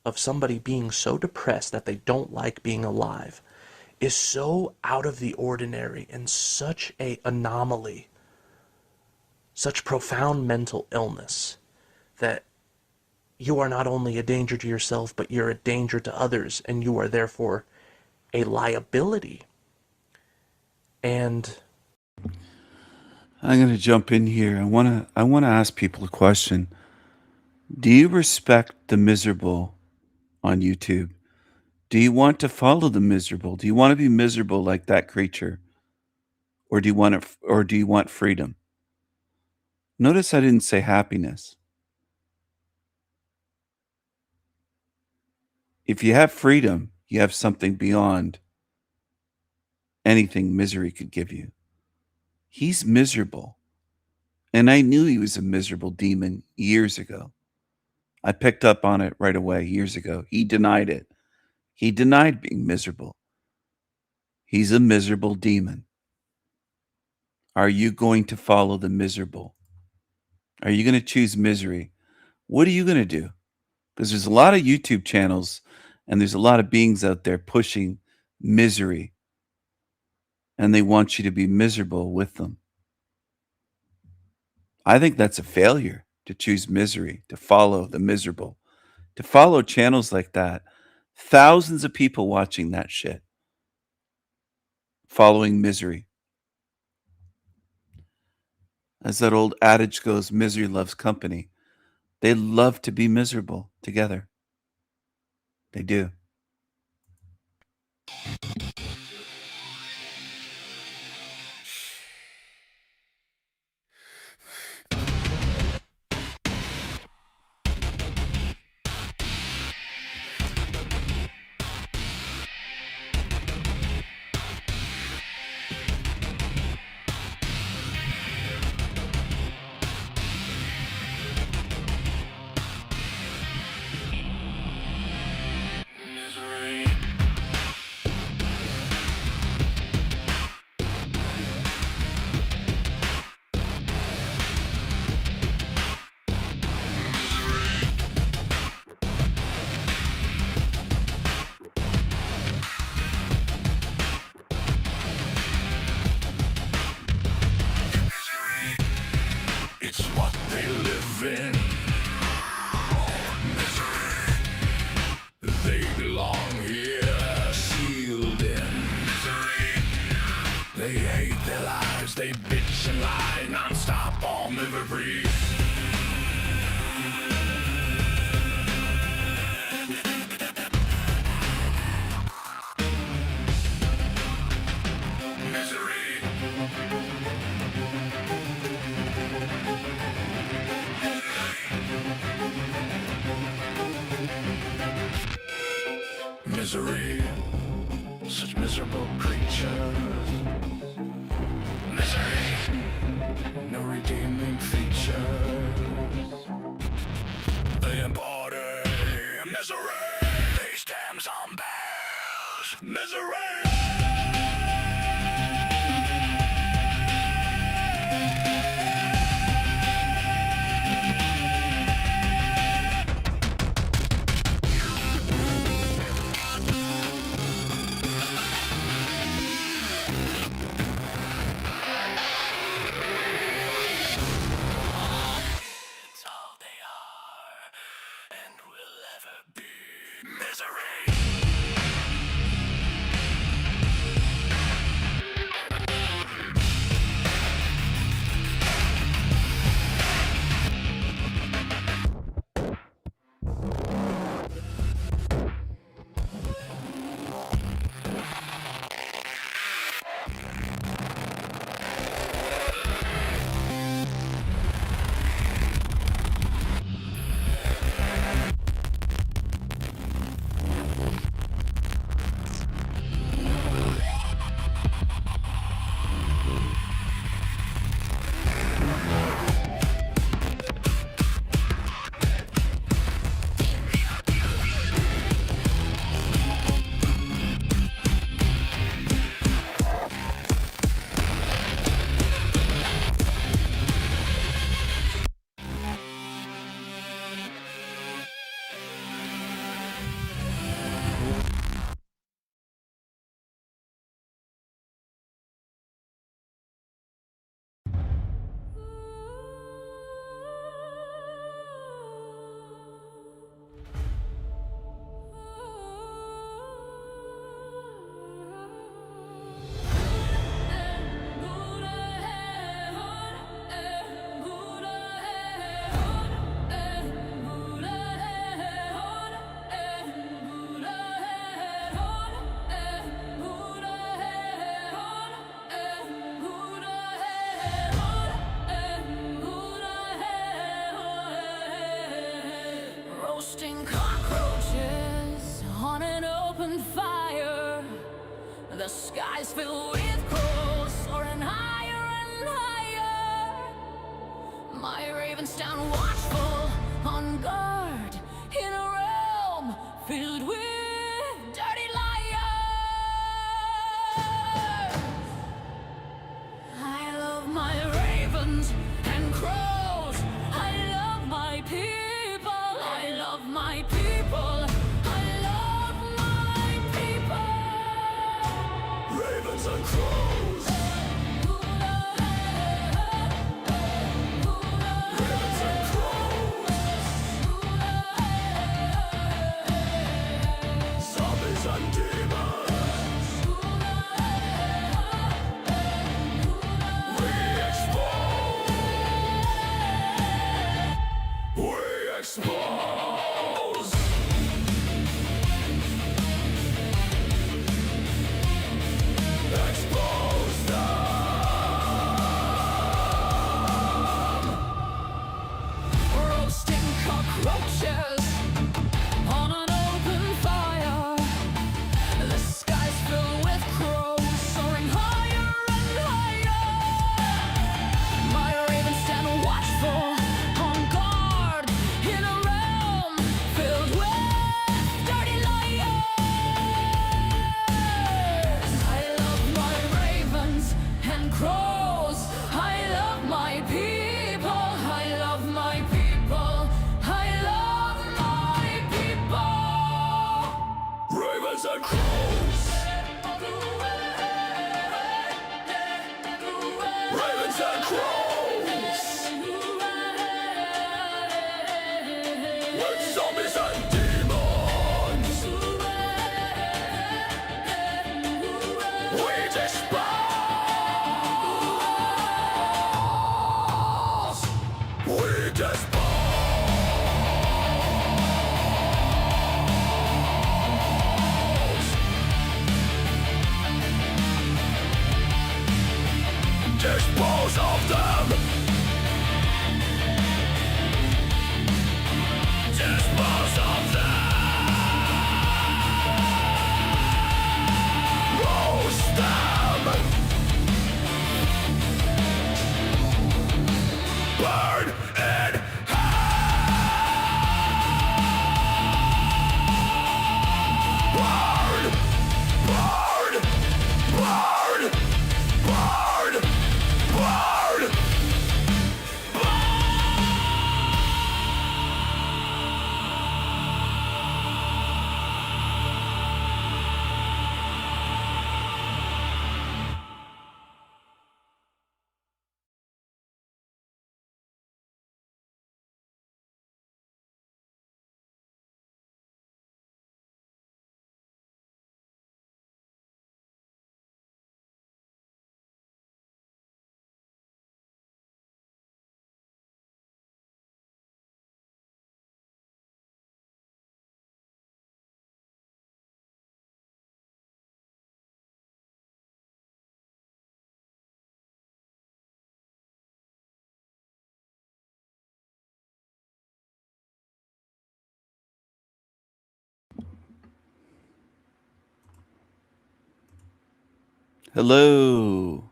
of somebody being so depressed that they don't like being alive is so out of the ordinary and such an anomaly, such profound mental illness, that you are not only a danger to yourself, but you're a danger to others, and you are therefore a liability. And I'm going to jump in here. I want to ask people a question. Do you respect the miserable on YouTube? Do you want to follow the miserable? Do you want to be miserable like that creature? Or do you want freedom? Notice I didn't say happiness. If you have freedom, you have something beyond anything misery could give you. He's miserable. And I knew he was a miserable demon years ago. I picked up on it right away years ago. He denied it. He denied being miserable. He's a miserable demon. Are you going to follow the miserable? Are you going to choose misery? What are you going to do? Because there's a lot of YouTube channels and there's a lot of beings out there pushing misery. And they want you to be miserable with them. I think that's a failure to choose misery, to follow the miserable, to follow channels like that. Thousands of people watching that shit, following misery. As that old adage goes, misery loves company. They love to be miserable together. They do. misery. Such miserable creatures. Misery. No redeeming features. They embody misery. These damn zombies. Misery. Roasting cockroaches on an open fire. The skies filled with crows soaring higher and higher. My ravens stand watchful on guard in a realm filled with dirty liars. I love my ravens and crows. I love my people. I love my people. I love my people. Ravens and crows. Ravens and crows. Zombies and demons. We expose. We expose. Expose them. Roasting cockroaches on an open fire. The skies filled with crows soaring higher and higher. My ravens stand watchful on guard in a realm filled with dirty liars. I love my ravens and crows. I love my people. I love my people. I love my people. Ravens and crows. Ravens and crows. With zombies and demons. We dispose. We dispose. Hello.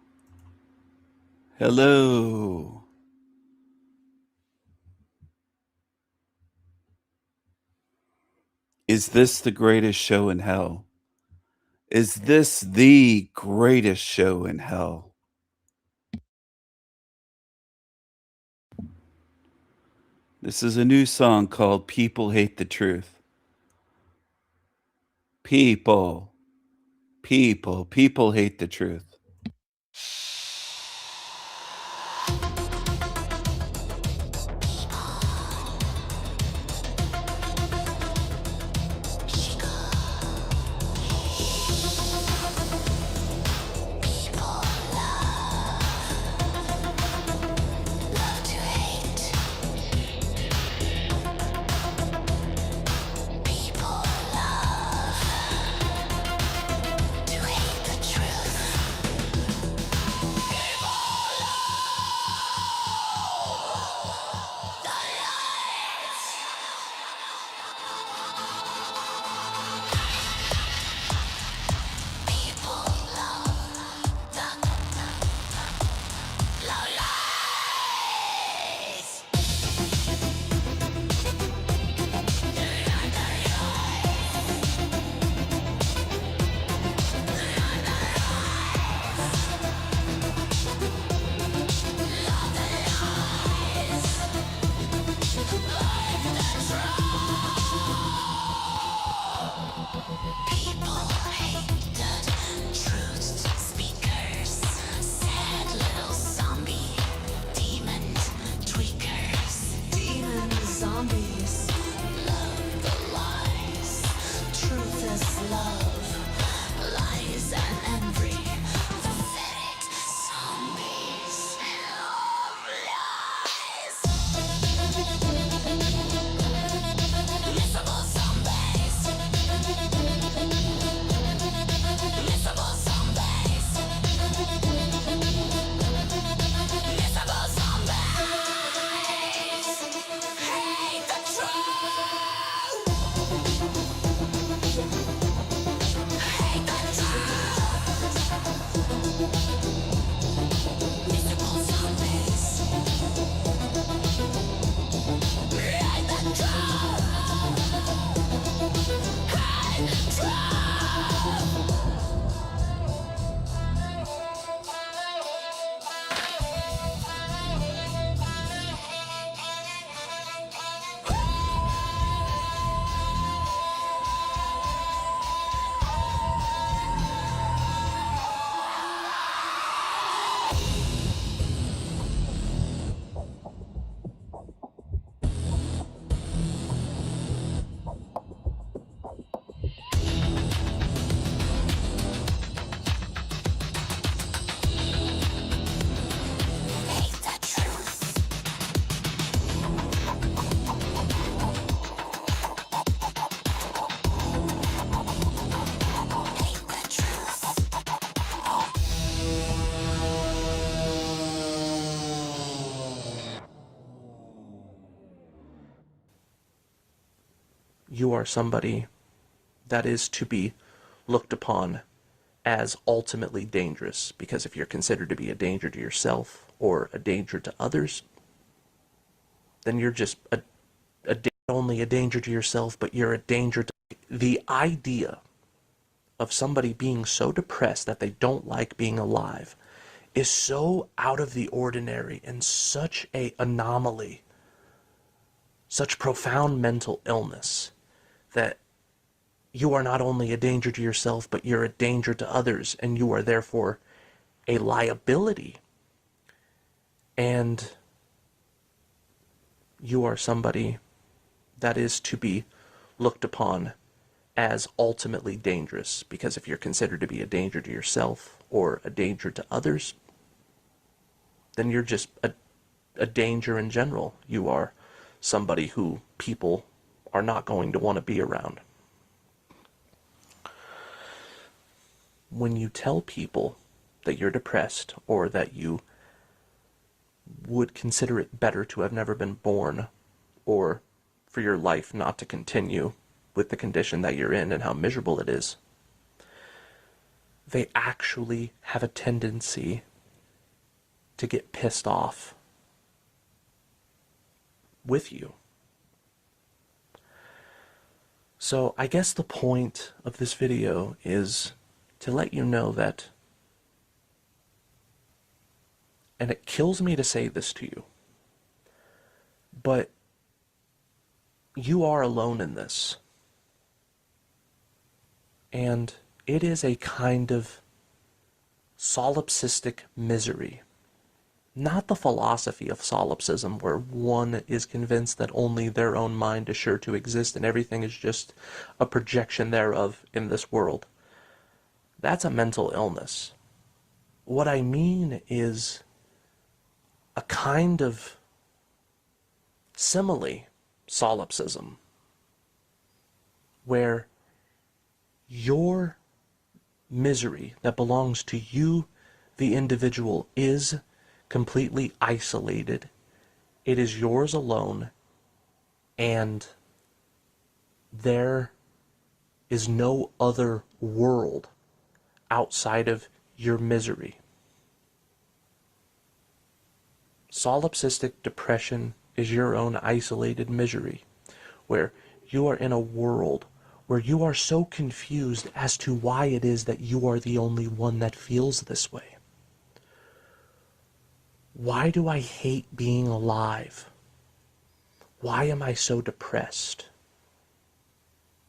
Hello. Is this the greatest show in hell? Is this the greatest show in hell? This is a new song called People Hate the Truth. People hate the truth. You are somebody that is to be looked upon as ultimately dangerous, because if you're considered to be a danger to yourself or a danger to others, then you're just not only a danger to yourself, but you're a danger to the idea of somebody being so depressed that they don't like being alive is so out of the ordinary and such a anomaly, such profound mental illness, that you are not only a danger to yourself, but you're a danger to others, and you are therefore a liability. And you are somebody that is to be looked upon as ultimately dangerous, because if you're considered to be a danger to yourself or a danger to others, then you're just a danger in general. You are somebody who people are not going to want to be around. When you tell people that you're depressed, or that you would consider it better to have never been born, or for your life not to continue with the condition that you're in and how miserable it is, they actually have a tendency to get pissed off with you. So I guess the point of this video is to let you know that, and it kills me to say this to you, but you are alone in this. And it is a kind of solipsistic misery. Not the philosophy of solipsism, where one is convinced that only their own mind is sure to exist and everything is just a projection thereof in this world. That's a mental illness. What I mean is a kind of simile solipsism, where your misery that belongs to you, the individual, is completely isolated. It is yours alone, and there is no other world outside of your misery. Solipsistic depression is your own isolated misery, where you are in a world where you are so confused as to why it is that you are the only one that feels this way. Why do I hate being alive? Why am I so depressed?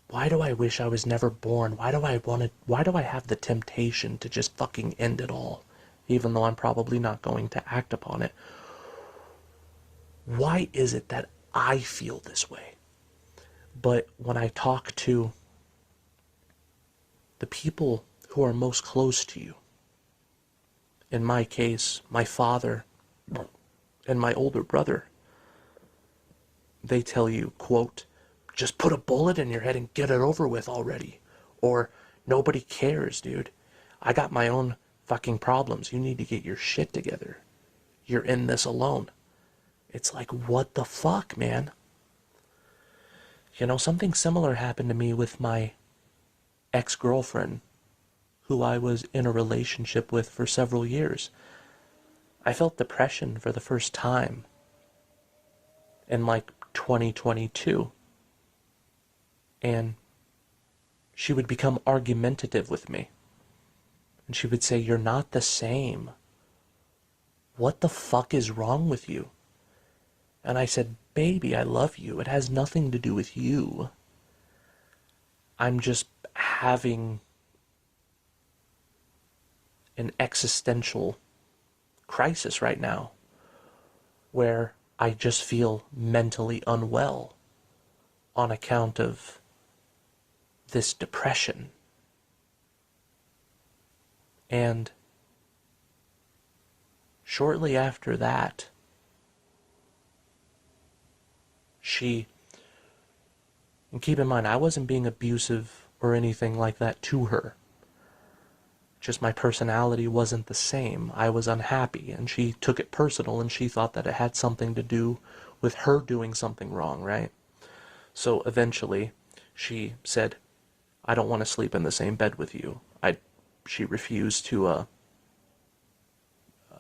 Why do I wish I was never born? Why do I have the temptation to just fucking end it all, even though I'm probably not going to act upon it? Why is it that I feel this way? But when I talk to the people who are most close to you, in my case, my father and my older brother, they tell you, quote, just put a bullet in your head and get it over with already. Or, nobody cares, dude. I got my own fucking problems. You need to get your shit together. You're in this alone. It's like, what the fuck, man? You know, something similar happened to me with my ex-girlfriend, who I was in a relationship with for several years. I felt depression for the first time in like 2022. And she would become argumentative with me. And she would say, you're not the same. What the fuck is wrong with you? And I said, baby, I love you. It has nothing to do with you. I'm just having an existential crisis right now where I just feel mentally unwell on account of this depression. And shortly after that, and keep in mind, I wasn't being abusive or anything like that to her. Just my personality wasn't the same. I was unhappy, and she took it personal, and she thought that it had something to do with her doing something wrong, right? So eventually, she said, I don't want to sleep in the same bed with you. She refused to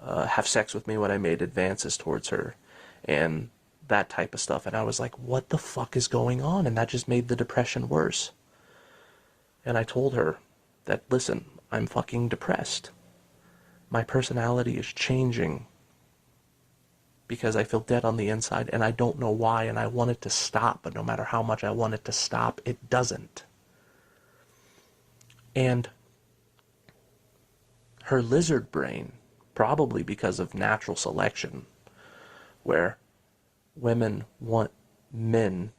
have sex with me when I made advances towards her, and that type of stuff. And I was like, what the fuck is going on? And that just made the depression worse. And I told her that, listen, I'm fucking depressed. My personality is changing because I feel dead on the inside, and I don't know why, and I want it to stop, but no matter how much I want it to stop, it doesn't. And her lizard brain, probably because of natural selection, where women want men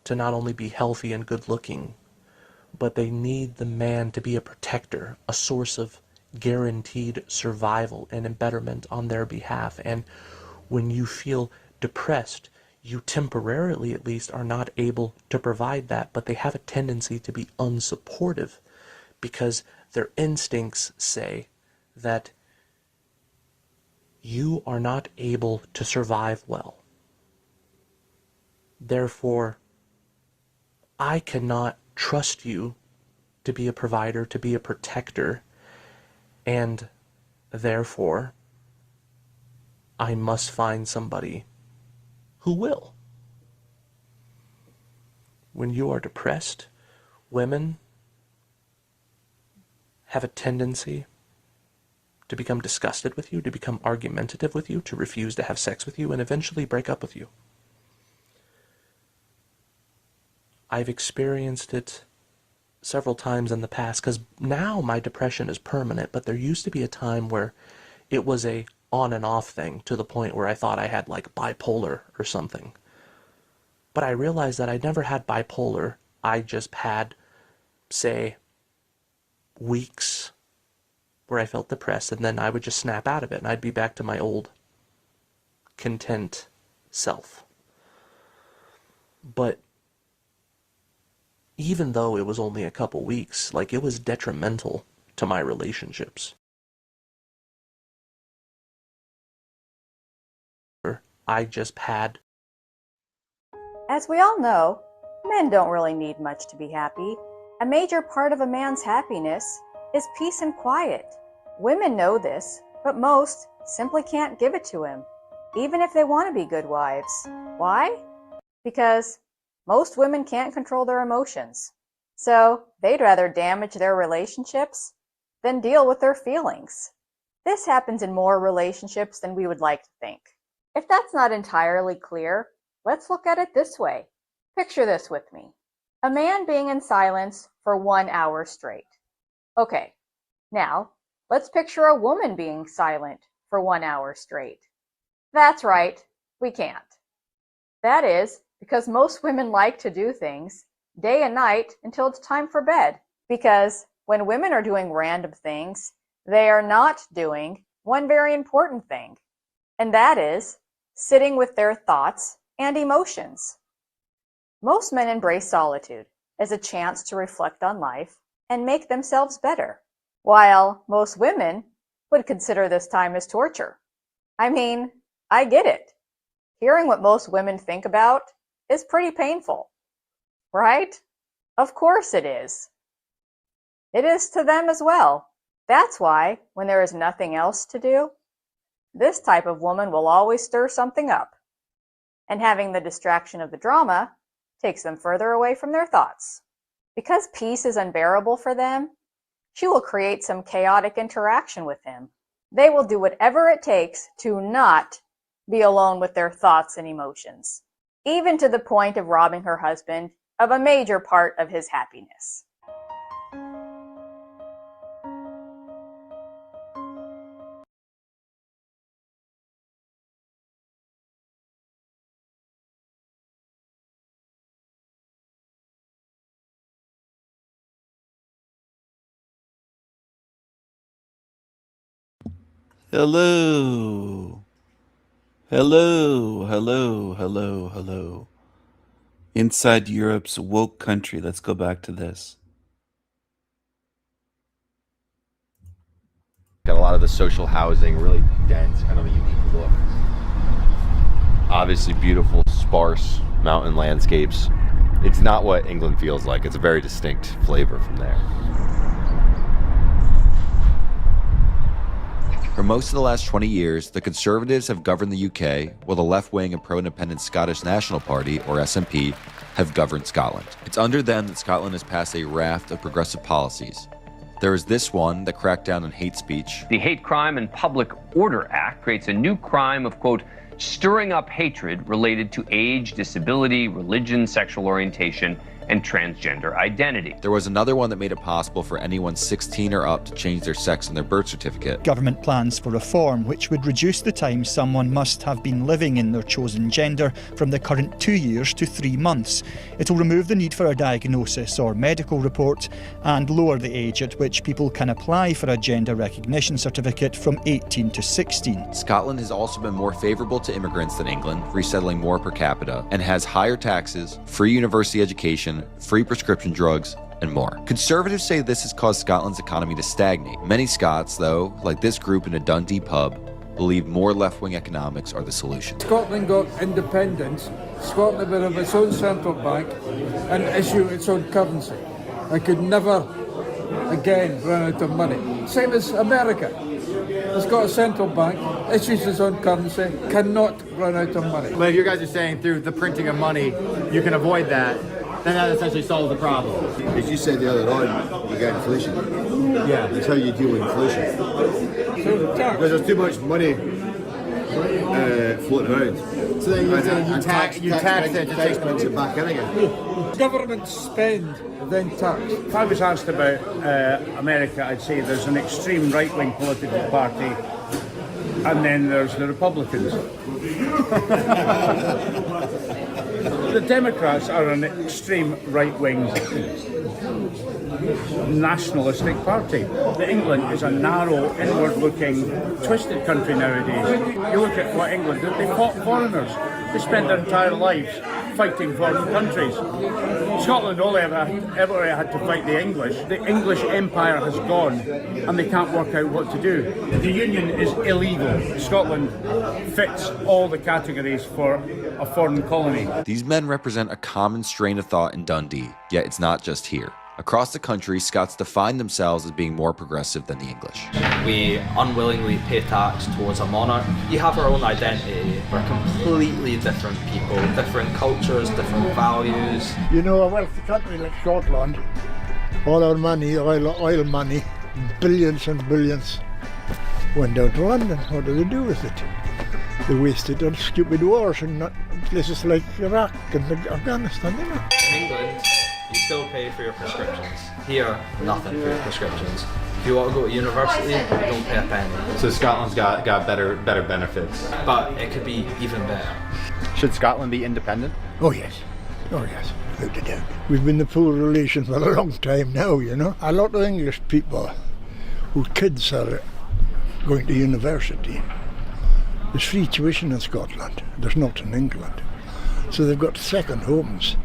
to not only be healthy and good looking, but they need the man to be a protector, a source of guaranteed survival and betterment on their behalf. And when you feel depressed, you temporarily at least are not able to provide that, but they have a tendency to be unsupportive because their instincts say that you are not able to survive well. Therefore, I cannot trust you to be a provider, to be a protector, and therefore, I must find somebody who will. When you are depressed, women have a tendency to become disgusted with you, to become argumentative with you, to refuse to have sex with you, and eventually break up with you. I've experienced it several times in the past, because now my depression is permanent, but there used to be a time where it was a on and off thing, to the point where I thought I had like bipolar or something. But I realized that I never had bipolar. I just had, say, weeks where I felt depressed, and then I would just snap out of it, and I'd be back to my old content self. But even though it was only a couple weeks, like, it was detrimental to my relationships. I just had. As we all know, men don't really need much to be happy. A major part of a man's happiness is peace and quiet. Women know this, but most simply can't give it to him, even if they want to be good wives. Why? Because most women can't control their emotions. So they'd rather damage their relationships than deal with their feelings. This happens in more relationships than we would like to think. If that's not entirely clear, let's look at it this way. Picture this with me. A man being in silence for 1 hour straight. Okay, now let's picture a woman being silent for 1 hour straight. That's right, we can't. That is because most women like to do things day and night until it's time for bed. Because when women are doing random things, they are not doing one very important thing, and that is sitting with their thoughts and emotions. Most men embrace solitude as a chance to reflect on life and make themselves better, while most women would consider this time as torture. I mean, I get it. Hearing what most women think about is pretty painful, right? Of course it is. It is to them as well. That's why, when there is nothing else to do, this type of woman will always stir something up, and having the distraction of the drama takes them further away from their thoughts. Because peace is unbearable for them, she will create some chaotic interaction with him. They will do whatever it takes to not be alone with their thoughts and emotions, even to the point of robbing her husband of a major part of his happiness. Hello. Hello, hello, hello, hello. Inside Europe's woke country. Let's go back to this. Got a lot of the social housing, really dense, kind of a unique look. Obviously beautiful, sparse mountain landscapes. It's not what England feels like. It's a very distinct flavor from there. For most of the last 20 years, the Conservatives have governed the UK, while the left-wing and pro-independent Scottish National Party, or SNP, have governed Scotland. It's under them that Scotland has passed a raft of progressive policies. There is this one that cracked down on hate speech. The Hate Crime and Public Order Act creates a new crime of, quote, stirring up hatred related to age, disability, religion, sexual orientation, and transgender identity. There was another one that made it possible for anyone 16 or up to change their sex on their birth certificate. Government plans for reform, which would reduce the time someone must have been living in their chosen gender from the current 2 years to 3 months. It'll remove the need for a diagnosis or medical report and lower the age at which people can apply for a gender recognition certificate from 18 to 16. Scotland has also been more favourable to immigrants than England, resettling more per capita, and has higher taxes, free university education, free prescription drugs, and more. Conservatives say this has caused Scotland's economy to stagnate. Many Scots, though, like this group in a Dundee pub, believe more left-wing economics are the solution. Scotland got independence. Scotland would have its own central bank and issue its own currency. I could never again run out of money. Same as America. It's got a central bank, issues its own currency, cannot run out of money. But if you guys are saying through the printing of money, you can avoid that, then that essentially solves the problem. As you said the other night, you get inflation. Yeah. That's how you deal with inflation. Because there's too much money floating around. So then you tax it to take it back in again. Government spend, then tax. If I was asked about America, I'd say there's an extreme right-wing political party, and then there's the Republicans. The Democrats are an extreme right-wing nationalistic party. England is a narrow, inward-looking, twisted country nowadays. You look at what England did, they fought foreigners. They spent their entire lives fighting foreign countries. Scotland only ever had to fight the English. The English Empire has gone and they can't work out what to do. The Union is illegal. Scotland fits all the categories for a foreign colony. These men represent a common strain of thought in Dundee, yet it's not just here. Across the country, Scots define themselves as being more progressive than the English. We unwillingly pay tax towards a monarch. You have our own identity. We're completely different people, different cultures, different values. You know, a wealthy country like Scotland, all our money, oil money, billions and billions, went down to London. What do they do with it? They waste it on stupid wars in places like Iraq and Afghanistan, you know. In England, you still pay for your prescriptions. Here, nothing for your prescriptions. If you want to go to university, you don't pay a penny. So Scotland's got better benefits. But it could be even better. Should Scotland be independent? Oh yes. Oh yes. Without a doubt. We've been in a poor relation for a long time now, you know. A lot of English people whose kids are going to university. There's free tuition in Scotland. There's not in England. So they've got second homes.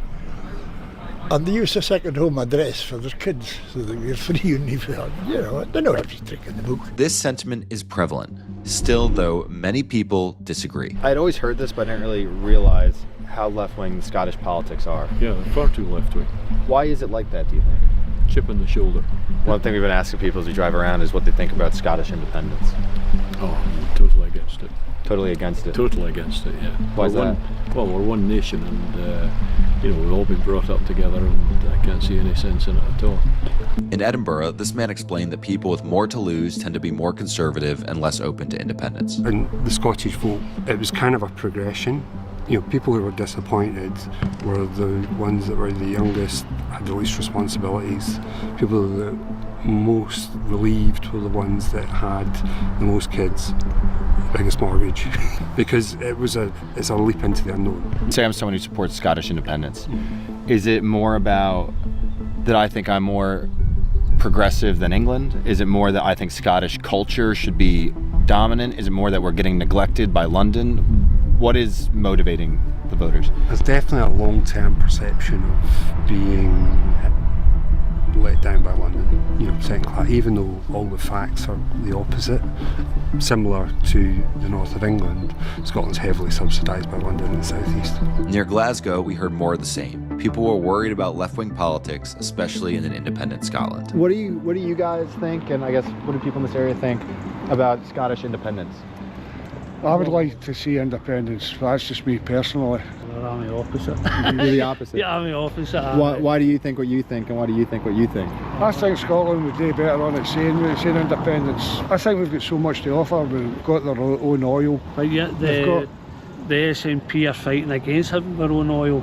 And they use a second home address for their kids, so they get free uniform. You know, they know every trick in the book. This sentiment is prevalent. Still, though, many people disagree. I'd always heard this, but I didn't really realize how left-wing Scottish politics are. Yeah, far too left-wing. Why is it like that, do you think? Chip on the shoulder. One thing we've been asking people as we drive around is what they think about Scottish independence. Oh, I'm totally against it. Totally against it? Totally against it, yeah. Why is that? Well, we're one nation and, we've all been brought up together and I can't see any sense in it at all. In Edinburgh, this man explained that people with more to lose tend to be more conservative and less open to independence. In the Scottish vote, it was kind of a progression. You know, people who were disappointed were the ones that were the youngest, had the least responsibilities. People that most relieved were the ones that had the most kids, the biggest mortgage, because it's a leap into the unknown. Say I'm someone who supports Scottish independence. Is it more about that I think I'm more progressive than England? Is it more that I think Scottish culture should be dominant? Is it more that we're getting neglected by London? What is motivating the voters? There's definitely a long-term perception of being let down by London, second class, even though all the facts are the opposite. Similar to the north of England, Scotland's heavily subsidised by London and the southeast. Near Glasgow, we heard more of the same. People were worried about left-wing politics, especially in an independent Scotland. What do you guys think, and I guess what do people in this area think about Scottish independence? I would like to see independence. That's just me personally. I'm the opposite. You're the opposite? Yeah, I'm the opposite. Why do you think what you think, and why do you think what you think? I think Scotland would do better on its own independence. I think we've got so much to offer. We've got their own oil. But yet the SNP are fighting against having their own oil.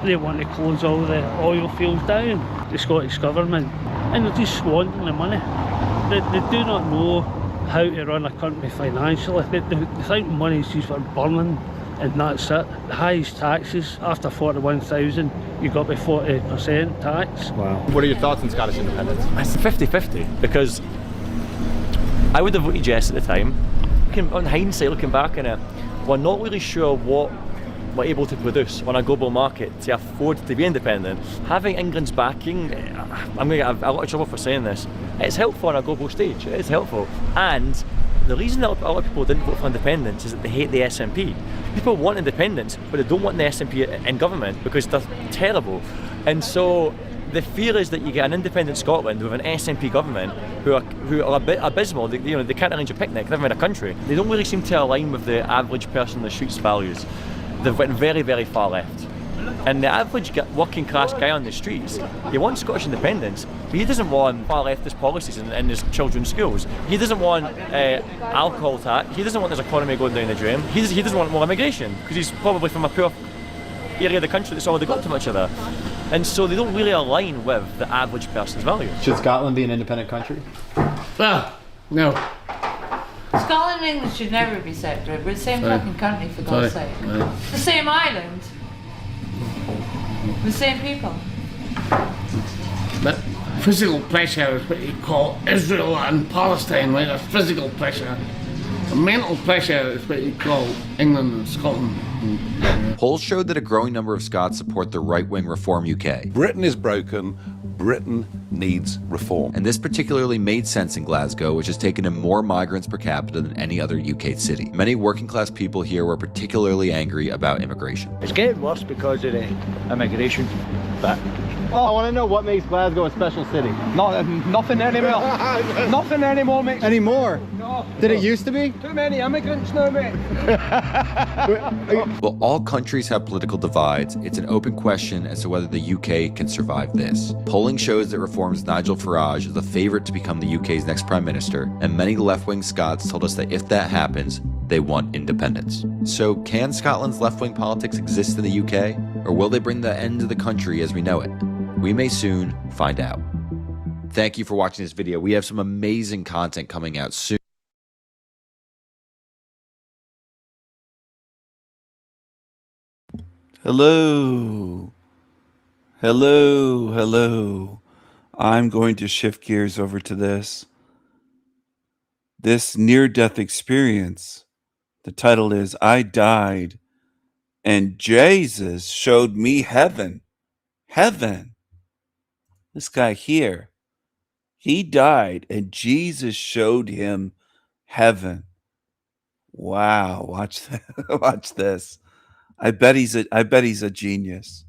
They want to close all the oil fields down, the Scottish government, and they're just squandering the money. They do not know how to run a country financially. They think money is just for burning and that's it. The highest taxes, after 41,000, you got to 40% tax. Wow. What are your thoughts on Scottish independence? It's 50-50 because I would have voted yes at the time. On hindsight, looking back on it, we're not really sure what we're able to produce on a global market to afford to be independent. Having England's backing, I'm going to get a lot of trouble for saying this, it's helpful on a global stage, it is helpful. And the reason that a lot of people didn't vote for independence is that they hate the SNP. People want independence, but they don't want the SNP in government because they're terrible. And so the fear is that you get an independent Scotland with an SNP government who are a bit abysmal. They can't arrange a picnic, never mind a country. They don't really seem to align with the average person in the streets' values. They've went very, very far left. And the average working class guy on the streets, he wants Scottish independence, but he doesn't want far leftist policies in his children's schools. He doesn't want alcohol tax. He doesn't want his economy going down the drain. He doesn't want more immigration, because he's probably from a poor area of the country that's already got too much of that. And so they don't really align with the average person's values. Should Scotland be an independent country? Well, no. Scotland and England should never be separate. We're the same fucking country, for God's sake. The same island. The same people. But physical pressure is what you call Israel and Palestine, like there's physical pressure. Mental pressure is what you call England and Scotland. Polls showed that a growing number of Scots support the right-wing Reform UK. Britain is broken. Britain needs reform. And this particularly made sense in Glasgow, which has taken in more migrants per capita than any other UK city. Many working-class people here were particularly angry about immigration. It's getting worse because of the immigration. But I want to know what makes Glasgow a special city. nothing anymore. Nothing anymore makes Anymore? No. Did it used to be? Too many immigrants now, mate. Well, all countries have political divides. It's an open question as to whether the UK can survive this. Polling shows that Reform's Nigel Farage is the favorite to become the UK's next Prime Minister, and many left-wing Scots told us that if that happens, they want independence. So can Scotland's left-wing politics exist in the UK, or will they bring the end to the country as we know it? We may soon find out. Thank you for watching this video. We have some amazing content coming out soon. Hello. Hello, hello. I'm going to shift gears over to this. This near-death experience, the title is I Died and Jesus Showed Me Heaven. Heaven. This guy here, he died and Jesus showed him heaven. Wow, watch watch this. I bet he's a genius.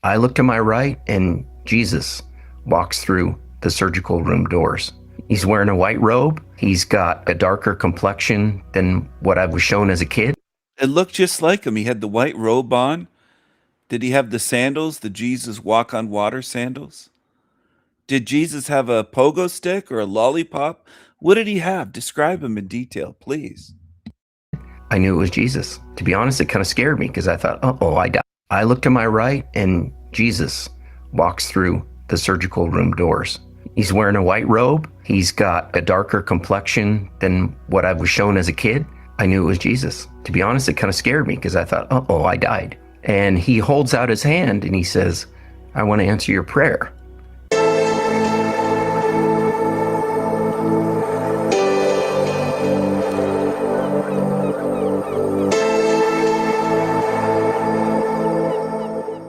I look to my right and Jesus walks through the surgical room doors. He's wearing a white robe. He's got a darker complexion than what I was shown as a kid. It looked just like him. He had the white robe on. Did he have the sandals, the Jesus walk on water sandals? Did Jesus have a pogo stick or a lollipop? What did he have? Describe him in detail, please. I knew it was Jesus. To be honest, it kind of scared me because I thought, uh-oh, I died. I look to my right and Jesus walks through the surgical room doors. He's wearing a white robe. He's got a darker complexion than what I was shown as a kid. I knew it was Jesus. To be honest, it kind of scared me because I thought, uh-oh, I died. And he holds out his hand and he says, I want to answer your prayer.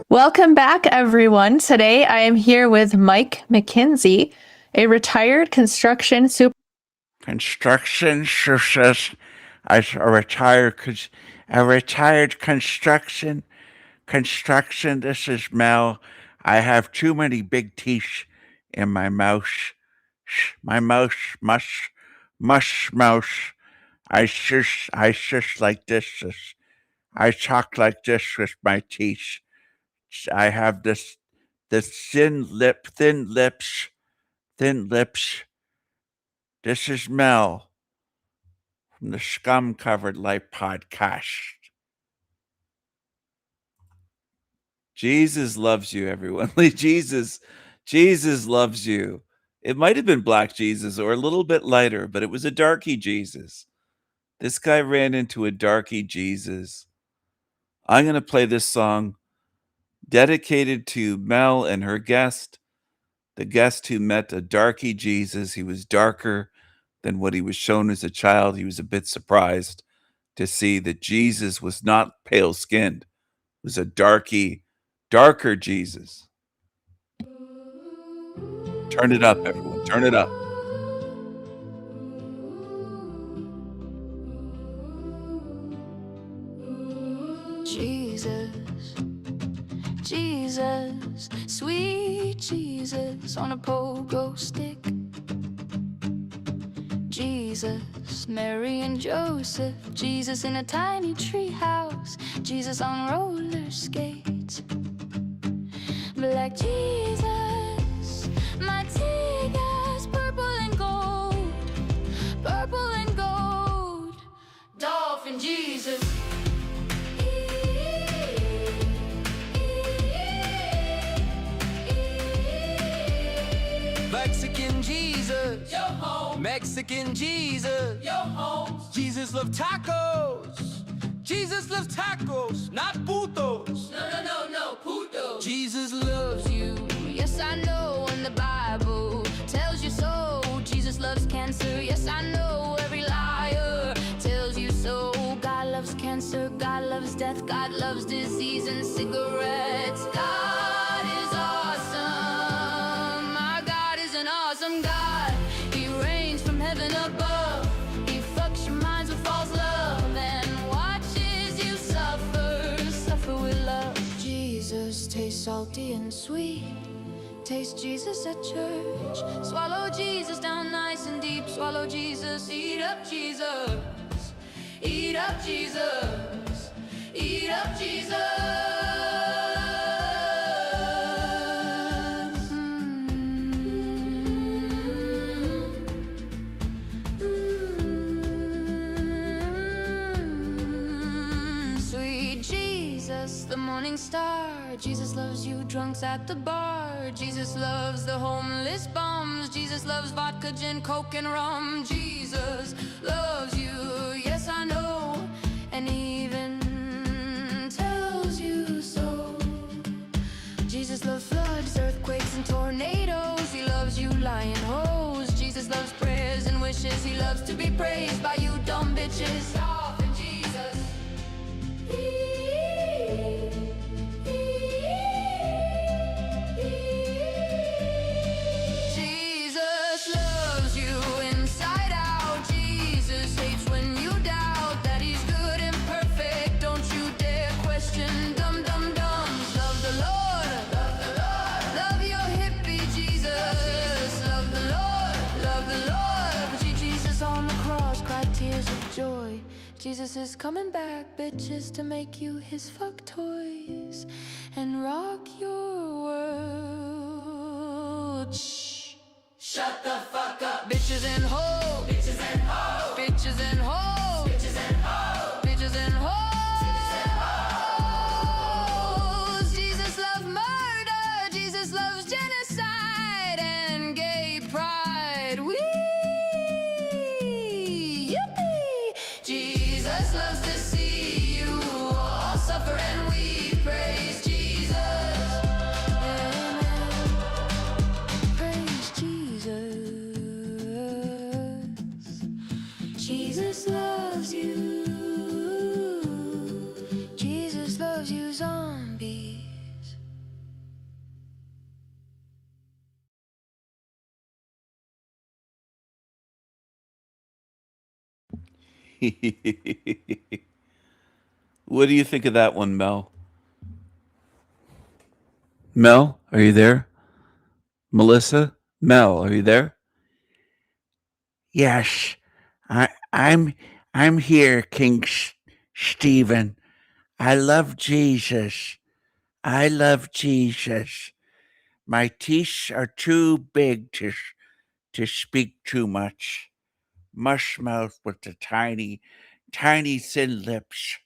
Welcome back, everyone. Today I am here with Mike McKenzie, a retired construction super. Retired construction. This is Mel. I have too many big teeth in my mouth. My mouth mush mouth. I shush like this. I talk like this with my teeth. I have this thin lips. This is Mel from the Scum Covered Life podcast. Jesus loves you, everyone. Jesus loves you. It might have been Black Jesus or a little bit lighter, but it was a darky Jesus. This guy ran into a darky Jesus. I'm going to play this song dedicated to Mel and her guest, the guest who met a darky Jesus. He was darker than what he was shown as a child. He was a bit surprised to see that Jesus was not pale-skinned. It was a darker Jesus. Turn it up, everyone. Turn it up. Jesus, Jesus, sweet Jesus on a pogo stick. Jesus, Mary and Joseph, Jesus in a tiny tree house, Jesus on roller skates. Black Jesus, my tears, purple and gold, purple and gold. Dolphin Jesus. Mexican Jesus, yo home. Mexican Jesus, yo home. Jesus loves tacos, Jesus loves tacos, not putos. No, puto. Jesus loves you. Yes, I know, and the Bible tells you so. Jesus loves cancer. Yes, I know, every liar tells you so. God loves cancer, God loves death, God loves disease and cigarettes. God is awesome. My God is an awesome God. He reigns from heaven above. He fucks your minds with false love and watches you suffer, suffer with love. Jesus tastes salty and sweet. Taste Jesus at church. Swallow Jesus down nice and deep. Swallow Jesus, eat up Jesus. Eat up Jesus. Eat up Jesus. Sweet Jesus, the morning star. Jesus loves you drunks at the bar. Jesus loves the homeless bums. Jesus loves vodka, gin, coke, and rum. Jesus loves you, yes I know, and even tells you so. Jesus loves floods, earthquakes, and tornadoes. He loves you lion hoes. Jesus loves prayers and wishes. He loves to be praised by you dumb bitches. Off in Jesus. Jesus loves you inside out. Jesus hates when you doubt that he's good and perfect. Don't you dare question dumb dumbs. Love the Lord, love the Lord. Love your hippie Jesus. Love the Lord, love the Lord. Jesus on the cross cried tears of joy. Jesus is coming back, bitches, to make you his fuck toys and rock your world. Shh. Shut the fuck up. Bitches and hoes. Bitches and hoes. Bitches and hoes. Bitches and hoes. Bitches and hoes. Jesus loves murder. Jesus loves genocide and gay pride. Wee. Yippee. Jesus loves to see you all suffer and we praise Jesus. Amen. Praise Jesus. Jesus loves you. Jesus loves you, zombies. What do you think of that one, Mel? Mel, are you there? Melissa? Mel, are you there? Yes, I'm here, King Stephen. I love Jesus. I love Jesus. My teeth are too big to speak too much. Mush mouth with the tiny, tiny thin lips.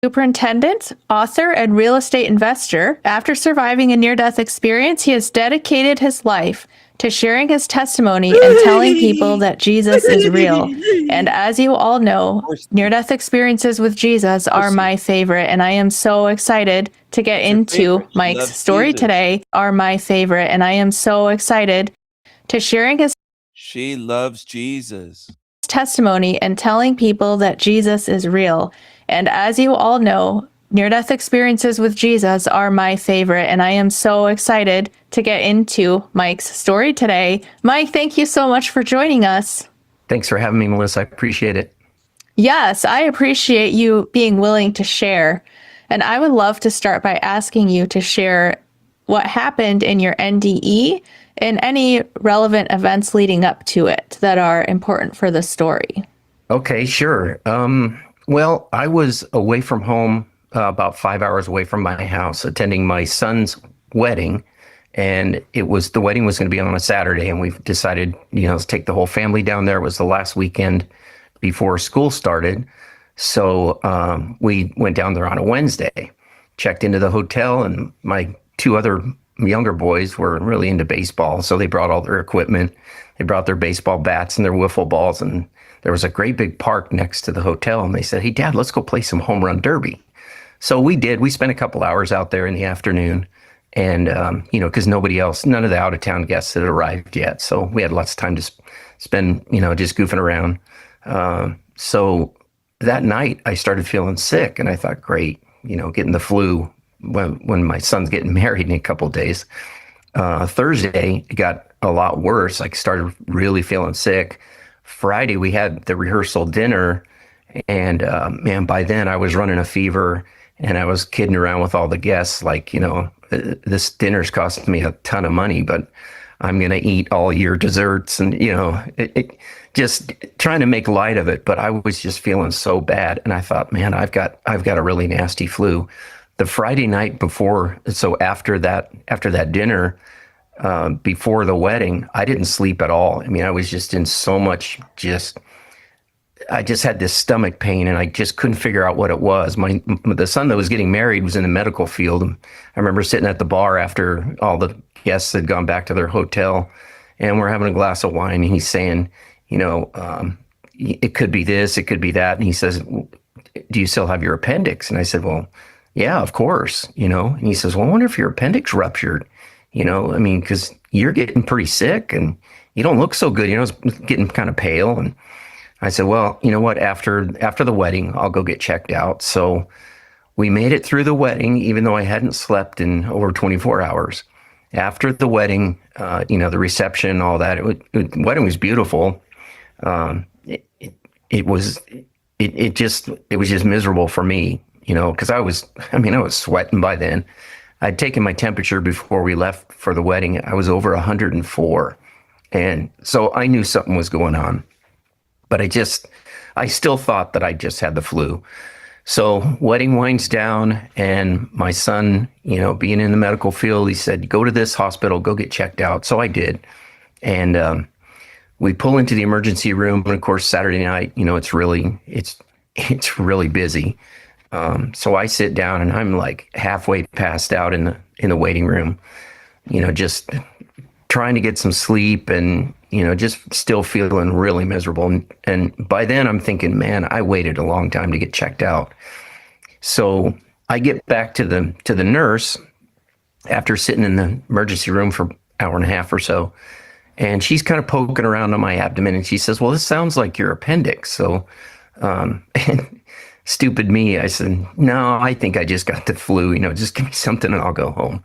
Superintendent, author, and real estate investor, after surviving a near-death experience, he has dedicated his life to sharing his testimony and telling people that Jesus is real. And as you all know, near-death experiences with Jesus are my favorite, and I am so excited to get into Mike's story today. Are my favorite, and I am so excited to sharing his She loves Jesus. testimony and telling people that Jesus is real. And as you all know, near-death experiences with Jesus are my favorite, and I am so excited to get into Mike's story today. Mike, thank you so much for joining us. Thanks for having me, Melissa. I appreciate it. Yes, I appreciate you being willing to share. And I would love to start by asking you to share what happened in your NDE and any relevant events leading up to it that are important for the story. Okay, sure. Well, I was away from home, about 5 hours away from my house, attending my son's wedding. And the wedding was going to be on a Saturday, and we decided, let's take the whole family down there. It was the last weekend before school started. So we went down there on a Wednesday, checked into the hotel, and my two other younger boys were really into baseball. So they brought all their equipment. They brought their baseball bats and their wiffle balls. And there was a great big park next to the hotel. And they said, "Hey, Dad, let's go play some home run derby." So we did. We spent a couple hours out there in the afternoon. And, because none of the out of town guests had arrived yet. So we had lots of time to spend, just goofing around. So that night I started feeling sick, and I thought, great, getting the flu when my son's getting married in a couple of days. Thursday, it got a lot worse. I started really feeling sick. Friday, we had the rehearsal dinner, and man, by then I was running a fever, and I was kidding around with all the guests, like, this dinner's costing me a ton of money, but I'm going to eat all your desserts, and, just trying to make light of it. But I was just feeling so bad. And I thought, man, I've got a really nasty flu. The Friday night before, so after that dinner, before the wedding, I didn't sleep at all. I mean, I was just in so much, I just had this stomach pain, and I just couldn't figure out what it was. The son that was getting married was in the medical field. I remember sitting at the bar after all the guests had gone back to their hotel, and we're having a glass of wine, and he's saying, it could be this, it could be that. And he says, "Do you still have your appendix?" And I said, "Well, yeah, of course, And he says, "Well, I wonder if your appendix ruptured, because you're getting pretty sick, and you don't look so good, it's getting kind of pale." And I said, "Well, you know what, after the wedding, I'll go get checked out." So we made it through the wedding, even though I hadn't slept in over 24 hours. After the wedding, the reception, all that, the wedding was beautiful. It was just miserable for me, because I was sweating by then. I'd taken my temperature before we left for the wedding. I was over 104. And so I knew something was going on. But I still thought that I just had the flu. So wedding winds down, and my son, being in the medical field, he said, "Go to this hospital, go get checked out." So I did. And we pull into the emergency room. And of course, Saturday night, it's really busy. So I sit down, and I'm like halfway passed out in the waiting room, just trying to get some sleep, and just still feeling really miserable. And by then I'm thinking, man, I waited a long time to get checked out. So I get back to the nurse after sitting in the emergency room for an hour and a half or so. And she's kind of poking around on my abdomen, and she says, "Well, this sounds like your appendix." So, stupid me, I said, "No, I think I just got the flu, just give me something and I'll go home."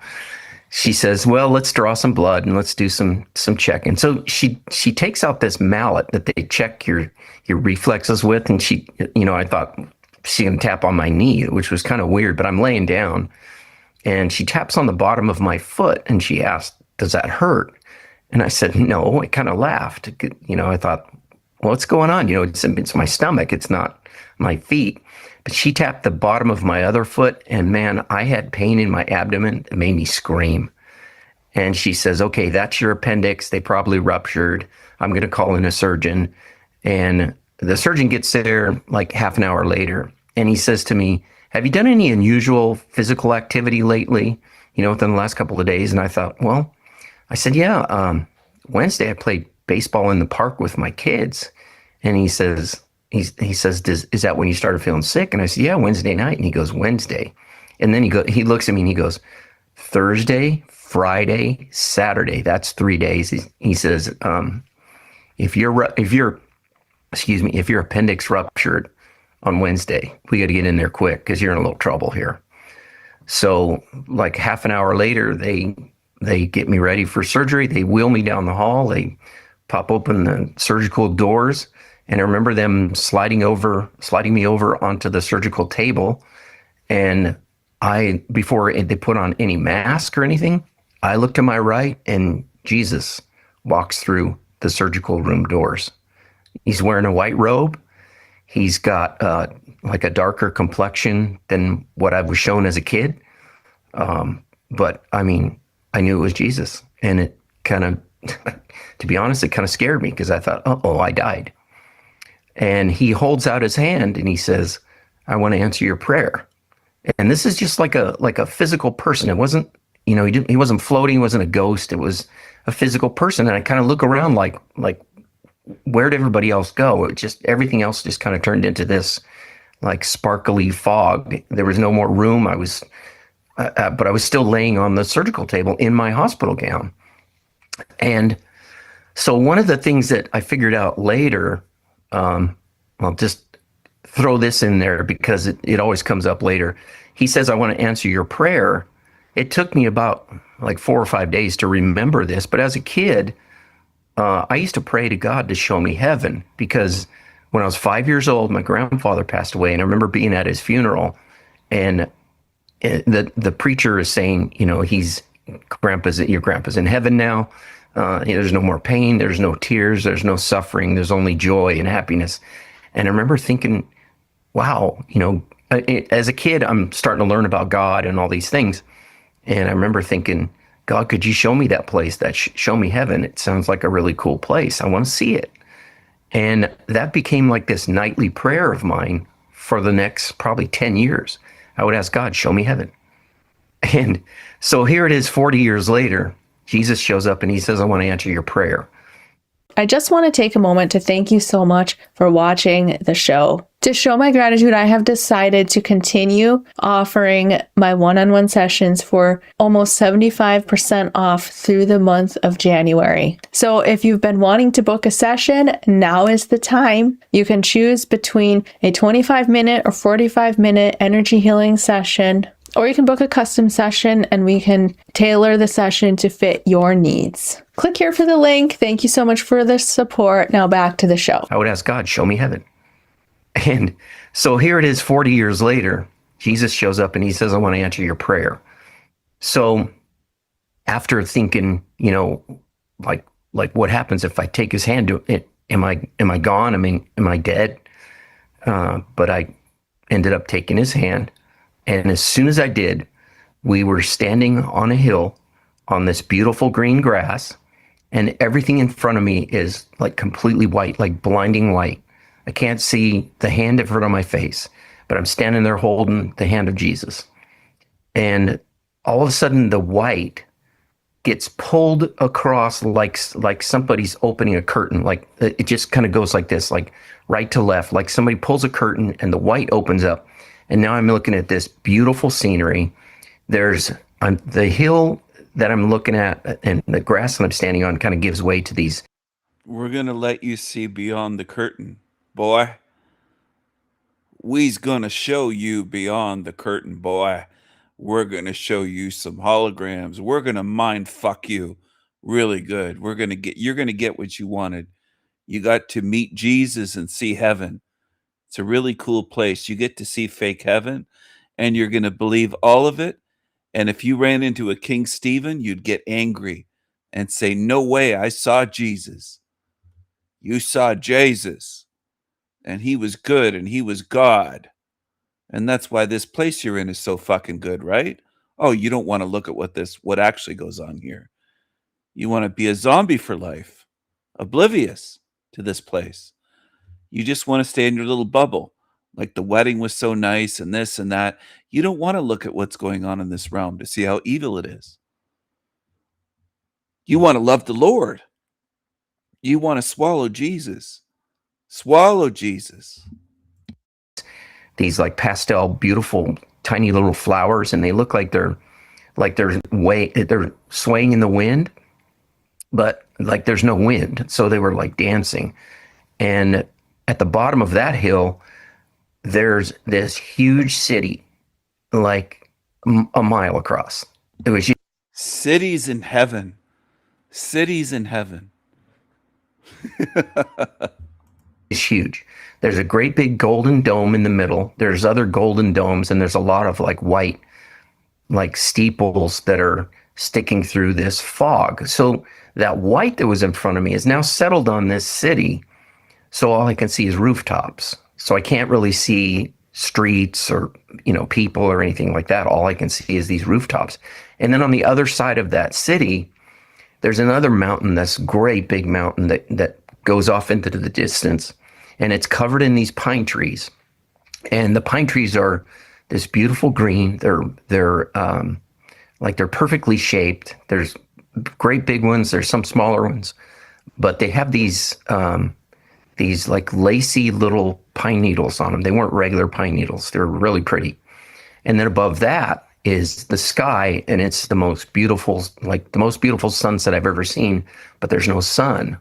She says, "Well, let's draw some blood and let's do some checking." So she takes out this mallet that they check your reflexes with, and I thought she's gonna tap on my knee, which was kind of weird, but I'm laying down, and she taps on the bottom of my foot, and she asked, "Does that hurt?" And I said, "No." I kind of laughed. I thought, well, what's going on? It's my stomach. It's not my feet. But she tapped the bottom of my other foot, and man, I had pain in my abdomen that made me scream. And she says, "Okay, that's your appendix. They probably ruptured. I'm going to call in a surgeon." And the surgeon gets there like half an hour later, and he says to me, "Have you done any unusual physical activity lately, within the last couple of days?" And I thought, well, I said, "Yeah, Wednesday I played baseball in the park with my kids." And he says, "Is that when you started feeling sick?" And I said, "Yeah, Wednesday night." And he goes, "Wednesday?" And then he looks at me and he goes, "Thursday, Friday, Saturday, that's 3 days." He says, if your appendix ruptured on Wednesday, we got to get in there quick because you're in a little trouble here." So like half an hour later, they get me ready for surgery. They wheel me down the hall. They pop open the surgical doors. And I remember them sliding me over onto the surgical table. And before they put on any mask or anything, I look to my right and Jesus walks through the surgical room doors. He's wearing a white robe. He's got like a darker complexion than what I was shown as a kid. But I mean, I knew it was Jesus, and it kind of, to be honest, it kind of scared me because I thought, oh, I died. And he holds out his hand and he says, I want to answer your prayer. And this is just like a physical person. It wasn't, you know, he wasn't floating. He wasn't a ghost. It was a physical person. And I kind of look around like where'd everybody else go? It just, everything else just kind of turned into this like sparkly fog. There was no more room. But I was still laying on the surgical table in my hospital gown. And so one of the things that I figured out later, I'll just throw this in there because it always comes up later. He says, I want to answer your prayer. It took me about like 4 or 5 days to remember this. But as a kid, I used to pray to God to show me heaven, because when I was 5 years old, my grandfather passed away, and I remember being at his funeral, and the preacher is saying, you know, your grandpa's in heaven now. There's no more pain. There's no tears. There's no suffering. There's only joy and happiness. And I remember thinking, wow, you know, as a kid, I'm starting to learn about God and all these things. And I remember thinking, God, could you show me that place, show me heaven? It sounds like a really cool place. I want to see it. And that became like this nightly prayer of mine for the next probably 10 years. I would ask God, show me heaven. And so here it is 40 years later, Jesus shows up and he says, I want to answer your prayer. I just want to take a moment to thank you so much for watching the show. To show my gratitude, I have decided to continue offering my one-on-one sessions for almost 75% off through the month of January. So if you've been wanting to book a session, now is the time. You can choose between a 25-minute or 45-minute energy healing session, or you can book a custom session and we can tailor the session to fit your needs. Click here for the link. Thank you so much for the support. Now back to the show. I would ask God, show me heaven. And so here it is 40 years later, Jesus shows up and he says, I want to answer your prayer. So after thinking, you know, like what happens if I take his hand? Am I gone? I mean, am I dead? But I ended up taking his hand. And as soon as I did, we were standing on a hill on this beautiful green grass, and everything in front of me is like completely white, like blinding white. I can't see the hand in front of my face, but I'm standing there holding the hand of Jesus. And all of a sudden the white gets pulled across like somebody's opening a curtain. Like it just kind of goes like this, like right to left, like somebody pulls a curtain and the white opens up. And now I'm looking at this beautiful scenery. There's the hill that I'm looking at, and the grass that I'm standing on kind of gives way to these. We're going to let you see beyond the curtain, boy. We's going to show you beyond the curtain, boy. We're going to show you some holograms. We're going to mind fuck you really good. You're going to get what you wanted. You got to meet Jesus and see heaven. It's a really cool place. You get to see fake heaven, and you're going to believe all of it. And if you ran into a King Stephen, you'd get angry and say, no way, I saw Jesus. You saw Jesus, and he was good, and he was God. And that's why this place you're in is so fucking good, right? Oh, you don't want to look at what actually goes on here. You want to be a zombie for life, oblivious to this place. You just want to stay in your little bubble. Like the wedding was so nice and this and that. You don't want to look at what's going on in this realm to see how evil it is. You want to love the Lord. You want to swallow Jesus. Swallow Jesus. These like pastel, beautiful, tiny little flowers, and they look like they're swaying in the wind, but like there's no wind. So they were like dancing. And at the bottom of that hill, there's this huge city, like a mile across. It was cities in heaven. Cities in heaven. It's huge. There's a great big golden dome in the middle. There's other golden domes, and there's a lot of like white like steeples that are sticking through this fog. So that white that was in front of me is now settled on this city. So all I can see is rooftops. So I can't really see streets or, people or anything like that. All I can see is these rooftops. And then on the other side of that city, there's another mountain, this great big mountain that goes off into the distance, and it's covered in these pine trees. And the pine trees are this beautiful green. They're perfectly shaped. There's great big ones. There's some smaller ones, but they have these like lacy little pine needles on them. They weren't regular pine needles. They're really pretty. And then above that is the sky, and it's the most beautiful sunset I've ever seen, but there's no sun.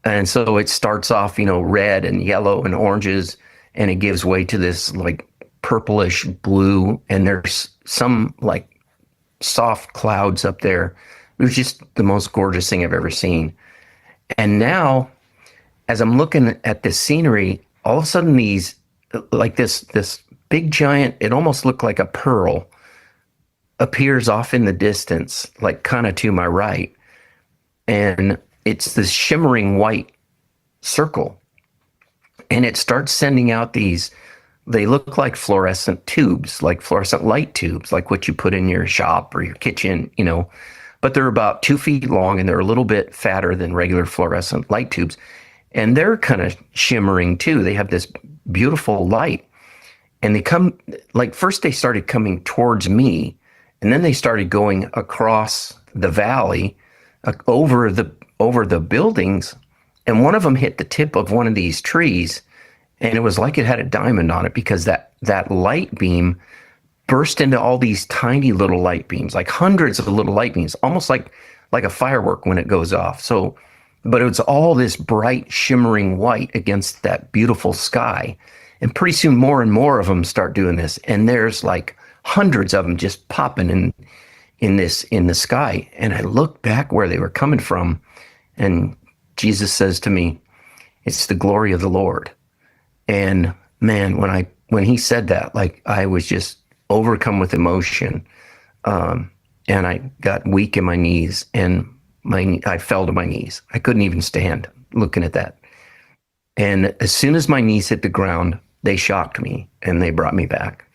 And so it starts off, red and yellow and oranges, and it gives way to this like purplish blue, and there's some like soft clouds up there. It was just the most gorgeous thing I've ever seen. And now, as I'm looking at this scenery, all of a sudden these, like this big giant, it almost looked like a pearl, appears off in the distance, like kind of to my right. And it's this shimmering white circle. And it starts sending out these, they look like fluorescent tubes, like fluorescent light tubes, like what you put in your shop or your kitchen, but they're about 2 feet long, and they're a little bit fatter than regular fluorescent light tubes. And they're kind of shimmering too. They have this beautiful light. And they come, like first they started coming towards me, and then they started going across the valley, over the buildings. And one of them hit the tip of one of these trees, and it was like it had a diamond on it, because that light beam burst into all these tiny little light beams, like hundreds of little light beams, almost like a firework when it goes off. So, but it was all this bright shimmering white against that beautiful sky. And pretty soon more and more of them start doing this. And there's like hundreds of them just popping in the sky. And I look back where they were coming from, and Jesus says to me, "It's the glory of the Lord." And man, when he said that, like I was just overcome with emotion. And I got weak in my knees, and I fell to my knees. I couldn't even stand looking at that. And as soon as my knees hit the ground, they shocked me and they brought me back.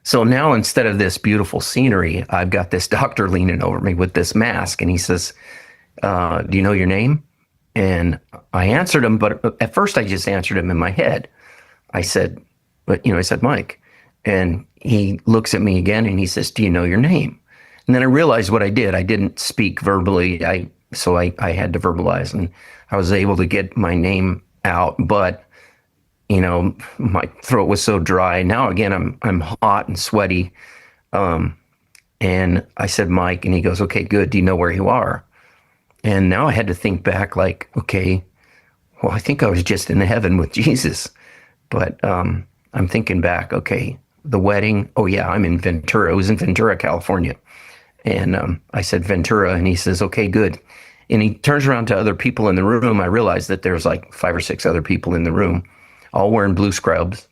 So now instead of this beautiful scenery, I've got this doctor leaning over me with this mask, and he says, "Do you know your name?" And I answered him, but at first I just answered him in my head. I said, "Mike." And he looks at me again and he says, "Do you know your name?" And then I realized what I did. I didn't speak verbally, so I had to verbalize, and I was able to get my name out, but my throat was so dry. Now again, I'm hot and sweaty. And I said, "Mike," and he goes, "Okay, good. Do you know where you are?" And now I had to think back, like, okay, well, I think I was just in heaven with Jesus. But I'm thinking back, okay, the wedding. Oh yeah, I'm in Ventura. It was in Ventura, California. And I said Ventura, and he says, "Okay, good." And he turns around to other people in the room. I realized that there's like 5 or 6 other people in the room, all wearing blue scrubs.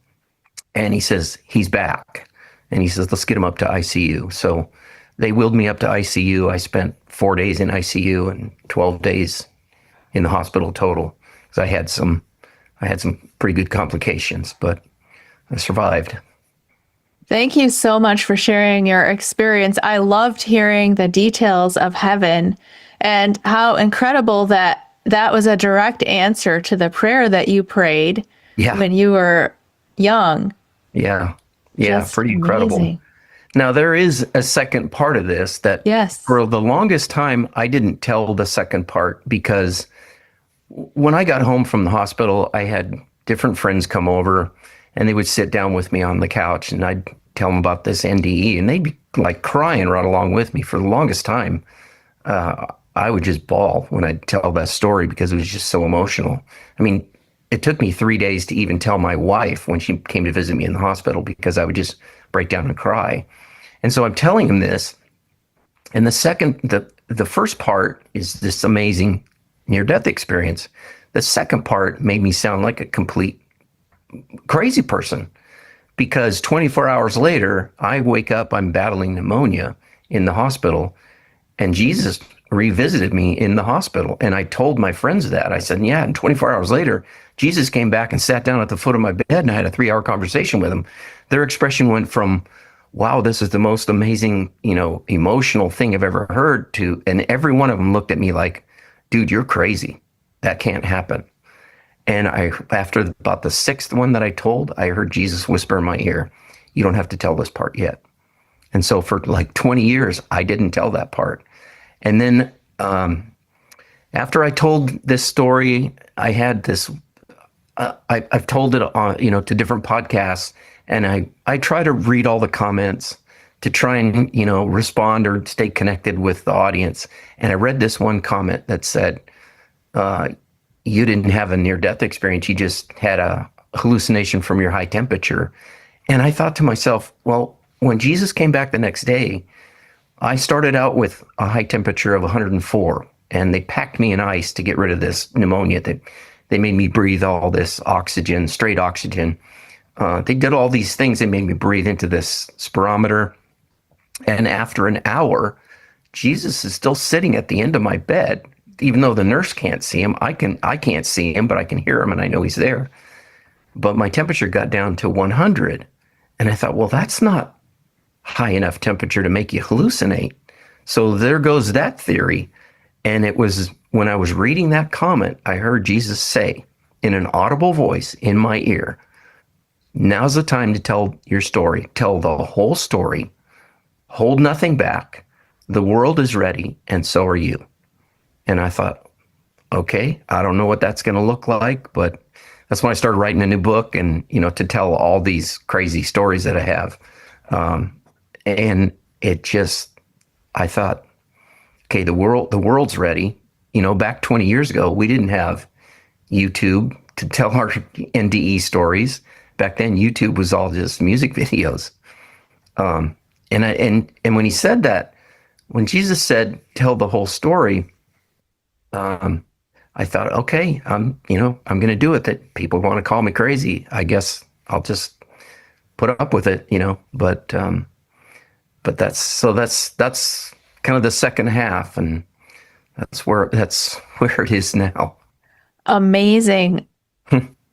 And he says, "He's back." And he says, "Let's get him up to ICU." So they wheeled me up to ICU. I spent 4 days in ICU and 12 days in the hospital total, because I had some pretty good complications, but I survived. Thank you so much for sharing your experience. I loved hearing the details of heaven and how incredible that was a direct answer to the prayer that you prayed when you were young. Yeah. Just pretty incredible. amazing. Now, there is a second part of this that for the longest time, I didn't tell the second part, because when I got home from the hospital, I had different friends come over, and they would sit down with me on the couch, and I'd tell them about this NDE, and they'd be like crying right along with me. For the longest time, I would just bawl when I'd tell that story, because it was just so emotional. I mean, it took me 3 days to even tell my wife when she came to visit me in the hospital, because I would just break down and cry. And so I'm telling him this, and the first part is this amazing near-death experience. The second part made me sound like a complete crazy person, because 24 hours later, I wake up, I'm battling pneumonia in the hospital, and Jesus revisited me in the hospital. And I told my friends that. I said, yeah, and 24 hours later, Jesus came back and sat down at the foot of my bed, and I had a 3-hour conversation with him. Their expression went from, wow, this is the most amazing, emotional thing I've ever heard, to, and every one of them looked at me like, dude, you're crazy. That can't happen. And after about the 6th one that I told, I heard Jesus whisper in my ear, you don't have to tell this part yet. And so for like 20 years, I didn't tell that part. And then after I told this story, I had this, I've told it on, to different podcasts, and I try to read all the comments to try and, respond or stay connected with the audience. And I read this one comment that said, you didn't have a near-death experience, you just had a hallucination from your high temperature. And I thought to myself, well, when Jesus came back the next day, I started out with a high temperature of 104, and they packed me in ice to get rid of this pneumonia. They made me breathe all this oxygen, straight oxygen. They did all these things. They made me breathe into this spirometer. And after an hour, Jesus is still sitting at the end of my bed, even though the nurse can't see him. I can't see him, but I can hear him, and I know he's there. But my temperature got down to 100. And I thought, well, that's not high enough temperature to make you hallucinate. So there goes that theory. And it was when I was reading that comment, I heard Jesus say in an audible voice in my ear, now's the time to tell your story. Tell the whole story. Hold nothing back. The world is ready, and so are you. And I thought, okay, I don't know what that's going to look like, but that's when I started writing a new book and, to tell all these crazy stories that I have. And it just, I thought, okay, the world's ready. Back 20 years ago, we didn't have YouTube to tell our NDE stories. Back then, YouTube was all just music videos. And when he said that, when Jesus said, tell the whole story, I thought, okay, I'm going to do it. That people want to call me crazy. I guess I'll just put up with it, but that's kind of the second half, and that's where it is now. Amazing.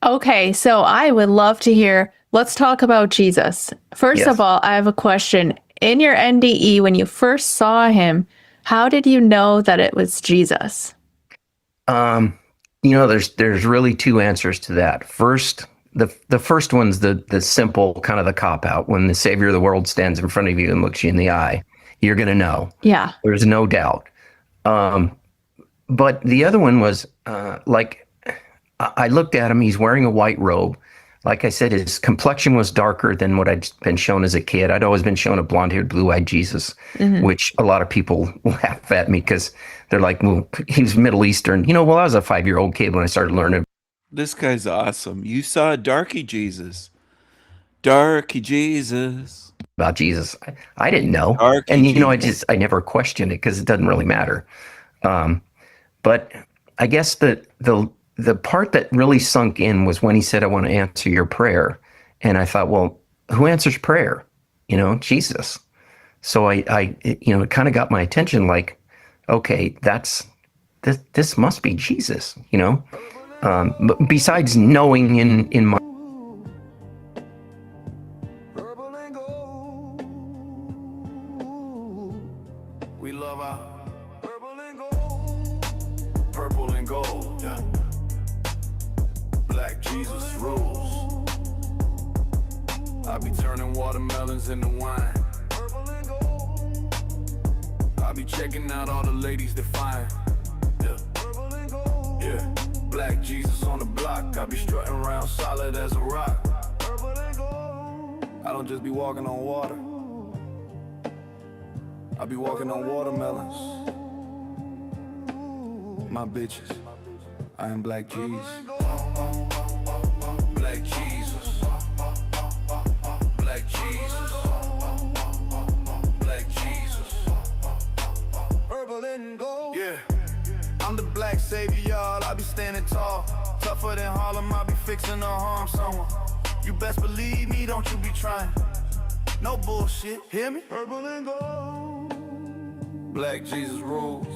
Okay, so I would love to hear, let's talk about Jesus. First of all, I have a question. In your NDE, when you first saw him, how did you know that it was Jesus? There's really two answers to that. First, the first one's the simple kind of the cop out. When the Savior of the world stands in front of you and looks you in the eye, you're going to know. Yeah. There's no doubt. But the other one was, I looked at him, he's wearing a white robe. Like I said, his complexion was darker than what I'd been shown as a kid. I'd always been shown a blonde-haired, blue-eyed Jesus, which a lot of people laugh at me because they're like, well, he was Middle Eastern. I was a 5-year-old kid when I started learning. This guy's awesome. You saw Darky Jesus. Darky Jesus. About Jesus. I didn't know. Darky and, Jesus. I never questioned it because it doesn't really matter. But I guess the part that really sunk in was when he said, I want to answer your prayer. And I thought, well, who answers prayer? Jesus. So it kind of got my attention, like, okay, this must be Jesus, but besides knowing in my, We love our purple and gold, yeah. Black Jesus rules. I be turning watermelons into wine. I be checking out all the ladies that fine. Yeah. Black Jesus on the block. I be strutting around solid as a rock. I don't just be walking on water. I be walking on watermelons. My bitches. I am Black Jesus. Black Jesus. Black Jesus. Black Jesus. Purple and gold. Yeah. I'm the black savior, y'all. I be standing tall. Tougher than Harlem. I be fixing to harm someone. You best believe me, don't you be trying. No bullshit, hear me? Purple and gold. Black Jesus rules.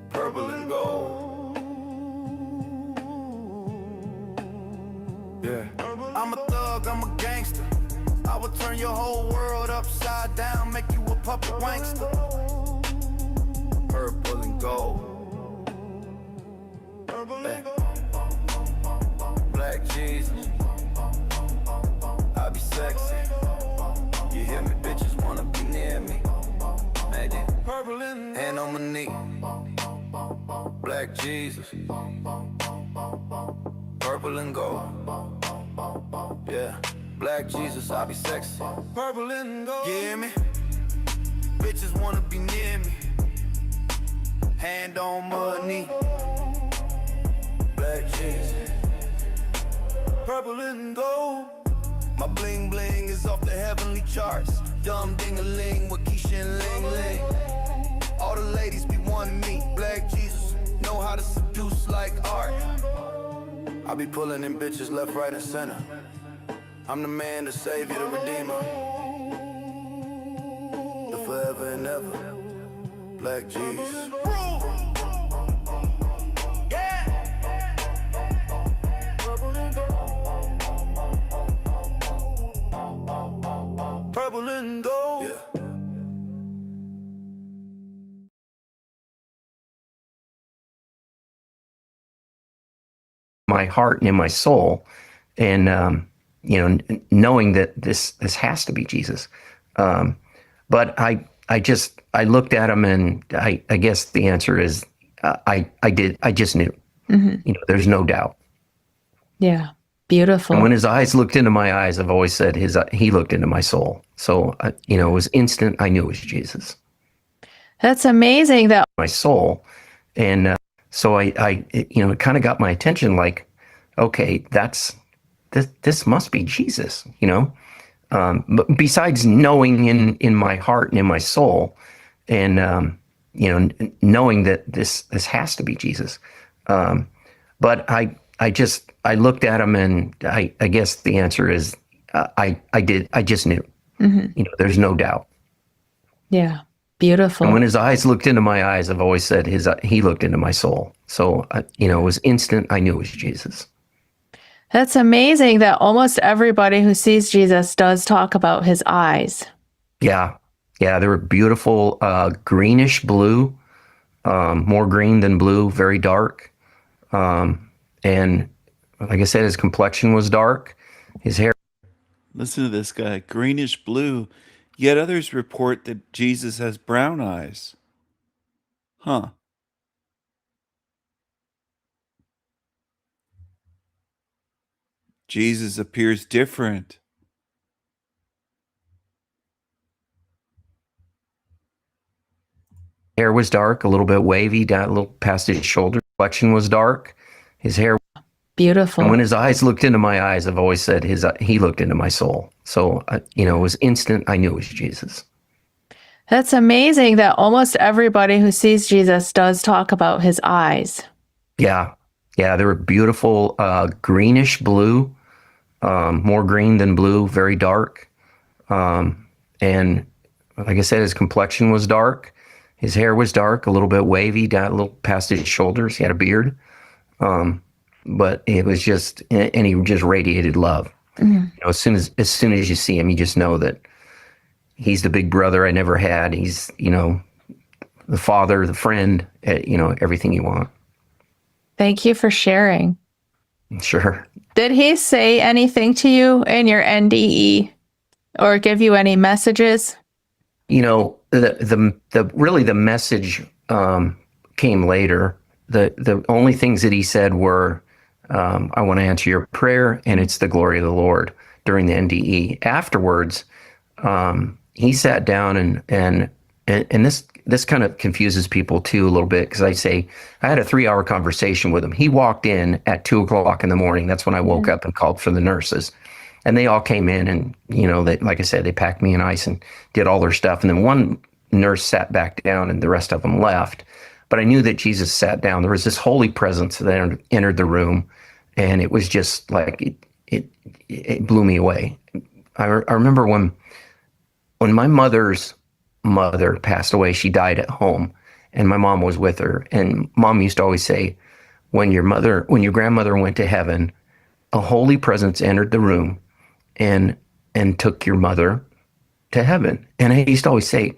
Purple and gold. Yeah. I'm a thug, I'm a gangster. I will turn your whole world upside down, make you a puppet wankster. Purple and gold. Hey. Black Jesus. I be sexy. You hear me? Bitches wanna be near me. Made it. Purple and hand on my knee. Black Jesus. Purple and gold. Yeah. Black Jesus, I be sexy. Purple and gold. You hear me? Bitches wanna be near me. Hand on my knee. Black Jesus. Purple and gold. My bling bling is off the heavenly charts. Dumb ding-a-ling with Keisha and Ling Ling. All the ladies be wanting me. Black Jesus, know how to seduce like art. I be pulling in bitches left, right, and center. I'm the man, the savior, the redeemer. The forever and ever. Black Jesus. Purple and gold. Yeah. My heart and in my soul, and knowing that this has to be Jesus. But I looked at him, and I guess the answer is I just knew. Mm-hmm. There's no doubt. Yeah, beautiful. And when his eyes looked into my eyes, I've always said he looked into my soul. So it was instant. I knew it was Jesus. That's amazing. That my soul, and so it kind of got my attention. Like, okay, this must be Jesus. But besides knowing in my heart and in my soul, and knowing that this has to be Jesus. But I looked at him, and I guess the answer is I just knew. Mm-hmm. There's no doubt. Yeah, beautiful. And when his eyes looked into my eyes, I've always said he looked into my soul. So it was instant. I knew it was Jesus. That's amazing that almost everybody who sees Jesus does talk about his eyes. Yeah, they were beautiful, greenish blue, more green than blue, very dark. And like I said, his complexion was dark. His hair. Listen to this guy, greenish blue. Yet others report that Jesus has brown eyes. Huh. Jesus appears different. Hair was dark, a little bit wavy, down a little past his shoulder. Complexion was dark. His hair. Beautiful. And when his eyes looked into my eyes, I've always said he looked into my soul. So it was instant. I knew it was Jesus. That's amazing that almost everybody who sees Jesus does talk about his eyes. Yeah, they were beautiful, greenish blue, more green than blue, very dark. And like I said, his complexion was dark. His hair was dark, a little bit wavy, down a little past his shoulders. He had a beard. But it was just, and he just radiated love. Mm-hmm. As soon as you see him, you just know that he's the big brother I never had. He's, the father, the friend, everything you want. Thank you for sharing. Sure. Did he say anything to you in your NDE or give you any messages? The message came later. The only things that he said were, I want to answer your prayer, and it's the glory of the Lord during the NDE. Afterwards, he sat down and this kind of confuses people too a little bit, because I had a 3-hour conversation with him. He walked in at 2:00 in the morning. That's when I woke up and called for the nurses, and they all came in, and like I said, they packed me in ice and did all their stuff. And then one nurse sat back down, and the rest of them left. But I knew that Jesus sat down. There was this holy presence that entered the room, and it was just like it blew me away. I remember when my mother's mother passed away, she died at home, and my mom was with her. And Mom used to always say, when your grandmother went to heaven, a holy presence entered the room and took your mother to heaven. And I used to always say,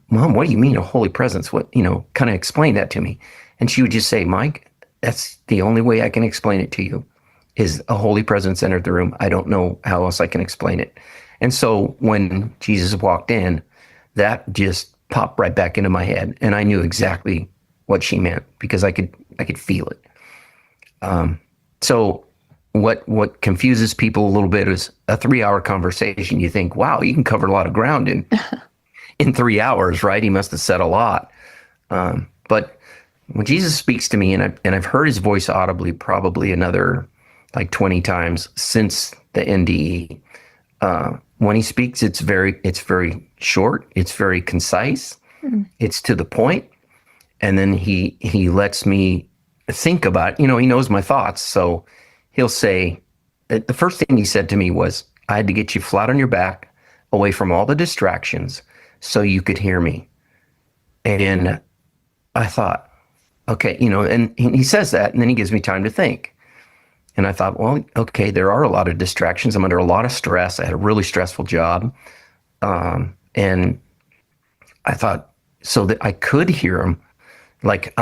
Mom, what do you mean a holy presence? What, kind of explain that to me. And she would just say, Mike, that's the only way I can explain it to you, is a holy presence entered the room. I don't know how else I can explain it. And so when Jesus walked in, that just popped right back into my head, and I knew exactly what she meant because I could feel it. So what confuses people a little bit is a 3-hour conversation. You think, wow, you can cover a lot of ground in 3 hours, right? He must have said a lot. But when Jesus speaks to me, and I've heard his voice audibly probably another like 20 times since the NDE. When he speaks, it's very short, it's very concise, it's to the point, and then he lets me think about it. He knows my thoughts, so he'll say, the first thing he said to me was, I had to get you flat on your back, away from all the distractions, so you could hear me. And I thought, okay, and he says that, and then he gives me time to think. And I thought, well, okay, there are a lot of distractions. I'm under a lot of stress. I had a really stressful job. And I thought, so that I could hear him, like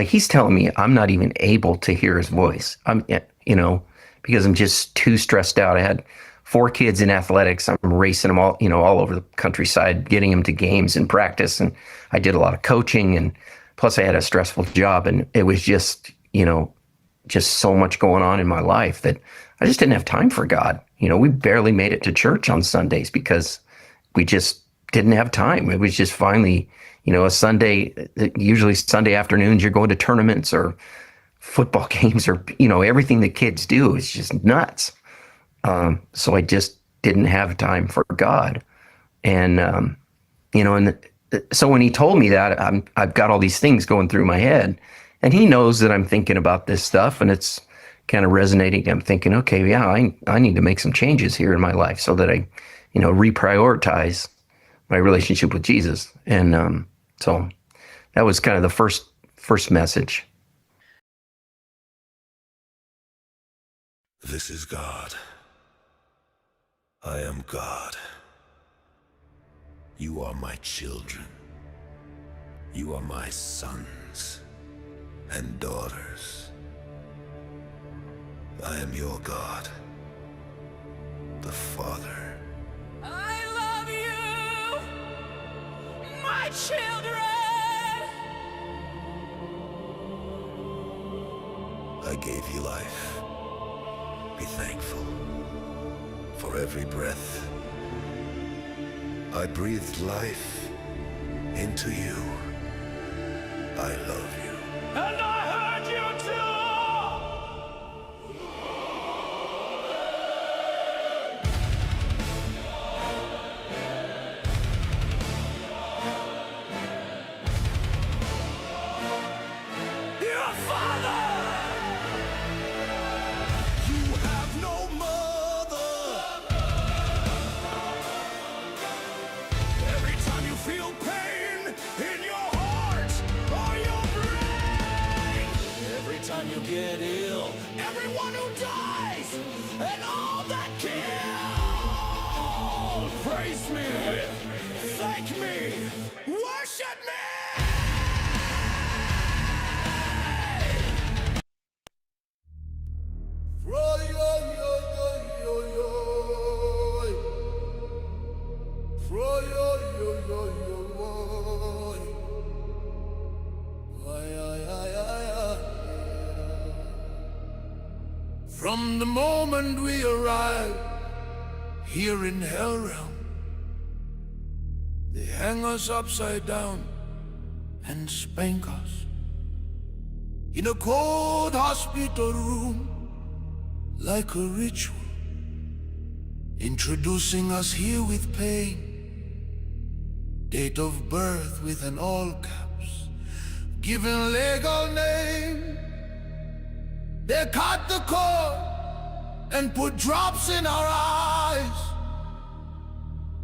he's telling me I'm not even able to hear his voice. Because I'm just too stressed out. I had 4 kids in athletics. I'm racing them all over the countryside, getting them to games and practice. And I did a lot of coaching, and plus I had a stressful job, and it was just so much going on in my life that I just didn't have time for God. We barely made it to church on Sundays because we just didn't have time. It was just finally, a Sunday, usually Sunday afternoons, you're going to tournaments or football games or, everything the kids do is just nuts. So I just didn't have time for God. And, so when he told me that, I've got all these things going through my head, and he knows that I'm thinking about this stuff, and it's kind of resonating. I'm thinking, okay, yeah, I need to make some changes here in my life so that I, reprioritize my relationship with Jesus. And so that was kind of the first message. This is God. I am God. You are my children. You are my sons and daughters. I am your God, the Father. I love you, my children. I gave you life. Be thankful for every breath. I breathed life into you. I love you. And I heard you too. Your father! You have no mother. Every time you feel pain in your heart or your brain, every time you get ill, everyone who dies, and all that kill, praise me, thank me, worship me. From the moment we arrive here in Hell Realm, they hang us upside down and spank us in a cold hospital room like a ritual, introducing us here with pain, date of birth with an all caps, given legal name. They cut the cord and put drops in our eyes.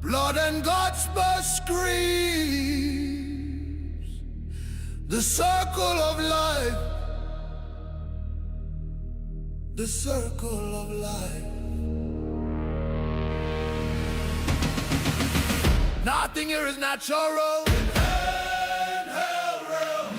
Blood and guts burst screams. The circle of life. The circle of life. Nothing here is natural. In hell realm.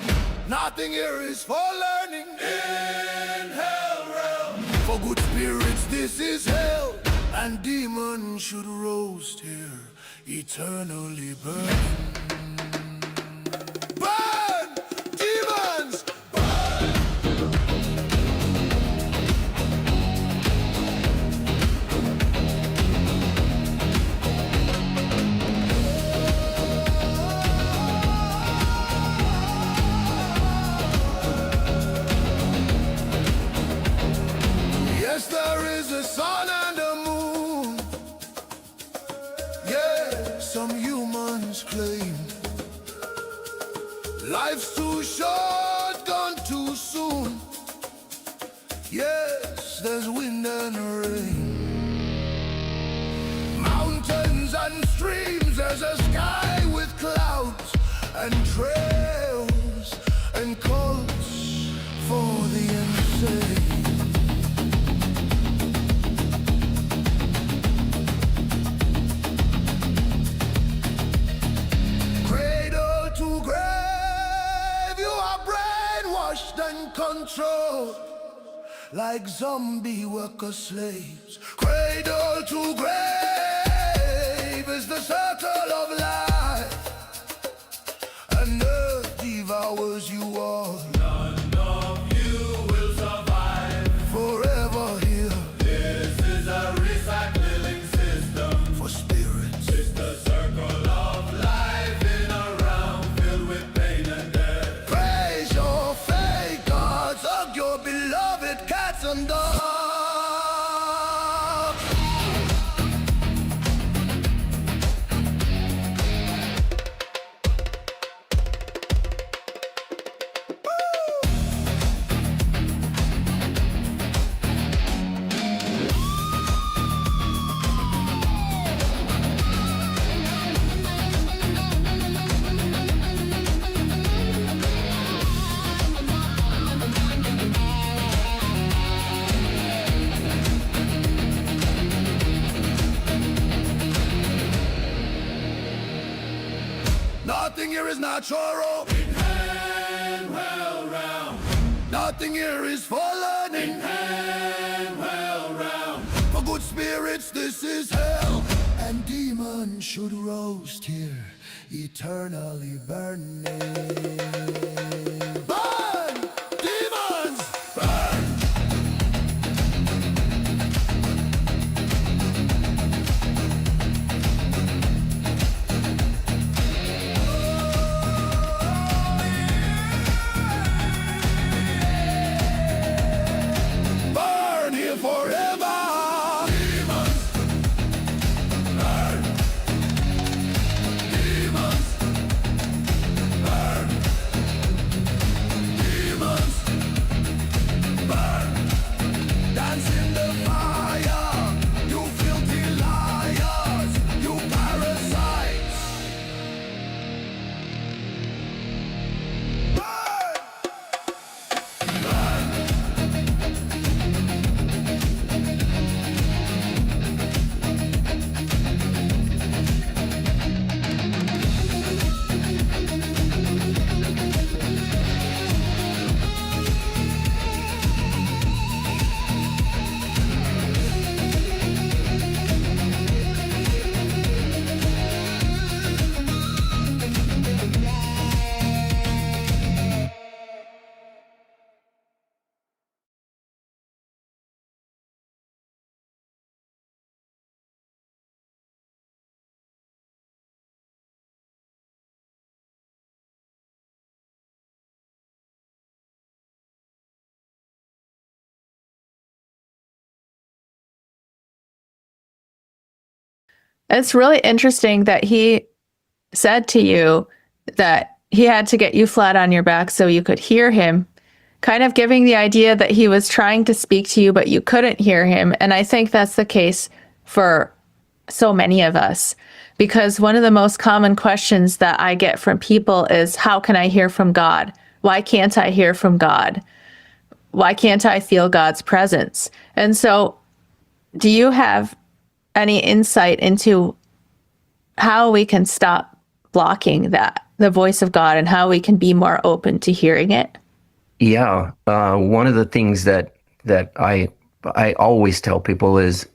Nothing here is for learning. In hell realm. For good spirits this is hell. And demons should roast here, eternally burning. Burn! Demons! Yes, there is a sun and a moon. Yeah, some humans claim life's too short, gone too soon. Yes, there's wind and rain. Mountains and streams, there's a sky with clouds and trails and cults for the insane. Cradle to grave, you are brainwashed and controlled like zombie worker slaves. Cradle to grave is the circle of life, and earth devours you all. None of you will survive forever here. This is a recycling system for spirits. It's the circle of life in a realm filled with pain and death. Praise your fake gods, hug your beloved cats and dogs. Nothing here is natural. In hell realm. Nothing here is for learning. In hell realm. For good spirits this is hell. And demons should roast here, eternally burning. Burn! Demons! Burn! Burn here forever. Demons, burn. Demons, burn. Demons, burn. Dance in the fire, you filthy liars, you parasites. It's really interesting that he said to you that he had to get you flat on your back so you could hear him kind of giving the idea that he was trying to speak to you, but you couldn't hear him. And I think that's the case for so many of us, because one of the most common questions that I get from people is, how can I hear from God? Why can't I hear from God? Why can't I feel God's presence? And so do you have any insight into how we can stop blocking the voice of God, and how we can be more open to hearing it? Yeah, one of the things that I always tell people is,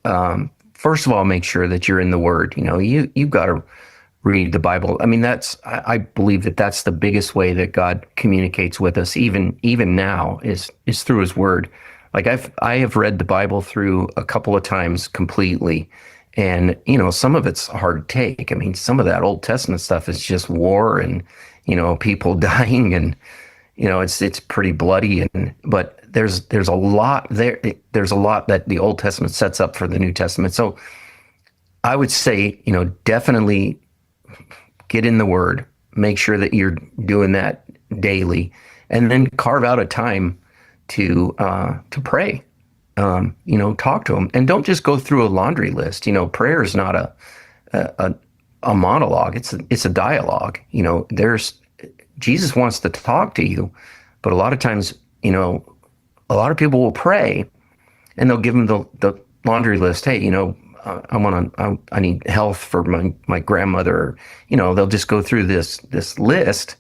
first of all, make sure that you're in the Word. You know, you've got to read the Bible. I mean, I believe that that's the biggest way that God communicates with us, even now, is through His Word. Like I have read the Bible through a couple of times completely, and you know, some of it's hard to take. I mean, some of that Old Testament stuff is just war and, you know, people dying, and you know, it's pretty bloody, but there's a lot there. There's a lot that the Old Testament sets up for the New Testament. So I would say, you know, definitely get in the Word, make sure that you're doing that daily, and then carve out a time to pray. You know, talk to Him, and don't just go through a laundry list. You know, prayer is not a monologue. It's a dialogue. You know, Jesus wants to talk to you, but a lot of times, you know, a lot of people will pray and they'll give Him the laundry list. Hey, you know, I need health for my grandmother. You know, they'll just go through this list,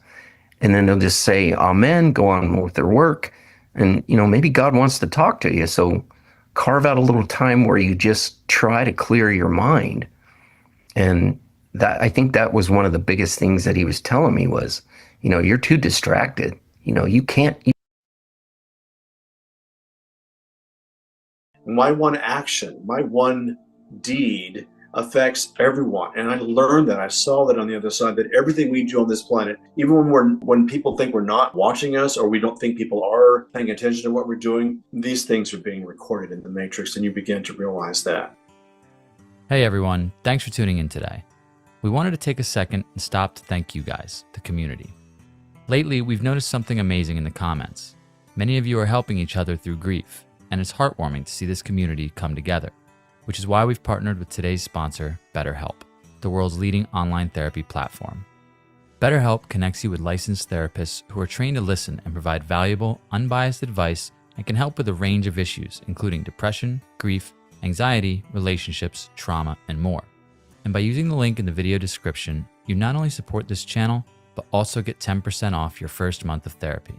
and then they'll just say amen, go on with their work. And, you know, maybe God wants to talk to you. So carve out a little time where you just try to clear your mind. And I think that was one of the biggest things that He was telling me was, you know, you're too distracted. You know, you can't. My one action, my one deed affects everyone. And I learned that, I saw that on the other side, that everything we do on this planet, even when people think we're not watching us, or we don't think people are paying attention to what we're doing, these things are being recorded in the matrix, and you begin to realize that. Hey everyone, thanks for tuning in today. We wanted to take a second and stop to thank you guys, the community. Lately, we've noticed something amazing in the comments. Many of you are helping each other through grief, and it's heartwarming to see this community come together, which is why we've partnered with today's sponsor, BetterHelp, the world's leading online therapy platform. BetterHelp connects you with licensed therapists who are trained to listen and provide valuable, unbiased advice, and can help with a range of issues, including depression, grief, anxiety, relationships, trauma, and more. And by using the link in the video description, you not only support this channel, but also get 10% off your first month of therapy.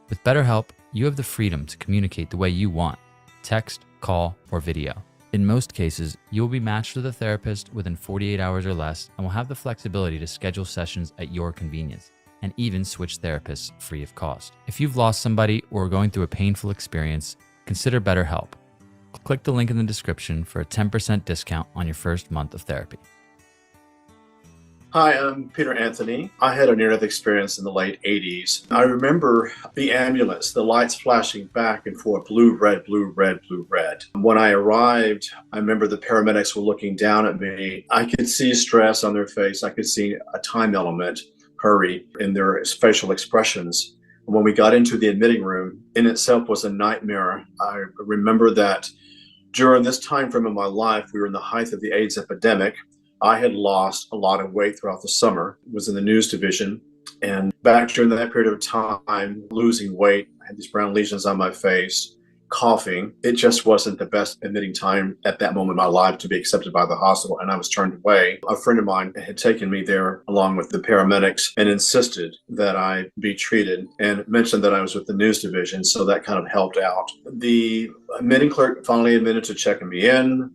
With BetterHelp, you have the freedom to communicate the way you want: text, call, or video. In most cases, you will be matched with a therapist within 48 hours or less, and will have the flexibility to schedule sessions at your convenience, and even switch therapists free of cost. If you've lost somebody or are going through a painful experience, consider BetterHelp. Click the link in the description for a 10% discount on your first month of therapy. Hi, I'm Peter Anthony. I had a near-death experience in the late 80s. I remember the ambulance, the lights flashing back and forth, blue, red, blue, red, blue, red. When I arrived, I remember the paramedics were looking down at me. I could see stress on their face. I could see a time element, hurry, in their facial expressions. When we got into the admitting room, in itself was a nightmare. I remember that during this time frame of my life, we were in the height of the AIDS epidemic. I had lost a lot of weight throughout the summer, was in the news division. And back during that period of time, losing weight, I had these brown lesions on my face, coughing. It just wasn't the best admitting time at that moment in my life to be accepted by the hospital, and I was turned away. A friend of mine had taken me there along with the paramedics and insisted that I be treated, and mentioned that I was with the news division, so that kind of helped out. The admitting clerk finally admitted to checking me in.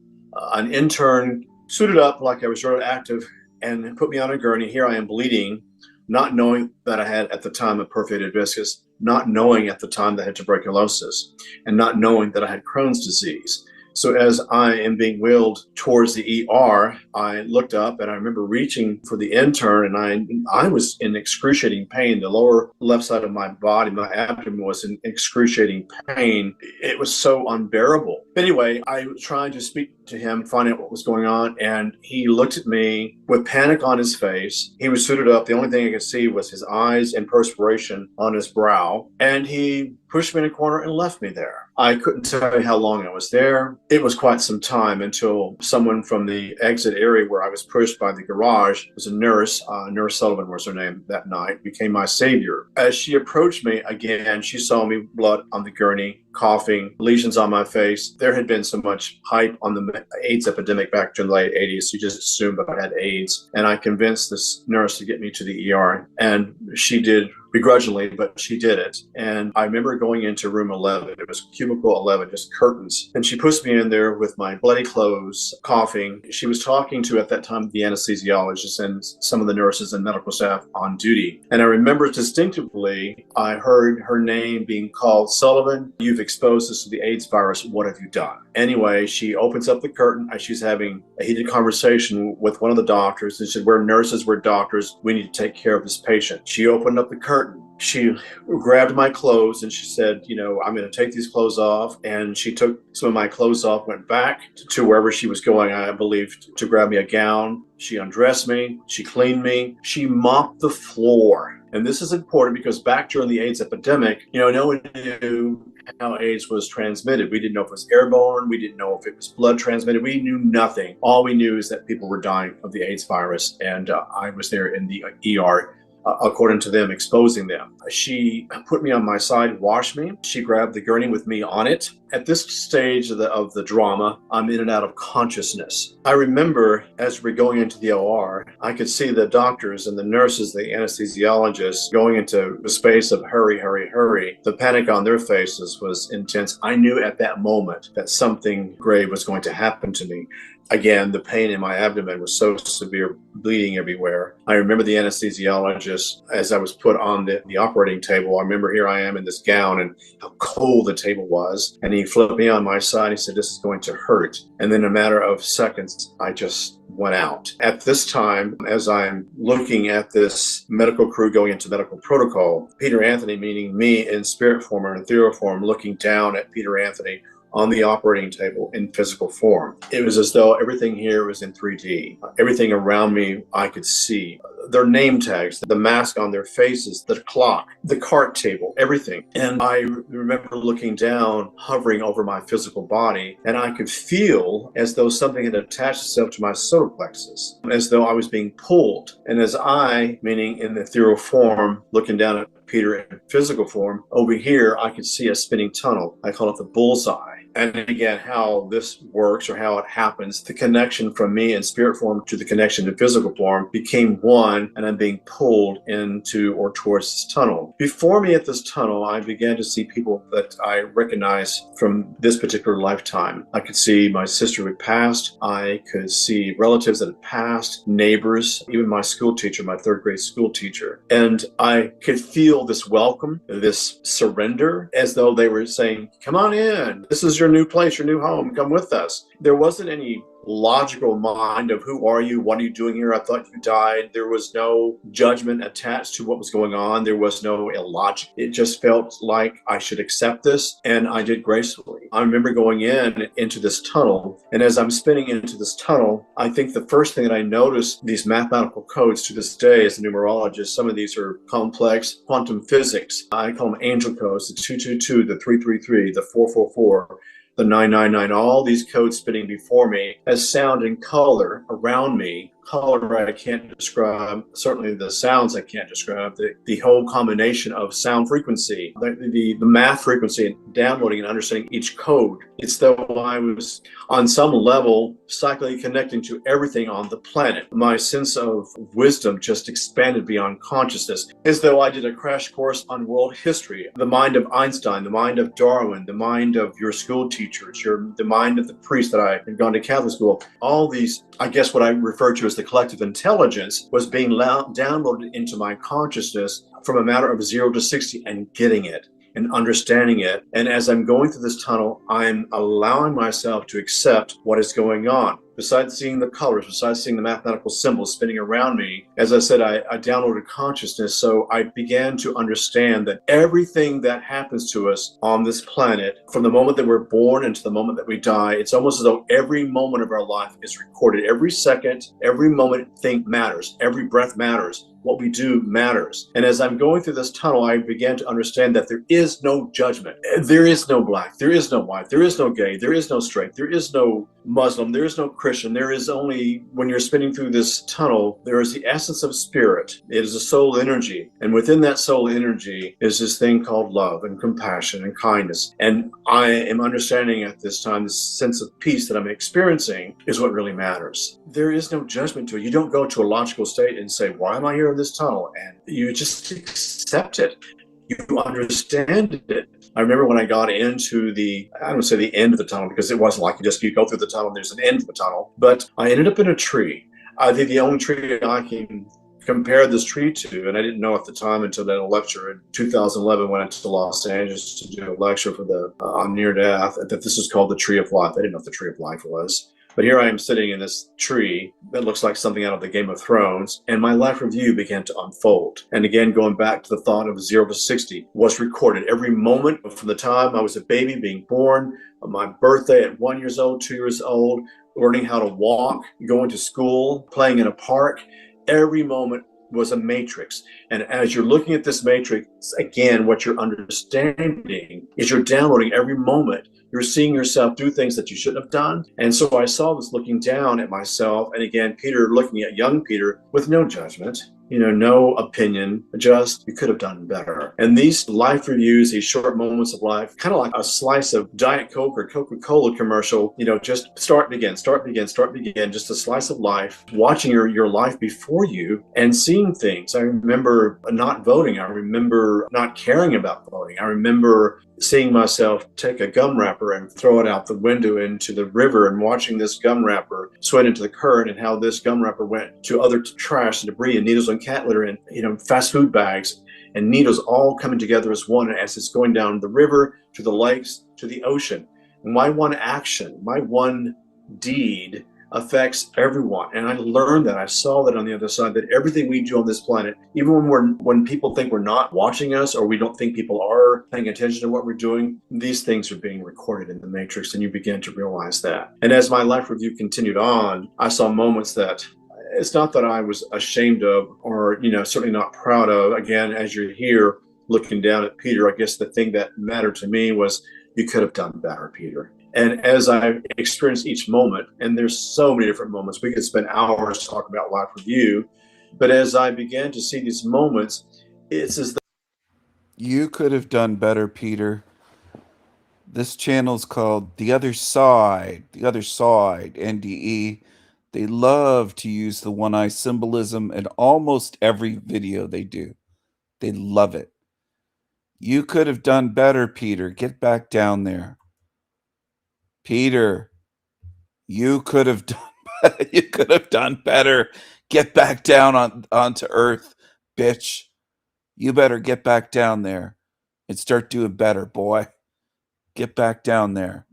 An intern suited up like I was radioactive and put me on a gurney. Here I am bleeding, not knowing that I had at the time a perforated viscus, not knowing at the time that I had tuberculosis, and not knowing that I had Crohn's disease. So as I am being wheeled towards the ER, I looked up and I remember reaching for the intern, and I was in excruciating pain. The lower left side of my body, my abdomen, was in excruciating pain. It was so unbearable. Anyway, I was trying to speak to him, find out what was going on, and he looked at me with panic on his face. He was suited up. The only thing I could see was his eyes and perspiration on his brow. And he pushed me in a corner and left me there. I couldn't tell you how long I was there. It was quite some time until someone from the exit area where I was pushed by the garage, was a nurse, Nurse Sullivan was her name that night, became my savior. As she approached me again, she saw me, blood on the gurney, coughing, lesions on my face. There had been so much hype on the AIDS epidemic back in the late 80s. So you just assumed that I had AIDS. And I convinced this nurse to get me to the ER. And she did begrudgingly, but she did it. And I remember going into room 11. It was cubicle 11, just curtains. And she pushed me in there with my bloody clothes, coughing. She was talking to, at that time, the anesthesiologist and some of the nurses and medical staff on duty. And I remember distinctively, I heard her name being called. Sullivan, you've exposed us to the AIDS virus. What have you done? Anyway, she opens up the curtain. She's having a heated conversation with one of the doctors. And she said, we're nurses, we're doctors. We need to take care of this patient. She opened up the curtain. She grabbed my clothes and she said, you know, I'm going to take these clothes off. And she took some of my clothes off, went back to wherever she was going, I believe, to grab me a gown. She undressed me. She cleaned me. She mopped the floor. And this is important because back during the AIDS epidemic, you know, no one knew how AIDS was transmitted. We didn't know if it was airborne. We didn't know if it was blood transmitted. We knew nothing. All we knew is that people were dying of the AIDS virus. And I was there in the ER. According to them, exposing them. She put me on my side, washed me. She grabbed the gurney with me on it. At this stage of the drama, I'm in and out of consciousness. I remember as we're going into the OR, I could see the doctors and the nurses, the anesthesiologists going into the space of hurry, hurry, hurry. The panic on their faces was intense. I knew at that moment that something grave was going to happen to me. Again, the pain in my abdomen was so severe, bleeding everywhere. I remember the anesthesiologist, as I was put on the operating table, I remember here I am in this gown and how cold the table was. And he flipped me on my side. He said, this is going to hurt. And then in a matter of seconds, I just went out. At this time, as I'm looking at this medical crew going into medical protocol, Peter Anthony, meaning me in spirit form or ethereal form, looking down at Peter Anthony on the operating table in physical form. It was as though everything here was in 3D. Everything around me I could see. Their name tags, the mask on their faces, the clock, the cart table, everything. And I remember looking down, hovering over my physical body, and I could feel as though something had attached itself to my solar plexus, as though I was being pulled. And as I, meaning in the ethereal form, looking down at Peter in physical form, over here I could see a spinning tunnel. I call it the bullseye. And again, how this works or how it happens, the connection from me in spirit form to the connection in physical form became one, and I'm being pulled into or towards this tunnel. Before me at this tunnel, I began to see people that I recognize from this particular lifetime. I could see my sister who had passed. I could see relatives that had passed, neighbors, even my school teacher, my third grade school teacher. And I could feel this welcome, this surrender, as though they were saying, come on in. This is your new place, your new home. Come with us. There wasn't any logical mind of who are you, what are you doing here, I thought you died. There was no judgment attached to what was going on. There was no illogic. It just felt like I should accept this, and I did gracefully. I remember going into this tunnel, and as I'm spinning into this tunnel, I think the first thing that I noticed, these mathematical codes to this day as a numerologist, some of these are complex quantum physics. I call them angel codes, the 222, the 333, the 444, the 999, all these codes spinning before me as sound and color around me. Color I can't describe, certainly the sounds I can't describe, the whole combination of sound frequency, the math frequency, and downloading and understanding each code. It's though I was on some level psychically connecting to everything on the planet. My sense of wisdom just expanded beyond consciousness, as though I did a crash course on world history. The mind of Einstein, the mind of Darwin, the mind of your school teachers, the mind of the priest that I had gone to Catholic school. All these, I guess what I refer to as the collective intelligence, was being downloaded into my consciousness from a matter of 0 to 60 and getting it. and understanding it. And as I'm going through this tunnel, I'm allowing myself to accept what is going on. Besides seeing the colors, besides seeing the mathematical symbols spinning around me, as I said, I downloaded consciousness. So I began to understand that everything that happens to us on this planet, from the moment that we're born into the moment that we die, it's almost as though every moment of our life is recorded. Every second, every moment thing matters. Every breath matters. What we do matters. And as I'm going through this tunnel, I began to understand that there is no judgment. There is no black. There is no white. There is no gay. There is no straight. There is no Muslim. There is no Christian. There is only, when you're spinning through this tunnel, there is the essence of spirit. It is a soul energy. And within that soul energy is this thing called love and compassion and kindness. And I am understanding at this time, this sense of peace that I'm experiencing is what really matters. There is no judgment to it. You don't go to a logical state and say, why am I here in this tunnel? And you just accept it. You understand it. I remember when I got into I don't say the end of the tunnel, because it wasn't like you go through the tunnel and there's an end to the tunnel, but I ended up in a tree. I think the only tree I can compare this tree to, and I didn't know at the time until that lecture in 2011 when I went to Los Angeles to do a lecture for on near death, that this is called the tree of life. I didn't know what the tree of life was. But here I am sitting in this tree that looks like something out of the Game of Thrones, and my life review began to unfold. And again, going back to the thought of 0 to 60 was recorded. Every moment from the time I was a baby being born, my birthday at 1 year old, 2 years old, learning how to walk, going to school, playing in a park, every moment was a matrix. And as you're looking at this matrix, again, what you're understanding is you're downloading every moment. You're seeing yourself do things that you shouldn't have done. And so I saw this looking down at myself. And again, Peter looking at young Peter with no judgment, no opinion, just you could have done better. And these life reviews, these short moments of life, kind of like a slice of Diet Coke or Coca-Cola commercial, just start, begin, just a slice of life, watching your life before you and seeing things. I remember not voting. I remember not caring about voting. I remember seeing myself take a gum wrapper and throw it out the window into the river and watching this gum wrapper sweat into the current, and how this gum wrapper went to other trash and debris and needles and cat litter and fast food bags and needles all coming together as one as it's going down the river to the lakes to the ocean. My one action, my one deed affects everyone. And I learned that. I saw that on the other side, that everything we do on this planet, even when people think we're not watching us, or we don't think people are paying attention to what we're doing, these things are being recorded in the matrix, and you begin to realize that. And as my life review continued on, I saw moments that it's not that I was ashamed of, or certainly not proud of. Again, as you're here looking down at Peter, I guess the thing that mattered to me was you could have done better, Peter. And as I experienced each moment, and there's so many different moments, we could spend hours talking about life review, but as I began to see these moments, it's as though you could have done better, Peter. This channel's called The Other Side, NDE. They love to use the one-eye symbolism in almost every video they do. They love it. You could have done better, Peter. Get back down there. Peter, you could have done better. Get back down onto Earth, bitch. You better get back down there and start doing better, boy. Get back down there.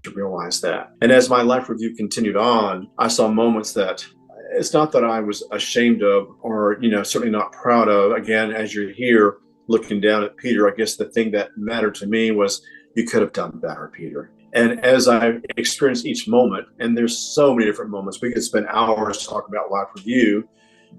To realize that. And as my life review continued on, I saw moments that it's not that I was ashamed of, or certainly not proud of. Again, as you're here looking down at Peter, I guess the thing that mattered to me was you could have done better, Peter. And as I experienced each moment, and there's so many different moments, we could spend hours talking about life review,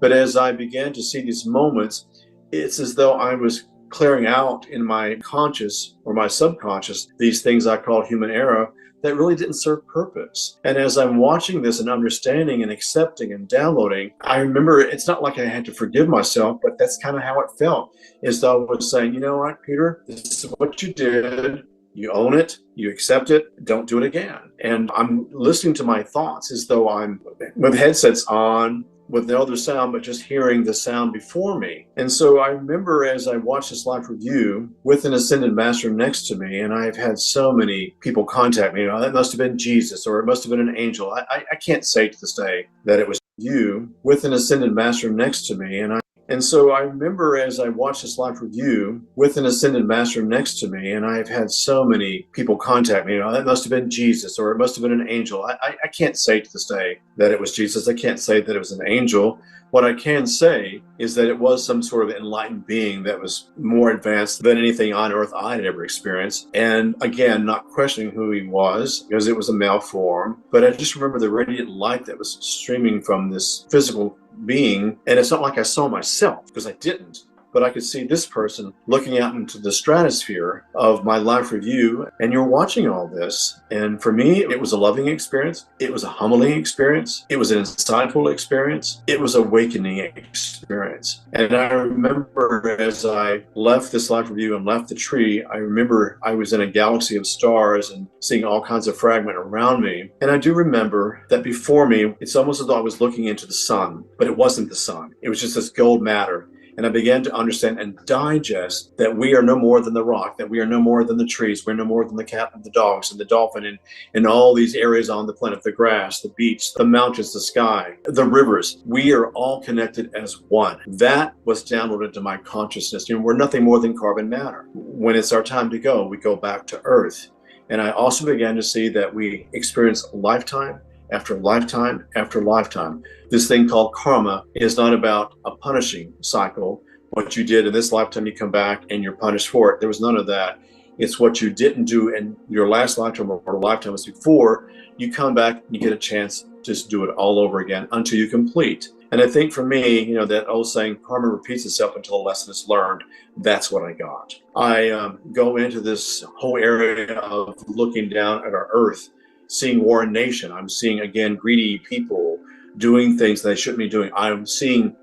but as I began to see these moments, it's as though I was clearing out in my conscious or my subconscious these things I call human error that really didn't serve purpose. And as I'm watching this and understanding and accepting and downloading, I remember it's not like I had to forgive myself, but that's kind of how it felt. As though I was saying, you know what, Peter, this is what you did. You own it, you accept it, don't do it again. And I'm listening to my thoughts as though I'm with headsets on, with no other sound, but just hearing the sound before me. And so I remember as I watched this live review with an ascended master next to me, and I've had so many people contact me, that must have been Jesus, or it must have been an angel. I can't say to this day that it was you with an ascended master next to me. And so I remember as I watched this live review with an ascended master next to me, and I've had so many people contact me, that must have been Jesus, or it must have been an angel. I can't say to this day that it was Jesus. I can't say that it was an angel. What I can say is that it was some sort of enlightened being that was more advanced than anything on earth I had ever experienced. And again, not questioning who he was, because it was a male form, but I just remember the radiant light that was streaming from this physical being. And it's not like I saw myself, because I didn't, but I could see this person looking out into the stratosphere of my live review, and you're watching all this. And for me, it was a loving experience. It was a humbling experience. It was an insightful experience. It was an awakening experience. And I remember as I left this live review and left the tree, I remember I was in a galaxy of stars and seeing all kinds of fragment around me. And I do remember that before me, it's almost as though I was looking into the sun, but it wasn't the sun. It was just this gold matter. And I began to understand and digest that we are no more than the rock, that we are no more than the trees, we're no more than the cat and the dogs and the dolphin and all these areas on the planet, the grass, the beach, the mountains, the sky, the rivers. We are all connected as one. That was downloaded into my consciousness. We're nothing more than carbon matter. When it's our time to go, we go back to Earth. And I also began to see that we experience lifetime after lifetime after lifetime. This thing called karma is not about a punishing cycle. What you did in this lifetime, you come back and you're punished for it. There was none of that. It's what you didn't do in your last lifetime or lifetimes before. You come back and you get a chance to just do it all over again until you complete. And I think for me, that old saying, karma repeats itself until a lesson is learned. That's what I got. I go into this whole area of looking down at our earth, seeing war and nation. I'm seeing, again, greedy people doing things they shouldn't be doing. I'm seeing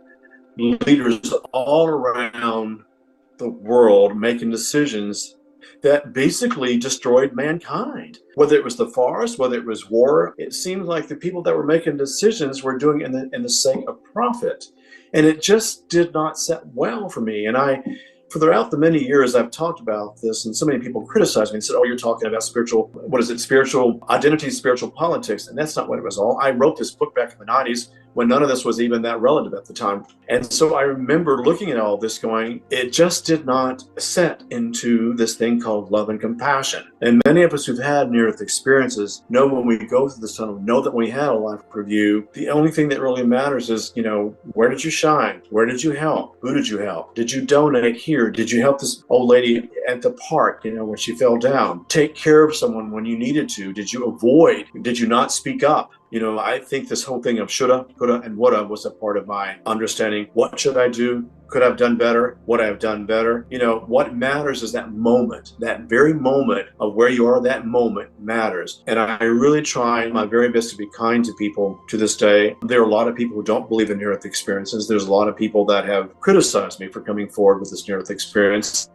leaders all around the world making decisions that basically destroyed mankind. Whether it was the forest, whether it was war, it seemed like the people that were making decisions were doing it in the sake of profit. And it just did not set well for me. And throughout the many years I've talked about this, and so many people criticized me and said, oh, you're talking about spiritual identity, spiritual politics. And that's not what it was all. I wrote this book back in the 90s when none of this was even that relative at the time. And so I remember looking at all this going, it just did not set into this thing called love and compassion. And many of us who've had near-death experiences know when we go through this tunnel, know that we had a life review. The only thing that really matters is, where did you shine? Where did you help? Who did you help? Did you donate here? Did you help this old lady at the park, when she fell down? Take care of someone when you needed to. Did you avoid? Did you not speak up? I think this whole thing of shoulda, coulda, and woulda was a part of my understanding. What should I do? Could I have done better? Would I have done better? What matters is that moment, that very moment of where you are, that moment matters. And I really try my very best to be kind to people to this day. There are a lot of people who don't believe in near-death experiences. There's a lot of people that have criticized me for coming forward with this near-death experience.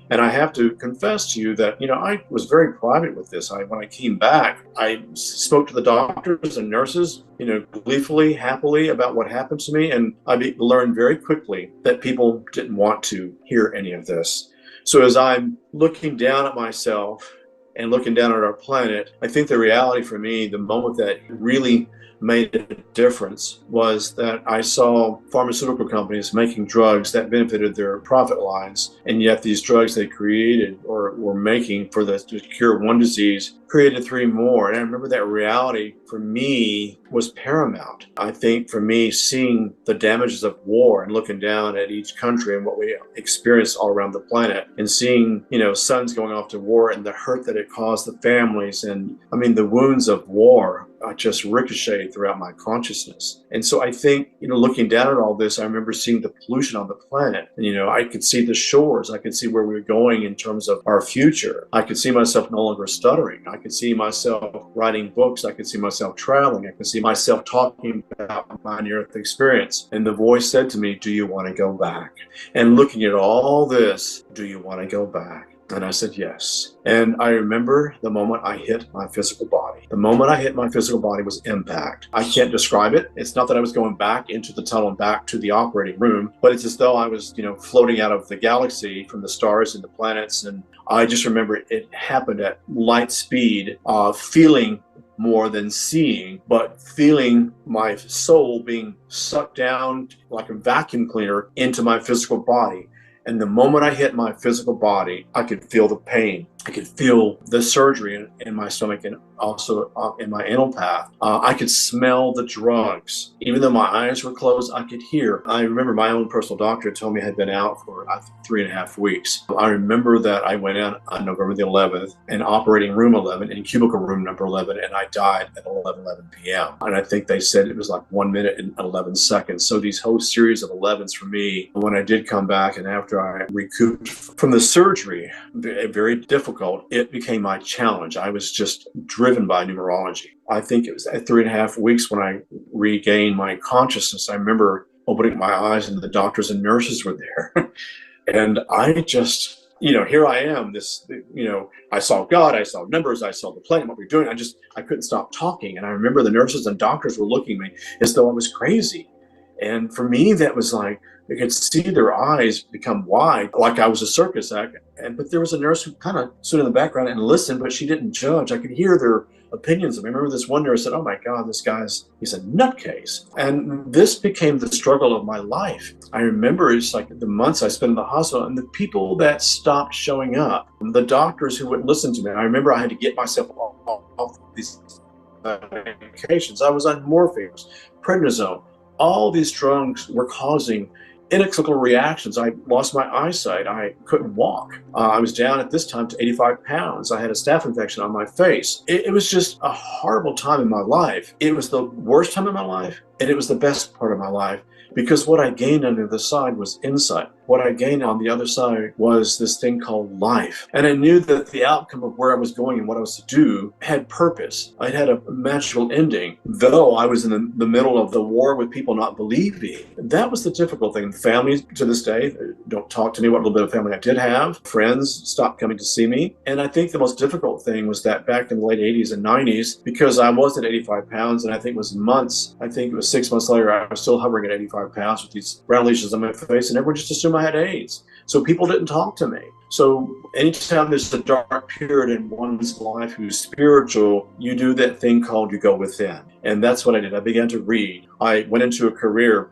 And I have to confess to you that, I was very private with this. When I came back, I spoke to the doctors and nurses, gleefully, happily about what happened to me. And I learned very quickly that people didn't want to hear any of this. So as I'm looking down at myself and looking down at our planet, I think the reality for me, the moment that really made a difference was that I saw pharmaceutical companies making drugs that benefited their profit lines, and yet these drugs they created or were making to cure one disease created 3 more. And I remember that reality for me was paramount. I think for me, seeing the damages of war and looking down at each country and what we experience all around the planet, and seeing, sons going off to war and the hurt that it caused the families, and the wounds of war just ricocheted throughout my consciousness. And so I think, looking down at all this, I remember seeing the pollution on the planet. And, I could see the shores. I could see where we were going in terms of our future. I could see myself no longer stuttering. I could see myself writing books. I could see myself traveling. I could see myself talking about my near-death experience. And the voice said to me, do you want to go back? And looking at all this, do you want to go back? And I said, yes. And I remember the moment I hit my physical body. The moment I hit my physical body was impact. I can't describe it. It's not that I was going back into the tunnel and back to the operating room, but it's as though I was, floating out of the galaxy from the stars and the planets. And I just remember it happened at light speed, feeling more than seeing, but feeling my soul being sucked down like a vacuum cleaner into my physical body. And the moment I hit my physical body, I could feel the pain. I could feel the surgery in my stomach and also in my anal path. I could smell the drugs. Even though my eyes were closed, I could hear. I remember my own personal doctor told me I had been out for 3.5 weeks. I remember that I went out on November the 11th in operating room 11, in cubicle room number 11, and I died at 11 p.m. And I think they said it was like 1 minute and 11 seconds. So these whole series of 11s for me, when I did come back and after I recouped from the surgery, very difficult, it became my challenge. I was just driven by numerology. I think it was at 3.5 weeks when I regained my consciousness. I remember opening my eyes and the doctors and nurses were there. And I just, here I am, I saw God, I saw numbers, I saw the planet, what we're doing. I couldn't stop talking. And I remember the nurses and doctors were looking at me as though I was crazy. And for me, that was like, I could see their eyes become wide, like I was a circus act. But there was a nurse who kind of stood in the background and listened, but she didn't judge. I could hear their opinions. I remember this one nurse said, "Oh my God, he's a nutcase." And this became the struggle of my life. I remember it's like the months I spent in the hospital and the people that stopped showing up, the doctors who wouldn't listen to me. I remember I had to get myself off these medications. I was on morphine, prednisone. All these drugs were causing inexplicable reactions. I lost my eyesight. I couldn't walk. I was down at this time to 85 pounds. I had a staph infection on my face. It was just a horrible time in my life. It was the worst time in my life, and it was the best part of my life, because what I gained on the other side was insight. What I gained on the other side was this thing called life. And I knew that the outcome of where I was going and what I was to do had purpose. I had a magical ending. Though I was in the middle of the war with people not believing, that was the difficult thing. Families to this day don't talk to me. What little bit of family I did have, friends stopped coming to see me. And I think the most difficult thing was that back in the late 80s and 90s, because I was at 85 pounds, and I think it was months, I think it was 6 months later, I was still hovering at 85 pounds with these brown lesions on my face, and everyone just assumed I had AIDS. So people didn't talk to me. So anytime there's a dark period in one's life who's spiritual, you do that thing called you go within. And that's what I did. I began to read. I went into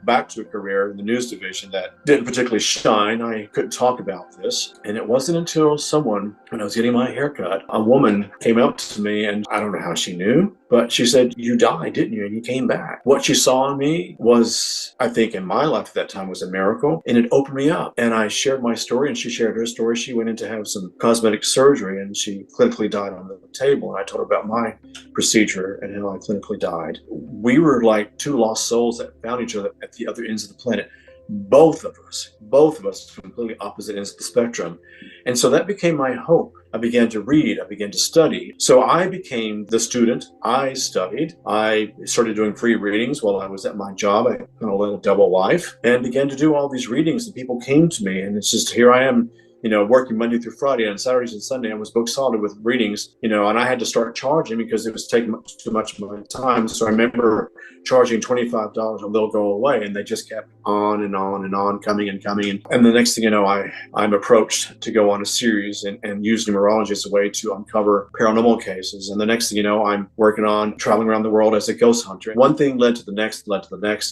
back to a career in the news division that didn't particularly shine. I couldn't talk about this. And it wasn't until someone, when I was getting my hair cut, a woman came up to me, and I don't know how she knew, but she said, "You died, didn't you? And you came back." What she saw in me was, I think in my life at that time, was a miracle. And it opened me up. And I shared my story, and she shared her story. She went in to have some cosmetic surgery, and she clinically died on the table. And I told her about my procedure and how I clinically died. We were like two lost souls that found each other at the other ends of the planet. Both of us completely opposite ends of the spectrum. And so that became my hope. I began to read, I began to study. So I became the student. I studied. I started doing free readings while I was at my job. I kind of led a double life and began to do all these readings, and people came to me, and it's just, here I am, working Monday through Friday, and Saturdays and Sunday I was booked solid with readings, and I had to start charging because it was taking too much of my time. So I remember charging $25 and they'll go away, and they just kept on and on and on, coming and coming. And the next thing you know, I'm approached to go on a series and use numerology as a way to uncover paranormal cases. And the next thing you know, I'm working on traveling around the world as a ghost hunter. One thing led to the next,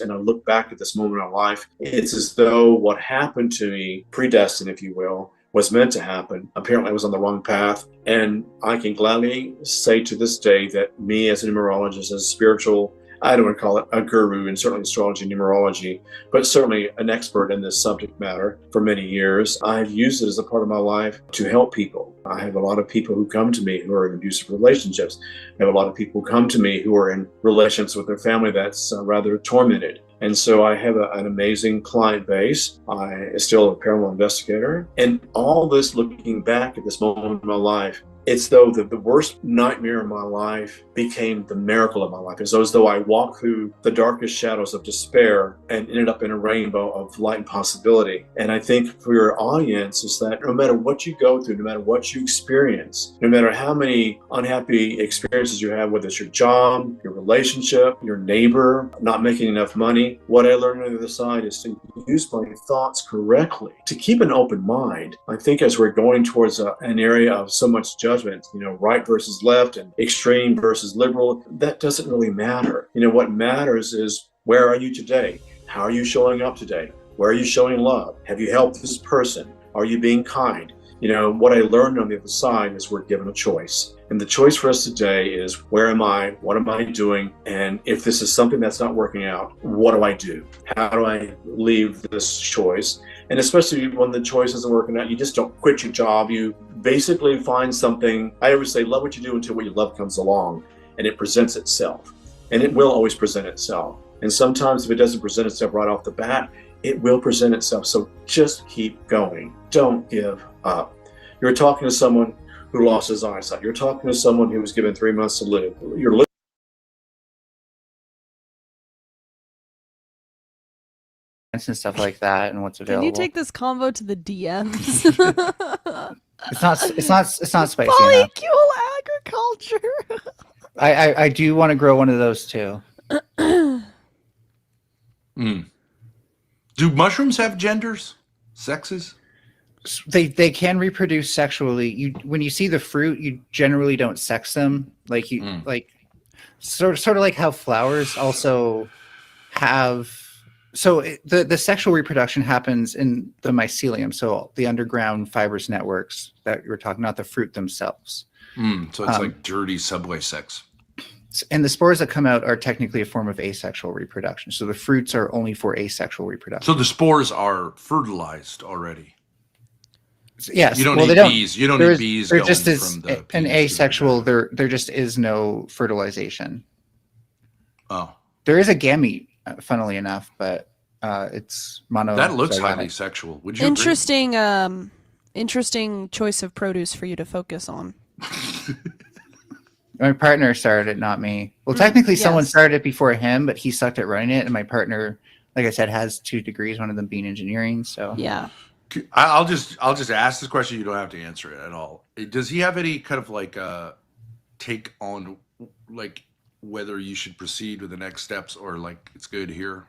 and I look back at this moment in my life, it's as though what happened to me, predestined, if you will, was meant to happen. Apparently I was on the wrong path. And I can gladly say to this day that me as a numerologist, as a spiritual, I don't want to call it a guru in certainly astrology and numerology, but certainly an expert in this subject matter for many years, I've used it as a part of my life to help people. I have a lot of people who come to me who are in abusive relationships. I have a lot of people who come to me who are in relationships with their family that's rather tormented. And so I have an amazing client base. I am still a paranormal investigator. And all this, looking back at this moment in my life, it's though the worst nightmare of my life became the miracle of my life. It's as though I walked through the darkest shadows of despair and ended up in a rainbow of light and possibility. And I think for your audience is that no matter what you go through, no matter what you experience, no matter how many unhappy experiences you have, whether it's your job, your relationship, your neighbor, not making enough money, what I learned on the other side is to use my thoughts correctly, to keep an open mind. I think as we're going towards an area of so much judgment, judgment, right versus left and extreme versus liberal. That doesn't really matter. What matters is, where are you today? How are you showing up today? Where are you showing love? Have you helped this person? Are you being kind? What I learned on the other side is we're given a choice. And the choice for us today is, where am I? What am I doing? And if this is something that's not working out, what do I do? How do I leave this choice? And especially when the choice isn't working out, you just don't quit your job. You basically find something. I always say, love what you do until what you love comes along, and it presents itself. And it will always present itself. And sometimes if it doesn't present itself right off the bat, it will present itself. So just keep going. Don't give up. You're talking to someone who lost his eyesight. You're talking to someone who was given 3 months to live. You're and stuff like that, and what's available. Can you take this convo to the DMs? It's not spicy enough. Polycule agriculture. I do want to grow one of those too. Do mushrooms have genders, sexes? They can reproduce sexually. When you see the fruit, you generally don't sex them. Like sort of like how flowers also have. So the sexual reproduction happens in the mycelium, so the underground fibrous networks that you were talking, not the fruit themselves. So it's like dirty subway sex. And the spores that come out are technically a form of asexual reproduction. So the fruits are only for asexual reproduction. So the spores are fertilized already. Yes. You don't need bees. You don't need bees there going just is from the an asexual. There just is no fertilization. Oh. There is a gamete, funnily enough, but it's mono. That looks highly sexual. Would you Interesting, interesting choice of produce for you to focus on. My partner started it, not me. Well, technically, someone started it before him, but he sucked at running it. And my partner, like I said, has 2 degrees, one of them being engineering. So yeah. I'll just ask this question. You don't have to answer it at all. Does he have any kind of like take on like whether you should proceed with the next steps, or like it's good here,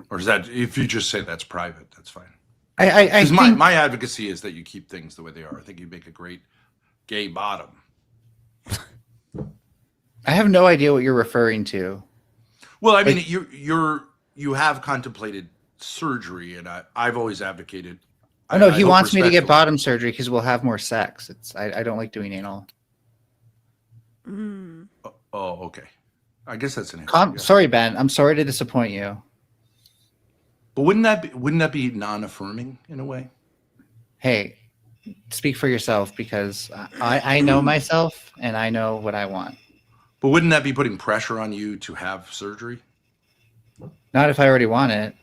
or is that, if you just say that's private, that's fine? I think my advocacy is that you keep things the way they are. I think you make a great gay bottom. I have no idea what you're referring to. Well, I mean, you have contemplated surgery, and I've always advocated. Oh no, he wants me to get bottom surgery because we'll have more sex. I don't like doing anal. Oh, okay. I guess that's an answer. Sorry, Ben. I'm sorry to disappoint you. But wouldn't that be non-affirming in a way? Hey, speak for yourself, because I know myself and I know what I want. But wouldn't that be putting pressure on you to have surgery? Not if I already want it.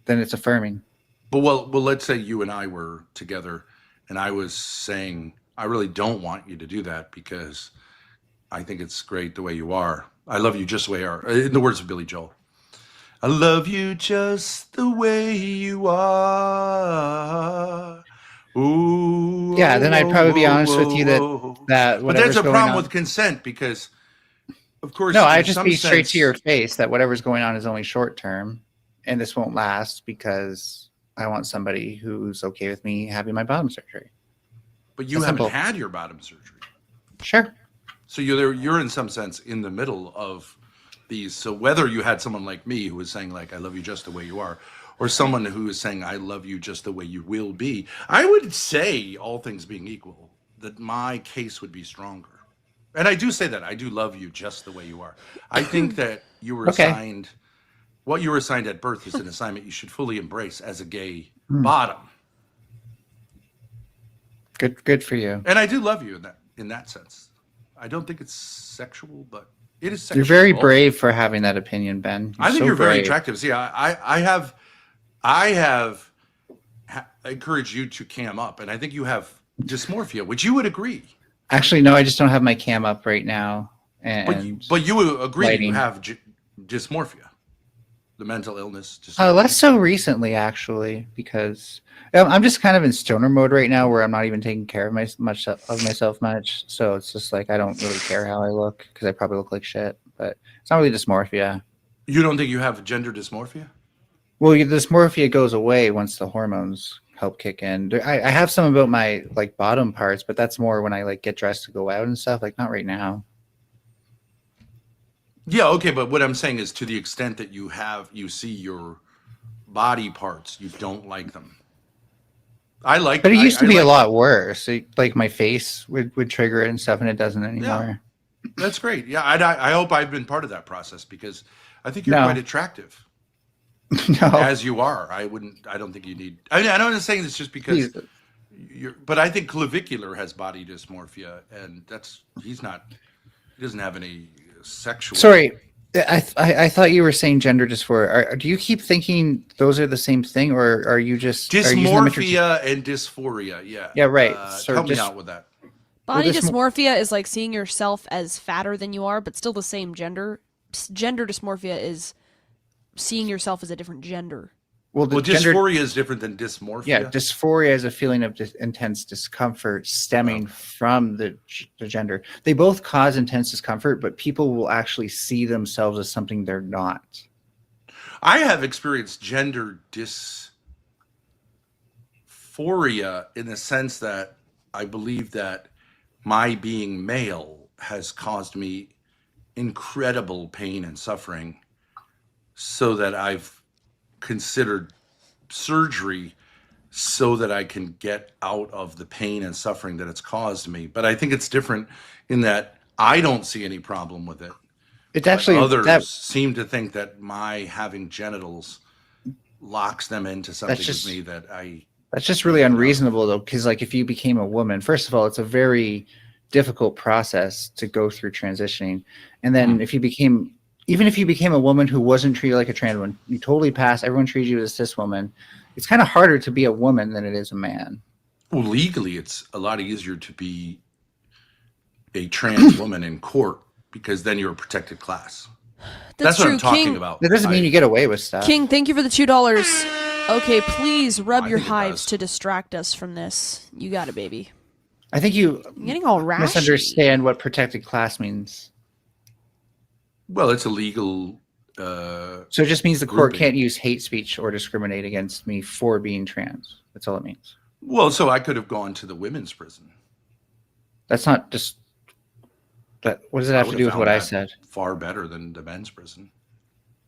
Then it's affirming. But well, let's say you and I were together, and I was saying I really don't want you to do that because I think it's great the way you are. I love you just the way you are. In the words of Billy Joel, I love you just the way you are. Ooh, yeah, then I'd probably be honest with you that but that's a problem with consent, because of course, no, I'd just be straight to your face that whatever's going on is only short term, and this won't last because I want somebody who's okay with me having my bottom surgery. But you haven't had your bottom surgery. Sure. So you're in some sense in the middle of these. So whether you had someone like me who was saying like, I love you just the way you are, or someone who is saying, I love you just the way you will be, I would say, all things being equal, that my case would be stronger. And I do say that. I do love you just the way you are. I think that you were assigned, what you were assigned at birth is an assignment you should fully embrace as a gay bottom. Good for you. And I do love you in that sense. I don't think it's sexual, but it is sexual. You're very brave for having that opinion, Ben. I think you're very attractive. See, I have encouraged you to cam up, and I think you have dysmorphia, which you would agree. Actually, no, I just don't have my cam up right now. But you would agree you have dysmorphia, the mental illness. Less so recently, actually, because I'm just kind of in stoner mode right now, where I'm not even taking care of myself much. So it's just like I don't really care how I look because I probably look like shit. But it's not really dysmorphia. You don't think you have gender dysmorphia? Well, the dysmorphia goes away once the hormones help kick in. I have some about my like bottom parts, but that's more when I like get dressed to go out and stuff. Like not right now. Yeah, okay, but what I'm saying is to the extent that you see your body parts, you don't like them. I like, but it used to be a like lot worse. Like my face would trigger it and stuff, and it doesn't anymore. Yeah, that's great. Yeah, I hope I've been part of that process because I think you're No. quite attractive. No. As you are. I don't think you need. I mean, I don't saying this just because but I think clavicular has body dysmorphia, and he doesn't have any sexual. Sorry, I thought you were saying gender dysphoria. Do you keep thinking those are the same thing, or are you just Dysmorphia and dysphoria, yeah. Yeah, right. Help me out with that. Body dysmorphia is like seeing yourself as fatter than you are, but still the same gender. Gender dysmorphia is seeing yourself as a different gender. Well, dysphoria is different than dysmorphia. Yeah, dysphoria is a feeling of intense discomfort stemming from the gender. They both cause intense discomfort, but people will actually see themselves as something they're not. I have experienced gender dysphoria in the sense that I believe that my being male has caused me incredible pain and suffering, so that I've considered surgery so that I can get out of the pain and suffering that it's caused me. But I think it's different in that I don't see any problem with it. It's actually others seem to think that my having genitals locks them into something with me that I. That's just really unreasonable, though, because like if you became a woman, first of all, it's a very difficult process to go through transitioning, and then even if you became a woman who wasn't treated like a trans woman, you totally passed. Everyone treated you as a cis woman. It's kind of harder to be a woman than it is a man. Well, legally, it's a lot easier to be a trans woman in court because then you're a protected class. That's what true. I'm talking King, about. That doesn't mean you get away with stuff. King, thank you for the $2. Okay, please rub your hives to distract us from this. You got it, baby. I think you I'm getting all rashy. misunderstand what protected class means. Well, it's illegal. So it just means the court can't use hate speech or discriminate against me for being trans. That's all it means. Well, so I could have gone to the women's prison. That's not just. But what does it have to do with what I said? Far better than the men's prison.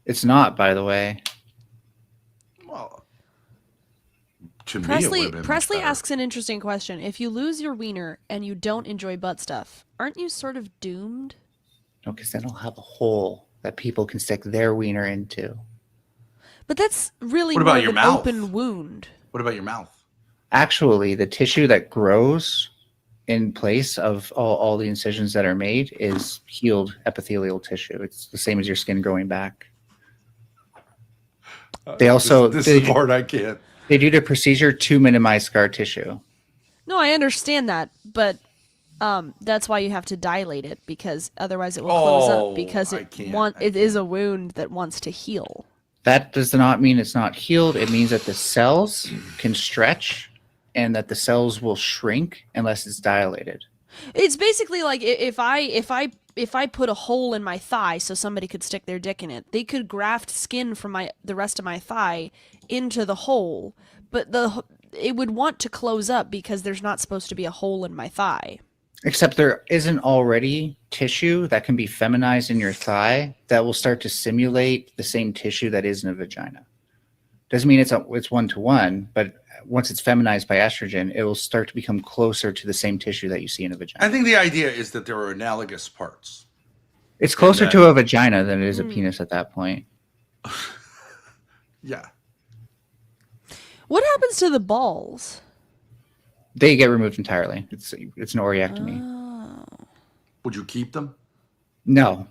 It's not, by the way. Well, to me, it would have been Presley asks an interesting question. If you lose your wiener and you don't enjoy butt stuff, aren't you sort of doomed? No, because then I'll have a hole that people can stick their wiener into. But that's really What about more your of an mouth? open wound. What about your mouth? Actually, the tissue that grows in place of all the incisions that are made is healed epithelial tissue. It's the same as your skin growing back. They also This is the part I can't. They do the procedure to minimize scar tissue. No, I understand that, but that's why you have to dilate it, because otherwise it will close up, because it is a wound that wants to heal. That does not mean it's not healed. It means that the cells can stretch and that the cells will shrink unless it's dilated. It's basically like if I put a hole in my thigh so somebody could stick their dick in it, they could graft skin from the rest of my thigh into the hole, but it would want to close up because there's not supposed to be a hole in my thigh. Except there isn't already tissue that can be feminized in your thigh that will start to simulate the same tissue that is in a vagina. Doesn't mean it's one-to-one, but once it's feminized by estrogen, it will start to become closer to the same tissue that you see in a vagina. I think the idea is that there are analogous parts. It's closer to a vagina than it is a penis at that point. Yeah. What happens to the balls? They get removed entirely. It's an oreectomy. Would you keep them? No.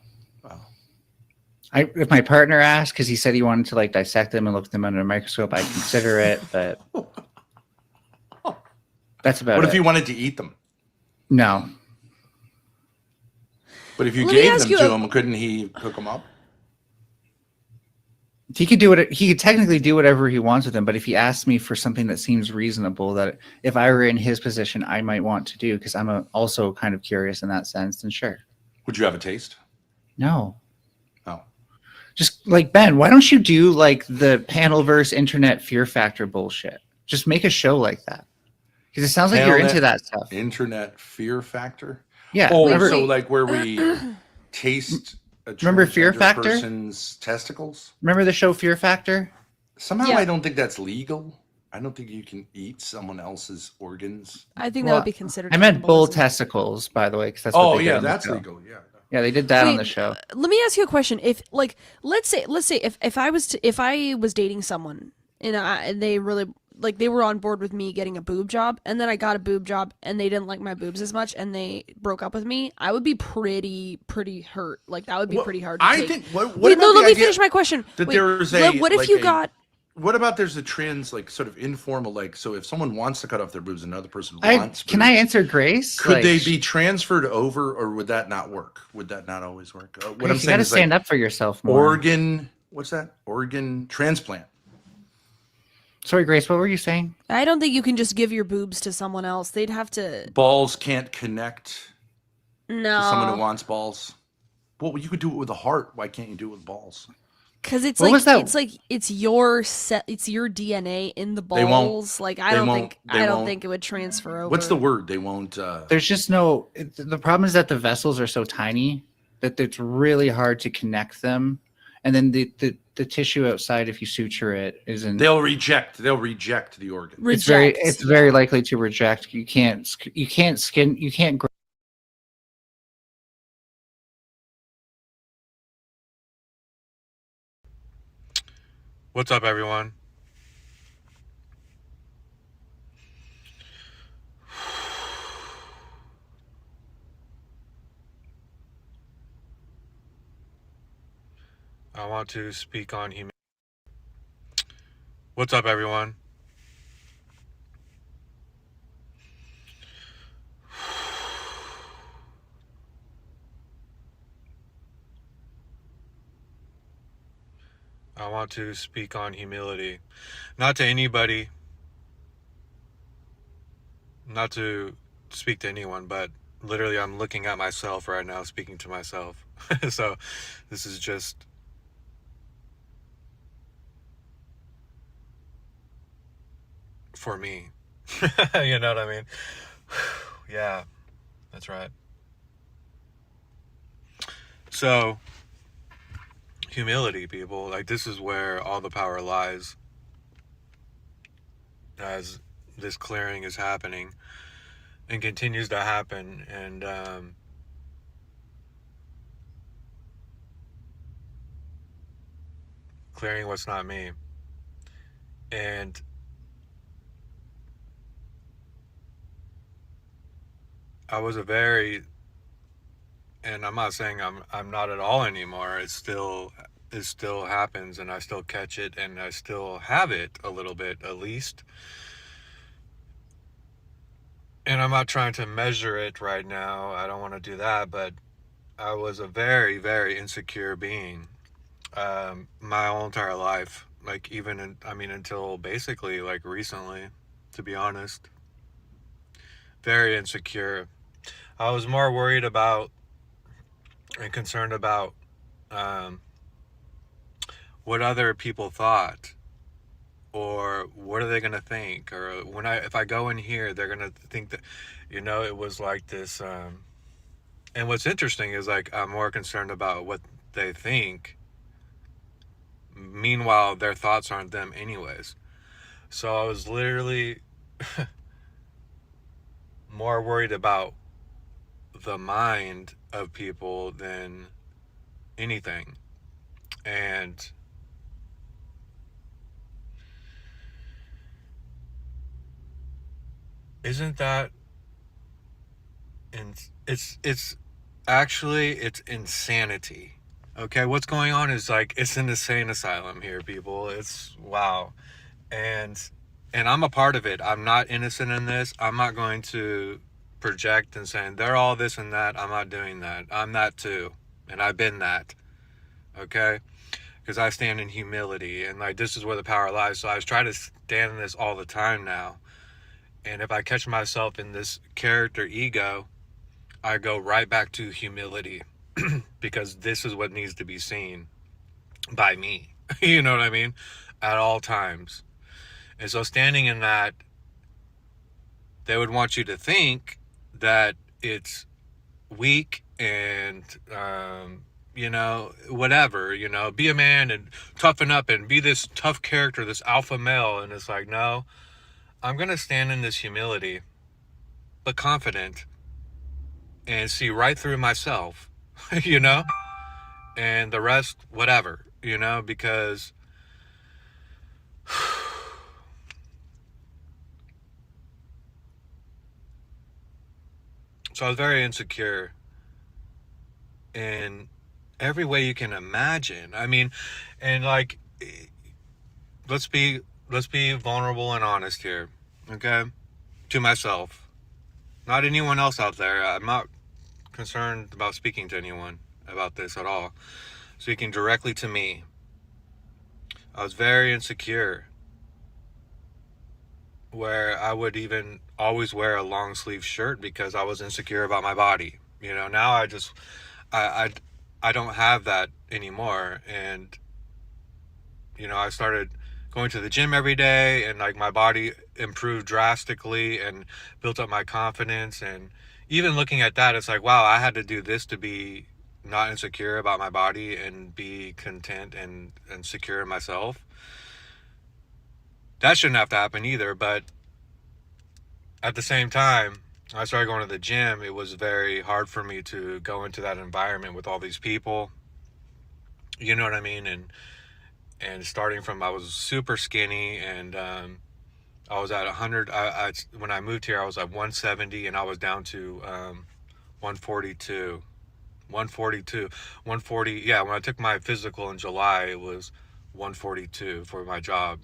If my partner asked, because he said he wanted to like dissect them and look at them under a microscope, I'd consider it, but that's about it. What if you wanted to eat them? No. But if you gave them to him, couldn't he cook them up? He could do it. He could technically do whatever he wants with them, but if he asked me for something that seems reasonable, that if I were in his position, I might want to do, because I'm also kind of curious in that sense, then sure. Would you have a taste? No. Oh. Just like, Ben, why don't you do like the Panelverse internet fear factor bullshit? Just make a show like that. Because it sounds like you're into that stuff. Internet fear factor. Yeah. Oh, remember, so like where we taste a Remember Fear transgender Factor? person's testicles? Remember the show Fear Factor? Somehow Yeah. I don't think that's legal. I don't think you can eat someone else's organs. I think that would be considered. I meant bull cannibalism. testicles, by the way, because that's what Oh they did yeah, on the that's show. legal. Yeah. Yeah, they did that on Wait, the show. Let me ask you a question. If like, let's say if I was dating someone and they really like they were on board with me getting a boob job, and then I got a boob job and they didn't like my boobs as much and they broke up with me, I would be pretty hurt. Like that would be pretty hard to I take. think. What Wait, about no, the let me idea finish my question. That Wait, there is a. what if like you a- got? What about there's a trans like sort of informal like so if someone wants to cut off their boobs, another person Can wants. I answer Grace? Could Like, they be transferred over, or would that not work? Would that not always work? What Grace, I'm you saying gotta is stand like up for yourself more. organ. What's that? Organ transplant. Sorry, Grace, what were you saying? I don't think you can just give your boobs to someone else. They'd have to. Balls can't connect No. to someone who wants balls. Well, you could do it with a heart. Why can't you do it with balls? Because it's What like was that? it's like it's your it's your DNA in the They won't- balls. Like I they don't won't- think they I don't won't- think it would transfer over. What's the word? They won't. There's just no. The problem is that the vessels are so tiny that it's really hard to connect them, and then the tissue outside, if you suture it, isn't. They'll reject the organ. It's very likely to reject. You can't grow. What's up, everyone? I want to speak on human. What's up, everyone? I want to speak on humility. Not to anybody, not to speak to anyone, but literally I'm looking at myself right now, speaking to myself. So this is just for me. You know what I mean? Yeah, that's right. So humility, people, like this is where all the power lies as this clearing is happening and continues to happen. And clearing what's not me. And I was a very, and I'm not saying I'm not at all anymore. It still happens, and I still catch it, and I still have it a little bit at least. And I'm not trying to measure it right now. I don't want to do that, but I was a very, very insecure being my whole entire life. Like until basically like recently, to be honest. Very insecure. I was more worried about and concerned about what other people thought, or what are they gonna think, or if I go in here, they're gonna think that, it was like this. And what's interesting is like I'm more concerned about what they think. Meanwhile, their thoughts aren't them anyways. So I was literally more worried about the mind of people than anything. And isn't that it's actually it's insanity. Okay, what's going on is like it's an insane asylum here, people. It's wow. And I'm a part of it. I'm not innocent in this. I'm not going to project and saying they're all this and that. I'm not doing that. I'm that too. And I've been that. Okay? Because I stand in humility, and like this is where the power lies. So I try to stand in this all the time now. And if I catch myself in this character ego, I go right back to humility because this is what needs to be seen by me. You know what I mean? At all times. And so standing in that, they would want you to think that it's weak and, whatever, be a man and toughen up and be this tough character, this alpha male. And it's like, no, I'm going to stand in this humility, but confident, and see right through myself, and the rest, whatever, because so I was very insecure in every way you can imagine. I mean, and like, let's be vulnerable and honest here, okay? To myself, not anyone else out there. I'm not concerned about speaking to anyone about this at all. Speaking directly to me, I was very insecure, where I would even always wear a long sleeve shirt because I was insecure about my body. Now I don't have that anymore. And, I started going to the gym every day, and like my body improved drastically and built up my confidence. And even looking at that, it's like, wow, I had to do this to be not insecure about my body and be content and secure in myself. That shouldn't have to happen either. But at the same time, I started going to the gym. It was very hard for me to go into that environment with all these people. You know what I mean? And starting from, I was super skinny, and I was at 100. When I moved here, I was at 170, and I was down to 142. 140. Yeah, when I took my physical in July, it was 142 for my job.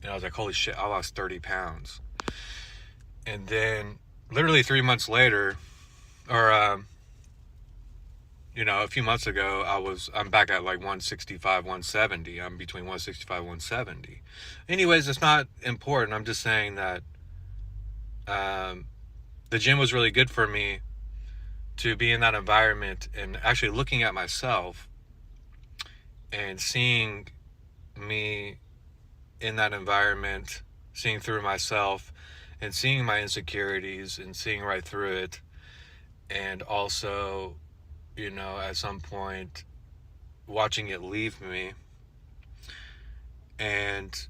And I was like, holy shit, I lost 30 pounds. And then literally 3 months later, or, a few months ago, I'm back at like 165, 170. I'm between 165, 170. Anyways, it's not important. I'm just saying that the gym was really good for me to be in that environment and actually looking at myself and seeing me in that environment, seeing through myself and seeing my insecurities and seeing right through it. And also, at some point watching it leave me. And,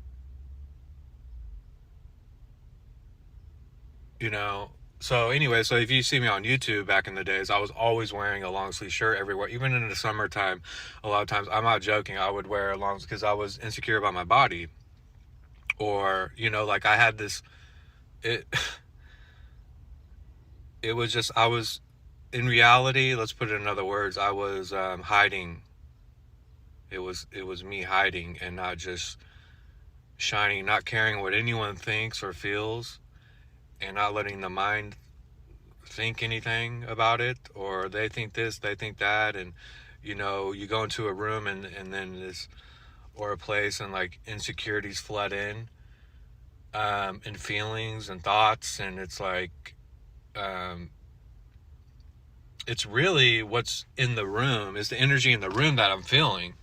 so anyway, so if you see me on YouTube back in the days, I was always wearing a long sleeve shirt everywhere. Even in the summertime, a lot of times, I'm not joking, I would wear a long, because I was insecure about my body. Or, like I had this, it was just, I was, in reality, let's put it in other words, I was hiding. It was me hiding and not just shining, not caring what anyone thinks or feels, and not letting the mind think anything about it, or they think this, they think that. And you go into a room and then this, or a place, and like insecurities flood in, and feelings and thoughts, and it's like it's really what's in the room is the energy in the room that I'm feeling.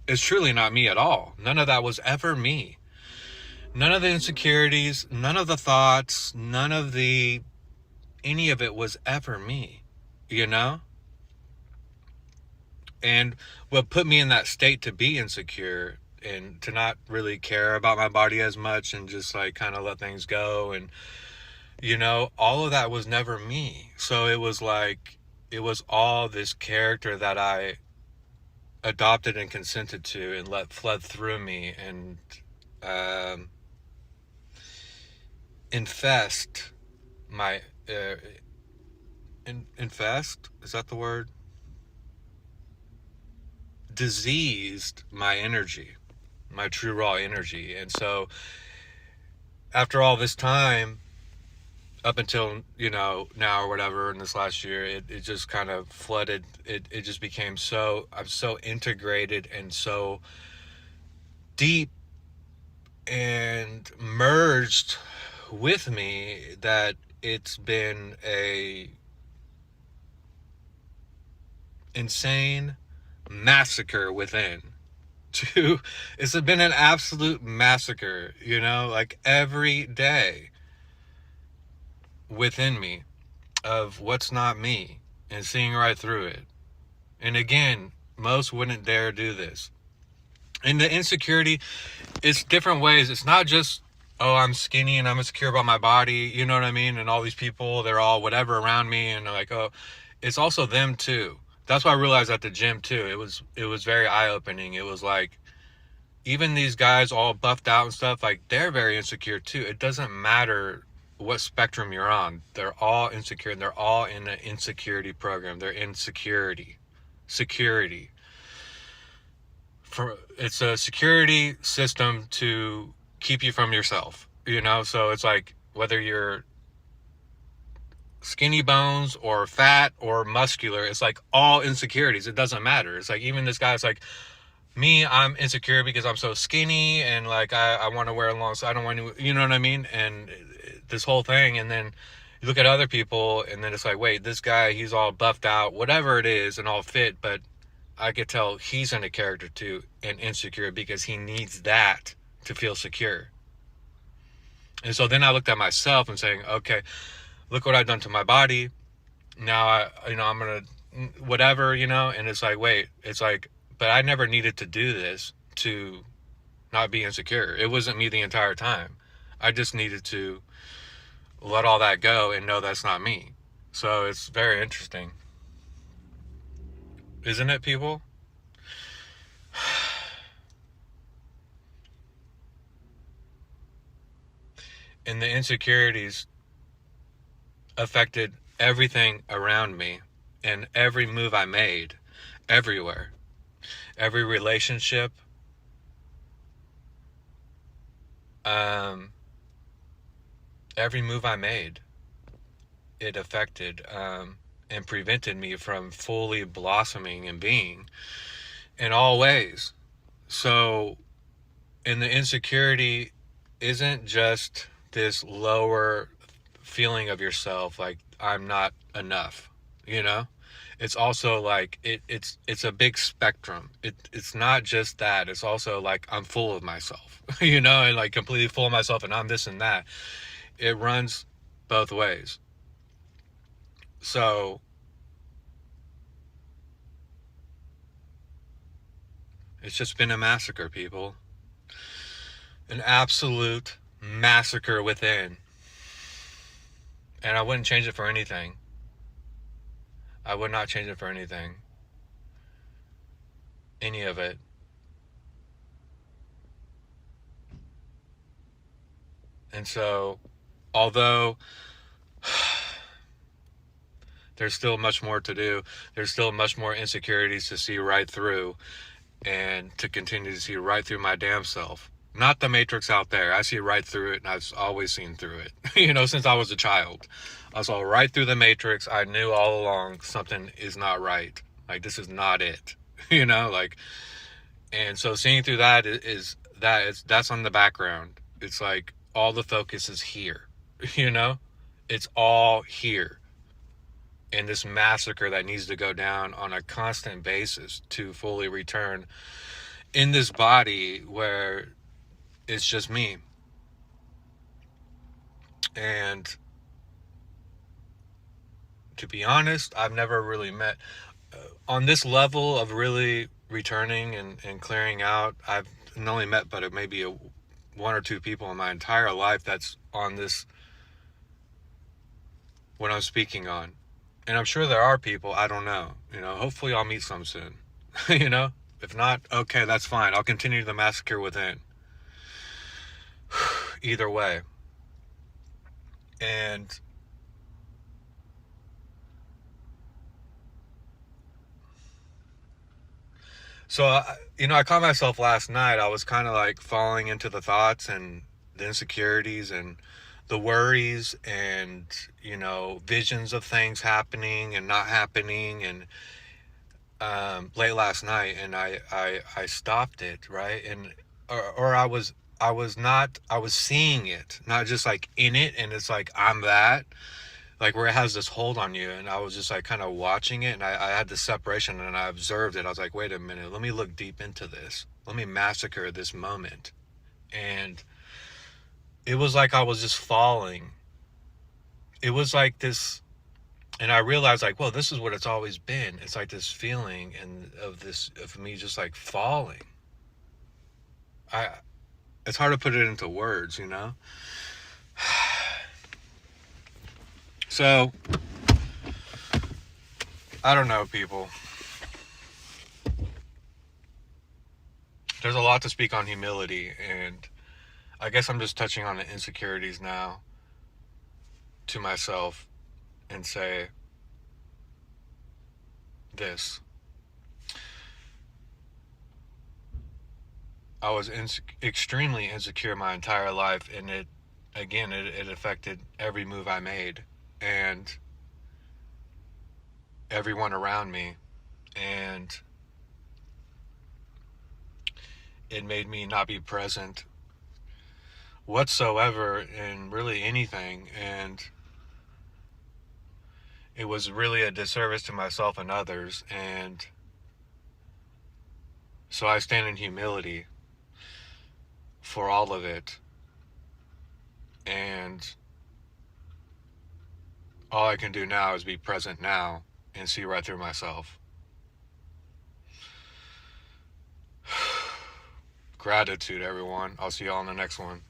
It's truly not me at all. None of that was ever me. None of the insecurities, none of the thoughts, any of it was ever me, And what put me in that state to be insecure and to not really care about my body as much and just like kind of let things go. And, all of that was never me. So it was like, it was all this character that I adopted and consented to and let fled through me and infest my infest, is that the word? Diseased my energy, my true raw energy. And so after all this time, up until now or whatever, in this last year, it just kind of flooded. It just became I'm so integrated and so deep and merged with me that it's been a insane massacre within to, it's been an absolute massacre, you know, like every day within me of what's not me and seeing right through it. And again, most wouldn't dare do this. And the insecurity, it's different ways. It's not just, oh, I'm skinny and I'm insecure about my body, you know what I mean? And all these people, they're all whatever around me, and they're like, oh, it's also them too. That's what I realized at the gym too. It was very eye-opening. It was like, even these guys all buffed out and stuff, like, they're very insecure too. It doesn't matter what spectrum you're on. They're all insecure, and they're all in an insecurity program. They're in security. It's a security system to keep you from yourself, you know? So it's like, whether you're skinny bones or fat or muscular, it's like all insecurities. It doesn't matter. It's like, even this guy's like, me, I'm insecure because I'm so skinny, and like I want to wear long, so I don't want to, you know what I mean? And this whole thing, and then you look at other people, and then it's like, wait, this guy, he's all buffed out, whatever it is, and all fit, but I could tell he's in a character too, and insecure, because he needs that to feel secure. And so then I looked at myself and saying, okay, look what I've done to my body. Now I'm gonna whatever, you know. And it's like, wait, it's like, but I never needed to do this to not be insecure. It wasn't me the entire time. I just needed to let all that go and know that's not me. So it's very interesting. Isn't it, people? And the insecurities affected everything around me, and every move I made, everywhere. Every relationship, every move I made, it affected and prevented me from fully blossoming and being in all ways. So, and the insecurity isn't just this lower feeling of yourself, like I'm not enough, you know? It's also like it's a big spectrum. It's not just that. It's also like, I'm full of myself, you know, and like completely full of myself, and I'm this and that. It runs both ways. So it's just been a massacre, people. An absolute massacre within. And I wouldn't change it for anything. I would not change it for anything. Any of it. And so, although there's still much more to do, there's still much more insecurities to see right through, and to continue to see right through my damn self. Not the matrix out there. I see right through it, and I've always seen through it. You know, since I was a child. I saw right through the matrix. I knew all along something is not right. Like, this is not it. You know, like, and so seeing through that that's on the background. It's like all the focus is here. You know? It's all here. In this massacre that needs to go down on a constant basis to fully return in this body where it's just me. And to be honest, I've never really met on this level of really returning and clearing out. I've not only met, but maybe one or two people in my entire life that's on this, what I'm speaking on. And I'm sure there are people, I don't know, you know, hopefully I'll meet some soon, you know, if not, okay, that's fine. I'll continue the massacre within. Either way. And so, I caught myself last night. I was kind of like falling into the thoughts and the insecurities and the worries and, visions of things happening and not happening. And late last night, and I stopped it, right? And or I was seeing it, not just like in it, and it's like I'm that, like where it has this hold on you. And I was just like kind of watching it, and I had this separation, and I observed it. I was like, wait a minute, let me look deep into this. let me massacre this moment. And it was like I was just falling. It was like this, and I realized like, well, this is what it's always been. It's like this feeling and of me just like falling. It's hard to put it into words, you know? So, I don't know, people. There's a lot to speak on humility, and I guess I'm just touching on the insecurities now to myself and say this. I was extremely insecure my entire life, and it affected every move I made and everyone around me, and it made me not be present whatsoever in really anything, and it was really a disservice to myself and others. And so I stand in humility for all of it, and all I can do now is be present now and see right through myself. Gratitude, everyone. I'll see y'all in the next one.